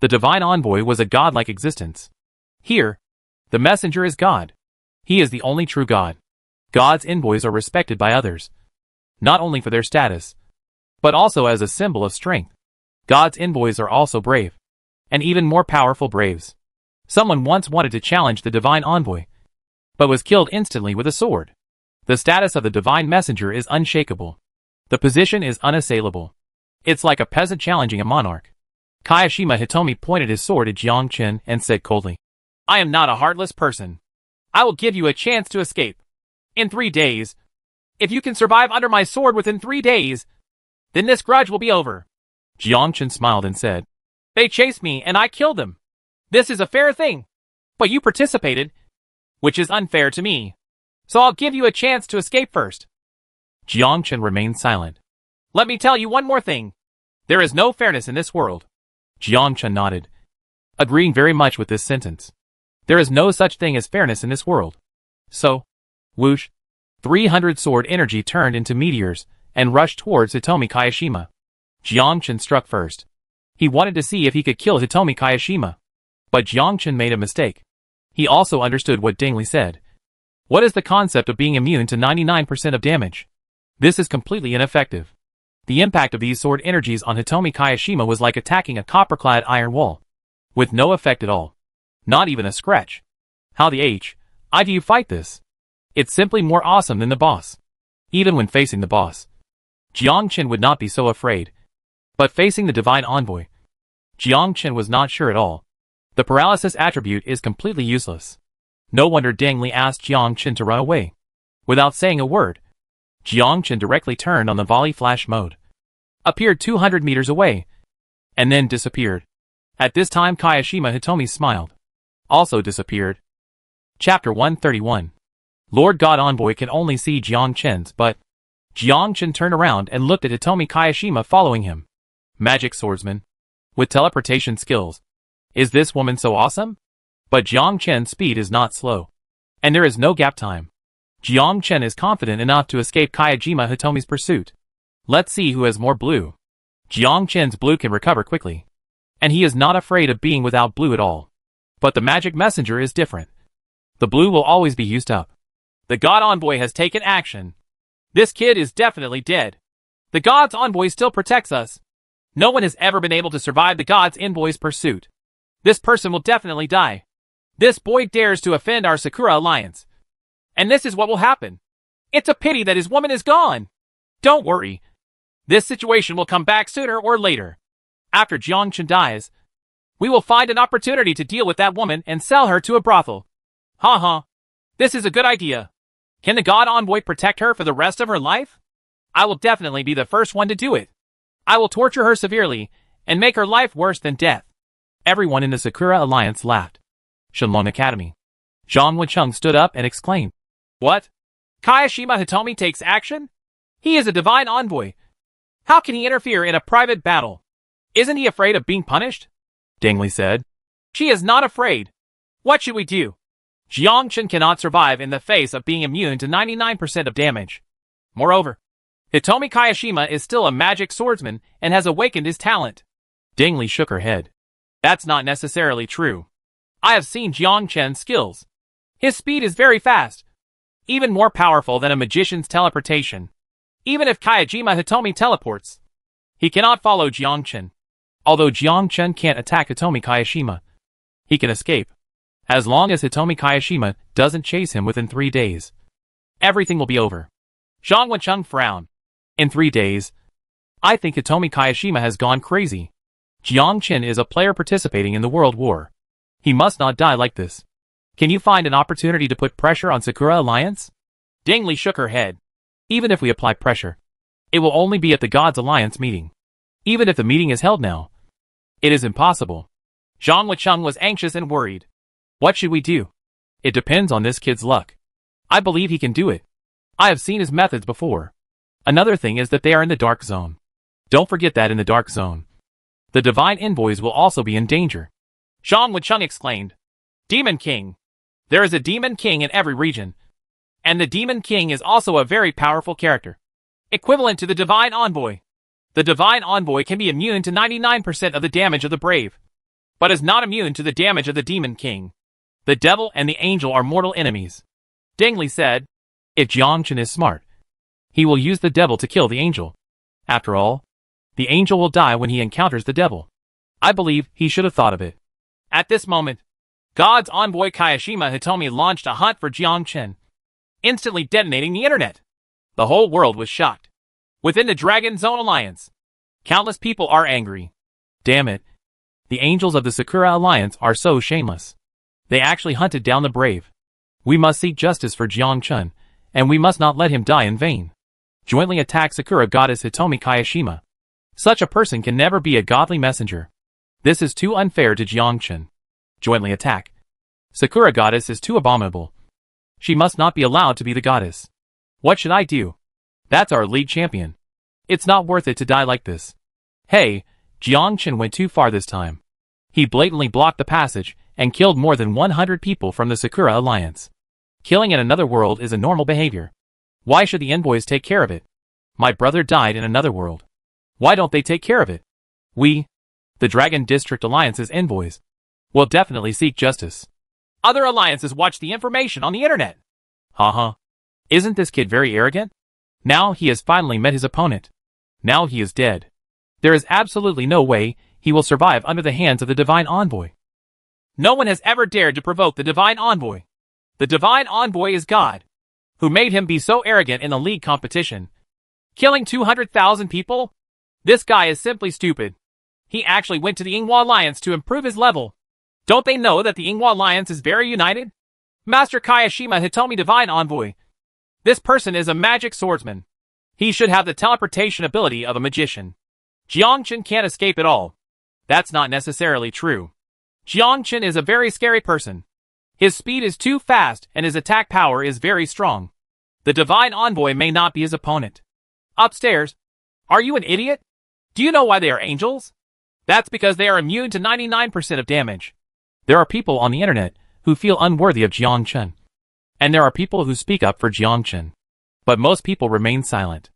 [SPEAKER 1] The Divine Envoy was a godlike existence. Here, the messenger is God. He is the only true God. God's envoys are respected by others, not only for their status, but also as a symbol of strength. God's envoys are also brave, and even more powerful braves. Someone once wanted to challenge the Divine Envoy, but was killed instantly with a sword. The status of the Divine Messenger is unshakable. The position is unassailable. It's like a peasant challenging a monarch. Kayashima Hitomi pointed his sword at Jiangchen and said coldly,
[SPEAKER 2] I am not a heartless person. I will give you a chance to escape. In 3 days. If you can survive under my sword within 3 days, then this grudge will be over.
[SPEAKER 1] Jiangchen smiled and said,
[SPEAKER 2] They chased me and I killed them. This is a fair thing. But you participated, which is unfair to me. So I'll give you a chance to escape first.
[SPEAKER 1] Jiangchen remained silent.
[SPEAKER 2] Let me tell you one more thing. There is no fairness in this world.
[SPEAKER 1] Jiangchen nodded, agreeing very much with this sentence. There is no such thing as fairness in this world. So, whoosh, 300 sword energy turned into meteors and rushed towards Hitomi Kayashima. Jiangchen struck first. He wanted to see if he could kill Hitomi Kayashima. But Jiangchen made a mistake. He also understood what Deng Li said. What is the concept of being immune to 99% of damage? This is completely ineffective. The impact of these sword energies on Hitomi Kayashima was like attacking a copper-clad iron wall, with no effect at all. Not even a scratch. How the I do you fight this? It's simply more awesome than the boss. Even when facing the boss, Jiangchen would not be so afraid. But facing the Divine Envoy, Jiangchen was not sure at all. The paralysis attribute is completely useless. No wonder Deng Li asked Jiangchen to run away. Without saying a word, Jiangchen directly turned on the volley flash mode, appeared 200 meters away, and then disappeared. At this time Kayashima Hitomi smiled, also disappeared. Chapter 131. Lord God Envoy can only see Jiangchen's, but Jiangchen turned around and looked at Hitomi Kayashima following him. Magic swordsman, with teleportation skills. Is this woman so awesome? But Jiangchen's speed is not slow, and there is no gap time. Jiangchen is confident enough to escape Kayashima Hitomi's pursuit. Let's see who has more blue. Jiangchen's blue can recover quickly, and he is not afraid of being without blue at all. But the magic messenger is different. The blue will always be used up.
[SPEAKER 2] The God Envoy has taken action. This kid is definitely dead. The God's Envoy still protects us. No one has ever been able to survive the God's Envoy's pursuit. This person will definitely die. This boy dares to offend our Sakura alliance. And this is what will happen. It's a pity that his woman is gone. Don't worry. This situation will come back sooner or later. After Jiangchen dies, we will find an opportunity to deal with that woman and sell her to a brothel. Ha. This is a good idea. Can the God Envoy protect her for the rest of her life? I will definitely be the first one to do it. I will torture her severely and make her life worse than death.
[SPEAKER 1] Everyone in the Sakura Alliance laughed. Shenlong Academy. Zhang Wencheng stood up and exclaimed,
[SPEAKER 2] What? Kayashima Hitomi takes action? He is a divine envoy. How can he interfere in a private battle? Isn't he afraid of being punished?
[SPEAKER 1] Deng Li said.
[SPEAKER 2] She is not afraid. What should we do? Jiangchen cannot survive in the face of being immune to 99% of damage. Moreover, Hitomi Kayashima is still a magic swordsman and has awakened his talent.
[SPEAKER 1] Deng Li shook her head.
[SPEAKER 2] That's not necessarily true. I have seen Jiangchen's skills. His speed is very fast, even more powerful than a magician's teleportation. Even if Kayashima Hitomi teleports, he cannot follow Jiangchen.
[SPEAKER 1] Although Jiangchen can't attack Hitomi Kayashima, he can escape. As long as Hitomi Kayashima doesn't chase him within 3 days, everything will be over.
[SPEAKER 2] Zhang Wencheng frowned.
[SPEAKER 1] In 3 days, I think Hitomi Kayashima has gone crazy. Jiang Qin is a player participating in the World War. He must not die like this. Can you find an opportunity to put pressure on Sakura Alliance?
[SPEAKER 2] Ding Li shook her head.
[SPEAKER 1] Even if we apply pressure, it will only be at the Gods Alliance meeting. Even if the meeting is held now, it is impossible.
[SPEAKER 2] Zhang Wucheng was anxious and worried.
[SPEAKER 1] What should we do? It depends on this kid's luck. I believe he can do it. I have seen his methods before. Another thing is that they are in the Dark Zone. Don't forget that in the Dark Zone, the Divine Envoys will also be in danger.
[SPEAKER 2] Zhang Wucheng exclaimed. Demon King. There is a Demon King in every region. And the Demon King is also a very powerful character. Equivalent to the Divine Envoy. The Divine Envoy can be immune to 99% of the damage of the Brave, but is not immune to the damage of the Demon King. The Devil and the Angel are mortal enemies. Ding Li said.
[SPEAKER 1] If Jiang Qin is smart, he will use the Devil to kill the Angel. After all, the Angel will die when he encounters the Devil. I believe he should have thought of it.
[SPEAKER 2] At this moment, God's envoy Kayashima Hitomi launched a hunt for Jiang Qin, instantly detonating the internet. The whole world was shocked. Within the Dragon Zone Alliance, countless people are angry.
[SPEAKER 1] Damn it. The angels of the Sakura Alliance are so shameless. They actually hunted down the brave. We must seek justice for Jiang Qin, and we must not let him die in vain. Jointly attack Sakura Goddess Hitomi Kayashima. Such a person can never be a godly messenger. This is too unfair to Jiang Qin. Jointly attack. Sakura Goddess is too abominable. She must not be allowed to be the goddess. What should I do? That's our league champion. It's not worth it to die like this. Hey, Jiang Qin went too far this time. He blatantly blocked the passage and killed more than 100 people from the Sakura Alliance. Killing in another world is a normal behavior. Why should the envoys take care of it? My brother died in another world. Why don't they take care of it? We, the Dragon District Alliance's envoys, will definitely seek justice.
[SPEAKER 2] Other alliances watch the information on the internet.
[SPEAKER 1] Haha. Isn't this kid very arrogant? Now he has finally met his opponent. Now he is dead. There is absolutely no way he will survive under the hands of the Divine Envoy.
[SPEAKER 2] No one has ever dared to provoke the Divine Envoy. The Divine Envoy is God, who made him be so arrogant in the league competition. Killing 200,000 people? This guy is simply stupid. He actually went to the Ingwa Alliance to improve his level. Don't they know that the Ingwa Alliance is very united? Master Kayashima Hitomi Divine Envoy. This person is a magic swordsman. He should have the teleportation ability of a magician. Jiang Qin can't escape at all. That's not necessarily true. Jiang Qin is a very scary person. His speed is too fast and his attack power is very strong. The Divine Envoy may not be his opponent. Upstairs. Are you an idiot? Do you know why they are angels? That's because they are immune to 99% of damage.
[SPEAKER 1] There are people on the internet who feel unworthy of Jiang Qin. And there are people who speak up for Jiang Qin. But most people remain silent.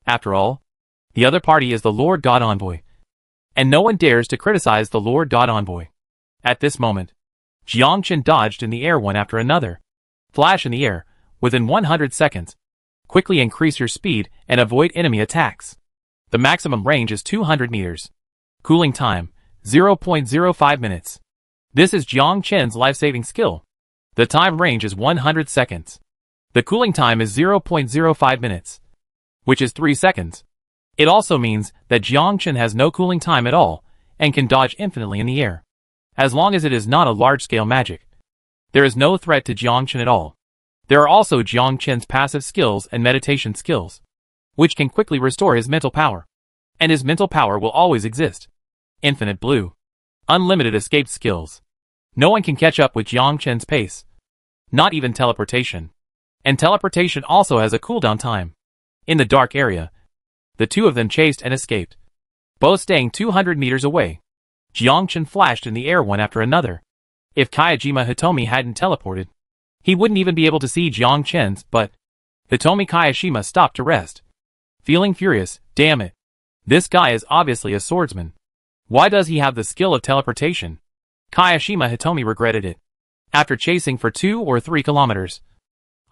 [SPEAKER 1] After all, the other party is the Lord God Envoy. And no one dares to criticize the Lord God Envoy. At this moment, Jiang Qin dodged in the air one after another. Flash in the air, within 100 seconds. Quickly increase your speed and avoid enemy attacks. The maximum range is 200 meters. Cooling time, 0.05 minutes. This is Jiang Qin's life-saving skill. The time range is 100 seconds. The cooling time is 0.05 minutes, which is 3 seconds. It also means that Jiang Qin has no cooling time at all and can dodge infinitely in the air. As long as it is not a large-scale magic, there is no threat to Jiang Qin at all. There are also Jiang Qin's passive skills and meditation skills, which can quickly restore his mental power. And his mental power will always exist. Infinite blue. Unlimited escape skills. No one can catch up with Jiang Qin's pace. Not even teleportation. And teleportation also has a cooldown time. In the dark area, the two of them chased and escaped, both staying 200 meters away. Jiang Qin flashed in the air one after another. If Kayashima Hitomi hadn't teleported, he wouldn't even be able to see Jiang Qin's, but Hitomi Kayashima stopped to rest. Feeling furious, damn it. This guy is obviously a swordsman. Why does he have the skill of teleportation? Kayashima Hitomi regretted it. After chasing for 2 or 3 kilometers,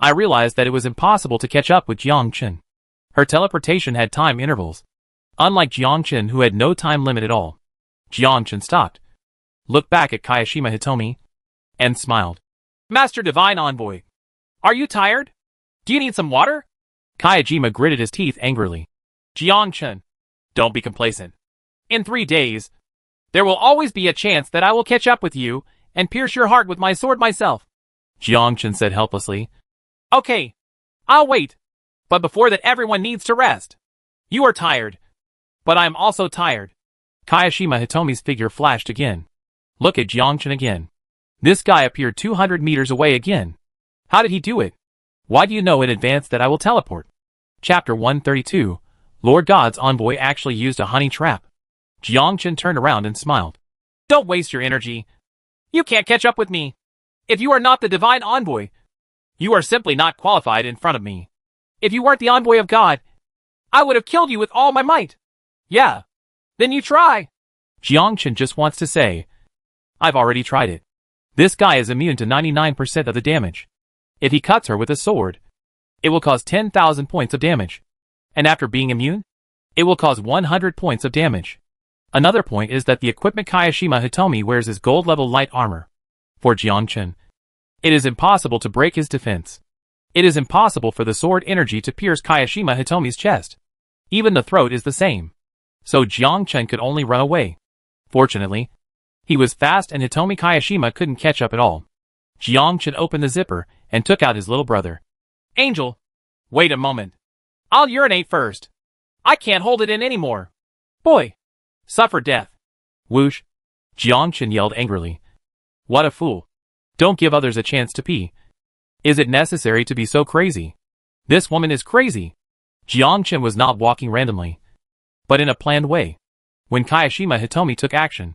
[SPEAKER 1] I realized that it was impossible to catch up with Jiang Qin. Her teleportation had time intervals, unlike Jiang Qin who had no time limit at all. Jiang Qin stopped, looked back at Kayashima Hitomi, and smiled.
[SPEAKER 2] Master Divine Envoy, are you tired? Do you need some water?
[SPEAKER 1] Kayashima gritted his teeth angrily.
[SPEAKER 2] Jiang Qin, Don't be complacent. In 3 days, there will always be a chance that I will catch up with you and pierce your heart with my sword myself,
[SPEAKER 1] Jiangchen said helplessly.
[SPEAKER 2] Okay, I'll wait. But before that, everyone needs to rest. You are tired. But I am also tired.
[SPEAKER 1] Kayashima Hitomi's figure flashed again. Look at Jiangchen again. This guy appeared 200 meters away again. How did he do it? Why do you know in advance that I will teleport? Chapter 132. Lord God's envoy actually used a honey trap. Jiangchen turned around and smiled.
[SPEAKER 2] Don't waste your energy. You can't catch up with me. If you are not the divine envoy, you are simply not qualified in front of me. If you weren't the envoy of God, I would have killed you with all my might. Yeah. Then you try.
[SPEAKER 1] Jiangchen just wants to say, I've already tried it. This guy is immune to 99% of the damage. If he cuts her with a sword, it will cause 10,000 points of damage. And after being immune, it will cause 100 points of damage. Another point is that the equipment Kayashima Hitomi wears is gold-level light armor. For Jiangchen, it is impossible to break his defense. It is impossible for the sword energy to pierce Kayashima Hitomi's chest. Even the throat is the same. So Jiangchen could only run away. Fortunately, he was fast and Hitomi Kayashima couldn't catch up at all. Jiangchen opened the zipper and took out his little brother.
[SPEAKER 2] Angel, wait a moment. I'll urinate first. I can't hold it in anymore. Boy, suffer death.
[SPEAKER 1] Whoosh! Jiangchen yelled angrily. What a fool. Don't give others a chance to pee. Is it necessary to be so crazy? This woman is crazy. Jiangchen was not walking randomly, but in a planned way. When Kayashima Hitomi took action,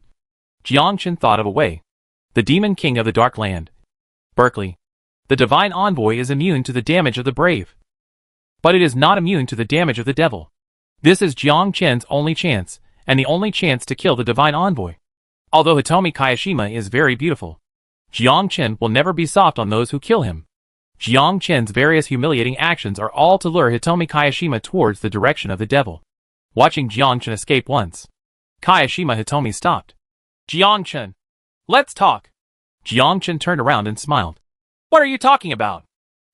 [SPEAKER 1] Jiangchen thought of a way. The Demon King of the Dark Land. Berkeley. The Divine Envoy is immune to the damage of the brave. But it is not immune to the damage of the devil. This is Jiangchen's only chance, and the only chance to kill the Divine Envoy. Although Hitomi Kayashima is very beautiful, Jiangchen will never be soft on those who kill him. Jiangchen's various humiliating actions are all to lure Hitomi Kayashima towards the direction of the devil. Watching Jiangchen escape once, Kayashima Hitomi stopped.
[SPEAKER 2] Jiangchen, let's talk.
[SPEAKER 1] Jiangchen turned around and smiled.
[SPEAKER 2] What are you talking about?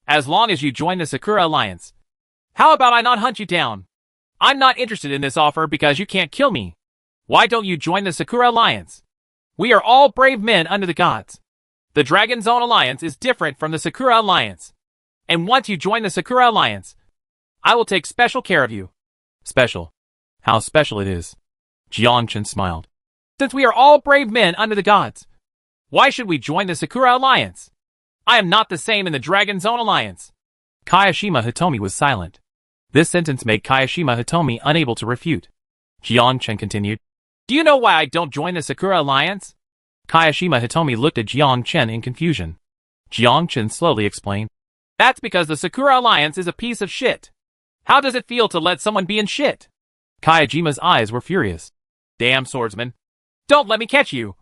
[SPEAKER 2] As long as you join the Sakura Alliance. How about I not hunt you down? I'm not interested in this offer because you can't kill me. Why don't you join the Sakura Alliance? We are all brave men under the gods. The Dragon Zone Alliance is different from the Sakura Alliance. And once you join the Sakura Alliance, I will take special care of you.
[SPEAKER 1] Special? How special it is. Jiangchen smiled.
[SPEAKER 2] Since we are all brave men under the gods, why should we join the Sakura Alliance? I am not the same in the Dragon Zone Alliance.
[SPEAKER 1] Kayashima Hitomi was silent. This sentence made Kayashima Hitomi unable to refute. Jiangchen continued.
[SPEAKER 2] Do you know why I don't join the Sakura Alliance?
[SPEAKER 1] Kayashima Hitomi looked at Jiangchen in confusion. Jiangchen slowly explained.
[SPEAKER 2] That's because the Sakura Alliance is a piece of shit. How does it feel to let someone be in shit?
[SPEAKER 1] Kayajima's eyes were furious.
[SPEAKER 2] Damn, Swordsman. Don't let me catch you.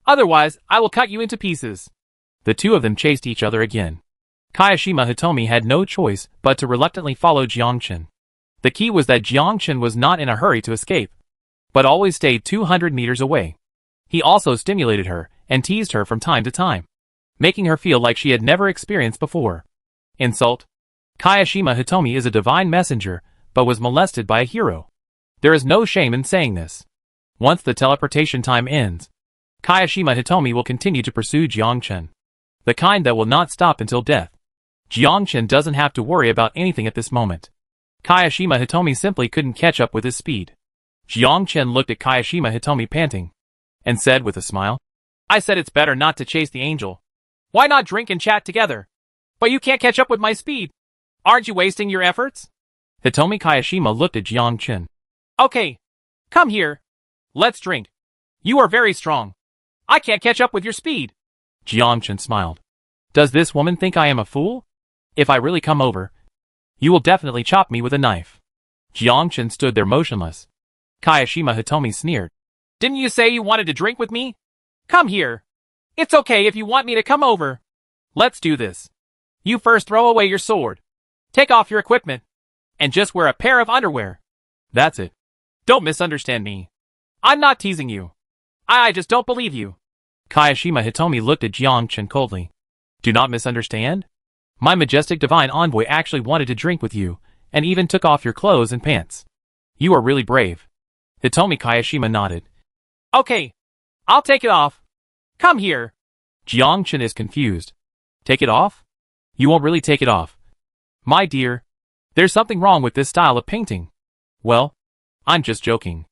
[SPEAKER 2] Otherwise, I will cut you into pieces.
[SPEAKER 1] The two of them chased each other again. Kayashima Hitomi had no choice but to reluctantly follow Jiangchen. The key was that Jiangchen was not in a hurry to escape, but always stayed 200 meters away. He also stimulated her and teased her from time to time, making her feel like she had never experienced before. Insult. Kayashima Hitomi is a divine messenger, but was molested by a hero. There is no shame in saying this. Once the teleportation time ends, Kayashima Hitomi will continue to pursue Jiangchen. The kind that will not stop until death. Jiangchen doesn't have to worry about anything at this moment. Kayashima Hitomi simply couldn't catch up with his speed. Jiangchen looked at Kayashima Hitomi panting, and said with a smile,
[SPEAKER 2] I said it's better not to chase the angel. Why not drink and chat together? But you can't catch up with my speed. Aren't you wasting your efforts?
[SPEAKER 1] Hitomi Kayashima looked at Jiangchen.
[SPEAKER 2] Okay. Come here. Let's drink. You are very strong. I can't catch up with your speed.
[SPEAKER 1] Jiangchen smiled. Does this woman think I am a fool? If I really come over, you will definitely chop me with a knife. Jiangchen stood there motionless. Kayashima Hitomi sneered.
[SPEAKER 2] Didn't you say you wanted to drink with me? Come here. It's okay if you want me to come over. Let's do this. You first throw away your sword. Take off your equipment. And just wear a pair of underwear.
[SPEAKER 1] That's it.
[SPEAKER 2] Don't misunderstand me. I'm not teasing you. I just don't believe you.
[SPEAKER 1] Kayashima Hitomi looked at Jiangchen coldly. Do not misunderstand? My majestic divine envoy actually wanted to drink with you, and even took off your clothes and pants. You are really brave. Hitomi Kayashima nodded.
[SPEAKER 2] Okay. I'll take it off. Come here.
[SPEAKER 1] Jiangchen is confused. Take it off? You won't really take it off. My dear, there's something wrong with this style of painting. Well, I'm just joking.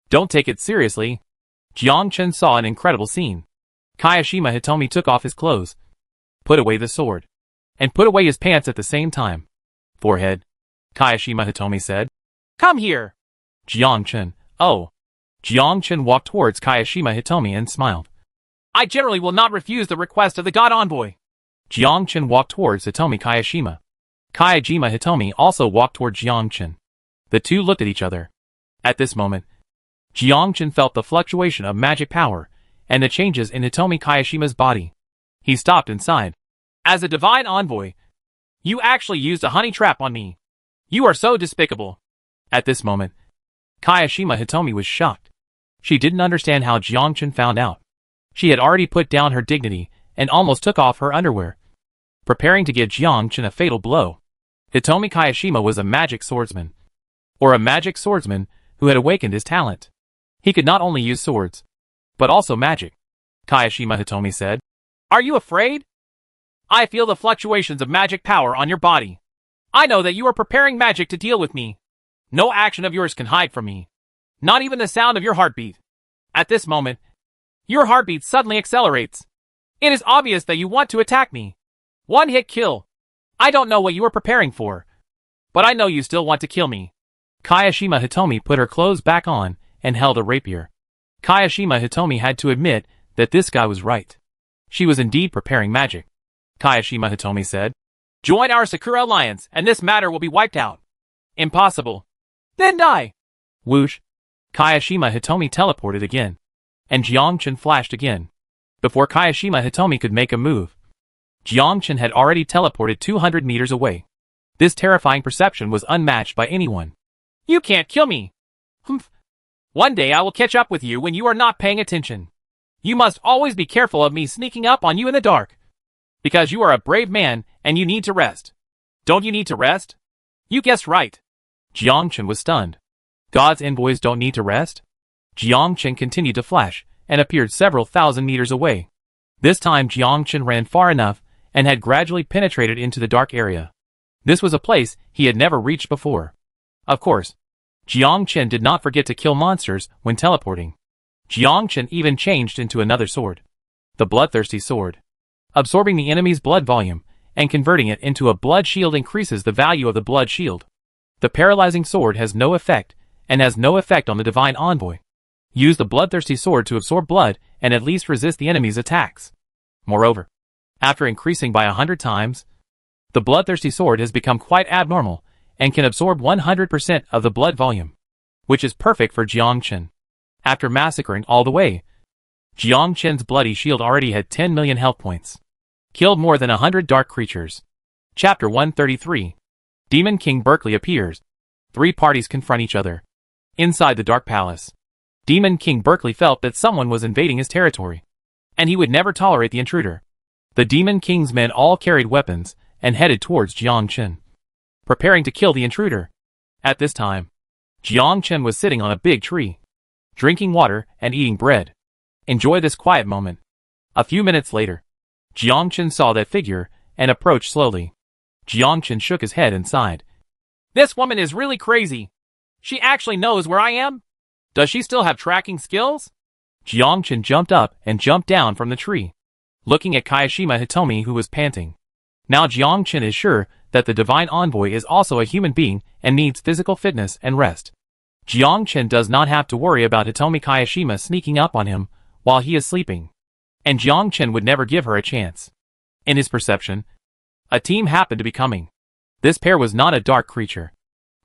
[SPEAKER 1] Don't take it seriously. Jiangchen saw an incredible scene. Kayashima Hitomi took off his clothes, put away the sword, and put away his pants at the same time. Forehead. Kayashima Hitomi said.
[SPEAKER 2] Come here.
[SPEAKER 1] Jiangchen, oh. Jiangchen walked towards Kayashima Hitomi and smiled.
[SPEAKER 2] I generally will not refuse the request of the God Envoy.
[SPEAKER 1] Jiangchen walked towards Hitomi Kayashima. Kayashima Hitomi also walked towards Jiangchen. The two looked at each other. At this moment, Jiangchen felt the fluctuation of magic power and the changes in Hitomi Kayashima's body. He stopped inside.
[SPEAKER 2] As a divine envoy, you actually used a honey trap on me. You are so despicable.
[SPEAKER 1] At this moment, Kayashima Hitomi was shocked. She didn't understand how Jiangchen found out. She had already put down her dignity and almost took off her underwear, preparing to give Jiangchen a fatal blow. Hitomi Kayashima was a magic swordsman, or a magic swordsman who had awakened his talent. He could not only use swords, but also magic. Kayashima Hitomi said,
[SPEAKER 2] Are you afraid? I feel the fluctuations of magic power on your body. I know that you are preparing magic to deal with me. No action of yours can hide from me. Not even the sound of your heartbeat. At this moment, your heartbeat suddenly accelerates. It is obvious that you want to attack me. One hit kill. I don't know what you are preparing for, but I know you still want to kill me.
[SPEAKER 1] Kayashima Hitomi put her clothes back on and held a rapier. Kayashima Hitomi had to admit that this guy was right. She was indeed preparing magic. Kayashima Hitomi said,
[SPEAKER 2] Join our Sakura Alliance and this matter will be wiped out. Impossible. Then die.
[SPEAKER 1] Whoosh. Kayashima Hitomi teleported again, and Jiangchen flashed again. Before Kayashima Hitomi could make a move, Jiangchen had already teleported 200 meters away. This terrifying perception was unmatched by anyone.
[SPEAKER 2] You can't kill me. Humph. One day I will catch up with you when you are not paying attention. You must always be careful of me sneaking up on you in the dark. Because you are a brave man and you need to rest. Don't you need to rest? You guessed right.
[SPEAKER 1] Jiangchen was stunned. God's envoys don't need to rest? Jiangchen continued to flash and appeared several thousand meters away. This time Jiangchen ran far enough and had gradually penetrated into the dark area. This was a place he had never reached before. Of course, Jiangchen did not forget to kill monsters when teleporting. Jiangchen even changed into another sword. The bloodthirsty sword. Absorbing the enemy's blood volume and converting it into a blood shield increases the value of the blood shield. The paralyzing sword has no effect and has no effect on the divine envoy. Use the bloodthirsty sword to absorb blood and at least resist the enemy's attacks. Moreover, after increasing by 100 times, the bloodthirsty sword has become quite abnormal and can absorb 100% of the blood volume, which is perfect for Jiangchen. After massacring all the way, Jiangchen's bloody shield already had 10 million health points. Killed more than 100 dark creatures. Chapter 133. Demon King Berkeley appears. Three parties confront each other. Inside the Dark Palace, Demon King Berkeley felt that someone was invading his territory, and he would never tolerate the intruder. The Demon King's men all carried weapons and headed towards Jiangchen, preparing to kill the intruder. At this time, Jiangchen was sitting on a big tree, drinking water and eating bread. Enjoy this quiet moment. A few minutes later, Jiangchen saw that figure and approached slowly. Jiangchen shook his head and sighed.
[SPEAKER 2] This woman is really crazy. She actually knows where I am? Does she still have tracking skills?
[SPEAKER 1] Jiangchen jumped up and jumped down from the tree, looking at Kayashima Hitomi who was panting. Now Jiangchen is sure that the divine envoy is also a human being and needs physical fitness and rest. Jiangchen does not have to worry about Hitomi Kayashima sneaking up on him while he is sleeping, and Jiangchen would never give her a chance. In his perception, a team happened to be coming. This pair was not a dark creature,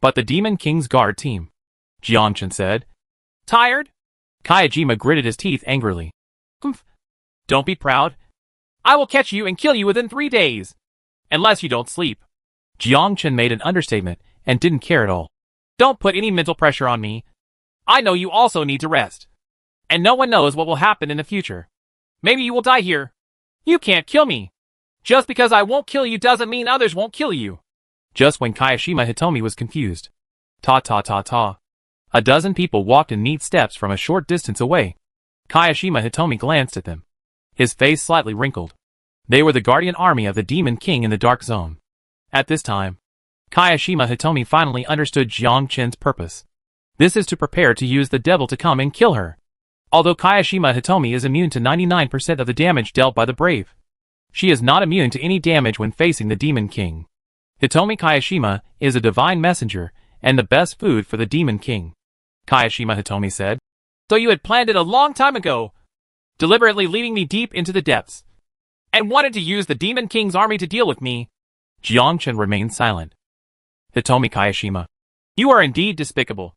[SPEAKER 1] but the Demon King's guard team. Jiangchen said.
[SPEAKER 2] Tired?
[SPEAKER 1] Kayajima gritted his teeth angrily.
[SPEAKER 2] Humph. Don't be proud. I will catch you and kill you within 3 days. Unless you don't sleep.
[SPEAKER 1] Jiangchen made an understatement and didn't care at all.
[SPEAKER 2] Don't put any mental pressure on me. I know you also need to rest. And no one knows what will happen in the future. Maybe you will die here. You can't kill me. Just because I won't kill you doesn't mean others won't kill you.
[SPEAKER 1] Just when Kayashima Hitomi was confused. Ta ta ta ta. A dozen people walked in neat steps from a short distance away. Kayashima Hitomi glanced at them. His face slightly wrinkled. They were the guardian army of the Demon King in the Dark Zone. At this time, Kayashima Hitomi finally understood Jiang Qin's purpose. This is to prepare to use the devil to come and kill her. Although Kayashima Hitomi is immune to 99% of the damage dealt by the brave, she is not immune to any damage when facing the Demon King. Hitomi Kayashima is a divine messenger and the best food for the Demon King. Kayashima Hitomi said.
[SPEAKER 2] So you had planned it a long time ago, deliberately leading me deep into the depths, and wanted to use the Demon King's army to deal with me.
[SPEAKER 1] Jiang Qin remained silent. Hitomi Kayashima.
[SPEAKER 2] You are indeed despicable,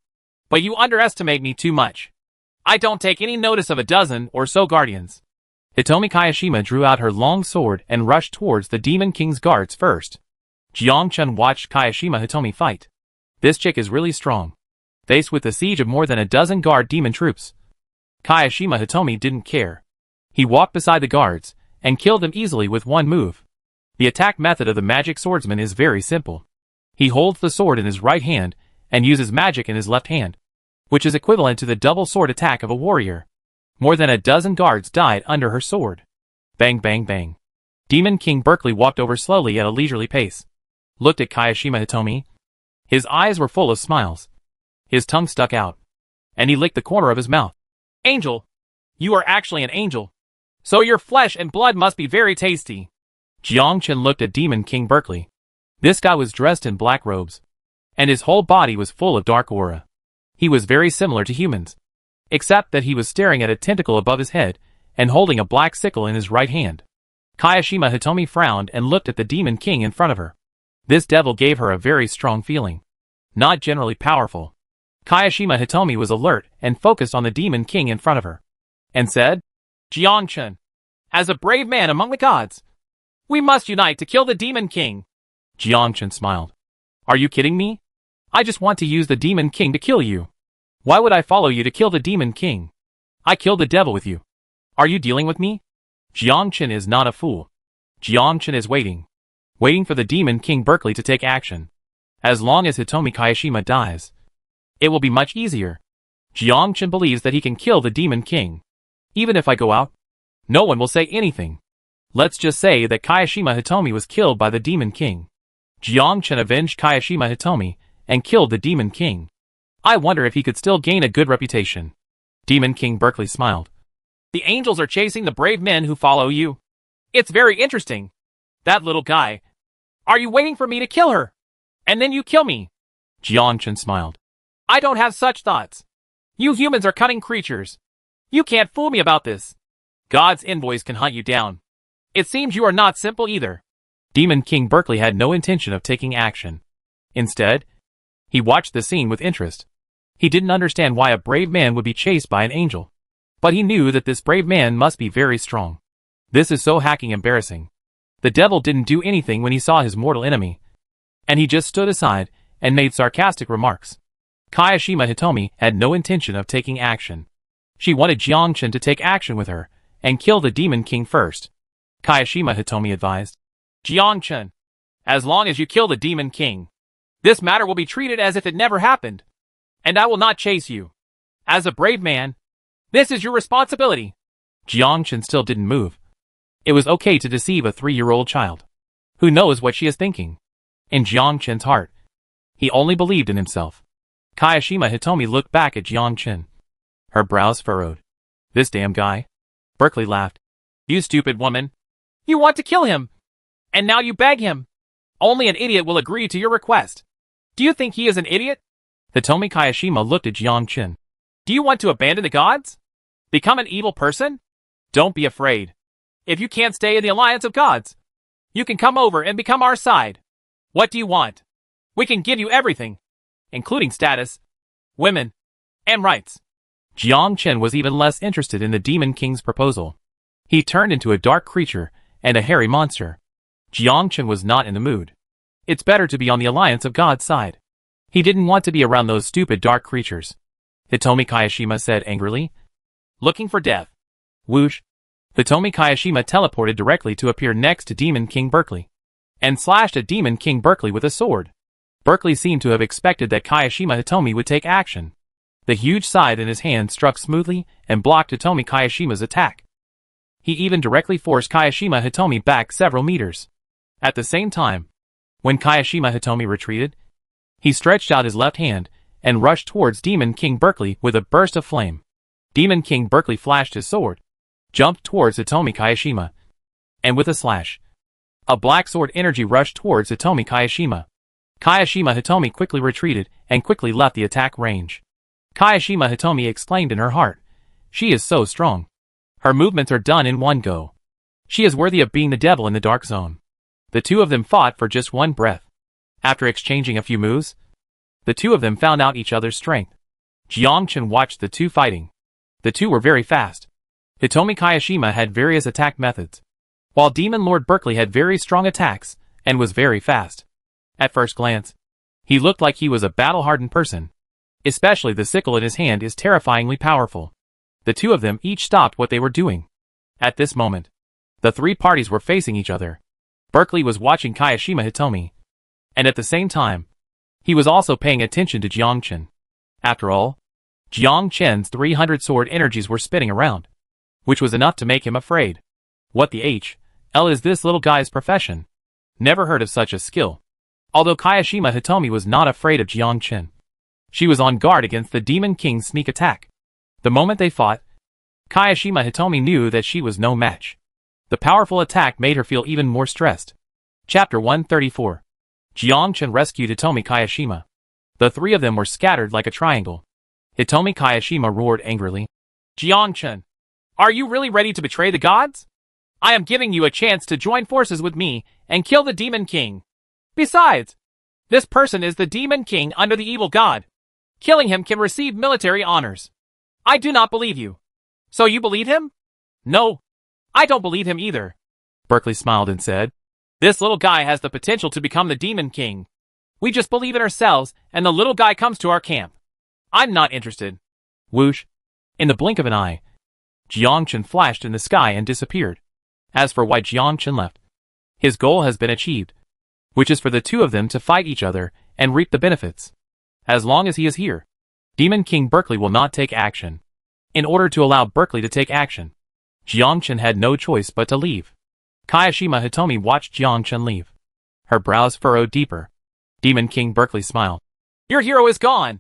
[SPEAKER 2] but you underestimate me too much. I don't take any notice of a dozen or so guardians.
[SPEAKER 1] Hitomi Kayashima drew out her long sword and rushed towards the Demon King's guards first. Jiang Qin watched Kayashima Hitomi fight. This chick is really strong. Faced with the siege of more than a dozen guard demon troops, Kayashima Hitomi didn't care. He walked beside the guards and killed them easily with one move. The attack method of the magic swordsman is very simple. He holds the sword in his right hand and uses magic in his left hand, which is equivalent to the double sword attack of a warrior. More than a dozen guards died under her sword. Bang bang bang. Demon King Berkeley walked over slowly at a leisurely pace, looked at Kayashima Hitomi. His eyes were full of smiles. His tongue stuck out, and he licked the corner of his mouth.
[SPEAKER 2] Angel! You are actually an angel. So your flesh and blood must be very tasty.
[SPEAKER 1] Jiang Qin looked at Demon King Berkeley. This guy was dressed in black robes, and his whole body was full of dark aura. He was very similar to humans, except that he was staring at a tentacle above his head and holding a black sickle in his right hand. Kayashima Hitomi frowned and looked at the Demon King in front of her. This devil gave her a very strong feeling. Not generally powerful. Kayashima Hitomi was alert and focused on the Demon King in front of her, and said,
[SPEAKER 2] Jiang Qin, as a brave man among the gods, we must unite to kill the Demon King.
[SPEAKER 1] Jiang Qin smiled. Are you kidding me? I just want to use the Demon King to kill you. Why would I follow you to kill the Demon King? I killed the devil with you. Are you dealing with me? Jiang Qin is not a fool. Jiang Qin is waiting for the Demon King Berkeley to take action. As long as Hitomi Kayashima dies, it will be much easier. Jiang Qin believes that he can kill the Demon King. Even if I go out, no one will say anything. Let's just say that Kayashima Hitomi was killed by the Demon King. Jiang Qin avenged Kayashima Hitomi and killed the Demon King. I wonder if he could still gain a good reputation. Demon King Berkeley smiled.
[SPEAKER 2] The angels are chasing the brave men who follow you. It's very interesting. That little guy. Are you waiting for me to kill her? And then you kill me?
[SPEAKER 1] Jiang Qin smiled.
[SPEAKER 2] I don't have such thoughts. You humans are cunning creatures. You can't fool me about this. God's envoys can hunt you down. It seems you are not simple either.
[SPEAKER 1] Demon King Berkeley had no intention of taking action. Instead, he watched the scene with interest. He didn't understand why a brave man would be chased by an angel, but he knew that this brave man must be very strong. This is so hacking embarrassing. The devil didn't do anything when he saw his mortal enemy, and he just stood aside and made sarcastic remarks. Kayashima Hitomi had no intention of taking action. She wanted Jiang Qin to take action with her and kill the Demon King first. Kayashima Hitomi advised.
[SPEAKER 2] Jiang Qin, as long as you kill the Demon King, this matter will be treated as if it never happened, and I will not chase you. As a brave man, this is your responsibility.
[SPEAKER 1] Jiang Qin still didn't move. It was okay to deceive a 3-year-old child. Who knows what she is thinking? In Jiang Qin's heart, he only believed in himself. Kayashima Hitomi looked back at Jiang Qin. Her brows furrowed. This damn guy. Berkeley laughed.
[SPEAKER 2] You stupid woman. You want to kill him. And now you beg him. Only an idiot will agree to your request. Do you think he is an idiot?
[SPEAKER 1] Hitomi Kayashima looked at Jiang Qin.
[SPEAKER 2] Do you want to abandon the gods? Become an evil person? Don't be afraid. If you can't stay in the alliance of gods, you can come over and become our side. What do you want? We can give you everything, including status, women, and rights.
[SPEAKER 1] Jiang Qin was even less interested in the Demon King's proposal. He turned into a dark creature and a hairy monster. Jiang Qin was not in the mood. It's better to be on the alliance of God's side. He didn't want to be around those stupid dark creatures. Hitomi Kayashima said angrily.
[SPEAKER 2] Looking for death.
[SPEAKER 1] Whoosh. Hitomi Kayashima teleported directly to appear next to Demon King Berkeley, and slashed at Demon King Berkeley with a sword. Berkeley seemed to have expected that Kayashima Hitomi would take action. The huge scythe in his hand struck smoothly and blocked Hitomi Kayashima's attack. He even directly forced Kayashima Hitomi back several meters. At the same time, when Kayashima Hitomi retreated, he stretched out his left hand and rushed towards Demon King Berkeley with a burst of flame. Demon King Berkeley flashed his sword, jumped towards Hitomi Kayashima, and with a slash, a black sword energy rushed towards Hitomi Kayashima. Kayashima Hitomi quickly retreated and quickly left the attack range. Kayashima Hitomi exclaimed in her heart, "She is so strong. Her movements are done in one go. She is worthy of being the devil in the dark zone." The two of them fought for just one breath. After exchanging a few moves, the two of them found out each other's strength. Jiangchen watched the two fighting. The two were very fast. Hitomi Kayashima had various attack methods, while Demon Lord Berkeley had very strong attacks and was very fast. At first glance, he looked like he was a battle-hardened person. Especially the sickle in his hand is terrifyingly powerful. The two of them each stopped what they were doing. At this moment, the three parties were facing each other. Berkeley was watching Kayashima Hitomi, and at the same time, he was also paying attention to Jiangchen. After all, Jiangchen's 300 sword energies were spinning around, which was enough to make him afraid. What the hell is this little guy's profession? Never heard of such a skill. Although Kayashima Hitomi was not afraid of Jiangchen, she was on guard against the Demon King's sneak attack. The moment they fought, Kayashima Hitomi knew that she was no match. The powerful attack made her feel even more stressed. Chapter 134. Jiangchen rescued Hitomi Kayashima. The three of them were scattered like a triangle. Hitomi Kayashima roared angrily, "Jiangchen, are you really ready to betray the gods? I am giving you a chance to join forces with me and kill the Demon King. Besides, this person is the Demon King under the evil god. Killing him can receive military honors. I do not believe you. So you believe him?" "No, I don't believe him either." Berkeley smiled and said, "This little guy has the potential to become the Demon King. We just believe in ourselves and the little guy comes to our camp. I'm not interested." Whoosh. In the blink of an eye, Jiangchen flashed in the sky and disappeared. As for why Jiangchen left, his goal has been achieved, which is for the two of them to fight each other and reap the benefits. As long as he is here, Demon King Berkeley will not take action. In order to allow Berkeley to take action, Jiangchen had no choice but to leave. Kayashima Hitomi watched Jiangchen leave. Her brows furrowed deeper. Demon King Berkeley smiled. "Your hero is gone.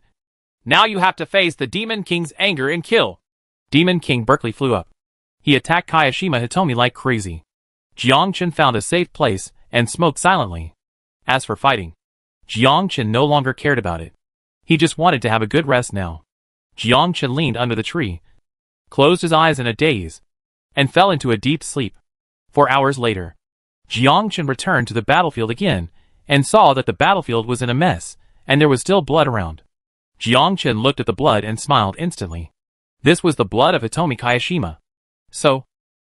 [SPEAKER 1] Now you have to face the Demon King's anger and kill." Demon King Berkeley flew up. He attacked Kayashima Hitomi like crazy. Jiangchen found a safe place and smoked silently. As for fighting, Jiangchen no longer cared about it. He just wanted to have a good rest now. Jiangchen leaned under the tree, closed his eyes in a daze, and fell into a deep sleep. 4 hours later, Jiangchen returned to the battlefield again and saw that the battlefield was in a mess and there was still blood around. Jiangchen looked at the blood and smiled instantly. This was the blood of Hitomi Kayashima. So,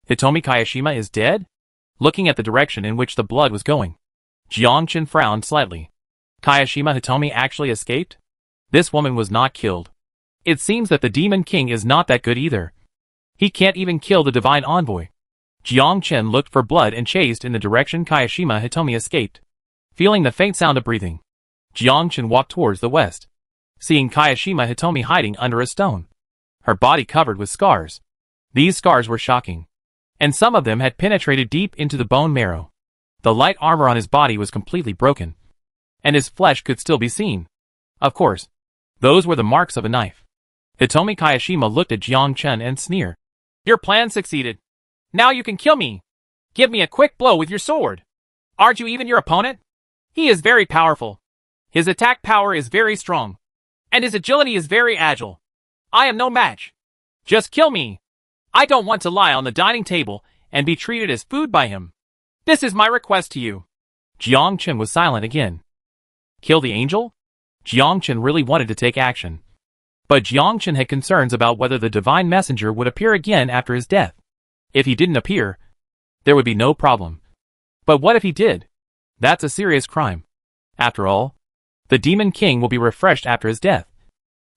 [SPEAKER 1] Hitomi Kayashima is dead? Looking at the direction in which the blood was going, Jiangchen frowned slightly. Kayashima Hitomi actually escaped? This woman was not killed. It seems that the Demon King is not that good either. He can't even kill the Divine Envoy. Jiangchen looked for blood and chased in the direction Kayashima Hitomi escaped. Feeling the faint sound of breathing, Jiangchen walked towards the west, seeing Kayashima Hitomi hiding under a stone, her body covered with scars. These scars were shocking, and some of them had penetrated deep into the bone marrow. The light armor on his body was completely broken, and his flesh could still be seen. Of course, those were the marks of a knife. Hitomi Kayashima looked at Jiangchen and sneered. "Your plan succeeded. Now you can kill me. Give me a quick blow with your sword. Aren't you even your opponent? He is very powerful. His attack power is very strong, and his agility is very agile. I am no match. Just kill me. I don't want to lie on the dining table and be treated as food by him. This is my request to you." Jiangchen was silent again. Kill the angel? Jiangchen really wanted to take action. But Jiangchen had concerns about whether the divine messenger would appear again after his death. If he didn't appear, there would be no problem. But what if he did? That's a serious crime. After all, the Demon King will be refreshed after his death,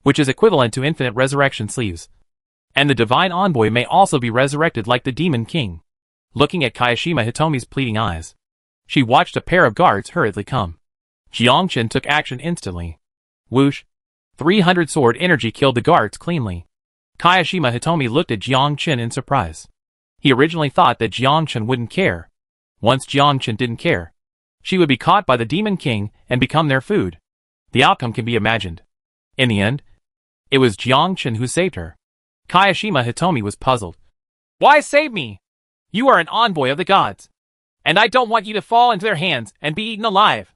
[SPEAKER 1] which is equivalent to infinite resurrection sleeves. And the Divine Envoy may also be resurrected like the Demon King. Looking at Kayashima Hitomi's pleading eyes, she watched a pair of guards hurriedly come. Jiangchen took action instantly. Whoosh. 300 sword energy killed the guards cleanly. Kayashima Hitomi looked at Jiangchen in surprise. He originally thought that Jiangchen wouldn't care. Once Jiangchen didn't care, she would be caught by the Demon King and become their food. The outcome can be imagined. In the end, it was Jiangchen who saved her. Kayashima Hitomi was puzzled.
[SPEAKER 2] Why save me? You are an envoy of the gods, and I don't want you to fall into their hands and be eaten alive.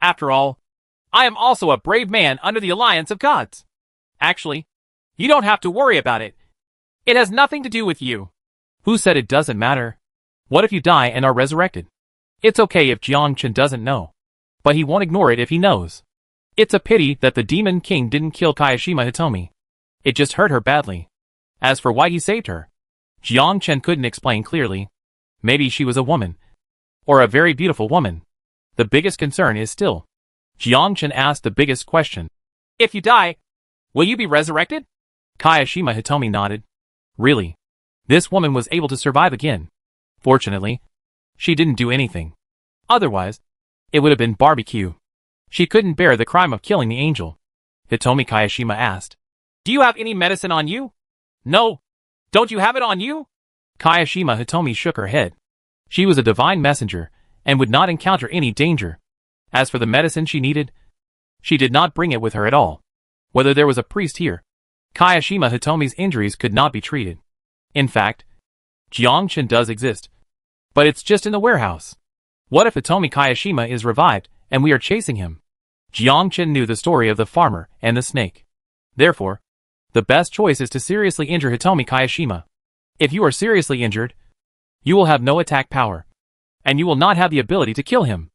[SPEAKER 2] After all, I am also a brave man under the alliance of gods. Actually, you don't have to worry about it. It has nothing to do with you.
[SPEAKER 1] Who said it doesn't matter? What if you die and are resurrected? It's okay if Jiangchen doesn't know, but he won't ignore it if he knows. It's a pity that the Demon King didn't kill Kayashima Hitomi. It just hurt her badly. As for why he saved her, Jiangchen couldn't explain clearly. Maybe she was a woman, or a very beautiful woman. The biggest concern is still. Jiangchen asked the biggest question.
[SPEAKER 2] If you die, will you be resurrected?
[SPEAKER 1] Kayashima Hitomi nodded. Really? This woman was able to survive again. Fortunately, she didn't do anything. Otherwise, it would have been barbecue. She couldn't bear the crime of killing the angel. Hitomi Kayashima asked.
[SPEAKER 2] Do you have any medicine on you? No. Don't you have it on you?
[SPEAKER 1] Kayashima Hitomi shook her head. She was a divine messenger and would not encounter any danger. As for the medicine she needed, she did not bring it with her at all. Whether there was a priest here, Kayashima Hitomi's injuries could not be treated. In fact, Jiangchen does exist, but it's just in the warehouse. What if Hitomi Kayashima is revived and we are chasing him? Jiangchen knew the story of the farmer and the snake. Therefore, the best choice is to seriously injure Hitomi Kayashima. If you are seriously injured, you will have no attack power, and you will not have the ability to kill him.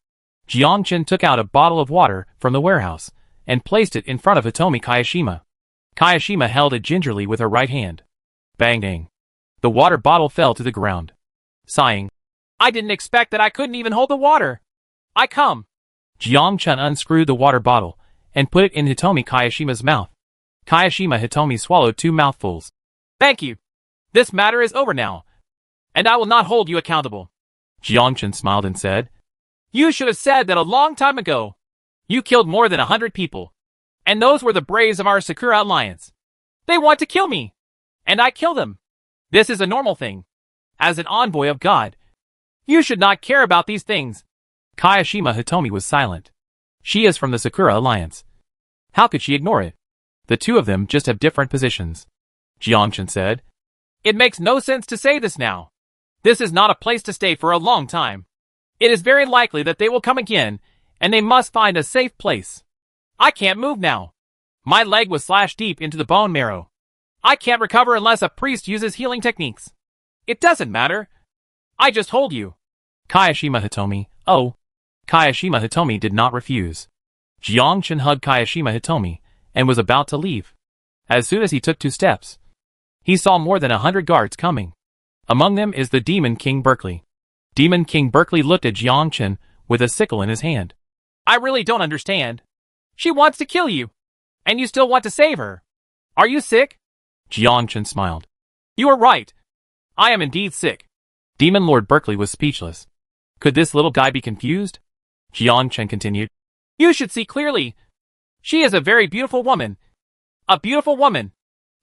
[SPEAKER 1] Jiangchen took out a bottle of water from the warehouse and placed it in front of Hitomi Kayashima. Kayashima held it gingerly with her right hand. Bang dang. The water bottle fell to the ground. Sighing,
[SPEAKER 2] I didn't expect that I couldn't even hold the water. I come.
[SPEAKER 1] Jiangchen unscrewed the water bottle and put it in Hitomi Kayashima's mouth. Kayashima Hitomi swallowed 2 mouthfuls.
[SPEAKER 2] Thank you. This matter is over now, and I will not hold you accountable.
[SPEAKER 1] Jiangchen smiled and said,
[SPEAKER 2] You should have said that a long time ago. You killed more than 100 people, and those were the braves of our Sakura alliance. They want to kill me, and I kill them. This is a normal thing. As an envoy of God, you should not care about these things.
[SPEAKER 1] Kayashima Hitomi was silent. She is from the Sakura alliance. How could she ignore it? The two of them just have different positions. Jiangchen said,
[SPEAKER 2] It makes no sense to say this now. This is not a place to stay for a long time. It is very likely that they will come again, and they must find a safe place. I can't move now. My leg was slashed deep into the bone marrow. I can't recover unless a priest uses healing techniques. It doesn't matter. I just hold you.
[SPEAKER 1] Kayashima Hitomi, oh. Kayashima Hitomi did not refuse. Jiangchen hugged Kayashima Hitomi and was about to leave. As soon as he took 2 steps, he saw more than 100 guards coming. Among them is the Demon King Berkeley. Demon King Berkeley looked at Jiangchen with a sickle in his hand.
[SPEAKER 2] I really don't understand. She wants to kill you, and you still want to save her. Are you sick?
[SPEAKER 1] Jiangchen smiled.
[SPEAKER 2] You are right. I am indeed sick.
[SPEAKER 1] Demon Lord Berkeley was speechless. Could this little guy be confused? Jiangchen continued.
[SPEAKER 2] You should see clearly. She is a very beautiful woman. A beautiful woman.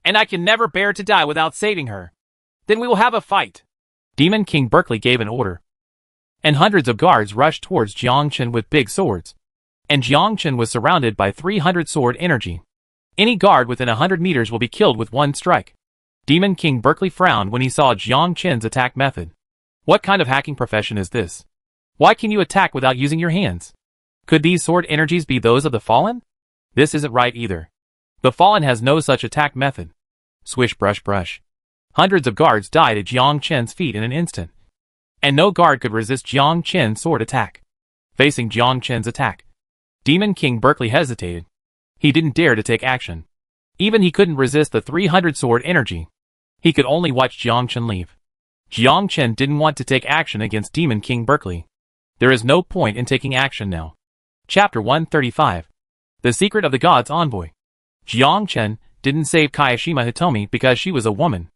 [SPEAKER 2] And I can never bear to die without saving her. Then we will have a fight.
[SPEAKER 1] Demon King Berkeley gave an order, and hundreds of guards rushed towards Jiangchen with big swords. And Jiangchen was surrounded by 300 sword energy. Any guard within 100 meters will be killed with 1 strike. Demon King Berkeley frowned when he saw Jiangchen's attack method. What kind of hacking profession is this? Why can you attack without using your hands? Could these sword energies be those of the Fallen? This isn't right either. The Fallen has no such attack method. Swish brush brush. Hundreds of guards died at Jiangchen's feet in an instant. And no guard could resist Jiangchen's sword attack. Facing Jiangchen's attack, Demon King Berkeley hesitated. He didn't dare to take action. Even he couldn't resist the 300 sword energy. He could only watch Jiangchen leave. Jiangchen didn't want to take action against Demon King Berkeley. There is no point in taking action now. Chapter 135. The Secret of the Gods Envoy. Jiangchen didn't save Kayashima Hitomi because she was a woman.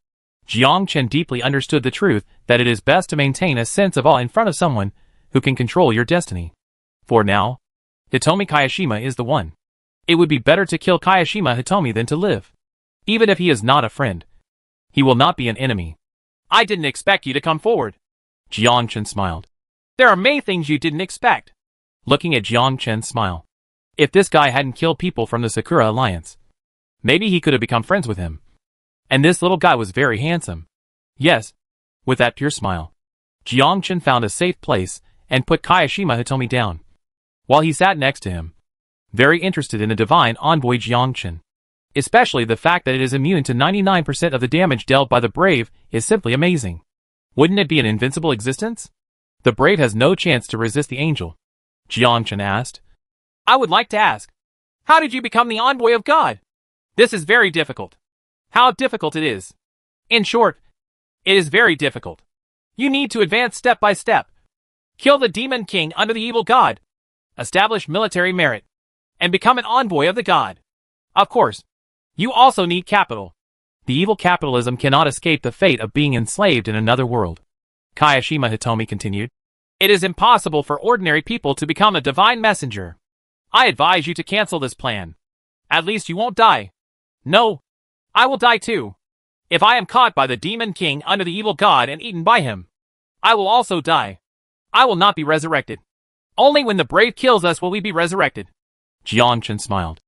[SPEAKER 1] Jiangchen deeply understood the truth that it is best to maintain a sense of awe in front of someone who can control your destiny. For now, Hitomi Kayashima is the one. It would be better to kill Kayashima Hitomi than to live. Even if he is not a friend, he will not be an enemy.
[SPEAKER 2] I didn't expect you to come forward.
[SPEAKER 1] Jiang Chen smiled.
[SPEAKER 2] There are many things you didn't expect.
[SPEAKER 1] Looking at Jiang Chen's smile. If this guy hadn't killed people from the Sakura Alliance, maybe he could have become friends with him. And this little guy was very handsome. Yes, with that pure smile. Jiang Chen found a safe place and put Kayashima Hitomi down, while he sat next to him, very interested in the divine envoy Jiang Chen. Especially the fact that it is immune to 99% of the damage dealt by the brave is simply amazing. Wouldn't it be an invincible existence? The brave has no chance to resist the angel. Jiang Chen asked.
[SPEAKER 2] I would like to ask, how did you become the envoy of God? This is very difficult. How difficult it is. In short, it is very difficult. You need to advance step by step. Kill the demon king under the evil god. Establish military merit. And become an envoy of the god. Of course, you also need capital.
[SPEAKER 1] The evil capitalism cannot escape the fate of being enslaved in another world. Kayashima Hitomi continued.
[SPEAKER 2] It is impossible for ordinary people to become a divine messenger. I advise you to cancel this plan. At least you won't die. No, I will die too. If I am caught by the demon king under the evil god and eaten by him, I will also die. I will not be resurrected. Only when the brave kills us will we be resurrected.
[SPEAKER 1] Jiang Chen smiled.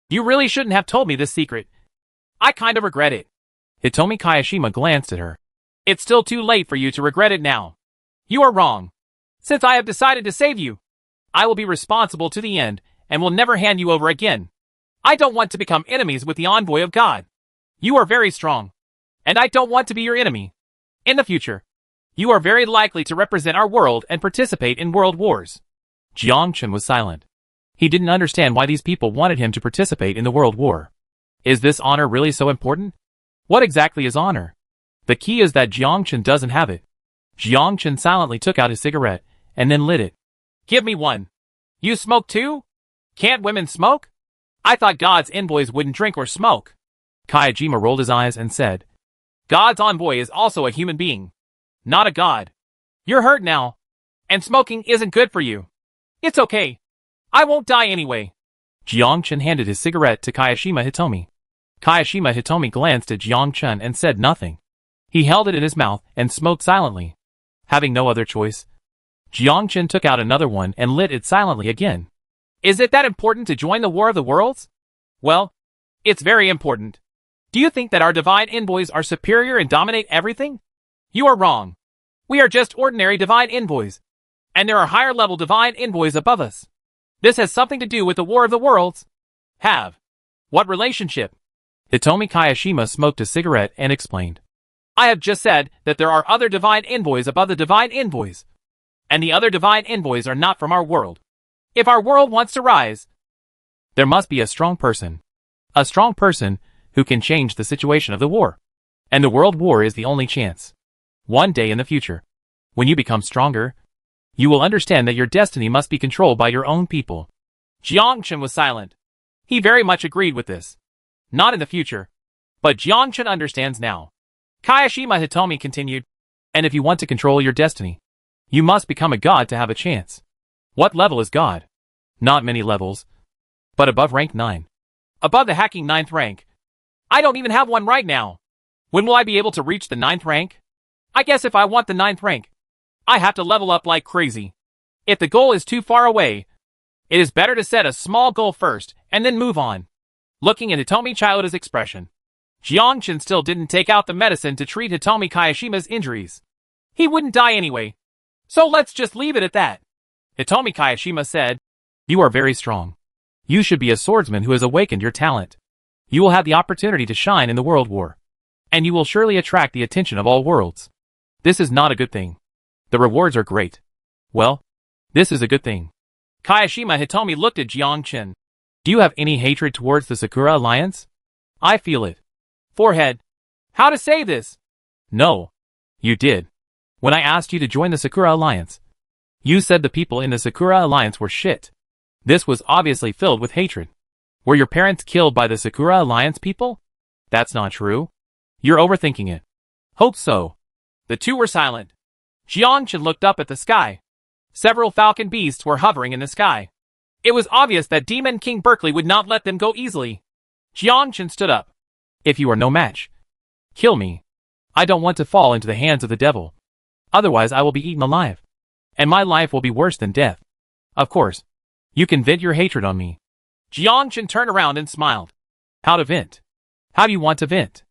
[SPEAKER 2] You really shouldn't have told me this secret. I kind of regret it.
[SPEAKER 1] Hitomi Kayashima glanced at her.
[SPEAKER 2] It's still too late for you to regret it now. You are wrong. Since I have decided to save you, I will be responsible to the end and will never hand you over again. I don't want to become enemies with the envoy of God. You are very strong, and I don't want to be your enemy. In the future, you are very likely to represent our world and participate in world wars.
[SPEAKER 1] Jiang Chen was silent. He didn't understand why these people wanted him to participate in the world war. Is this honor really so important? What exactly is honor? The key is that Jiang Chen doesn't have it. Jiang Chen silently took out his cigarette and then lit it.
[SPEAKER 2] Give me one. You smoke too? Can't women smoke? I thought God's envoys wouldn't drink or smoke.
[SPEAKER 1] Kayajima rolled his eyes and said,
[SPEAKER 2] God's envoy is also a human being, not a god. You're hurt now, and smoking isn't good for you. It's okay. I won't die anyway.
[SPEAKER 1] Jiang Chen handed his cigarette to Kayashima Hitomi. Kayashima Hitomi glanced at Jiang Chen and said nothing. He held it in his mouth and smoked silently. Having no other choice, Jiang Chen took out another one and lit it silently again.
[SPEAKER 2] Is it that important to join the War of the Worlds? Well, it's very important. Do you think that our divine envoys are superior and dominate everything? You are wrong. We are just ordinary divine envoys. And there are higher level divine envoys above us. This has something to do with the War of the Worlds. Have. What relationship?
[SPEAKER 1] Hitomi Kayashima smoked a cigarette and explained.
[SPEAKER 2] I have just said that there are other divine envoys above the divine envoys. And the other divine envoys are not from our world. If our world wants to rise,
[SPEAKER 1] there must be a strong person. A strong person who can change the situation of the war. And the world war is the only chance. One day in the future, when you become stronger, you will understand that your destiny must be controlled by your own people.
[SPEAKER 2] Jiang Chen was silent. He very much agreed with this. Not in the future, but Jiang Chen understands now. Kayashima Hitomi continued.
[SPEAKER 1] And if you want to control your destiny, you must become a god to have a chance. What level is god? Not many levels, but above rank 9.
[SPEAKER 2] Above the hacking 9th rank. I don't even have one right now. When will I be able to reach the 9th rank? I guess if I want the 9th rank, I have to level up like crazy. If the goal is too far away, it is better to set a small goal first and then move on. Looking at Hitomi Chiyoda's expression, Jiang Chen still didn't take out the medicine to treat Hitomi Kayashima's injuries. He wouldn't die anyway. So let's just leave it at that. Hitomi Kayashima said,
[SPEAKER 1] You are very strong. You should be a swordsman who has awakened your talent. You will have the opportunity to shine in the world war. And you will surely attract the attention of all worlds. This is not a good thing. The rewards are great. Well, this is a good thing.
[SPEAKER 2] Kayashima Hitomi looked at Jiang Chen.
[SPEAKER 1] Do you have any hatred towards the Sakura Alliance? I feel it.
[SPEAKER 2] Forehead. How to say this?
[SPEAKER 1] No. You did. When I asked you to join the Sakura Alliance, you said the people in the Sakura Alliance were shit. This was obviously filled with hatred. Were your parents killed by the Sakura Alliance people? That's not true. You're overthinking it. Hope so.
[SPEAKER 2] The two were silent. Jiang Chen looked up at the sky. Several falcon beasts were hovering in the sky. It was obvious that Demon King Berkeley would not let them go easily. Jiangchen stood up.
[SPEAKER 1] If you are no match, kill me. I don't want to fall into the hands of the devil. Otherwise I will be eaten alive. And my life will be worse than death. Of course, you can vent your hatred on me.
[SPEAKER 2] Jiangchen turned around and smiled.
[SPEAKER 1] How to vent? How do you want to vent?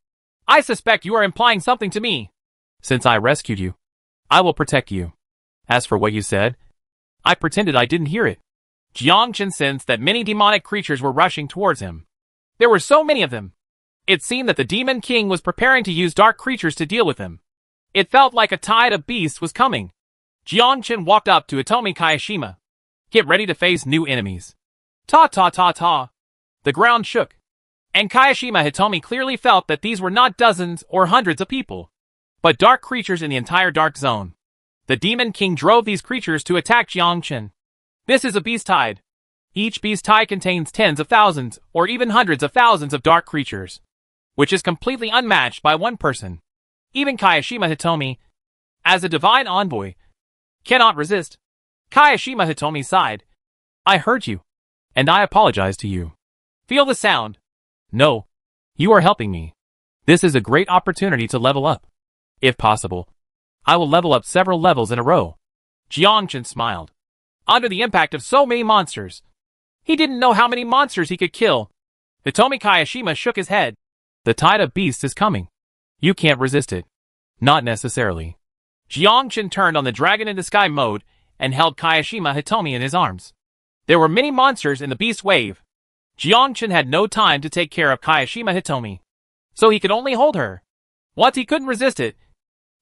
[SPEAKER 2] I suspect you are implying something to me.
[SPEAKER 1] Since I rescued you, I will protect you. As for what you said, I pretended I didn't hear it.
[SPEAKER 2] Jiangchen sensed that many demonic creatures were rushing towards him. There were so many of them. It seemed that the Demon King was preparing to use dark creatures to deal with them. It felt like a tide of beasts was coming. Jiangchen walked up to Hitomi Kayashima. Get ready to face new enemies. Ta ta ta ta. The ground shook. And Kayashima Hitomi clearly felt that these were not dozens or hundreds of people, but dark creatures in the entire dark zone. The Demon King drove these creatures to attack Jiangchen. This is a beast tide. Each beast tide contains tens of thousands or even hundreds of thousands of dark creatures, which is completely unmatched by one person. Even Kayashima Hitomi, as a divine envoy, cannot resist. Kayashima Hitomi sighed.
[SPEAKER 1] I heard you, and I apologize to you.
[SPEAKER 2] Feel the sound.
[SPEAKER 1] No, you are helping me. This is a great opportunity to level up. If possible, I will level up several levels in a row.
[SPEAKER 2] Jiangchen smiled. Under the impact of so many monsters, he didn't know how many monsters he could kill. Hitomi Kayashima shook his head.
[SPEAKER 1] The tide of beasts is coming. You can't resist it. Not necessarily.
[SPEAKER 2] Jiangchen turned on the Dragon in the Sky mode and held Kayashima Hitomi in his arms. There were many monsters in the beast wave. Jiangchen had no time to take care of Kayashima Hitomi, so he could only hold her. Once he couldn't resist it,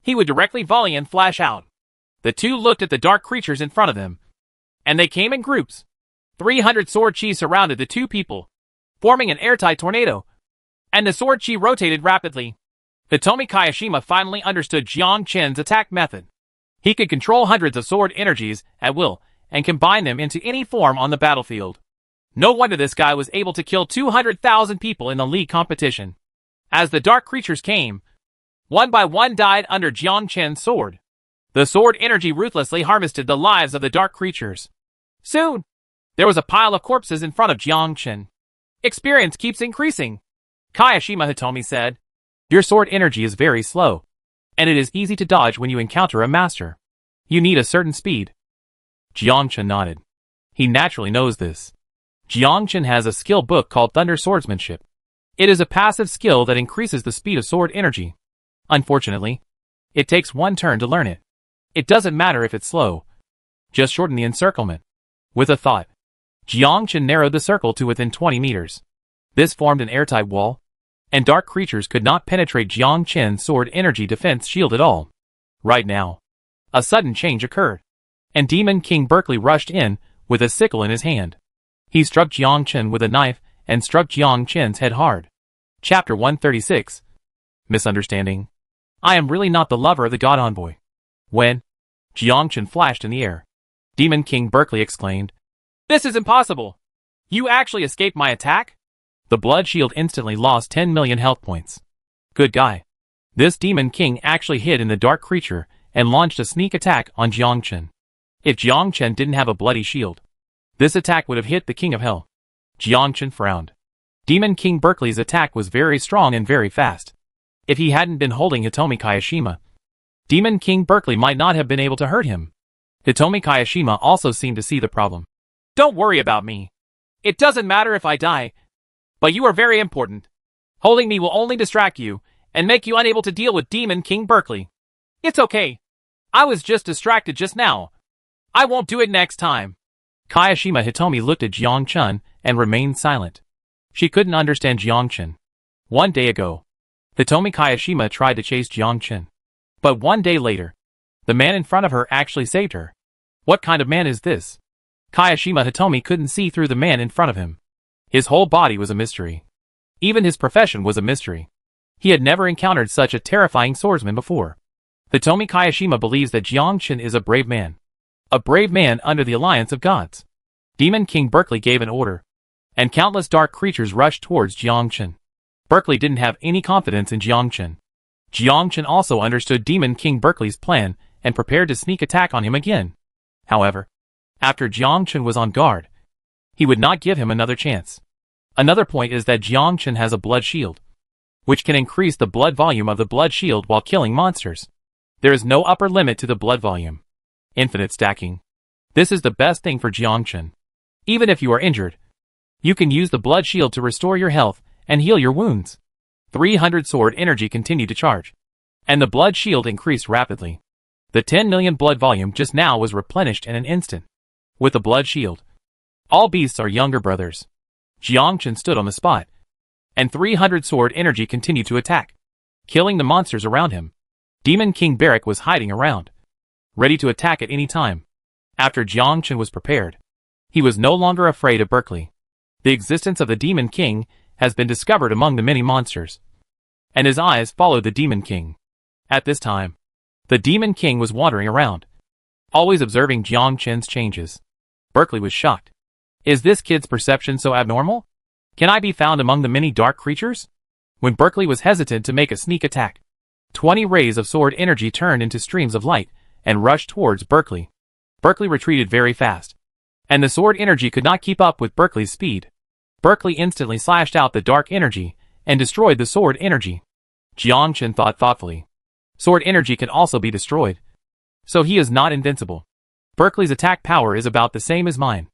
[SPEAKER 2] he would directly volley and flash out. The two looked at the dark creatures in front of them, and they came in groups. 300 sword chi surrounded the two people, forming an airtight tornado, and the sword chi rotated rapidly. Hitomi Kayashima finally understood Jiangchen's attack method. He could control hundreds of sword energies at will and combine them into any form on the battlefield. No wonder this guy was able to kill 200,000 people in the league competition. As the dark creatures came, one by one died under Jiangchen's sword. The sword energy ruthlessly harvested the lives of the dark creatures. Soon, there was a pile of corpses in front of Jiangchen. Experience keeps increasing, Kayashima Hitomi said.
[SPEAKER 1] Your sword energy is very slow, and it is easy to dodge when you encounter a master. You need a certain speed. Jiangchen nodded. He naturally knows this. Jiangchen has a skill book called Thunder Swordsmanship. It is a passive skill that increases the speed of sword energy. Unfortunately, it takes one turn to learn it. It doesn't matter if it's slow. Just shorten the encirclement. With a thought, Jiangchen narrowed the circle to within 20 meters. This formed an airtight wall, and dark creatures could not penetrate Jiangchen's sword energy defense shield at all. Right now, a sudden change occurred, and Demon King Berkeley rushed in with a sickle in his hand. He struck Jiangchen with a knife and struck Jiangchen's head hard. Chapter 136. Misunderstanding. I am really not the lover of the God Envoy. When Jiangchen flashed in the air, Demon King Berkeley exclaimed,
[SPEAKER 2] This is impossible! You actually escaped my attack?
[SPEAKER 1] The blood shield instantly lost 10 million health points. Good guy. This Demon King actually hid in the dark creature and launched a sneak attack on Jiangchen. If Jiangchen didn't have a bloody shield, this attack would have hit the King of Hell. Jiangchen frowned. Demon King Berkeley's attack was very strong and very fast. If he hadn't been holding Hitomi Kayashima, Demon King Berkeley might not have been able to hurt him. Hitomi Kayashima also seemed to see the problem.
[SPEAKER 2] Don't worry about me. It doesn't matter if I die, but you are very important. Holding me will only distract you and make you unable to deal with Demon King Berkeley. It's okay. I was just distracted just now. I won't do it next time.
[SPEAKER 1] Kayashima Hitomi looked at Jiangchen and remained silent. She couldn't understand Jiangchen. One day ago, Hitomi Kayashima tried to chase Jiangchen. But one day later, the man in front of her actually saved her. What kind of man is this? Kayashima Hitomi couldn't see through the man in front of him. His whole body was a mystery. Even his profession was a mystery. He had never encountered such a terrifying swordsman before. Hitomi Kayashima believes that Jiangchen is a brave man. A brave man under the alliance of gods. Demon King Berkeley gave an order, and countless dark creatures rushed towards Jiangchen. Berkeley didn't have any confidence in Jiangchen. Jiangchen also understood Demon King Berkeley's plan and prepared to sneak attack on him again. However, after Jiangchen was on guard, He would not give him another chance. Another point is that Jiangchen has a blood shield, which can increase the blood volume of the blood shield while killing monsters. There is no upper limit to the blood volume. Infinite stacking. This is the best thing for Jiangchen. Even if you are injured, you can use the blood shield to restore your health and heal your wounds. 300 sword energy continued to charge, and the blood shield increased rapidly. The 10 million blood volume just now was replenished in an instant. With the blood shield, all beasts are younger brothers. Jiangchen stood on the spot, and 300 sword energy continued to attack, killing the monsters around him. Demon King Barrack was hiding around, ready to attack at any time. After Jiangchen was prepared, he was no longer afraid of Berkeley. The existence of the Demon King has been discovered among the many monsters, and his eyes followed the Demon King. At this time, the Demon King was wandering around, always observing Jiangchen's changes. Berkeley was shocked. Is this kid's perception so abnormal? Can I be found among the many dark creatures? When Berkeley was hesitant to make a sneak attack, 20 rays of sword energy turned into streams of light and rushed towards Berkeley. Berkeley retreated very fast, and the sword energy could not keep up with Berkeley's speed. Berkeley instantly slashed out the dark energy and destroyed the sword energy. Jiangchen thought thoughtfully. Sword energy can also be destroyed, so he is not invincible. Berkeley's attack power is about the same as mine.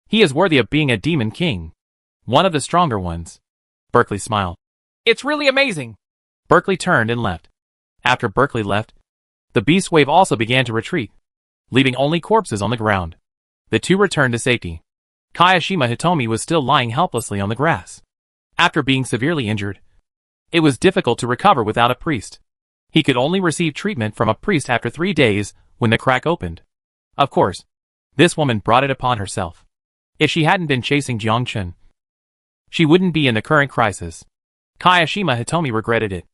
[SPEAKER 1] He is worthy of being a Demon King, one of the stronger ones. Berkeley smiled.
[SPEAKER 2] It's really amazing.
[SPEAKER 1] Berkeley turned and left. After Berkeley left, the beast wave also began to retreat, leaving only corpses on the ground. The two returned to safety. Kayashima Hitomi was still lying helplessly on the grass. After being severely injured, it was difficult to recover without a priest. He could only receive treatment from a priest after 3 days when the crack opened. Of course, this woman brought it upon herself. If she hadn't been chasing Jiangchen, she wouldn't be in the current crisis. Kayashima Hitomi regretted it.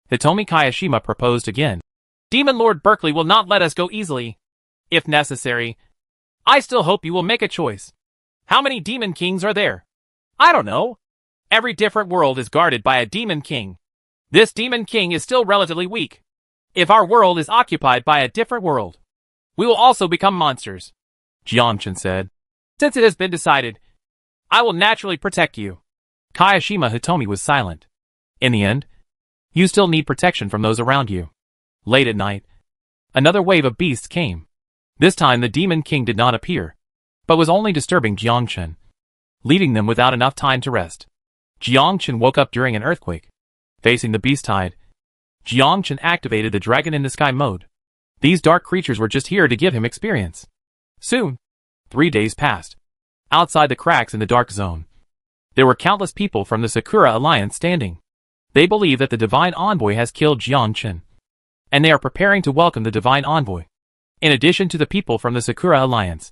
[SPEAKER 1] Hitomi Kayashima proposed again.
[SPEAKER 2] Demon Lord Berkeley will not let us go easily. If necessary, I still hope you will make a choice. How many Demon Kings are there? I don't know. Every different world is guarded by a Demon King. This Demon King is still relatively weak. If our world is occupied by a different world, we will also become monsters,
[SPEAKER 1] Jiangchen said.
[SPEAKER 2] Since it has been decided, I will naturally protect you.
[SPEAKER 1] Kayashima Hitomi was silent. In the end, you still need protection from those around you. Late at night, another wave of beasts came. This time the Demon King did not appear, but was only disturbing Jiangchen, leaving them without enough time to rest. Jiangchen woke up during an earthquake. Facing the beast tide, Jiangchen activated the Dragon in the Sky mode. These dark creatures were just here to give him experience. Soon, 3 days passed. Outside the cracks in the dark zone, there were countless people from the Sakura Alliance standing. They believe that the Divine Envoy has killed Jiangchen, and they are preparing to welcome the Divine Envoy. In addition to the people from the Sakura Alliance,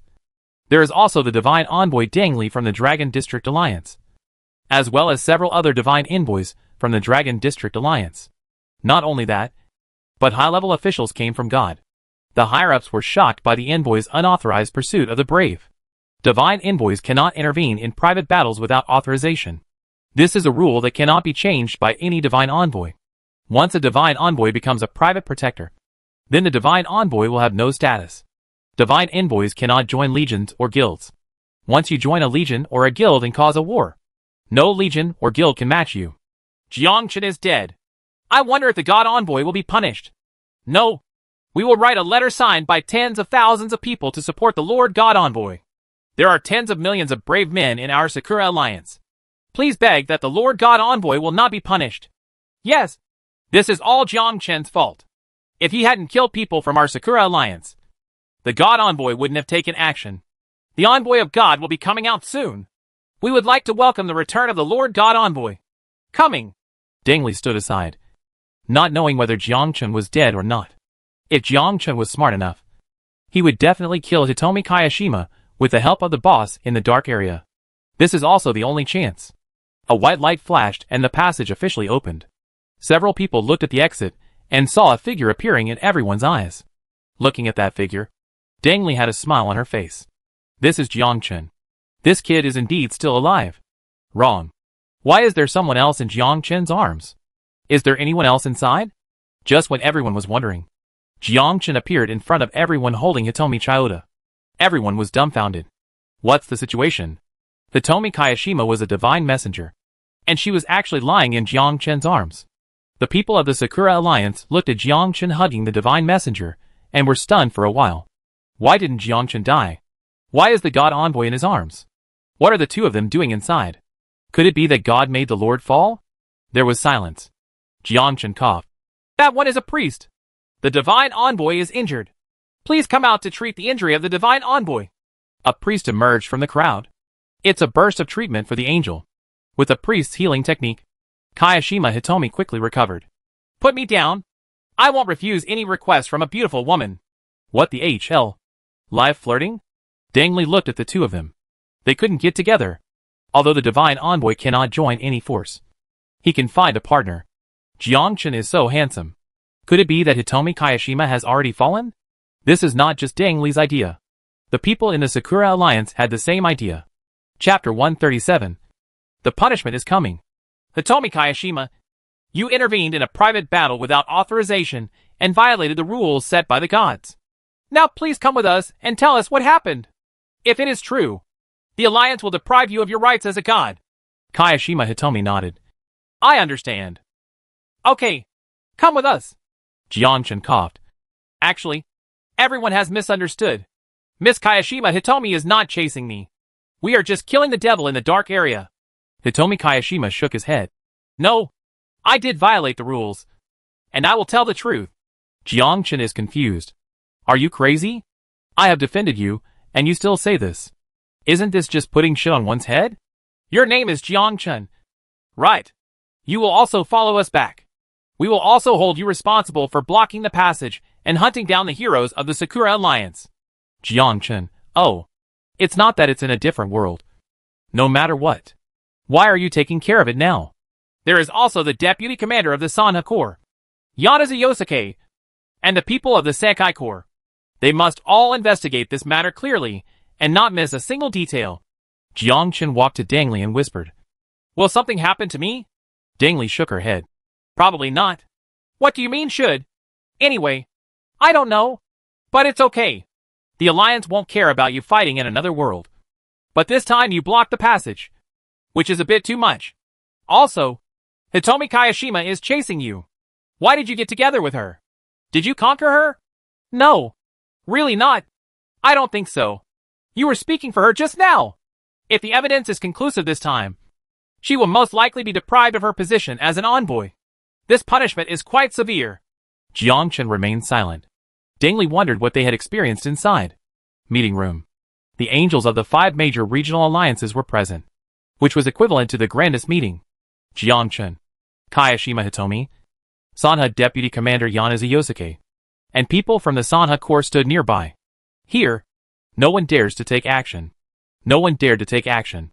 [SPEAKER 1] there is also the Divine Envoy Dangli from the Dragon District Alliance, as well as several other Divine Envoys from the Dragon District Alliance. Not only that, but high-level officials came from God. The higher-ups were shocked by the envoy's unauthorized pursuit of the brave. Divine envoys cannot intervene in private battles without authorization. This is a rule that cannot be changed by any divine envoy. Once a divine envoy becomes a private protector, then the divine envoy will have no status. Divine envoys cannot join legions or guilds. Once you join a legion or a guild and cause a war, no legion or guild can match you.
[SPEAKER 2] Jiangchen is dead. I wonder if the God Envoy will be punished. No. We will write a letter signed by tens of thousands of people to support the Lord God Envoy. There are tens of millions of brave men in our Sakura Alliance. Please beg that the Lord God Envoy will not be punished. Yes. This is all Jiangchen's fault. If he hadn't killed people from our Sakura Alliance, the God Envoy wouldn't have taken action. The Envoy of God will be coming out soon. We would like to welcome the return of the Lord God Envoy. Coming.
[SPEAKER 1] Dangli stood aside, not knowing whether Jiangchen was dead or not. If Jiangchen was smart enough, he would definitely kill Hitomi Kayashima with the help of the boss in the dark area. This is also the only chance. A white light flashed and the passage officially opened. Several people looked at the exit and saw a figure appearing in everyone's eyes. Looking at that figure, Dangli had a smile on her face. This is Jiangchen. This kid is indeed still alive. Wrong. Why is there someone else in Jiangchen's arms? Is there anyone else inside? Just when everyone was wondering, Jiangchen appeared in front of everyone holding Hitomi Chiyoda. Everyone was dumbfounded. What's the situation? Hitomi Kayashima was a divine messenger, and she was actually lying in Jiang Chen's arms. The people of the Sakura Alliance looked at Jiang Chen hugging the divine messenger, and were stunned for a while. Why didn't Jiang Chen die? Why is the god envoy in his arms? What are the two of them doing inside? Could it be that God made the Lord fall? There was silence. Jiang Chen coughed.
[SPEAKER 2] That one is a priest. The divine envoy is injured. Please come out to treat the injury of the divine envoy.
[SPEAKER 1] A priest emerged from the crowd. It's a burst of treatment for the angel. With the priest's healing technique, Kayashima Hitomi quickly recovered.
[SPEAKER 2] Put me down. I won't refuse any request from a beautiful woman.
[SPEAKER 1] What the HL? Live flirting? Dang Li looked at the two of them. They couldn't get together. Although the divine envoy cannot join any force, he can find a partner. Jiang Chen is so handsome. Could it be that Hitomi Kayashima has already fallen? This is not just Dang Li's idea. The people in the Sakura Alliance had the same idea. Chapter 137. The punishment is coming.
[SPEAKER 2] Hitomi Kayashima, you intervened in a private battle without authorization and violated the rules set by the gods. Now please come with us and tell us what happened. If it is true, the Alliance will deprive you of your rights as a god.
[SPEAKER 1] Kayashima Hitomi nodded.
[SPEAKER 2] I understand. Okay, come with us.
[SPEAKER 1] Jiang Chen coughed.
[SPEAKER 2] Actually, everyone has misunderstood. Miss Kayashima Hitomi is not chasing me. We are just killing the devil in the dark area.
[SPEAKER 1] Hitomi Kayashima shook his head.
[SPEAKER 2] No, I did violate the rules. And I will tell the truth.
[SPEAKER 1] Jiang Chen is confused. Are you crazy? I have defended you, and you still say this. Isn't this just putting shit on one's head?
[SPEAKER 2] Your name is Jiang Chen. Right. You will also follow us back. We will also hold you responsible for blocking the passage and hunting down the heroes of the Sakura Alliance.
[SPEAKER 1] Jiang Chen, oh. It's not that it's in a different world. No matter what. Why are you taking care of it now?
[SPEAKER 2] There is also the deputy commander of the Sanha Corps, Yanaza Yosuke, and the people of the Sekai Corps. They must all investigate this matter clearly and not miss a single detail.
[SPEAKER 1] Jiang Chen walked to Dang Li and whispered.
[SPEAKER 2] Will something happen to me?
[SPEAKER 1] Dang Li shook her head.
[SPEAKER 2] Probably not. What do you mean should? Anyway, I don't know. But it's okay. The Alliance won't care about you fighting in another world. But this time you blocked the passage, which is a bit too much. Also, Hitomi Kayashima is chasing you. Why did you get together with her? Did you conquer her? No. Really not. I don't think so. You were speaking for her just now. If the evidence is conclusive this time, she will most likely be deprived of her position as an envoy. This punishment is quite severe.
[SPEAKER 1] Jiang Chen remained silent. Dang Li wondered what they had experienced inside. Meeting room. The angels of the 5 major regional alliances were present, which was equivalent to the grandest meeting. Jiang Chen, Kayashima Hitomi, Sanha Deputy Commander Yanaza Yosuke, and people from the Sanha Corps stood nearby. Here, no one dares to take action. No one dared to take action.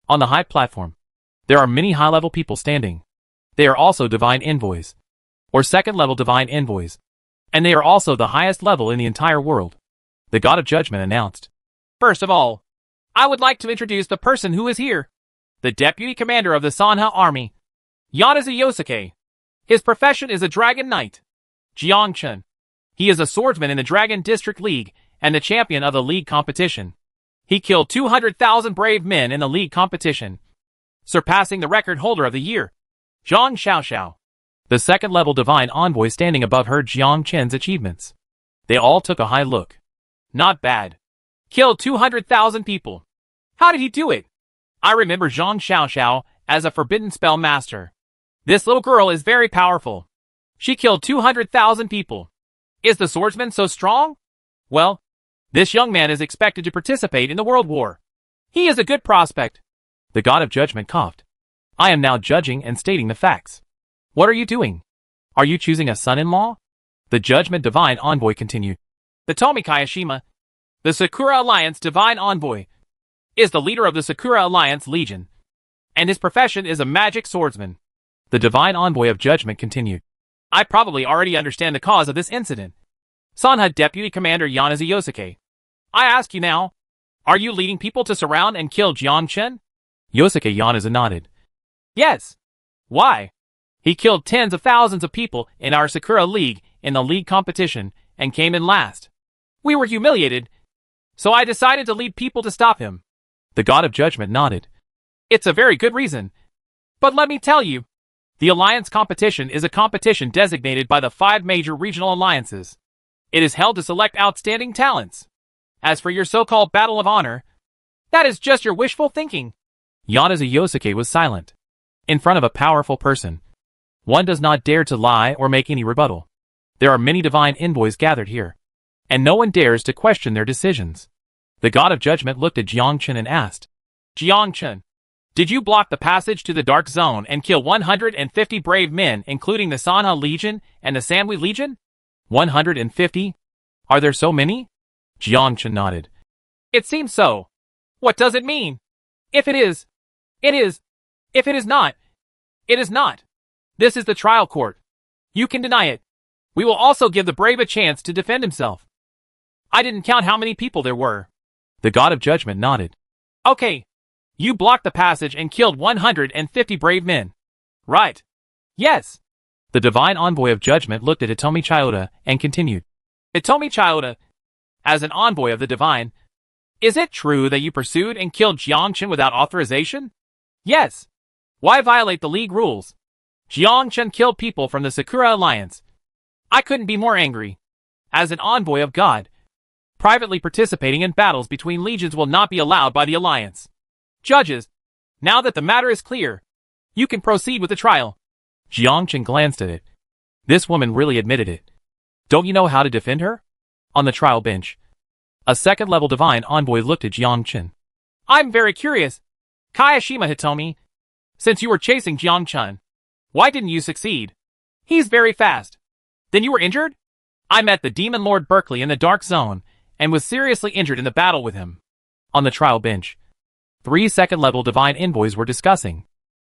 [SPEAKER 1] On the high platform, there are many high-level people standing. They are also divine envoys, or second-level divine envoys, and they are also the highest level in the entire world. The God of Judgment announced.
[SPEAKER 2] First of all, I would like to introduce the person who is here. The Deputy Commander of the Sanha Army, Yanaza Yosuke. His profession is a Dragon Knight. Jiang Chen. He is a swordsman in the Dragon District League and the champion of the league competition. He killed 200,000 brave men in the league competition, surpassing the record holder of the year, Zhang Xiaoxiao.
[SPEAKER 1] The second-level divine envoy standing above heard Jiang Chen's achievements. They all took a high look.
[SPEAKER 2] Not bad. Killed 200,000 people. How did he do it? I remember Zhang Xiaoxiao as a forbidden spell master. This little girl is very powerful. She killed 200,000 people. Is the swordsman so strong? Well, this young man is expected to participate in the World War. He is a good prospect.
[SPEAKER 1] The God of Judgment coughed. I am now judging and stating the facts. What are you doing? Are you choosing a son-in-law? The Judgment Divine Envoy continued.
[SPEAKER 2] Hitomi Kayashima, the Sakura Alliance Divine Envoy, is the leader of the Sakura Alliance Legion, and his profession is a magic swordsman.
[SPEAKER 1] The Divine Envoy of Judgment continued.
[SPEAKER 2] I probably already understand the cause of this incident. Sanha Deputy Commander Yanaza Yosuke. I ask you now, are you leading people to surround and kill Jiang Chen?
[SPEAKER 1] Yosuke Yanaza nodded.
[SPEAKER 2] Yes. Why? He killed tens of thousands of people in our Sakura League in the league competition and came in last. We were humiliated, so I decided to lead people to stop him.
[SPEAKER 1] The God of Judgment nodded.
[SPEAKER 2] It's a very good reason. But let me tell you, the alliance competition is a competition designated by the 5 major regional alliances. It is held to select outstanding talents. As for your so-called Battle of Honor, that is just your wishful thinking.
[SPEAKER 1] Yanaza Yosuke was silent. In front of a powerful person, one does not dare to lie or make any rebuttal. There are many divine envoys gathered here, and no one dares to question their decisions. The God of Judgment looked at Jiangchen and asked,
[SPEAKER 2] Jiangchen, did you block the passage to the Dark Zone and kill 150 brave men, including the Sanha Legion and the Sanhui Legion?
[SPEAKER 1] 150? Are there so many? Jiangchen nodded.
[SPEAKER 2] It seems so. What does it mean? If it is, it is. If it is not, it is not. This is the trial court. You can deny it. We will also give the brave a chance to defend himself. I didn't count how many people there were.
[SPEAKER 1] The God of Judgment nodded.
[SPEAKER 2] Okay. You blocked the passage and killed 150 brave men. Right. Yes.
[SPEAKER 1] The divine envoy of judgment looked at Hitomi Chiyoda and continued.
[SPEAKER 2] Hitomi Chiyoda, as an envoy of the divine, is it true that you pursued and killed Jiangchen without authorization? Yes. Why violate the League rules? Jiangchen killed people from the Sakura Alliance. I couldn't be more angry. As an envoy of God, privately participating in battles between legions will not be allowed by the Alliance. Judges, now that the matter is clear, you can proceed with the trial.
[SPEAKER 1] Jiangchen glanced at it. This woman really admitted it. Don't you know how to defend her? On the trial bench, a second-level divine envoy looked at Jiangchen.
[SPEAKER 2] I'm very curious. Kayashima Hitomi, since you were chasing Jiangchen, why didn't you succeed? He's very fast. Then you were injured? I met the Demon Lord Berkeley in the Dark Zone and was seriously injured in the battle with him.
[SPEAKER 1] On the trial bench, 3 second-level divine envoys were discussing.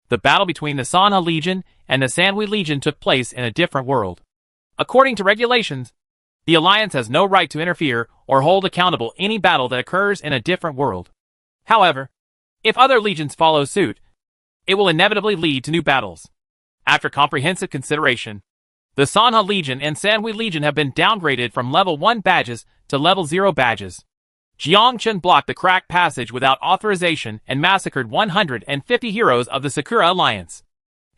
[SPEAKER 2] The battle between the Sanha Legion and the Sanhui Legion took place in a different world. According to regulations, the Alliance has no right to interfere or hold accountable any battle that occurs in a different world. However, if other legions follow suit, it will inevitably lead to new battles. After comprehensive consideration, the Sanha Legion and Sanhui Legion have been downgraded from level 1 badges to level 0 badges. Jiangchen blocked the cracked passage without authorization and massacred 150 heroes of the Sakura Alliance.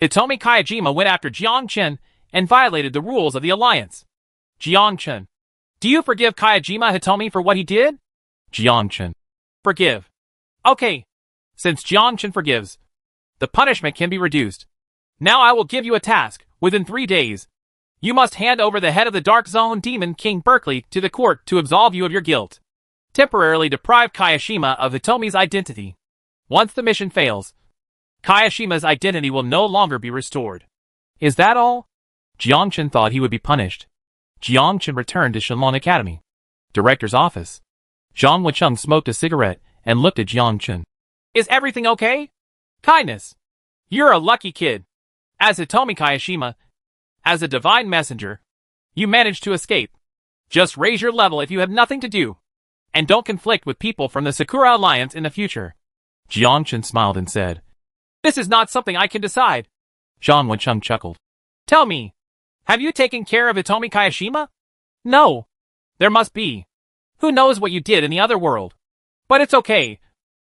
[SPEAKER 2] Hitomi Kayajima went after Jiangchen and violated the rules of the Alliance. Jiangchen, do you forgive Kayajima Hitomi for what he did?
[SPEAKER 1] Jiangchen.
[SPEAKER 2] Forgive. Okay. Since Jiangchen forgives, the punishment can be reduced. Now I will give you a task. Within 3 days, you must hand over the head of the Dark Zone Demon King Berkeley to the court to absolve you of your guilt. Temporarily deprive Kayashima of Hitomi's identity. Once the mission fails, Kayashima's identity will no longer be restored. Is that all?
[SPEAKER 1] Jiangchen thought he would be punished. Jiangchen returned to Shenlong Academy. Director's office. Zhang Weicheng smoked a cigarette and looked at Jiangchen.
[SPEAKER 2] Is everything okay? Kindness. You're a lucky kid. As Hitomi Kayashima, as a divine messenger, you managed to escape. Just raise your level if you have nothing to do. And don't conflict with people from the Sakura Alliance in the future.
[SPEAKER 1] Jiangchen smiled and said,
[SPEAKER 2] This is not something I can decide.
[SPEAKER 1] Zhang Weicheng chuckled.
[SPEAKER 2] Tell me, have you taken care of Hitomi Kayashima? No. There must be. Who knows what you did in the other world? But it's okay.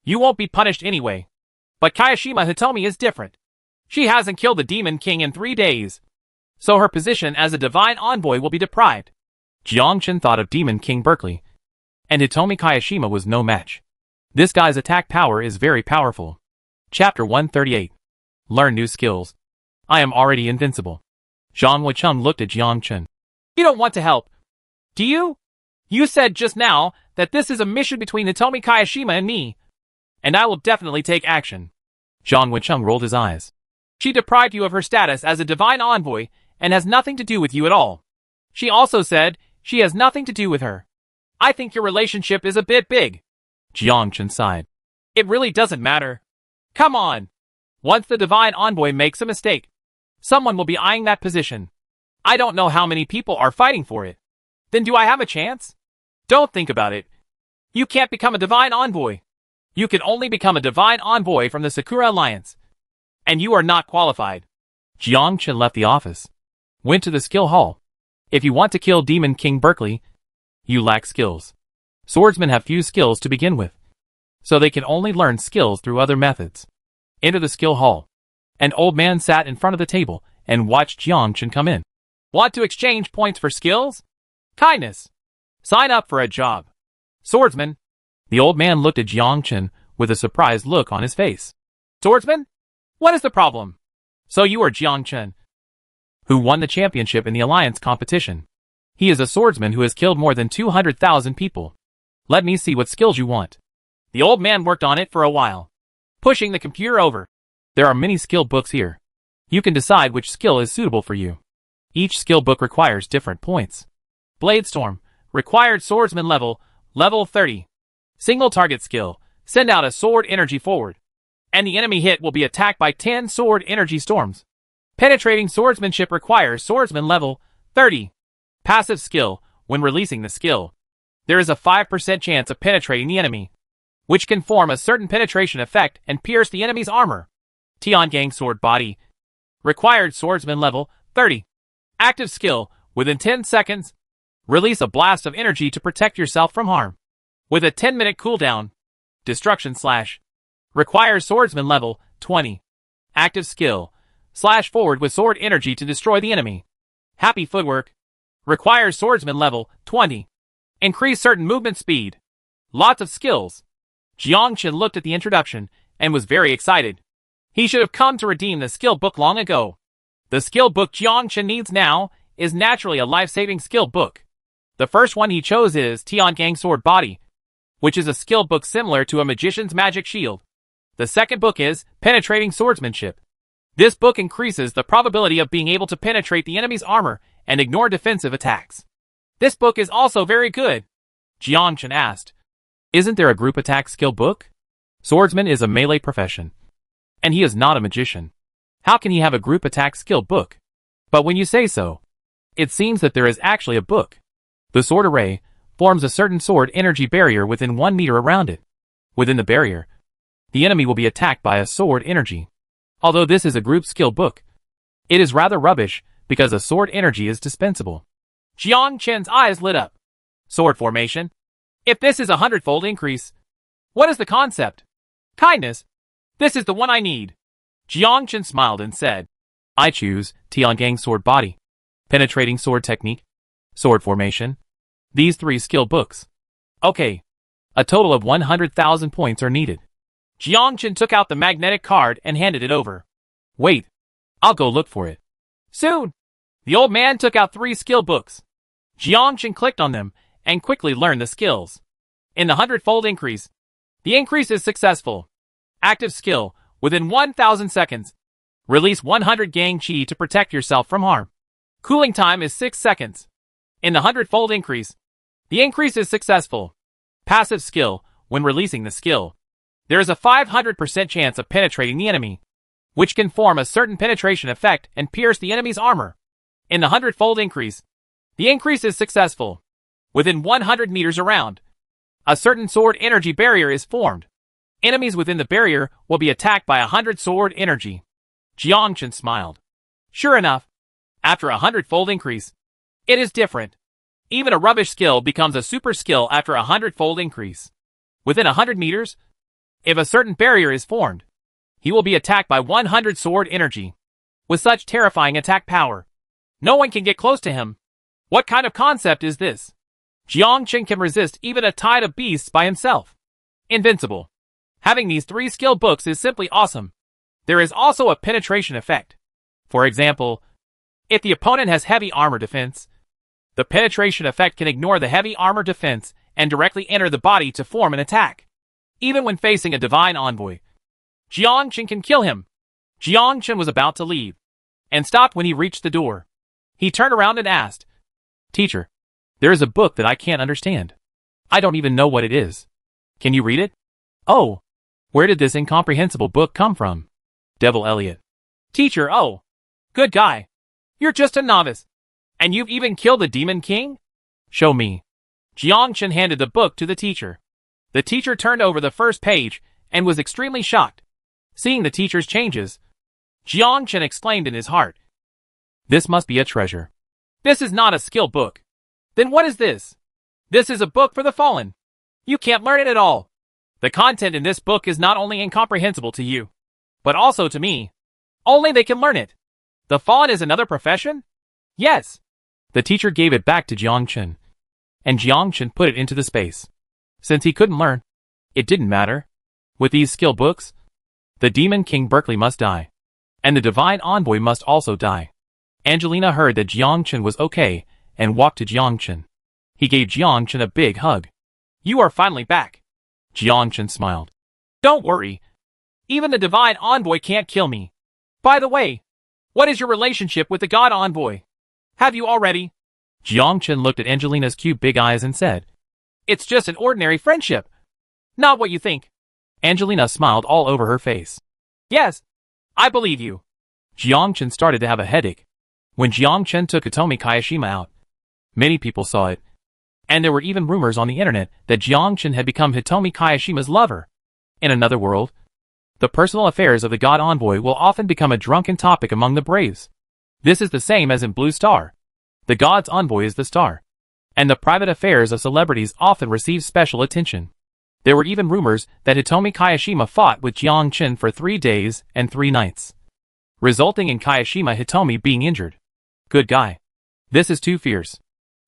[SPEAKER 2] You won't be punished anyway. But Kayashima Hitomi is different. She hasn't killed the Demon King in 3 days. So her position as a divine envoy will be deprived.
[SPEAKER 1] Jiangchen thought of Demon King Berkeley. And Hitomi Kayashima was no match. This guy's attack power is very powerful. Chapter 138. Learn new skills. I am already invincible. Zhang Weicheng looked at Jiangchen.
[SPEAKER 2] You don't want to help, do you? You said just now that this is a mission between Hitomi Kayashima and me. And I will definitely take action.
[SPEAKER 1] Zhang Weicheng rolled his eyes.
[SPEAKER 2] She deprived you of her status as a divine envoy and has nothing to do with you at all. She also said she has nothing to do with her. I think your relationship is a bit big.
[SPEAKER 1] Jiangchen sighed.
[SPEAKER 2] It really doesn't matter. Come on. Once the divine envoy makes a mistake, someone will be eyeing that position. I don't know how many people are fighting for it. Then do I have a chance? Don't think about it. You can't become a divine envoy. You can only become a divine envoy from the Sakura Alliance. And you are not qualified.
[SPEAKER 1] Jiangchen left the office. Went to the skill hall. If you want to kill Demon King Berkeley, you lack skills. Swordsmen have few skills to begin with. so they can only learn skills through other methods. Enter the skill hall. An old man sat in front of the table and watched Jiang Chen come in.
[SPEAKER 2] Want to exchange points for skills? Kindness. Sign up for a job. Swordsman.
[SPEAKER 1] The old man looked at Jiang Chen with a surprised look on his face.
[SPEAKER 2] Swordsman? What is the problem? So you are Jiang Chen,
[SPEAKER 1] who won the championship in the alliance competition. He is a swordsman who has killed more than 200,000 people. Let me see what skills you want.
[SPEAKER 2] The old man worked on it for a while, pushing the computer over.
[SPEAKER 1] There are many skill books here. You can decide which skill is suitable for you. Each skill book requires different points.
[SPEAKER 2] Bladestorm. Required swordsman level 30. Single target skill. Send out a sword energy forward, and the enemy hit will be attacked by 10 sword energy storms. Penetrating swordsmanship requires swordsman level 30. Passive skill. When releasing the skill, there is a 5% chance of penetrating the enemy, which can form a certain penetration effect and pierce the enemy's armor. Tiangang sword body. Required swordsman level 30. Active skill. Within 10 seconds, release a blast of energy to protect yourself from harm. With a 10-minute cooldown. Destruction slash. Requires swordsman level 20. Active skill. Slash forward with sword energy to destroy the enemy. Happy footwork. Requires swordsman level 20. Increase certain movement speed. Lots of skills. Jiang Chen looked at the introduction and was very excited. He should have come to redeem the skill book long ago. The skill book Jiang Chen needs now is naturally a life-saving skill book. The first one he chose is Tiangang Sword Body, which is a skill book similar to a magician's magic shield. The second book is Penetrating Swordsmanship. This book increases the probability of being able to penetrate the enemy's armor and ignore defensive attacks. This book is also very good. Jiang Chen asked,
[SPEAKER 1] Isn't there a group attack skill book? Swordsman is a melee profession, and he is not a magician. How can he have a group attack skill book? But when you say so, it seems that there is actually a book. The sword array forms a certain sword energy barrier within 1 meter around it. Within the barrier, the enemy will be attacked by a sword energy. Although this is a group skill book, it is rather rubbish because a sword energy is dispensable.
[SPEAKER 2] Jiang Chen's eyes lit up. Sword formation. If this is 100-fold increase, what is the concept? Kindness. This is the one I need. Jiang Chen smiled and said,
[SPEAKER 1] I choose Tiangang Sword Body, Penetrating Sword Technique, Sword Formation. These 3 skill books.
[SPEAKER 2] Okay.
[SPEAKER 1] A total of 100,000 points are needed.
[SPEAKER 2] Jiang Chen took out the magnetic card and handed it over.
[SPEAKER 1] Wait. I'll go look for it.
[SPEAKER 2] Soon. The old man took out 3 skill books. Jiang Chen clicked on them and quickly learned the skills. In the 100-fold increase, the increase is successful. Active skill. Within 1,000 seconds, release 100 Gang Chi to protect yourself from harm. Cooling time is 6 seconds. In the 100-fold increase, the increase is successful. Passive skill. When releasing the skill, there is a 500% chance of penetrating the enemy, which can form a certain penetration effect and pierce the enemy's armor. In the 100-fold increase, the increase is successful. Within 100 meters around, a certain sword energy barrier is formed. Enemies within the barrier will be attacked by 100 sword energy. Jiang Chen smiled. Sure enough, after a 100-fold increase, it is different. Even a rubbish skill becomes a super skill after a 100-fold increase. Within 100 meters, if a certain barrier is formed, he will be attacked by 100 sword energy. With such terrifying attack power, no one can get close to him. What kind of concept is this? Jiang Chen can resist even a tide of beasts by himself. Invincible. Having these 3 skill books is simply awesome. There is also a penetration effect. For example, if the opponent has heavy armor defense, the penetration effect can ignore the heavy armor defense and directly enter the body to form an attack. Even when facing a divine envoy, Jiang Chen can kill him. Jiang Chen was about to leave, and stopped when he reached the door. He turned around and asked,
[SPEAKER 1] Teacher, there is a book that I can't understand. I don't even know what it is. Can you read it? Oh, where did this incomprehensible book come from? Devil Elliot.
[SPEAKER 2] Teacher, oh, good guy. You're just a novice, and you've even killed the Demon King?
[SPEAKER 1] Show me.
[SPEAKER 2] Jiang Chen handed the book to the teacher. The teacher turned over the first page and was extremely shocked. Seeing the teacher's changes, Jiang Chen exclaimed in his heart,
[SPEAKER 1] This must be a treasure.
[SPEAKER 2] This is not a skill book. Then what is this? This is a book for the fallen. You can't learn it at all. The content in this book is not only incomprehensible to you, but also to me. Only they can learn it. The fawn is another profession? Yes.
[SPEAKER 1] The teacher gave it back to Jiangchen, and Jiangchen put it into the space. Since he couldn't learn, it didn't matter. With these skill books, the Demon King Berkeley must die, and the Divine Envoy must also die. Angelina heard that Jiangchen was okay and walked to Jiangchen. He gave Jiangchen a big hug.
[SPEAKER 2] You are finally back.
[SPEAKER 1] Jiangchen smiled.
[SPEAKER 2] Don't worry. Even the Divine Envoy can't kill me. By the way, what is your relationship with the God Envoy? Have you already?
[SPEAKER 1] Jiangchen looked at Angelina's cute big eyes and said,
[SPEAKER 2] It's just an ordinary friendship. Not what you think.
[SPEAKER 1] Angelina smiled all over her face.
[SPEAKER 2] Yes, I believe you.
[SPEAKER 1] Jiangchen started to have a headache. When Jiangchen took Hitomi Kayashima out, many people saw it. And there were even rumors on the internet that Jiangchen had become Hitomi Kayashima's lover. In another world, the personal affairs of the God Envoy will often become a drunken topic among the Braves. This is the same as in Blue Star. The God's Envoy is the star, and the private affairs of celebrities often receive special attention. There were even rumors that Hitomi Kayashima fought with Jiangchen for 3 days and 3 nights, resulting in Kayashima Hitomi being injured. Good guy. This is too fierce.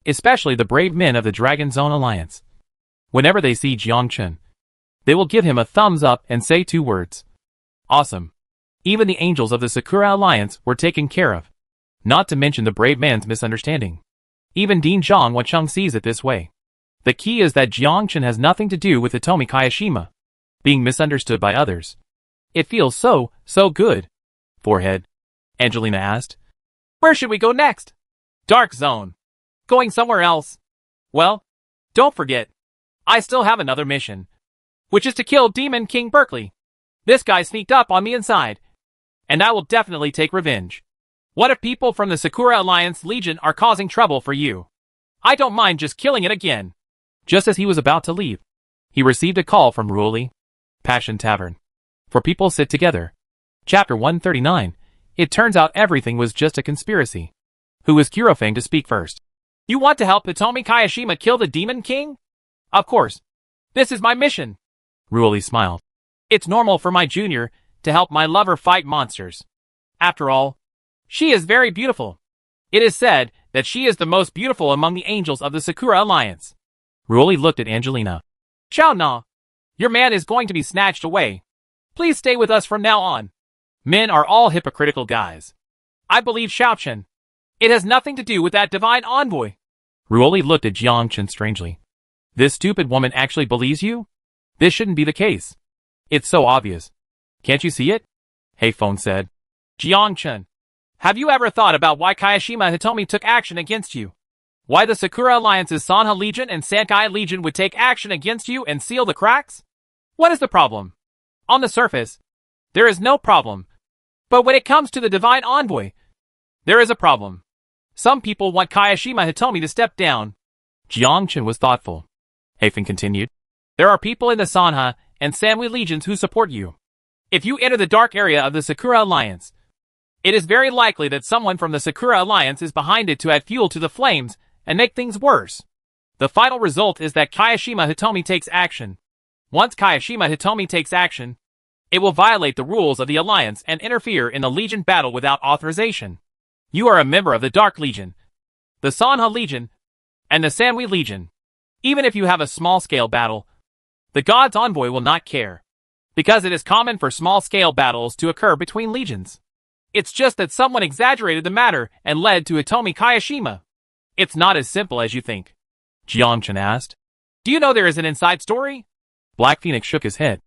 [SPEAKER 1] Especially the brave men of the Dragon Zone Alliance. Whenever they see Jiangchen, they will give him a thumbs up and say 2 words. Awesome. Even the angels of the Sakura Alliance were taken care of. Not to mention the brave man's misunderstanding. Even Dean Zhang Wancheng sees it this way. The key is that Jiangchen has nothing to do with Hitomi Kayashima being misunderstood by others. It feels so good. Forehead. Angelina asked.
[SPEAKER 2] Where should we go next? Dark Zone. Going somewhere else? Well, don't forget, I still have another mission, which is to kill Demon King Berkeley. This guy sneaked up on me inside, and I will definitely take revenge. What if people from the Sakura Alliance Legion are causing trouble for you? I don't mind just killing it again.
[SPEAKER 1] Just as he was about to leave, he received a call from Ruoli, Passion Tavern. For people sit together. Chapter 139. It turns out everything was just a conspiracy. Who was Kurofang to speak first?
[SPEAKER 2] You want to help Hitomi Kayashima kill the Demon King? Of course. This is my mission.
[SPEAKER 1] Ruoli smiled.
[SPEAKER 2] It's normal for my junior to help my lover fight monsters. After all, she is very beautiful. It is said that she is the most beautiful among the angels of the Sakura Alliance.
[SPEAKER 1] Ruoli looked at Angelina.
[SPEAKER 2] Xiao Na, your man is going to be snatched away. Please stay with us from now on. Men are all hypocritical guys. I believe Xiaochen. It has nothing to do with that Divine Envoy.
[SPEAKER 1] Ruoli looked at Jiangchen strangely. This stupid woman actually believes you? This shouldn't be the case. It's so obvious. Can't you see it? Heifeng said.
[SPEAKER 2] Jiangchen, have you ever thought about why Kayashima Hitomi took action against you? Why the Sakura Alliance's Sanha Legion and Sankai Legion would take action against you and seal the cracks? What is the problem? On the surface, there is no problem. But when it comes to the Divine Envoy, there is a problem. Some people want Kayashima Hitomi to step down.
[SPEAKER 1] Jiangchen was thoughtful. Heifeng continued.
[SPEAKER 2] There are people in the Sanha and Sanwi legions who support you. If you enter the dark area of the Sakura Alliance, it is very likely that someone from the Sakura Alliance is behind it to add fuel to the flames and make things worse. The final result is that Kayashima Hitomi takes action. Once Kayashima Hitomi takes action, it will violate the rules of the Alliance and interfere in the Legion battle without authorization. You are a member of the Dark Legion, the Sanha Legion, and the Sanwi Legion. Even if you have a small-scale battle, the God's Envoy will not care, because it is common for small-scale battles to occur between legions. It's just that someone exaggerated the matter and led to Hitomi Kayashima. It's not as simple as you think.
[SPEAKER 1] Jiangchen asked.
[SPEAKER 2] Do you know there is an inside story?
[SPEAKER 1] Black Phoenix shook his head.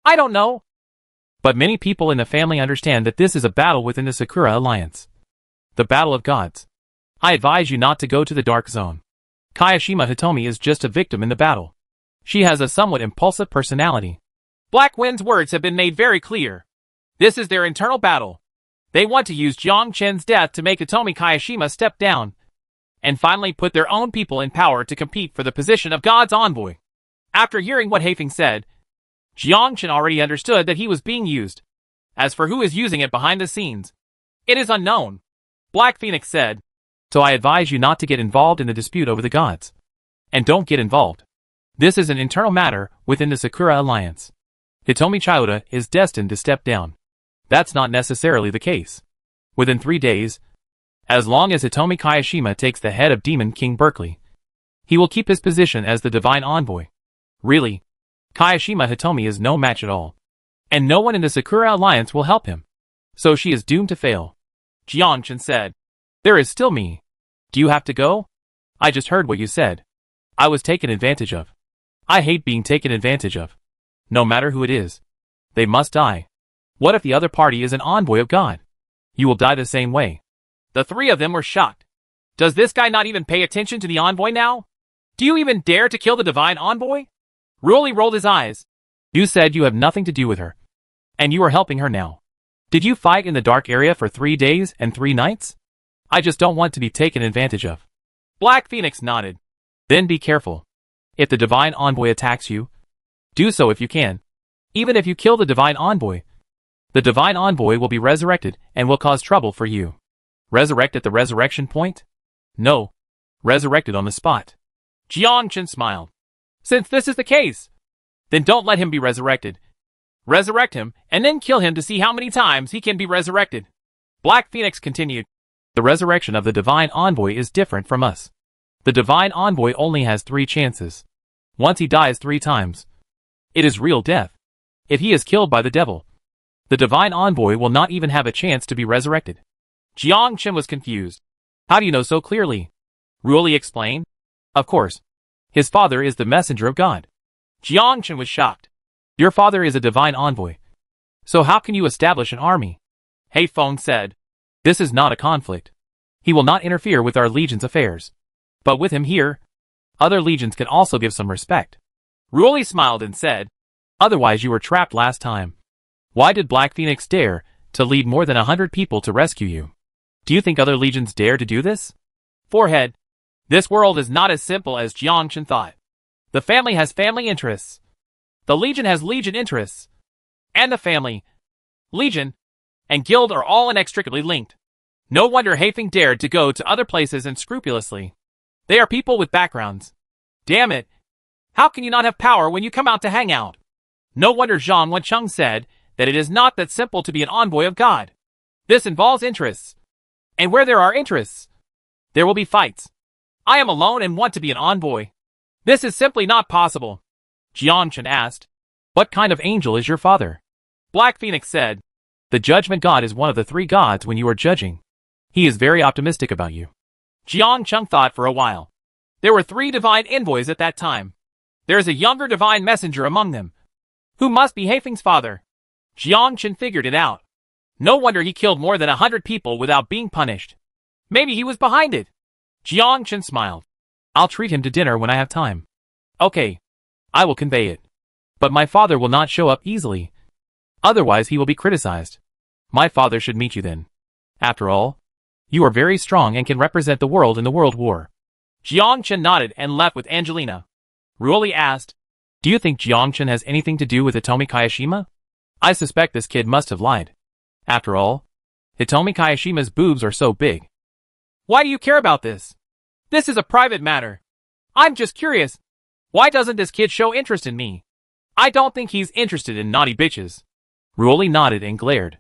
[SPEAKER 2] I don't know.
[SPEAKER 1] But many people in the family understand that this is a battle within the Sakura Alliance. The Battle of Gods. I advise you not to go to the Dark Zone. Kayashima Hitomi is just a victim in the battle. She has a somewhat impulsive personality.
[SPEAKER 2] Black Wind's words have been made very clear. This is their internal battle. They want to use Jiangchen's death to make Hitomi Kayashima step down, and finally put their own people in power to compete for the position of God's Envoy. After hearing what Heifeng said, Jiangchen already understood that he was being used. As for who is using it behind the scenes, it is unknown. Black Phoenix said,
[SPEAKER 1] So I advise you not to get involved in the dispute over the gods. And don't get involved. This is an internal matter within the Sakura Alliance. Hitomi Chiyoda is destined to step down. That's not necessarily the case. Within 3 days, as long as Hitomi Kayashima takes the head of Demon King Berkeley, he will keep his position as the Divine Envoy. Really, Kayashima Hitomi is no match at all. And no one in the Sakura Alliance will help him. So she is doomed to fail. Jiangchen said. There is still me. Do you have to go? I just heard what you said. I was taken advantage of. I hate being taken advantage of. No matter who it is. They must die. What if the other party is an envoy of God? You will die the same way. The three of them were shocked. Does this guy not even pay attention to the envoy now? Do you even dare to kill the divine envoy? Ruoli rolled his eyes. You said you have nothing to do with her. And you are helping her now. Did you fight in the dark area for 3 days and 3 nights? I just don't want to be taken advantage of. Black Phoenix nodded. Then be careful. If the divine envoy attacks you, do so if you can. Even if you kill the divine envoy, the divine envoy will be resurrected and will cause trouble for you. Resurrect at the resurrection point? No. Resurrected on the spot. Jiangchen smiled. Since this is the case, then don't let him be resurrected. Resurrect him, and then kill him to see how many times he can be resurrected. Black Phoenix continued. The resurrection of the divine envoy is different from us. The divine envoy only has 3 chances. Once he dies 3 times, it is real death. If he is killed by the devil, the divine envoy will not even have a chance to be resurrected. Jiangchen was confused. How do you know so clearly? Ruoli explained. Of course. His father is the messenger of God. Jiangchen was shocked. Your father is a divine envoy. So how can you establish an army? Heifeng said. This is not a conflict. He will not interfere with our legion's affairs. But with him here, other legions can also give some respect. Ruoli smiled and said, otherwise you were trapped last time. Why did Black Phoenix dare to lead more than 100 people to rescue you? Do you think other legions dare to do this? Forehead. This world is not as simple as Jiangchen thought. The family has family interests. The legion has legion interests. And the family, legion, and guild are all inextricably linked. No wonder Heifeng dared to go to other places and scrupulously. They are people with backgrounds. Damn it. How can you not have power when you come out to hang out? No wonder Zhang Wencheng said that it is not that simple to be an envoy of God. This involves interests. And where there are interests, there will be fights. I am alone and want to be an envoy. This is simply not possible. Jiangchen asked. What kind of angel is your father? Black Phoenix said. The judgment god is one of the 3 gods when you are judging. He is very optimistic about you. Jiangchen thought for a while. There were 3 divine envoys at that time. There is a younger divine messenger among them, who must be Heifeng's father. Jiangchen figured it out. No wonder he killed more than 100 people without being punished. Maybe he was behind it. Jiangchen smiled. I'll treat him to dinner when I have time. Okay. I will convey it. But my father will not show up easily. Otherwise he will be criticized. My father should meet you then. After all, you are very strong and can represent the world in the world war. Jiangchen nodded and left with Angelina. Ruoli asked, do you think Jiangchen has anything to do with Hitomi Kayashima? I suspect this kid must have lied. After all, Hitomi Kayashima's boobs are so big. Why do you care about this? This is a private matter. I'm just curious. Why doesn't this kid show interest in me? I don't think he's interested in naughty bitches. Ruoli nodded and glared.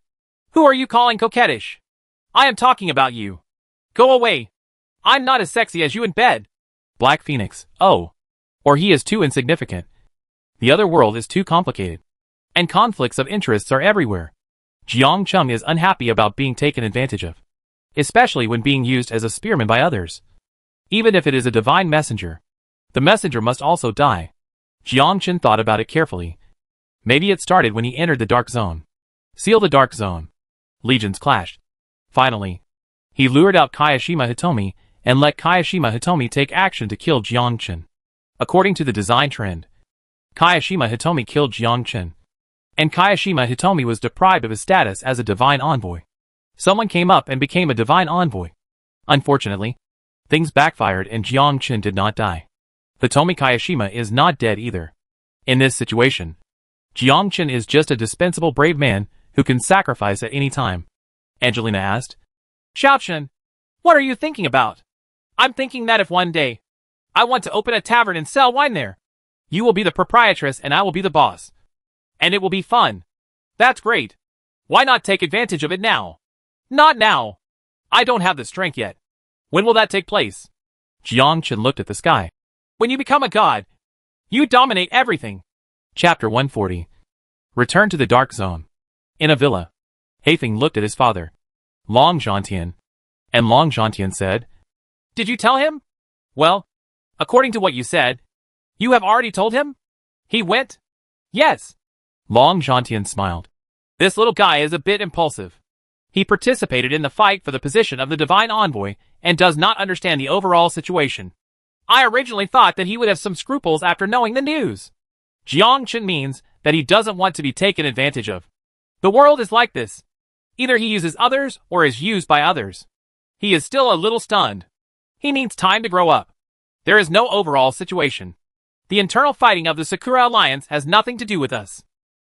[SPEAKER 1] Who are you calling coquettish? I am talking about you. Go away. I'm not as sexy as you in bed. Black Phoenix. Oh. Or he is too insignificant. The other world is too complicated. And conflicts of interests are everywhere. Jiangchen is unhappy about being taken advantage of. Especially when being used as a spearman by others. Even if it is a divine messenger, the messenger must also die. Jiangchen thought about it carefully. Maybe it started when he entered the dark zone. Seal the dark zone. Legions clashed. Finally, he lured out Kayashima Hitomi and let Kayashima Hitomi take action to kill Jiangchen. According to the design trend, Kayashima Hitomi killed Jiangchen. And Kayashima Hitomi was deprived of his status as a divine envoy. Someone came up and became a divine envoy. Unfortunately, things backfired and Jiangchen did not die. Hitomi Kayashima is not dead either. In this situation, Jiangchen is just a dispensable brave man who can sacrifice at any time. Angelina asked. Xiaochen, what are you thinking about? I'm thinking that if one day I want to open a tavern and sell wine there,
[SPEAKER 2] You will be the proprietress and I will be the boss. And it will be fun. That's great. Why not take advantage of it now? Not now. I don't have the strength yet. When will that take place?
[SPEAKER 1] Jiang Chen looked at the sky.
[SPEAKER 2] When you become a god. You dominate everything.
[SPEAKER 1] Chapter 140. Return to the Dark Zone. In a villa. Haifeng looked at his father, Long Zhantian, and Long Zhantian said,
[SPEAKER 2] Did you tell him? Well, according to what you said, you have already told him? He went? Yes.
[SPEAKER 1] Long Zhantian smiled.
[SPEAKER 2] This little guy is a bit impulsive. He participated in the fight for the position of the Divine Envoy and does not understand the overall situation. I originally thought that he would have some scruples after knowing the news. Jiang Chen means that he doesn't want to be taken advantage of. The world is like this. Either he uses others or is used by others. He is still a little stunned. He needs time to grow up. There is no overall situation. The internal fighting of the Sakura Alliance has nothing to do with us.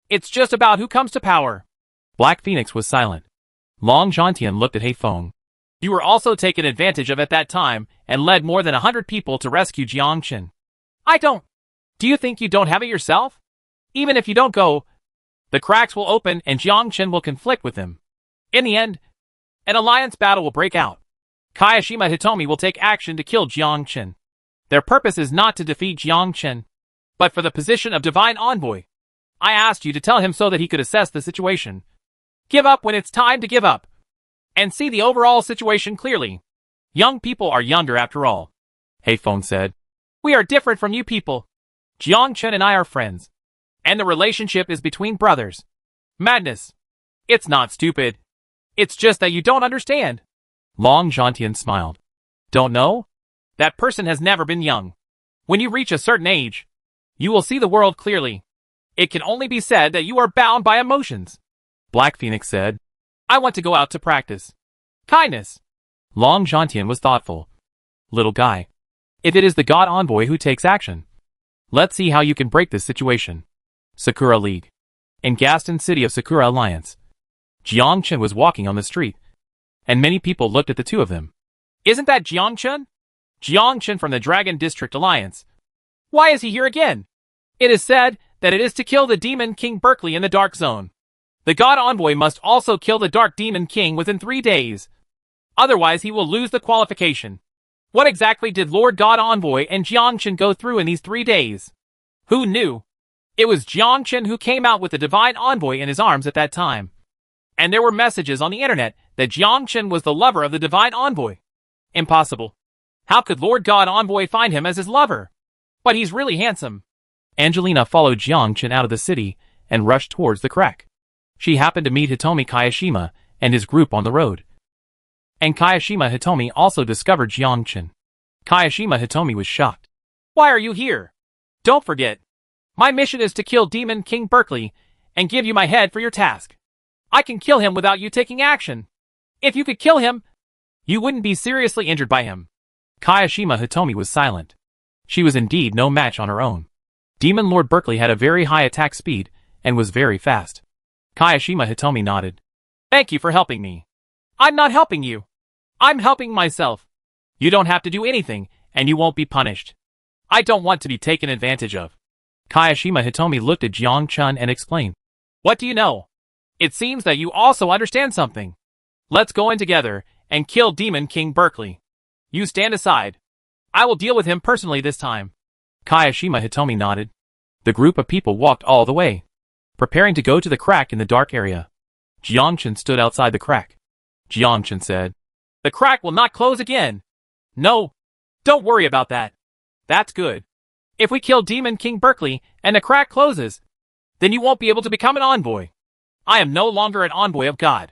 [SPEAKER 2] It's just about who comes to power.
[SPEAKER 1] Black Phoenix was silent. Long Zhantian looked at Haifeng.
[SPEAKER 2] You were also taken advantage of at that time and led more than 100 people to rescue Jiang Chen. I don't. Do you think you don't have it yourself? Even if you don't go, the cracks will open and Jiang Chen will conflict with him. In the end, an alliance battle will break out. Kayashima Hitomi will take action to kill Jiang Chen. Their purpose is not to defeat Jiang Chen, but for the position of Divine Envoy. I asked you to tell him so that he could assess the situation. Give up when it's time to give up. And see the overall situation clearly. Young people are younger after all.
[SPEAKER 1] Haifeng said.
[SPEAKER 2] We are different from you people. Jiang Chen and I are friends. And the relationship is between brothers. Madness. It's not stupid. It's just that you don't understand.
[SPEAKER 1] Long Zhantian smiled. Don't know?
[SPEAKER 2] That person has never been young. When you reach a certain age, you will see the world clearly. It can only be said that you are bound by emotions.
[SPEAKER 1] Black Phoenix said.
[SPEAKER 2] I want to go out to practice. Kindness.
[SPEAKER 1] Long Zhantian was thoughtful. Little guy. If it is the God Envoy who takes action, let's see how you can break this situation. Sakura League. In Gaston City of Sakura Alliance. Jiang Chen was walking on the street, and many people looked at the two of them.
[SPEAKER 2] Isn't that Jiang Chen? Jiang Chen from the Dragon District Alliance. Why is he here again? It is said that it is to kill the Demon King Berkeley in the Dark Zone. The God Envoy must also kill the Dark Demon King within 3 days. Otherwise he will lose the qualification. What exactly did Lord God Envoy and Jiang Chen go through in these 3 days? Who knew? It was Jiang Chen who came out with the Divine Envoy in his arms at that time. And there were messages on the internet that Jiang Chen was the lover of the Divine Envoy. Impossible. How could Lord God Envoy find him as his lover? But he's really handsome.
[SPEAKER 1] Angelina followed Jiang Chen out of the city and rushed towards the crack. She happened to meet Hitomi Kayashima and his group on the road. And Kayashima Hitomi also discovered Jiang Chen. Kayashima Hitomi was shocked.
[SPEAKER 2] Why are you here? Don't forget. My mission is to kill Demon King Berkeley and give you my head for your task. I can kill him without you taking action. If you could kill him, you wouldn't be seriously injured by him.
[SPEAKER 1] Kayashima Hitomi was silent. She was indeed no match on her own. Demon Lord Berkeley had a very high attack speed and was very fast. Kayashima Hitomi nodded.
[SPEAKER 2] Thank you for helping me. I'm not helping you. I'm helping myself. You don't have to do anything, and you won't be punished. I don't want to be taken advantage of.
[SPEAKER 1] Kayashima Hitomi looked at Jiang Chen and explained.
[SPEAKER 2] What do you know? It seems that you also understand something. Let's go in together and kill Demon King Berkeley. You stand aside. I will deal with him personally this time.
[SPEAKER 1] Kayashima Hitomi nodded. The group of people walked all the way, preparing to go to the crack in the dark area. Jiang Chen stood outside the crack. Jiang Chen said,
[SPEAKER 2] The crack will not close again. No, don't worry about that. That's good. If we kill Demon King Berkeley and the crack closes, then you won't be able to become an envoy. I am no longer an envoy of God.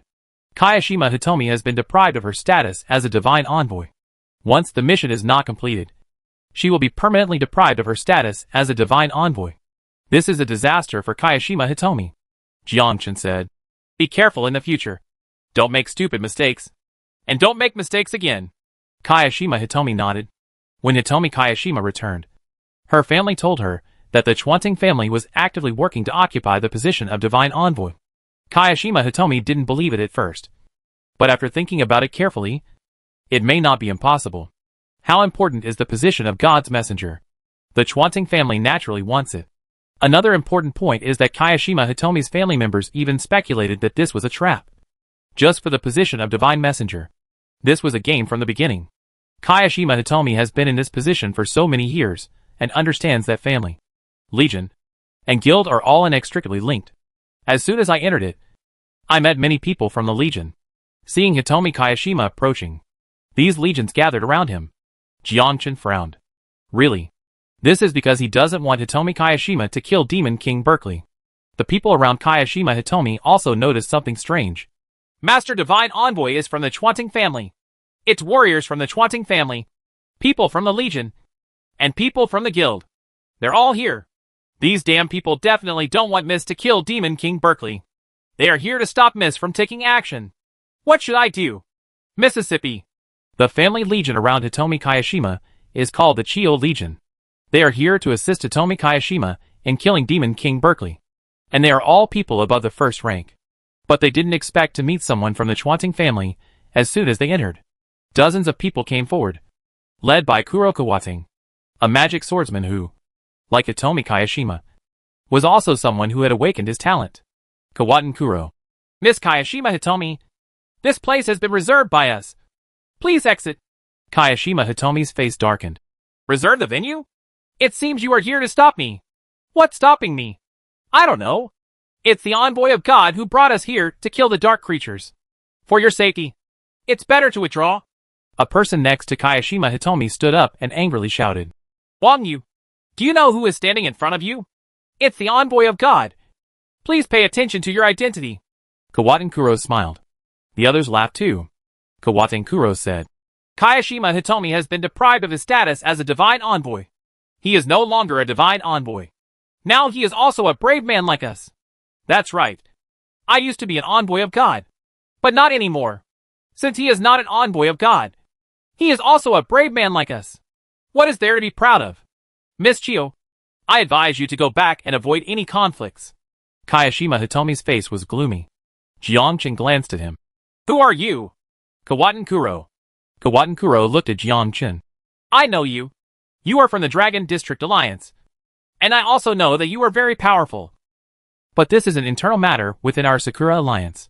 [SPEAKER 1] Kayashima Hitomi has been deprived of her status as a divine envoy. Once the mission is not completed, she will be permanently deprived of her status as a divine envoy. This is a disaster for Kayashima Hitomi. Jiang Chen said, Be careful in the future. Don't make stupid mistakes.
[SPEAKER 2] And don't make mistakes again.
[SPEAKER 1] Kayashima Hitomi nodded. When Hitomi Kayashima returned, her family told her that the Chuanting family was actively working to occupy the position of divine envoy. Kayashima Hitomi didn't believe it at first. But after thinking about it carefully, it may not be impossible. How important is the position of God's messenger? The Chwanting family naturally wants it. Another important point is that Kayashima Hitomi's family members even speculated that this was a trap. Just for the position of Divine Messenger. This was a game from the beginning. Kayashima Hitomi has been in this position for so many years, and understands that family, legion, and guild are all inextricably linked. As soon as I entered it, I met many people from the legion. Seeing Hitomi Kayashima approaching, these legions gathered around him. Jiangchen frowned. Really? This is because he doesn't want Hitomi Kayashima to kill Demon King Berkeley. The people around Kayashima Hitomi also noticed something strange.
[SPEAKER 2] Master Divine Envoy is from the Chwanting family. It's warriors from the Chwanting family, people from the Legion, and people from the guild. They're all here. These damn people definitely don't want Miss to kill Demon King Berkeley. They are here to stop Miss from taking action. What should I do? Mississippi.
[SPEAKER 1] The family legion around Hitomi Kayashima is called the Chiyo Legion. They are here to assist Hitomi Kayashima in killing Demon King Berkeley. And they are all people above the first rank. But they didn't expect to meet someone from the Chwanting family as soon as they entered. Dozens of people came forward, led by Kuro Kawating, a magic swordsman who, like Hitomi Kayashima, was also someone who had awakened his talent. Kawaten Kuro.
[SPEAKER 2] Miss Kayashima Hitomi, this place has been reserved by us. Please exit.
[SPEAKER 1] Kayashima Hitomi's face darkened.
[SPEAKER 2] Reserve the venue? It seems you are here to stop me. What's stopping me? I don't know. It's the envoy of God who brought us here to kill the dark creatures. For your safety, it's better to withdraw.
[SPEAKER 1] A person next to Kayashima Hitomi stood up and angrily shouted.
[SPEAKER 2] Wang Yu, do you know who is standing in front of you? It's the envoy of God. Please pay attention to your identity.
[SPEAKER 1] Kawaten Kuro smiled. The others laughed too. Kawaten Kuro said,
[SPEAKER 2] Kayashima Hitomi has been deprived of his status as a divine envoy. He is no longer a divine envoy. Now he is also a brave man like us. That's right. I used to be an envoy of God. But not anymore. Since he is not an envoy of God, he is also a brave man like us. What is there to be proud of? Miss Chiyo, I advise you to go back and avoid any conflicts.
[SPEAKER 1] Kayashima Hitomi's face was gloomy. Jiangchen glanced at him.
[SPEAKER 2] Who are you?
[SPEAKER 1] Kawaten Kuro. Kawaten Kuro looked at Jiangchen.
[SPEAKER 2] I know you. You are from the Dragon District Alliance. And I also know that you are very powerful.
[SPEAKER 1] But this is an internal matter within our Sakura Alliance.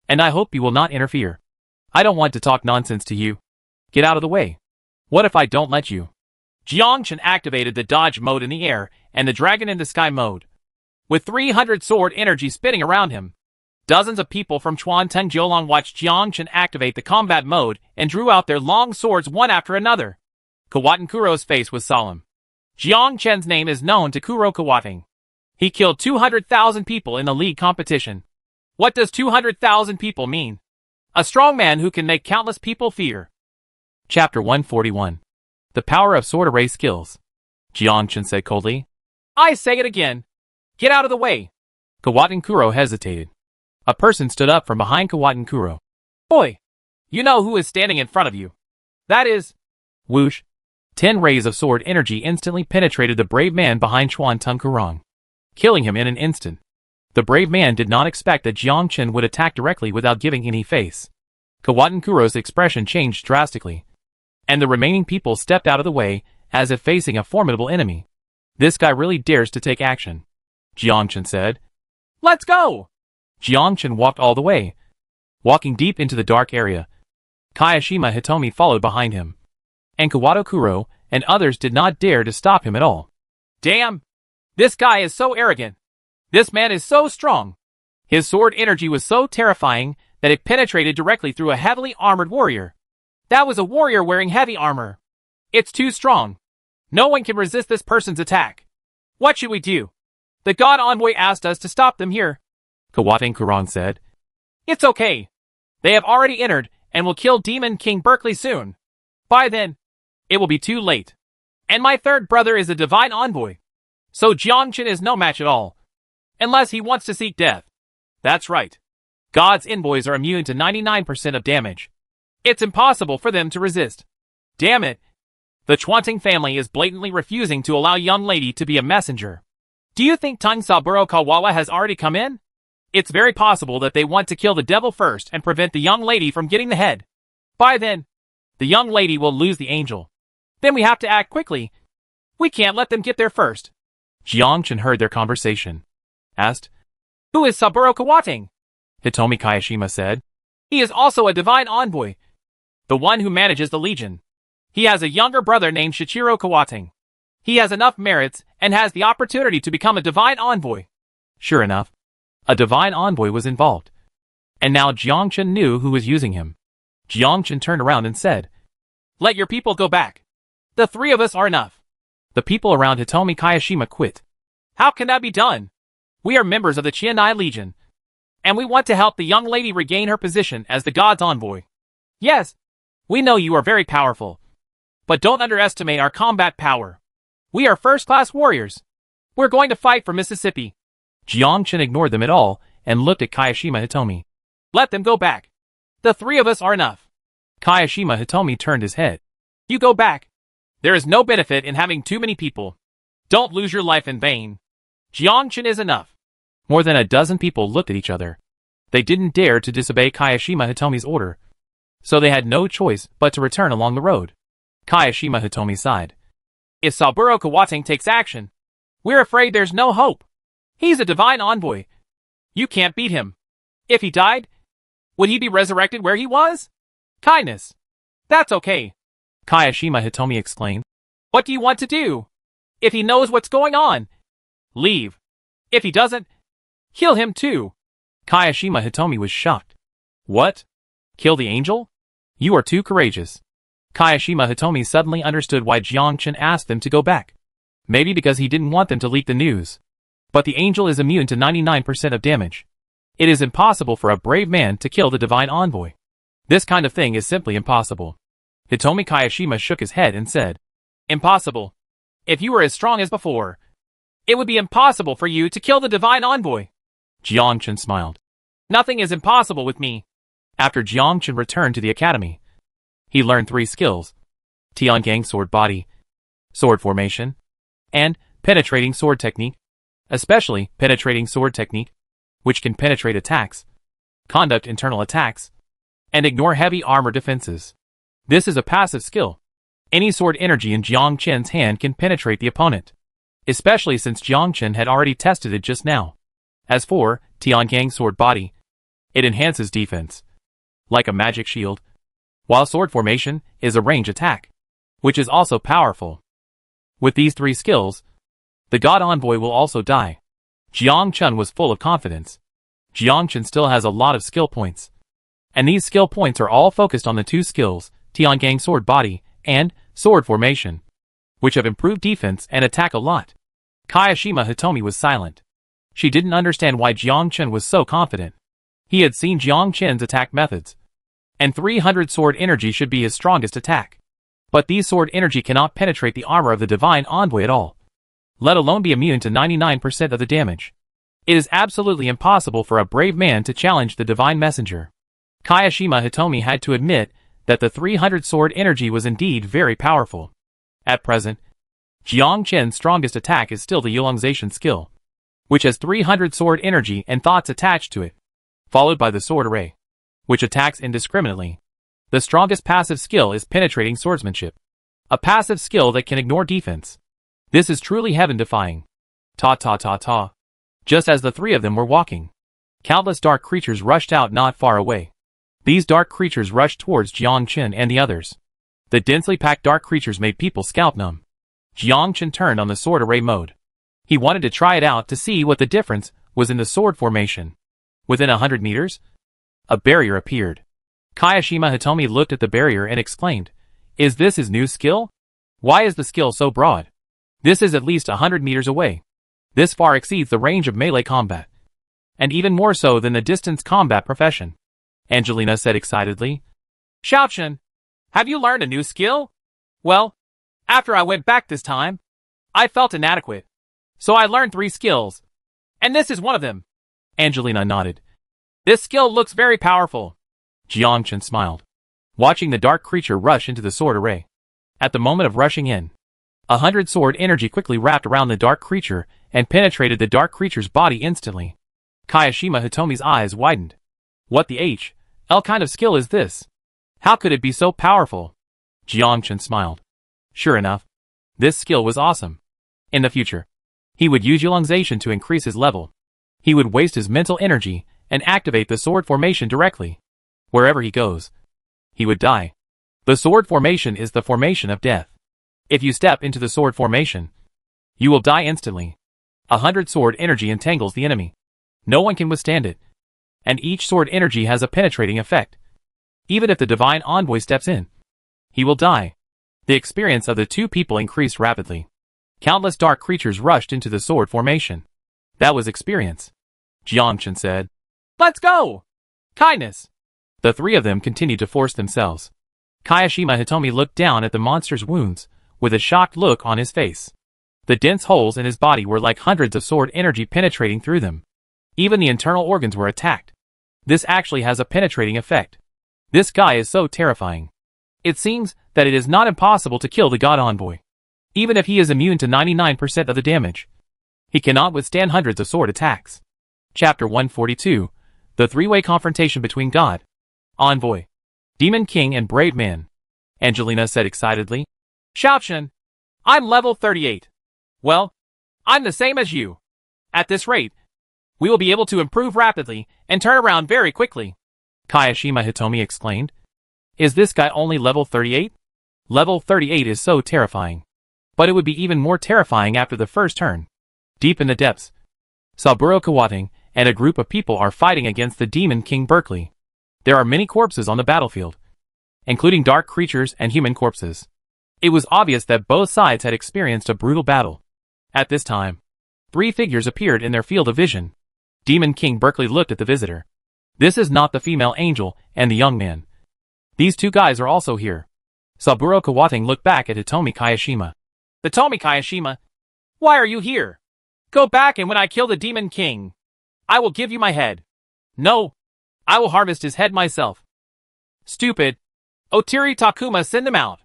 [SPEAKER 1] And I hope you will not interfere. I don't want to talk nonsense to you. Get out of the way. What if I don't let you?
[SPEAKER 2] Jiangchen activated the dodge mode in the air and the dragon in the sky mode. With 300 sword energy spinning around him. Dozens of people from Chwantung Jiolong watched Jiangchen activate the combat mode and drew out their long swords one after another. Kawaten Kuro's face was solemn. Jiangchen's name is known to Kuro Kawating. He killed 200,000 people in the league competition. What does 200,000 people mean? A strong man who can make countless people fear.
[SPEAKER 1] Chapter 141. The Power of Sword Array Skills. Jiangchen said coldly.
[SPEAKER 2] I say it again. Get out of the way.
[SPEAKER 1] Kawaten Kuro hesitated. A person stood up from behind Kawaten Kuro.
[SPEAKER 2] Boy, you know who is standing in front of you. That is...
[SPEAKER 1] Whoosh. 10 rays of sword energy instantly penetrated the brave man behind Chwantung Kurong, killing him in an instant. The brave man did not expect that Jiangchen would attack directly without giving any face. Kawaten Kuro's expression changed drastically, and the remaining people stepped out of the way, as if facing a formidable enemy. This guy really dares to take action, Jiangchen said.
[SPEAKER 2] Let's go!
[SPEAKER 1] Jiangchen walked all the way, walking deep into the dark area. Kayashima Hitomi followed behind him, and Kawato Kuro and others did not dare to stop him at all.
[SPEAKER 2] Damn! This guy is so arrogant. This man is so strong. His sword energy was so terrifying that it penetrated directly through a heavily armored warrior. That was a warrior wearing heavy armor. It's too strong. No one can resist this person's attack. What should we do? The God Envoy asked us to stop them here.
[SPEAKER 1] Kawaten Kurong said.
[SPEAKER 2] It's okay. They have already entered and will kill Demon King Berkeley soon. By then, it will be too late. And my third brother is a divine envoy. So Jiangchen is no match at all. Unless he wants to seek death. That's right. God's envoys are immune to 99% of damage. It's impossible for them to resist. Damn it. The Chwanting family is blatantly refusing to allow young lady to be a messenger. Do you think Tang Saburo Kawawa has already come in? It's very possible that they want to kill the devil first and prevent the young lady from getting the head. By then, the young lady will lose the angel. Then we have to act quickly. We can't let them get there first.
[SPEAKER 1] Jiangchen heard their conversation. Asked,
[SPEAKER 2] Who is Saburo Kawatang?
[SPEAKER 1] Hitomi Kayashima said.
[SPEAKER 2] He is also a divine envoy. The one who manages the Legion. He has a younger brother named Shichiro Kawatang. He has enough merits and has the opportunity to become a divine envoy.
[SPEAKER 1] Sure enough, a divine envoy was involved. And now Jiangchen knew who was using him. Jiangchen turned around and said,
[SPEAKER 2] Let your people go back. The three of us are enough.
[SPEAKER 1] The people around Hitomi Kayashima quit.
[SPEAKER 2] How can that be done? We are members of the Qianai Legion, and we want to help the young lady regain her position as the god's envoy. Yes, we know you are very powerful, but don't underestimate our combat power. We are first-class warriors. We're going to fight for Mississippi.
[SPEAKER 1] Jiangchen ignored them at all and looked at Kayashima Hitomi.
[SPEAKER 2] Let them go back. The three of us are enough.
[SPEAKER 1] Kayashima Hitomi turned his head.
[SPEAKER 2] You go back. There is no benefit in having too many people. Don't lose your life in vain. Jiangchen is enough.
[SPEAKER 1] More than a dozen people looked at each other. They didn't dare to disobey Kayashima Hitomi's order, so they had no choice but to return along the road. Kayashima Hitomi sighed.
[SPEAKER 2] If Saburo Kawatang takes action, we're afraid there's no hope. He's a divine envoy. You can't beat him. If he died, would he be resurrected where he was? Kindness. That's okay.
[SPEAKER 1] Kayashima Hitomi exclaimed.
[SPEAKER 2] What do you want to do? If he knows what's going on, leave. If he doesn't, kill him too.
[SPEAKER 1] Kayashima Hitomi was shocked. What? Kill the angel? You are too courageous. Kayashima Hitomi suddenly understood why Jiangchen asked them to go back. Maybe because he didn't want them to leak the news. But the angel is immune to 99% of damage. It is impossible for a brave man to kill the divine envoy. This kind of thing is simply impossible. Hitomi Kayashima shook his head and said, Impossible. If you were as strong as before, it would be impossible for you to kill the divine envoy. Jiangchen smiled.
[SPEAKER 2] Nothing is impossible with me.
[SPEAKER 1] After Jiangchen returned to the academy, he learned 3 skills: Tiangang sword body, sword formation, and penetrating sword technique, especially penetrating sword technique, which can penetrate attacks, conduct internal attacks, and ignore heavy armor defenses. This is a passive skill. Any sword energy in Jiangchen's hand can penetrate the opponent, especially since Jiangchen had already tested it just now. As for Tiangang sword body, it enhances defense, like a magic shield, while sword formation is a range attack, which is also powerful. With these 3 skills, the god envoy will also die. Jiangchen was full of confidence. Jiangchen still has a lot of skill points, and these skill points are all focused on the 2 skills, Tiangang sword body and sword formation, which have improved defense and attack a lot. Kayashima Hitomi was silent. She didn't understand why Jiangchen was so confident. He had seen Jiangchen's attack methods, and 300 sword energy should be his strongest attack. But these sword energy cannot penetrate the armor of the divine envoy at all, let alone be immune to 99% of the damage. It is absolutely impossible for a brave man to challenge the divine messenger. Kayashima Hitomi had to admit that the 300 sword energy was indeed very powerful. At present, Jiangchen's strongest attack is still the Yulongzation skill, which has 300 sword energy and thoughts attached to it, followed by the sword array, which attacks indiscriminately. The strongest passive skill is penetrating swordsmanship, a passive skill that can ignore defense. This is truly heaven-defying. Ta. Just as the 3 of them were walking, countless dark creatures rushed out not far away. These dark creatures rushed towards Jiangchen and the others. The densely packed dark creatures made people scalp numb. Jiangchen turned on the sword array mode. He wanted to try it out to see what the difference was in the sword formation. Within 100 meters, a barrier appeared. Kayashima Hitomi looked at the barrier and exclaimed, Is this his new skill? Why is the skill so broad? This is at least 100 meters away. This far exceeds the range of melee combat, and even more so than the distance combat profession. Angelina said excitedly.
[SPEAKER 2] Xiaochen, have you learned a new skill? Well, after I went back this time, I felt inadequate. So I learned 3 skills, and this is one of them.
[SPEAKER 1] Angelina nodded.
[SPEAKER 2] This skill looks very powerful.
[SPEAKER 1] Jiangchen smiled, watching the dark creature rush into the sword array. At the moment of rushing in, 100 sword energy quickly wrapped around the dark creature and penetrated the dark creature's body instantly. Kayashima Hitomi's eyes widened. What the H.L. kind of skill is this? How could it be so powerful? Jiangchen smiled. Sure enough, This skill was awesome. In the future, he would use elongation to increase his level. He would waste his mental energy and activate the sword formation directly. Wherever he goes, he would die. The sword formation is the formation of death. If you step into the sword formation, you will die instantly. 100 sword energy entangles the enemy. No one can withstand it. And each sword energy has a penetrating effect. Even if the divine envoy steps in, he will die. The experience of the two people increased rapidly. Countless dark creatures rushed into the sword formation. That was experience. Jiangchen said,
[SPEAKER 2] "Let's go!"
[SPEAKER 1] "Kindness." The three of them continued to force themselves. Kayashima Hitomi looked down at the monster's wounds, with a shocked look on his face. The dense holes in his body were like hundreds of sword energy penetrating through them. Even the internal organs were attacked. This actually has a penetrating effect. This guy is so terrifying. It seems that it is not impossible to kill the God Envoy. Even if he is immune to 99% of the damage, he cannot withstand hundreds of sword attacks. Chapter 142, The Three-Way Confrontation Between God, Envoy, Demon King and Brave Man. Angelina said excitedly.
[SPEAKER 2] "Xiaochen, I'm level 38. Well, I'm the same as you. At this rate, we will be able to improve rapidly and turn around very quickly,"
[SPEAKER 1] Kayashima Hitomi explained. "Is this guy only level 38? Level 38 is so terrifying. But it would be even more terrifying after the first turn." Deep in the depths, Saburo Kawating and a group of people are fighting against the Demon King Berkeley. There are many corpses on the battlefield, including dark creatures and human corpses. It was obvious that both sides had experienced a brutal battle. At this time, three figures appeared in their field of vision. Demon King Berkeley looked at the visitor. This is not the female angel and the young man. These two guys are also here. Saburo Kawating looked back at Hitomi Kayashima.
[SPEAKER 2] "Hitomi Kayashima, why are you here? Go back, and when I kill the Demon King, I will give you my head." "No, I will harvest his head myself." "Stupid. Otiri Takuma, send them out."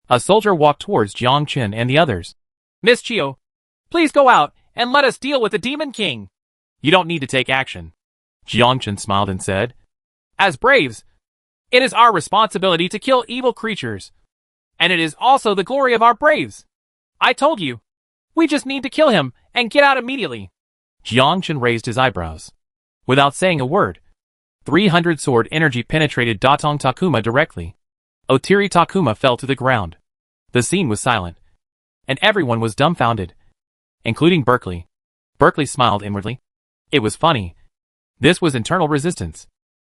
[SPEAKER 1] A soldier walked towards Jiangchen and the others.
[SPEAKER 2] "Miss Chio, please go out and let us deal with the Demon King."
[SPEAKER 1] "You don't need to take action." Jiangchen smiled and said,
[SPEAKER 2] "As braves, it is our responsibility to kill evil creatures. And it is also the glory of our braves. I told you. We just need to kill him and get out immediately."
[SPEAKER 1] Jiangchen raised his eyebrows. Without saying a word, 300 sword energy penetrated Datong Takuma directly. Otiri Takuma fell to the ground. The scene was silent, and everyone was dumbfounded, including Berkeley. Berkeley smiled inwardly. It was funny. This was internal resistance.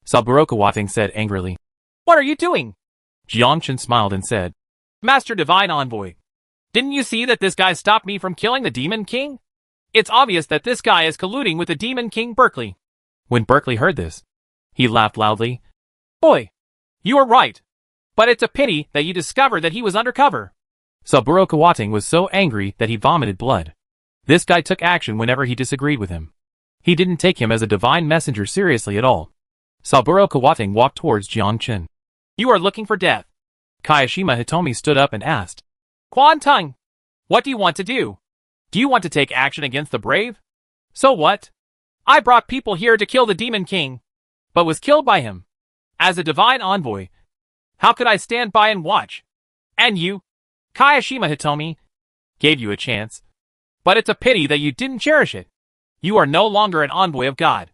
[SPEAKER 1] Saburo Kawating said angrily.
[SPEAKER 2] "What are you doing?"
[SPEAKER 1] Jiangchen smiled and said,
[SPEAKER 2] "Master Divine Envoy, didn't you see that this guy stopped me from killing the Demon King? It's obvious that this guy is colluding with the Demon King Berkeley."
[SPEAKER 1] When Berkeley heard this, he laughed loudly.
[SPEAKER 2] "Boy, you are right. But it's a pity that you discovered that he was undercover."
[SPEAKER 1] Saburo Kawating was so angry that he vomited blood. This guy took action whenever he disagreed with him. He didn't take him as a divine messenger seriously at all. Saburo Kawating walked towards Jiangchen.
[SPEAKER 2] "You are looking for death."
[SPEAKER 1] Kayashima Hitomi stood up and asked,
[SPEAKER 2] "Quan Tung, what do you want to do? Do you want to take action against the brave? So what? I brought people here to kill the Demon King, but was killed by him. As a divine envoy, how could I stand by and watch? And you, Kayashima Hitomi, gave you a chance. But it's a pity that you didn't cherish it. You are no longer an envoy of God."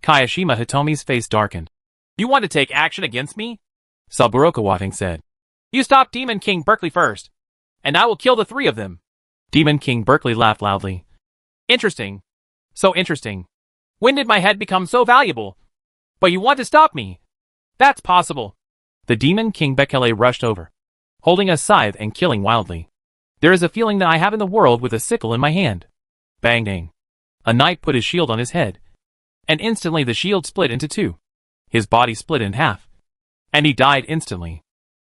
[SPEAKER 1] Kayashima Hitomi's face darkened.
[SPEAKER 2] "You want to take action against me?"
[SPEAKER 1] Saburo Kawating said.
[SPEAKER 2] "You stop Demon King Berkeley first, and I will kill the three of them."
[SPEAKER 1] Demon King Berkeley laughed loudly.
[SPEAKER 2] "Interesting. So interesting. When did my head become so valuable? But you want to stop me? That's possible."
[SPEAKER 1] The Demon King Bekele rushed over, holding a scythe and killing wildly. There is a feeling that I have in the world with a sickle in my hand. Bang dang. A knight put his shield on his head, and instantly the shield split into two. His body split in half, and he died instantly.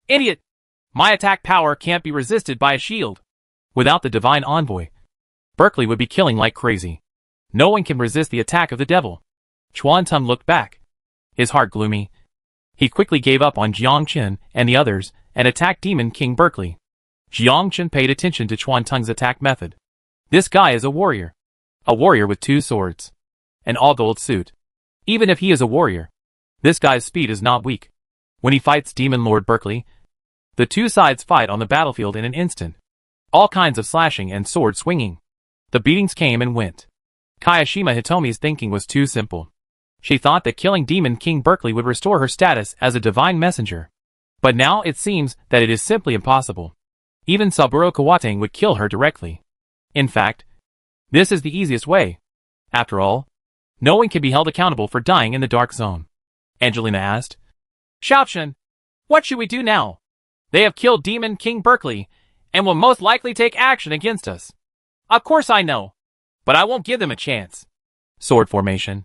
[SPEAKER 2] "Idiot! My attack power can't be resisted by a shield."
[SPEAKER 1] Without the divine envoy, Berkeley would be killing like crazy. No one can resist the attack of the devil. Chuan Tum looked back, his heart gloomy. He quickly gave up on Jiangchen and the others and attacked Demon King Berkeley. Jiangchen paid attention to Chuan Tung's attack method. This guy is a warrior. A warrior with 2 swords. An all-gold suit. Even if he is a warrior, this guy's speed is not weak. When he fights Demon Lord Berkeley, the two sides fight on the battlefield in an instant. All kinds of slashing and sword swinging. The beatings came and went. Kayashima Hitomi's thinking was too simple. She thought that killing Demon King Berkeley would restore her status as a divine messenger. But now it seems that it is simply impossible. Even Saburo Kawatang would kill her directly. In fact, this is the easiest way. After all, no one can be held accountable for dying in the dark zone. Angelina asked.
[SPEAKER 2] Xiaochen, what should we do now? They have killed Demon King Berkeley, and will most likely take action against us. Of course I know, but I won't give them a chance.
[SPEAKER 1] Sword formation.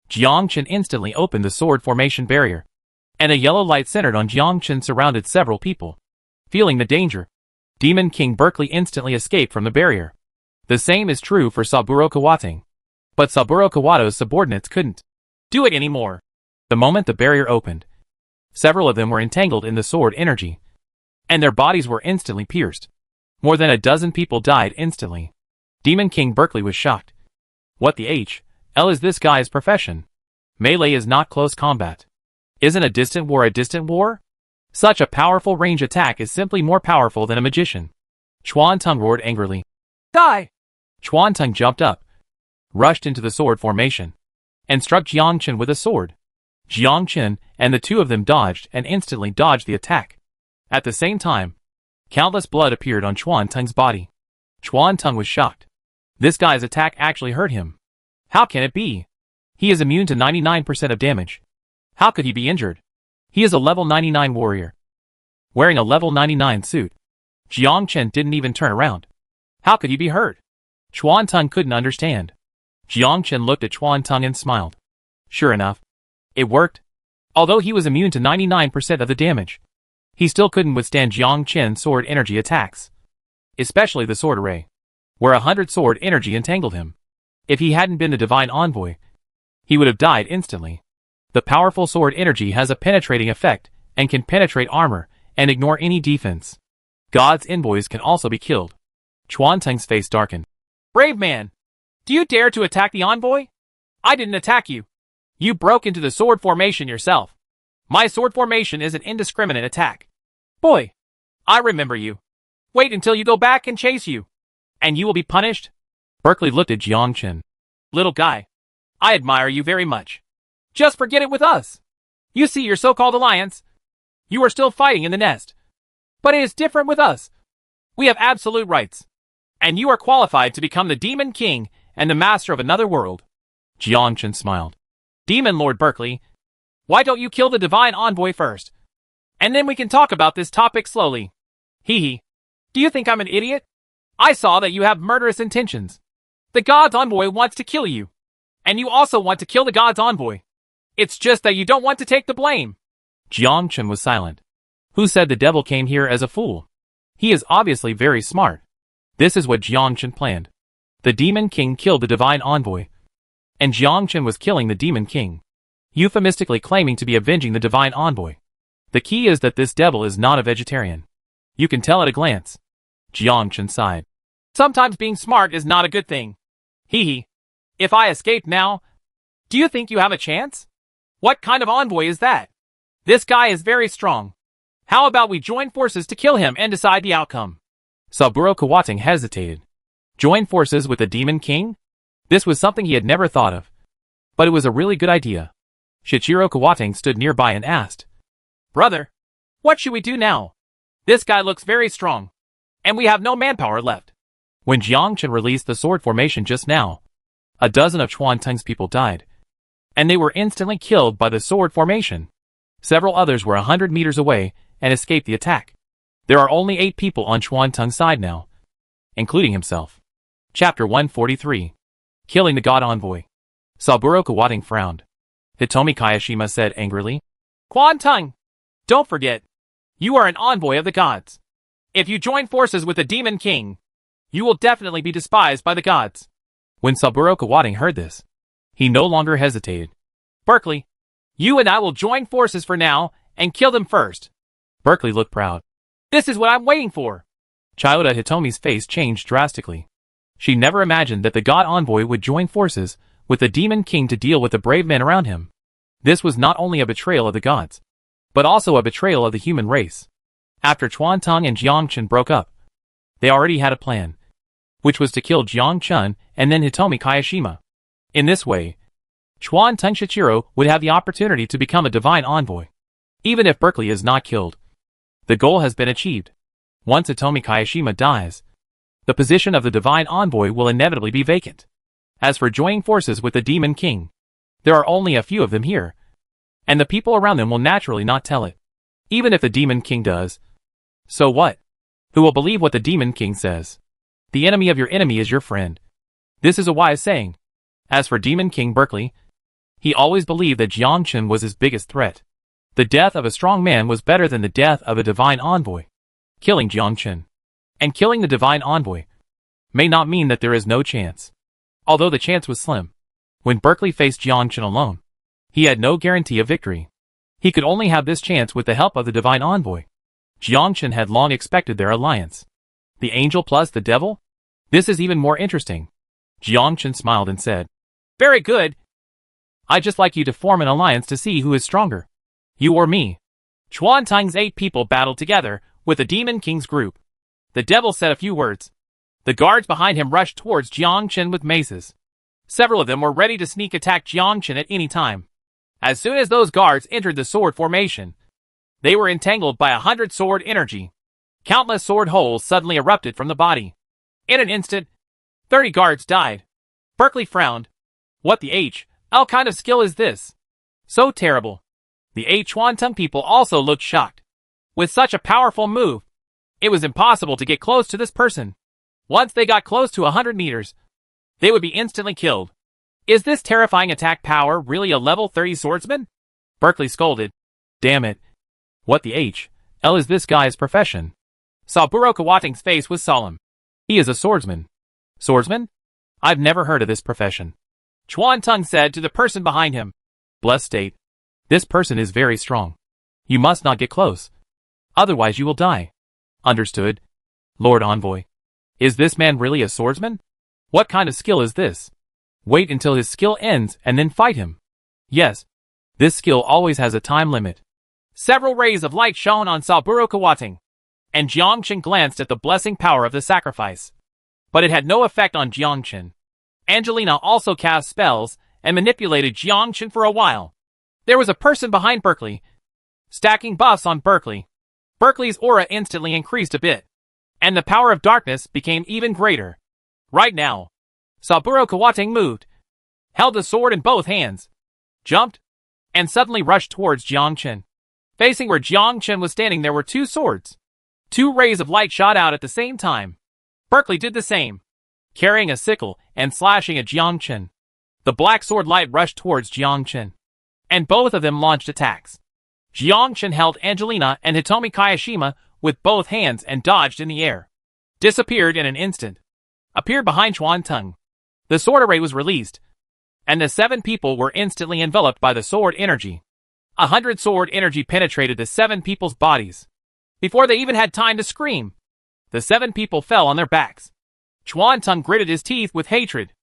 [SPEAKER 1] Jiangchen instantly opened the sword formation barrier, and a yellow light centered on Jiangchen surrounded several people. Feeling the danger, Demon King Berkeley instantly escaped from the barrier. The same is true for Saburo Kawatang. But Saburo Kawato's subordinates couldn't
[SPEAKER 2] do it anymore.
[SPEAKER 1] The moment the barrier opened, several of them were entangled in the sword energy, and their bodies were instantly pierced. More than a dozen people died instantly. Demon King Berkeley was shocked. What the hell is this guy's profession? Melee is not close combat. Isn't a distant war a distant war? Such a powerful range attack is simply more powerful than a magician. Chuan Tung roared angrily.
[SPEAKER 2] Die!
[SPEAKER 1] Chuan Tung jumped up, rushed into the sword formation, and struck Jiangchen with a sword. Jiangchen and the two of them dodged and instantly dodged the attack. At the same time, countless blood appeared on Chuan Tung's body. Chuan Tung was shocked. This guy's attack actually hurt him. How can it be? He is immune to 99% of damage. How could he be injured? He is a level 99 warrior, wearing a level 99 suit. Jiangchen didn't even turn around. How could he be hurt? Chuan Tung couldn't understand. Jiangchen looked at Chuan Tung and smiled. Sure enough, it worked. Although he was immune to 99% of the damage, he still couldn't withstand Jiangchen's sword energy attacks, especially the sword array, where 100 sword energy entangled him. If he hadn't been the divine envoy, he would have died instantly. The powerful sword energy has a penetrating effect and can penetrate armor and ignore any defense. God's envoys can also be killed. Chuan Tung's face darkened.
[SPEAKER 2] Brave man! Do you dare to attack the envoy? I didn't attack you. You broke into the sword formation yourself. My sword formation is an indiscriminate attack. Boy, I remember you. Wait until you go back and chase you, and you will be punished.
[SPEAKER 1] Berkeley looked at Jiangchen.
[SPEAKER 2] Little guy, I admire you very much. Just forget it with us. You see your so-called alliance? You are still fighting in the nest. But it is different with us. We have absolute rights. And you are qualified to become the Demon King and the master of another world.
[SPEAKER 1] Jiangchen smiled.
[SPEAKER 2] Demon Lord Berkeley, why don't you kill the divine envoy first? And then we can talk about this topic slowly. Hee hee. Do you think I'm an idiot? I saw that you have murderous intentions. The God's envoy wants to kill you. And you also want to kill the God's envoy. It's just that you don't want to take the blame.
[SPEAKER 1] Jiangchen was silent. Who said the devil came here as a fool? He is obviously very smart. This is what Jiangchen planned. The Demon King killed the divine envoy, and Jiangchen was killing the Demon King, euphemistically claiming to be avenging the divine envoy. The key is that this devil is not a vegetarian. You can tell at a glance. Jiangchen sighed.
[SPEAKER 2] Sometimes being smart is not a good thing. Hee hee. If I escape now, do you think you have a chance? What kind of envoy is that? This guy is very strong. How about we join forces to kill him and decide the outcome?
[SPEAKER 1] Saburo Kawatang hesitated. Join forces with the Demon King? This was something he had never thought of. But it was a really good idea. Shichiro Kawatang stood nearby and asked,
[SPEAKER 2] Brother, what should we do now? This guy looks very strong, and we have no manpower left.
[SPEAKER 1] When Jiangchen released the sword formation just now, a dozen of Chuan Tung's people died, and they were instantly killed by the sword formation. Several others were 100 meters away and escaped the attack. There are only 8 people on Chuan Tung's side now, including himself. Chapter 143. Killing the God Envoy. Saburo Kawatang frowned. Hitomi Kayashima said angrily,
[SPEAKER 2] Chuan Tung, don't forget, you are an envoy of the gods. If you join forces with the Demon King, you will definitely be despised by the gods.
[SPEAKER 1] When Saburo Kawatang heard this, he no longer hesitated.
[SPEAKER 2] Berkeley, you and I will join forces for now and kill them first.
[SPEAKER 1] Berkeley looked proud.
[SPEAKER 2] This is what I'm waiting for.
[SPEAKER 1] Chiyoda Hitomi's face changed drastically. She never imagined that the God Envoy would join forces with the Demon King to deal with the brave men around him. This was not only a betrayal of the gods, but also a betrayal of the human race. After Chuan Tung and Jiangchen broke up, They already had a plan, which was to kill Jiang Chun and then Hitomi Kayashima. In this way, Chuan Teng Shichiro would have the opportunity to become a divine envoy. Even if Berkeley is not killed, the goal has been achieved. Once Hitomi Kayashima dies, the position of the divine envoy will inevitably be vacant. As for joining forces with the Demon King, there are only a few of them here, and the people around them will naturally not tell it. Even if the Demon King does, so what? Who will believe what the Demon King says? The enemy of your enemy is your friend. This is a wise saying. As for Demon King Berkeley, he always believed that Jiang Chun was his biggest threat. The death of a strong man was better than the death of a divine envoy. Killing Jiang Chun and killing the divine envoy may not mean that there is no chance. Although the chance was slim. When Berkeley faced Jiang Chun alone, he had no guarantee of victory. He could only have this chance with the help of the divine envoy. Jiang Chun had long expected their alliance. The angel plus the devil? This is even more interesting. Jiang Chun smiled and said, "Very good. I'd just like you to form an alliance to see who is stronger, you or me." Chuan Teng's 8 people battled together with the Demon King's group. The devil said a few words. The guards behind him rushed towards Jiang Chun with maces. Several of them were ready to sneak attack Jiang Chun at any time. As soon as those guards entered the sword formation, they were entangled by 100 sword energy. Countless sword holes suddenly erupted from the body. In an instant, 30 guards died. Berkeley frowned. What the hell kind of skill is this? So terrible. The 8 Chuan Teng people also looked shocked. With such a powerful move, it was impossible to get close to this person. Once they got close to 100 meters, they would be instantly killed. Is this terrifying attack power really a level 30 swordsman? Berkeley scolded. Damn it. What the hell is this guy's profession? Saburo Kawating's face was solemn. He is a swordsman. Swordsman? I've never heard of this profession. Chuan Teng said to the person behind him. Blessed state. This person is very strong. You must not get close. Otherwise you will die. Understood. Lord Envoy. Is this man really a swordsman? What kind of skill is this? Wait until his skill ends and then fight him. Yes. This skill always has a time limit. Several rays of light shone on Saburo Kawating, and Jiang Chun glanced at the blessing power of the sacrifice. But it had no effect on Jiang Chun. Angelina also cast spells and manipulated Jiang Chun for a while. There was a person behind Berkeley, stacking buffs on Berkeley. Berkeley's aura instantly increased a bit, and the power of darkness became even greater. Right now, Saburo Kawating moved, held the sword in both hands, jumped, and suddenly rushed towards Jiang Chun. Facing where Jiang Chun was standing there were 2 swords. 2 rays of light shot out at the same time. Berkeley did the same, carrying a sickle and slashing at Jiang Chun. The black sword light rushed towards Jiang Chun, and both of them launched attacks. Jiang Chun held Angelina and Hitomi Kayashima with both hands and dodged in the air. Disappeared in an instant. Appeared behind Chuan Teng. The sword array was released, and the 7 people were instantly enveloped by the sword energy. 100 sword energy penetrated the 7 people's bodies. Before they even had time to scream, the 7 people fell on their backs. Chuan Teng gritted his teeth with hatred.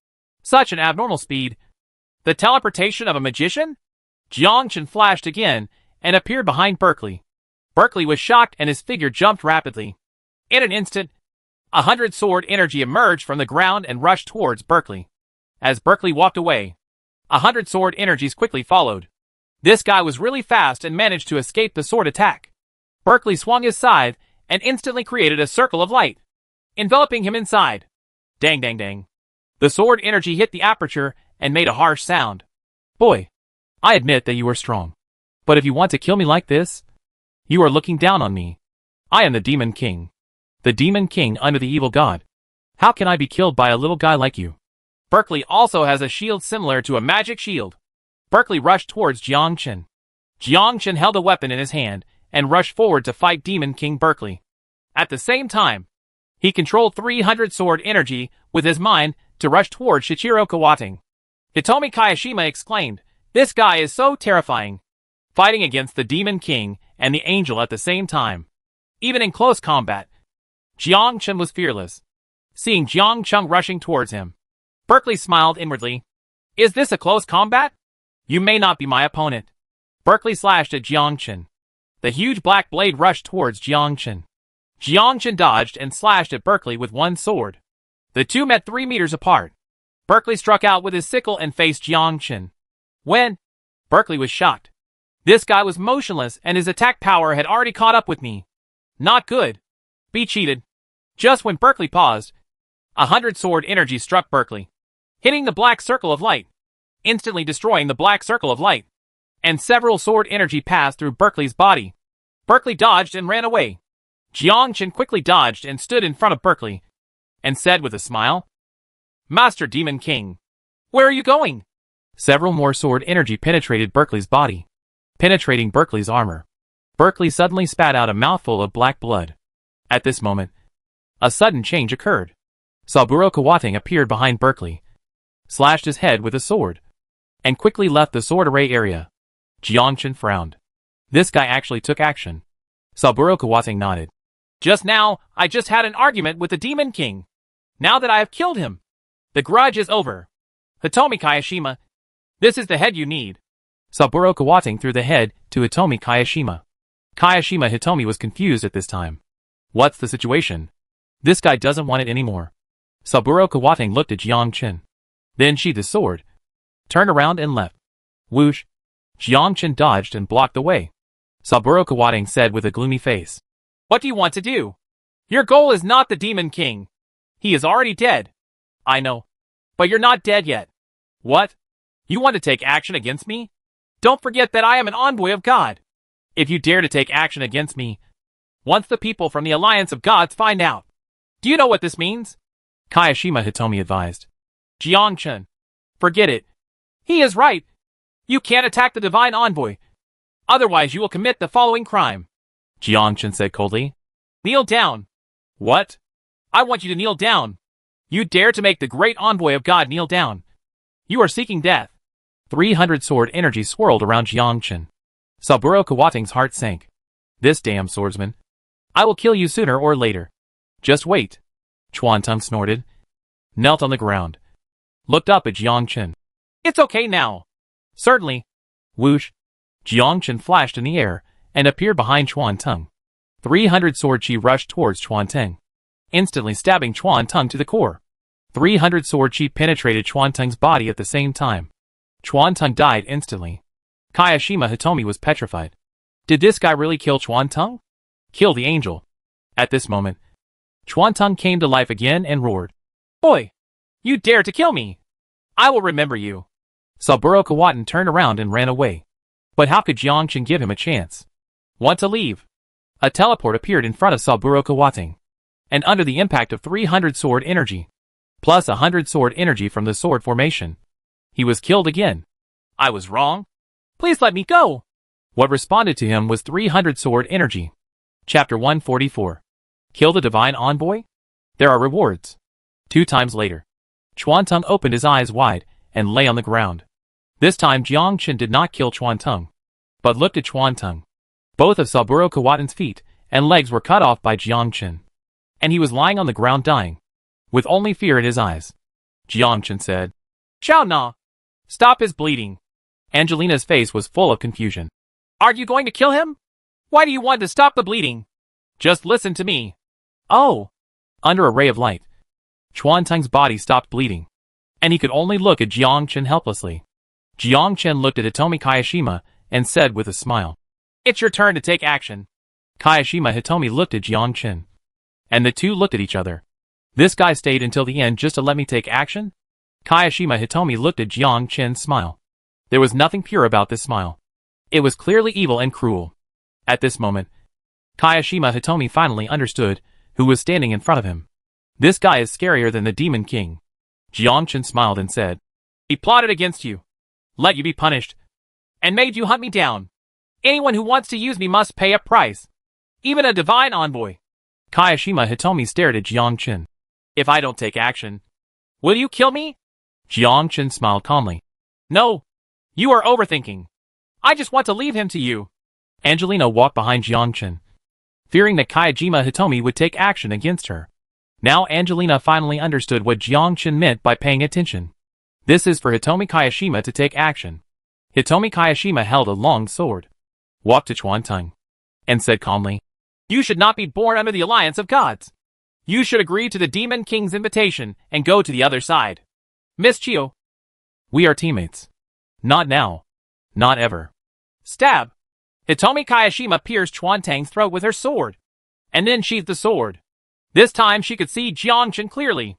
[SPEAKER 1] Such an abnormal speed. The teleportation of a magician? Jiang Chun flashed again and appeared behind Berkeley. Berkeley was shocked and his figure jumped rapidly. In an instant, 100 sword energy emerged from the ground and rushed towards Berkeley. As Berkeley walked away, 100 sword energies quickly followed. This guy was really fast and managed to escape the sword attack. Berkeley swung his scythe and instantly created a circle of light, enveloping him inside. Dang dang dang. The sword energy hit the aperture and made a harsh sound. Boy, I admit that you are strong. But if you want to kill me like this, you are looking down on me. I am the Demon King. The Demon King under the evil god. How can I be killed by a little guy like you? Berkeley also has a shield similar to a magic shield. Berkeley rushed towards Jiang Chun. Jiang Chun held a weapon in his hand and rushed forward to fight Demon King Berkeley. At the same time, he controlled 300 sword energy with his mind to rush towards Shichiro Kawating. Hitomi Kayashima exclaimed, "This guy is so terrifying." Fighting against the Demon King and the Angel at the same time. Even in close combat, Jiang Chun was fearless. Seeing Jiang Chun rushing towards him, Berkeley smiled inwardly. Is this a close combat? You may not be my opponent. Berkeley slashed at Jiang Chun. The huge black blade rushed towards Jiang Chun.
[SPEAKER 2] Jiangchen dodged and slashed at Berkeley with one sword. The two met 3 meters apart. Berkeley struck out with his sickle and faced Jiangchen. When? Berkeley was shocked. This guy was motionless and his attack power had already caught up with me. Not good. Be cheated. Just when Berkeley paused, 100 sword energy struck Berkeley, hitting the black circle of light, instantly destroying the black circle of light, and several sword energy passed through Berkeley's body. Berkeley dodged and ran away. Jiangchen quickly dodged and stood in front of Berkeley, and said with a smile, "Master Demon King, where are you going?" Several more sword energy penetrated Berkeley's body, penetrating Berkeley's armor. Berkeley suddenly spat out a mouthful of black blood. At this moment, a sudden change occurred. Saburo Kawatang appeared behind Berkeley, slashed his head with a sword, and quickly left the sword array area. Jiangchen frowned. This guy actually took action. Saburo Kawatang nodded. Just now, I just had an argument with the Demon King. Now that I have killed him, the grudge is over. Hitomi Kayashima, this is the head you need. Saburo Kawatang threw the head to Hitomi Kayashima. Kayashima Hitomi was confused at this time. What's the situation? This guy doesn't want it anymore. Saburo Kawatang looked at Jiangchen. Then sheathed his sword, turned around and left. Whoosh! Jiangchen dodged and blocked the way. Saburo Kawatang said with a gloomy face, "What do you want to do? Your goal is not the Demon King. He is already dead. I know. But you're not dead yet. What? You want to take action against me? Don't forget that I am an envoy of God. If you dare to take action against me, once the people from the Alliance of Gods find out. Do you know what this means?" Kayashima Hitomi advised. Jiangchen, forget it. He is right. You can't attack the Divine Envoy. Otherwise you will commit the following crime. Jiangchen said coldly. Kneel down. What? I want you to kneel down. You dare to make the great envoy of God kneel down. You are seeking death. 300 sword energy swirled around Jiangchen. Saburo Kawatang's heart sank. This damn swordsman. I will kill you sooner or later. Just wait. Chuantung snorted, knelt on the ground, looked up at Jiangchen. It's okay now. Certainly. Whoosh. Jiangchen flashed in the air and appeared behind Chuantung. 300 sword chi rushed towards Chuantung, instantly stabbing Chuantung to the core. 300 sword chi penetrated Chuantung's body at the same time. Chuantung died instantly. Kayashima Hitomi was petrified. Did this guy really kill Chuantung? Kill the angel. At this moment, Chuantung came to life again and roared. Boy! You dare to kill me! I will remember you. Saburo Kawatang turned around and ran away. But how could Jiangchen give him a chance? Want to leave? A teleport appeared in front of Saburo Kawatang, and under the impact of 300 sword energy, plus 100 sword energy from the sword formation, he was killed again. I was wrong. Please let me go. What responded to him was 300 sword energy. Chapter 144. Kill the Divine Envoy? There are rewards. 2 times later, Chuantung opened his eyes wide and lay on the ground. This time Jiangchen did not kill Chuantung, but looked at Chuantung. Both of Saburo Kawatang's feet and legs were cut off by Jiangchen, and he was lying on the ground dying, with only fear in his eyes. Jiangchen said, Xiao Na, stop his bleeding. Angelina's face was full of confusion. Are you going to kill him? Why do you want to stop the bleeding? Just listen to me. Oh! Under a ray of light, Chuantung's body stopped bleeding, and he could only look at Jiangchen helplessly. Jiangchen looked at Hitomi Kayashima and said with a smile, It's your turn to take action. Kayashima Hitomi looked at Jiangchen, and the two looked at each other. This guy stayed until the end just to let me take action? Kayashima Hitomi looked at Jiangchen's smile. There was nothing pure about this smile. It was clearly evil and cruel. At this moment, Kayashima Hitomi finally understood who was standing in front of him. This guy is scarier than the Demon King. Jiangchen smiled and said, He plotted against you, let you be punished, and made you hunt me down. Anyone who wants to use me must pay a price. Even a divine envoy. Kayashima Hitomi stared at Jiangchen. If I don't take action, will you kill me? Jiangchen smiled calmly. No, you are overthinking. I just want to leave him to you. Angelina walked behind Jiangchen, fearing that Kayashima Hitomi would take action against her. Now Angelina finally understood what Jiangchen meant by paying attention. This is for Hitomi Kayashima to take action. Hitomi Kayashima held a long sword, walked to Chuantung, and said calmly, You should not be born under the alliance of gods. You should agree to the Demon King's invitation and go to the other side. Miss Chio.
[SPEAKER 1] We are teammates. Not now. Not ever.
[SPEAKER 2] Stab. Hitomi Kayashima pierced Chuantang's throat with her sword, and then sheathed the sword. This time she could see Jiangchen clearly.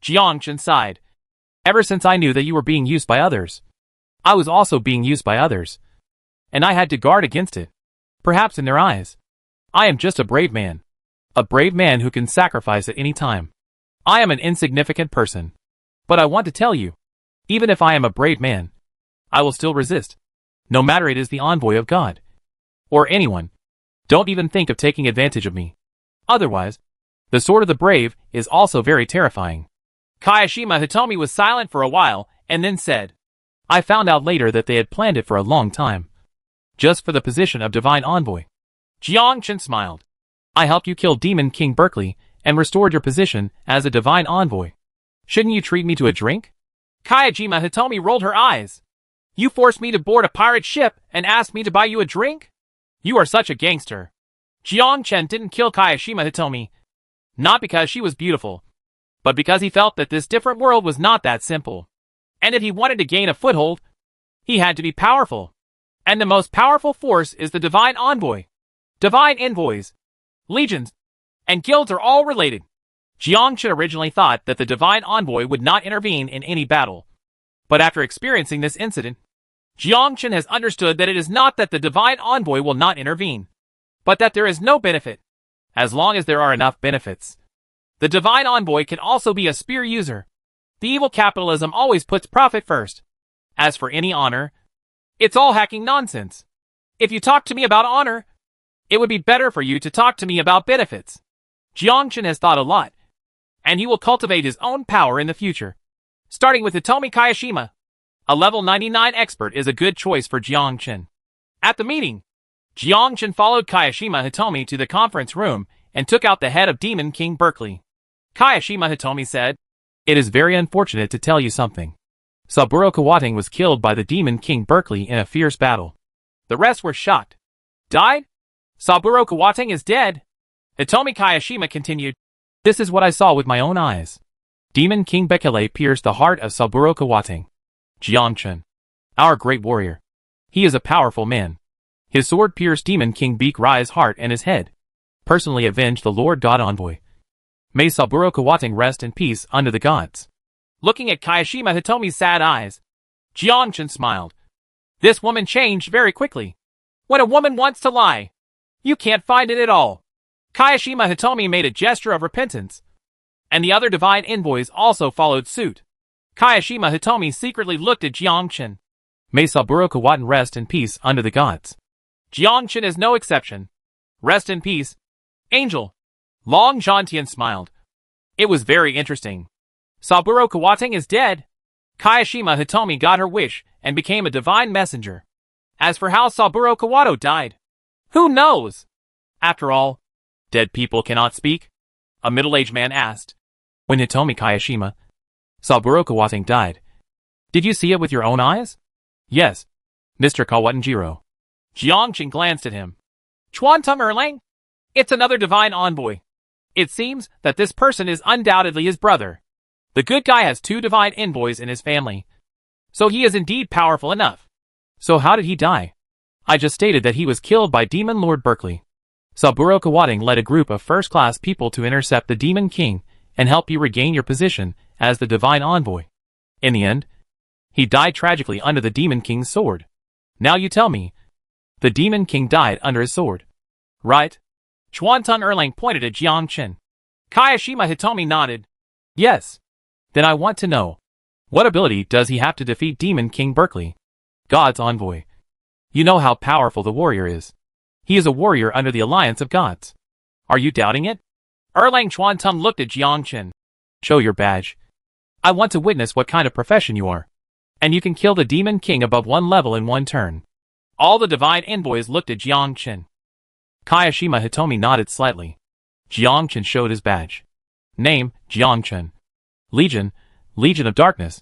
[SPEAKER 2] Jiangchen sighed.
[SPEAKER 1] Ever since I knew that you were being used by others, I was also being used by others. And I had to guard against it. Perhaps in their eyes, I am just a brave man. A brave man who can sacrifice at any time. I am an insignificant person. But I want to tell you, even if I am a brave man, I will still resist. No matter it is the envoy of God. Or anyone. Don't even think of taking advantage of me. Otherwise, the sword of the brave is also very terrifying.
[SPEAKER 2] Kayashima Hitomi was silent for a while, and then said,
[SPEAKER 1] I found out later that they had planned it for a long time. Just for the position of Divine Envoy.
[SPEAKER 2] Jiangchen smiled.
[SPEAKER 1] I helped you kill Demon King Berkeley, and restored your position as a Divine Envoy. Shouldn't you treat me to a drink?
[SPEAKER 2] Kayashima Hitomi rolled her eyes. You forced me to board a pirate ship and asked me to buy you a drink? You are such a gangster. Jiangchen didn't kill Kayashima Hitomi. Not because she was beautiful, but because he felt that this different world was not that simple. And if he wanted to gain a foothold, he had to be powerful. And the most powerful force is the Divine Envoy. Divine Envoys, legions, and guilds are all related. Jiangchen originally thought that the Divine Envoy would not intervene in any battle. But after experiencing this incident, Jiangchen has understood that it is not that the Divine Envoy will not intervene, but that there is no benefit, as long as there are enough benefits. The Divine Envoy can also be a spear user. The evil capitalism always puts profit first. As for any honor, it's all hacking nonsense. If you talk to me about honor, it would be better for you to talk to me about benefits. Jiangchen has thought a lot, and he will cultivate his own power in the future. Starting with Hitomi Kayashima, a level 99 expert is a good choice for Jiangchen. At the meeting, Jiangchen followed Kayashima Hitomi to the conference room and took out the head of Demon King Berkeley. Kayashima Hitomi said,
[SPEAKER 1] It is very unfortunate to tell you something. Saburo Kawating was killed by the Demon King Berkeley in a fierce battle.
[SPEAKER 2] The rest were shocked. Died? Saburo Kawating is dead. Hitomi Kayashima continued,
[SPEAKER 1] This is what I saw with my own eyes. Demon King Bekele pierced the heart of Saburo Kawating. Jiangchen, our great warrior. He is a powerful man. His sword pierced Demon King Beak Rai's heart and his head. Personally avenged the Lord God Envoy. May Saburo Kawating rest in peace under the gods.
[SPEAKER 2] Looking at Kayashima Hitomi's sad eyes, Jiangchen smiled. This woman changed very quickly. When a woman wants to lie, you can't find it at all. Kayashima Hitomi made a gesture of repentance, and the other divine envoys also followed suit. Kayashima Hitomi secretly looked at Jiangchen.
[SPEAKER 1] May Saburo Kawating rest in peace under the gods.
[SPEAKER 2] Jiangchen is no exception. Rest in peace, Angel. Long Zhantian smiled. It was very interesting. Saburo Kawating is dead. Kayashima Hitomi got her wish and became a divine messenger. As for how Saburo Kawato died, who knows? After all, dead people cannot speak? A middle-aged man asked.
[SPEAKER 1] When Hitomi Kayashima, Saburo Kawating died. Did you see it with your own eyes? Yes, Mr. Kawatanjiro.
[SPEAKER 2] Jiangchen glanced at him. Chuantum Erlang? It's another divine envoy. It seems that this person is undoubtedly his brother. The good guy has 2 divine envoys in his family, so he is indeed powerful enough.
[SPEAKER 1] So how did he die? I just stated that he was killed by Demon Lord Berkeley. Saburo Kawating led a group of first-class people to intercept the Demon King and help you regain your position as the divine envoy. In the end, he died tragically under the Demon King's sword. Now you tell me, the Demon King died under his sword, right?
[SPEAKER 2] Chuantun Erlang pointed at Jiangchen. Kayashima Hitomi nodded.
[SPEAKER 1] Yes. Then I want to know, what ability does he have to defeat Demon King Berkeley? God's envoy. You know how powerful the warrior is. He is a warrior under the alliance of gods. Are you doubting it?
[SPEAKER 2] Erlang Chuantum looked at Jiangchen.
[SPEAKER 1] Show your badge. I want to witness what kind of profession you are. And you can kill the Demon King above 1 level in 1 turn.
[SPEAKER 2] All the divine envoys looked at Jiangchen.
[SPEAKER 1] Kayashima Hitomi nodded slightly. Jiangchen showed his badge. Name, Jiangchen. Legion, Legion of Darkness.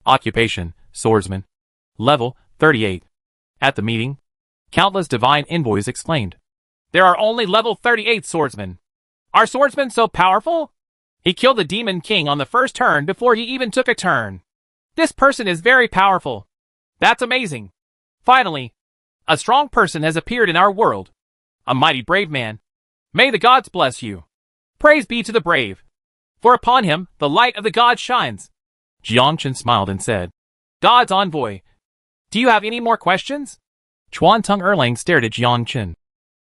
[SPEAKER 1] Occupation, Swordsman. Level, 38. At the meeting, countless divine envoys exclaimed.
[SPEAKER 2] There are only level 38 swordsmen. Are swordsmen so powerful? He killed the Demon King on the first turn before he even took a turn. This person is very powerful. That's amazing. Finally, a strong person has appeared in our world. A mighty brave man. May the gods bless you. Praise be to the brave. For upon him the light of the gods shines.
[SPEAKER 1] Jiangchen smiled and said,
[SPEAKER 2] God's envoy. Do you have any more questions?
[SPEAKER 1] Chuan Tung Erlang stared at Jiangchen.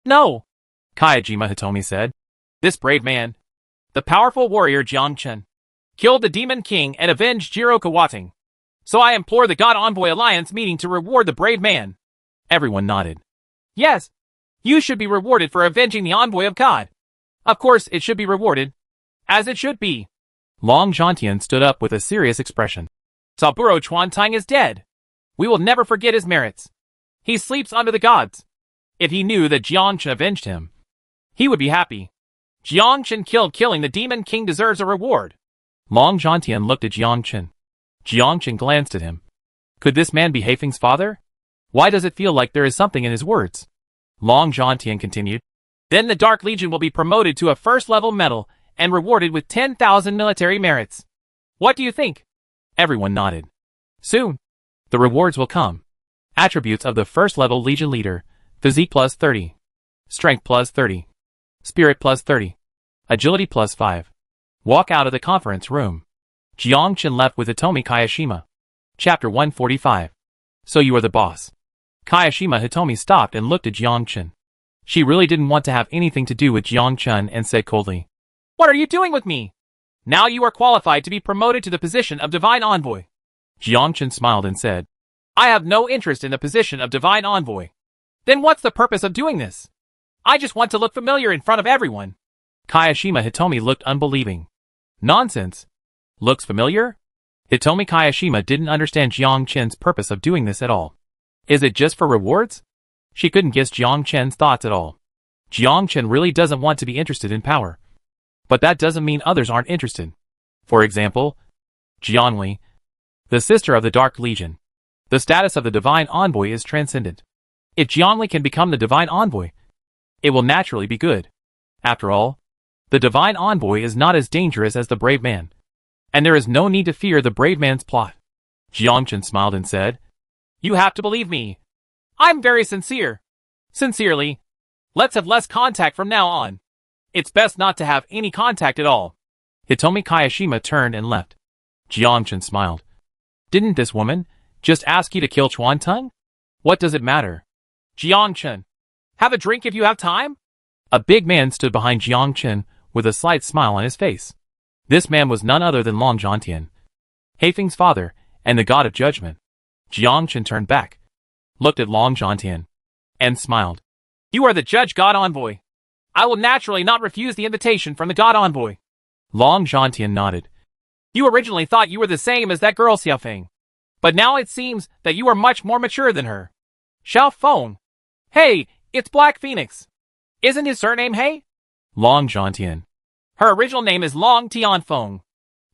[SPEAKER 2] No.
[SPEAKER 1] Kayajima Hitomi said,
[SPEAKER 2] This brave man, the powerful warrior Jiangchen, killed the Demon King and avenged Jiro Kawating. So I implore the God Envoy Alliance meeting to reward the brave man.
[SPEAKER 1] Everyone nodded.
[SPEAKER 2] Yes. You should be rewarded for avenging the Envoy of God. Of course it should be rewarded. As it should be.
[SPEAKER 1] Long Zhantian stood up with a serious expression.
[SPEAKER 2] Saburo Chuantang is dead. We will never forget his merits. He sleeps under the gods. If he knew that Jiangchen avenged him, he would be happy. Jiangchen killing the Demon King deserves a reward.
[SPEAKER 1] Long Zhantian looked at Jiangchen. Jiangchen glanced at him. Could this man be Haifeng's father? Why does it feel like there is something in his words? Long Zhantian continued.
[SPEAKER 2] Then the Dark Legion will be promoted to a first-level medal and rewarded with 10,000 military merits. What do you think?
[SPEAKER 1] Everyone nodded.
[SPEAKER 2] Soon,
[SPEAKER 1] the rewards will come. Attributes of the first-level Legion leader. Physique plus 30. Strength plus 30. Spirit plus 30. Agility plus 5. Walk out of the conference room. Jiangchen left with Hitomi Kayashima. Chapter 145. So you are the boss. Kayashima Hitomi stopped and looked at Jiangchen. She really didn't want to have anything to do with Jiangchen and said coldly,
[SPEAKER 2] What are you doing with me? Now you are qualified to be promoted to the position of Divine Envoy.
[SPEAKER 1] Jiangchen smiled and said,
[SPEAKER 2] I have no interest in the position of Divine Envoy. Then what's the purpose of doing this? I just want to look familiar in front of everyone.
[SPEAKER 1] Kayashima Hitomi looked unbelieving. Nonsense. Looks familiar? Hitomi Kayashima didn't understand Jiangchen's purpose of doing this at all. Is it just for rewards? She couldn't guess Jiangchen's thoughts at all. Jiangchen really doesn't want to be interested in power. But that doesn't mean others aren't interested. For example, Jianli, the sister of the Dark Legion. The status of the Divine Envoy is transcendent. If Jianli can become the Divine Envoy, it will naturally be good. After all, the Divine Envoy is not as dangerous as the Brave Man. And there is no need to fear the Brave Man's plot. Jiangchen smiled and said,
[SPEAKER 2] You have to believe me. I'm very sincere. Sincerely. Let's have less contact from now on. It's best not to have any contact at all.
[SPEAKER 1] Hitomi Kayashima turned and left. Jiangchen smiled. Didn't this woman just ask you to kill Chuan Tung? What does it matter?
[SPEAKER 2] Jiangchen, have a drink if you have time?
[SPEAKER 1] A big man stood behind Jiangchen with a slight smile on his face. This man was none other than Long Zhantian, Haifeng's father, and the god of judgment. Jiangchen turned back, looked at Long Zhantian, and smiled.
[SPEAKER 2] You are the Judge God Envoy. I will naturally not refuse the invitation from the God Envoy.
[SPEAKER 1] Long Zhantian nodded.
[SPEAKER 2] You originally thought you were the same as that girl Xiaofeng. But now it seems that you are much more mature than her. Xiaofeng. Hey, it's Black Phoenix. Isn't his surname Hey?
[SPEAKER 1] Long Zhantian.
[SPEAKER 2] Her original name is Long Tianfeng.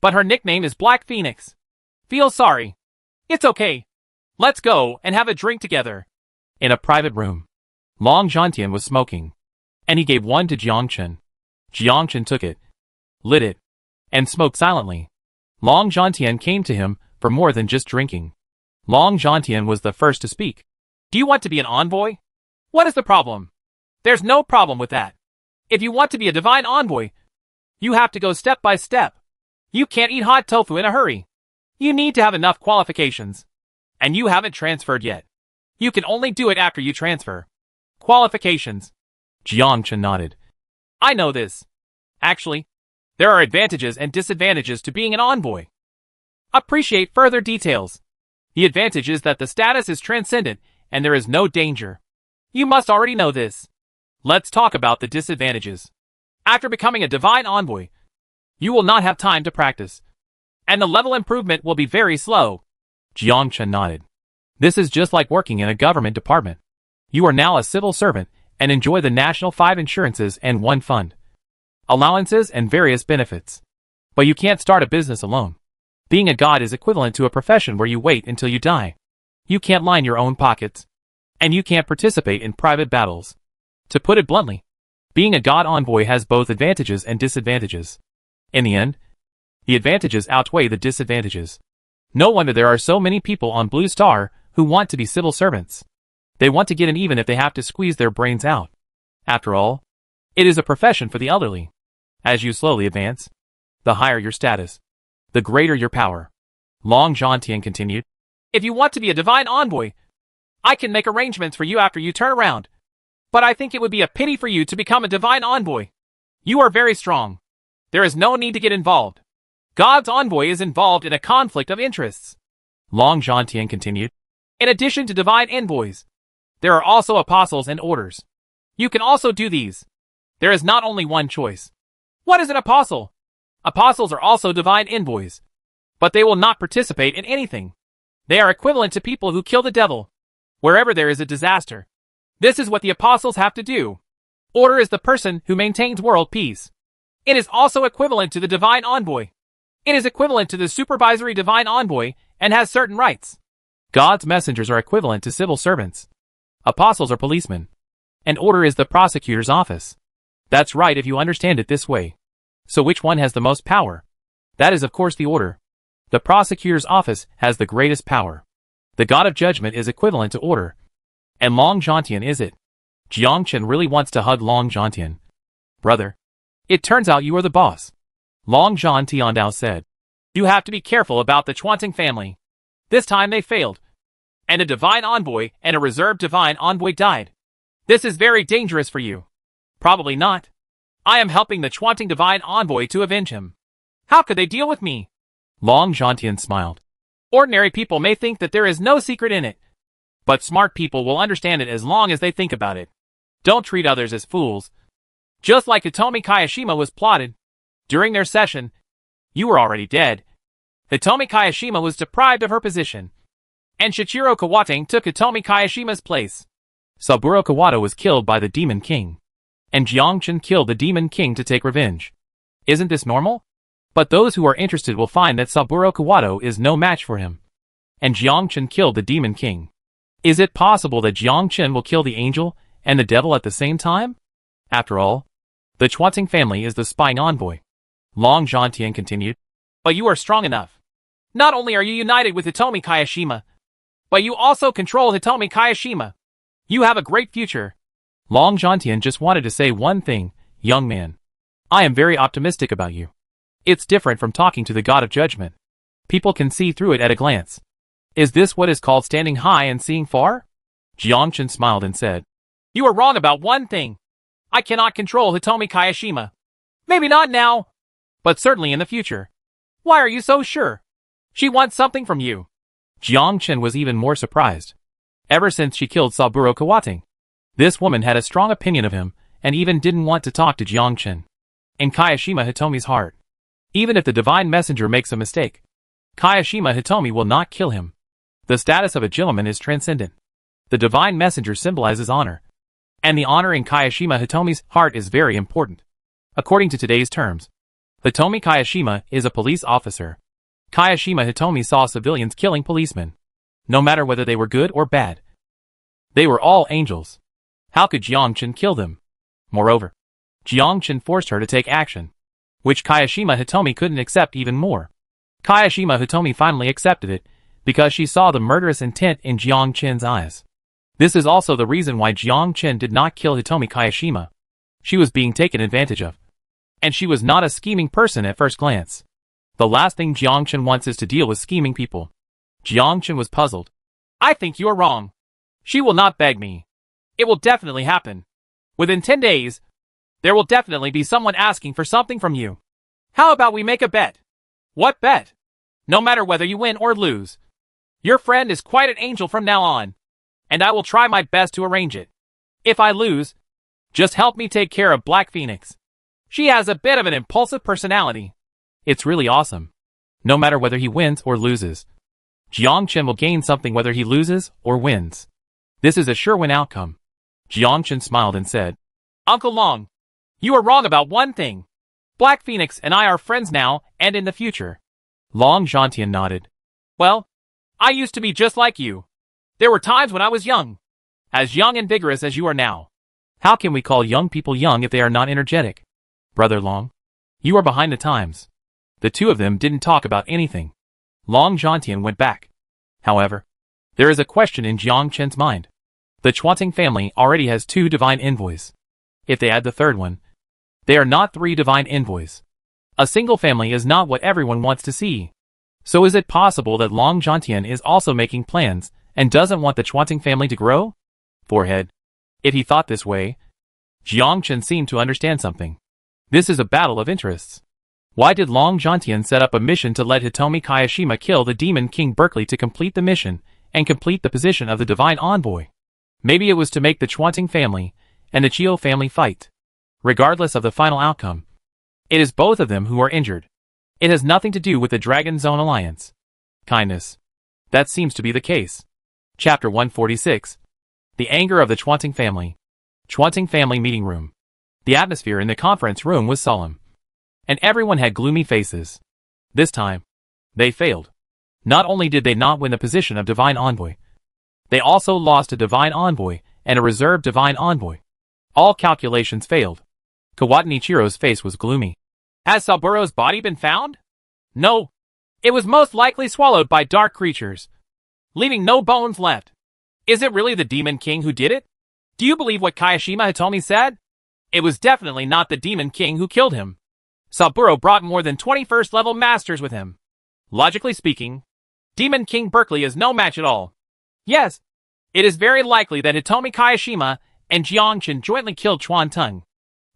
[SPEAKER 2] But her nickname is Black Phoenix. Feel sorry. It's okay. Let's go and have a drink together.
[SPEAKER 1] In a private room, Long Zhantian was smoking, and he gave one to Jiangchen. Jiangchen took it, lit it, and smoked silently. Long Zhantian came to him for more than just drinking. Long Zhantian was the first to speak.
[SPEAKER 2] Do you want to be an envoy? What is the problem? There's no problem with that. If you want to be a divine envoy, you have to go step by step. You can't eat hot tofu in a hurry. You need to have enough qualifications. And you haven't transferred yet. You can only do it after you transfer. Qualifications.
[SPEAKER 1] Jiangchen nodded.
[SPEAKER 2] I know this. Actually, there are advantages and disadvantages to being an envoy. Appreciate further details. The advantage is that the status is transcendent and there is no danger. You must already know this. Let's talk about the disadvantages. After becoming a divine envoy, you will not have time to practice. And the level improvement will be very slow.
[SPEAKER 1] Jiangchen nodded. This is just like working in a government department. You are now a civil servant and enjoy the national 5 insurances and 1 fund, allowances and various benefits. But you can't start a business alone. Being a god is equivalent to a profession where you wait until you die. You can't line your own pockets. And you can't participate in private battles. To put it bluntly, Being a god envoy has both advantages and disadvantages. In the end, the advantages outweigh the disadvantages. No wonder there are so many people on Blue Star who want to be civil servants. They want to get in even if they have to squeeze their brains out. After all, it is a profession for the elderly. As you slowly advance, the higher your status, the greater your power. Long Zhantian continued.
[SPEAKER 2] If you want to be a divine envoy, I can make arrangements for you after you turn around. But I think it would be a pity for you to become a divine envoy. You are very strong. There is no need to get involved. God's envoy is involved in a conflict of interests.
[SPEAKER 1] Long Zhantian continued.
[SPEAKER 2] In addition to divine envoys, there are also apostles and orders. You can also do these. There is not only one choice. What is an apostle? Apostles are also divine envoys. But they will not participate in anything. They are equivalent to people who kill the devil. Wherever there is a disaster. This is what the apostles have to do. Order is the person who maintains world peace. It is also equivalent to the divine envoy. It is equivalent to the supervisory divine envoy and has certain rights.
[SPEAKER 1] God's messengers are equivalent to civil servants. Apostles are policemen. And order is the prosecutor's office. That's right if you understand it this way. So which one has the most power? That is of course the order. The prosecutor's office has the greatest power. The god of judgment is equivalent to order. And Long Zhantian is it. Jiangchen really wants to hug Long Zhantian. Brother, it turns out you are the boss. Long Zhan Tiandao said.
[SPEAKER 2] You have to be careful about the Chuanting family. This time they failed. And a divine envoy and a reserved divine envoy died. This is very dangerous for you. Probably not. I am helping the Chuanting divine envoy to avenge him. How could they deal with me?
[SPEAKER 1] Long Zhantian smiled.
[SPEAKER 2] Ordinary people may think that there is no secret in it. But smart people will understand it as long as they think about it. Don't treat others as fools. Just like Hitomi Kayashima was plotted. During their session, you were already dead. Hitomi Kayashima was deprived of her position. And Shichiro Kawate took Hitomi Kayashima's place.
[SPEAKER 1] Saburo Kawata was killed by the Demon King. And Jiangchen killed the Demon King to take revenge. Isn't this normal? But those who are interested will find that Saburo Kawata is no match for him. And Jiangchen killed the Demon King. Is it possible that Jiangchen will kill the angel and the devil at the same time? After all, the Chuanting family is the spying envoy. Long Zhantian continued.
[SPEAKER 2] But you are strong enough. Not only are you united with Hitomi Kayashima, but you also control Hitomi Kayashima. You have a great future.
[SPEAKER 1] Long Zhantian just wanted to say one thing, young man. I am very optimistic about you. It's different from talking to the god of judgment. People can see through it at a glance. Is this what is called standing high and seeing far? Jiangchen smiled and said.
[SPEAKER 2] You are wrong about one thing. I cannot control Hitomi Kayashima. Maybe not now, but certainly in the future. Why are you so sure? She wants something from you.
[SPEAKER 1] Jiangchen was even more surprised. Ever since she killed Saburo Kawate, this woman had a strong opinion of him and even didn't want to talk to Jiangchen. In Kayashima Hitomi's heart, even if the divine messenger makes a mistake, Kayashima Hitomi will not kill him. The status of a gentleman is transcendent. The divine messenger symbolizes honor. And the honor in Kayashima Hitomi's heart is very important. According to today's terms, Hitomi Kayashima is a police officer. Kayashima Hitomi saw civilians killing policemen. No matter whether they were good or bad. They were all angels. How could Jiangchen kill them? Moreover, Jiangchen forced her to take action, which Kayashima Hitomi couldn't accept even more. Kayashima Hitomi finally accepted it, because she saw the murderous intent in Jiangchen's eyes. This is also the reason why Jiangchen did not kill Hitomi Kayashima. She was being taken advantage of. And she was not a scheming person at first glance. The last thing Jiangchen wants is to deal with scheming people. Jiangchen was puzzled.
[SPEAKER 2] I think you are wrong. She will not beg me. It will definitely happen. Within 10 days, there will definitely be someone asking for something from you. How about we make a bet? What bet? No matter whether you win or lose. Your friend is quite an angel from now on. And I will try my best to arrange it. If I lose, just help me take care of Black Phoenix. She has a bit of an impulsive personality.
[SPEAKER 1] It's really awesome. No matter whether he wins or loses. Jiangchen will gain something whether he loses or wins. This is a sure win outcome. Jiangchen smiled and said,
[SPEAKER 2] Uncle Long, you are wrong about one thing. Black Phoenix and I are friends now and in the future.
[SPEAKER 1] Long Zhantian nodded.
[SPEAKER 2] Well, I used to be just like you. There were times when I was young. As young and vigorous as you are now.
[SPEAKER 1] How can we call young people young if they are not energetic? Brother Long, you are behind the times. The two of them didn't talk about anything. Long Zhantian went back. However, there is a question in Jiang Chen's mind. The Chuanting family already has 2 divine envoys. If they add the third one, they are not 3 divine envoys. A single family is not what everyone wants to see. So is it possible that Long Zhantian is also making plans and doesn't want the Chuanting family to grow? Forehead. If he thought this way, Jiang Chen seemed to understand something. This is a battle of interests. Why did Long Zhantian set up a mission to let Hitomi Kayashima kill the Demon King Berkeley to complete the mission and complete the position of the Divine Envoy? Maybe it was to make the Chuanting family and the Chiyo family fight. Regardless of the final outcome, it is both of them who are injured. It has nothing to do with the Dragon Zone Alliance. Kindness. That seems to be the case. Chapter 146. The Anger of the Chuanting Family. Chuanting Family Meeting Room. The atmosphere in the conference room was solemn, and everyone had gloomy faces. This time, they failed. Not only did they not win the position of Divine Envoy, they also lost a Divine Envoy and a reserve Divine Envoy. All calculations failed. Kawatanichiro's face was gloomy.
[SPEAKER 2] Has Saburo's body been found? No. It was most likely swallowed by dark creatures, leaving no bones left. Is it really the Demon King who did it? Do you believe what Kayashima Hitomi said? It was definitely not the Demon King who killed him. Saburo brought more than 21st level masters with him. Logically speaking, Demon King Berkeley is no match at all. Yes, it is very likely that Hitomi Kayashima and Jiang Chen jointly killed Chuan Tung.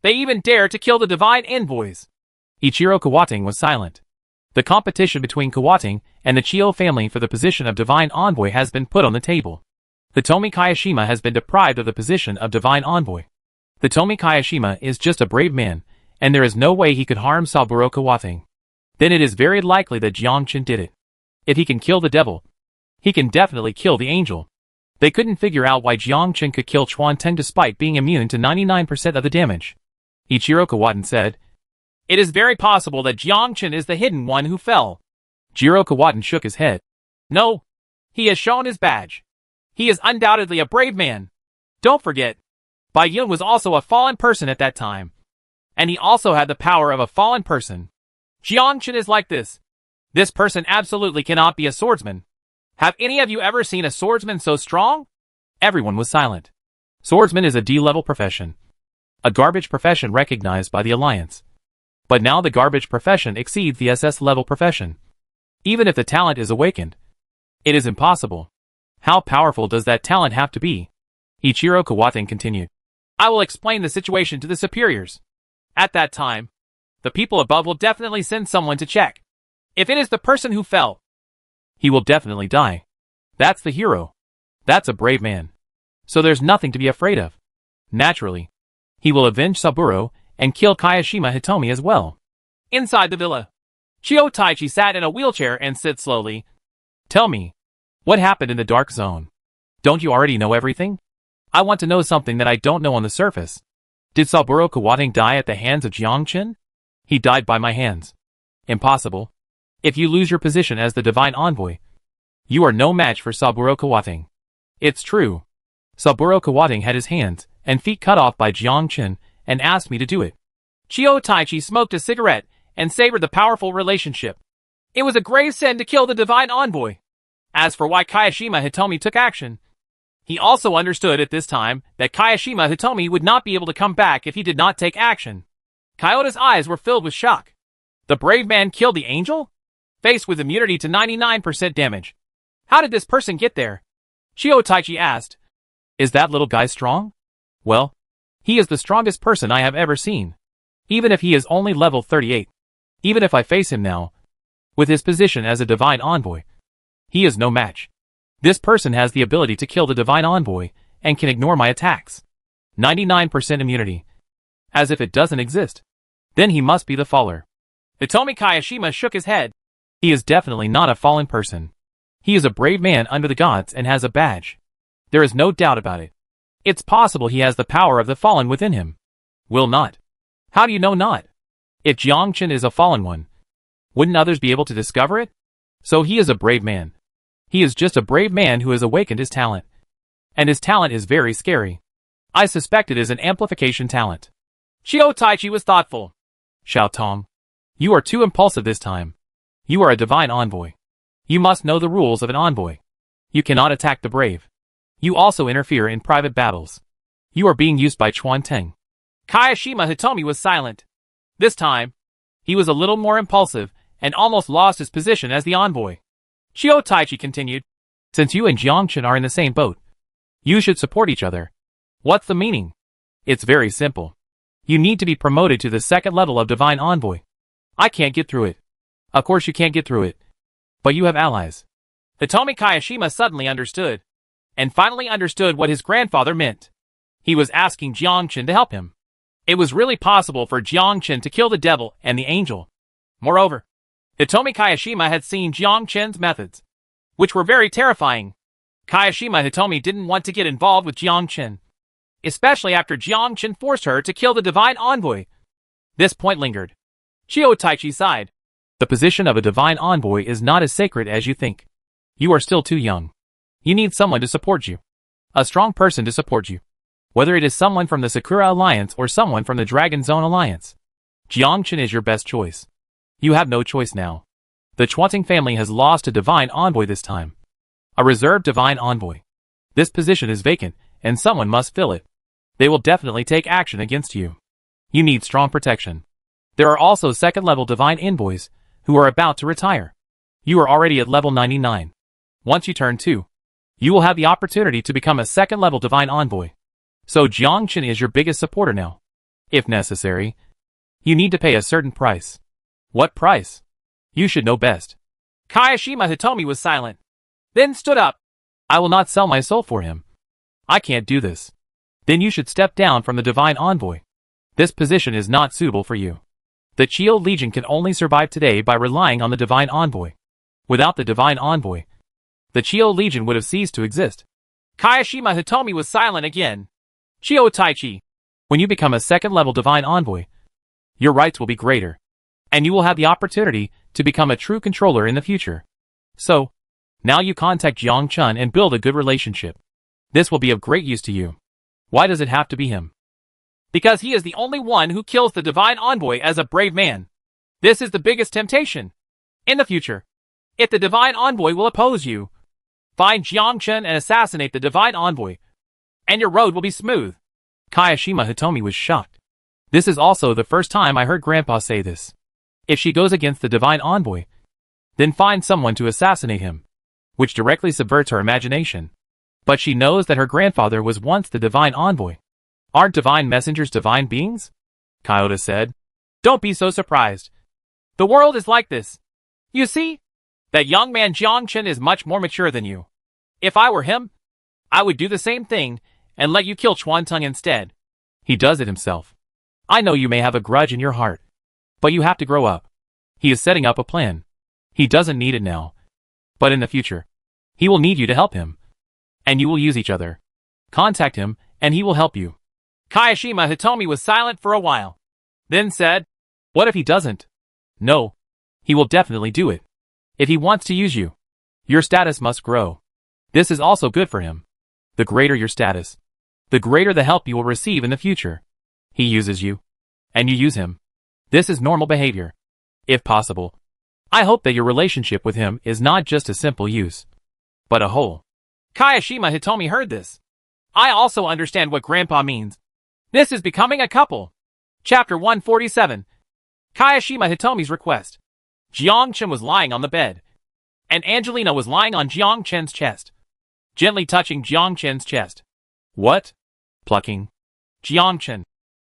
[SPEAKER 2] They even dared to kill the Divine Envoys.
[SPEAKER 1] Ichiro Kawating was silent. The competition between Kawating and the Chiyo family for the position of Divine Envoy has been put on the table. Hitomi Kayashima has been deprived of the position of Divine Envoy. Hitomi Kayashima is just a brave man, and there is no way he could harm Saburo Kawating. Then it is very likely that Jiang Chen did it. If he can kill the devil, he can definitely kill the angel. They couldn't figure out why Jiang Chen could kill Chuan Tung despite being immune to 99% of the damage. Ichiro Kawaten said,
[SPEAKER 2] It is very possible that Jiang Chen is the hidden one who fell.
[SPEAKER 1] Jiro Kawaten shook his head.
[SPEAKER 2] No. He has shown his badge. He is undoubtedly a brave man. Don't forget, Bai Yun was also a fallen person at that time. And he also had the power of a fallen person. Jiang Chen is like this. This person absolutely cannot be a swordsman. Have any of you ever seen a swordsman so strong?
[SPEAKER 1] Everyone was silent. Swordsman is a D-level profession. A garbage profession recognized by the Alliance. But now the garbage profession exceeds the SS-level profession. Even if the talent is awakened, it is impossible. How powerful does that talent have to be? Ichiro Kawaten continued.
[SPEAKER 2] I will explain the situation to the superiors. At that time, the people above will definitely send someone to check. If it is the person who fell,
[SPEAKER 1] he will definitely die. That's the hero. That's a brave man. So there's nothing to be afraid of. Naturally, he will avenge Saburo and kill Kayashima Hitomi as well.
[SPEAKER 2] Inside the villa, Chiyo Taichi sat in a wheelchair and said slowly,
[SPEAKER 1] Tell me, what happened in the dark zone? Don't you already know everything? I want to know something that I don't know on the surface. Did Saburo Kawating die at the hands of Jiang Chen? He died by my hands. Impossible. If you lose your position as the Divine Envoy, you are no match for Saburo Kawating. It's true. Saburo Kawating had his hands and feet cut off by Jiang Chen and asked me to do it.
[SPEAKER 2] Chiyo Taichi smoked a cigarette and savored the powerful relationship. It was a grave sin to kill the Divine Envoy. As for why Kayashima Hitomi took action, he also understood at this time that Kayashima Hitomi would not be able to come back if he did not take action. Kyota's eyes were filled with shock. The brave man killed the angel? Faced with immunity to 99% damage. How did this person get there? Chiyo Taichi asked.
[SPEAKER 1] Is that little guy strong? Well, he is the strongest person I have ever seen. Even if he is only level 38. Even if I face him now, with his position as a Divine Envoy, he is no match. This person has the ability to kill the Divine Envoy and can ignore my attacks. 99% immunity. As if it doesn't exist. Then he must be the faller.
[SPEAKER 2] Hitomi Kayashima shook his head.
[SPEAKER 1] He is definitely not a fallen person. He is a brave man under the gods and has a badge. There is no doubt about it. It's possible he has the power of the fallen within him. Will not. How do you know not? If Jiang Chen is a fallen one, wouldn't others be able to discover it? So he is a brave man. He is just a brave man who has awakened his talent. And his talent is very scary. I suspect it is an amplification talent.
[SPEAKER 2] Xiao Taichi was thoughtful.
[SPEAKER 1] Xiao Tong, you are too impulsive this time. You are a divine envoy. You must know the rules of an envoy. You cannot attack the brave. You also interfere in private battles. You are being used by Chuan Teng.
[SPEAKER 2] Kayashima Hitomi was silent. This time, he was a little more impulsive and almost lost his position as the envoy. Xiao Taichi continued.
[SPEAKER 1] Since you and Jiangchen are in the same boat, you should support each other. What's the meaning? It's very simple. You need to be promoted to the second level of divine envoy. I can't get through it. Of course you can't get through it. But you have allies.
[SPEAKER 2] Hitomi Kayashima suddenly understood. And finally understood what his grandfather meant. He was asking Jiangchen to help him. It was really possible for Jiangchen to kill the devil and the angel. Moreover, Hitomi Kayashima had seen Jiangchen's methods, which were very terrifying. Kayashima Hitomi didn't want to get involved with Jiangchen, especially after Jiangchen forced her to kill the divine envoy. This point lingered. Xiao Taichi sighed.
[SPEAKER 1] The position of a divine envoy is not as sacred as you think. You are still too young. You need someone to support you. A strong person to support you. Whether it is someone from the Sakura Alliance or someone from the Dragon Zone Alliance. Jiangchen is your best choice. You have no choice now. The Chuanting family has lost a divine envoy this time. A reserved divine envoy. This position is vacant, and someone must fill it. They will definitely take action against you. You need strong protection. There are also second-level divine envoys, who are about to retire. You are already at level 99. Once you turn 2, you will have the opportunity to become a second-level divine envoy. So Jiangchen is your biggest supporter now. If necessary, you need to pay a certain price. What price? You should know best.
[SPEAKER 2] Kayashima Hitomi was silent, then stood up.
[SPEAKER 1] I will not sell my soul for him. I can't do this. Then you should step down from the divine envoy. This position is not suitable for you. The Chio Legion can only survive today by relying on the divine envoy. Without the divine envoy, the Chio Legion would have ceased to exist.
[SPEAKER 2] Kayashima Hitomi was silent again. Xiao Taichi,
[SPEAKER 1] when you become a second-level divine envoy, your rights will be greater, and you will have the opportunity to become a true controller in the future. So, now you contact Jiangchen and build a good relationship. This will be of great use to you. Why does it have to be him?
[SPEAKER 2] Because he is the only one who kills the divine envoy as a brave man. This is the biggest temptation. In the future, if the divine envoy will oppose you, find Jiangchen and assassinate the divine envoy, and your road will be smooth.
[SPEAKER 1] Kayashima Hitomi was shocked. This is also the first time I heard Grandpa say this. If she goes against the divine envoy, then find someone to assassinate him, which directly subverts her imagination. But she knows that her grandfather was once the divine envoy. Aren't divine messengers divine beings? Kyoto said.
[SPEAKER 2] Don't be so surprised. The world is like this. You see, that young man Jiangchen is much more mature than you. If I were him, I would do the same thing and let you kill Chuantung instead.
[SPEAKER 1] He does it himself. I know you may have a grudge in your heart, but you have to grow up. He is setting up a plan. He doesn't need it now, but in the future, he will need you to help him, and you will use each other. Contact him, and he will help you.
[SPEAKER 2] Kayashima Hitomi was silent for a while, then said,
[SPEAKER 1] What if he doesn't? No, he will definitely do it. If he wants to use you, your status must grow. This is also good for him. The greater your status, the greater the help you will receive in the future. He uses you, and you use him. This is normal behavior. If possible, I hope that your relationship with him is not just a simple use, but a whole.
[SPEAKER 2] Kayashima Hitomi heard this. I also understand what Grandpa means. This is becoming a couple. Chapter 147. Kayashima Hitomi's request. Jiangchen was lying on the bed, and Angelina was lying on Jiangchen's chest, gently touching Jiangchen's chest.
[SPEAKER 1] What? Plucking.
[SPEAKER 2] Jiangchen,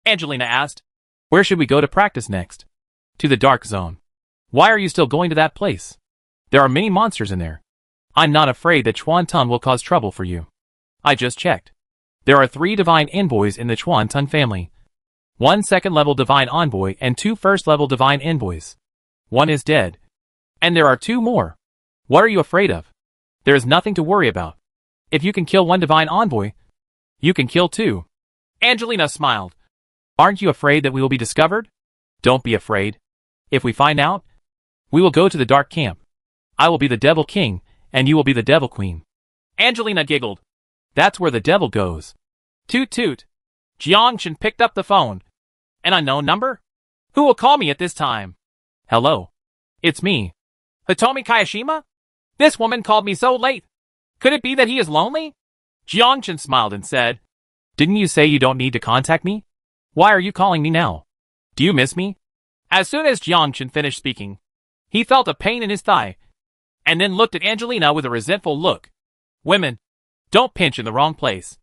[SPEAKER 2] Angelina asked.
[SPEAKER 1] Where should we go to practice next? To the dark zone. Why are you still going to that place? There are many monsters in there. I'm not afraid that Chuantung will cause trouble for you. I just checked. There are 3 divine envoys in the Chuantung family. 1 second-level divine envoy and 2 first-level divine envoys. 1 is dead. And there are 2 more. What are you afraid of? There is nothing to worry about. If you can kill 1 divine envoy, you can kill 2.
[SPEAKER 2] Angelina smiled.
[SPEAKER 1] Aren't you afraid that we will be discovered? Don't be afraid. If we find out, we will go to the dark camp. I will be the Devil King, and you will be the Devil Queen.
[SPEAKER 2] Angelina giggled.
[SPEAKER 1] That's where the devil goes.
[SPEAKER 2] Toot toot. Jiangchen picked up the phone. An unknown number? Who will call me at this time?
[SPEAKER 1] Hello.
[SPEAKER 2] It's me. Hitomi Kayashima? This woman called me so late. Could it be that he is lonely? Jiangchen smiled and said,
[SPEAKER 1] Didn't you say you don't need to contact me? Why are you calling me now? Do you miss me?
[SPEAKER 2] As soon as Jiangchen finished speaking, he felt a pain in his thigh, and then looked at Angelina with a resentful look. Women, don't pinch in the wrong place.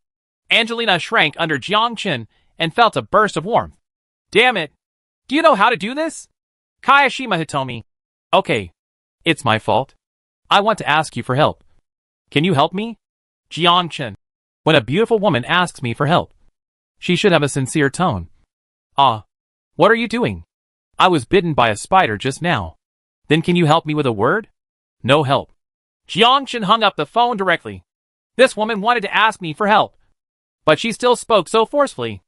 [SPEAKER 2] Angelina shrank under Jiangchen and felt a burst of warmth. Damn it! Do you know how to do this? Kayashima Hitomi.
[SPEAKER 1] Okay. It's my fault. I want to ask you for help. Can you help me?
[SPEAKER 2] Jiangchen.
[SPEAKER 1] When a beautiful woman asks me for help, she should have a sincere tone. What are you doing? I was bitten by a spider just now. Then can you help me with a word? No help.
[SPEAKER 2] Jiangchen hung up the phone directly. This woman wanted to ask me for help, but she still spoke so forcefully.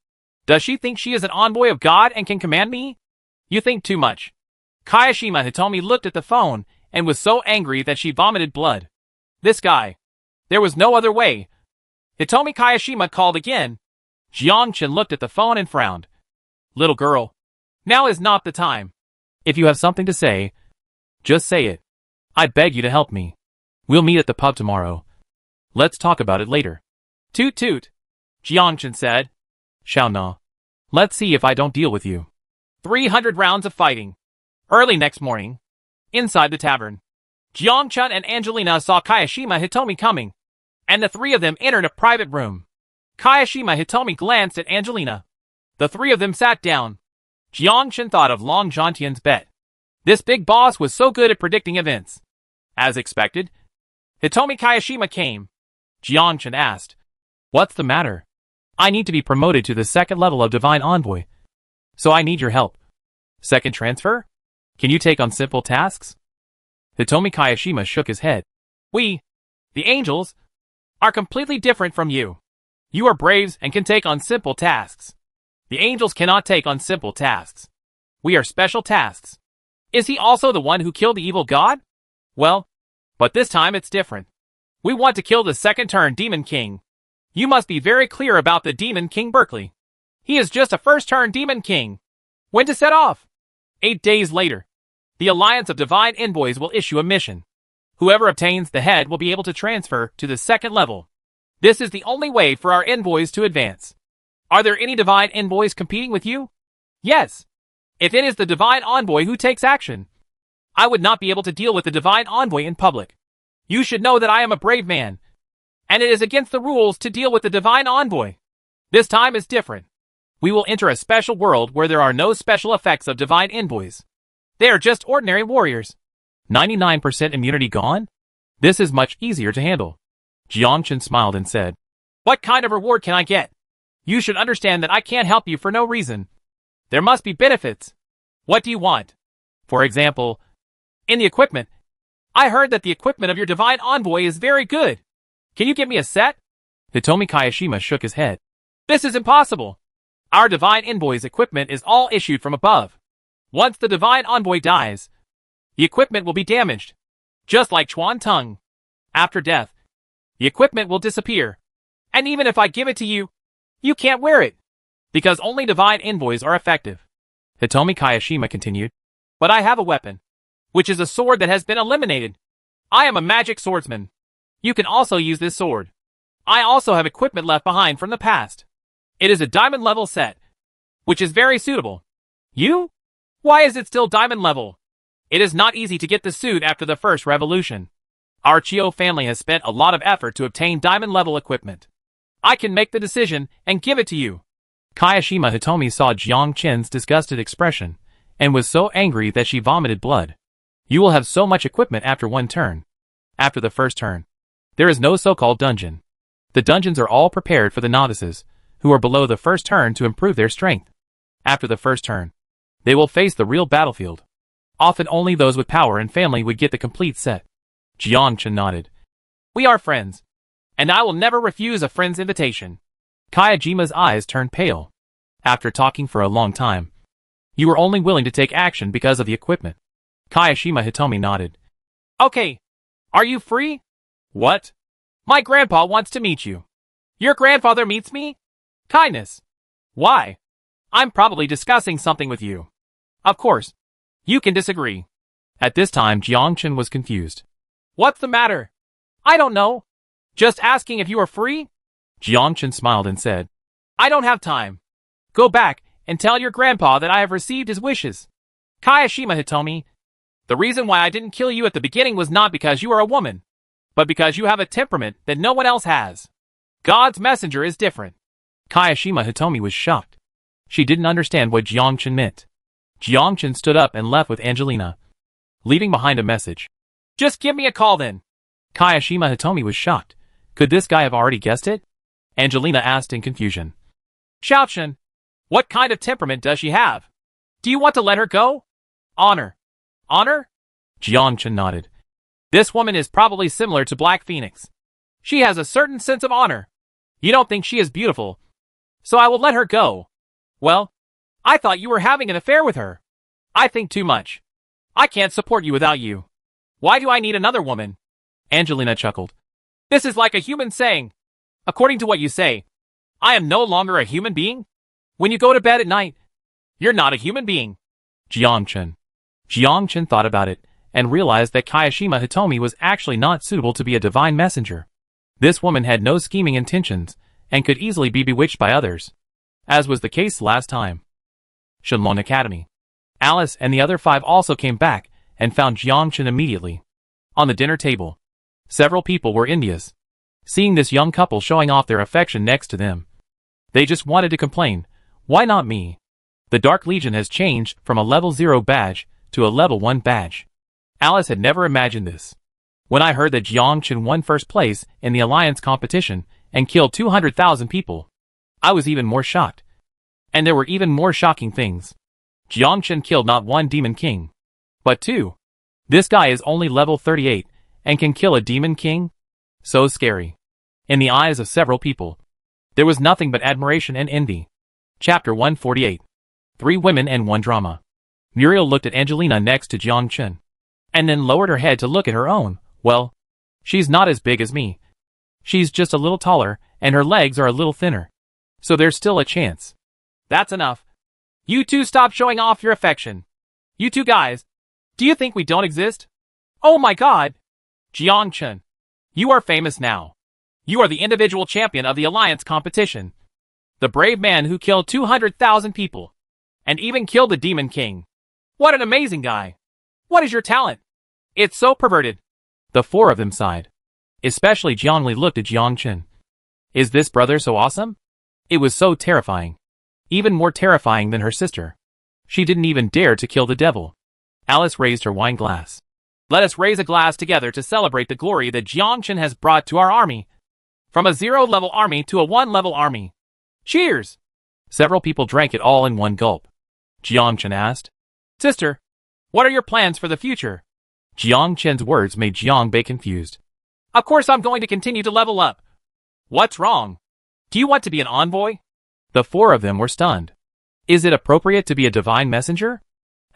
[SPEAKER 2] Does she think she is an envoy of God and can command me? You think too much. Kayashima Hitomi looked at the phone and was so angry that she vomited blood. This guy. There was no other way. Hitomi Kayashima called again. Jiangchen looked at the phone and frowned. Little girl. Now is not the time.
[SPEAKER 1] If you have something to say, just say it. I beg you to help me. We'll meet at the pub tomorrow. Let's talk about it later.
[SPEAKER 2] Toot toot. Jiangchen said.
[SPEAKER 1] Shao na. Let's see if I don't deal with you.
[SPEAKER 2] 300 rounds of fighting. Early next morning. Inside the tavern. Jiangchen and Angelina saw Kayashima Hitomi coming, and the three of them entered a private room. Kayashima Hitomi glanced at Angelina. The three of them sat down. Jiangchen thought of Long Zhantian's bet. This big boss was so good at predicting events. As expected, Hitomi Kayashima came. Jiangchen asked,
[SPEAKER 1] What's the matter? I need to be promoted to the second level of Divine Envoy. So I need your help. Second transfer? Can you take on simple tasks? Hitomi Kayashima shook his head.
[SPEAKER 2] We, the angels, are completely different from you. You are braves and can take on simple tasks. The angels cannot take on simple tasks. We are special tasks. Is he also the one who killed the evil god? Well, but this time it's different. We want to kill the second turn Demon King. You must be very clear about the Demon King Berkeley. He is just a first turn Demon King. When to set off? 8 days later. The Alliance of Divine Envoys will issue a mission. Whoever obtains the head will be able to transfer to the second level. This is the only way for our envoys to advance. Are there any Divine Envoys competing with you? Yes. If it is the Divine Envoy who takes action, I would not be able to deal with the Divine Envoy in public. You should know that I am a brave man, and it is against the rules to deal with the Divine Envoy. This time is different. We will enter a special world where there are no special effects of Divine Envoys. They are just ordinary warriors.
[SPEAKER 1] 99% immunity gone? This is much easier to handle. Jiangchen smiled and said,
[SPEAKER 2] What kind of reward can I get? You should understand that I can't help you for no reason. There must be benefits. What do you want? For example, in the equipment. I heard that the equipment of your Divine Envoy is very good. Can you give me a set?
[SPEAKER 1] Hitomi Kayashima shook his head.
[SPEAKER 2] This is impossible. Our Divine Envoy's equipment is all issued from above. Once the Divine Envoy dies, the equipment will be damaged. Just like Chuan Tung. After death, the equipment will disappear. And even if I give it to you, you can't wear it. Because only Divine Envoys are effective.
[SPEAKER 1] Hitomi Kayashima continued.
[SPEAKER 2] But I have a weapon, which is a sword that has been eliminated. I am a magic swordsman. You can also use this sword. I also have equipment left behind from the past. It is a diamond level set, which is very suitable. You? Why is it still diamond level? It is not easy to get the suit after the first revolution. Our Chio family has spent a lot of effort to obtain diamond level equipment. I can make the decision and give it to you.
[SPEAKER 1] Kayashima Hitomi saw Jiangchen's disgusted expression, and was so angry that she vomited blood. You will have so much equipment after one turn. After the first turn, there is no so-called dungeon. The dungeons are all prepared for the novices, who are below the first turn to improve their strength. After the first turn, they will face the real battlefield. Often only those with power and family would get the complete set. Jiangchen nodded.
[SPEAKER 2] We are friends, and I will never refuse a friend's invitation.
[SPEAKER 1] Kayajima's eyes turned pale. After talking for a long time, you were only willing to take action because of the equipment. Kayashima Hitomi nodded.
[SPEAKER 2] Okay. Are you free? What? My grandpa wants to meet you. Your grandfather meets me? Kindness. Why? I'm probably discussing something with you. Of course. You can disagree.
[SPEAKER 1] At this time, Jiangchen was confused.
[SPEAKER 2] What's the matter? I don't know. Just asking if you are free?
[SPEAKER 1] Jiangchen smiled and said,
[SPEAKER 2] I don't have time. Go back and tell your grandpa that I have received his wishes. Kayashima Hitomi, the reason why I didn't kill you at the beginning was not because you are a woman, but because you have a temperament that no one else has. God's messenger is different.
[SPEAKER 1] Kayashima Hitomi was shocked. She didn't understand what Jiangchen meant. Jiangchen stood up and left with Angelina, leaving behind a message.
[SPEAKER 2] Just give me a call then.
[SPEAKER 1] Kayashima Hitomi was shocked. Could this guy have already guessed it? Angelina asked in confusion.
[SPEAKER 2] Xiaochen, what kind of temperament does she have? Do you want to let her go? Honor. Honor?
[SPEAKER 1] Jiangchen nodded.
[SPEAKER 2] This woman is probably similar to Black Phoenix. She has a certain sense of honor. You don't think she is beautiful, so I will let her go. Well, I thought you were having an affair with her. I think too much. I can't support you without you. Why do I need another woman?
[SPEAKER 1] Angelina chuckled.
[SPEAKER 2] This is like a human saying. According to what you say, I am no longer a human being? When you go to bed at night, you're not a human being.
[SPEAKER 1] Jiangchen thought about it and realized that Kayashima Hitomi was actually not suitable to be a divine messenger. This woman had no scheming intentions and could easily be bewitched by others, as was the case last time. Shenlong Academy. Alice and the other 5 also came back and found Jiangchen immediately. On the dinner table, several people were envious, seeing this young couple showing off their affection next to them. They just wanted to complain, why not me? The Dark Legion has changed from a level 0 badge to a level 1 badge. Alice had never imagined this. When I heard that Jiangchen won first place in the alliance competition and killed 200,000 people, I was even more shocked. And there were even more shocking things. Jiangchen killed not 1 demon king, but 2. This guy is only level 38 and can kill a demon king? So scary. In the eyes of several people, there was nothing but admiration and envy. Chapter 148. 3 Women and 1 Drama. Muriel looked at Angelina next to Jiangchen, and then lowered her head to look at her own. Well, she's not as big as me. She's just a little taller, and her legs are a little thinner. So there's still a chance.
[SPEAKER 2] That's enough. You two stop showing off your affection. You two guys, do you think we don't exist? Oh my god! Jiangchen, you are famous now. You are the individual champion of the alliance competition. The brave man who killed 200,000 people. And even killed the Demon King. What an amazing guy. What is your talent? It's so perverted.
[SPEAKER 1] The 4 of them sighed. Especially Jiangli looked at Jiangchen. Is this brother so awesome? It was so terrifying. Even more terrifying than her sister. She didn't even dare to kill the devil. Alice raised her wine glass.
[SPEAKER 2] Let us raise a glass together to celebrate the glory that Jiangchen has brought to our army. From a 0-level army to a 1-level army. Cheers!
[SPEAKER 1] Several people drank it all in one gulp. Jiangchen asked,
[SPEAKER 2] Sister, what are your plans for the future?
[SPEAKER 1] Jiangchen's words made Jiangbei confused.
[SPEAKER 2] Of course I'm going to continue to level up. What's wrong? Do you want to be an envoy?
[SPEAKER 1] The 4 of them were stunned. Is it appropriate to be a divine messenger?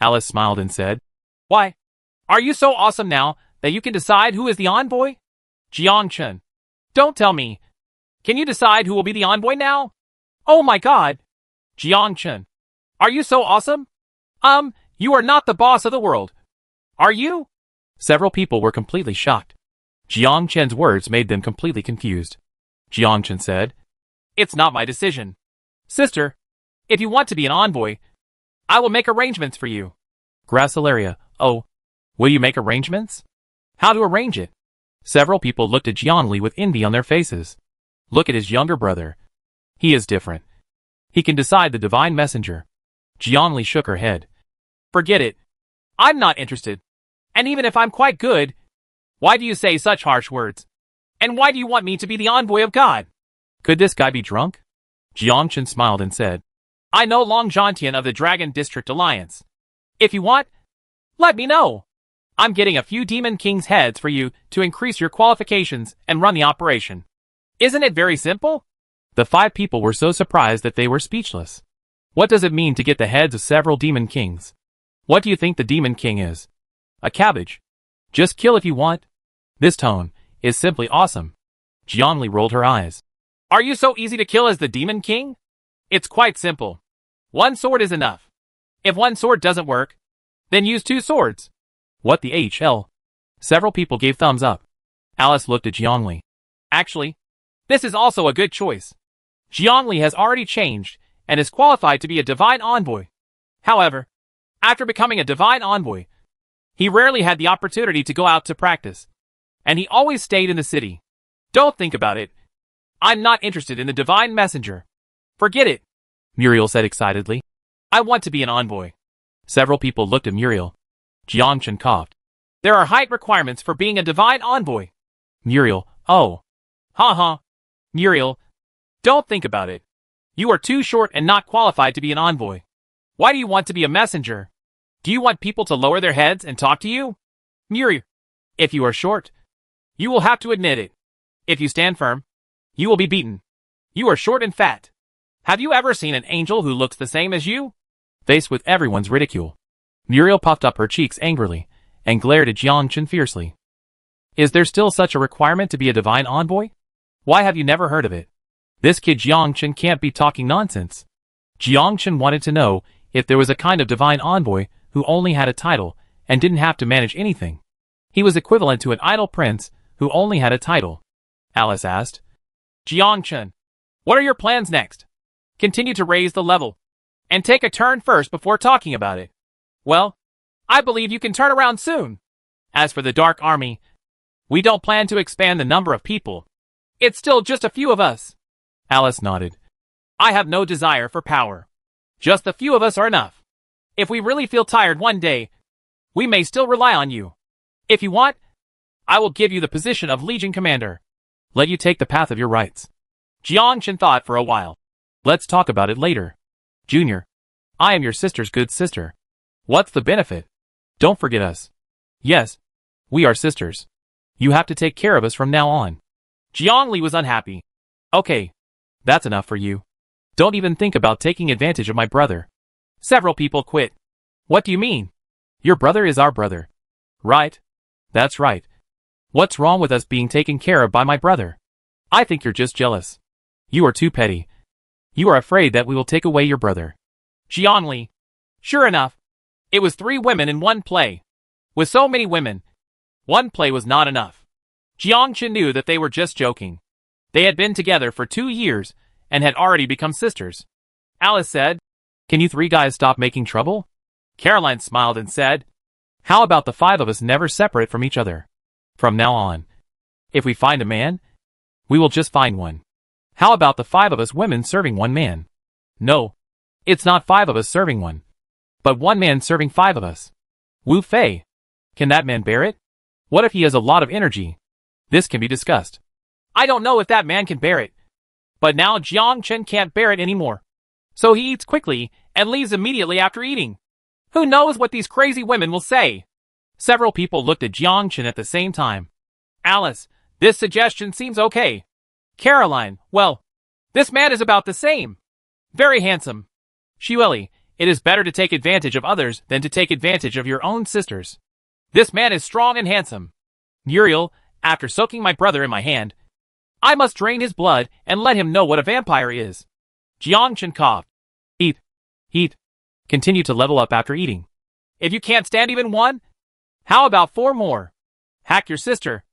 [SPEAKER 1] Alice smiled and said,
[SPEAKER 2] Why? Are you so awesome now that you can decide who is the envoy? Jiangchen, don't tell me. Can you decide who will be the envoy now? Oh my god. Jiangchen, are you so awesome? You are not the boss of the world. Are you?
[SPEAKER 1] Several people were completely shocked. Jiangchen's words made them completely confused. Jiangchen said,
[SPEAKER 2] It's not my decision. Sister, if you want to be an envoy, I will make arrangements for you.
[SPEAKER 1] Gracilaria, oh, will you make arrangements? How to arrange it? Several people looked at Jiangli with envy on their faces. Look at his younger brother. He is different. He can decide the divine messenger. Jiangli shook her head.
[SPEAKER 2] Forget it. I'm not interested. And even if I'm quite good, why do you say such harsh words? And why do you want me to be the envoy of God?
[SPEAKER 1] Could this guy be drunk? Jiangchen smiled and said,
[SPEAKER 2] I know Long Zhantian of the Dragon District Alliance. If you want, let me know. I'm getting a few Demon King's heads for you to increase your qualifications and run the operation. Isn't it very simple?
[SPEAKER 1] The 5 people were so surprised that they were speechless. What does it mean to get the heads of several Demon Kings? What do you think the Demon King is? A cabbage. Just kill if you want. This tone is simply awesome. Jiangli rolled her eyes.
[SPEAKER 2] Are you so easy to kill as the Demon King? It's quite simple. One sword is enough. If one sword doesn't work, then use two swords.
[SPEAKER 1] What the hell? Several people gave thumbs up. Alice looked at Jiangli.
[SPEAKER 2] Actually, this is also a good choice. Jiangli has already changed and is qualified to be a divine envoy. However, after becoming a divine envoy, he rarely had the opportunity to go out to practice, and he always stayed in the city. Don't think about it. I'm not interested in the divine messenger. Forget it,
[SPEAKER 1] Muriel said excitedly.
[SPEAKER 2] I want to be an envoy.
[SPEAKER 1] Several people looked at Muriel. Jiangchen coughed.
[SPEAKER 2] There are height requirements for being a divine envoy.
[SPEAKER 1] Muriel, oh.
[SPEAKER 2] Ha. Muriel, don't think about it. You are too short and not qualified to be an envoy. Why do you want to be a messenger? Do you want people to lower their heads and talk to you? Muriel, if you are short, you will have to admit it. If you stand firm, you will be beaten. You are short and fat. Have you ever seen an angel who looks the same as you?
[SPEAKER 1] Faced with everyone's ridicule, Muriel puffed up her cheeks angrily and glared at Jiangchen fiercely. Is there still such a requirement to be a divine envoy? Why have you never heard of it? This kid Jiangchen can't be talking nonsense. Jiangchen wanted to know if there was a kind of divine envoy who only had a title and didn't have to manage anything. He was equivalent to an idle prince who only had a title. Alice asked.
[SPEAKER 2] Jiangchen, what are your plans next? Continue to raise the level, and take a turn first before talking about it. Well, I believe you can turn around soon. As for the Dark Army, we don't plan to expand the number of people. It's still just a few of us.
[SPEAKER 1] Alice nodded.
[SPEAKER 2] I have no desire for power. Just a few of us are enough. If we really feel tired one day, we may still rely on you. If you want, I will give you the position of Legion Commander.
[SPEAKER 1] Let you take the path of your rights.
[SPEAKER 2] Jiangchen thought for a while.
[SPEAKER 1] Let's talk about it later. Junior, I am your sister's good sister. What's the benefit? Don't forget us. Yes, we are sisters. You have to take care of us from now on.
[SPEAKER 2] Jiangli was unhappy.
[SPEAKER 1] Okay, that's enough for you. Don't even think about taking advantage of my brother.
[SPEAKER 2] Several people quit.
[SPEAKER 1] What do you mean? Your brother is our brother. Right? That's right. What's wrong with us being taken care of by my brother? I think you're just jealous. You are too petty. You are afraid that we will take away your brother.
[SPEAKER 2] Jiangli. Sure enough, it was 3 women in one play. With so many women, one play was not enough. Jiangchen knew that they were just joking. They had been together for 2 years and had already become sisters. Alice said,
[SPEAKER 1] Can you 3 guys stop making trouble?
[SPEAKER 2] Caroline smiled and said,
[SPEAKER 1] How about the 5 of us never separate from each other? From now on. If we find a man, we will just find one. How about the 5 of us women serving one man? No, it's not 5 of us serving one, but one man serving 5 of us. Wu Fei. Can that man bear it? What if he has a lot of energy? This can be discussed.
[SPEAKER 2] I don't know if that man can bear it. But now Jiangchen can't bear it anymore. So he eats quickly and leaves immediately after eating. Who knows what these crazy women will say? Several people looked at Jiangchen at the same time. Alice, this suggestion seems okay. Caroline, well, this man is about the same. Very handsome. Xueli, it is better to take advantage of others than to take advantage of your own sisters. This man is strong and handsome. Muriel, after soaking my brother in my hand, I must drain his blood and let him know what a vampire is. Jiangchen coughed.
[SPEAKER 1] Eat. Continue to level up after eating.
[SPEAKER 2] If you can't stand even one, how about 4 more? Hack your sister.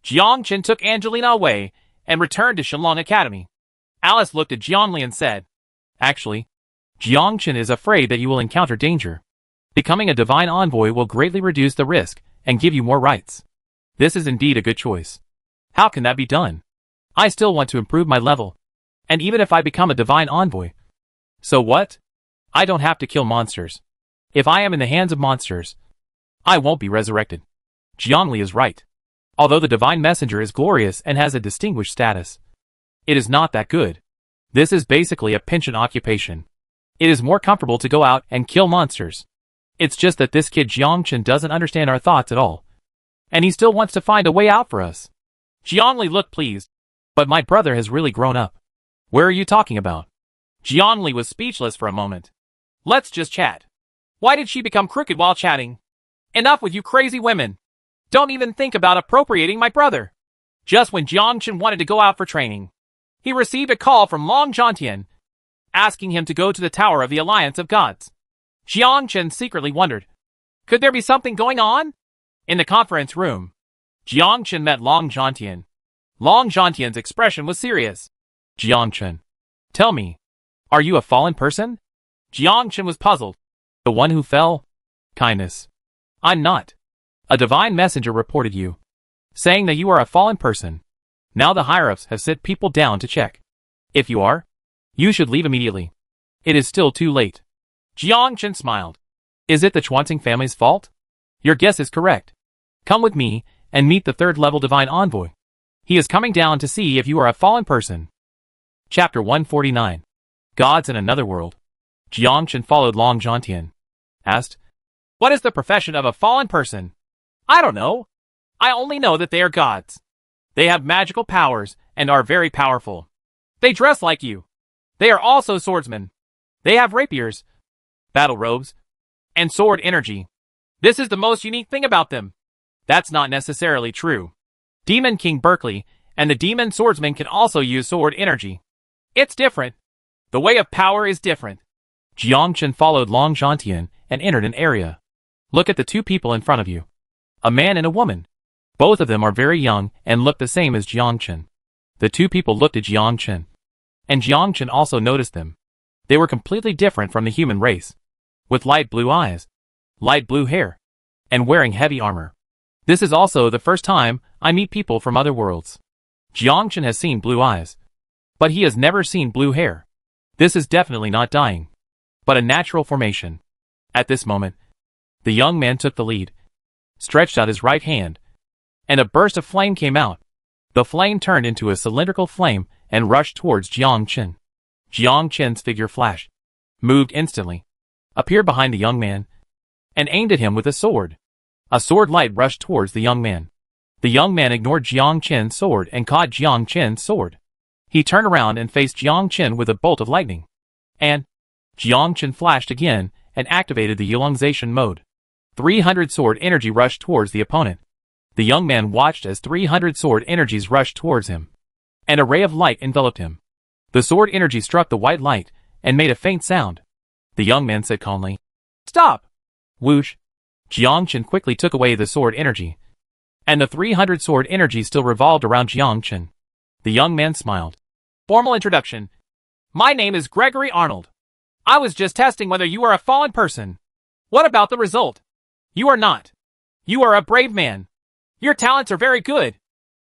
[SPEAKER 2] Jiangchen took Angelina away and returned to Shenlong Academy. Alice looked at Jiangli and said,
[SPEAKER 1] Actually, Jiangchen is afraid that you will encounter danger. Becoming a divine envoy will greatly reduce the risk and give you more rights. This is indeed a good choice. How can that be done? I still want to improve my level. And even if I become a divine envoy. So what? I don't have to kill monsters. If I am in the hands of monsters, I won't be resurrected. Jiangli is right. Although the divine messenger is glorious and has a distinguished status, it is not that good. This is basically a pension occupation. It is more comfortable to go out and kill monsters. It's just that this kid Jiangchen doesn't understand our thoughts at all. And he still wants to find a way out for us.
[SPEAKER 2] Jiangli looked pleased.
[SPEAKER 1] But my brother has really grown up. Where are you talking about?
[SPEAKER 2] Jiangli was speechless for a moment. Let's just chat. Why did she become crooked while chatting? Enough with you crazy women. Don't even think about appropriating my brother. Just when Jiangchen wanted to go out for training, he received a call from Long Zhantian. asking him to go to the Tower of the Alliance of Gods. Jiang Chen secretly wondered, could there be something going on? In the conference room, Jiang Chen met Long Zhantian. Long Zhantian's expression was serious.
[SPEAKER 1] Jiang Chen, tell me, are you a fallen person?
[SPEAKER 2] Jiang Chen was puzzled.
[SPEAKER 1] The one who fell? Kindness. I'm not. A divine messenger reported you, saying that you are a fallen person. Now the higher-ups have sent people down to check. If you are, you should leave immediately. It is still too late.
[SPEAKER 2] Jiang Chen smiled.
[SPEAKER 1] Is it the Chuanqing family's fault? Your guess is correct. Come with me and meet the third-level divine envoy. He is coming down to see if you are a fallen person. Chapter 149. Gods in Another World. Jiang Chen followed Long Zhantian. Asked,
[SPEAKER 2] what is the profession of a fallen person? I don't know. I only know that they are gods. They have magical powers and are very powerful. They dress like you. They are also swordsmen. They have rapiers, battle robes, and sword energy. This is the most unique thing about them. That's not necessarily true. Demon King Berkeley and the demon swordsman can also use sword energy. It's different. The way of power is different.
[SPEAKER 1] Jiang Chen followed Long Zhantian and entered an area. Look at the two people in front of you. A man and a woman. Both of them are very young and look the same as Jiang Chen. The two people looked at Jiang Chen. And Jiang Chen also noticed them. They were completely different from the human race. With light blue eyes, light blue hair, and wearing heavy armor. This is also the first time I meet people from other worlds. Jiang Chen has seen blue eyes, but he has never seen blue hair. This is definitely not dyeing, but a natural formation. At this moment, the young man took the lead, stretched out his right hand, and a burst of flame came out. The flame turned into a cylindrical flame and rushed towards Jiang Chen. Jiang Chen's figure flashed, moved instantly, appeared behind the young man, and aimed at him with a sword. A sword light rushed towards the young man. The young man ignored Jiang Chen's sword and caught Jiang Chen's sword. He turned around and faced Jiang Chen with a bolt of lightning. And Jiang Chen flashed again and activated the elongation mode. 300 sword energy rushed towards the opponent. The young man watched as 300 sword energies rushed towards him. An array of light enveloped him. The sword energy struck the white light and made a faint sound. The young man said calmly,
[SPEAKER 2] "Stop!"
[SPEAKER 1] Whoosh! Jiang Chen quickly took away the sword energy. And the 300 sword energy still revolved around Jiang Chen. The young man smiled.
[SPEAKER 2] Formal introduction. My name is Gregory Arnold. I was just testing whether you are a fallen person. What about the result? You are not. You are a brave man. Your talents are very good.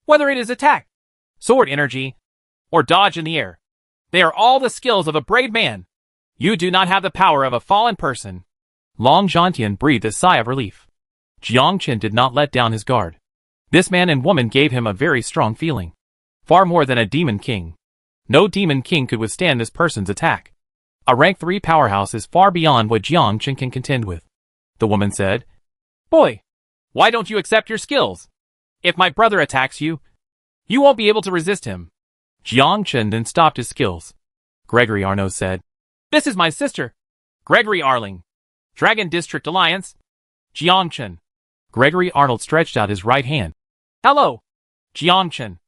[SPEAKER 2] Whether it is attack, sword energy, or dodge in the air, they are all the skills of a brave man. You do not have the power of a fallen person.
[SPEAKER 1] Long Zhantian breathed a sigh of relief. Jiang Chen did not let down his guard. This man and woman gave him a very strong feeling. Far more than a demon king. No demon king could withstand this person's attack. A rank 3 powerhouse is far beyond what Jiang Chen can contend with. The woman said,
[SPEAKER 2] "Boy, why don't you accept your skills? If my brother attacks you, you won't be able to resist him."
[SPEAKER 1] Jiang Chen then stopped his skills. Gregory Arnaud said,
[SPEAKER 2] "This is my sister, Gregory Arling. Dragon District Alliance, Jiang Chen."
[SPEAKER 1] Gregory Arnold stretched out his right hand.
[SPEAKER 2] "Hello, Jiang Chen."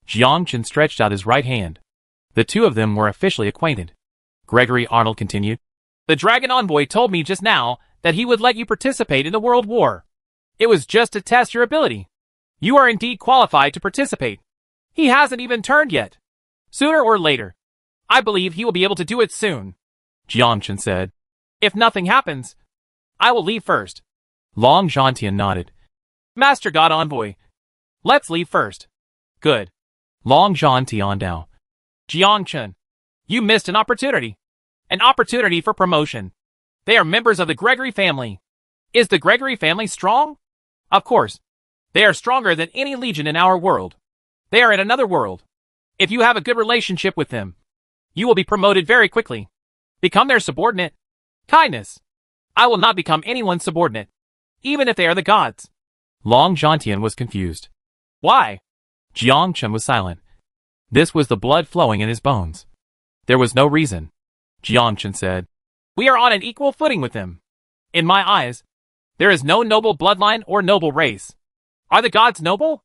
[SPEAKER 1] Jiang Chen stretched out his right hand. The two of them were officially acquainted. Gregory Arnold continued,
[SPEAKER 2] "The Dragon Envoy told me just now that he would let you participate in the World War. It was just to test your ability. You are indeed qualified to participate. He hasn't even turned yet. Sooner or later, I believe he will be able to do it soon."
[SPEAKER 1] Jiang Chen said.
[SPEAKER 2] "If nothing happens, I will leave first."
[SPEAKER 1] Long Zhantian nodded.
[SPEAKER 2] "Master God Envoy, let's leave first." "Good."
[SPEAKER 1] Long Zhantian now.
[SPEAKER 2] "Jiang Chen, you missed an opportunity. An opportunity for promotion. They are members of the Gregory family. Is the Gregory family strong? Of course. They are stronger than any legion in our world. They are in another world. If you have a good relationship with them, you will be promoted very quickly. Become their subordinate. Kindness. I will not become anyone's subordinate, even if they are the gods."
[SPEAKER 1] Long Zhantian was confused.
[SPEAKER 2] "Why?"
[SPEAKER 1] Jiang Chen was silent. This was the blood flowing in his bones. There was no reason. Jiang Chen said,
[SPEAKER 2] "We are on an equal footing with them. In my eyes, there is no noble bloodline or noble race. Are the gods noble?"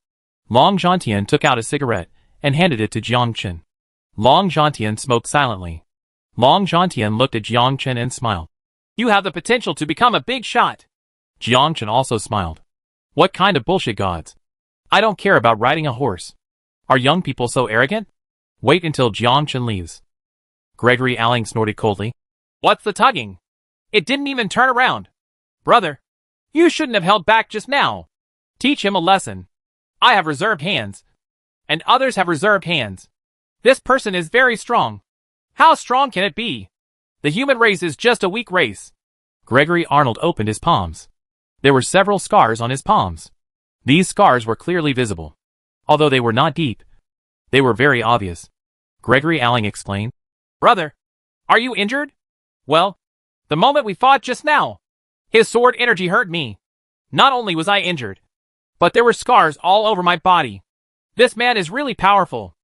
[SPEAKER 1] Long Zhantian took out a cigarette and handed it to Jiang Chen. Long Zhantian smoked silently. Long Zhantian looked at Jiang Chen and smiled.
[SPEAKER 2] You have the potential to become a big shot.
[SPEAKER 1] Jiang Chen also smiled. What kind of bullshit gods? I don't care about riding a horse. Are young people so arrogant? Wait until Jiang Chen leaves. Gregory Alling snorted coldly.
[SPEAKER 2] What's the tugging? It didn't even turn around. Brother, you shouldn't have held back just now. Teach him a lesson. I have reserved hands. And others have reserved hands. This person is very strong. How strong can it be? The human race is just a weak race.
[SPEAKER 1] Gregory Arnold opened his palms. There were several scars on his palms. These scars were clearly visible. Although they were not deep, they were very obvious. Gregory Alling explained.
[SPEAKER 2] Brother, are you injured? Well, the moment we fought just now, his sword energy hurt me. Not only was I injured, but there were scars all over my body. This man is really powerful.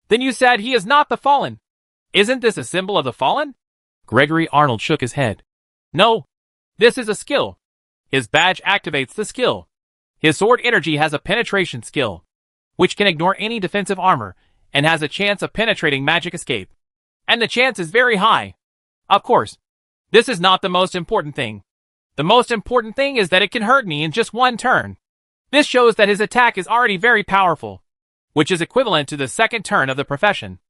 [SPEAKER 2] Then you said he is not the fallen. Isn't this a symbol of the fallen?
[SPEAKER 1] Gregory Arnold shook his head.
[SPEAKER 2] No, this is a skill. His badge activates the skill. His sword energy has a penetration skill, which can ignore any defensive armor and has a chance of penetrating magic escape. And the chance is very high. Of course, this is not the most important thing. The most important thing is that it can hurt me in just one turn. This shows that his attack is already very powerful, which is equivalent to the second turn of the profession.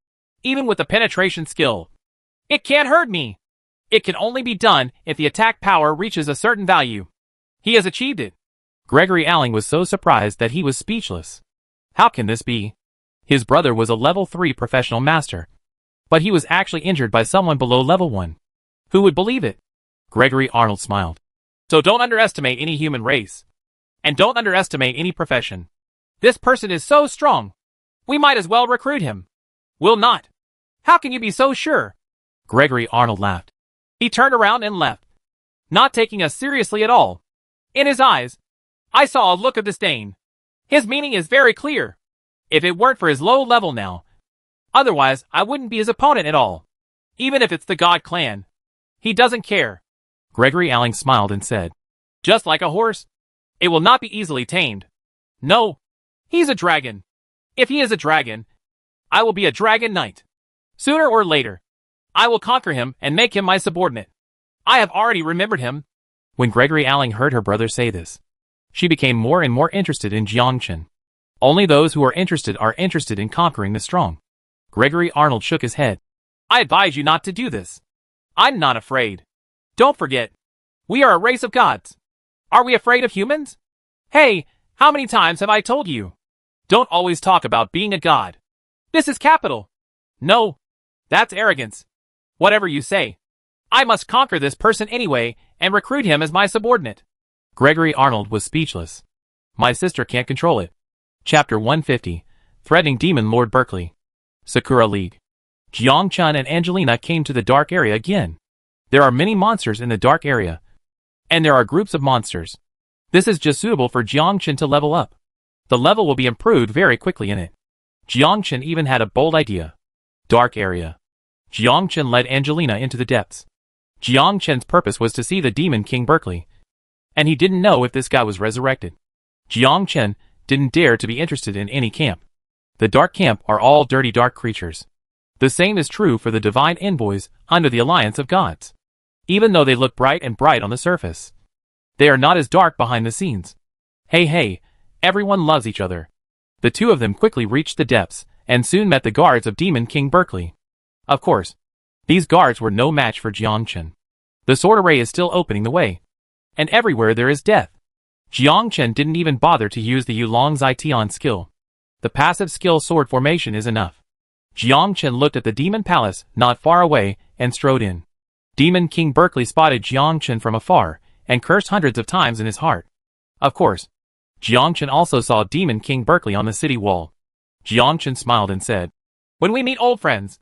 [SPEAKER 2] Even with the penetration skill, it can't hurt me. It can only be done if the attack power reaches a certain value. He has achieved it.
[SPEAKER 1] Gregory Alling was so surprised that he was speechless. How can this be? His brother was a level 3 professional master, but he was actually injured by someone below level 1. Who would believe it? Gregory Arnold smiled.
[SPEAKER 2] So don't underestimate any human race. And don't underestimate any profession. This person is so strong. We might as well recruit him. Will not. How can you be so sure?
[SPEAKER 1] Gregory Arnold laughed.
[SPEAKER 2] He turned around and left, not taking us seriously at all. In his eyes, I saw a look of disdain. His meaning is very clear. If it weren't for his low level now, otherwise I wouldn't be his opponent at all. Even if it's the God Clan. He doesn't care.
[SPEAKER 1] Gregory Alling smiled and said,
[SPEAKER 2] just like a horse, it will not be easily tamed. No, he's a dragon. If he is a dragon, I will be a dragon knight. Sooner or later, I will conquer him and make him my subordinate. I have already remembered him.
[SPEAKER 1] When Gregory Alling heard her brother say this, she became more and more interested in Jiang Chen. Only those who are interested in conquering the strong. Gregory Arnold shook his head.
[SPEAKER 2] I advise you not to do this. I'm not afraid. Don't forget, we are a race of gods. Are we afraid of humans? Hey, how many times have I told you? Don't always talk about being a god. This is capital. No, that's arrogance. Whatever you say. I must conquer this person anyway and recruit him as my subordinate.
[SPEAKER 1] Gregory Arnold was speechless. My sister can't control it. Chapter 150, Threatening Demon Lord Berkeley. Sakura League. Jiang Chen and Angelina came to the dark area again. There are many monsters in the dark area. And there are groups of monsters. This is just suitable for Jiang Chen to level up. The level will be improved very quickly in it. Jiang Chen even had a bold idea. Dark area. Jiang Chen led Angelina into the depths. Jiang Chen's purpose was to see the Demon King Berkeley. And he didn't know if this guy was resurrected. Jiang Chen didn't dare to be interested in any camp. The dark camp are all dirty dark creatures. The same is true for the divine envoys under the alliance of gods. Even though they look bright on the surface, they are not as dark behind the scenes. Hey, everyone loves each other. The two of them quickly reached the depths and soon met the guards of Demon King Berkeley. Of course, these guards were no match for Jiang Chen. The sword array is still opening the way. And everywhere there is death. Jiang Chen didn't even bother to use the Yulong Zaijian skill. The passive skill sword formation is enough. Jiang Chen looked at the demon palace not far away and strode in. Demon King Berkeley spotted Jiang Chen from afar and cursed hundreds of times in his heart. Of course, Jiang Chen also saw Demon King Berkeley on the city wall. Jiang Chen smiled and said,
[SPEAKER 2] when we meet old friends,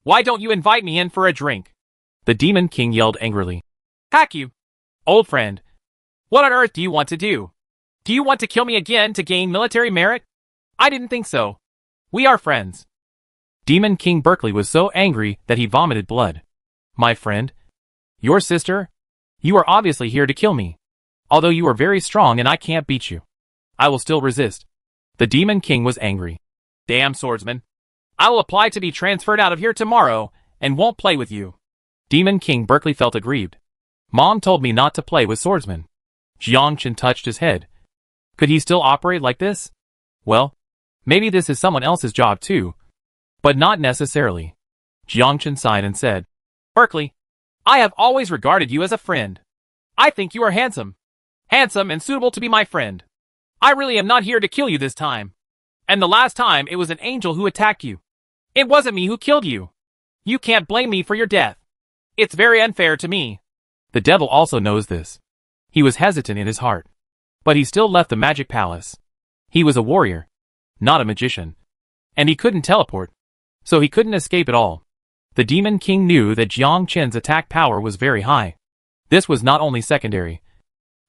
[SPEAKER 2] why don't you invite me in for a drink?
[SPEAKER 1] The Demon King yelled angrily.
[SPEAKER 2] Hack you! Old friend, what on earth do you want to do? Do you want to kill me again to gain military merit? I didn't think so. We are friends.
[SPEAKER 1] Demon King Berkeley was so angry that he vomited blood. My friend? Your sister? You are obviously here to kill me. Although you are very strong and I can't beat you, I will still resist. The Demon King was angry.
[SPEAKER 2] Damn, Swordsman. I will apply to be transferred out of here tomorrow and won't play with you.
[SPEAKER 1] Demon King Berkeley felt aggrieved. Mom told me not to play with Swordsman. Jiangchen touched his head. Could he still operate like this? Well, maybe this is someone else's job too. But not necessarily. Jiangchen sighed and said,
[SPEAKER 2] Berkeley, I have always regarded you as a friend. I think you are handsome. Handsome and suitable to be my friend. I really am not here to kill you this time. And the last time it was an angel who attacked you. It wasn't me who killed you. You can't blame me for your death. It's very unfair to me.
[SPEAKER 1] The devil also knows this. He was hesitant in his heart. But he still left the magic palace. He was a warrior, not a magician. And he couldn't teleport. So he couldn't escape at all. The Demon King knew that Jiangchen's attack power was very high. This was not only secondary,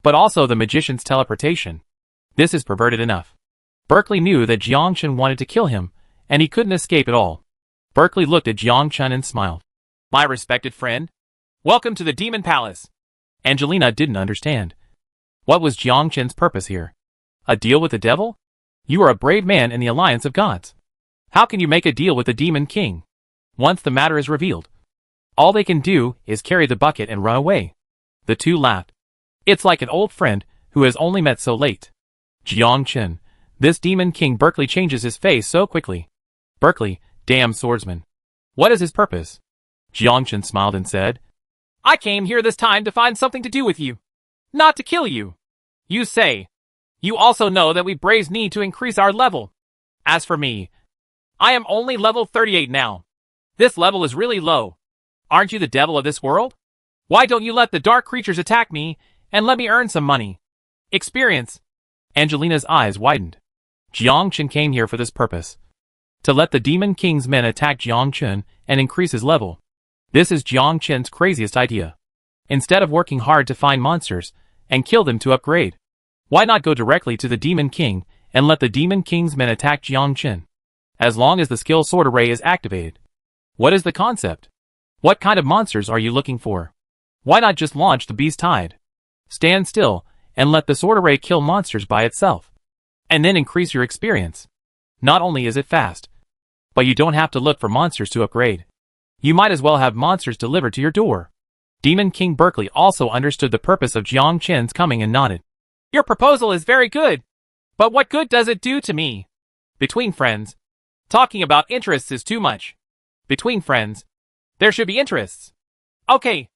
[SPEAKER 1] but also the magician's teleportation. This is perverted enough. Berkeley knew that Jiangchen wanted to kill him, and he couldn't escape at all. Berkeley looked at Jiangchen and smiled.
[SPEAKER 2] My respected friend, welcome to the Demon Palace.
[SPEAKER 1] Angelina didn't understand. What was Jiangchen's purpose here? A deal with the devil? You are a brave man in the alliance of gods. How can you make a deal with the Demon King? Once the matter is revealed, all they can do is carry the bucket and run away. The two laughed. It's like an old friend who has only met so late. Jiangchen, this Demon King Berkeley changes his face so quickly. Berkeley, damn swordsman. What is his purpose? Jiangchen smiled and said,
[SPEAKER 2] I came here this time to find something to do with you. Not to kill you. You say. You also know that we braves need to increase our level. As for me, I am only level 38 now. This level is really low. Aren't you the devil of this world? Why don't you let the dark creatures attack me and let me earn some money? Experience.
[SPEAKER 1] Angelina's eyes widened. Jiangchen came here for this purpose. To let the Demon King's men attack Jiangchen and increase his level. This is Jiangchen's craziest idea. Instead of working hard to find monsters and kill them to upgrade, why not go directly to the Demon King and let the Demon King's men attack Jiangchen? As long as the skill sword array is activated. What is the concept? What kind of monsters are you looking for? Why not just launch the beast tide? Stand still and let the sword array kill monsters by itself. And then increase your experience. Not only is it fast, but you don't have to look for monsters to upgrade. You might as well have monsters delivered to your door. Demon King Berkeley also understood the purpose of Jiangchen's coming and nodded.
[SPEAKER 2] Your proposal is very good. But what good does it do to me? Between friends, talking about interests is too much. Between friends, there should be interests. Okay,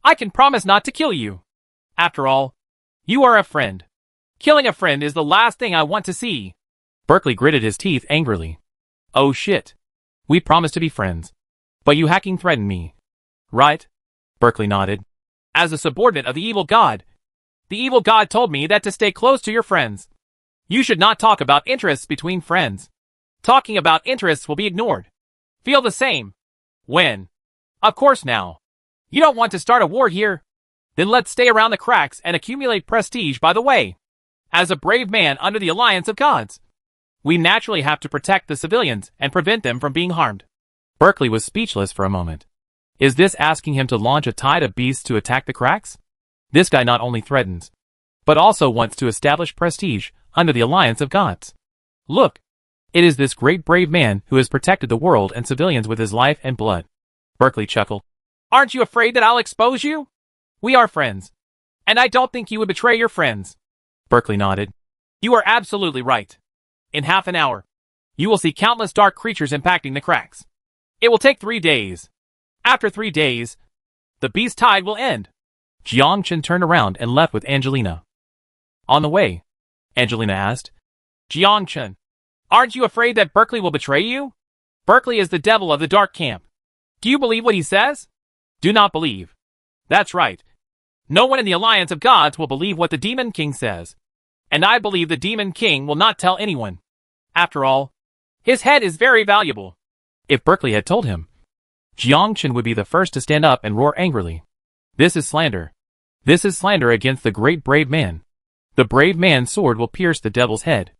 [SPEAKER 2] I can promise not to kill you. After all, you are a friend. Killing a friend is the last thing I want to see.
[SPEAKER 1] Berkeley gritted his teeth angrily. Oh shit. We promised to be friends. But you hacking threatened me. Right? Berkeley nodded.
[SPEAKER 2] As a subordinate of the evil god told me that to stay close to your friends. You should not talk about interests between friends. Talking about interests will be ignored. Feel the same. When? Of course now. You don't want to start a war here? Then let's stay around the cracks and accumulate prestige by the way. As a brave man under the alliance of gods, we naturally have to protect the civilians and prevent them from being harmed.
[SPEAKER 1] Berkeley was speechless for a moment. Is this asking him to launch a tide of beasts to attack the cracks? This guy not only threatens, but also wants to establish prestige under the alliance of gods. Look, it is this great brave man who has protected the world and civilians with his life and blood. Berkeley chuckled.
[SPEAKER 2] Aren't you afraid that I'll expose you? We are friends. And I don't think you would betray your friends.
[SPEAKER 1] Berkeley nodded.
[SPEAKER 2] You are absolutely right. In half an hour, you will see countless dark creatures impacting the cracks. It will take 3 days. After 3 days, the beast tide will end.
[SPEAKER 1] Jiangchen turned around and left with Angelina. On the way, Angelina asked,
[SPEAKER 2] Jiangchen, aren't you afraid that Berkeley will betray you? Berkeley is the devil of the dark camp. Do you believe what he says? Do not believe. That's right. No one in the alliance of gods will believe what the Demon King says. And I believe the Demon King will not tell anyone. After all, his head is very valuable.
[SPEAKER 1] If Berkeley had told him, Jiangchen would be the first to stand up and roar angrily. This is slander. This is slander against the great brave man. The brave man's sword will pierce the devil's head.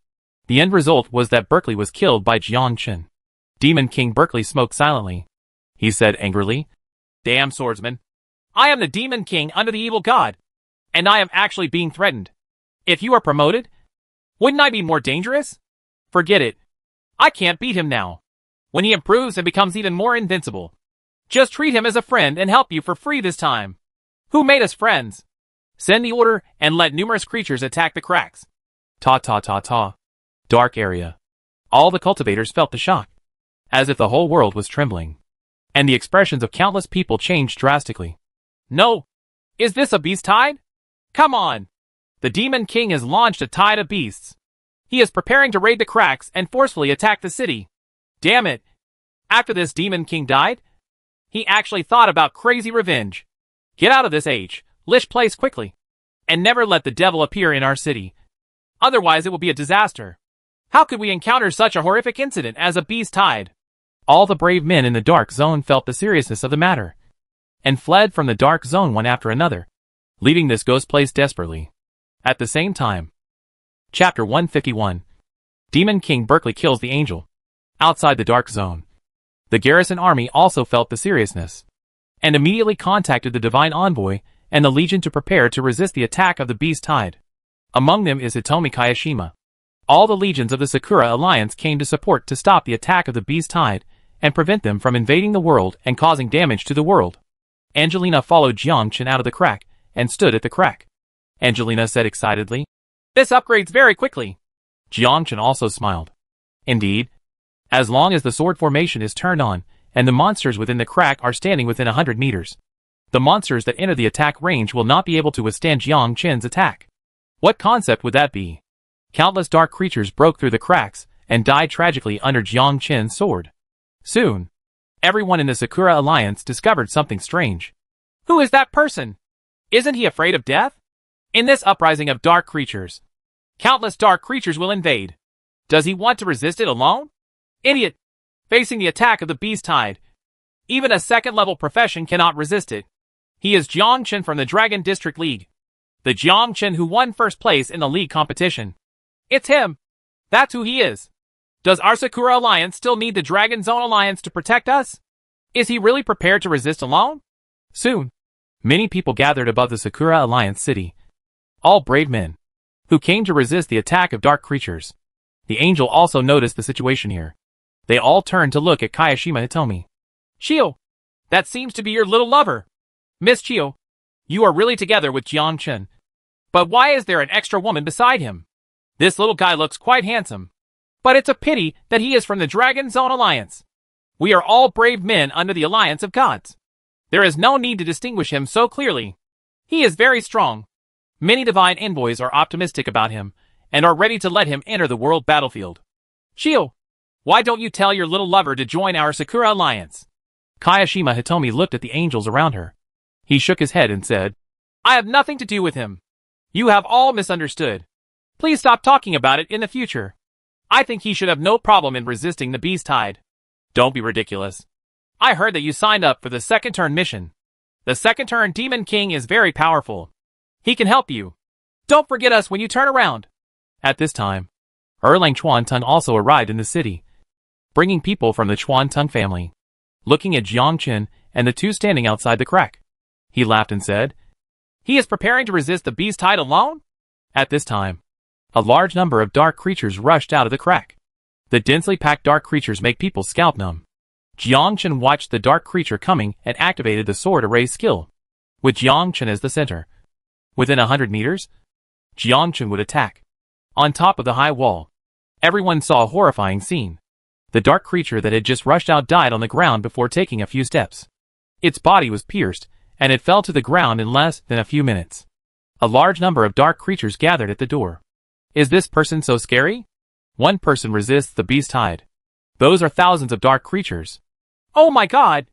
[SPEAKER 1] The end result was that Berkeley was killed by Jiangchen. Demon King Berkeley smoked silently. He said angrily,
[SPEAKER 2] Damn swordsman. I am the Demon King under the evil god. And I am actually being threatened. If you are promoted, wouldn't I be more dangerous? Forget it. I can't beat him now. When he improves and becomes even more invincible, Just treat him as a friend and help you for free this time. Who made us friends? Send the order and let numerous creatures attack the cracks.
[SPEAKER 1] Ta ta ta ta. Dark area. All the cultivators felt the shock, as if the whole world was trembling. And the expressions of countless people changed drastically.
[SPEAKER 2] No! Is this a beast tide? Come on! The Demon King has launched a tide of beasts. He is preparing to raid the cracks and forcefully attack the city. Damn it! After this Demon King died, he actually thought about crazy revenge. Get out of this lish place quickly, and never let the devil appear in our city. Otherwise it will be a disaster. How could we encounter such a horrific incident as a beast tide?
[SPEAKER 1] All the brave men in the dark zone felt the seriousness of the matter, and fled from the dark zone one after another, leaving this ghost place desperately. At the same time, Chapter 151. Demon King Berkeley kills the angel. Outside the dark zone, the garrison army also felt the seriousness, and immediately contacted the divine envoy and the legion to prepare to resist the attack of the beast tide. Among them is Hitomi Kayashima. All the legions of the Sakura Alliance came to support to stop the attack of the beast tide and prevent them from invading the world and causing damage to the world. Angelina followed Jiangchen out of the crack and stood at the crack. Angelina said excitedly,
[SPEAKER 2] "This upgrades very quickly."
[SPEAKER 1] Jiangchen also smiled. Indeed, as long as the sword formation is turned on and the monsters within the crack are standing within 100 meters, the monsters that enter the attack range will not be able to withstand Jiangchen's attack. What concept would that be? Countless dark creatures broke through the cracks and died tragically under Jiangchen's sword. Soon, everyone in the Sakura Alliance discovered something strange.
[SPEAKER 2] Who is that person? Isn't he afraid of death? In this uprising of dark creatures, countless dark creatures will invade. Does he want to resist it alone? Idiot! Facing the attack of the beast tide, even a second-level profession cannot resist it. He is Jiangchen from the Dragon District League. The Jiangchen who won first place in the league competition. It's him! That's who he is. Does our Sakura Alliance still need the Dragon Zone Alliance to protect us? Is he really prepared to resist alone?
[SPEAKER 1] Soon, many people gathered above the Sakura Alliance city. All brave men, who came to resist the attack of dark creatures. The angel also noticed the situation here. They all turned to look at Kayashima Hitomi.
[SPEAKER 2] Chio, that seems to be your little lover. Miss Chio, you are really together with Jiangchen. But why is there an extra woman beside him? This little guy looks quite handsome. But it's a pity that he is from the Dragon Zone Alliance. We are all brave men under the Alliance of Gods. There is no need to distinguish him so clearly. He is very strong. Many divine envoys are optimistic about him and are ready to let him enter the world battlefield. Chio, why don't you tell your little lover to join our Sakura Alliance?
[SPEAKER 1] Kayashima Hitomi looked at the angels around her. He shook his head and said,
[SPEAKER 2] I have nothing to do with him. You have all misunderstood. Please stop talking about it in the future. I think he should have no problem in resisting the beast tide.
[SPEAKER 1] Don't be ridiculous.
[SPEAKER 2] I heard that you signed up for the second turn mission. The second turn Demon King is very powerful. He can help you. Don't forget us when you turn around.
[SPEAKER 1] At this time, Erlang Chuantung also arrived in the city, bringing people from the Chuantung family. Looking at Jiangchen and the two standing outside the crack, he laughed and said,
[SPEAKER 2] He is preparing to resist the beast tide alone?
[SPEAKER 1] At this time, a large number of dark creatures rushed out of the crack. The densely packed dark creatures make people scalp numb. Jiangchen watched the dark creature coming and activated the sword array skill, with Jiangchen as the center. Within 100 meters, Jiangchen would attack. On top of the high wall, everyone saw a horrifying scene. The dark creature that had just rushed out died on the ground before taking a few steps. Its body was pierced, and it fell to the ground in less than a few minutes. A large number of dark creatures gathered at the door. Is this person so scary? One person resists the beast tide. Those are thousands of dark creatures.
[SPEAKER 2] Oh my god!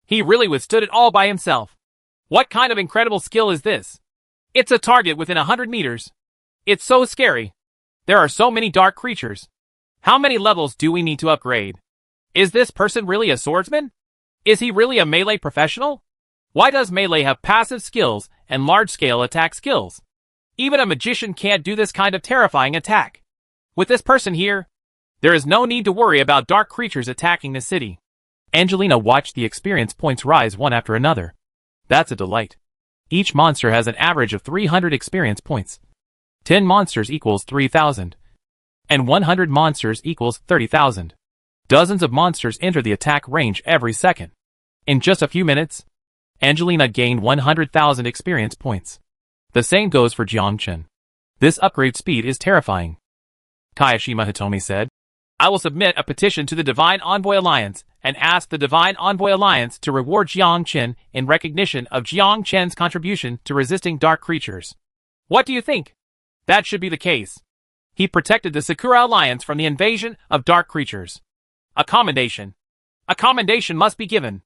[SPEAKER 2] He really withstood it all by himself. What kind of incredible skill is this? It's a target within 100 meters. It's so scary. There are so many dark creatures. How many levels do we need to upgrade? Is this person really a swordsman? Is he really a melee professional? Why does melee have passive skills and large-scale attack skills? Even a magician can't do this kind of terrifying attack. With this person here, there is no need to worry about dark creatures attacking the city.
[SPEAKER 1] Angelina watched the experience points rise one after another. That's a delight. Each monster has an average of 300 experience points. 10 monsters equals 3,000. And 100 monsters equals 30,000. Dozens of monsters enter the attack range every second. In just a few minutes, Angelina gained 100,000 experience points. The same goes for Jiangchen. This upgrade speed is terrifying. Kayashima Hitomi said, I will submit a petition to the Divine Envoy Alliance and ask the Divine Envoy Alliance to reward Jiangchen in recognition of Jiangchen's contribution to resisting dark creatures. What do you think? That should be the case. He protected the Sakura Alliance from the invasion of dark creatures. A commendation. A commendation must be given.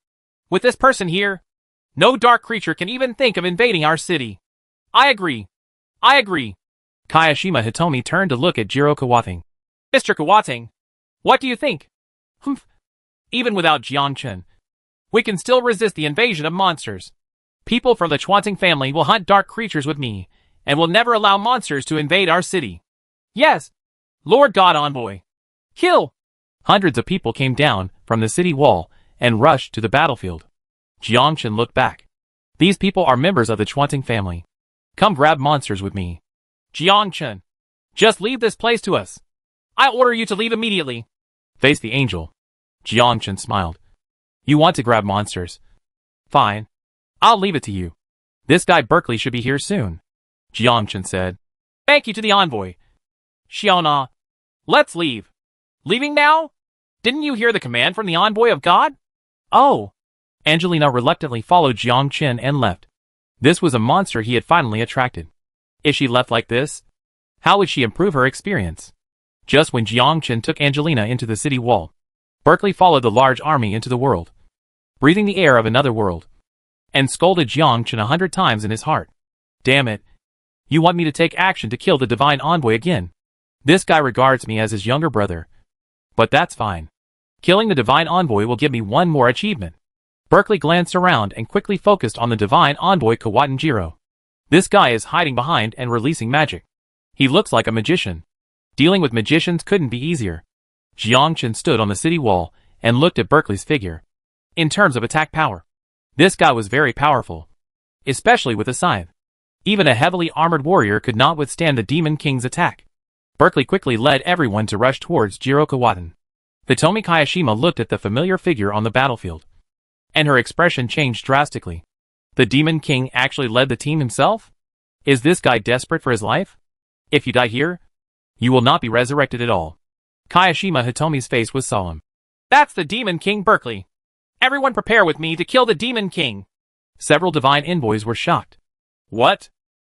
[SPEAKER 1] With this person here, no dark creature can even think of invading our city. I agree. I agree. Kayashima Hitomi turned to look at Jiro Kawating. Mr. Kawating, what do you think? Humph. Even without Jiangchen, we can still resist the invasion of monsters. People from the Chuanting family will hunt dark creatures with me, and will never allow monsters to invade our city. Yes, Lord God Envoy. Kill! Hundreds of people came down from the city wall and rushed to the battlefield. Jiangchen looked back. These people are members of the Chuanting family. Come grab monsters with me. Jiangchen, just leave this place to us. I order you to leave immediately. Face the angel. Jiangchen smiled. You want to grab monsters? Fine. I'll leave it to you. This guy Berkeley should be here soon. Jiangchen said. Thank you to the envoy. Xiaona, let's leave. Leaving now? Didn't you hear the command from the envoy of God? Oh. Angelina reluctantly followed Jiangchen and left. This was a monster he had finally attracted. If she left like this, how would she improve her experience? Just when Jiangchen took Angelina into the city wall, Berkeley followed the large army into the world, breathing the air of another world, and scolded Jiangchen 100 times in his heart. Damn it. You want me to take action to kill the Divine Envoy again? This guy regards me as his younger brother. But that's fine. Killing the Divine Envoy will give me one more achievement. Berkeley glanced around and quickly focused on the Divine Envoy Kawatanjiro. This guy is hiding behind and releasing magic. He looks like a magician. Dealing with magicians couldn't be easier. Jiangchen stood on the city wall and looked at Berkeley's figure. In terms of attack power, this guy was very powerful, especially with a scythe. Even a heavily armored warrior could not withstand the Demon King's attack. Berkeley quickly led everyone to rush towards Jiro Kawaten. Hitomi Kayashima looked at the familiar figure on the battlefield, and her expression changed drastically. The Demon King actually led the team himself? Is this guy desperate for his life? If you die here, you will not be resurrected at all. Kayashima Hitomi's face was solemn. That's the Demon King Berkeley. Everyone prepare with me to kill the Demon King. Several divine envoys were shocked. What?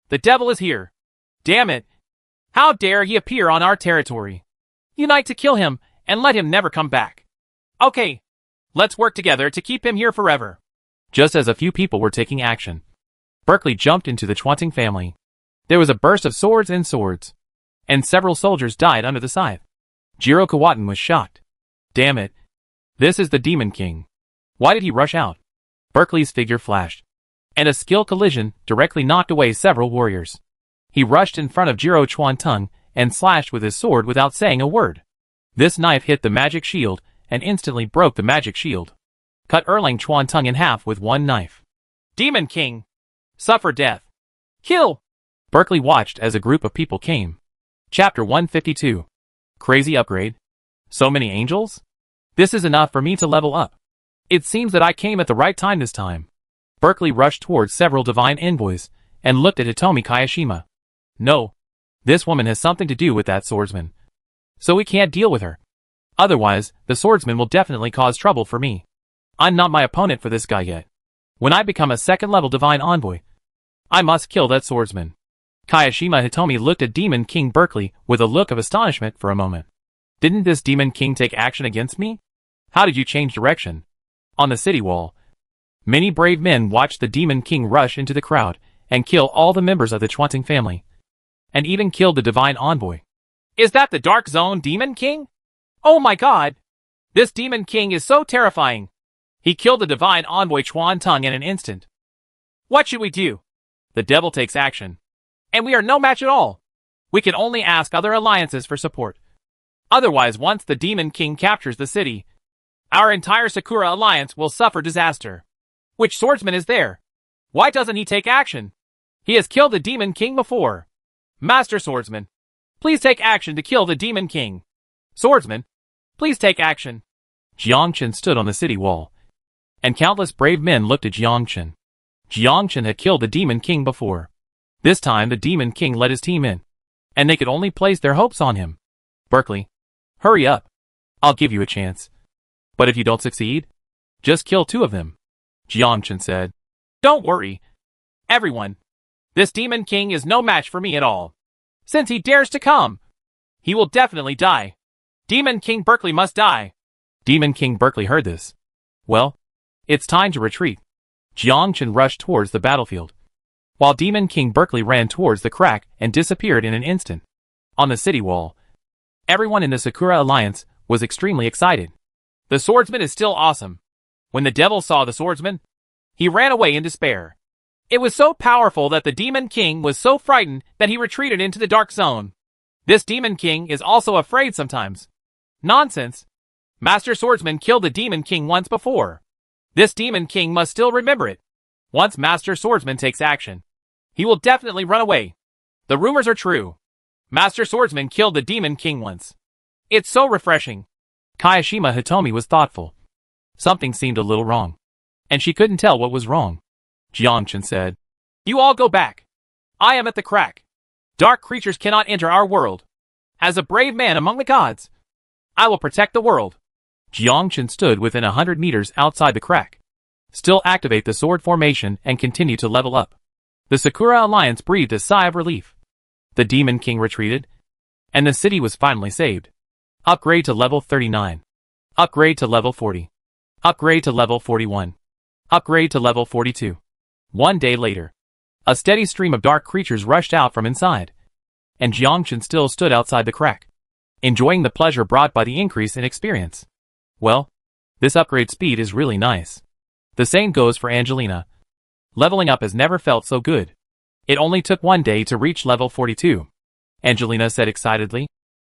[SPEAKER 1] The devil is here. Damn it. How dare he appear on our territory? Unite to kill him and let him never come back. Okay. Let's work together to keep him here forever. Just as a few people were taking action, Berkeley jumped into the Chuanting family. There was a burst of swords, and several soldiers died under the scythe. Jiro Kawaten was shocked. Damn it. This is the Demon King. Why did he rush out? Berkeley's figure flashed, and a skill collision directly knocked away several warriors. He rushed in front of Jiro Chuantung and slashed with his sword without saying a word. This knife hit the magic shield and instantly broke the magic shield. Cut Erlang Chuantung in half with one knife. Demon King! Suffer death! Kill! Berkeley watched as a group of people came. Chapter 152. Crazy upgrade. So many angels? This is enough for me to level up. It seems that I came at the right time this time. Berkeley rushed towards several divine envoys and looked at Hitomi Kayashima. No. This woman has something to do with that swordsman. So we can't deal with her. Otherwise, the swordsman will definitely cause trouble for me. I'm not my opponent for this guy yet. When I become a second-level divine envoy, I must kill that swordsman. Kayashima Hitomi looked at Demon King Berkeley with a look of astonishment for a moment. Didn't this Demon King take action against me? How did you change direction? On the city wall, many brave men watched the Demon King rush into the crowd and kill all the members of the Chuanting family, and even killed the divine envoy. Is that the Dark Zone Demon King? Oh my god! This Demon King is so terrifying! He killed the divine envoy Chuantung in an instant. What should we do? The devil takes action. And we are no match at all. We can only ask other alliances for support. Otherwise, once the Demon King captures the city, our entire Sakura alliance will suffer disaster. Which swordsman is there? Why doesn't he take action? He has killed the Demon King before. Master Swordsman, please take action to kill the Demon King. Swordsman, please take action. Jiangchen stood on the city wall and countless brave men looked at Jiangchen. Jiangchen had killed the Demon King before. This time the Demon King led his team in, and they could only place their hopes on him. Berkeley, hurry up. I'll give you a chance. But if you don't succeed, just kill 2 of them, Jiangchen said.
[SPEAKER 2] Don't worry, everyone. This Demon King is no match for me at all. Since he dares to come, he will definitely die. Demon King Berkeley must die.
[SPEAKER 1] Demon King Berkeley heard this. Well, it's time to retreat. Jiangchen rushed towards the battlefield, while Demon King Berkeley ran towards the crack and disappeared in an instant. On the city wall, everyone in the Sakura Alliance was extremely excited.
[SPEAKER 2] The swordsman is still awesome. When the devil saw the swordsman, he ran away in despair. It was so powerful that the Demon King was so frightened that he retreated into the dark zone. This Demon King is also afraid sometimes. Nonsense. Master Swordsman killed the Demon King once before. This Demon King must still remember it. Once Master Swordsman takes action, he will definitely run away. The rumors are true. Master Swordsman killed the Demon King once. It's so refreshing.
[SPEAKER 1] Kayashima Hitomi was thoughtful. Something seemed a little wrong, and she couldn't tell what was wrong. Jiangchen said,
[SPEAKER 2] You all go back. I am at the crack. Dark creatures cannot enter our world. As a brave man among the gods, I will protect the world.
[SPEAKER 1] Jiangchen stood within 100 meters outside the crack. Still activate the sword formation and continue to level up. The Sakura Alliance breathed a sigh of relief. The Demon King retreated, and the city was finally saved. Upgrade to level 39. Upgrade to level 40. Upgrade to level 41. Upgrade to level 42. 1 day later, a steady stream of dark creatures rushed out from inside, and Jiangchen still stood outside the crack, enjoying the pleasure brought by the increase in experience. Well, this upgrade speed is really nice. The same goes for Angelina. Leveling up has never felt so good. It only took 1 day to reach level 42. Angelina said excitedly.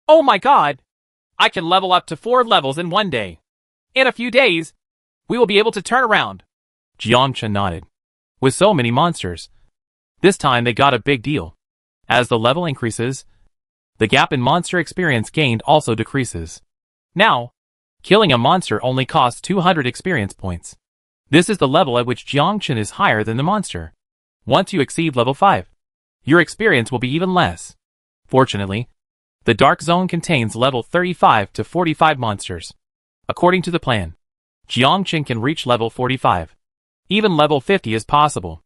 [SPEAKER 2] Oh my god! I can level up to 4 levels in 1 day. In a few days, we will be able to turn around.
[SPEAKER 1] Jiangchen nodded. With so many monsters, this time they got a big deal. As the level increases, the gap in monster experience gained also decreases. Now, killing a monster only costs 200 experience points. This is the level at which Jiangchen is higher than the monster. Once you exceed level 5, your experience will be even less. Fortunately, the Dark Zone contains level 35 to 45 monsters. According to the plan, Jiangchen can reach level 45. Even level 50 is possible.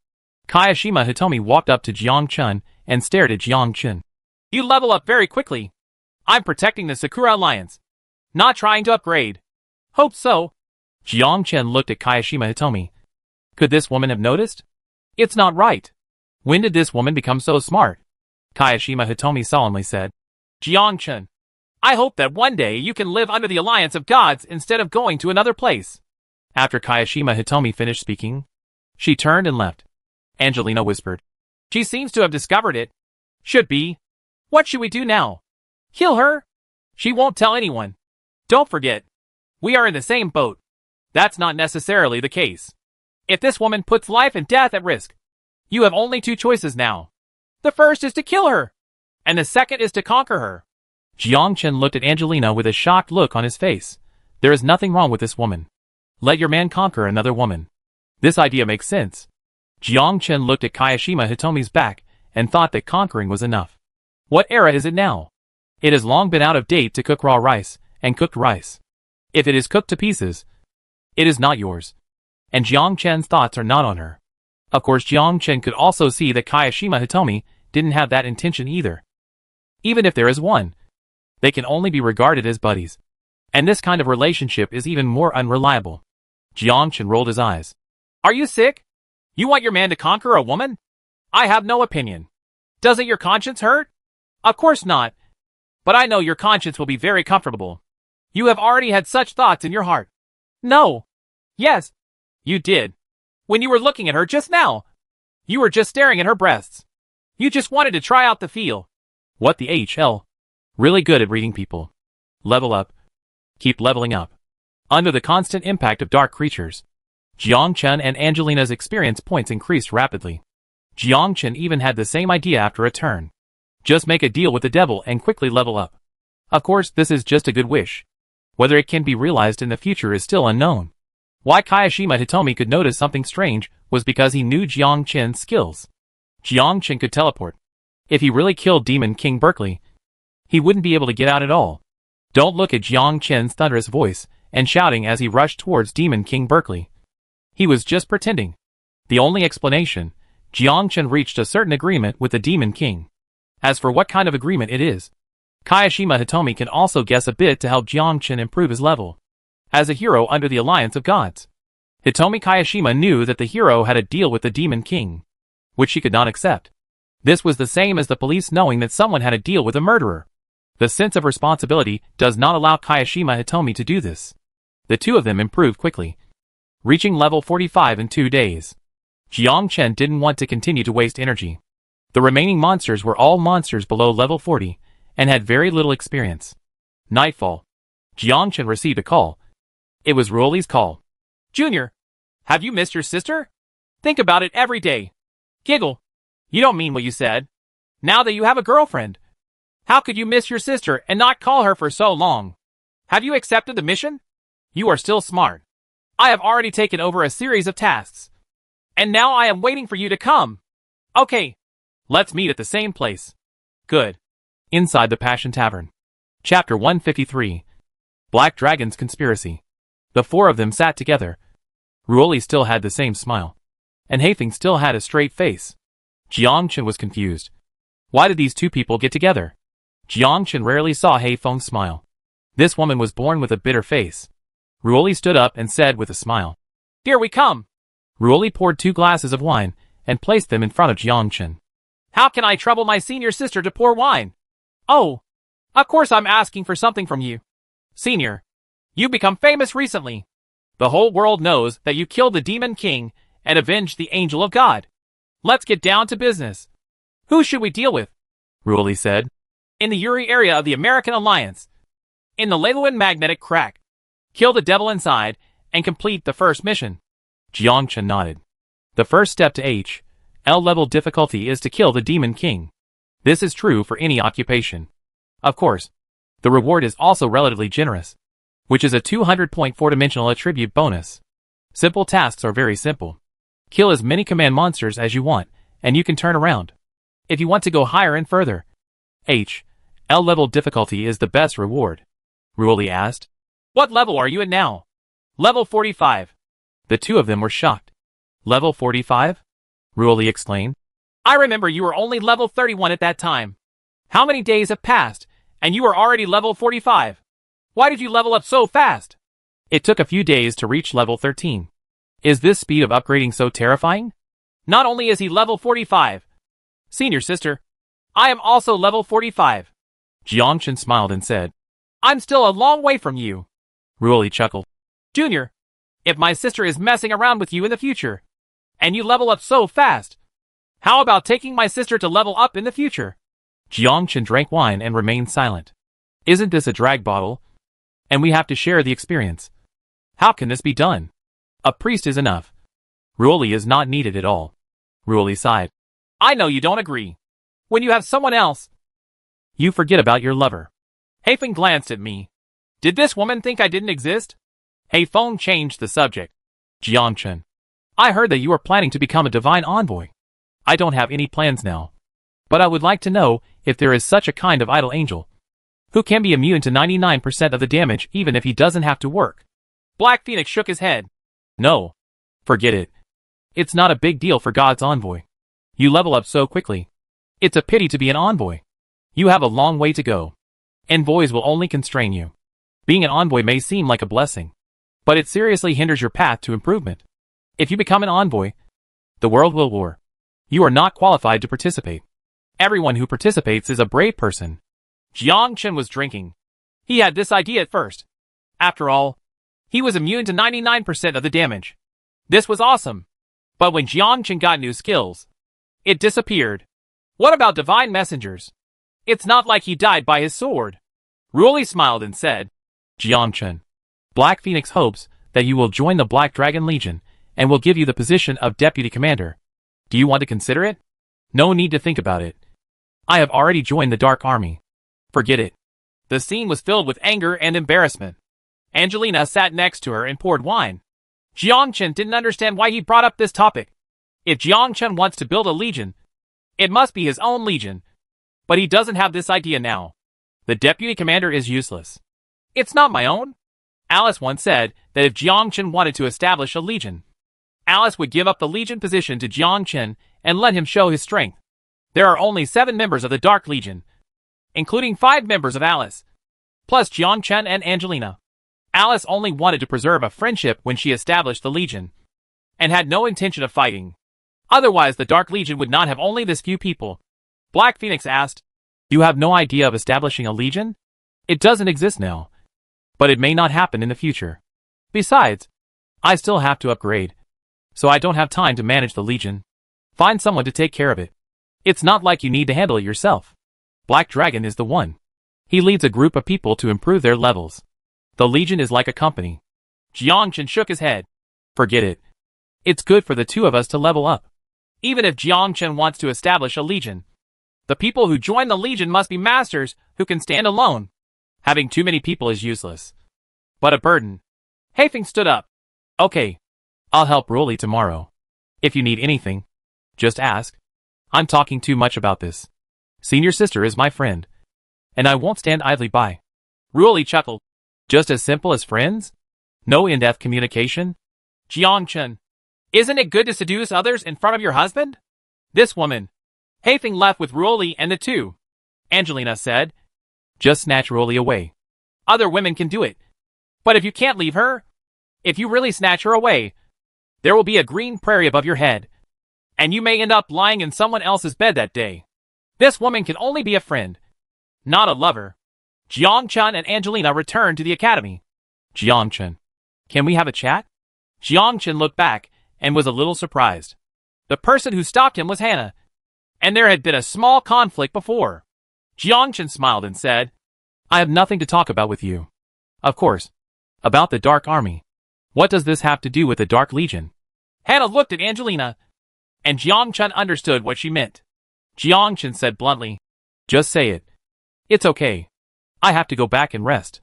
[SPEAKER 1] Kayashima Hitomi walked up to Jiangchen and stared at Jiangchen.
[SPEAKER 2] You level up very quickly. I'm protecting the Sakura Alliance, not trying to upgrade. Hope so.
[SPEAKER 1] Jiangchen looked at Kayashima Hitomi. Could this woman have noticed? It's not right. When did this woman become so smart? Kayashima Hitomi solemnly said.
[SPEAKER 2] Jiangchen, I hope that one day you can live under the alliance of gods instead of going to another place.
[SPEAKER 1] After Kayashima Hitomi finished speaking, she turned and left. Angelina whispered.
[SPEAKER 2] She seems to have discovered it. Should be. What should we do now? Kill her? She won't tell anyone. Don't forget, we are in the same boat. That's not necessarily the case. If this woman puts life and death at risk, you have only 2 choices now. The first is to kill her, and the second is to conquer her.
[SPEAKER 1] Jiangchen looked at Angelina with a shocked look on his face. There is nothing wrong with this woman. Let your man conquer another woman. This idea makes sense. Jiangchen looked at Kayashima Hitomi's back and thought that conquering was enough. What era is it now? It has long been out of date to cook raw rice and cooked rice. If it is cooked to pieces, it is not yours. And Jiangchen's thoughts are not on her. Of course, Jiangchen could also see that Kayashima Hitomi didn't have that intention either. Even if there is one, they can only be regarded as buddies. And this kind of relationship is even more unreliable. Jiangchen rolled his eyes.
[SPEAKER 2] Are you sick? You want your man to conquer a woman? I have no opinion. Doesn't your conscience hurt? Of course not. But I know your conscience will be very comfortable. You have already had such thoughts in your heart. No. Yes. You did. When you were looking at her just now. You were just staring at her breasts. You just wanted to try out the feel.
[SPEAKER 1] What the HL? Really good at reading people. Level up. Keep leveling up. Under the constant impact of dark creatures, Jiangchen and Angelina's experience points increased rapidly. Jiangchen even had the same idea after a turn. Just make a deal with the devil and quickly level up. Of course, this is just a good wish. Whether it can be realized in the future is still unknown. Why Kayashima Hitomi could notice something strange was because he knew Jiang Chen's skills. Jiang Chen could teleport. If he really killed Demon King Berkeley, he wouldn't be able to get out at all. Don't look at Jiang Chen's thunderous voice and shouting as he rushed towards Demon King Berkeley. He was just pretending. The only explanation, Jiang Chen reached a certain agreement with the Demon King. As for what kind of agreement it is, Kayashima Hitomi can also guess a bit to help Jiang Chen improve his level. As a hero under the Alliance of Gods, Hitomi Kayashima knew that the hero had a deal with the Demon King, which she could not accept. This was the same as the police knowing that someone had a deal with a murderer. The sense of responsibility does not allow Kayashima Hitomi to do this. The two of them improved quickly, reaching level 45 in 2 days. Jiang Chen didn't want to continue to waste energy. The remaining monsters were all monsters below level 40 and had very little experience. Nightfall. Jiang Chen received a call. It was Ruoli's call.
[SPEAKER 2] Junior, have you missed your sister? Think about it every day. Giggle. You don't mean what you said. Now that you have a girlfriend, how could you miss your sister and not call her for so long? Have you accepted the mission? You are still smart. I have already taken over a series of tasks. And now I am waiting for you to come. Okay. Let's meet at the same place. Good.
[SPEAKER 1] Inside the Passion Tavern. Chapter 153. Black Dragon's Conspiracy. The four of them sat together. Ruoli still had the same smile. And Haifeng still had a straight face. Jiang Chen was confused. Why did these two people get together? Jiang Chen rarely saw Haifeng smile. This woman was born with a bitter face. Ruoli stood up and said with a smile.
[SPEAKER 2] Here we come.
[SPEAKER 1] Ruoli poured 2 glasses of wine and placed them in front of Jiang Chen.
[SPEAKER 2] How can I trouble my senior sister to pour wine? Oh, of course I'm asking for something from you. Senior, you've become famous recently. The whole world knows that you killed the Demon King and avenged the Angel of God. Let's get down to business. Who should we deal with?
[SPEAKER 1] Ruoli said.
[SPEAKER 2] In the Yuri area of the American Alliance. In the Leiluan Magnetic Crack. Kill the devil inside and complete the first mission.
[SPEAKER 1] Jiang Chen nodded. The first step to H.L. level difficulty is to kill the Demon King. This is true for any occupation. Of course, the reward is also relatively generous, which is a 200-point 4-dimensional attribute bonus. Simple tasks are very simple. Kill as many command monsters as you want, and you can turn around. If you want to go higher and further, H.L. level difficulty is the best reward. Ruoli asked.
[SPEAKER 2] What level are you at now? Level 45.
[SPEAKER 1] The two of them were shocked. Level 45? Ruoli exclaimed.
[SPEAKER 2] I remember you were only level 31 at that time. How many days have passed, and you are already level 45? Why did you level up so fast?
[SPEAKER 1] It took a few days to reach level 13. Is this speed of upgrading so terrifying?
[SPEAKER 2] Not only is he level 45. Senior sister, I am also level 45.
[SPEAKER 1] Jiang Chen smiled and said.
[SPEAKER 2] I'm still a long way from you.
[SPEAKER 1] Ruoli chuckled.
[SPEAKER 2] Junior, if my sister is messing around with you in the future, and you level up so fast, how about taking my sister to level up in the future?
[SPEAKER 1] Jiang Chen drank wine and remained silent. Isn't this a drag bottle? And we have to share the experience. How can this be done? A priest is enough. Ruoli is not needed at all. Ruoli sighed.
[SPEAKER 2] I know you don't agree. When you have someone else,
[SPEAKER 1] you forget about your lover.
[SPEAKER 2] Haifeng glanced at me. Did this woman think I didn't exist? Haifeng changed the subject.
[SPEAKER 1] Jiang Chen, I heard that you are planning to become a divine envoy. I don't have any plans now. But I would like to know if there is such a kind of idol angel who can be immune to 99% of the damage even if he doesn't have to work.
[SPEAKER 2] Black Phoenix shook his head.
[SPEAKER 1] No. Forget it. It's not a big deal for God's envoy. You level up so quickly. It's a pity to be an envoy. You have a long way to go. Envoys will only constrain you. Being an envoy may seem like a blessing, but it seriously hinders your path to improvement. If you become an envoy, the world will war. You are not qualified to participate. Everyone who participates is a brave person.
[SPEAKER 2] Jiang Chen was drinking. He had this idea at first. After all, he was immune to 99% of the damage. This was awesome. But when Jiang Chen got new skills, it disappeared. What about divine messengers? It's not like he died by his sword. Ruoli smiled and said,
[SPEAKER 1] Jiang Chen, Black Phoenix hopes that you will join the Black Dragon Legion and will give you the position of Deputy Commander. Do you want to consider it? No need to think about it. I have already joined the Dark Army. Forget it.
[SPEAKER 2] The scene was filled with anger and embarrassment. Angelina sat next to her and poured wine. Jiangchen didn't understand why he brought up this topic. If Jiangchen wants to build a legion, it must be his own legion. But he doesn't have this idea now. The deputy commander is useless. It's not my own. Alice once said that if Jiangchen wanted to establish a legion, Alice would give up the legion position to Jiangchen and let him show his strength. There are only 7 members of the Dark Legion, including 5 members of Alice, plus Jiangchen and Angelina. Alice only wanted to preserve a friendship when she established the Legion, and had no intention of fighting. Otherwise, the Dark Legion would not have only this few people. Black Phoenix asked, "You have no idea of establishing a Legion? It doesn't exist now. But it may not happen in the future. Besides, I still have to upgrade, so I don't have time to manage the Legion. Find someone to take care of it. It's not like you need to handle it yourself. Black Dragon is the one. He leads a group of people to improve their levels. The Legion is like a company." Jiangchen shook his head. "Forget it. It's good for the 2 of us to level up. Even if Jiangchen wants to establish a Legion, the people who join the Legion must be masters who can stand alone. Having too many people is useless, but a burden." Haifeng stood up. "Okay, I'll help Ruoli tomorrow. If you need anything, just ask. I'm talking too much about this. Senior sister is my friend, and I won't stand idly by." Ruoli chuckled. "Just as simple as friends? No in-depth communication?" Jiangchen, "Isn't it good to seduce others in front of your husband?" This woman. Haifeng left with Ruoli and the 2. Angelina said, "Just snatch Ruoli away. Other women can do it. But if you can't leave her, if you really snatch her away, there will be a green prairie above your head, and you may end up lying in someone else's bed that day. This woman can only be a friend, not a lover." Jiangchen and Angelina returned to the academy. Jiangchen, "Can we have a chat?" Jiangchen looked back and was a little surprised. The person who stopped him was Hannah, and there had been a small conflict before. Jiangchen smiled and said, "I have nothing to talk about with you. Of course, about the Dark Army. What does this have to do with the Dark Legion?" Hannah looked at Angelina, and Jiangchen understood what she meant. Jiangchen said bluntly, "Just say it. It's okay. I have to go back and rest."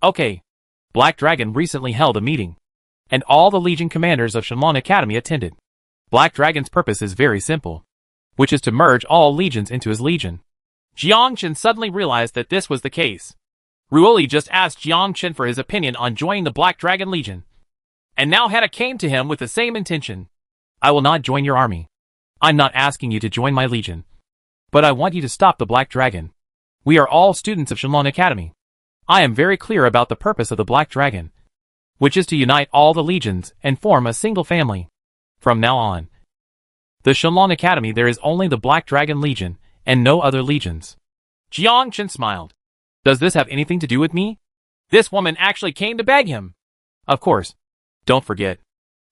[SPEAKER 2] "Okay." Black Dragon recently held a meeting, and all the Legion commanders of Shenlong Academy attended. Black Dragon's purpose is very simple, which is to merge all legions into his legion. Jiangchen suddenly realized that this was the case. Ruoli just asked Jiangchen for his opinion on joining the Black Dragon Legion, and now Hannah came to him with the same intention. "I will not join your army. I'm not asking you to join my legion, but I want you to stop the Black Dragon. We are all students of Shenlong Academy. I am very clear about the purpose of the Black Dragon, which is to unite all the legions and form a single family. From now on, the Shenlong Academy there is only the Black Dragon Legion and no other legions." Jiangchen smiled. "Does this have anything to do with me?" This woman actually came to beg him. "Of course. Don't forget,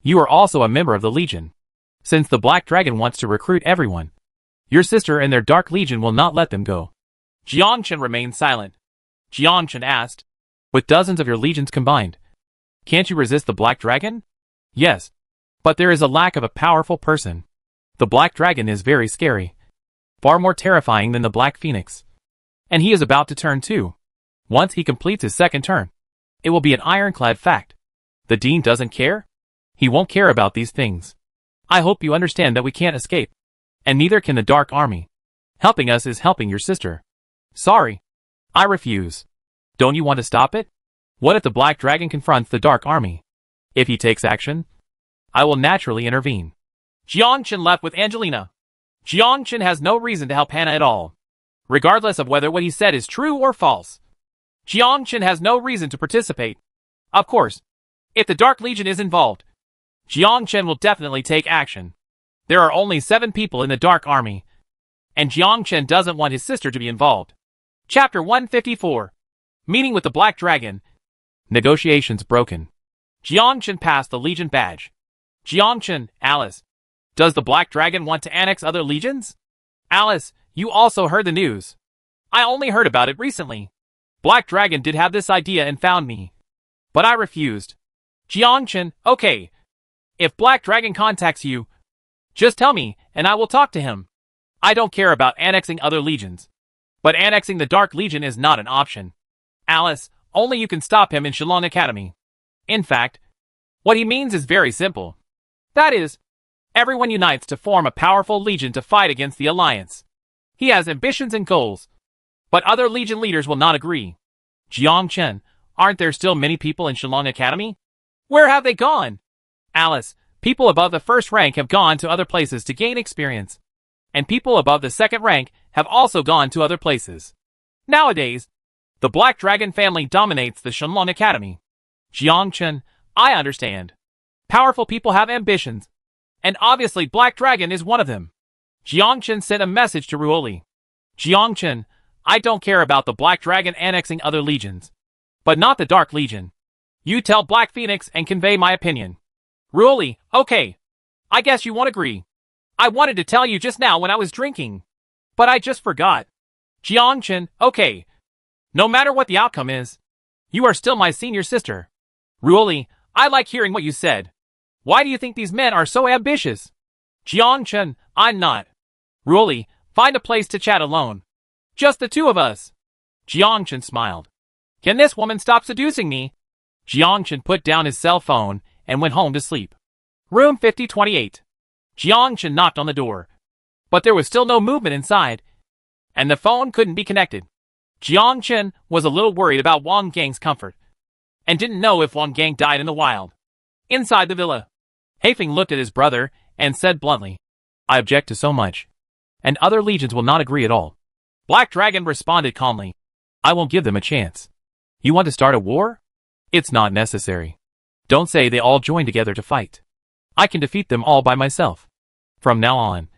[SPEAKER 2] you are also a member of the Legion. Since the Black Dragon wants to recruit everyone, your sister and their Dark Legion will not let them go." Jiangchen remained silent. Jiangchen asked, "With dozens of your legions combined, can't you resist the Black Dragon?" "Yes, but there is a lack of a powerful person. The Black Dragon is very scary, far more terrifying than the Black Phoenix. And he is about to turn 2. Once he completes his 2nd turn, it will be an ironclad fact. The Dean doesn't care? He won't care about these things. I hope you understand that we can't escape, and neither can the Dark Army. Helping us is helping your sister. Sorry, I refuse. Don't you want to stop it? What if the Black Dragon confronts the Dark Army? If he takes action, I will naturally intervene." Jiangchen left with Angelina. Jiangchen has no reason to help Hannah at all, regardless of whether what he said is true or false. Jiangchen has no reason to participate. Of course, if the Dark Legion is involved, Jiangchen will definitely take action. There are only 7 people in the Dark Army, and Jiangchen doesn't want his sister to be involved. Chapter 154. Meeting with the Black Dragon. Negotiations broken. Jiangchen passed the Legion badge. Jiangchen, Alice. Does the Black Dragon want to annex other legions? Alice, you also heard the news. I only heard about it recently. Black Dragon did have this idea and found me, but I refused. Jiangchen, okay. If Black Dragon contacts you, just tell me, and I will talk to him. I don't care about annexing other legions, but annexing the Dark Legion is not an option. Alice, only you can stop him in Shenlong Academy. In fact, What he means is very simple. That is, everyone unites to form a powerful legion to fight against the Alliance. He has ambitions and goals, but other legion leaders will not agree. Jiang Chen, aren't there still many people in Shenlong Academy? Where have they gone? Alice, people above the first rank have gone to other places to gain experience. And people above the second rank have also gone to other places. Nowadays, the Black Dragon family dominates the Shenlong Academy. Jiang Chen, I understand. Powerful people have ambitions, and obviously Black Dragon is one of them. Jiang Chen sent a message to Ruoli. Jiang Chen, I don't care about the Black Dragon annexing other legions, but not the Dark Legion. You tell Black Phoenix and convey my opinion. Ruoli, okay. I guess you won't agree. I wanted to tell you just now when I was drinking, but I just forgot. Jiang Chen, okay. No matter what the outcome is, you are still my senior sister. Ruoli, I like hearing what you said. Why do you think these men are so ambitious? Jiang Chen, I'm not. Ruoli, find a place to chat alone. Just the two of us. Jiang Chen smiled. Can this woman stop seducing me? Jiang Chen put down his cell phone and went home to sleep. Room 5028. Jiang Chen knocked on the door, but there was still no movement inside, and the phone couldn't be connected. Jiang Chen was a little worried about Wang Gang's comfort, and didn't know if Wang Gang died in the wild. Inside the villa, Haifeng looked at his brother and said bluntly, I object to so much, and other legions will not agree at all. Black Dragon responded calmly, I won't give them a chance. You want to start a war? It's not necessary. Don't say they all join together to fight. I can defeat them all by myself. From now on,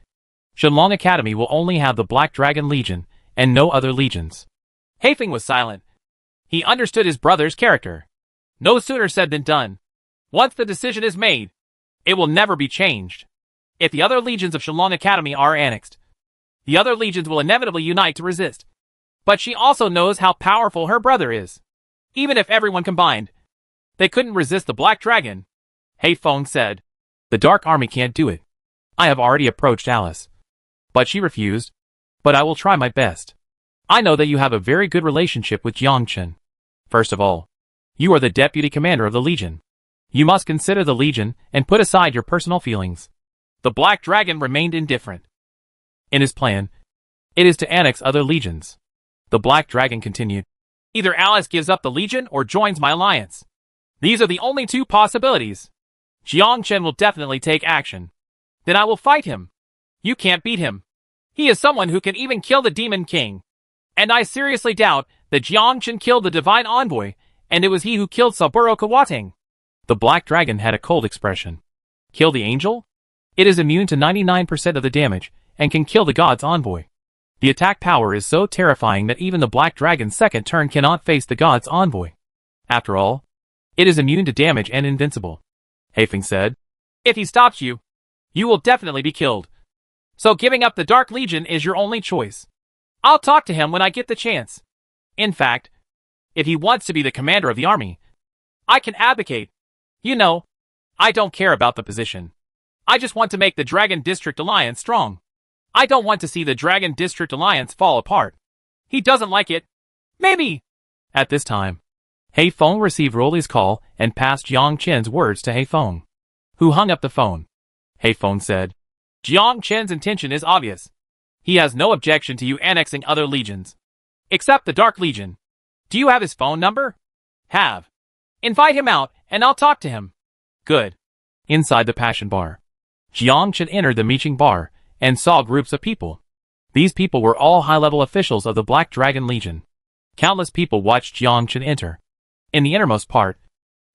[SPEAKER 2] Shenlong Academy will only have the Black Dragon Legion and no other legions. Haifeng was silent. He understood his brother's character. No sooner said than done. Once the decision is made, it will never be changed. If the other legions of Shenlong Academy are annexed, the other legions will inevitably unite to resist. But she also knows how powerful her brother is. Even if everyone combined, they couldn't resist the Black Dragon. Haifeng said, The Dark Army can't do it. I have already approached Alice, but she refused. But I will try my best. I know that you have a very good relationship with Jiang Chen. First of all, you are the deputy commander of the Legion. You must consider the Legion and put aside your personal feelings. The Black Dragon remained indifferent. In his plan, it is to annex other legions. The Black Dragon continued. Either Alice gives up the Legion or joins my alliance. These are the only two possibilities. Jiang Chen will definitely take action. Then I will fight him. You can't beat him. He is someone who can even kill the Demon King. And I seriously doubt that Jiang Chen killed the Divine Envoy, and it was he who killed Saburo Kawatang. The Black Dragon had a cold expression. Kill the angel? It is immune to 99% of the damage, and can kill the God's Envoy. The attack power is so terrifying that even the Black Dragon's second turn cannot face the God's Envoy. After all, it is immune to damage and invincible. Haifeng said, If he stops you, you will definitely be killed. So giving up the Dark Legion is your only choice. I'll talk to him when I get the chance. In fact, if he wants to be the commander of the army, I can advocate. You know, I don't care about the position. I just want to make the Dragon District Alliance strong. I don't want to see the Dragon District Alliance fall apart. He doesn't like it. Maybe. At this time, Haifeng received Rolly's call and passed Jiang Chen's words to Haifeng, who hung up the phone. Haifeng said, Jiang Chen's intention is obvious. He has no objection to you annexing other legions. Except the Dark Legion. Do you have his phone number? Have. Invite him out, and I'll talk to him. Good. Inside the Passion Bar, Jiang Chen entered the Meeching Bar and saw groups of people. These people were all high-level officials of the Black Dragon Legion. Countless people watched Jiang Chen enter. In the innermost part,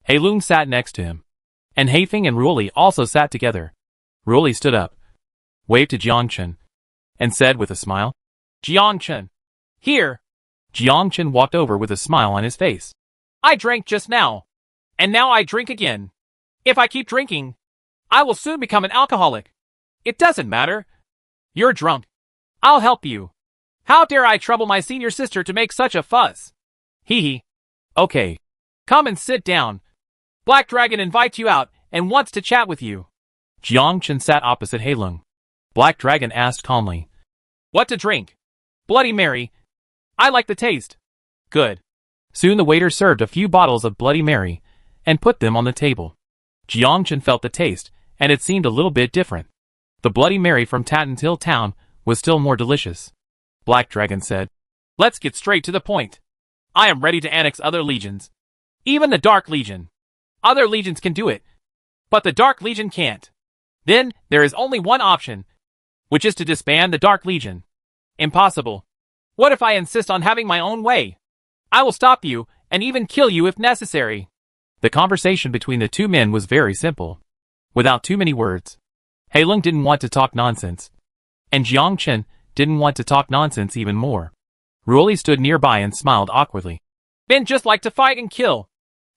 [SPEAKER 2] He Lung sat next to him, and Haifeng and Ruoli also sat together. Ruoli stood up, waved to Jiang Chen, and said with a smile, Jiang Chen. Here. Jiang Chen walked over with a smile on his face. I drank just now, and now I drink again. If I keep drinking, I will soon become an alcoholic. It doesn't matter. You're drunk. I'll help you. How dare I trouble my senior sister to make such a fuss? Hee hee. Okay. Come and sit down. Black Dragon invites you out and wants to chat with you. Jiang Chen sat opposite He Lung. Black Dragon asked calmly, What to drink? Bloody Mary. I like the taste. Good. Soon the waiter served a few bottles of Bloody Mary and put them on the table.
[SPEAKER 1] Jiangchen felt the taste, and it seemed a little bit different. The Bloody Mary from Tatton's Hill Town was still more delicious. Black Dragon said,
[SPEAKER 2] "Let's get straight to the point. I am ready to annex other legions. Even the Dark Legion. Other legions can do it, but the Dark Legion can't. Then there is only one option, which is to disband the Dark Legion. Impossible. What if I insist on having my own way? I will stop you and even kill you if necessary."
[SPEAKER 1] The conversation between the two men was very simple. Without too many words. Heilong didn't want to talk nonsense. And Jiangchen didn't want to talk nonsense even more. Ruoli stood nearby and smiled awkwardly.
[SPEAKER 2] "Men just like to fight and kill.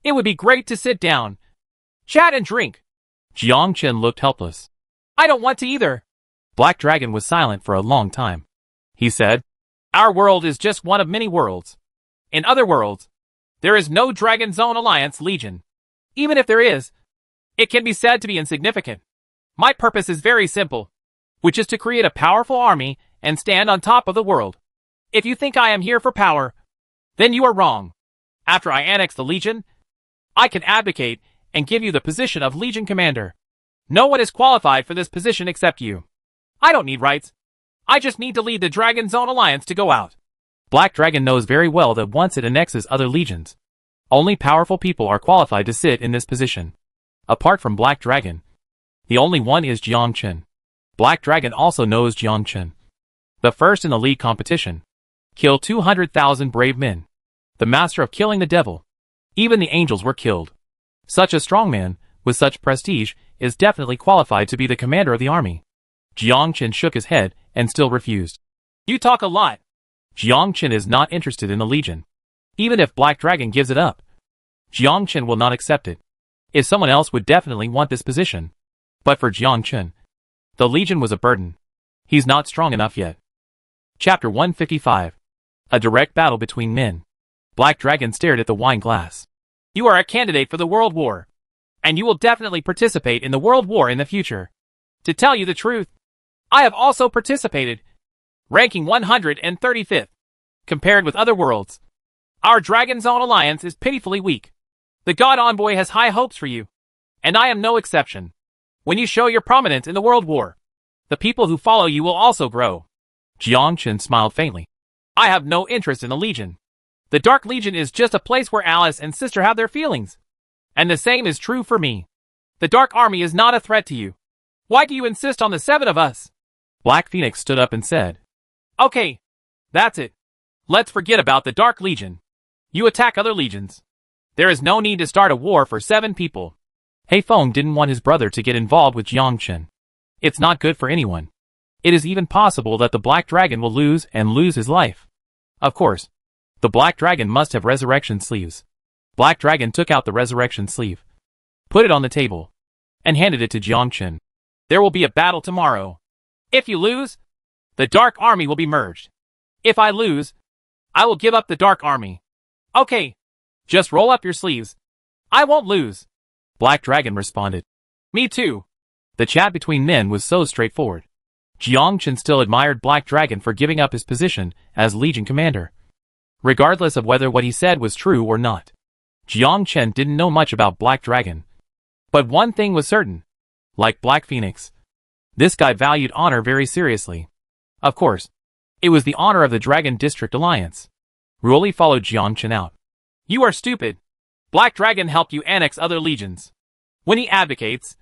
[SPEAKER 2] It would be great to sit down, chat and drink."
[SPEAKER 1] Jiangchen looked helpless.
[SPEAKER 2] "I don't want to either."
[SPEAKER 1] Black Dragon was silent for a long time. He said,
[SPEAKER 2] "Our world is just one of many worlds. In other worlds, there is no Dragon Zone Alliance Legion. Even if there is, it can be said to be insignificant. My purpose is very simple, which is to create a powerful army and stand on top of the world. If you think I am here for power, then you are wrong. After I annex the Legion, I can advocate and give you the position of Legion Commander. No one is qualified for this position except you. I don't need rights. I just need to lead the Dragon Zone Alliance to go out."
[SPEAKER 1] Black Dragon knows very well that once it annexes other legions, only powerful people are qualified to sit in this position. Apart from Black Dragon, the only one is Jiangchen. Black Dragon also knows Jiangchen, the first in the league competition. Kill 200,000 brave men. The master of killing the devil. Even the angels were killed. Such a strong man, with such prestige, is definitely qualified to be the commander of the army. Jiangchen shook his head and still refused.
[SPEAKER 2] "You talk a lot."
[SPEAKER 1] Jiangchen is not interested in the Legion. Even if Black Dragon gives it up, Jiangchen will not accept it. If someone else would definitely want this position. But for Jiangchen, the Legion was a burden. He's not strong enough yet. Chapter 155. A direct battle between men. Black Dragon stared at the wine glass.
[SPEAKER 2] "You are a candidate for the World War, and you will definitely participate in the World War in the future. To tell you the truth, I have also participated, ranking 135th. Compared with other worlds, our Dragon Zone Alliance is pitifully weak. The God Envoy has high hopes for you, and I am no exception. When you show your prominence in the World War, the people who follow you will also grow."
[SPEAKER 1] Jiangchen smiled faintly.
[SPEAKER 2] "I have no interest in the Legion. The Dark Legion is just a place where Alice and Sister have their feelings. And the same is true for me. The Dark Army is not a threat to you. Why do you insist on the 7 of us?"
[SPEAKER 1] Black Phoenix stood up and said,
[SPEAKER 2] "Okay, that's it. Let's forget about the Dark Legion. You attack other legions. There is no need to start a war for 7 people."
[SPEAKER 1] Heifeng didn't want his brother to get involved with Jiangchen. It's not good for anyone. It is even possible that the Black Dragon will lose and lose his life. Of course, the Black Dragon must have resurrection sleeves. Black Dragon took out the resurrection sleeve, put it on the table, and handed it to Jiangchen.
[SPEAKER 2] "There will be a battle tomorrow. If you lose, the Dark Army will be merged. If I lose, I will give up the Dark Army. Okay, just roll up your sleeves. I won't lose."
[SPEAKER 1] Black Dragon responded.
[SPEAKER 2] "Me too."
[SPEAKER 1] The chat between men was so straightforward. Jiangchen still admired Black Dragon for giving up his position as Legion Commander, regardless of whether what he said was true or not. Jiangchen didn't know much about Black Dragon. But one thing was certain. Like Black Phoenix, this guy valued honor very seriously. Of course, it was the honor of the Dragon District Alliance. Ruoli followed Jiangchen out.
[SPEAKER 2] "You are stupid. Black Dragon helped you annex other legions. When he advocates,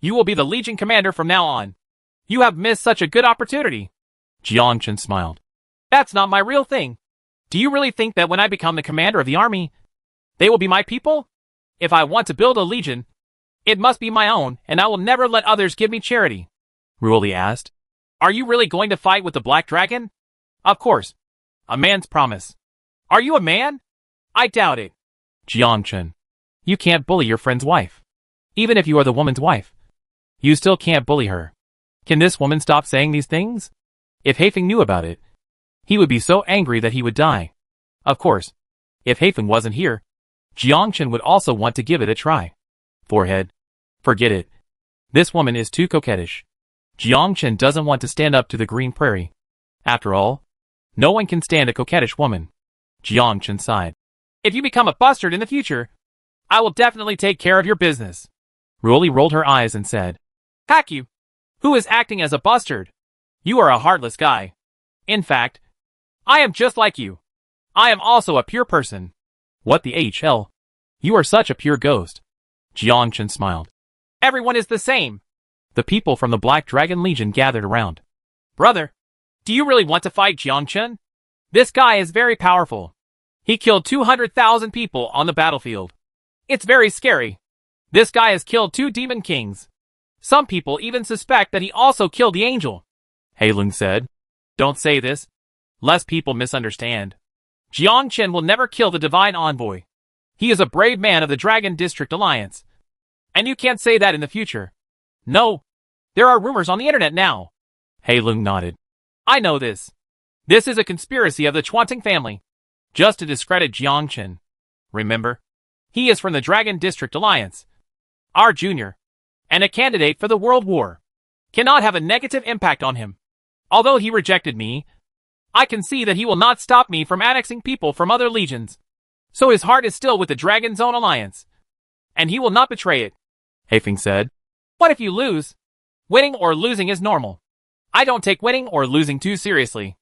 [SPEAKER 2] you will be the Legion Commander from now on. You have missed such a good opportunity."
[SPEAKER 1] Jiangchen smiled.
[SPEAKER 2] "That's not my real thing. Do you really think that when I become the commander of the army, they will be my people? If I want to build a legion, it must be my own, and I will never let others give me charity."
[SPEAKER 1] Ruoli asked.
[SPEAKER 2] "Are you really going to fight with the Black Dragon?" "Of course. A man's promise." "Are you a man?" "I doubt it."
[SPEAKER 1] Jiangchen, you can't bully your friend's wife. Even if you are the woman's wife, you still can't bully her. Can this woman stop saying these things? If Heifeng knew about it, he would be so angry that he would die. Of course, if Heifeng wasn't here, Jiangchen would also want to give it a try. Forehead. Forget it. This woman is too coquettish. Jiangchen doesn't want to stand up to the Green Prairie. After all, no one can stand a coquettish woman. Jiangchen sighed.
[SPEAKER 2] "If you become a bastard in the future, I will definitely take care of your business."
[SPEAKER 1] Ruoli rolled her eyes and said,
[SPEAKER 2] Hack you! Who is acting as a bastard? You are a heartless guy. In fact, I am just like you. I am also a pure person.
[SPEAKER 1] What the hell? You are such a pure ghost. Jiangchen smiled.
[SPEAKER 2] Everyone is the same.
[SPEAKER 1] The people from the Black Dragon Legion gathered around.
[SPEAKER 2] Brother, do you really want to fight Jiangchen? This guy is very powerful. He killed 200,000 people on the battlefield. It's very scary. This guy has killed 2 demon kings. Some people even suspect that he also killed the angel.
[SPEAKER 1] Heilung said.
[SPEAKER 2] Don't say this, lest people misunderstand. Jiangchen will never kill the divine envoy. He is a brave man of the Dragon District Alliance. And you can't say that in the future. No. There are rumors on the internet now.
[SPEAKER 1] Heilung nodded.
[SPEAKER 2] I know this. This is a conspiracy of the Chuanting family. Just to discredit Jiangchen. Remember? He is from the Dragon District Alliance. Our junior. And a candidate for the World War. Cannot have a negative impact on him. Although he rejected me, I can see that he will not stop me from annexing people from other legions. So his heart is still with the Dragon Zone Alliance. And he will not betray it.
[SPEAKER 1] Heifeng said.
[SPEAKER 2] What if you lose? Winning or losing is normal. I don't take winning or losing too seriously.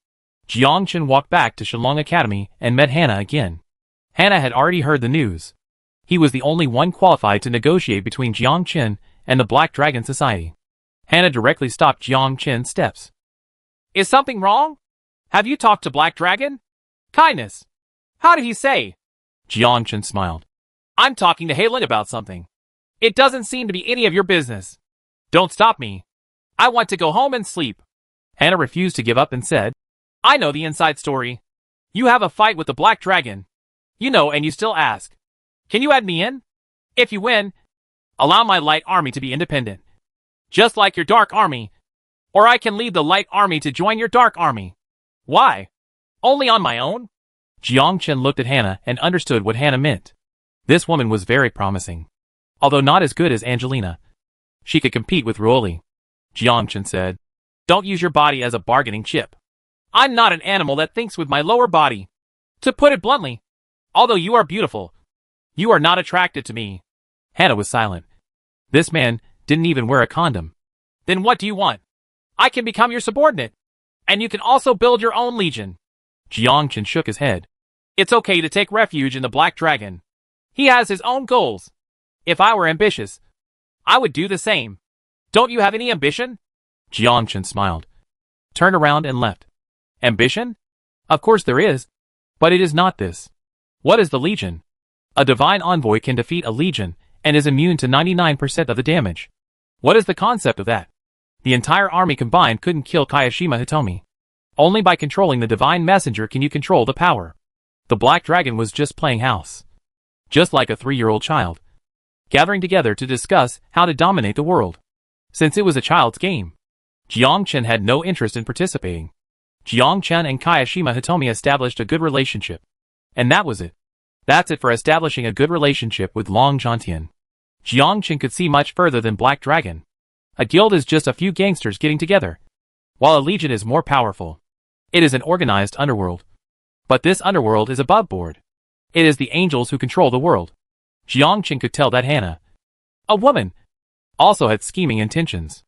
[SPEAKER 1] Jiangchen walked back to Shillong Academy and met Hannah again. Hannah had already heard the news. He was the only one qualified to negotiate between Jiangchen and the Black Dragon Society. Hannah directly stopped Jiangchen's steps.
[SPEAKER 2] Is something wrong? Have you talked to Black Dragon? Kindness. How did he say?
[SPEAKER 1] Jiangchen smiled.
[SPEAKER 2] I'm talking to Heilun about something. It doesn't seem to be any of your business. Don't stop me. I want to go home and sleep.
[SPEAKER 1] Hannah refused to give up and said,
[SPEAKER 2] I know the inside story. You have a fight with the Black Dragon. You know, and you still ask. Can you add me in? If you win, allow my light army to be independent. Just like your dark army. Or I can lead the light army to join your dark army. Why? Only on my own?
[SPEAKER 1] Jiangchen looked at Hannah and understood what Hannah meant. This woman was very promising. Although not as good as Angelina, she could compete with Ruoli. Jiangchen said, Don't use your body as a bargaining chip.
[SPEAKER 2] I'm not an animal that thinks with my lower body. To put it bluntly, although you are beautiful, you are not attracted to me.
[SPEAKER 1] Hannah was silent. This man didn't even wear a condom.
[SPEAKER 2] Then what do you want? I can become your subordinate. And you can also build your own legion.
[SPEAKER 1] Jiangchen shook his head.
[SPEAKER 2] It's okay to take refuge in the Black Dragon. He has his own goals. If I were ambitious, I would do the same. Don't you have any ambition?
[SPEAKER 1] Jiangchen smiled, turned around and left. Ambition? Of course there is. But it is not this. What is the Legion? A divine envoy can defeat a legion and is immune to 99% of the damage. What is the concept of that? The entire army combined couldn't kill Kayashima Hitomi. Only by controlling the divine messenger can you control the power. The Black Dragon was just playing house. Just like a 3-year-old child. Gathering together to discuss how to dominate the world. Since it was a child's game, Jiangchen had no interest in participating. Jiangchen and Kayashima Hitomi established a good relationship. And that was it. That's it for establishing a good relationship with Long Jiantian. Jiangchen could see much further than Black Dragon. A guild is just a few gangsters getting together, while a legion is more powerful. It is an organized underworld. But this underworld is above board. It is the angels who control the world. Jiangchen could tell that Hannah, a woman, also had scheming intentions.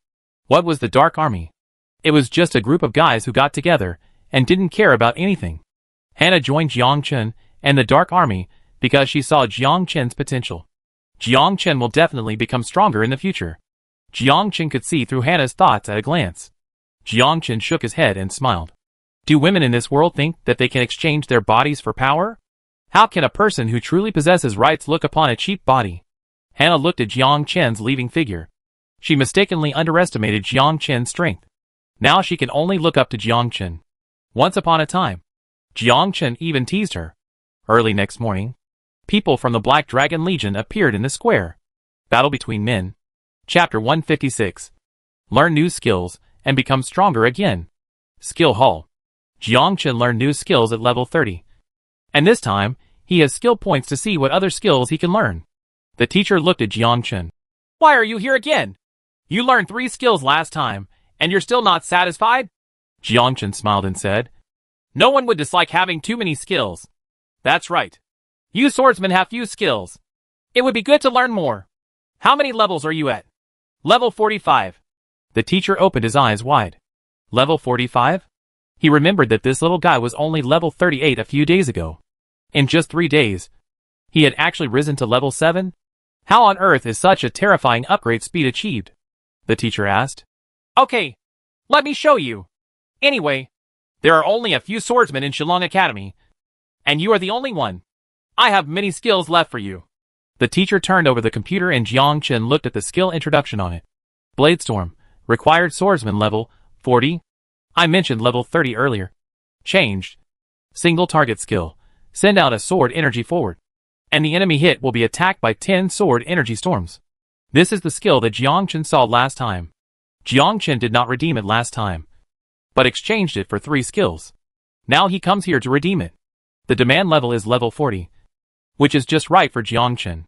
[SPEAKER 1] What was the Dark Army? It was just a group of guys who got together and didn't care about anything. Hannah joined Jiangchen and the Dark Army because she saw Jiangchen's potential. Jiangchen will definitely become stronger in the future. Jiangchen could see through Hannah's thoughts at a glance. Jiangchen shook his head and smiled. Do women in this world think that they can exchange their bodies for power? How can a person who truly possesses rights look upon a cheap body? Hannah looked at Jiangchen's leaving figure. She mistakenly underestimated Jiangchen's strength. Now she can only look up to Jiangchen. Once upon a time, Jiangchen even teased her. Early next morning, people from the Black Dragon Legion appeared in the square. Battle between men. Chapter 156. Learn new skills and become stronger again. Skill Hall. Jiangchen learned new skills at level 30. And this time, he has skill points to see what other skills he can learn. The teacher looked at Jiangchen.
[SPEAKER 2] Why are you here again? You learned 3 skills last time, and you're still not satisfied?
[SPEAKER 1] Jiangchen smiled and said,
[SPEAKER 2] No one would dislike having too many skills. That's right. You swordsmen have few skills. It would be good to learn more. How many levels are you at? Level 45.
[SPEAKER 1] The teacher opened his eyes wide. Level 45? He remembered that this little guy was only level 38 a few days ago. In just 3 days, he had actually risen to level 7? How on earth is such a terrifying upgrade speed achieved? The teacher asked.
[SPEAKER 2] Okay, let me show you. Anyway, there are only a few swordsmen in Shillong Academy, and you are the only one. I have many skills left for you.
[SPEAKER 1] The teacher turned over the computer and Jiang Chen looked at the skill introduction on it. Bladestorm, required swordsman level 40. I mentioned level 30 earlier. Changed. Single target skill. Send out a sword energy forward. And the enemy hit will be attacked by 10 sword energy storms. This is the skill that Jiang Chen saw last time. Jiang Chen did not redeem it last time, but exchanged it for 3 skills. Now he comes here to redeem it. The demand level is level 40, which is just right for Jiang Chen.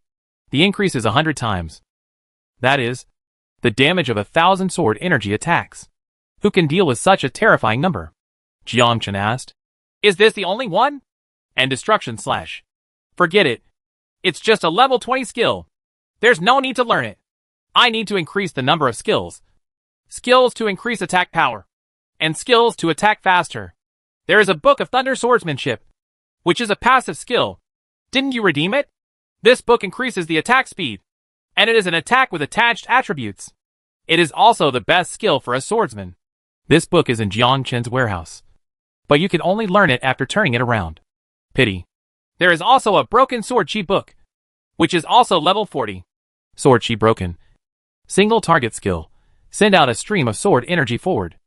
[SPEAKER 1] The increase is 100 times. That is, the damage of 1,000 sword energy attacks. Who can deal with such a terrifying number? Jiang Chen asked.
[SPEAKER 2] Is this the only one? And destruction slash. Forget it. It's just a level 20 skill. There's no need to learn it. I need to increase the number of skills. Skills to increase attack power. And skills to attack faster. There is a book of Thunder Swordsmanship, which is a passive skill. Didn't you redeem it? This book increases the attack speed, and it is an attack with attached attributes. It is also the best skill for a swordsman.
[SPEAKER 1] This book is in Jiang Chen's warehouse, but you can only learn it after turning it around. Pity.
[SPEAKER 2] There is also a broken sword chi book, which is also level 40.
[SPEAKER 1] Sword chi broken. Single target skill. Send out a stream of sword energy forward.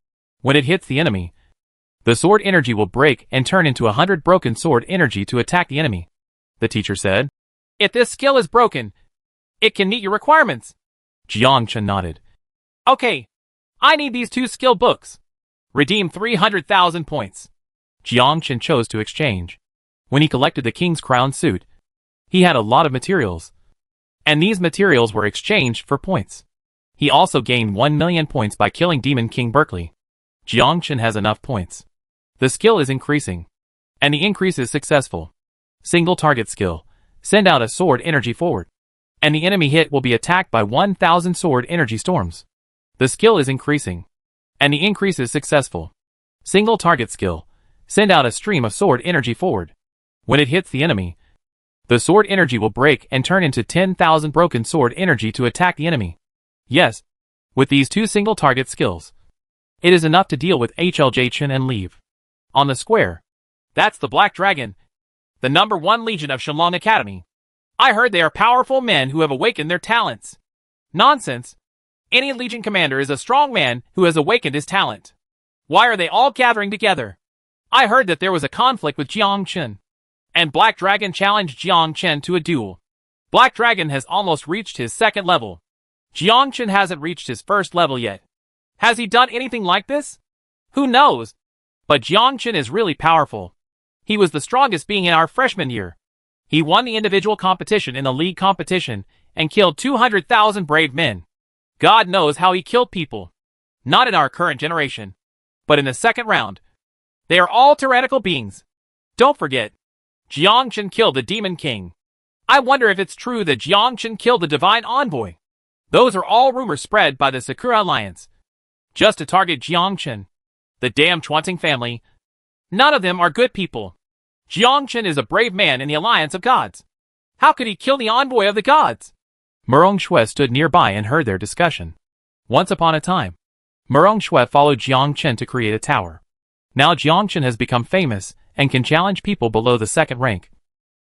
[SPEAKER 1] When it hits the enemy, the sword energy will break and turn into 100 broken sword energy to attack the enemy. The teacher said.
[SPEAKER 2] If this skill is broken, it can meet your requirements.
[SPEAKER 1] Jiang Chen nodded.
[SPEAKER 2] Okay, I need these 2 skill books. Redeem 300,000 points.
[SPEAKER 1] Jiang Chen chose to exchange. When he collected the king's crown suit, he had a lot of materials, and these materials were exchanged for points. He also gained 1 million points by killing Demon King Berkeley. Jiang Chen has enough points. The skill is increasing, and the increase is successful. Single target skill. Send out a sword energy forward, and the enemy hit will be attacked by 1,000 sword energy storms. The skill is increasing, and the increase is successful. Single target skill. Send out a stream of sword energy forward. When it hits the enemy, the sword energy will break and turn into 10,000 broken sword energy to attack the enemy. Yes, with these 2 single target skills, it is enough to deal with HLJ Chen and leave. On the square.
[SPEAKER 2] That's the Black Dragon, the #1 Legion of Shillong Academy. I heard they are powerful men who have awakened their talents. Nonsense. Any Legion commander is a strong man who has awakened his talent. Why are they all gathering together? I heard that there was a conflict with Jiang Chen, and Black Dragon challenged Jiang Chen to a duel. Black Dragon has almost reached his 2nd level. Jiang Chen hasn't reached his 1st level yet. Has he done anything like this? Who knows? But Jiang Chen is really powerful. He was the strongest being in our freshman year. He won the individual competition in the league competition and killed 200,000 brave men. God knows how he killed people. Not in our current generation, but in the 2nd round. They are all tyrannical beings. Don't forget, Jiang Chen killed the Demon King. I wonder if it's true that Jiang Chen killed the Divine Envoy. Those are all rumors spread by the Sakura Alliance, just to target Jiang Chen. The damn Chuanting family. None of them are good people. Jiang Chen is a brave man in the Alliance of Gods. How could he kill the envoy of the gods?
[SPEAKER 1] Murong Shui stood nearby and heard their discussion. Once upon a time, Murong Shui followed Jiang Chen to create a tower. Now Jiang Chen has become famous and can challenge people below the 2nd rank,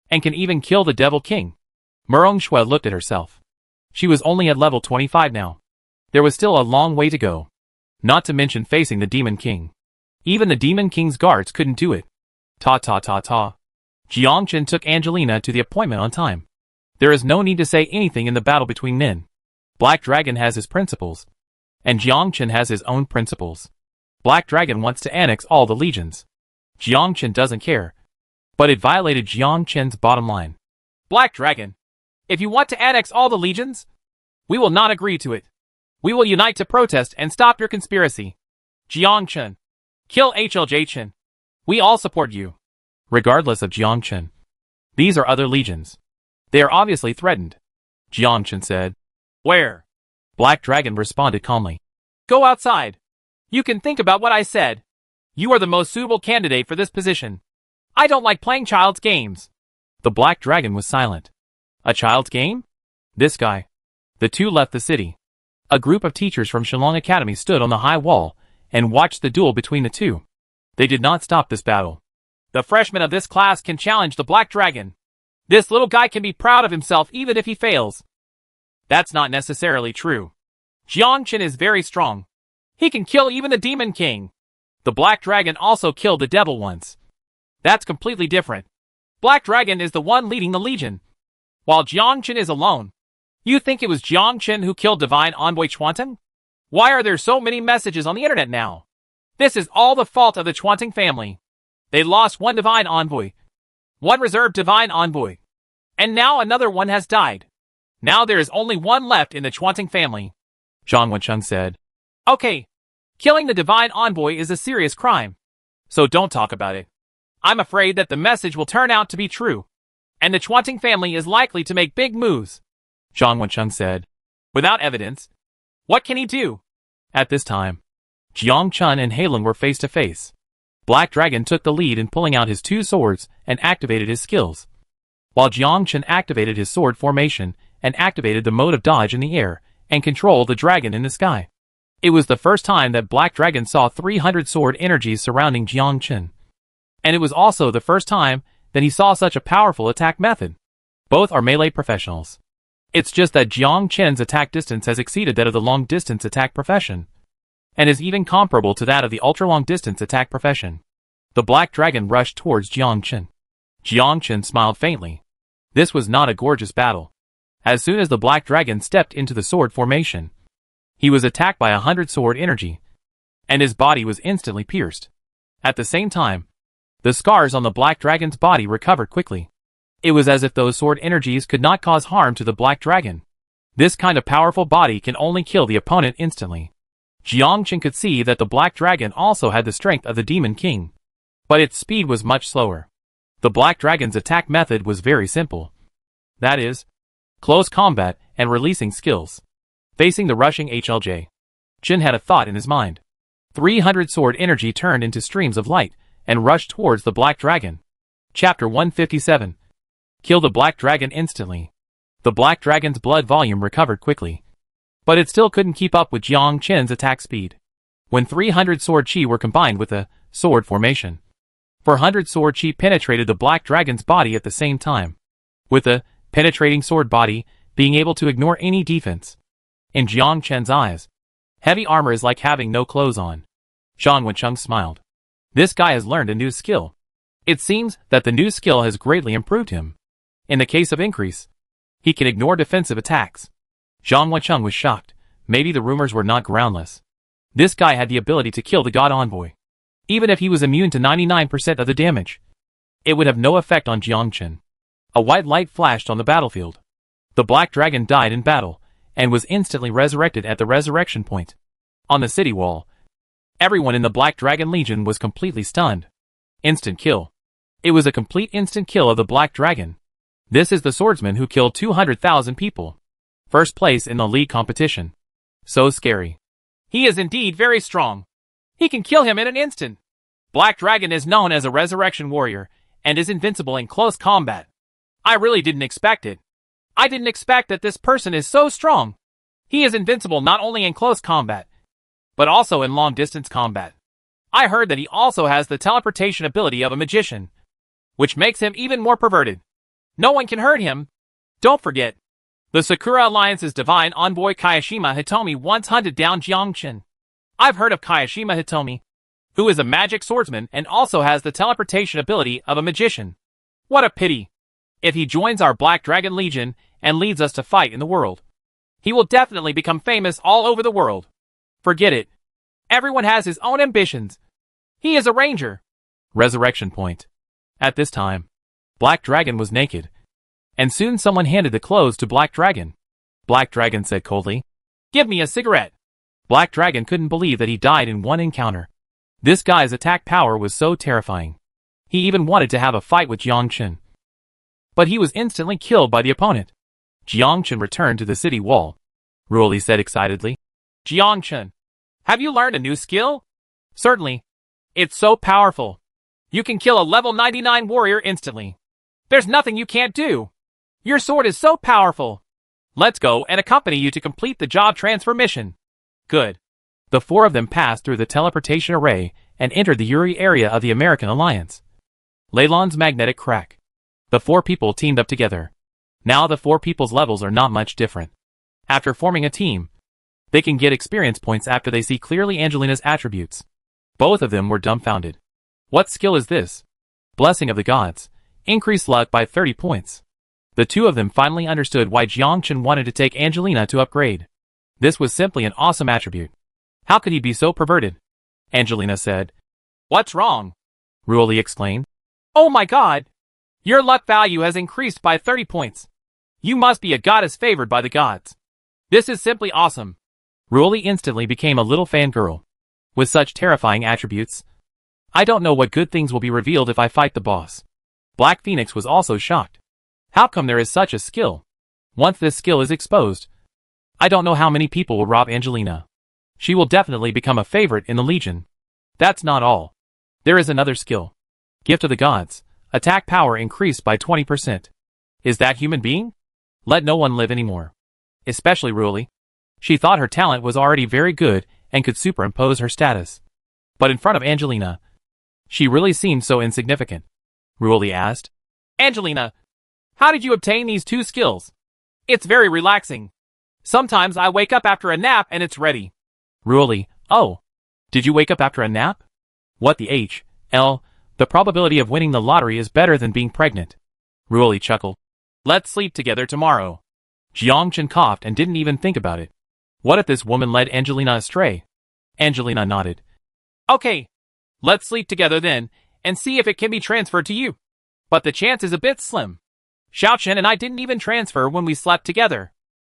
[SPEAKER 1] and can even kill the Devil King. Murong Shui looked at herself. She was only at level 25 now. There was still a long way to go, not to mention facing the Demon King. Even the Demon King's guards couldn't do it. Ta. Jiang Chen took Angelina to the appointment on time. There is no need to say anything in the battle between men. Black Dragon has his principles, and Jiang Chen has his own principles. Black Dragon wants to annex all the legions. Jiang Chen doesn't care, but it violated Jiang Chen's bottom line.
[SPEAKER 2] Black Dragon, if you want to annex all the legions, we will not agree to it. We will unite to protest and stop your conspiracy. Jiang Chen, kill HLJ Chen. We all support you.
[SPEAKER 1] Regardless of Jiang Chen, these are other legions. They are obviously threatened. Jiang Chen said.
[SPEAKER 2] Where?
[SPEAKER 1] Black Dragon responded calmly.
[SPEAKER 2] Go outside. You can think about what I said. You are the most suitable candidate for this position. I don't like playing child's games.
[SPEAKER 1] The Black Dragon was silent. A child's game? This guy. The two left the city. A group of teachers from Shillong Academy stood on the high wall and watched the duel between the two. They did not stop this battle.
[SPEAKER 2] The freshmen of this class can challenge the Black Dragon. This little guy can be proud of himself even if he fails. That's not necessarily true. Jiangchen is very strong. He can kill even the Demon King. The Black Dragon also killed the devil once. That's completely different. Black Dragon is the one leading the Legion, while Jiangchen is alone. You think it was Jiangchen who killed Divine Envoy Chuanting? Why are there so many messages on the internet now? This is all the fault of the Chuanting family. They lost one Divine Envoy, one reserve Divine Envoy, and now another one has died. Now there is only one left in the Chuanting family.
[SPEAKER 1] Zhang Wencheng said.
[SPEAKER 2] Okay, killing the Divine Envoy is a serious crime, so don't talk about it. I'm afraid that the message will turn out to be true, and the Chuanting family is likely to make big moves.
[SPEAKER 1] Zhang Wencheng said.
[SPEAKER 2] Without evidence, what can he do?
[SPEAKER 1] At this time, Jiang Chun and Heilong were face to face. Black Dragon took the lead in pulling out his two swords and activated his skills, while Jiang Chun activated his sword formation and activated the mode of dodge in the air and controlled the dragon in the sky. It was the first time that Black Dragon saw 300 sword energies surrounding Jiang Chun. And it was also the first time that he saw such a powerful attack method. Both are melee professionals. It's just that Jiang Chen's attack distance has exceeded that of the long-distance attack profession, and is even comparable to that of the ultra-long-distance attack profession. The Black Dragon rushed towards Jiang Chen. Jiang Chen smiled faintly. This was not a gorgeous battle. As soon as the Black Dragon stepped into the sword formation, he was attacked by 100 sword energy, and his body was instantly pierced. At the same time, the scars on the Black Dragon's body recovered quickly. It was as if those sword energies could not cause harm to the Black Dragon. This kind of powerful body can only kill the opponent instantly. Jiang Chen could see that the Black Dragon also had the strength of the Demon King, but its speed was much slower. The Black Dragon's attack method was very simple. That is, close combat and releasing skills. Facing the rushing HLJ, Chen had a thought in his mind. 300 sword energy turned into streams of light and rushed towards the Black Dragon. Chapter 157. Kill the Black Dragon instantly. The Black Dragon's blood volume recovered quickly, but it still couldn't keep up with Jiang Chen's attack speed. When 300 sword chi were combined with the sword formation, 400 sword chi penetrated the Black Dragon's body at the same time, with the penetrating sword body being able to ignore any defense. In Jiang Chen's eyes, heavy armor is like having no clothes on. Zhang Wencheng smiled. This guy has learned a new skill. It seems that the new skill has greatly improved him. In the case of increase, he can ignore defensive attacks. Zhang Wencheng was shocked. Maybe the rumors were not groundless. This guy had the ability to kill the God Envoy. Even if he was immune to 99% of the damage, it would have no effect on Jiang Chen. A white light flashed on the battlefield. The Black Dragon died in battle, and was instantly resurrected at the resurrection point. On the city wall, everyone in the Black Dragon Legion was completely stunned. Instant kill. It was a complete instant kill of the Black Dragon. This is the swordsman who killed 200,000 people. First place in the league competition. So scary.
[SPEAKER 2] He is indeed very strong. He can kill him in an instant. Black Dragon is known as a resurrection warrior, and is invincible in close combat. I really didn't expect it. I didn't expect that this person is so strong. He is invincible not only in close combat, but also in long-distance combat. I heard that he also has the teleportation ability of a magician, which makes him even more perverted. No one can hurt him. Don't forget, the Sakura Alliance's divine envoy Kayashima Hitomi once hunted down Jiang Chen. I've heard of Kayashima Hitomi, who is a magic swordsman and also has the teleportation ability of a magician. What a pity. If he joins our Black Dragon Legion and leads us to fight in the world, he will definitely become famous all over the world. Forget it. Everyone has his own ambitions. He is a ranger. Resurrection point. At this time, Black Dragon was naked, and soon someone handed the clothes to Black Dragon. Black Dragon said coldly, "Give me a cigarette." Black Dragon couldn't believe that he died in one encounter. This guy's attack power was so terrifying. He even wanted to have a fight with Jiang Chen, but he was instantly killed by the opponent. Jiang Chen returned to the city wall.
[SPEAKER 1] Ruoli said excitedly.
[SPEAKER 2] Jiangchen, have you learned a new skill? Certainly. It's so powerful. You can kill a level 99 warrior instantly. There's nothing you can't do. Your sword is so powerful. Let's go and accompany you to complete the job transfer mission. Good.
[SPEAKER 1] The four of them passed through the teleportation array and entered the Yuri area of the American Alliance. Leylon's magnetic crack. The four people teamed up together. Now the four people's levels are not much different. After forming a team, they can get experience points after they see clearly Angelina's attributes. Both of them were dumbfounded. What skill is this? Blessing of the Gods. Increased luck by 30 points. The two of them finally understood why Jiangchen wanted to take Angelina to upgrade. This was simply an awesome attribute. How could he be so perverted? Angelina said.
[SPEAKER 2] What's wrong?
[SPEAKER 1] Ruoli explained.
[SPEAKER 2] Oh my god! Your luck value has increased by 30 points. You must be a goddess favored by the gods. This is simply awesome.
[SPEAKER 1] Ruoli instantly became a little fangirl. With such terrifying attributes, I don't know what good things will be revealed if I fight the boss. Black Phoenix was also shocked. How come there is such a skill? Once this skill is exposed, I don't know how many people will rob Angelina. She will definitely become a favorite in the Legion. That's not all. There is another skill. Gift of the Gods. Attack power increased by 20%. Is that human being? Let no one live anymore. Especially Ruoli. She thought her talent was already very good and could superimpose her status. But in front of Angelina, she really seemed so insignificant. Ruoli asked.
[SPEAKER 2] Angelina, how did you obtain these two skills? It's very relaxing. Sometimes I wake up after a nap and it's ready.
[SPEAKER 1] Ruoli, oh. Did you wake up after a nap? What the H.L. The probability of winning the lottery is better than being pregnant. Ruoli chuckled.
[SPEAKER 2] Let's sleep together tomorrow.
[SPEAKER 1] Jiangchen coughed and didn't even think about it. What if this woman led Angelina astray? Angelina nodded.
[SPEAKER 2] Okay. Let's sleep together then, and see if it can be transferred to you. But the chance is a bit slim. Xiaochen and I didn't even transfer when we slept together.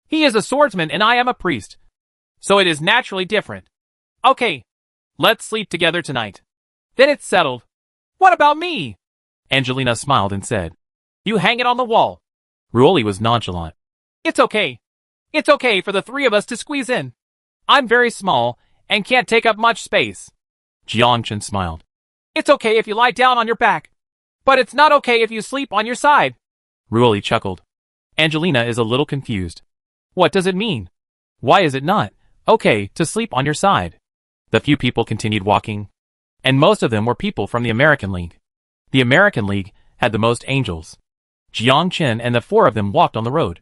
[SPEAKER 2] He is a swordsman and I am a priest. So it is naturally different. Okay. Let's sleep together tonight. Then it's settled. What about me?
[SPEAKER 1] Angelina smiled and said.
[SPEAKER 2] You hang it on the wall.
[SPEAKER 1] Ruoli was nonchalant.
[SPEAKER 2] It's okay. It's okay for the three of us to squeeze in. I'm very small and can't take up much space.
[SPEAKER 1] Jiangchen smiled.
[SPEAKER 2] It's okay if you lie down on your back. But it's not okay if you sleep on your side.
[SPEAKER 1] Ruoli chuckled. Angelina is a little confused. What does it mean? Why is it not okay to sleep on your side? The few people continued walking, and most of them were people from the American League. The American League had the most angels. Jiangchen and the four of them walked on the road,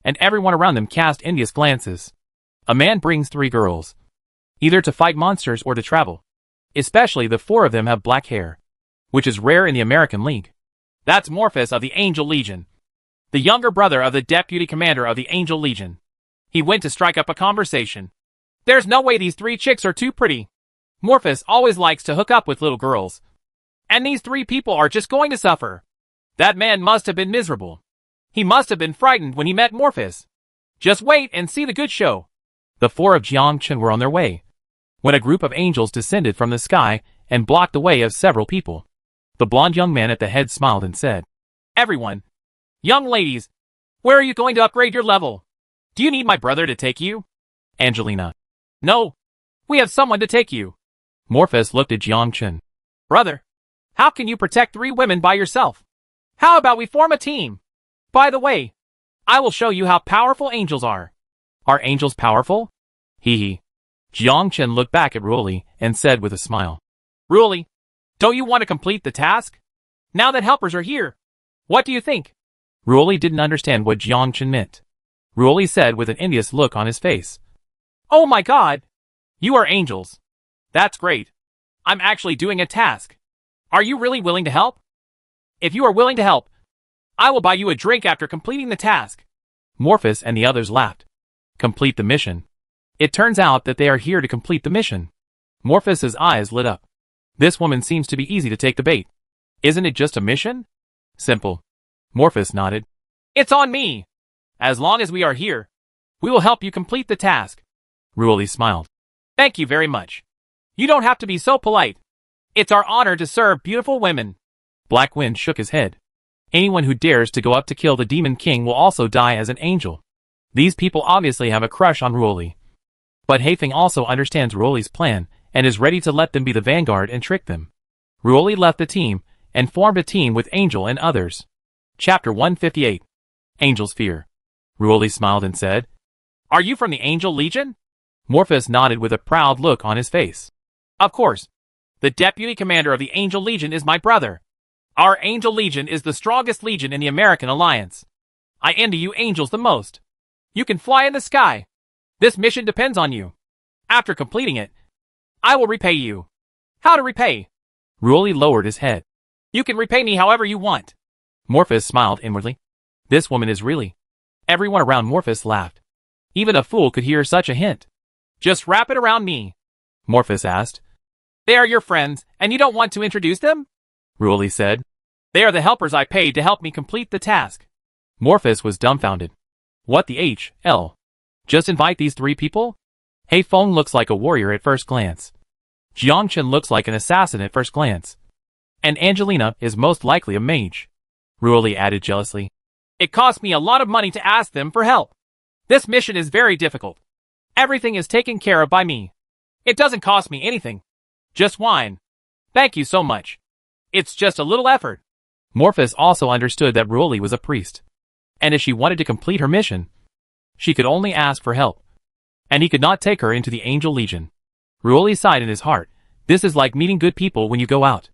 [SPEAKER 1] and everyone around them cast envious glances. A man brings three girls, either to fight monsters or to travel. Especially the four of them have black hair, which is rare in the American League.
[SPEAKER 2] That's Morphus of the Angel Legion, the younger brother of the deputy commander of the Angel Legion. He went to strike up a conversation. There's no way these three chicks are too pretty. Morphus always likes to hook up with little girls. And these three people are just going to suffer. That man must have been miserable. He must have been frightened when he met Morphus. Just wait and see the good show.
[SPEAKER 1] The four of Jiangchen were on their way, when a group of angels descended from the sky and blocked the way of several people. The blonde young man at the head smiled and said,
[SPEAKER 2] Everyone, young ladies, where are you going to upgrade your level? Do you need my brother to take you?
[SPEAKER 1] Angelina.
[SPEAKER 2] No, we have someone to take you.
[SPEAKER 1] Morphus looked at Jiangchen.
[SPEAKER 2] Brother, how can you protect three women by yourself? How about we form a team? By the way, I will show you how powerful angels are.
[SPEAKER 1] Are angels powerful? Hee hee. Jiangchen looked back at Ruoli and said with a smile.
[SPEAKER 2] Ruoli, don't you want to complete the task? Now that helpers are here, what do you think?
[SPEAKER 1] Ruoli didn't understand what Jiangchen meant. Ruoli said with an envious look on his face.
[SPEAKER 2] Oh my god! You are angels. That's great. I'm actually doing a task. Are you really willing to help? If you are willing to help, I will buy you a drink after completing the task.
[SPEAKER 1] Morphus and the others laughed. Complete the mission. It turns out that they are here to complete the mission. Morphus's eyes lit up. This woman seems to be easy to take the bait. Isn't it just a mission? Simple. Morphus nodded.
[SPEAKER 2] It's on me. As long as we are here, we will help you complete the task.
[SPEAKER 1] Ruoli smiled.
[SPEAKER 2] Thank you very much. You don't have to be so polite. It's our honor to serve beautiful women.
[SPEAKER 1] Black Wind shook his head. Anyone who dares to go up to kill the Demon King will also die as an angel. These people obviously have a crush on Ruoli. But Haifeng also understands Ruoli's plan and is ready to let them be the vanguard and trick them. Ruoli left the team and formed a team with Angel and others. Chapter 158. Angel's Fear. Ruoli smiled and said,
[SPEAKER 2] "Are you from the Angel Legion?"
[SPEAKER 1] Morphus nodded with a proud look on his face.
[SPEAKER 2] "Of course. The deputy commander of the Angel Legion is my brother. Our Angel Legion is the strongest legion in the American Alliance. I envy you angels the most. You can fly in the sky. This mission depends on you. After completing it, I will repay you." "How to repay?"
[SPEAKER 1] Ruoli lowered his head.
[SPEAKER 2] "You can repay me however you want."
[SPEAKER 1] Morphus smiled inwardly. This woman is really... Everyone around Morphus laughed. Even a fool could hear such a hint.
[SPEAKER 2] "Just wrap it around me,"
[SPEAKER 1] Morphus asked.
[SPEAKER 2] "They are your friends, and you don't want to introduce them?"
[SPEAKER 1] Ruoli said.
[SPEAKER 2] "They are the helpers I paid to help me complete the task."
[SPEAKER 1] Morphus was dumbfounded. What the H.L.? Just invite these 3 people? Haifeng looks like a warrior at first glance. Jiangchen looks like an assassin at first glance. And Angelina is most likely a mage. Ruoli added jealously.
[SPEAKER 2] "It cost me a lot of money to ask them for help. This mission is very difficult. Everything is taken care of by me. It doesn't cost me anything. Just wine. Thank you so much. It's just a little effort."
[SPEAKER 1] Morphus also understood that Ruoli was a priest. And if she wanted to complete her mission, she could only ask for help. And he could not take her into the Angel Legion. Ruoli sighed in his heart. This is like meeting good people when you go out.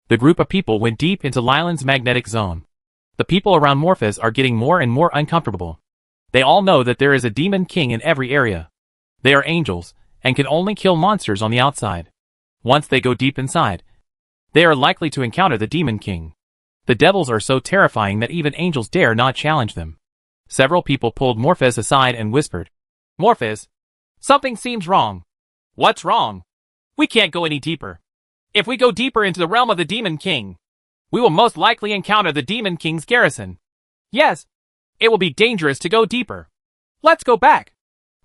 [SPEAKER 1] The group of people went deep into Lyland's magnetic zone. The people around Morphus are getting more and more uncomfortable. They all know that there is a demon king in every area. They are angels, and can only kill monsters on the outside. Once they go deep inside, they are likely to encounter the demon king. The devils are so terrifying that even angels dare not challenge them. Several people pulled Morphus aside and whispered,
[SPEAKER 2] "Morphus, something seems wrong." "What's wrong?" "We can't go any deeper. If we go deeper into the realm of the Demon King, we will most likely encounter the Demon King's garrison. Yes, it will be dangerous to go deeper. Let's go back."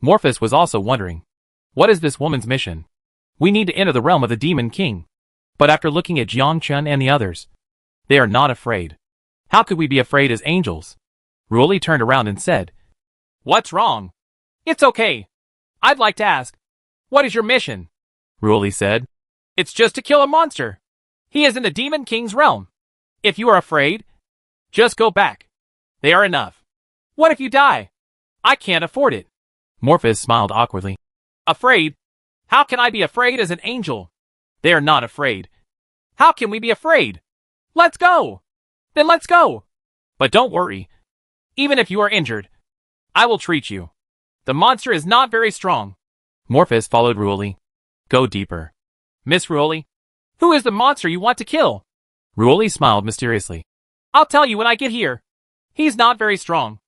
[SPEAKER 1] Morphus was also wondering, what is this woman's mission? We need to enter the realm of the Demon King. But after looking at Jiangchen and the others, they are not afraid. How could we be afraid as angels? Ruoli turned around and said,
[SPEAKER 2] "What's wrong?" "It's okay. I'd like to ask, what is your mission?"
[SPEAKER 1] Ruoli said.
[SPEAKER 2] "It's just to kill a monster. He is in the Demon King's realm. If you are afraid, just go back. They are enough." "What if you die?" "I can't afford it."
[SPEAKER 1] Morphus smiled awkwardly.
[SPEAKER 2] "Afraid? How can I be afraid as an angel?" "They are not afraid." "How can we be afraid?" "Let's go." "Then let's go. But don't worry. Even if you are injured, I will treat you. The monster is not very strong."
[SPEAKER 1] Morphus followed Ruoli. "Go deeper."
[SPEAKER 2] "Miss Ruoli, who is the monster you want to kill?"
[SPEAKER 1] Ruoli smiled mysteriously.
[SPEAKER 2] "I'll tell you when I get here. He's not very strong.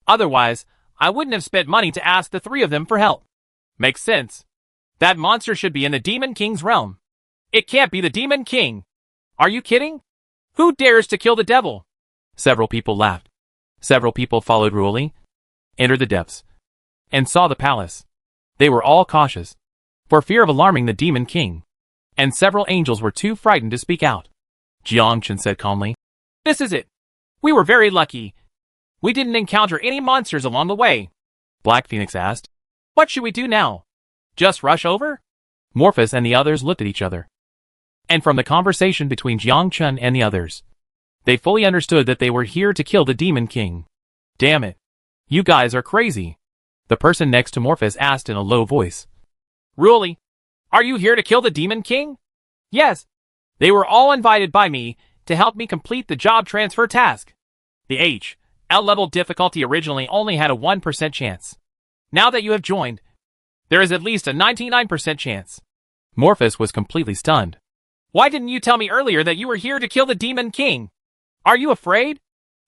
[SPEAKER 2] Otherwise, I wouldn't have spent money to ask the 3 of them for help." "Makes sense. That monster should be in the Demon King's realm. It can't be the Demon King. Are you kidding? Who dares to kill the devil?"
[SPEAKER 1] Several people laughed. Several people followed Ruoli, entered the depths, and saw the palace. They were all cautious, for fear of alarming the Demon King. And several angels were too frightened to speak out. Jiangchen said calmly,
[SPEAKER 2] "This is it. We were very lucky. We didn't encounter any monsters along the way."
[SPEAKER 1] Black Phoenix asked,
[SPEAKER 2] "What should we do now? Just rush over?"
[SPEAKER 1] Morphus and the others looked at each other. And from the conversation between Jiangchen and the others, they fully understood that they were here to kill the Demon King. "Damn it. You guys are crazy," the person next to Morphus asked in a low voice.
[SPEAKER 2] "Ruoli, are you here to kill the Demon King?" "Yes. They were all invited by me to help me complete the job transfer task. The H.L. level difficulty originally only had a 1% chance. Now that you have joined, there is at least a 99% chance."
[SPEAKER 1] Morphus was completely stunned.
[SPEAKER 2] "Why didn't you tell me earlier that you were here to kill the Demon King? Are you afraid?"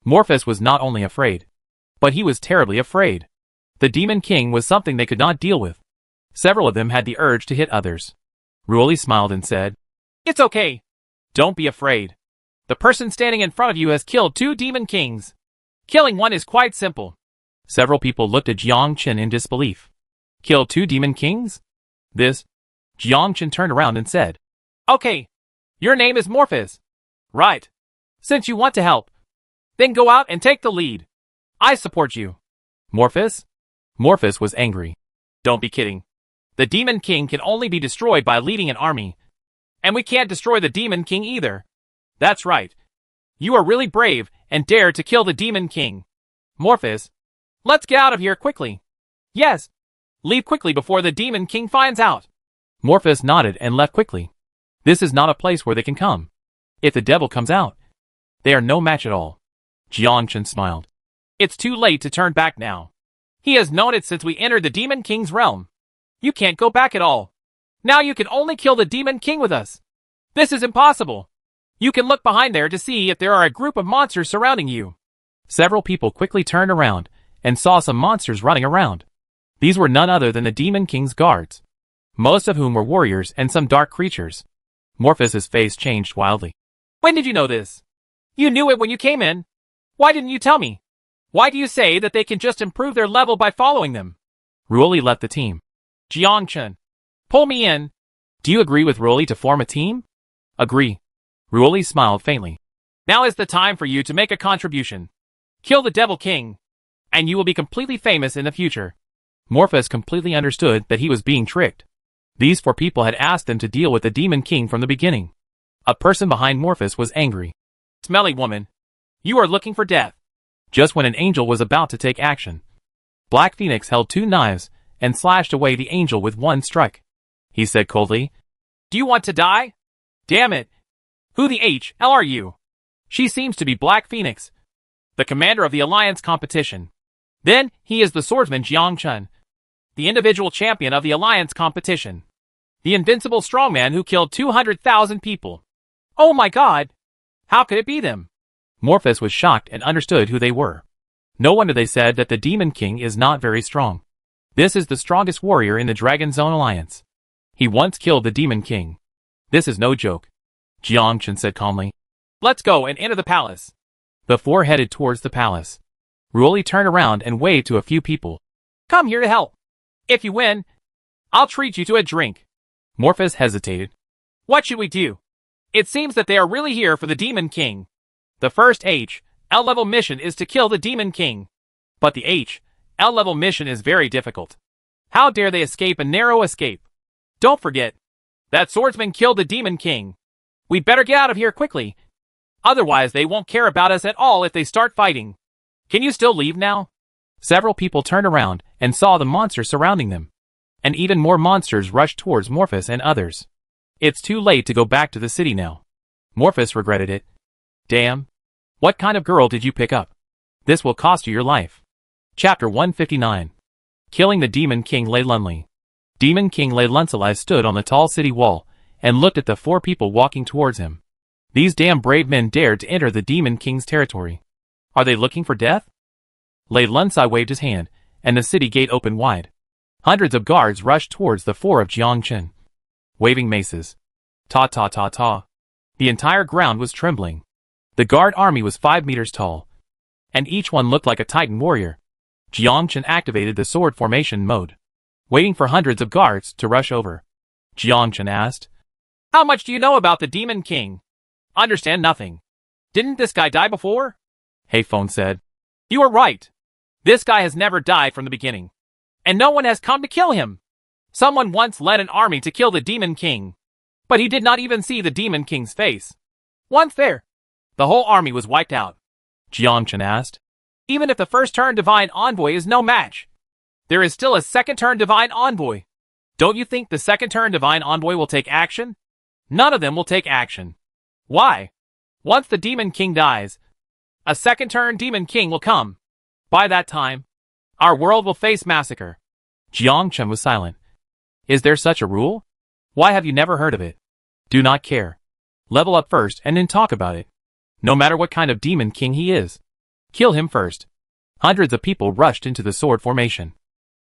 [SPEAKER 1] Morphus was not only afraid, but he was terribly afraid. The Demon King was something they could not deal with. Several of them had the urge to hit others. Ruoli smiled and said,
[SPEAKER 2] "It's okay. Don't be afraid. The person standing in front of you has killed 2 Demon Kings. Killing one is quite simple."
[SPEAKER 1] Several people looked at Jiangchen in disbelief. "Kill 2 Demon Kings? This?" Jiangchen turned around and said,
[SPEAKER 2] "Okay. Your name is Morphus. Right. Since you want to help, then go out and take the lead. I support you."
[SPEAKER 1] "Morphus? Morphus was angry.
[SPEAKER 2] Don't be kidding. The Demon King can only be destroyed by leading an army. And we can't destroy the Demon King either. That's right. You are really brave and dared to kill the Demon King. Morphus, let's get out of here quickly. Yes. Leave quickly before the Demon King finds out.
[SPEAKER 1] Morphus nodded and left quickly. This is not a place where they can come. If the devil comes out, they are no match at all. Jiangchen smiled.
[SPEAKER 2] It's too late to turn back now. He has known it since we entered the Demon King's realm. You can't go back at all. Now you can only kill the Demon King with us. This is impossible. You can look behind there to see if there are a group of monsters surrounding you.
[SPEAKER 1] Several people quickly turned around and saw some monsters running around. These were none other than the Demon King's guards, most of whom were warriors and some dark creatures. Morphus's face changed wildly.
[SPEAKER 2] When did you know this? You knew it when you came in. Why didn't you tell me? Why do you say that they can just improve their level by following them?
[SPEAKER 1] Ruoli left the team.
[SPEAKER 2] Jiangchen, pull me in.
[SPEAKER 1] Do you agree with Ruoli to form a team? Agree. Ruoli smiled faintly.
[SPEAKER 2] Now is the time for you to make a contribution. Kill the Devil King, and you will be completely famous in the future.
[SPEAKER 1] Morphus completely understood that he was being tricked. These 4 people had asked them to deal with the Demon King from the beginning. A person behind Morphus was angry.
[SPEAKER 2] Smelly woman, you are looking for death.
[SPEAKER 1] Just when an angel was about to take action, Black Phoenix held 2 knives and slashed away the angel with one strike. He said coldly,
[SPEAKER 2] Do you want to die? Damn it. Who the hell are you? She seems to be Black Phoenix, the commander of the Alliance competition. Then, he is the swordsman Jiangchen, the individual champion of the Alliance competition. The invincible strongman who killed 200,000 people. Oh my god! How could it be them?
[SPEAKER 1] Morphus was shocked and understood who they were. No wonder they said that the Demon King is not very strong. This is the strongest warrior in the Dragon Zone Alliance. He once killed the Demon King. This is no joke, Jiangchen said calmly.
[SPEAKER 2] Let's go and enter the palace.
[SPEAKER 1] The 4 headed towards the palace. Ruoli turned around and waved to a few people.
[SPEAKER 2] Come here to help. If you win, I'll treat you to a drink.
[SPEAKER 1] Morphus hesitated.
[SPEAKER 2] What should we do? It seems that they are really here for the Demon King. The first L level mission is to kill the Demon King. But the L level mission is very difficult. How dare they escape a narrow escape? Don't forget, that swordsman killed the Demon King. We better get out of here quickly. Otherwise they won't care about us at all if they start fighting. Can you still leave now?
[SPEAKER 1] Several people turned around and saw the monsters surrounding them. And even more monsters rushed towards Morphus and others. It's too late to go back to the city now. Morphus regretted it. Damn. What kind of girl did you pick up? This will cost you your life. Chapter 159. Killing the Demon King Lei Lunli. Demon King Lei Lunli stood on the tall city wall and looked at the 4 people walking towards him. These damn brave men dared to enter the Demon King's territory. Are they looking for death? Lei Lunli waved his hand, and the city gate opened wide. Hundreds of guards rushed towards the 4 of Jiangchen, waving maces. Ta ta ta ta. The entire ground was trembling. The guard army was 5 meters tall, and each one looked like a Titan warrior. Jiangchen activated the sword formation mode, waiting for hundreds of guards to rush over. Jiangchen asked,
[SPEAKER 2] How much do you know about the Demon King? Understand nothing. Didn't this guy die before?
[SPEAKER 1] Heifeng said.
[SPEAKER 2] You are right. This guy has never died from the beginning. And no one has come to kill him. Someone once led an army to kill the Demon King. But he did not even see the Demon King's face. Once there, the whole army was wiped out.
[SPEAKER 1] Jiangchen asked.
[SPEAKER 2] Even if the first turn Divine Envoy is no match, there is still a second turn Divine Envoy. Don't you think the second turn Divine Envoy will take action? None of them will take action. Why? Once the Demon King dies, a second turn Demon King will come. By that time, our world will face massacre.
[SPEAKER 1] Jiangchen was silent. Is there such a rule? Why have you never heard of it? Do not care. Level up first and then talk about it. No matter what kind of Demon King he is. Kill him first. Hundreds of people rushed into the sword formation.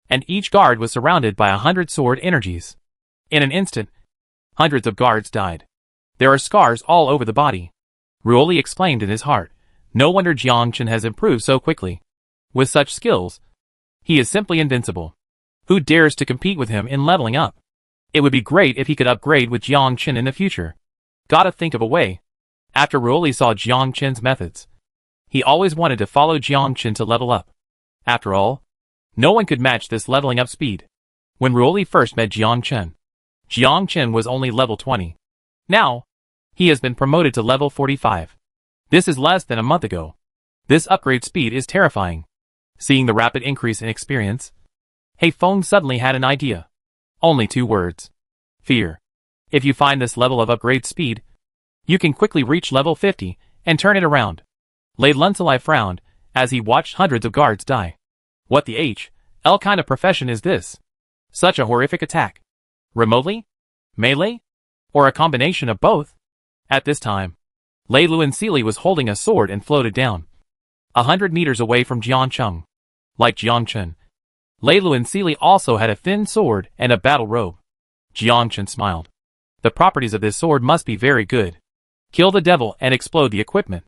[SPEAKER 1] And each guard was surrounded by 100 sword energies. In an instant, hundreds of guards died. There are scars all over the body. Ruoli exclaimed in his heart. No wonder Jiangchen has improved so quickly. With such skills, he is simply invincible. Who dares to compete with him in leveling up? It would be great if he could upgrade with Jiangchen in the future. Gotta think of a way. After Ruoli saw Jiangchen's methods, he always wanted to follow Jiangchen to level up. After all, No one could match this leveling up speed. When Ruoli first met Jiang Chen was only level 20. Now, he has been promoted to level 45. This is less than a month ago. This upgrade speed is terrifying. Seeing the rapid increase in experience, Hey Feng suddenly had an idea. Only 2 words. Fear. If you find this level of upgrade speed, you can quickly reach level 50 and turn it around. Lei Lunselai frowned as he watched hundreds of guards die. What the hell kind of profession is this? Such a horrific attack. Remotely? Melee? Or a combination of both? At this time, Lei Luanxili was holding a sword and floated down 100 meters away from Jiang. Like Jiang Chen, Lei Luanxili also had a thin sword and a battle robe. Jiang Chen smiled. The properties of this sword must be very good. Kill the devil and explode the equipment.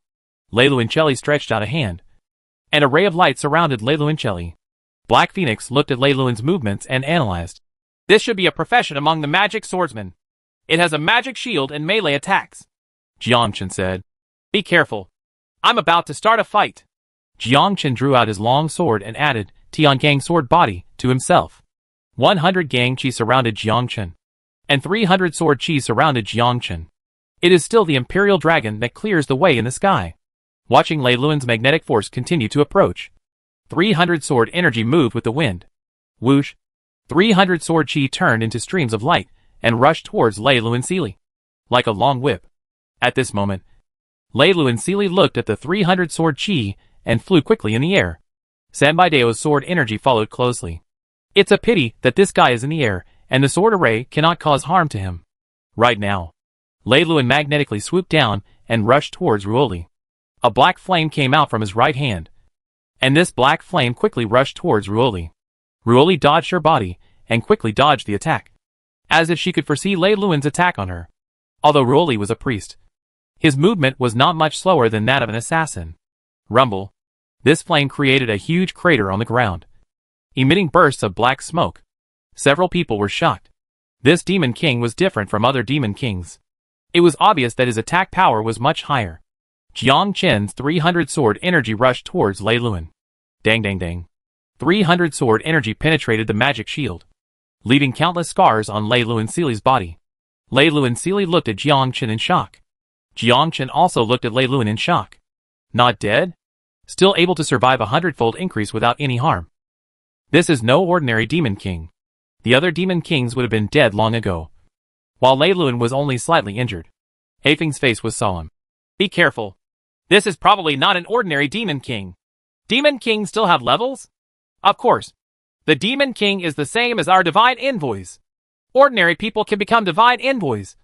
[SPEAKER 1] Lei Luanxili stretched out a hand. An array of light surrounded Lei Luanxili. Black Phoenix looked at Lei Luan's movements and analyzed.
[SPEAKER 2] This should be a profession among the magic swordsmen. It has a magic shield and melee attacks.
[SPEAKER 1] Jiang Chen said.
[SPEAKER 2] Be careful. I'm about to start a fight.
[SPEAKER 1] Jiang Chen drew out his long sword and added Tian Gang sword body to himself. 100 Gang Qi surrounded Jiang Chen. And 300 sword Qi surrounded Jiang Chen. It is still the Imperial Dragon that clears the way in the sky. Watching Lei Luan's magnetic force continue to approach, 300 sword energy moved with the wind. Whoosh! 300 sword Qi turned into streams of light and rushed towards Lei Luanxili. Like a long whip. At this moment, Lei Luanxili looked at the 300 sword Qi and flew quickly in the air. Sanbaideo's sword energy followed closely. It's a pity that this guy is in the air and the sword array cannot cause harm to him. Right now, Lei Luan magnetically swooped down and rushed towards Ruoli. A black flame came out from his right hand. And this black flame quickly rushed towards Ruoli. Ruoli dodged her body and quickly dodged the attack. As if she could foresee Lei Luan's attack on her. Although Ruoli was a priest, his movement was not much slower than that of an assassin. Rumble. This flame created a huge crater on the ground, emitting bursts of black smoke. Several people were shocked. This Demon King was different from other Demon Kings. It was obvious that his attack power was much higher. Jiang Chen's 300 sword energy rushed towards Lei Luan. Dang dang dang. 300 sword energy penetrated the magic shield, leaving countless scars on Lei Luanxili's body. Lei Luanxili looked at Jiang Chen in shock. Jiang Chen also looked at Lei Luan in shock. Not dead? Still able to survive a 100-fold increase without any harm. This is no ordinary Demon King. The other Demon Kings would have been dead long ago, while Lei Luan was only slightly injured. Heifeng's face was solemn.
[SPEAKER 2] Be careful. This is probably not an ordinary Demon King. Demon Kings still have levels? Of course. The Demon King is the same as our Divine Envoys. Ordinary people can become Divine Envoys.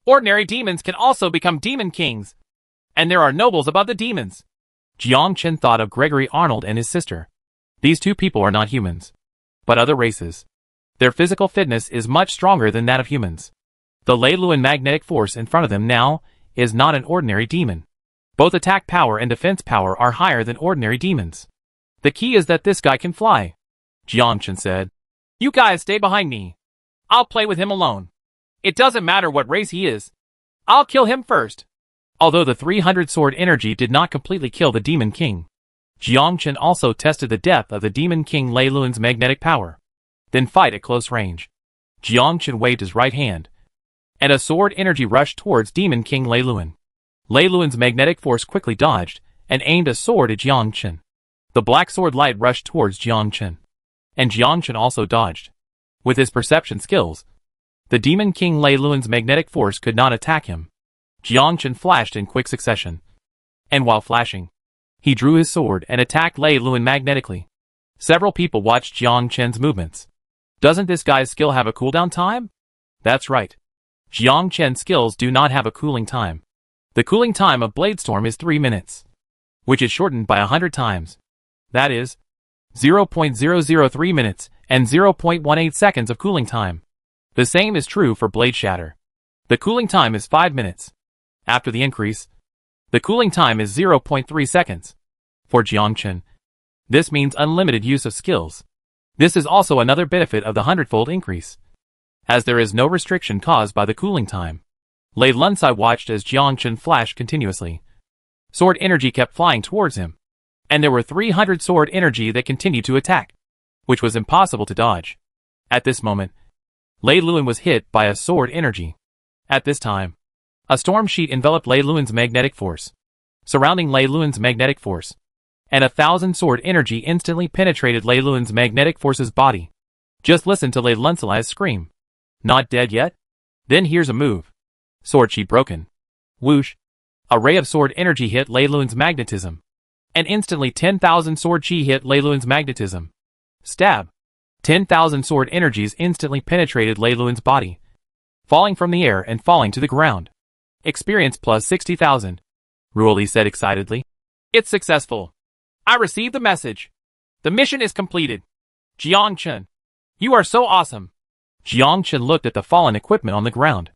[SPEAKER 2] Ordinary demons can also become Demon Kings. And there are nobles above the demons.
[SPEAKER 1] Jiang Chen thought of Gregory Arnold and his sister. These 2 people are not humans, but other races. Their physical fitness is much stronger than that of humans. The Lei Luan magnetic force in front of them now is not an ordinary demon. Both attack power and defense power are higher than ordinary demons. The key is that this guy can fly, Jiang Chen said.
[SPEAKER 2] You guys stay behind me. I'll play with him alone. It doesn't matter what race he is. I'll kill him first.
[SPEAKER 1] Although the 300 sword energy did not completely kill the Demon King, Jiang Chen also tested the depth of the Demon King Lei Luan's magnetic power. Then fight at close range. Jiang Chen waved his right hand, and a sword energy rushed towards Demon King Lei Luan. Lei Luan's magnetic force quickly dodged and aimed a sword at Jiang Chen. The black sword light rushed towards Jiang Chen, and Jiang Chen also dodged. With his perception skills, the Demon King Lei Luan's magnetic force could not attack him. Jiang Chen flashed in quick succession, and while flashing, he drew his sword and attacked Lei Luan magnetically. Several people watched Jiang Chen's movements. Doesn't this guy's skill have a cooldown time? That's right. Jiang Chen's skills do not have a cooling time. The cooling time of Bladestorm is 3 minutes, which is shortened by 100 times. That is 0.003 minutes and 0.18 seconds of cooling time. The same is true for Blade Shatter. The cooling time is 5 minutes. After the increase, the cooling time is 0.3 seconds. For Jiang Chen, this means unlimited use of skills. This is also another benefit of the 100-fold increase, as there is no restriction caused by the cooling time. Lei Lunsai watched as Jiang Chen flashed continuously. Sword energy kept flying towards him, and there were 300 sword energy that continued to attack. which was impossible to dodge. At this moment, Lei Luan was hit by a sword energy. At this time, a storm sheet enveloped Lei Luan's magnetic force, surrounding Lei Luan's magnetic force, and 1,000 sword energy instantly penetrated Lei Luan's magnetic force's body. Just listen to Lei Lunselai's scream. Not dead yet? Then here's a move. Sword sheet broken. Whoosh. A ray of sword energy hit Lei Luan's magnetism, and instantly 10,000 sword chi hit Lei Luan's magnetism. Stab. 10,000 sword energies instantly penetrated Lei Luan's body, falling from the air and falling to the ground. Experience plus 60,000. Ruoli said excitedly.
[SPEAKER 2] It's successful. I received the message. The mission is completed. Jiangchen, you are so awesome.
[SPEAKER 1] Jiangchen looked at the fallen equipment on the ground.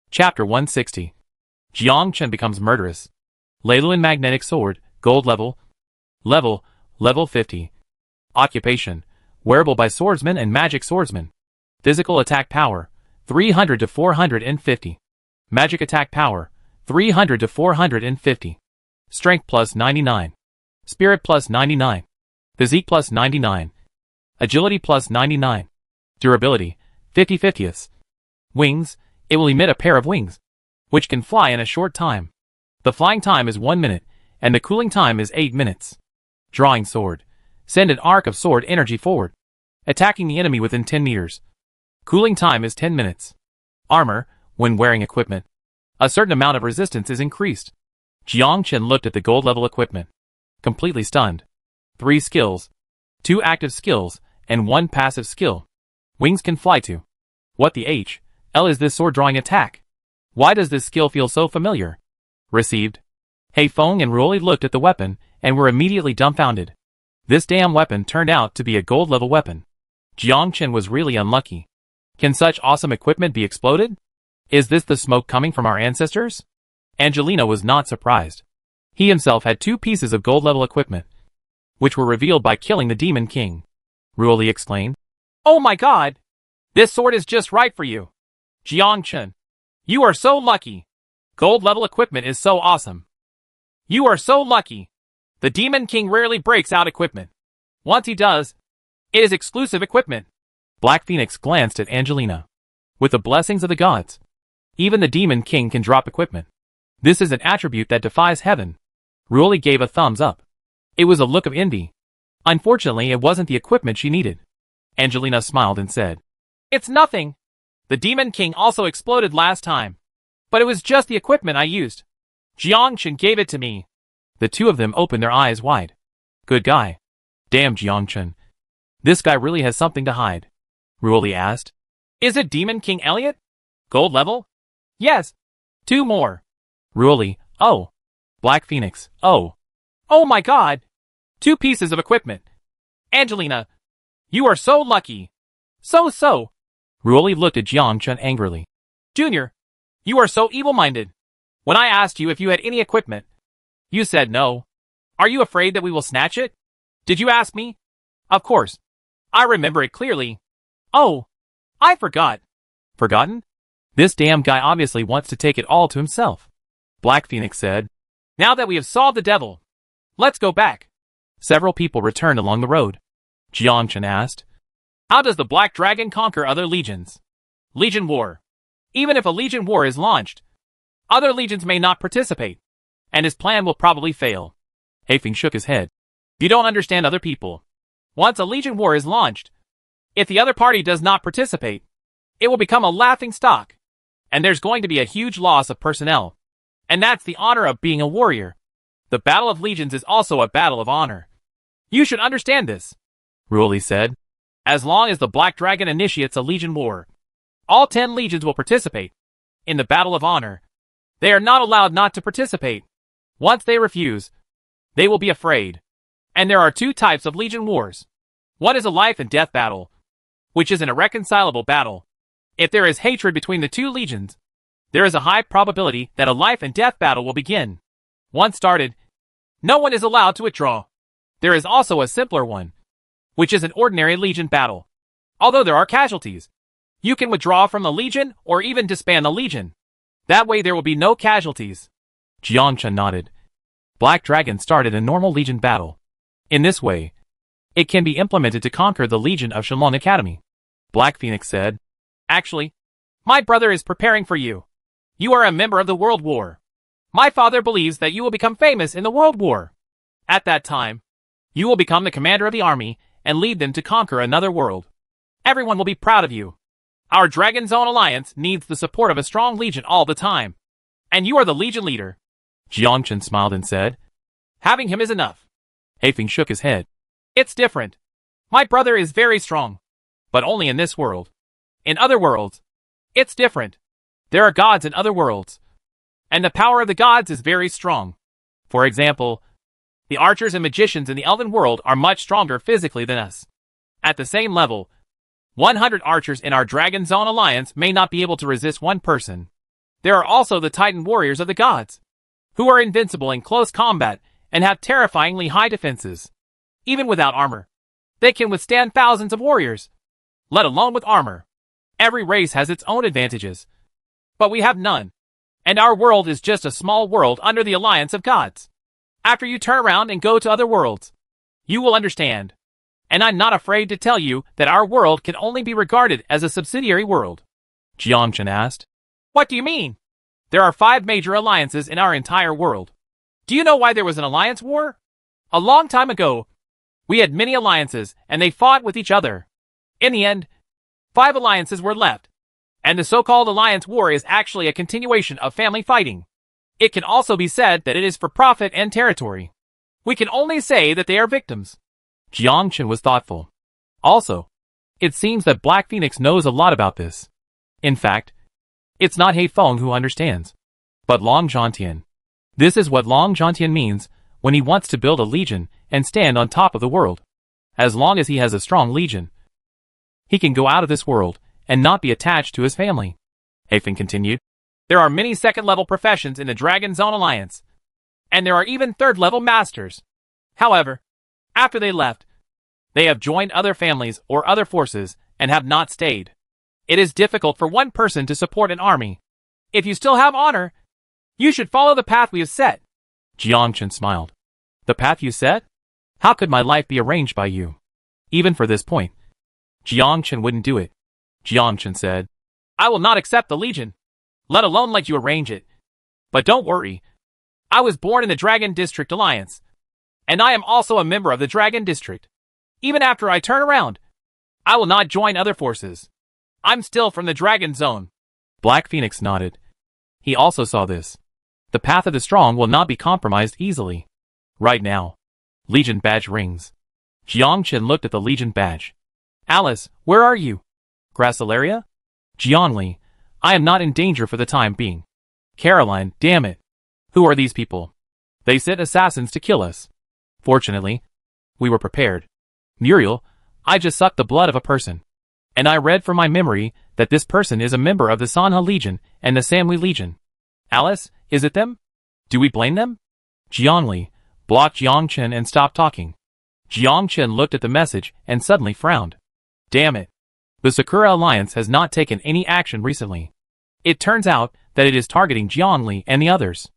[SPEAKER 1] Chapter 160. Jiangchen becomes murderous. Lei Luan magnetic sword, gold level. Level 50. Occupation, wearable by swordsman and magic swordsman. Physical attack power, 300 to 450. Magic attack power, 300 to 450. Strength plus 99. Spirit plus 99. Physique plus 99. Agility plus 99. Durability, 50/50. Wings, it will emit a pair of wings, which can fly in a short time. The flying time is 1 minute, and the cooling time is 8 minutes. Drawing sword, send an arc of sword energy forward, attacking the enemy within 10 meters. Cooling time is 10 minutes. Armor, when wearing equipment, a certain amount of resistance is increased. Jiangchen looked at the gold level equipment, completely stunned. 3 skills, 2 active skills, and 1 passive skill. Wings can fly to. What the H.L. is this sword drawing attack? Why does this skill feel so familiar? Received. Heifeng and Ruoli looked at the weapon and were immediately dumbfounded. This damn weapon turned out to be a gold level weapon. Jiangchen was really unlucky. Can such awesome equipment be exploded? Is this the smoke coming from our ancestors? Angelina was not surprised. He himself had 2 pieces of gold level equipment, which were revealed by killing the Demon King. Ruoli explained.
[SPEAKER 2] Oh my god! This sword is just right for you. Jiangchen, you are so lucky. Gold level equipment is so awesome. You are so lucky. The Demon King rarely breaks out equipment. Once he does, it is exclusive equipment.
[SPEAKER 1] Black Phoenix glanced at Angelina. With the blessings of the gods, even the Demon King can drop equipment. This is an attribute that defies heaven. Ruoli gave a thumbs up. It was a look of envy. Unfortunately, it wasn't the equipment she needed. Angelina smiled and said,
[SPEAKER 2] It's nothing. The Demon King also exploded last time, but it was just the equipment I used. Jiangchen gave it to me.
[SPEAKER 1] The 2 of them opened their eyes wide. Good guy. Damn Jiangchen. This guy really has something to hide. Ruoli asked.
[SPEAKER 2] Is it Demon King Elliot? Gold level? Yes. 2 more.
[SPEAKER 1] Ruoli, oh. Black Phoenix, oh.
[SPEAKER 2] Oh my god. 2 pieces of equipment. Angelina, you are so lucky. So.
[SPEAKER 1] Ruoli looked at Jiangchen angrily.
[SPEAKER 2] Junior, you are so evil-minded. When I asked you if you had any equipment, you said no. Are you afraid that we will snatch it? Did you ask me? Of course. I remember it clearly. Oh, I forgot.
[SPEAKER 1] Forgotten? This damn guy obviously wants to take it all to himself. Black Phoenix said.
[SPEAKER 2] Now that we have solved the devil, let's go back.
[SPEAKER 1] Several people returned along the road. Jiangchen asked.
[SPEAKER 2] How does the Black Dragon conquer other legions? Legion War. Even if a Legion War is launched, other legions may not participate, and his plan will probably fail.
[SPEAKER 1] Heifeng shook his head.
[SPEAKER 2] You don't understand other people. Once a Legion War is launched, if the other party does not participate, it will become a laughing stock, and there's going to be a huge loss of personnel. And that's the honor of being a warrior. The Battle of Legions is also a battle of honor. You should understand this,
[SPEAKER 1] Ruoli said.
[SPEAKER 2] As long as the Black Dragon initiates a Legion War, all 10 legions will participate. In the Battle of Honor, they are not allowed not to participate. Once they refuse, they will be afraid. And there are 2 types of Legion Wars. One is a life and death battle, which is an irreconcilable battle. If there is hatred between the 2 legions, there is a high probability that a life and death battle will begin. Once started, no one is allowed to withdraw. There is also a simpler one, which is an ordinary legion battle. Although there are casualties, you can withdraw from the legion or even disband the legion. That way there will be no casualties.
[SPEAKER 1] Jiangchen nodded. Black Dragon started a normal legion battle. In this way, It can be implemented to conquer the Legion of Shenlong Academy. Black Phoenix said.
[SPEAKER 2] Actually, my brother is preparing for you. You are a member of the World War. My father believes that you will become famous in the World War. At that time, you will become the commander of the army and lead them to conquer another world. Everyone will be proud of you. Our Dragon Zone Alliance needs the support of a strong legion all the time. And you are the legion leader.
[SPEAKER 1] Jiangchen smiled and said.
[SPEAKER 2] Having him is enough.
[SPEAKER 1] Afeng shook his head.
[SPEAKER 2] It's different. My brother is very strong. But only in this world. In other worlds, it's different. There are gods in other worlds. And the power of the gods is very strong. For example, the archers and magicians in the elven world are much stronger physically than us. At the same level, 100 archers in our Dragon Zone Alliance may not be able to resist one person. There are also the Titan warriors of the gods, who are invincible in close combat and have terrifyingly high defenses. Even without armor, they can withstand thousands of warriors, let alone with armor. Every race has its own advantages, but we have none. And our world is just a small world under the alliance of gods. After you turn around and go to other worlds, you will understand. And I'm not afraid to tell you that our world can only be regarded as a subsidiary world.
[SPEAKER 1] Jiangchen asked.
[SPEAKER 2] What do you mean? There are 5 major alliances in our entire world. Do you know why there was an alliance war? A long time ago, we had many alliances and they fought with each other. In the end, 5 alliances were left. And the so-called alliance war is actually a continuation of family fighting. It can also be said that it is for profit and territory. We can only say that they are victims.
[SPEAKER 1] Jiangchen was thoughtful. Also, it seems that Black Phoenix knows a lot about this. In fact, it's not Heifeng who understands, but Long Zhantian. This is what Long Zhantian means when he wants to build a legion and stand on top of the world. As long as he has a strong legion, he can go out of this world and not be attached to his family. Heifeng continued.
[SPEAKER 2] There are many second-level professions in the Dragon Zone Alliance, and there are even third-level masters. However, after they left, they have joined other families or other forces and have not stayed. It is difficult for one person to support an army. If you still have honor, you should follow the path we have set.
[SPEAKER 1] Jiangchen smiled. The path you set? How could my life be arranged by you? Even for this point, Jiangchen wouldn't do it. Jiangchen said,
[SPEAKER 2] I will not accept the Legion, let alone let you arrange it. But don't worry. I was born in the Dragon District Alliance, and I am also a member of the Dragon District. Even after I turn around, I will not join other forces. I'm still from the Dragon Zone.
[SPEAKER 1] Black Phoenix nodded. He also saw this. The path of the strong will not be compromised easily. Right now, Legion badge rings. Jiangchen looked at the Legion badge. Alice, where are you? Gracilaria? Jiangli, I am not in danger for the time being. Caroline, damn it. Who are these people? They sent assassins to kill us. Fortunately, we were prepared. Muriel, I just sucked the blood of a person. And I read from my memory that this person is a member of the Sanha Legion and the Samui Legion. Alice, is it them? Do we blame them? Jiangli, block Jiangchen and stop talking. Jiangchen looked at the message and suddenly frowned. Damn it. The Sakura Alliance has not taken any action recently. It turns out that it is targeting Jiangli and the others.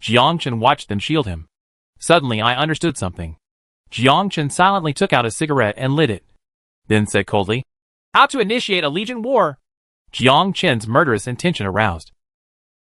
[SPEAKER 1] Jiangchen watched them shield him. Suddenly I understood something. Jiangchen silently took out a cigarette and lit it. Then said coldly,
[SPEAKER 2] How to initiate a Legion war?
[SPEAKER 1] Jiangchen's murderous intention aroused.